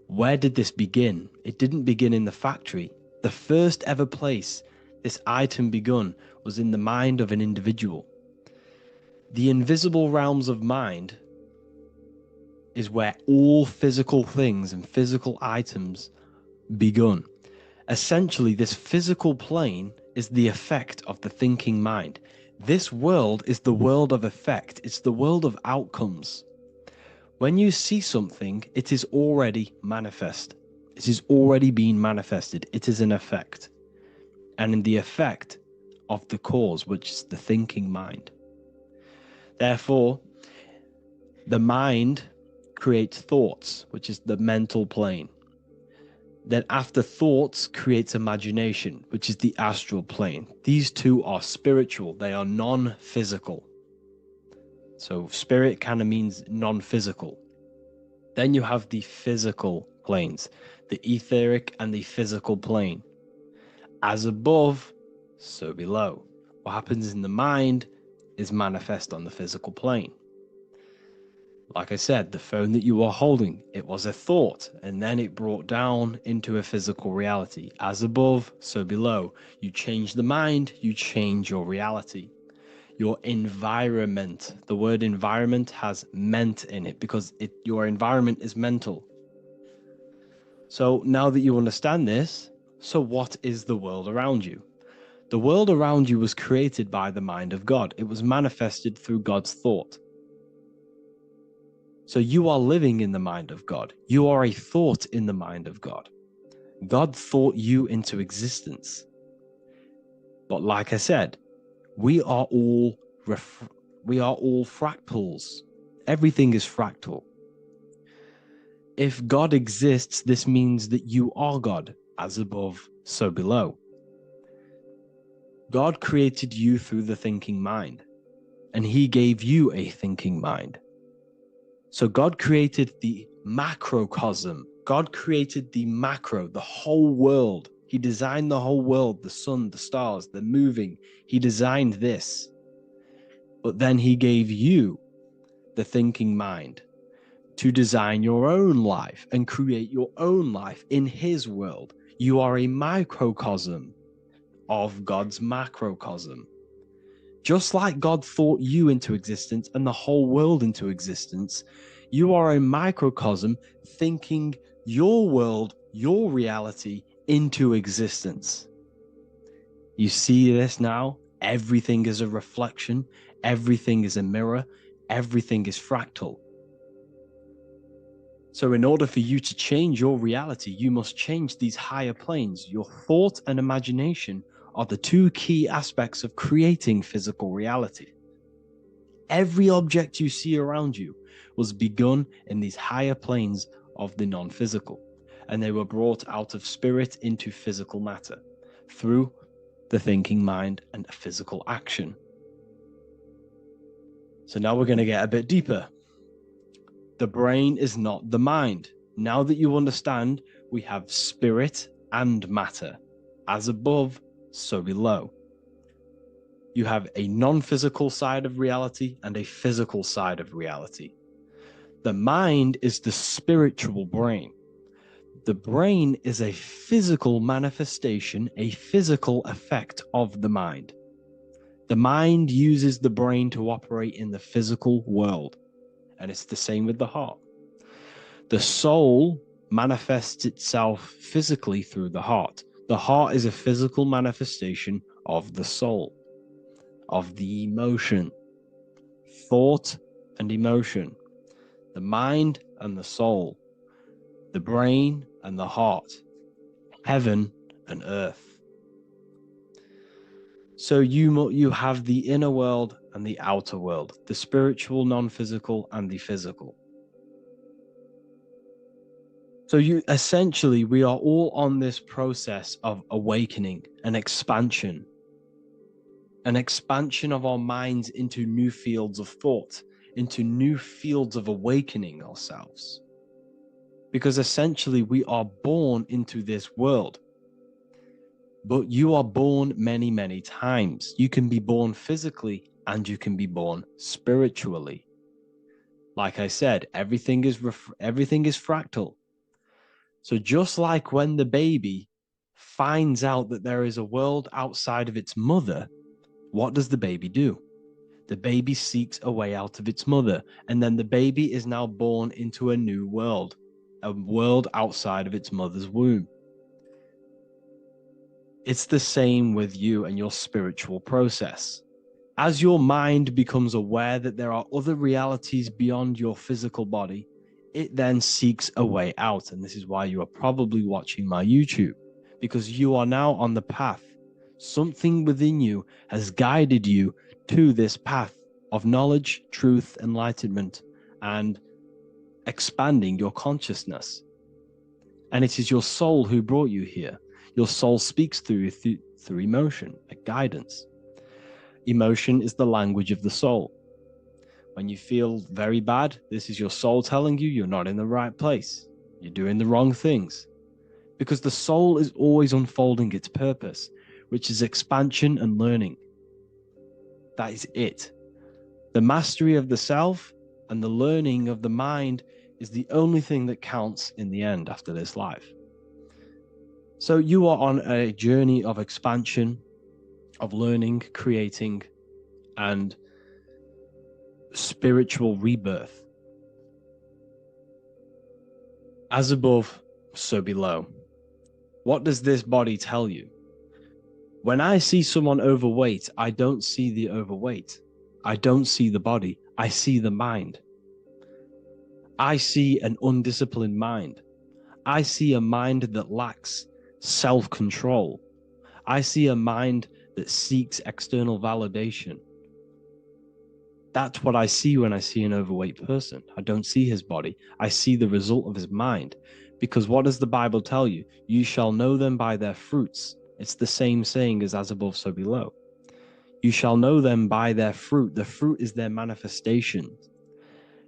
S5: Where did this begin? It didn't begin in the factory. The first ever place this item begun was in the mind of an individual. The invisible realms of mind is where all physical things and physical items begun. Essentially, this physical plane is the effect of the thinking mind. This world is the world of effect. It's the world of outcomes. When you see something, it is already manifest. It is already being manifested. It is an effect. And in the effect of the cause, which is the thinking mind. Therefore, the mind creates thoughts, which is the mental plane. Then after thoughts creates imagination, which is the astral plane. These two are spiritual. They are non-physical. So spirit kind of means non-physical. Then you have the physical planes, the etheric and the physical plane. As above, so below. What happens in the mind is manifest on the physical plane. Like I said, the phone that you are holding, it was a thought, and then it brought down into a physical reality. As above, so below. You change the mind, you change your reality. Your environment, the word environment has ment in it because your environment is mental. So now that you understand this, so what is the world around you? The world around you was created by the mind of God. It was manifested through God's thought. So you are living in the mind of God. You are a thought in the mind of God. God thought you into existence. But like I said, we are all fractals. Everything is fractal. If God exists, this means that you are God, as above, so below. God created you through the thinking mind, and he gave you a thinking mind. So God created the macrocosm. God created the macro, the whole world. He designed the whole world, the sun, the stars, the moving. He designed this. But then he gave you the thinking mind to design your own life and create your own life in his world. You are a microcosm of God's macrocosm. Just like God thought you into existence and the whole world into existence, you are a microcosm thinking your world, your reality into existence. You see this now? Everything is a reflection, everything is a mirror, everything is fractal. So in order for you to change your reality, you must change these higher planes. Your thought and imagination are the two key aspects of creating physical reality. Every object you see around you was begun in these higher planes of the non-physical, and they were brought out of spirit into physical matter through the thinking mind and physical action. So now we're going to get a bit deeper. The brain is not the mind. Now that you understand, we have spirit and matter. As above, so below. You have a non-physical side of reality and a physical side of reality. The mind is the spiritual brain. The brain is a physical manifestation, a physical effect of the mind. The mind uses the brain to operate in the physical world. And it's the same with the heart. The soul manifests itself physically through the heart. The heart is a physical manifestation of the soul, of the emotion, thought and emotion, the mind and the soul, the brain and the heart, heaven and earth. So you have the inner world and the outer world, the spiritual, non-physical, and the physical. So we are all on this process of awakening, an expansion of our minds into new fields of thought, into new fields of awakening ourselves. Because essentially we are born into this world. But you are born many, many times. You can be born physically and you can be born spiritually. Like I said, everything is fractal. So just like when the baby finds out that there is a world outside of its mother, what does the baby do? The baby seeks a way out of its mother, and then the baby is now born into a new world, a world outside of its mother's womb. It's the same with you and your spiritual process. As your mind becomes aware that there are other realities beyond your physical body, it then seeks a way out. And this is why you are probably watching my YouTube, because you are now on the path. Something within you has guided you to this path of knowledge, truth, enlightenment, and expanding your consciousness. And it is your soul who brought you here. Your soul speaks through emotion, a guidance. Emotion is the language of the soul. When you feel very bad, this is your soul telling you you're not in the right place. You're doing the wrong things. Because the soul is always unfolding its purpose, which is expansion and learning. That is it. The mastery of the self and the learning of the mind is the only thing that counts in the end after this life. So you are on a journey of expansion, of learning, creating, and spiritual rebirth. As above, so below. What does this body tell you? When I see someone overweight, I don't see the overweight. I don't see the body. I see the mind. I see an undisciplined mind. I see a mind that lacks self-control. I see a mind that seeks external validation. That's what I see when I see an overweight person. I don't see his body. I see the result of his mind. Because what does the Bible tell you? You shall know them by their fruits. It's the same saying as above, so below. You shall know them by their fruit. The fruit is their manifestation.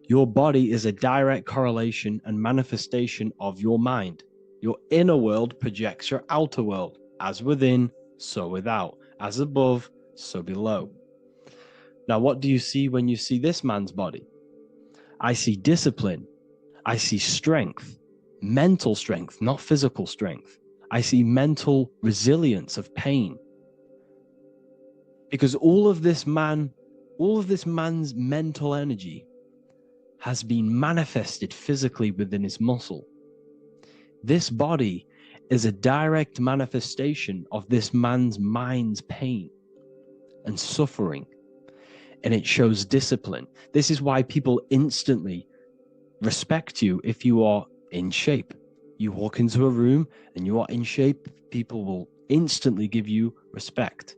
S5: Your body is a direct correlation and manifestation of your mind. Your inner world projects your outer world. As within, so without. As above, so below. Now, what do you see when you see this man's body? I see discipline. I see strength, mental strength, not physical strength. I see mental resilience of pain. Because all of this man's mental energy has been manifested physically within his muscle. This body is a direct manifestation of this man's mind's pain and suffering. And it shows discipline. This is why people instantly respect you if you are in shape. You walk into a room and you are in shape, people will instantly give you respect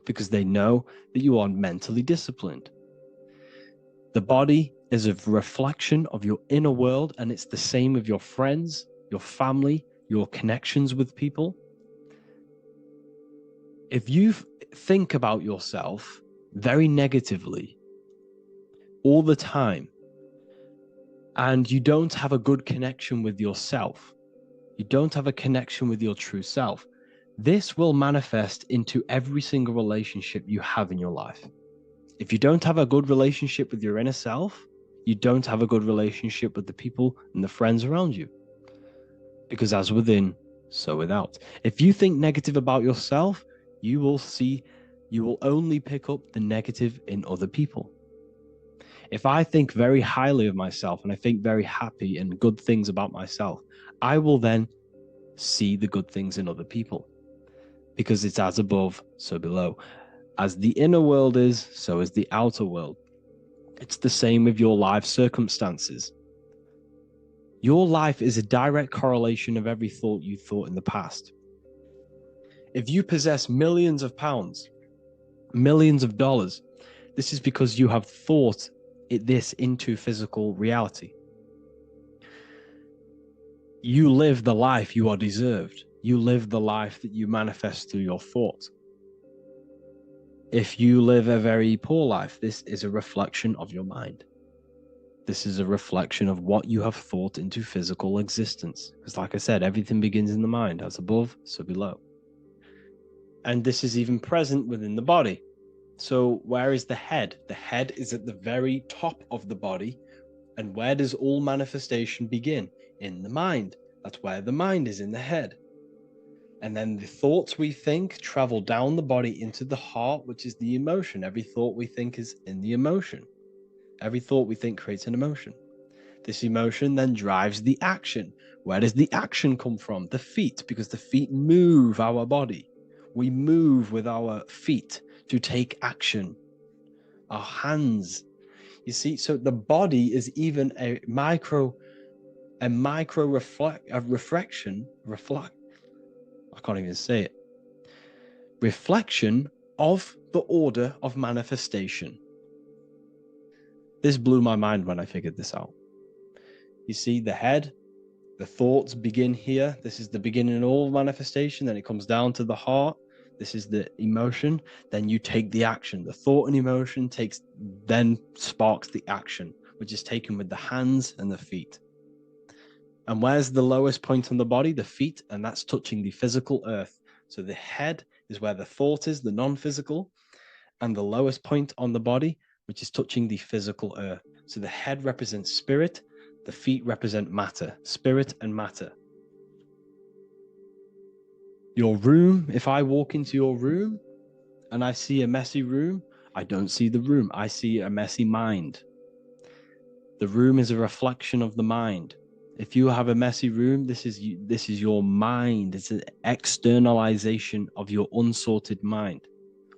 S5: because they know that you are mentally disciplined. The body is a reflection of your inner world, and it's the same with your friends, your family, your connections with people. If you think about yourself very negatively all the time, and you don't have a good connection with yourself, you don't have a connection with your true self, this will manifest into every single relationship you have in your life. If you don't have a good relationship with your inner self, you don't have a good relationship with the people and the friends around you. Because as within, so without. If you think negative about yourself, you will only pick up the negative in other people. If I think very highly of myself and I think very happy and good things about myself, I will then see the good things in other people. Because it's as above, so below. As the inner world is, so is the outer world. It's the same with your life circumstances. Your life is a direct correlation of every thought you thought in the past. If you possess millions of pounds, millions of dollars, this is because you have thought this into physical reality. You live the life you are deserved. You live the life that you manifest through your thought. If you live a very poor life, this is a reflection of your mind. This is a reflection of what you have thought into physical existence. Because like I said, everything begins in the mind. As above, so below. And this is even present within the body. So where is the head? The head is at the very top of the body. And where does all manifestation begin? In the mind. That's where the mind is, in the head. And then the thoughts we think travel down the body into the heart, which is the emotion. Every thought we think is in the emotion. Every thought we think creates an emotion. This emotion then drives the action. Where does the action come from? The feet, because the feet move our body. We move with our feet to take action. Our hands. You see, so the body is even a micro reflection. I can't even say it. Reflection of the order of manifestation. This blew my mind when I figured this out. You see, the head, the thoughts begin here. This is the beginning of all manifestation. Then it comes down to the heart. This is the emotion. Then you take the action. The thought and emotion then sparks the action, which is taken with the hands and the feet. And where's the lowest point on the body? The feet, and that's touching the physical earth. So the head is where the thought is, the non-physical, and the lowest point on the body, which is touching the physical earth. So the head represents spirit, the feet represent matter, spirit and matter. Your room, if I walk into your room and I see a messy room, I don't see the room, I see a messy mind. The room is a reflection of the mind. If you have a messy room, this is your mind. It's an externalization of your unsorted mind,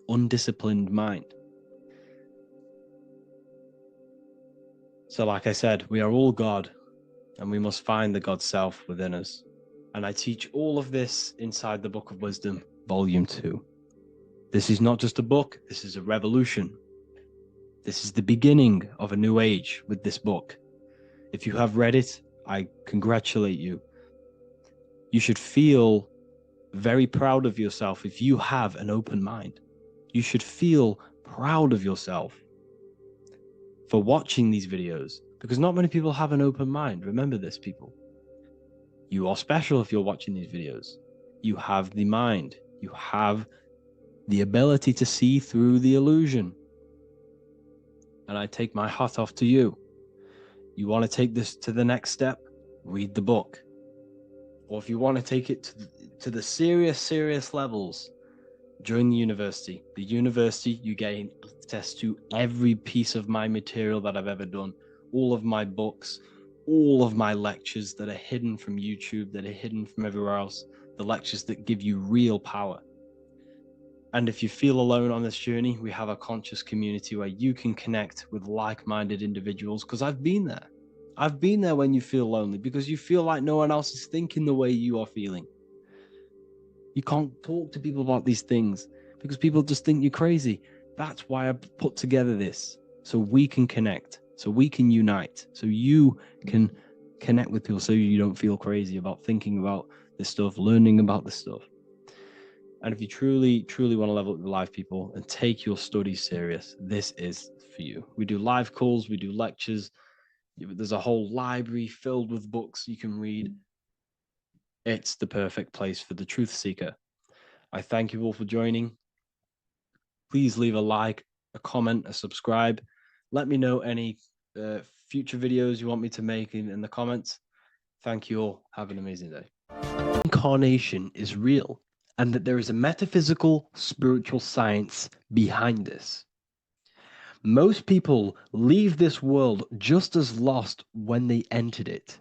S5: undisciplined mind. So like I said, we are all God, and we must find the God self within us. And I teach all of this inside the Book of Wisdom, Volume 2. This is not just a book, this is a revolution. This is the beginning of a new age with this book. If you have read it, I congratulate you. You should feel very proud of yourself if you have an open mind. You should feel proud of yourself for watching these videos, because not many people have an open mind. Remember this, people. You are special if you're watching these videos. You have the mind. You have the ability to see through the illusion. And I take my hat off to you. You want to take this to the next step? Read the book. Or if you want to take it to the serious levels, join the university. The university, you gain access to every piece of my material that I've ever done, all of my books, all of my lectures that are hidden from YouTube, that are hidden from everywhere else, the lectures that give you real power. And if you feel alone on this journey, we have a conscious community where you can connect with like-minded individuals, because I've been there. I've been there when you feel lonely, because you feel like no one else is thinking the way you are feeling. You can't talk to people about these things because people just think you're crazy. That's why I put together this, so we can connect, so we can unite, so you can connect with people, so you don't feel crazy about thinking about this stuff, learning about this stuff. And if you truly want to level up your life, people, and take your studies serious, this is for you. We do live calls, we do lectures. There's a whole library filled with books you can read. It's the perfect place for the truth seeker. I thank you all for joining. Please leave a like, a comment, a subscribe. Let me know any future videos you want me to make in the comments. Thank you all. Have an amazing day. Incarnation is real, and that there is a metaphysical, spiritual science behind this. Most people leave this world just as lost when they entered it.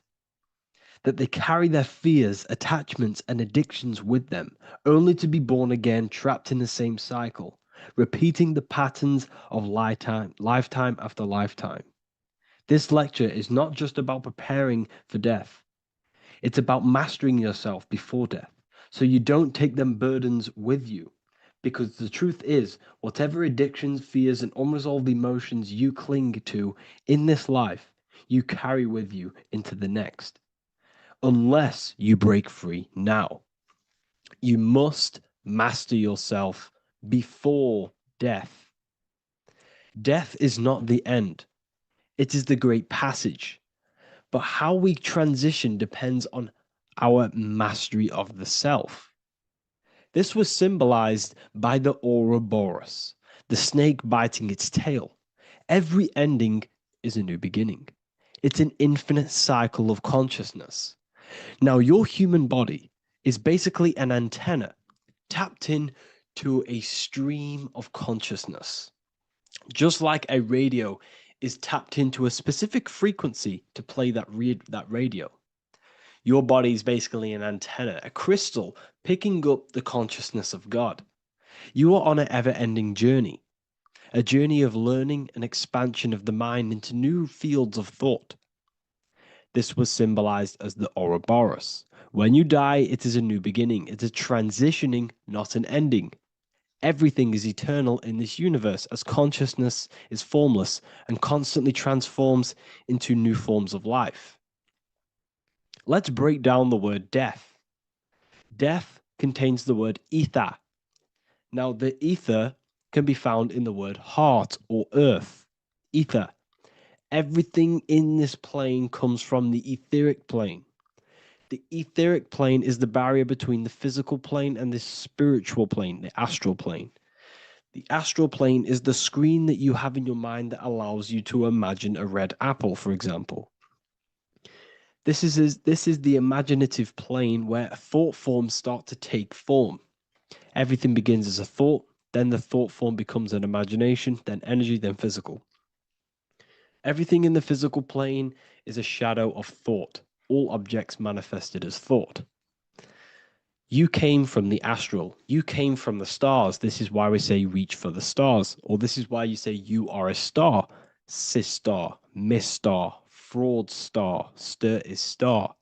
S5: That they carry their fears, attachments, and addictions with them, only to be born again, trapped in the same cycle, repeating the patterns of lifetime after lifetime. This lecture is not just about preparing for death. It's about mastering yourself before death, so you don't take them burdens with you. Because the truth is, whatever addictions, fears, and unresolved emotions you cling to in this life, you carry with you into the next. Unless you break free now. You must master yourself before death. Death is not the end. It is the great passage. But how we transition depends on our mastery of the self. This was symbolized by the Ouroboros, the snake biting its tail. Every ending is a new beginning. It's an infinite cycle of consciousness. Now, your human body is basically an antenna tapped in to a stream of consciousness. Just like a radio is tapped into a specific frequency to play that radio. Your body is basically an antenna, a crystal picking up the consciousness of God. You are on an ever-ending journey, a journey of learning and expansion of the mind into new fields of thought. This was symbolized as the Ouroboros. When you die, it is a new beginning. It's a transitioning, not an ending. Everything is eternal in this universe, as consciousness is formless and constantly transforms into new forms of life. Let's break down the word death. Death contains the word ether. Now, the ether can be found in the word heart or earth. Ether. Everything in this plane comes from the etheric plane. The etheric plane is the barrier between the physical plane and the spiritual plane, the astral plane. The astral plane is the screen that you have in your mind that allows you to imagine a red apple, for example. This is the imaginative plane where thought forms start to take form. Everything begins as a thought, then the thought form becomes an imagination, then energy, then physical. Everything in the physical plane is a shadow of thought, all objects manifested as thought. You came from the astral. You came from the stars. This is why we say reach for the stars. Or this is why you say you are a star. Cis star, miss star, fraud star, stir is star.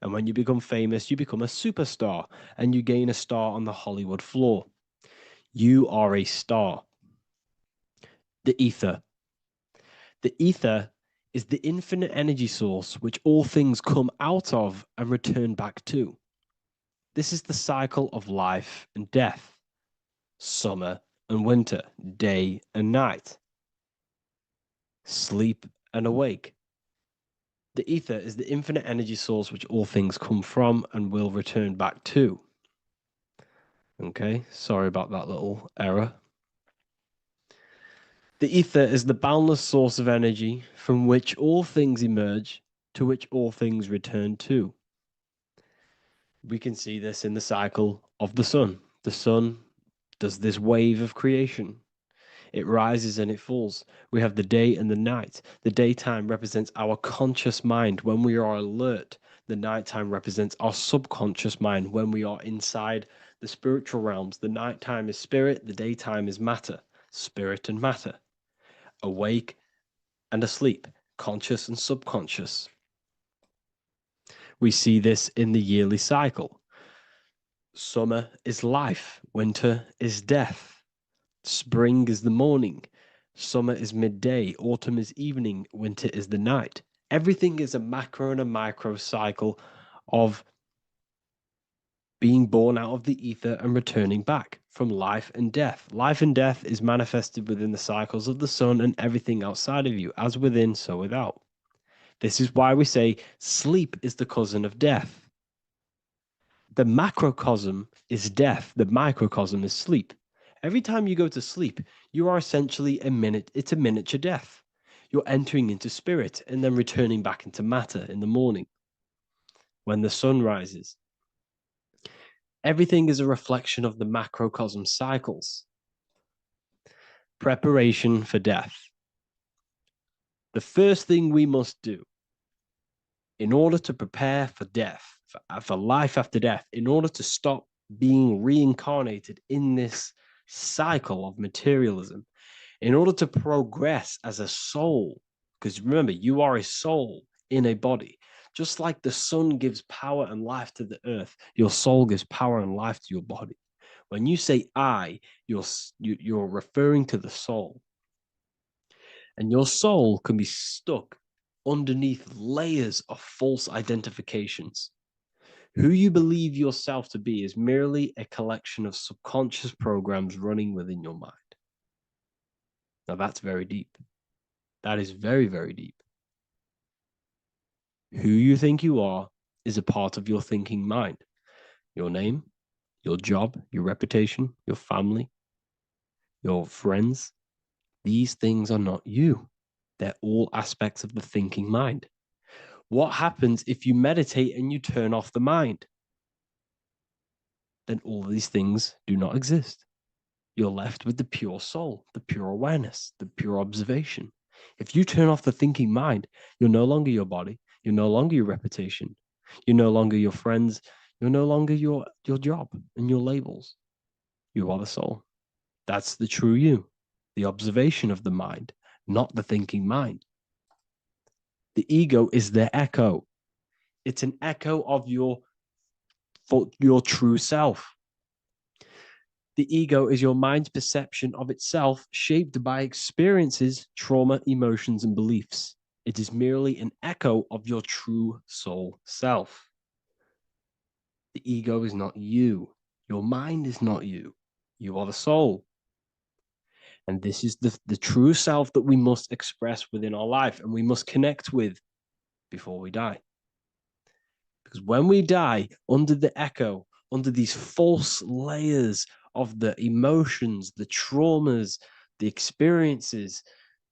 S5: And when you become famous, you become a superstar and you gain a star on the Hollywood floor. You are a star. The ether. The ether is the infinite energy source which all things come out of and return back to. This is the cycle of life and death, summer and winter, day and night, sleep and awake. The ether is the infinite energy source which all things come from and will return back to. Okay, sorry about that little error. The ether is the boundless source of energy from which all things emerge, to which all things return to. We can see this in the cycle of the sun. The sun does this wave of creation. It rises and it falls. We have the day and the night. The daytime represents our conscious mind when we are alert. The nighttime represents our subconscious mind when we are inside the spiritual realms. The nighttime is spirit, the daytime is matter, spirit and matter, awake and asleep, conscious and subconscious. We see this in the yearly cycle. Summer is life, winter is death. Spring is the morning, summer is midday, autumn is evening, winter is the night. Everything is a macro and a micro cycle of being born out of the ether and returning back from life and death. Life and death is manifested within the cycles of the sun and everything outside of you, as within, so without. This is why we say sleep is the cousin of death. The macrocosm is death, the microcosm is sleep. Every time you go to sleep, you are essentially it's a miniature death. You're entering into spirit and then returning back into matter in the morning when the sun rises. Everything is a reflection of the macrocosm cycles. Preparation for death. The first thing we must do in order to prepare for death, for life after death, in order to stop being reincarnated in this cycle of materialism, in order to progress as a soul, because remember, you are a soul in a body. Just like the sun gives power and life to the earth, your soul gives power and life to your body. When you say I, you're referring to the soul. And your soul can be stuck underneath layers of false identifications. Who you believe yourself to be is merely a collection of subconscious programs running within your mind. Now that's very deep. That is very, very deep. Who you think you are is a part of your thinking mind. Your name, your job, your reputation, your family, your friends. These things are not you. They're all aspects of the thinking mind. What happens if you meditate and you turn off the mind? Then all these things do not exist. You're left with the pure soul, the pure awareness, the pure observation. If you turn off the thinking mind, you're no longer your body, you're no longer your reputation, you're no longer your friends, you're no longer your job and your labels. You are the soul. That's the true you, the observation of the mind, not the thinking mind. The ego is the echo. It's an echo of your true self. The ego is your mind's perception of itself, shaped by experiences, trauma, emotions, and beliefs. It is merely an echo of your true soul self. The ego is not you. Your mind is not you. You are the soul. And this is the true self that we must express within our life and we must connect with before we die. Because when we die under the echo, under these false layers of the emotions, the traumas, the experiences,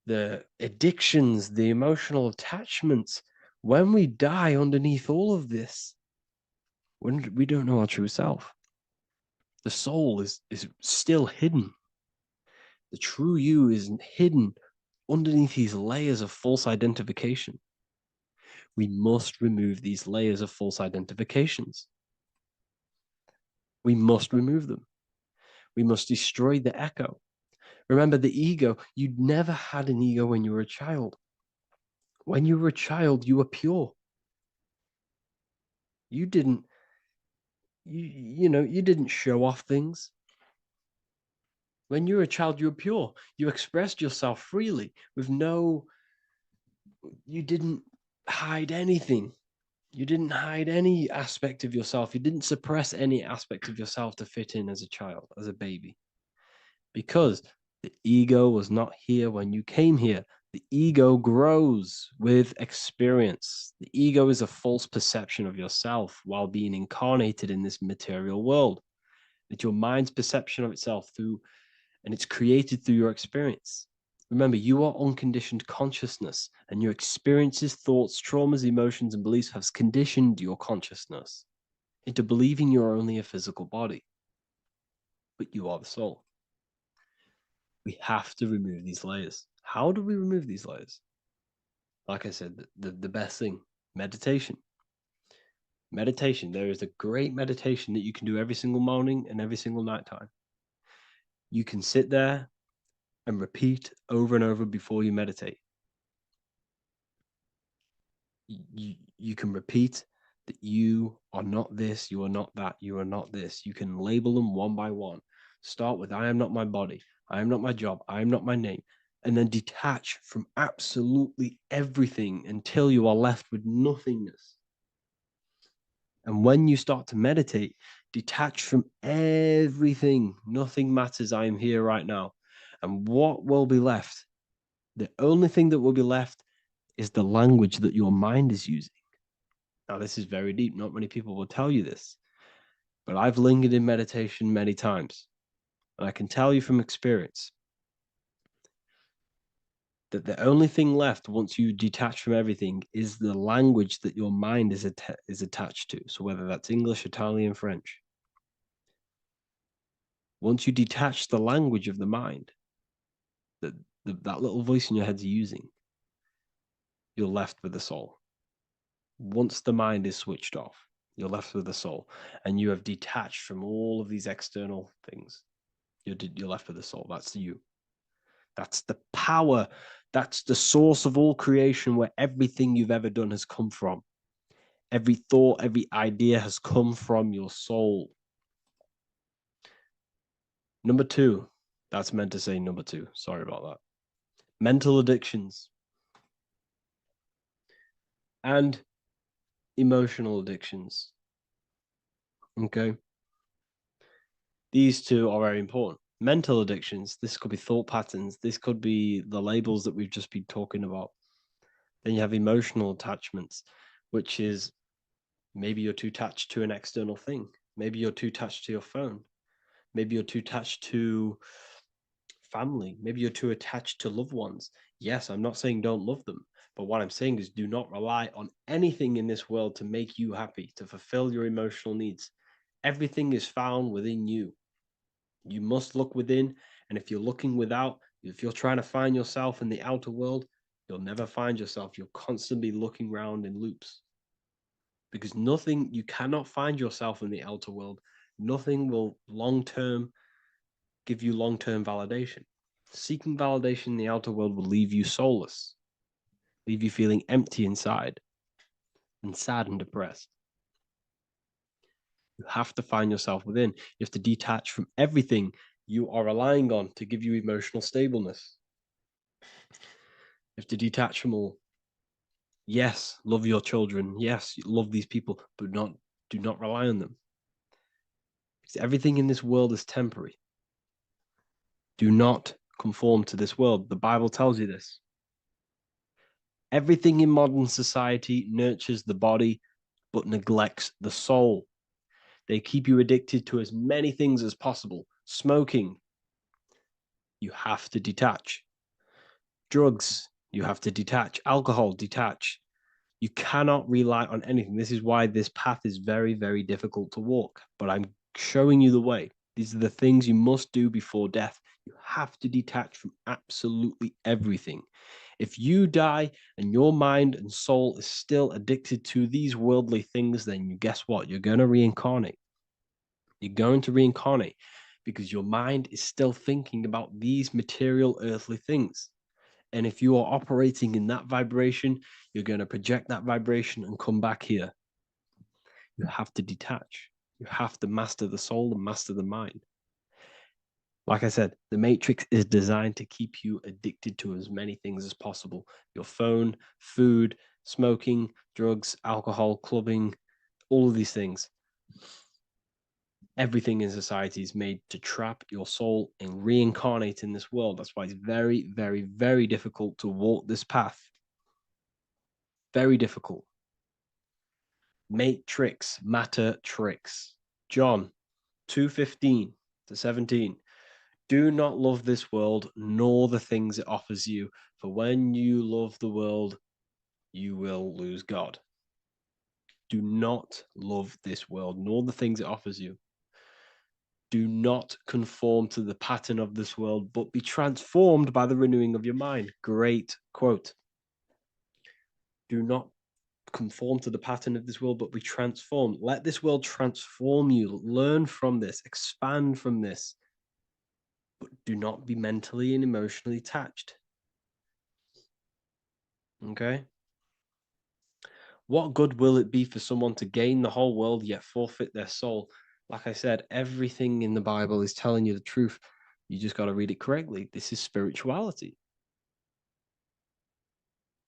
S5: the addictions, the emotional attachments, when we die underneath all of this, when we don't know our true self, the soul is still hidden. The true you is hidden underneath these layers of false identification. We must remove these layers of false identifications. We must remove them. We must destroy the echo. Remember the ego, you never had an ego when you were a child. When you were a child, you were pure. You didn't, you didn't show off things.
S1: When you were a child, you were pure. You expressed yourself freely with you didn't hide anything. You didn't hide any aspect of yourself. You didn't suppress any aspect of yourself to fit in as a child, as a baby. Because the ego was not here when you came here. The ego grows with experience. The ego is a false perception of yourself while being incarnated in this material world. It's your mind's perception of itself and it's created through your experience. Remember, you are unconditioned consciousness, and your experiences, thoughts, traumas, emotions, and beliefs have conditioned your consciousness into believing you're only a physical body, but you are the soul. We have to remove these layers. How do we remove these layers? Like I said, the best thing, meditation. Meditation. There is a great meditation that you can do every single morning and every single nighttime. You can sit there and repeat over and over before you meditate. You can repeat that you are not this, you are not that, you are not this. You can label them one by one. Start with, I am not my body, I am not my job, I am not my name, and then detach from absolutely everything until you are left with nothingness. And when you start to meditate, detach from everything. Nothing matters. I am here right now. And what will be left? The only thing that will be left is the language that your mind is using. Now, this is very deep. Not many people will tell you this, but I've lingered in meditation many times. And I can tell you from experience that the only thing left once you detach from everything is the language that your mind is attached to. So whether that's English, Italian, French. Once you detach the language of the mind that that little voice in your head's using, you're left with the soul. Once the mind is switched off, you're left with the soul, and you have detached from all of these external things. You're left with the soul. That's you. That's the power. That's the source of all creation, where everything you've ever done has come from. Every thought, every idea has come from your soul. Number two, that's meant to say number two. Sorry about that. Mental addictions and emotional addictions. Okay. These two are very important. Mental addictions, this could be thought patterns, this could be the labels that we've just been talking about. Then you have emotional attachments, which is maybe you're too attached to an external thing. Maybe you're too attached to your phone. Maybe you're too attached to family. Maybe you're too attached to loved ones. Yes, I'm not saying don't love them, but what I'm saying is do not rely on anything in this world to make you happy, to fulfill your emotional needs. Everything is found within you. You must look within, and if you're looking without, if you're trying to find yourself in the outer world, you'll never find yourself. You'll constantly be looking around in loops. Because you cannot find yourself in the outer world. Nothing will give you long-term validation. Seeking validation in the outer world will leave you soulless, leave you feeling empty inside and sad and depressed. You have to find yourself within. You have to detach from everything you are relying on to give you emotional stableness. You have to detach from all. Yes, love your children. Yes, love these people, but do not rely on them. Because everything in this world is temporary. Do not conform to this world. The Bible tells you this. Everything in modern society nurtures the body, but neglects the soul. They keep you addicted to as many things as possible. Smoking, you have to detach. Drugs, you have to detach. Alcohol, detach. You cannot rely on anything. This is why this path is very, very difficult to walk. But I'm showing you the way. These are the things you must do before death. You have to detach from absolutely everything. If you die and your mind and soul is still addicted to these worldly things, then guess what? You're going to reincarnate. You're going to reincarnate because your mind is still thinking about these material earthly things. And if you are operating in that vibration, you're going to project that vibration and come back here. You have to detach. You have to master the soul and master the mind.
S5: Like I said, the Matrix is designed to keep you addicted to as many things as possible. Your phone, food, smoking, drugs, alcohol, clubbing, all of these things. Everything in society is made to trap your soul and reincarnate in this world. That's why it's very, very, very difficult to walk this path. Very difficult. Matrix, matter tricks. John 2:15 to 17. Do not love this world, nor the things it offers you. For when you love the world, you will lose God. Do not love this world, nor the things it offers you. Do not conform to the pattern of this world, but be transformed by the renewing of your mind. Great quote. Do not conform to the pattern of this world, but be transformed. Let this world transform you. Learn from this, expand from this. But do not be mentally and emotionally attached. Okay? What good will it be for someone to gain the whole world yet forfeit their soul? Like I said, everything in the Bible is telling you the truth. You just got to read it correctly. This is spirituality.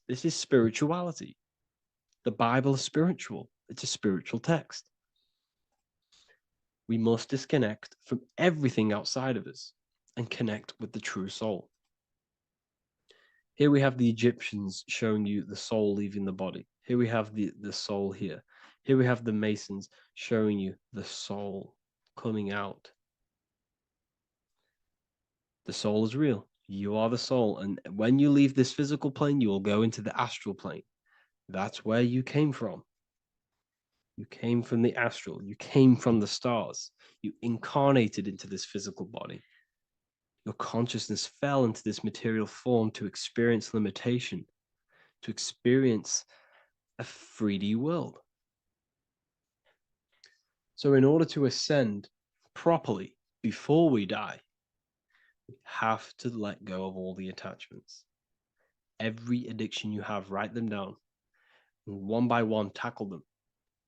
S5: This is spirituality. The Bible is spiritual. It's a spiritual text. We must disconnect from everything outside of us and connect with the true soul. Here we have the Egyptians showing you the soul leaving the body. Here we have the soul here. Here we have the Masons showing you the soul coming out. The soul is real. You are the soul. And when you leave this physical plane, you will go into the astral plane. That's where you came from. You came from the astral. You came from the stars. You incarnated into this physical body. Your consciousness fell into this material form to experience limitation, to experience a 3D world. So in order to ascend properly before we die, we have to let go of all the attachments. Every addiction you have, write them down. And one by one, tackle them.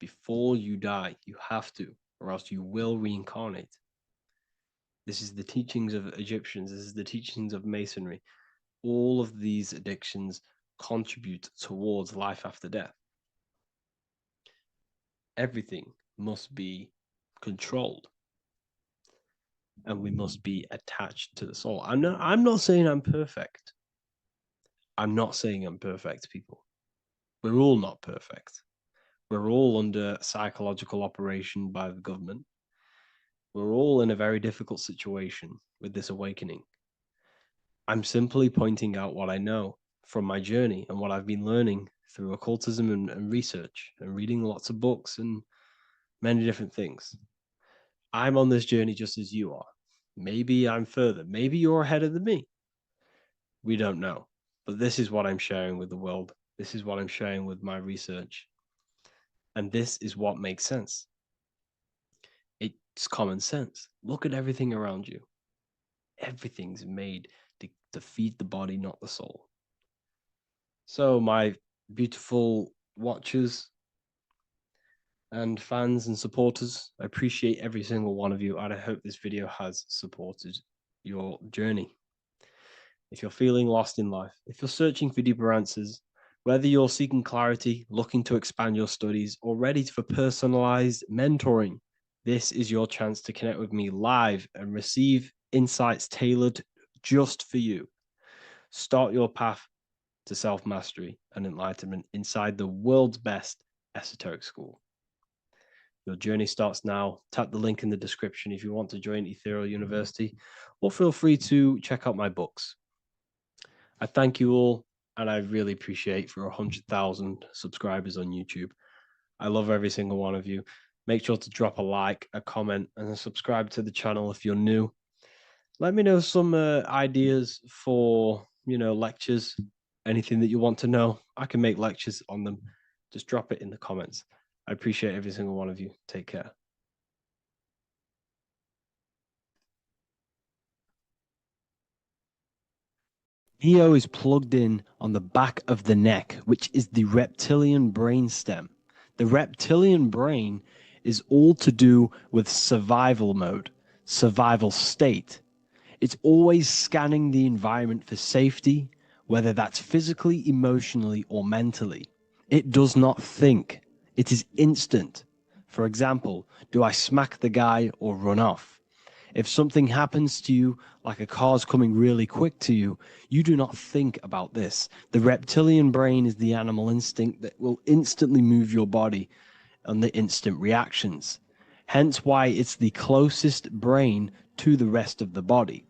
S5: Before you die, you have to, or else you will reincarnate. This is the teachings of Egyptians. This is the teachings of Masonry. All of these addictions contribute towards life after death. Everything must be controlled. And we must be attached to the soul. I'm not saying I'm perfect. I'm not saying I'm perfect, people. We're all not perfect. We're all under psychological operation by the government. We're all in a very difficult situation with this awakening. I'm simply pointing out what I know from my journey and what I've been learning through occultism and research and reading lots of books and many different things. I'm on this journey just as you are. Maybe I'm further. Maybe you're ahead of me. We don't know. But this is what I'm sharing with the world. This is what I'm sharing with my research. And this is what makes sense. It's common sense. Look at everything around you. Everything's made to feed the body, not the soul. So my beautiful watchers and fans and supporters, I appreciate every single one of you, and I hope this video has supported your journey. If you're feeling lost in life, if you're searching for deeper answers, whether you're seeking clarity, looking to expand your studies, or ready for personalized mentoring, this is your chance to connect with me live and receive insights tailored just for you. Start your path to self-mastery and enlightenment inside the world's best esoteric school. Your journey starts now. Tap the link in the description if you want to join Ethereal University, or feel free to check out my books. I thank you all, and I really appreciate for 100,000 subscribers on YouTube. I love every single one of you. Make sure to drop a like, a comment, and subscribe to the channel if you're new. Let me know some ideas for, lectures, anything that you want to know. I can make lectures on them. Just drop it in the comments. I appreciate every single one of you. Take care. Neo is plugged in on the back of the neck, which is the reptilian brain stem. The reptilian brain is all to do with survival mode, survival state. It's always scanning the environment for safety, whether that's physically, emotionally, or mentally. It does not think. It is instant. For example, do I smack the guy or run off? If something happens to you, like a car's coming really quick to you, you do not think about this. The reptilian brain is the animal instinct that will instantly move your body and the instant reactions. Hence why it's the closest brain to the rest of the body.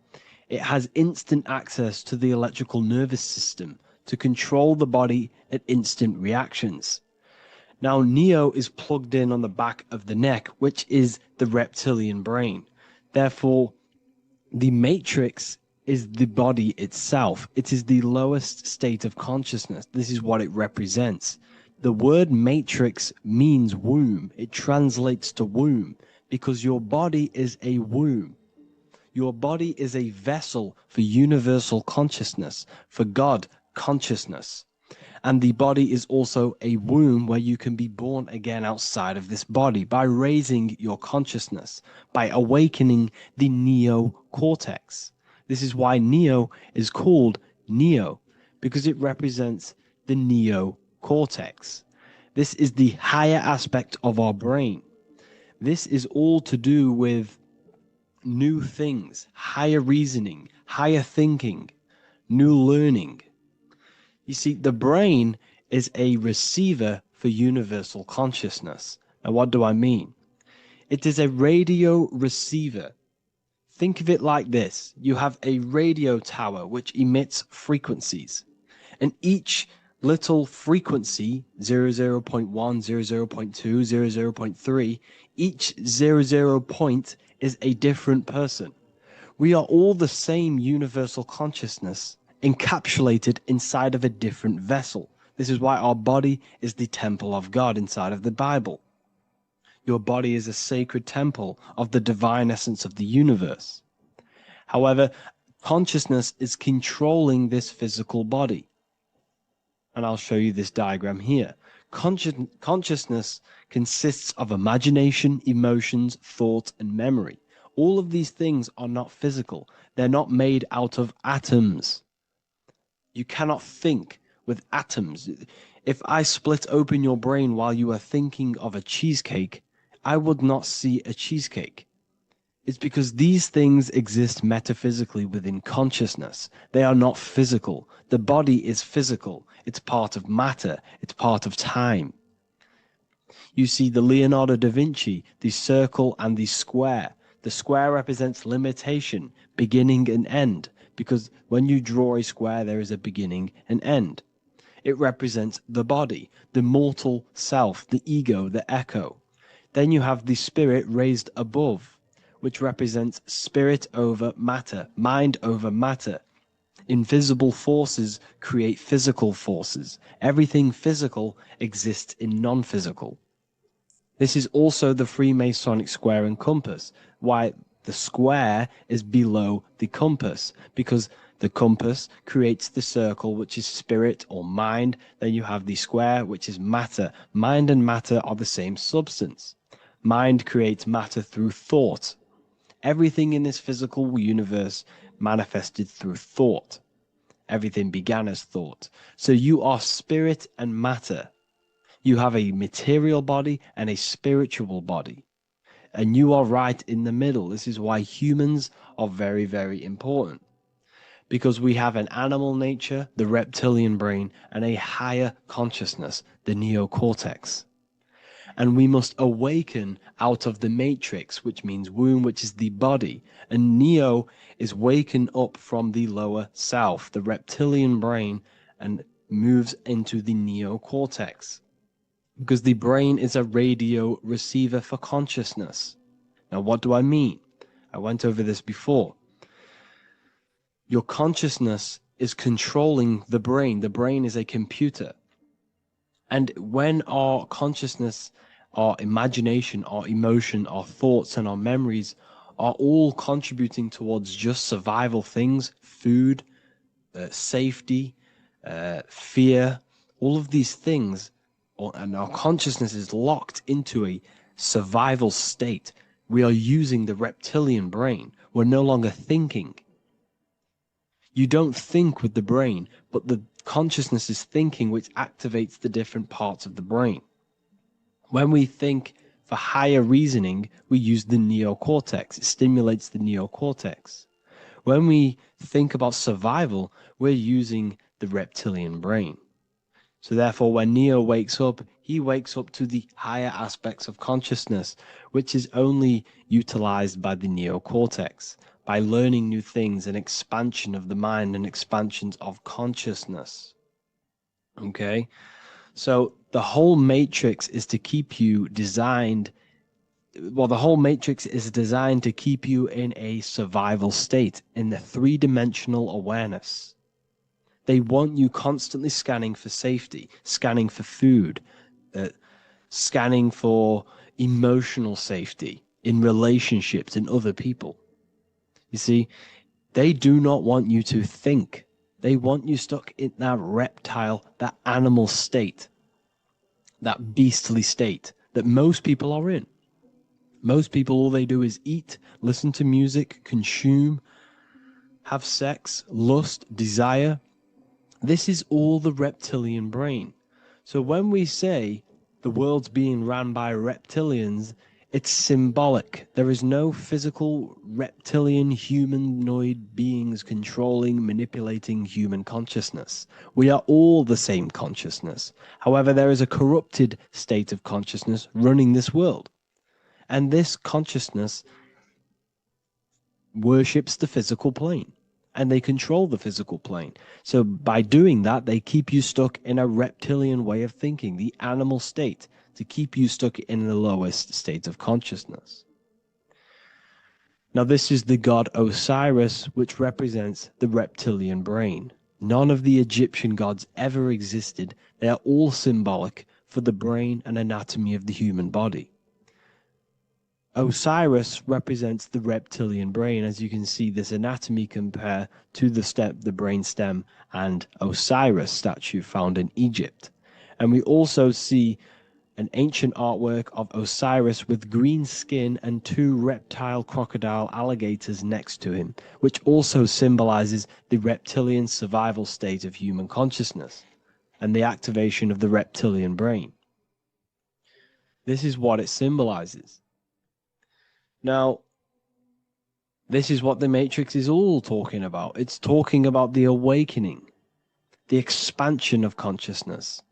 S5: It has instant access to the electrical nervous system to control the body at instant reactions. Now, Neo is plugged in on the back of the neck, which is the reptilian brain. Therefore, the matrix is the body itself. It is the lowest state of consciousness. This is what it represents. The word matrix means womb. It translates to womb because your body is a womb. Your body is a vessel for universal consciousness, for God consciousness. And the body is also a womb where you can be born again outside of this body by raising your consciousness, by awakening the neocortex. This is why Neo is called Neo, because it represents the neocortex. This is the higher aspect of our brain. This is all to do with new things, higher reasoning, higher thinking, new learning. You see, the brain is a receiver for universal consciousness. Now, what do I mean? It is a radio receiver. Think of it like this. You have a radio tower which emits frequencies. And each little frequency, 00.1, 00.2, 00.3, each 00 point is a different person. We are all the same universal consciousness, encapsulated inside of a different vessel. This is why our body is the temple of God inside of the Bible. Your body is a sacred temple of the divine essence of the universe. However, consciousness is controlling this physical body. And I'll show you this diagram here. Consciousness consists of imagination, emotions, thought, and memory. All of these things are not physical. They're not made out of atoms. You cannot think with atoms. If I split open your brain while you are thinking of a cheesecake, I would not see a cheesecake. It's because these things exist metaphysically within consciousness. They are not physical. The body is physical. It's part of matter. It's part of time. You see the Leonardo da Vinci, the circle and the square. The square represents limitation, beginning and end, because when you draw a square, there is a beginning and end. It represents the body, the mortal self, the ego, the echo. Then you have the spirit raised above, which represents spirit over matter, mind over matter. Invisible forces create physical forces. Everything physical exists in non-physical. This is also the Freemasonic square and compass, why the square is below the compass, because the compass creates the circle, which is spirit or mind. Then you have the square, which is matter. Mind and matter are the same substance. Mind creates matter through thought. Everything in this physical universe manifested through thought. Everything began as thought. So you are spirit and matter. You have a material body and a spiritual body. And you are right in the middle. This is why humans are very, very important. Because we have an animal nature, the reptilian brain, and a higher consciousness, the neocortex. And we must awaken out of the matrix, which means womb, which is the body. And Neo is waken up from the lower self, the reptilian brain, and moves into the neocortex. Because the brain is a radio receiver for consciousness. Now, what do I mean? I went over this before. Your consciousness is controlling the brain. The brain is a computer. And when our consciousness, our imagination, our emotion, our thoughts, and our memories are all contributing towards just survival things, food, safety, fear, all of these things, and our consciousness is locked into a survival state, we are using the reptilian brain. We're no longer thinking. You don't think with the brain, but the consciousness is thinking, which activates the different parts of the brain. When we think for higher reasoning, we use the neocortex. It stimulates the neocortex. When we think about survival, we're using the reptilian brain. So therefore, when Neo wakes up, he wakes up to the higher aspects of consciousness, which is only utilized by the neocortex, by learning new things and expansion of the mind and expansions of consciousness. Okay? So the whole matrix is to keep you designed, well, the whole matrix is designed to keep you in a survival state, in the three-dimensional awareness. They want you constantly scanning for safety, scanning for food, scanning for emotional safety in relationships and other people. You see, they do not want you to think. They want you stuck in that reptile, that animal state, that beastly state that most people are in. Most people, all they do is eat, listen to music, consume, have sex, lust, desire. This is all the reptilian brain. So when we say the world's being ran by reptilians, it's symbolic. There is no physical reptilian humanoid beings controlling, manipulating human consciousness. We are all the same consciousness. However, there is a corrupted state of consciousness running this world. And this consciousness worships the physical plane. And they control the physical plane. So by doing that, they keep you stuck in a reptilian way of thinking, the animal state, to keep you stuck in the lowest state of consciousness. Now, this is the god Osiris, which represents the reptilian brain. None of the Egyptian gods ever existed. They are all symbolic for the brain and anatomy of the human body. Osiris represents the reptilian brain, as you can see this anatomy compare to the brain stem and Osiris statue found in Egypt. And we also see an ancient artwork of Osiris with green skin and two reptile crocodile alligators next to him, which also symbolizes the reptilian survival state of human consciousness and the activation of the reptilian brain. This is what it symbolizes. Now, this is what the Matrix is all talking about. It's talking about the awakening, the expansion of consciousness.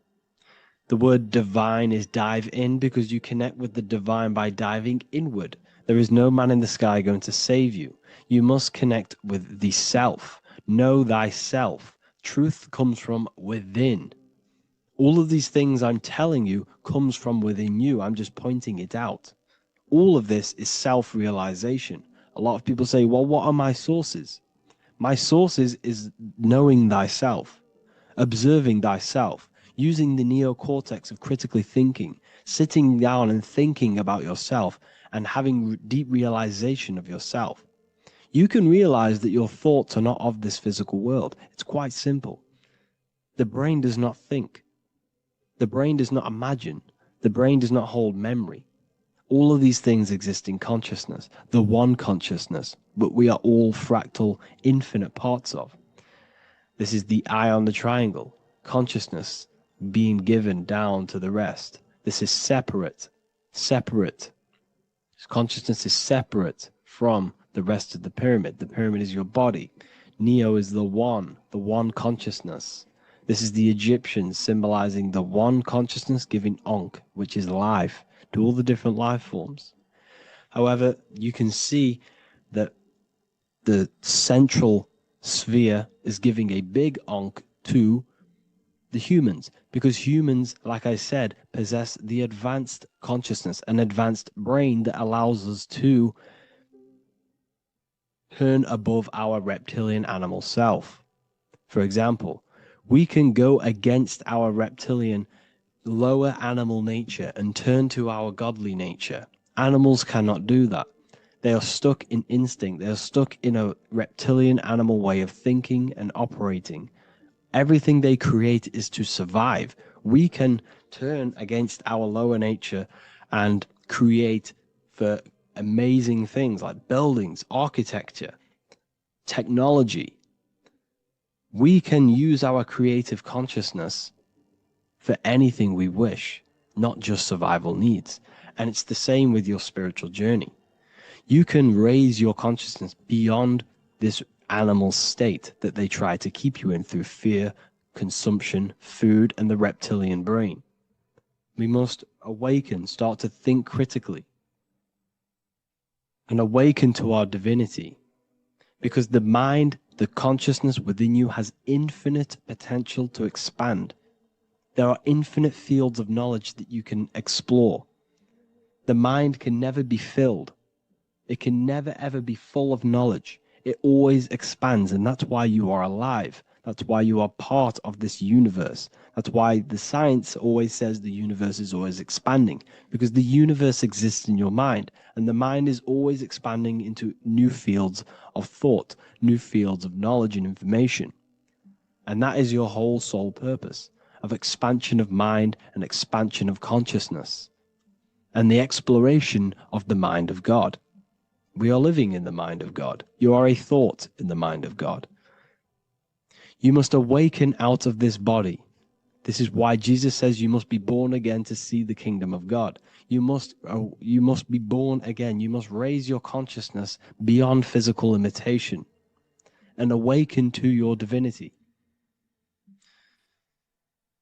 S5: The word divine is dive in because you connect with the divine by diving inward. There is no man in the sky going to save you. You must connect with the self. Know thyself. Truth comes from within. All of these things I'm telling you comes from within you. I'm just pointing it out. All of this is self-realization. A lot of people say, well, what are my sources? My sources is knowing thyself, observing thyself, using the neocortex of critically thinking, sitting down and thinking about yourself and having deep realization of yourself. You can realize that your thoughts are not of this physical world. It's quite simple. The brain does not think. The brain does not imagine. The brain does not hold memory. All of these things exist in consciousness, the one consciousness, but we are all fractal, infinite parts of. This is the eye on the triangle, consciousness being given down to the rest. This is separate. Consciousness is separate from the rest of the pyramid. The pyramid is your body. Neo is the one consciousness. This is the Egyptians symbolizing the one consciousness giving Ankh, which is life, to all the different life forms. However, you can see that the central sphere is giving a big Ankh to the humans, because humans, like I said, possess the advanced consciousness, an advanced brain that allows us to turn above our reptilian animal self. For example, we can go against our reptilian lower animal nature and turn to our godly nature. Animals cannot do that. They are stuck in instinct. They are stuck in a reptilian animal way of thinking and operating. Everything they create is to survive. We can turn against our lower nature and create for amazing things like buildings, architecture, technology, We can use our creative consciousness for anything we wish, not just survival needs. And it's the same with your spiritual journey. You can raise your consciousness beyond this animal state that they try to keep you in through fear, consumption, food, and the reptilian brain. We must awaken, start to think critically, and awaken to our divinity. Because the mind, the consciousness within you has infinite potential to expand. There are infinite fields of knowledge that you can explore. The mind can never be filled. It can never ever be full of knowledge. It always expands, and that's why you are alive. That's why you are part of this universe. That's why the science always says the universe is always expanding, because the universe exists in your mind, and the mind is always expanding into new fields of thought, new fields of knowledge and information. And that is your whole sole purpose, of expansion of mind and expansion of consciousness, and the exploration of the mind of God. We are living in the mind of God. You are a thought in the mind of God. You must awaken out of this body. This is why Jesus says you must be born again to see the kingdom of God. You must be born again. You must raise your consciousness beyond physical limitation and awaken to your divinity.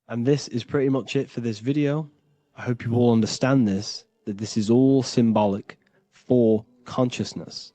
S5: And this is pretty much it for this video. I hope you all understand this, that this is all symbolic for consciousness.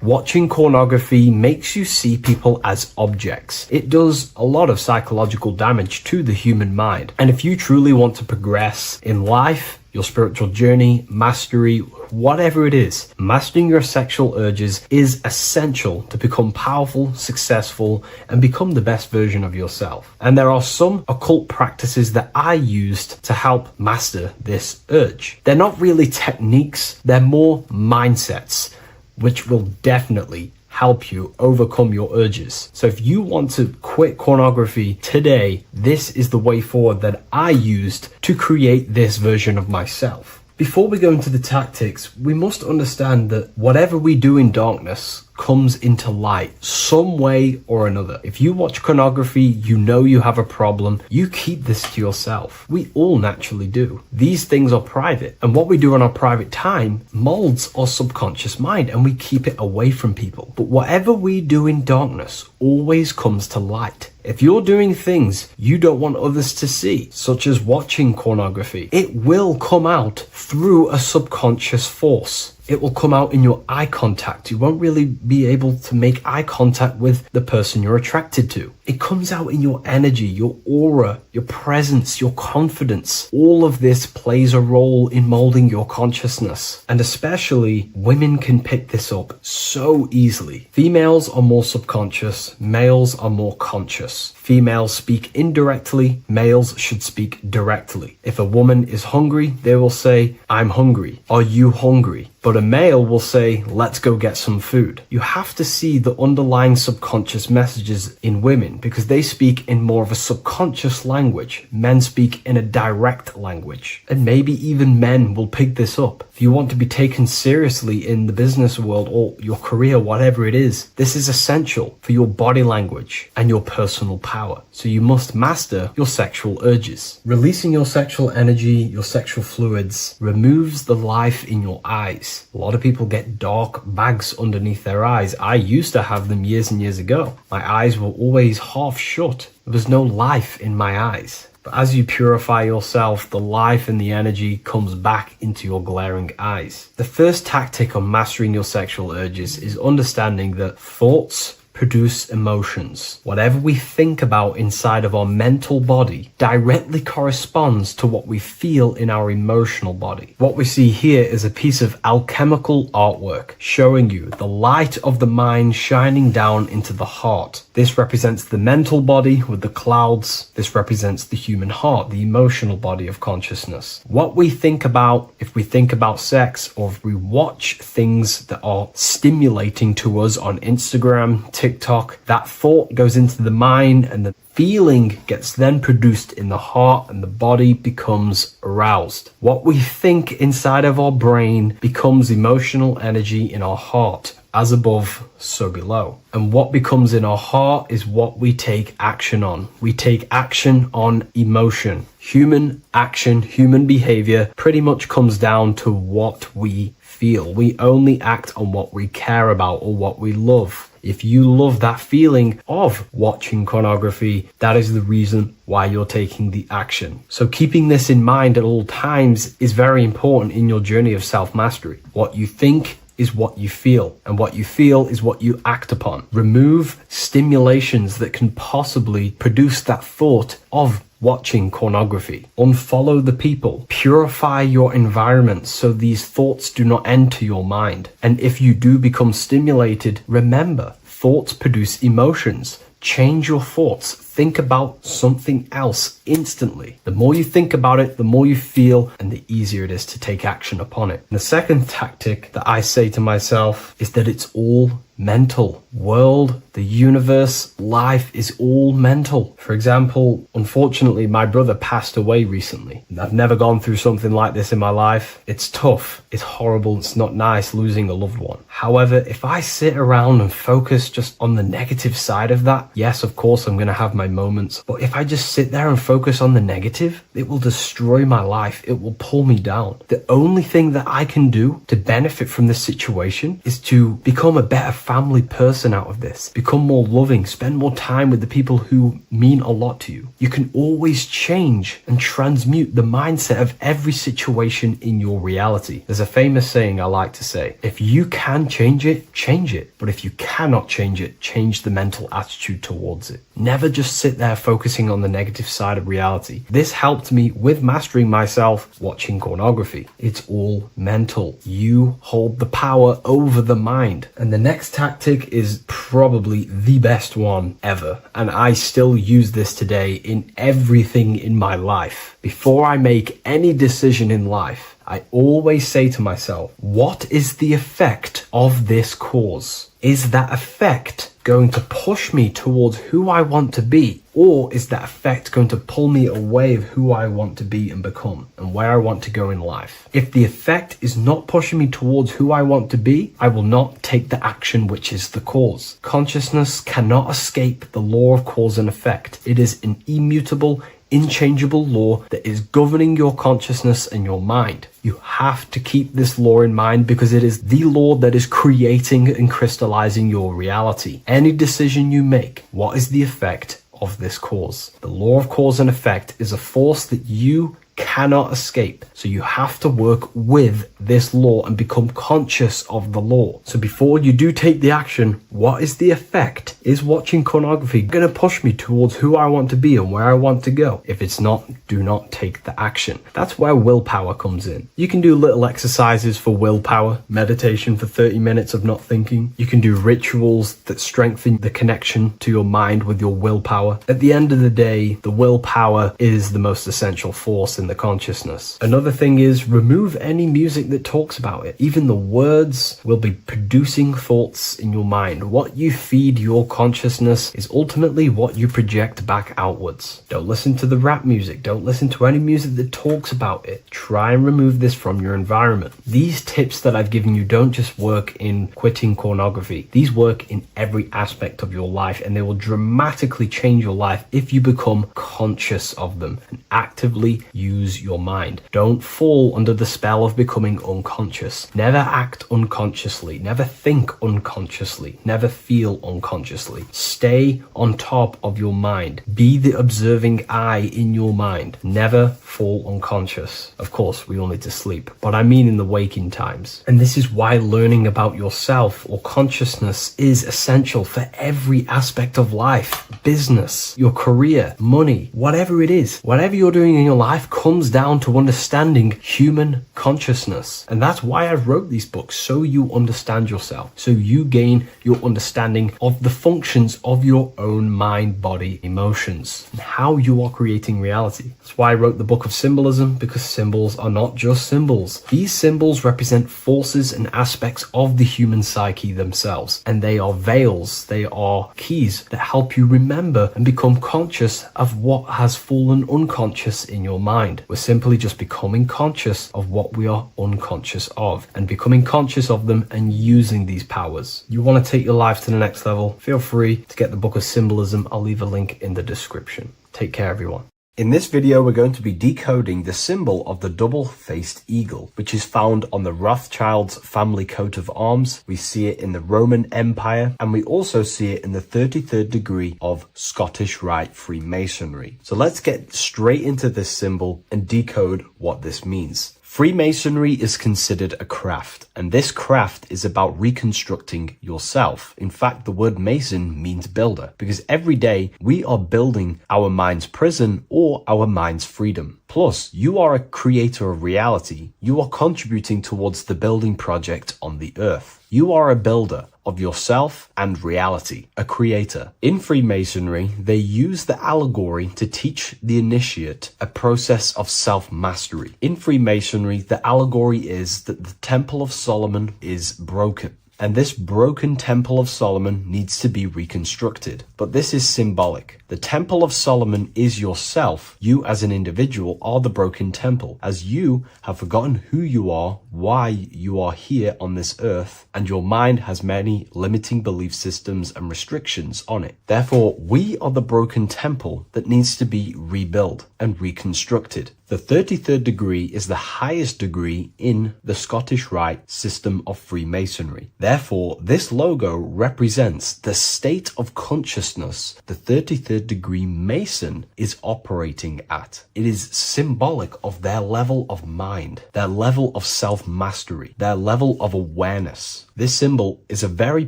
S6: Watching pornography makes you see people as objects. It does a lot of psychological damage to the human mind. And if you truly want to progress in life, your spiritual journey, mastery, whatever it is, mastering your sexual urges is essential to become powerful, successful, and become the best version of yourself. And there are some occult practices that I used to help master this urge. They're not really techniques, they're more mindsets, which will definitely help you overcome your urges. So if you want to quit pornography today, this is the way forward that I used to create this version of myself. Before we go into the tactics, we must understand that whatever we do in darkness comes into light some way or another. If you watch pornography, you know you have a problem, you keep this to yourself. We all naturally do. These things are private, and what we do in our private time molds our subconscious mind, and we keep it away from people. But whatever we do in darkness always comes to light. If you're doing things you don't want others to see, such as watching pornography, it will come out through a subconscious force. It will come out in your eye contact. You won't really be able to make eye contact with the person you're attracted to. It comes out in your energy, your aura, your presence, your confidence. All of this plays a role in molding your consciousness. And especially women can pick this up so easily. Females are more subconscious, males are more conscious. Females speak indirectly, males should speak directly. If a woman is hungry, they will say, "I'm hungry." "Are you hungry?" But a male will say, "Let's go get some food." You have to see the underlying subconscious messages in women because they speak in more of a subconscious language. Men speak in a direct language. And maybe even men will pick this up. If you want to be taken seriously in the business world or your career, whatever it is, this is essential for your body language and your personal power. So you must master your sexual urges. Releasing your sexual energy, your sexual fluids, removes the life in your eyes. A lot of people get dark bags underneath their eyes. I used to have them years and years ago. My eyes were always half shut. There was no life in my eyes. But as you purify yourself, the life and the energy comes back into your glaring eyes. The first tactic on mastering your sexual urges is understanding that thoughts produce emotions. Whatever we think about inside of our mental body directly corresponds to what we feel in our emotional body. What we see here is a piece of alchemical artwork showing you the light of the mind shining down into the heart. This represents the mental body with the clouds. This represents the human heart, the emotional body of consciousness. What we think about, if we think about sex, or if we watch things that are stimulating to us on Instagram, TikTok, that thought goes into the mind, and the feeling gets then produced in the heart, and the body becomes aroused. What we think inside of our brain becomes emotional energy in our heart. As above, so below. And what becomes in our heart is what we take action on. We take action on emotion. Human action, human behavior pretty much comes down to what we feel. We only act on what we care about or what we love. If you love that feeling of watching pornography, that is the reason why you're taking the action. So keeping this in mind at all times is very important in your journey of self-mastery. What you think is what you feel, and what you feel is what you act upon. Remove stimulations that can possibly produce that thought of watching pornography. Unfollow the people. Purify your environment so these thoughts do not enter your mind. And if you do become stimulated, remember, thoughts produce emotions. Change your thoughts. Think about something else instantly. The more you think about it, the more you feel, and the easier it is to take action upon it. And the second tactic that I say to myself is that it's all mental. World, the universe, life is all mental. For example, unfortunately, my brother passed away recently. I've never gone through something like this in my life. It's tough. It's horrible. It's not nice losing a loved one. However, if I sit around and focus just on the negative side of that, yes, of course, I'm going to have my moments. But if I just sit there and focus on the negative, it will destroy my life. It will pull me down. The only thing that I can do to benefit from this situation is to become a better family person out of this. Become more loving. Spend more time with the people who mean a lot to you. You can always change and transmute the mindset of every situation in your reality. There's a famous saying I like to say, if you can change it, change it. But if you cannot change it, change the mental attitude towards it. Never just sit there focusing on the negative side of reality. This helped me with mastering myself watching pornography. It's all mental. You hold the power over the mind. And the next tactic is probably the best one ever. And I still use this today in everything in my life. Before I make any decision in life, I always say to myself, what is the effect of this cause? Is that effect going to push me towards who I want to be? Or is that effect going to pull me away of who I want to be and become and where I want to go in life? If the effect is not pushing me towards who I want to be, I will not take the action which is the cause. Consciousness cannot escape the law of cause and effect. It is an immutable, inchangeable law that is governing your consciousness and your mind. You have to keep this law in mind because it is the law that is creating and crystallizing your reality. Any decision you make, what is the effect of this cause? The law of cause and effect is a force that you cannot escape. So you have to work with this law and become conscious of the law. So before you do take the action, what is the effect? Is watching pornography going to push me towards who I want to be and where I want to go? If it's not, do not take the action. That's where willpower comes in. You can do little exercises for willpower, meditation for 30 minutes of not thinking. You can do rituals that strengthen the connection to your mind with your willpower. At the end of the day, the willpower is the most essential force in the consciousness. Another thing is remove any music that talks about it. Even the words will be producing thoughts in your mind. What you feed your consciousness is ultimately what you project back outwards. Don't listen to the rap music. Don't listen to any music that talks about it. Try and remove this from your environment. These tips that I've given you don't just work in quitting pornography. These work in every aspect of your life, and they will dramatically change your life if you become conscious of them and actively use your mind. Don't fall under the spell of becoming unconscious. Never act unconsciously. Never think unconsciously. Never feel unconsciously. Stay on top of your mind. Be the observing eye in your mind. Never fall unconscious. Of course, we all need to sleep, but I mean in the waking times. And this is why learning about yourself or consciousness is essential for every aspect of life. Business, your career, money, whatever it is. Whatever you're doing in your life, comes down to understanding human consciousness. And that's why I wrote these books, so you understand yourself, so you gain your understanding of the functions of your own mind, body, emotions, and how you are creating reality. That's why I wrote the book of Symbolism, because symbols are not just symbols. These symbols represent forces and aspects of the human psyche themselves, and they are veils, they are keys that help you remember and become conscious of what has fallen unconscious in your mind. We're simply just becoming conscious of what we are unconscious of, and becoming conscious of them and using these powers. You want to take your life to the next level? Feel free to get the book of Symbolism. I'll leave a link in the description. Take care, everyone.
S5: In this video, we're going to be decoding the symbol of the double-faced eagle, which is found on the Rothschild's family coat of arms. We see it in the Roman Empire, and we also see it in the 33rd degree of Scottish Rite Freemasonry. So let's get straight into this symbol and decode what this means. Freemasonry is considered a craft, and this craft is about reconstructing yourself. In fact, the word mason means builder, because every day we are building our mind's prison or our mind's freedom. Plus, you are a creator of reality. You are contributing towards the building project on the earth. You are a builder of yourself and reality, a creator. In Freemasonry, they use the allegory to teach the initiate a process of self-mastery. In Freemasonry, the allegory is that the Temple of Solomon is broken, and this broken Temple of Solomon needs to be reconstructed. But this is symbolic. The Temple of Solomon is yourself. You as an individual are the broken temple, as you have forgotten who you are, why you are here on this earth, and your mind has many limiting belief systems and restrictions on it. Therefore, we are the broken temple that needs to be rebuilt and reconstructed. The 33rd degree is the highest degree in the Scottish Rite system of Freemasonry. Therefore, this logo represents the state of consciousness the 33rd degree Mason is operating at. It is symbolic of their level of mind, their level of self-mastery, their level of awareness. This symbol is a very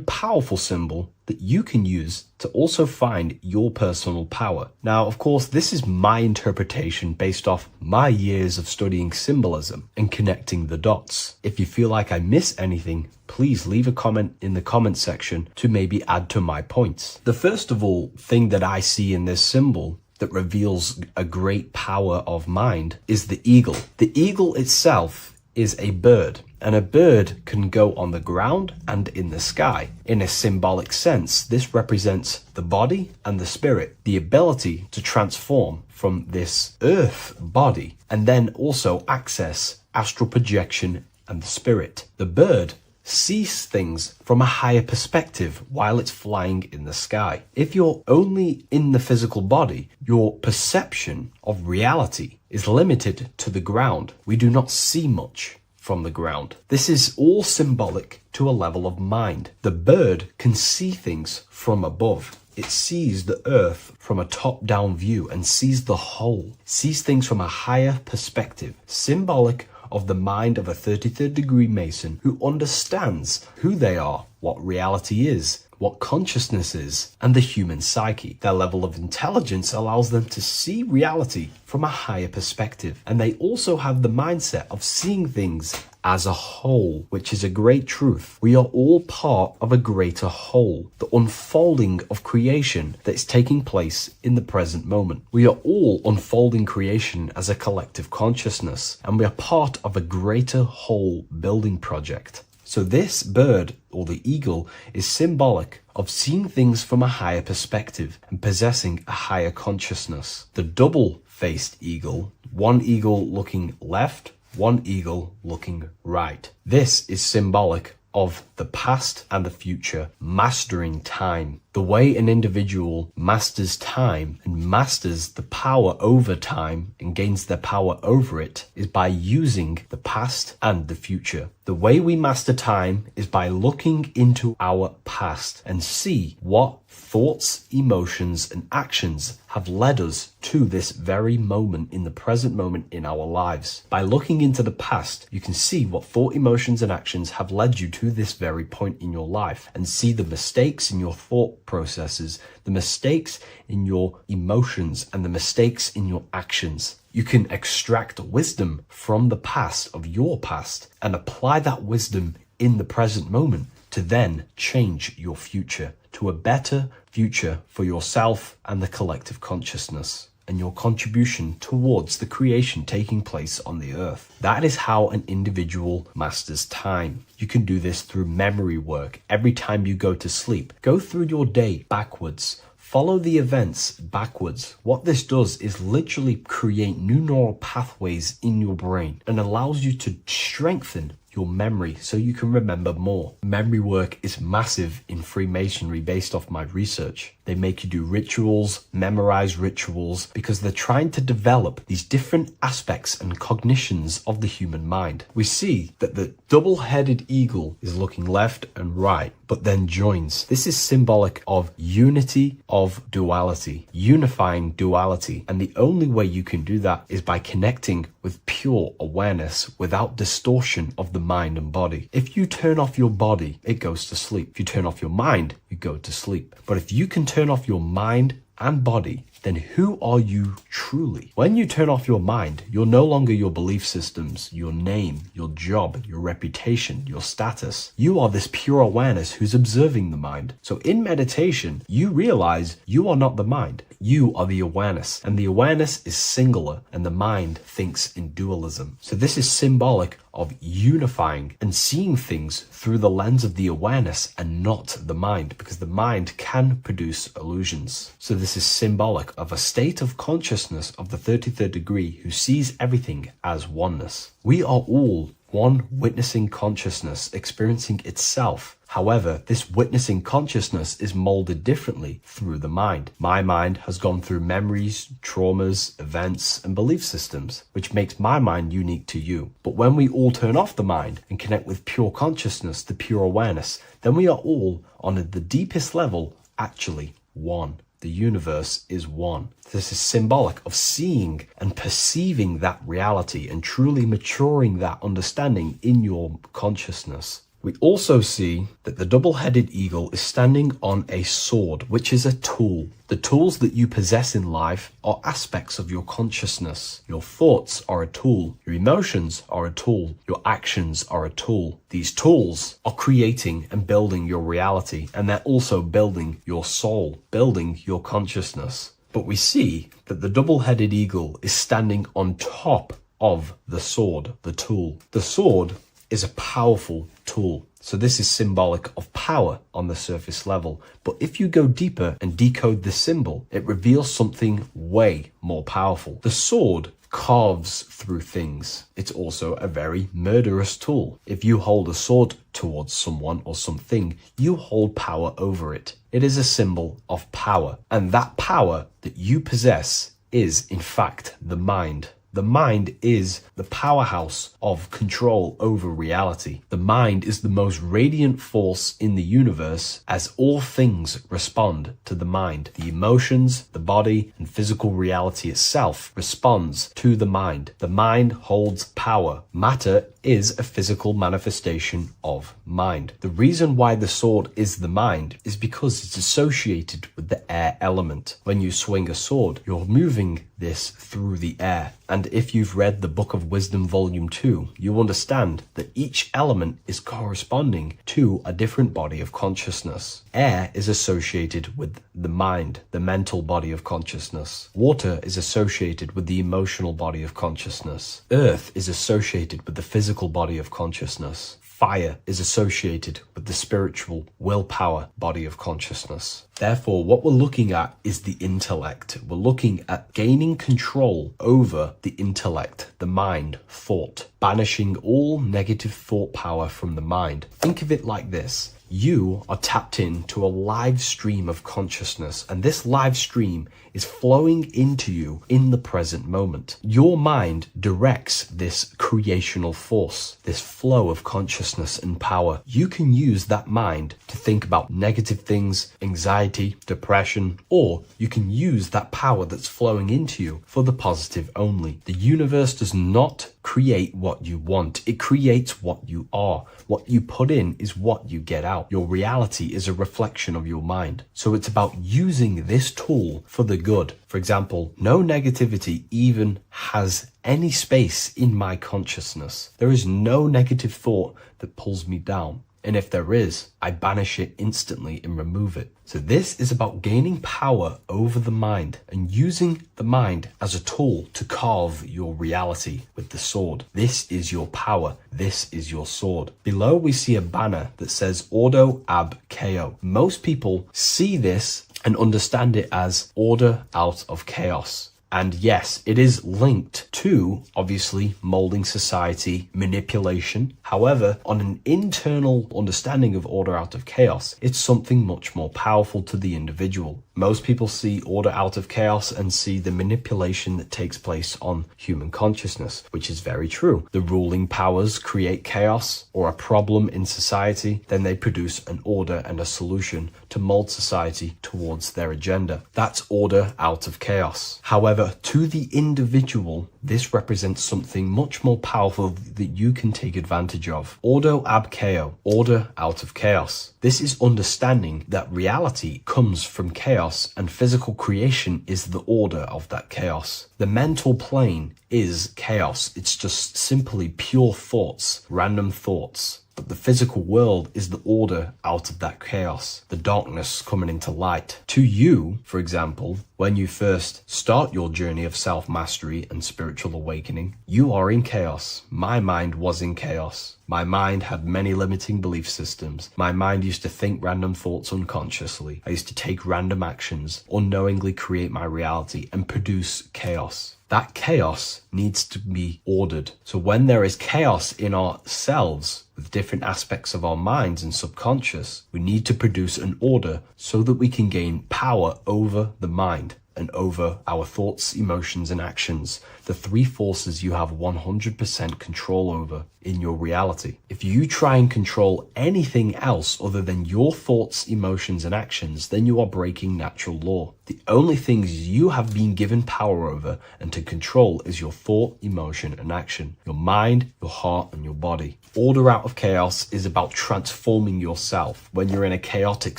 S5: powerful symbol that you can use to also find your personal power. Now, of course, this is my interpretation based off my years of studying symbolism and connecting the dots. If you feel like I miss anything, please leave a comment in the comment section to maybe add to my points. The first of all thing that I see in this symbol that reveals a great power of mind is the eagle. The eagle itself is a bird, and a bird can go on the ground and in the sky. In a symbolic sense, this represents the body and the spirit, the ability to transform from this earth body and then also access astral projection and the spirit. The bird sees things from a higher perspective while it's flying in the sky. If you're only in the physical body, your perception of reality is limited to the ground. We do not see much from the ground. This is all symbolic to a level of mind. The bird can see things from above. It sees the earth from a top-down view and sees the whole, sees things from a higher perspective, symbolic of the mind of a 33rd degree Mason who understands who they are, what reality is, what consciousness is, and the human psyche. Their level of intelligence allows them to see reality from a higher perspective, and they also have the mindset of seeing things as a whole, which is a great truth. We are all part of a greater whole, the unfolding of creation that is taking place in the present moment. We are all unfolding creation as a collective consciousness, and we are part of a greater whole building project. So this bird, or the eagle, is symbolic of seeing things from a higher perspective and possessing a higher consciousness. The double-faced eagle, one eagle looking left, one eagle looking right. This is symbolic of the past and the future, mastering time. The way an individual masters time and masters the power over time and gains their power over it is by using the past and the future. The way we master time is by looking into our past and see what thoughts, emotions, and actions have led us to this very moment in the present moment in our lives. By looking into the past, you can see what thought, emotions, and actions have led you to this very point in your life and see the mistakes in your thought processes, the mistakes in your emotions, and the mistakes in your actions.
S6: You can extract wisdom from the past of your past and apply that wisdom in the present moment to then change your future to a better future for yourself and the collective consciousness and your contribution towards the creation taking place on the earth. That is how an individual masters time. You can do this through memory work. Every time you go to sleep, go through your day backwards. Follow the events backwards. What this does is literally create new neural pathways in your brain and allows you to strengthen your memory so you can remember more. Memory work is massive in Freemasonry based off my research. They make you do rituals, memorize rituals, because they're trying to develop these different aspects and cognitions of the human mind. We see that the double-headed eagle is looking left and right, but then joins. This is symbolic of unity of duality, unifying duality. And the only way you can do that is by connecting with pure awareness without distortion of the mind and body. If you turn off your body, it goes to sleep. If you turn off your mind, you go to sleep. But if you can turn off your mind and body, then who are you truly? When you turn off your mind, you're no longer your belief systems, your name, your job, your reputation, your status. You are this pure awareness who's observing the mind. So in meditation, you realize you are not the mind. You are the awareness, and the awareness is singular, and the mind thinks in dualism. So this is symbolic of unifying and seeing things through the lens of the awareness and not the mind, because the mind can produce illusions. So this is symbolic of a state of consciousness of the 33rd degree who sees everything as oneness. We are all one witnessing consciousness experiencing itself. However, this witnessing consciousness is molded differently through the mind. My mind has gone through memories, traumas, events, and belief systems, which makes my mind unique to you. But when we all turn off the mind and connect with pure consciousness, the pure awareness, then we are all, on the deepest level, actually one. The universe is one. This is symbolic of seeing and perceiving that reality and truly maturing that understanding in your consciousness. We also see that the double-headed eagle is standing on a sword, which is a tool. The tools that you possess in life are aspects of your consciousness. Your thoughts are a tool. Your emotions are a tool. Your actions are a tool. These tools are creating and building your reality, and they're also building your soul, building your consciousness. But we see that the double-headed eagle is standing on top of the sword, the tool. The sword is a powerful tool. So this is symbolic of power on the surface level. But if you go deeper and decode the symbol, it reveals something way more powerful. The sword carves through things. It's also a very murderous tool. If you hold a sword towards someone or something, you hold power over it. It is a symbol of power. And that power that you possess is, in fact, the mind. The mind is the powerhouse of control over reality. The mind is the most radiant force in the universe, as all things respond to the mind. The emotions, the body, and physical reality itself responds to the mind. The mind holds power. Matter is a physical manifestation of mind. The reason why the sword is the mind is because it's associated with the air element. When you swing a sword, you're moving this through the air. And if you've read the Book of Wisdom Volume 2, you understand that each element is corresponding to a different body of consciousness. Air is associated with the mind, the mental body of consciousness. Water is associated with the emotional body of consciousness. Earth is associated with the physical body of consciousness. Fire is associated with the spiritual willpower body of consciousness. Therefore, what we're looking at is the intellect. We're looking at gaining control over the intellect, the mind, thought, banishing all negative thought power from the mind. Think of it like this. You are tapped into a live stream of consciousness, and this live stream is flowing into you in the present moment. Your mind directs this creational force, this flow of consciousness and power. You can use that mind to think about negative things, anxiety, depression, or you can use that power that's flowing into you for the positive only. The universe does not create what you want. It creates what you are. What you put in is what you get out. Your reality is a reflection of your mind. So it's about using this tool for the good. For example, no negativity even has any space in my consciousness. There is no negative thought that pulls me down. And if there is, I banish it instantly and remove it. So this is about gaining power over the mind and using the mind as a tool to carve your reality with the sword. This is your power. This is your sword. Below we see a banner that says Ordo ab Chaos. Most people see this and understand it as order out of chaos. And yes, it is linked to, obviously, molding society, manipulation. However, on an internal understanding of order out of chaos, it's something much more powerful to the individual. Most people see order out of chaos and see the manipulation that takes place on human consciousness, which is very true. The ruling powers create chaos or a problem in society, then they produce an order and a solution to mold society towards their agenda. That's order out of chaos. However, to the individual, this represents something much more powerful that you can take advantage of. Ordo ab chaos, order out of chaos. This is understanding that reality comes from chaos and physical creation is the order of that chaos. The mental plane is chaos. It's just simply pure thoughts, random thoughts. But the physical world is the order out of that chaos, the darkness coming into light. To you, for example, when you first start your journey of self-mastery and spiritual awakening, you are in chaos. My mind was in chaos. My mind had many limiting belief systems. My mind used to think random thoughts unconsciously. I used to take random actions, unknowingly create my reality and produce chaos. That chaos needs to be ordered. So when there is chaos in ourselves, with different aspects of our minds and subconscious, we need to produce an order so that we can gain power over the mind and over our thoughts, emotions, and actions, the three forces you have 100% control over in your reality. If you try and control anything else other than your thoughts, emotions, and actions, then you are breaking natural law. The only things you have been given power over and to control is your thought, emotion, and action, your mind, your heart, and your body. Order out of chaos is about transforming yourself. When you're in a chaotic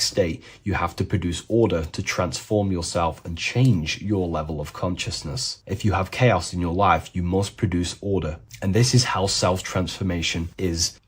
S6: state, you have to produce order to transform yourself and change your level of consciousness. If you have chaos in your life, you must produce order. And this is how self-transformation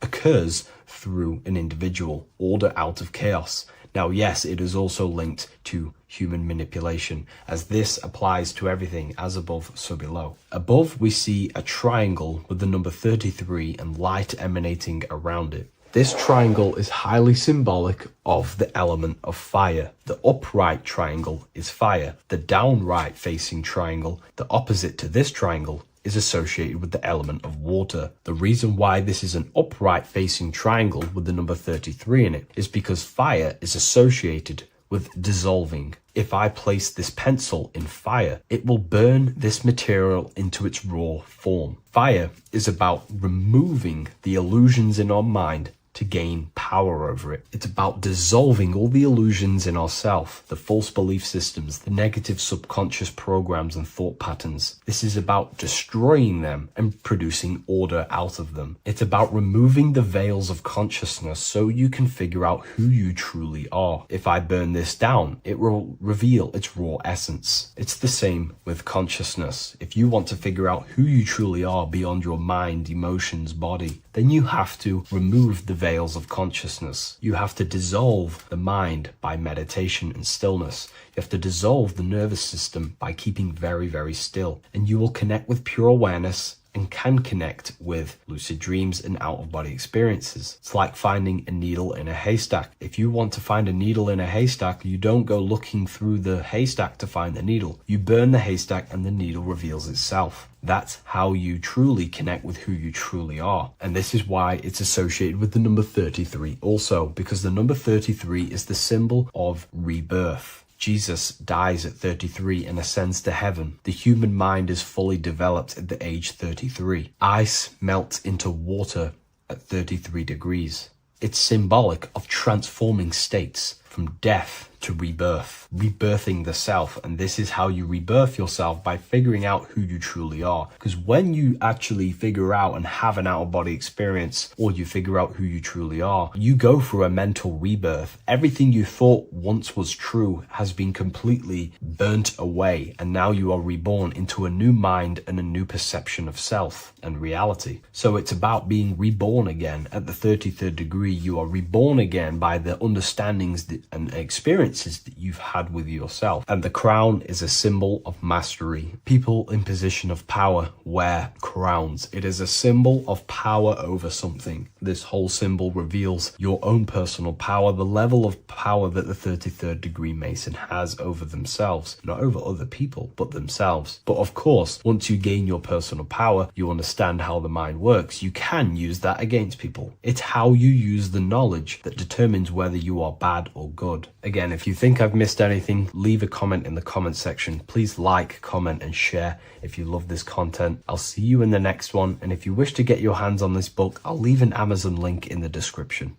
S6: occurs through an individual. Order out of chaos. Now, yes, it is also linked to human manipulation, as this applies to everything as above, so below. Above, we see a triangle with the number 33 and light emanating around it. This triangle is highly symbolic of the element of fire. The upright triangle is fire. The downright facing triangle, the opposite to this triangle, is associated with the element of water. The reason why this is an upright facing triangle with the number 33 in it is because fire is associated with dissolving. If I place this pencil in fire, it will burn this material into its raw form. Fire is about removing the illusions in our mind to gain power over it. It's about dissolving all the illusions in ourself, the false belief systems, the negative subconscious programs and thought patterns. This is about destroying them and producing order out of them. It's about removing the veils of consciousness so you can figure out who you truly are. If I burn this down, it will reveal its raw essence. It's the same with consciousness. If you want to figure out who you truly are beyond your mind, emotions, body, then you have to remove the veils of consciousness. You have to dissolve the mind by meditation and stillness. You have to dissolve the nervous system by keeping very, very still. And you will connect with pure awareness and can connect with lucid dreams and out-of-body experiences. It's like finding a needle in a haystack. If you want to find a needle in a haystack, you don't go looking through the haystack to find the needle. You burn the haystack and the needle reveals itself. That's how you truly connect with who you truly are. And this is why it's associated with the number 33 also, because the number 33 is the symbol of rebirth. Jesus dies at 33 and ascends to heaven. The human mind is fully developed at the age 33. Ice melts into water at 33 degrees. It's symbolic of transforming states from death to rebirth, rebirthing the self. And this is how you rebirth yourself, by figuring out who you truly are. Because when you actually figure out and have an out-of-body experience, or you figure out who you truly are, you go through a mental rebirth. Everything you thought once was true has been completely burnt away, and now you are reborn into a new mind and a new perception of self and reality. So it's about being reborn again. At the 33rd degree, you are reborn again by the understandings and experiences that you've had with yourself. And the crown is a symbol of mastery. People in position of power wear crowns. It is a symbol of power over something. This whole symbol reveals your own personal power, the level of power that the 33rd degree Mason has over themselves, not over other people, but themselves. But of course, once you gain your personal power, you understand how the mind works. You can use that against people. It's how you use the knowledge that determines whether you are bad or good. Again, if you think I've missed anything, leave a comment in the comment section. Please like, comment, and share if you love this content. I'll see you in the next one, and if you wish to get your hands on this book, I'll leave an Amazon link in the description.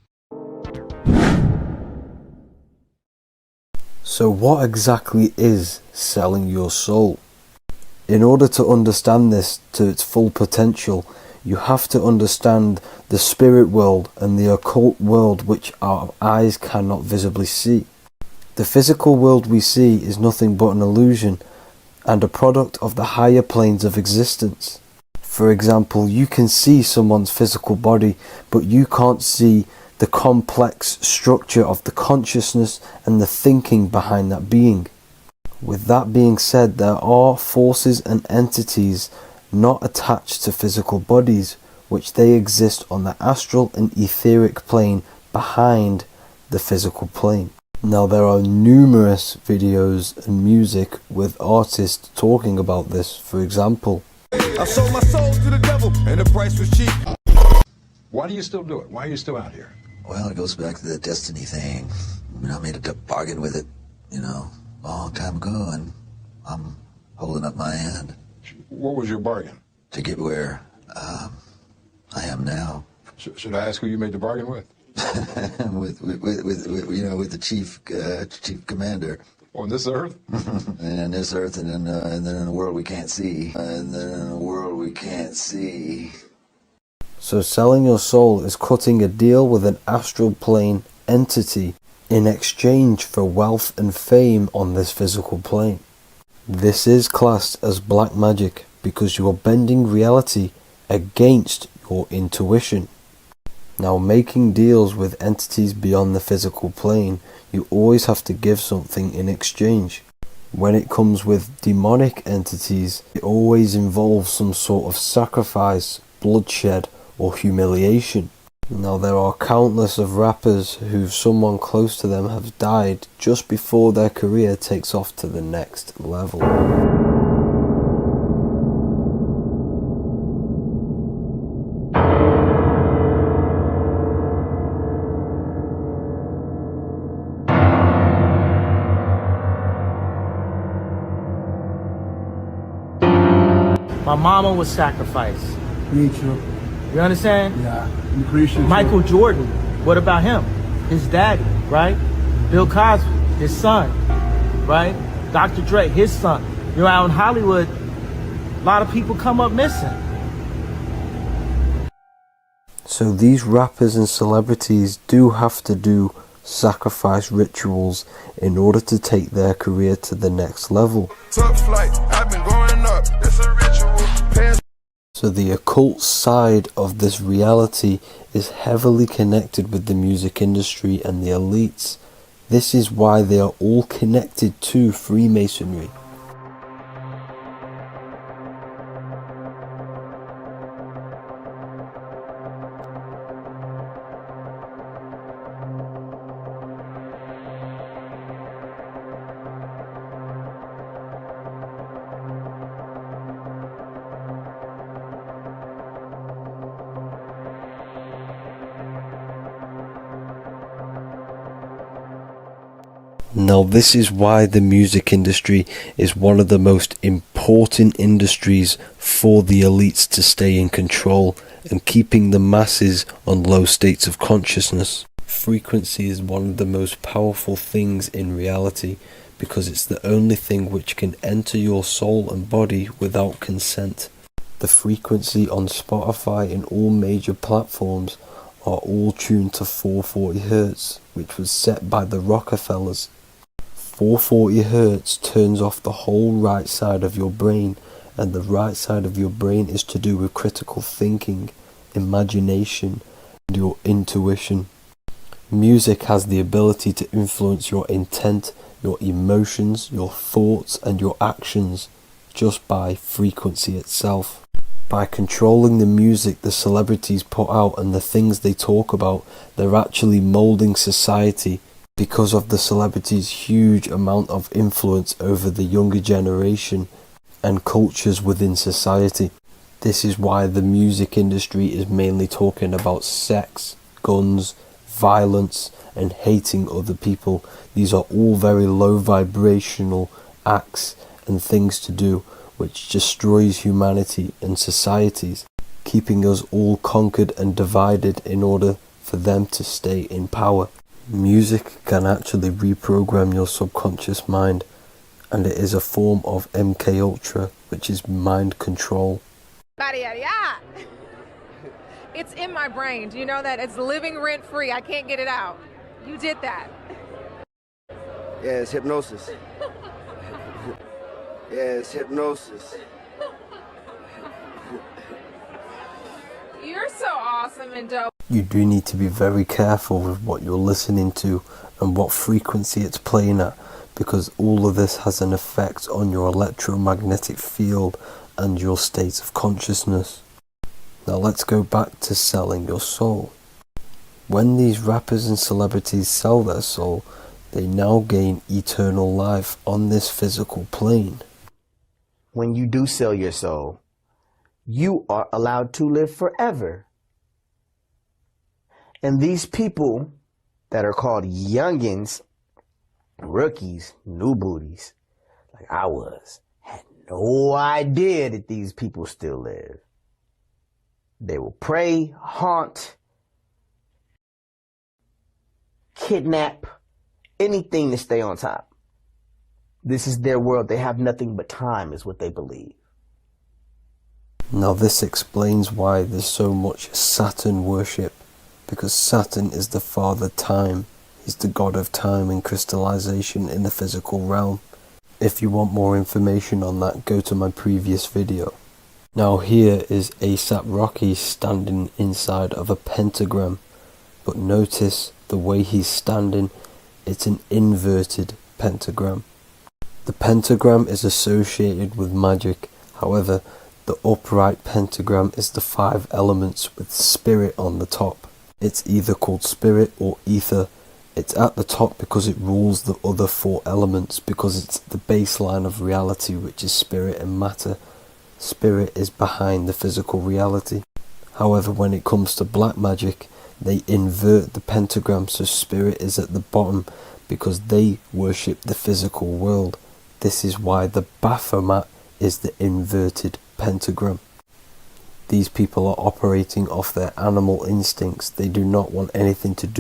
S4: So what exactly is selling your soul? In order to understand this to its full potential, you have to understand the spirit world and the occult world which our eyes cannot visibly see. The physical world we see is nothing but an illusion and a product of the higher planes of existence. For example, you can see someone's physical body, but you can't see the complex structure of the consciousness and the thinking behind that being. With that being said, there are forces and entities not attached to physical bodies, which they exist on the astral and etheric plane behind the physical plane. Now, there are numerous videos and music with artists talking about this. For example,
S8: I sold my soul to the devil and the price was cheap. Why do you still do it? Why are you still out here?
S9: Well, it goes back to the destiny thing. I mean, I made a bargain with it, a long time ago, and I'm holding up my hand.
S8: What was your bargain?
S9: To get where I am now.
S8: Should I ask who you made the bargain with?
S9: with the chief commander.
S8: On this earth?
S9: And on this earth, and then in a world we can't see.
S4: So selling your soul is cutting a deal with an astral plane entity in exchange for wealth and fame on this physical plane. This is classed as black magic because you are bending reality against your intuition. Now, making deals with entities beyond the physical plane, you always have to give something in exchange. When it comes with demonic entities, it always involves some sort of sacrifice, bloodshed, or humiliation. Now, there are countless of rappers who someone close to them have died just before their career takes off to the next level.
S10: My mama was sacrificed.
S11: Me too.
S10: You understand?
S11: Yeah, I'm Christian.
S10: Michael Jordan, what about him? His daddy, right? Bill Cosby, his son, right? Dr. Dre, his son. Out in Hollywood, a lot of people come up missing.
S4: So these rappers and celebrities do have to do sacrifice rituals in order to take their career to the next level.
S8: Top flight, I've been going up. It's a ritual.
S4: So the occult side of this reality is heavily connected with the music industry and the elites. This is why they are all connected to Freemasonry. Now, this is why the music industry is one of the most important industries for the elites to stay in control and keeping the masses on low states of consciousness. Frequency is one of the most powerful things in reality because it's the only thing which can enter your soul and body without consent. The frequency on Spotify and all major platforms are all tuned to 440 Hz, which was set by the Rockefellers. 440 Hz turns off the whole right side of your brain, and the right side of your brain is to do with critical thinking, imagination, and your intuition. Music has the ability to influence your intent, your emotions, your thoughts, and your actions just by frequency itself. By controlling the music the celebrities put out and the things they talk about, they're actually molding society because of the celebrities' huge amount of influence over the younger generation and cultures within society. This is why the music industry is mainly talking about sex, guns, violence, and hating other people. These are all very low vibrational acts and things to do which destroys humanity and societies, keeping us all conquered and divided in order for them to stay in power. Music can actually reprogram your subconscious mind, and it is a form of MK Ultra, which is mind control.
S12: It's in my brain. Do you know that? It's living rent free. I can't get it out. You did that.
S13: Yeah, it's hypnosis. Yeah, it's hypnosis.
S12: You're so awesome and dope.
S4: You do need to be very careful with what you're listening to and what frequency it's playing at, because all of this has an effect on your electromagnetic field and your state of consciousness. Now let's go back to selling your soul. When these rappers and celebrities sell their soul, they now gain eternal life on this physical plane.
S14: When you do sell your soul, you are allowed to live forever. And these people that are called youngins, rookies, new booties, like I was, had no idea that these people still live. They will prey, haunt, kidnap, anything to stay on top. This is their world. They have nothing but time, is what they believe.
S4: Now this explains why there's so much Saturn worship, because Saturn is the father time. He's the god of time and crystallization in the physical realm. If you want more information on that, go to my previous video. Now here is A$AP Rocky standing inside of a pentagram, but notice the way he's standing, it's an inverted pentagram. The pentagram is associated with magic, however, the upright pentagram is the 5 elements with spirit on the top. It's either called spirit or ether. It's at the top because it rules the other 4 elements, because it's the baseline of reality, which is spirit and matter. Spirit is behind the physical reality. However, when it comes to black magic, they invert the pentagram, so spirit is at the bottom because they worship the physical world. This is why the Baphomet is the inverted pentagram. These people are operating off their animal instincts. They do not want anything to do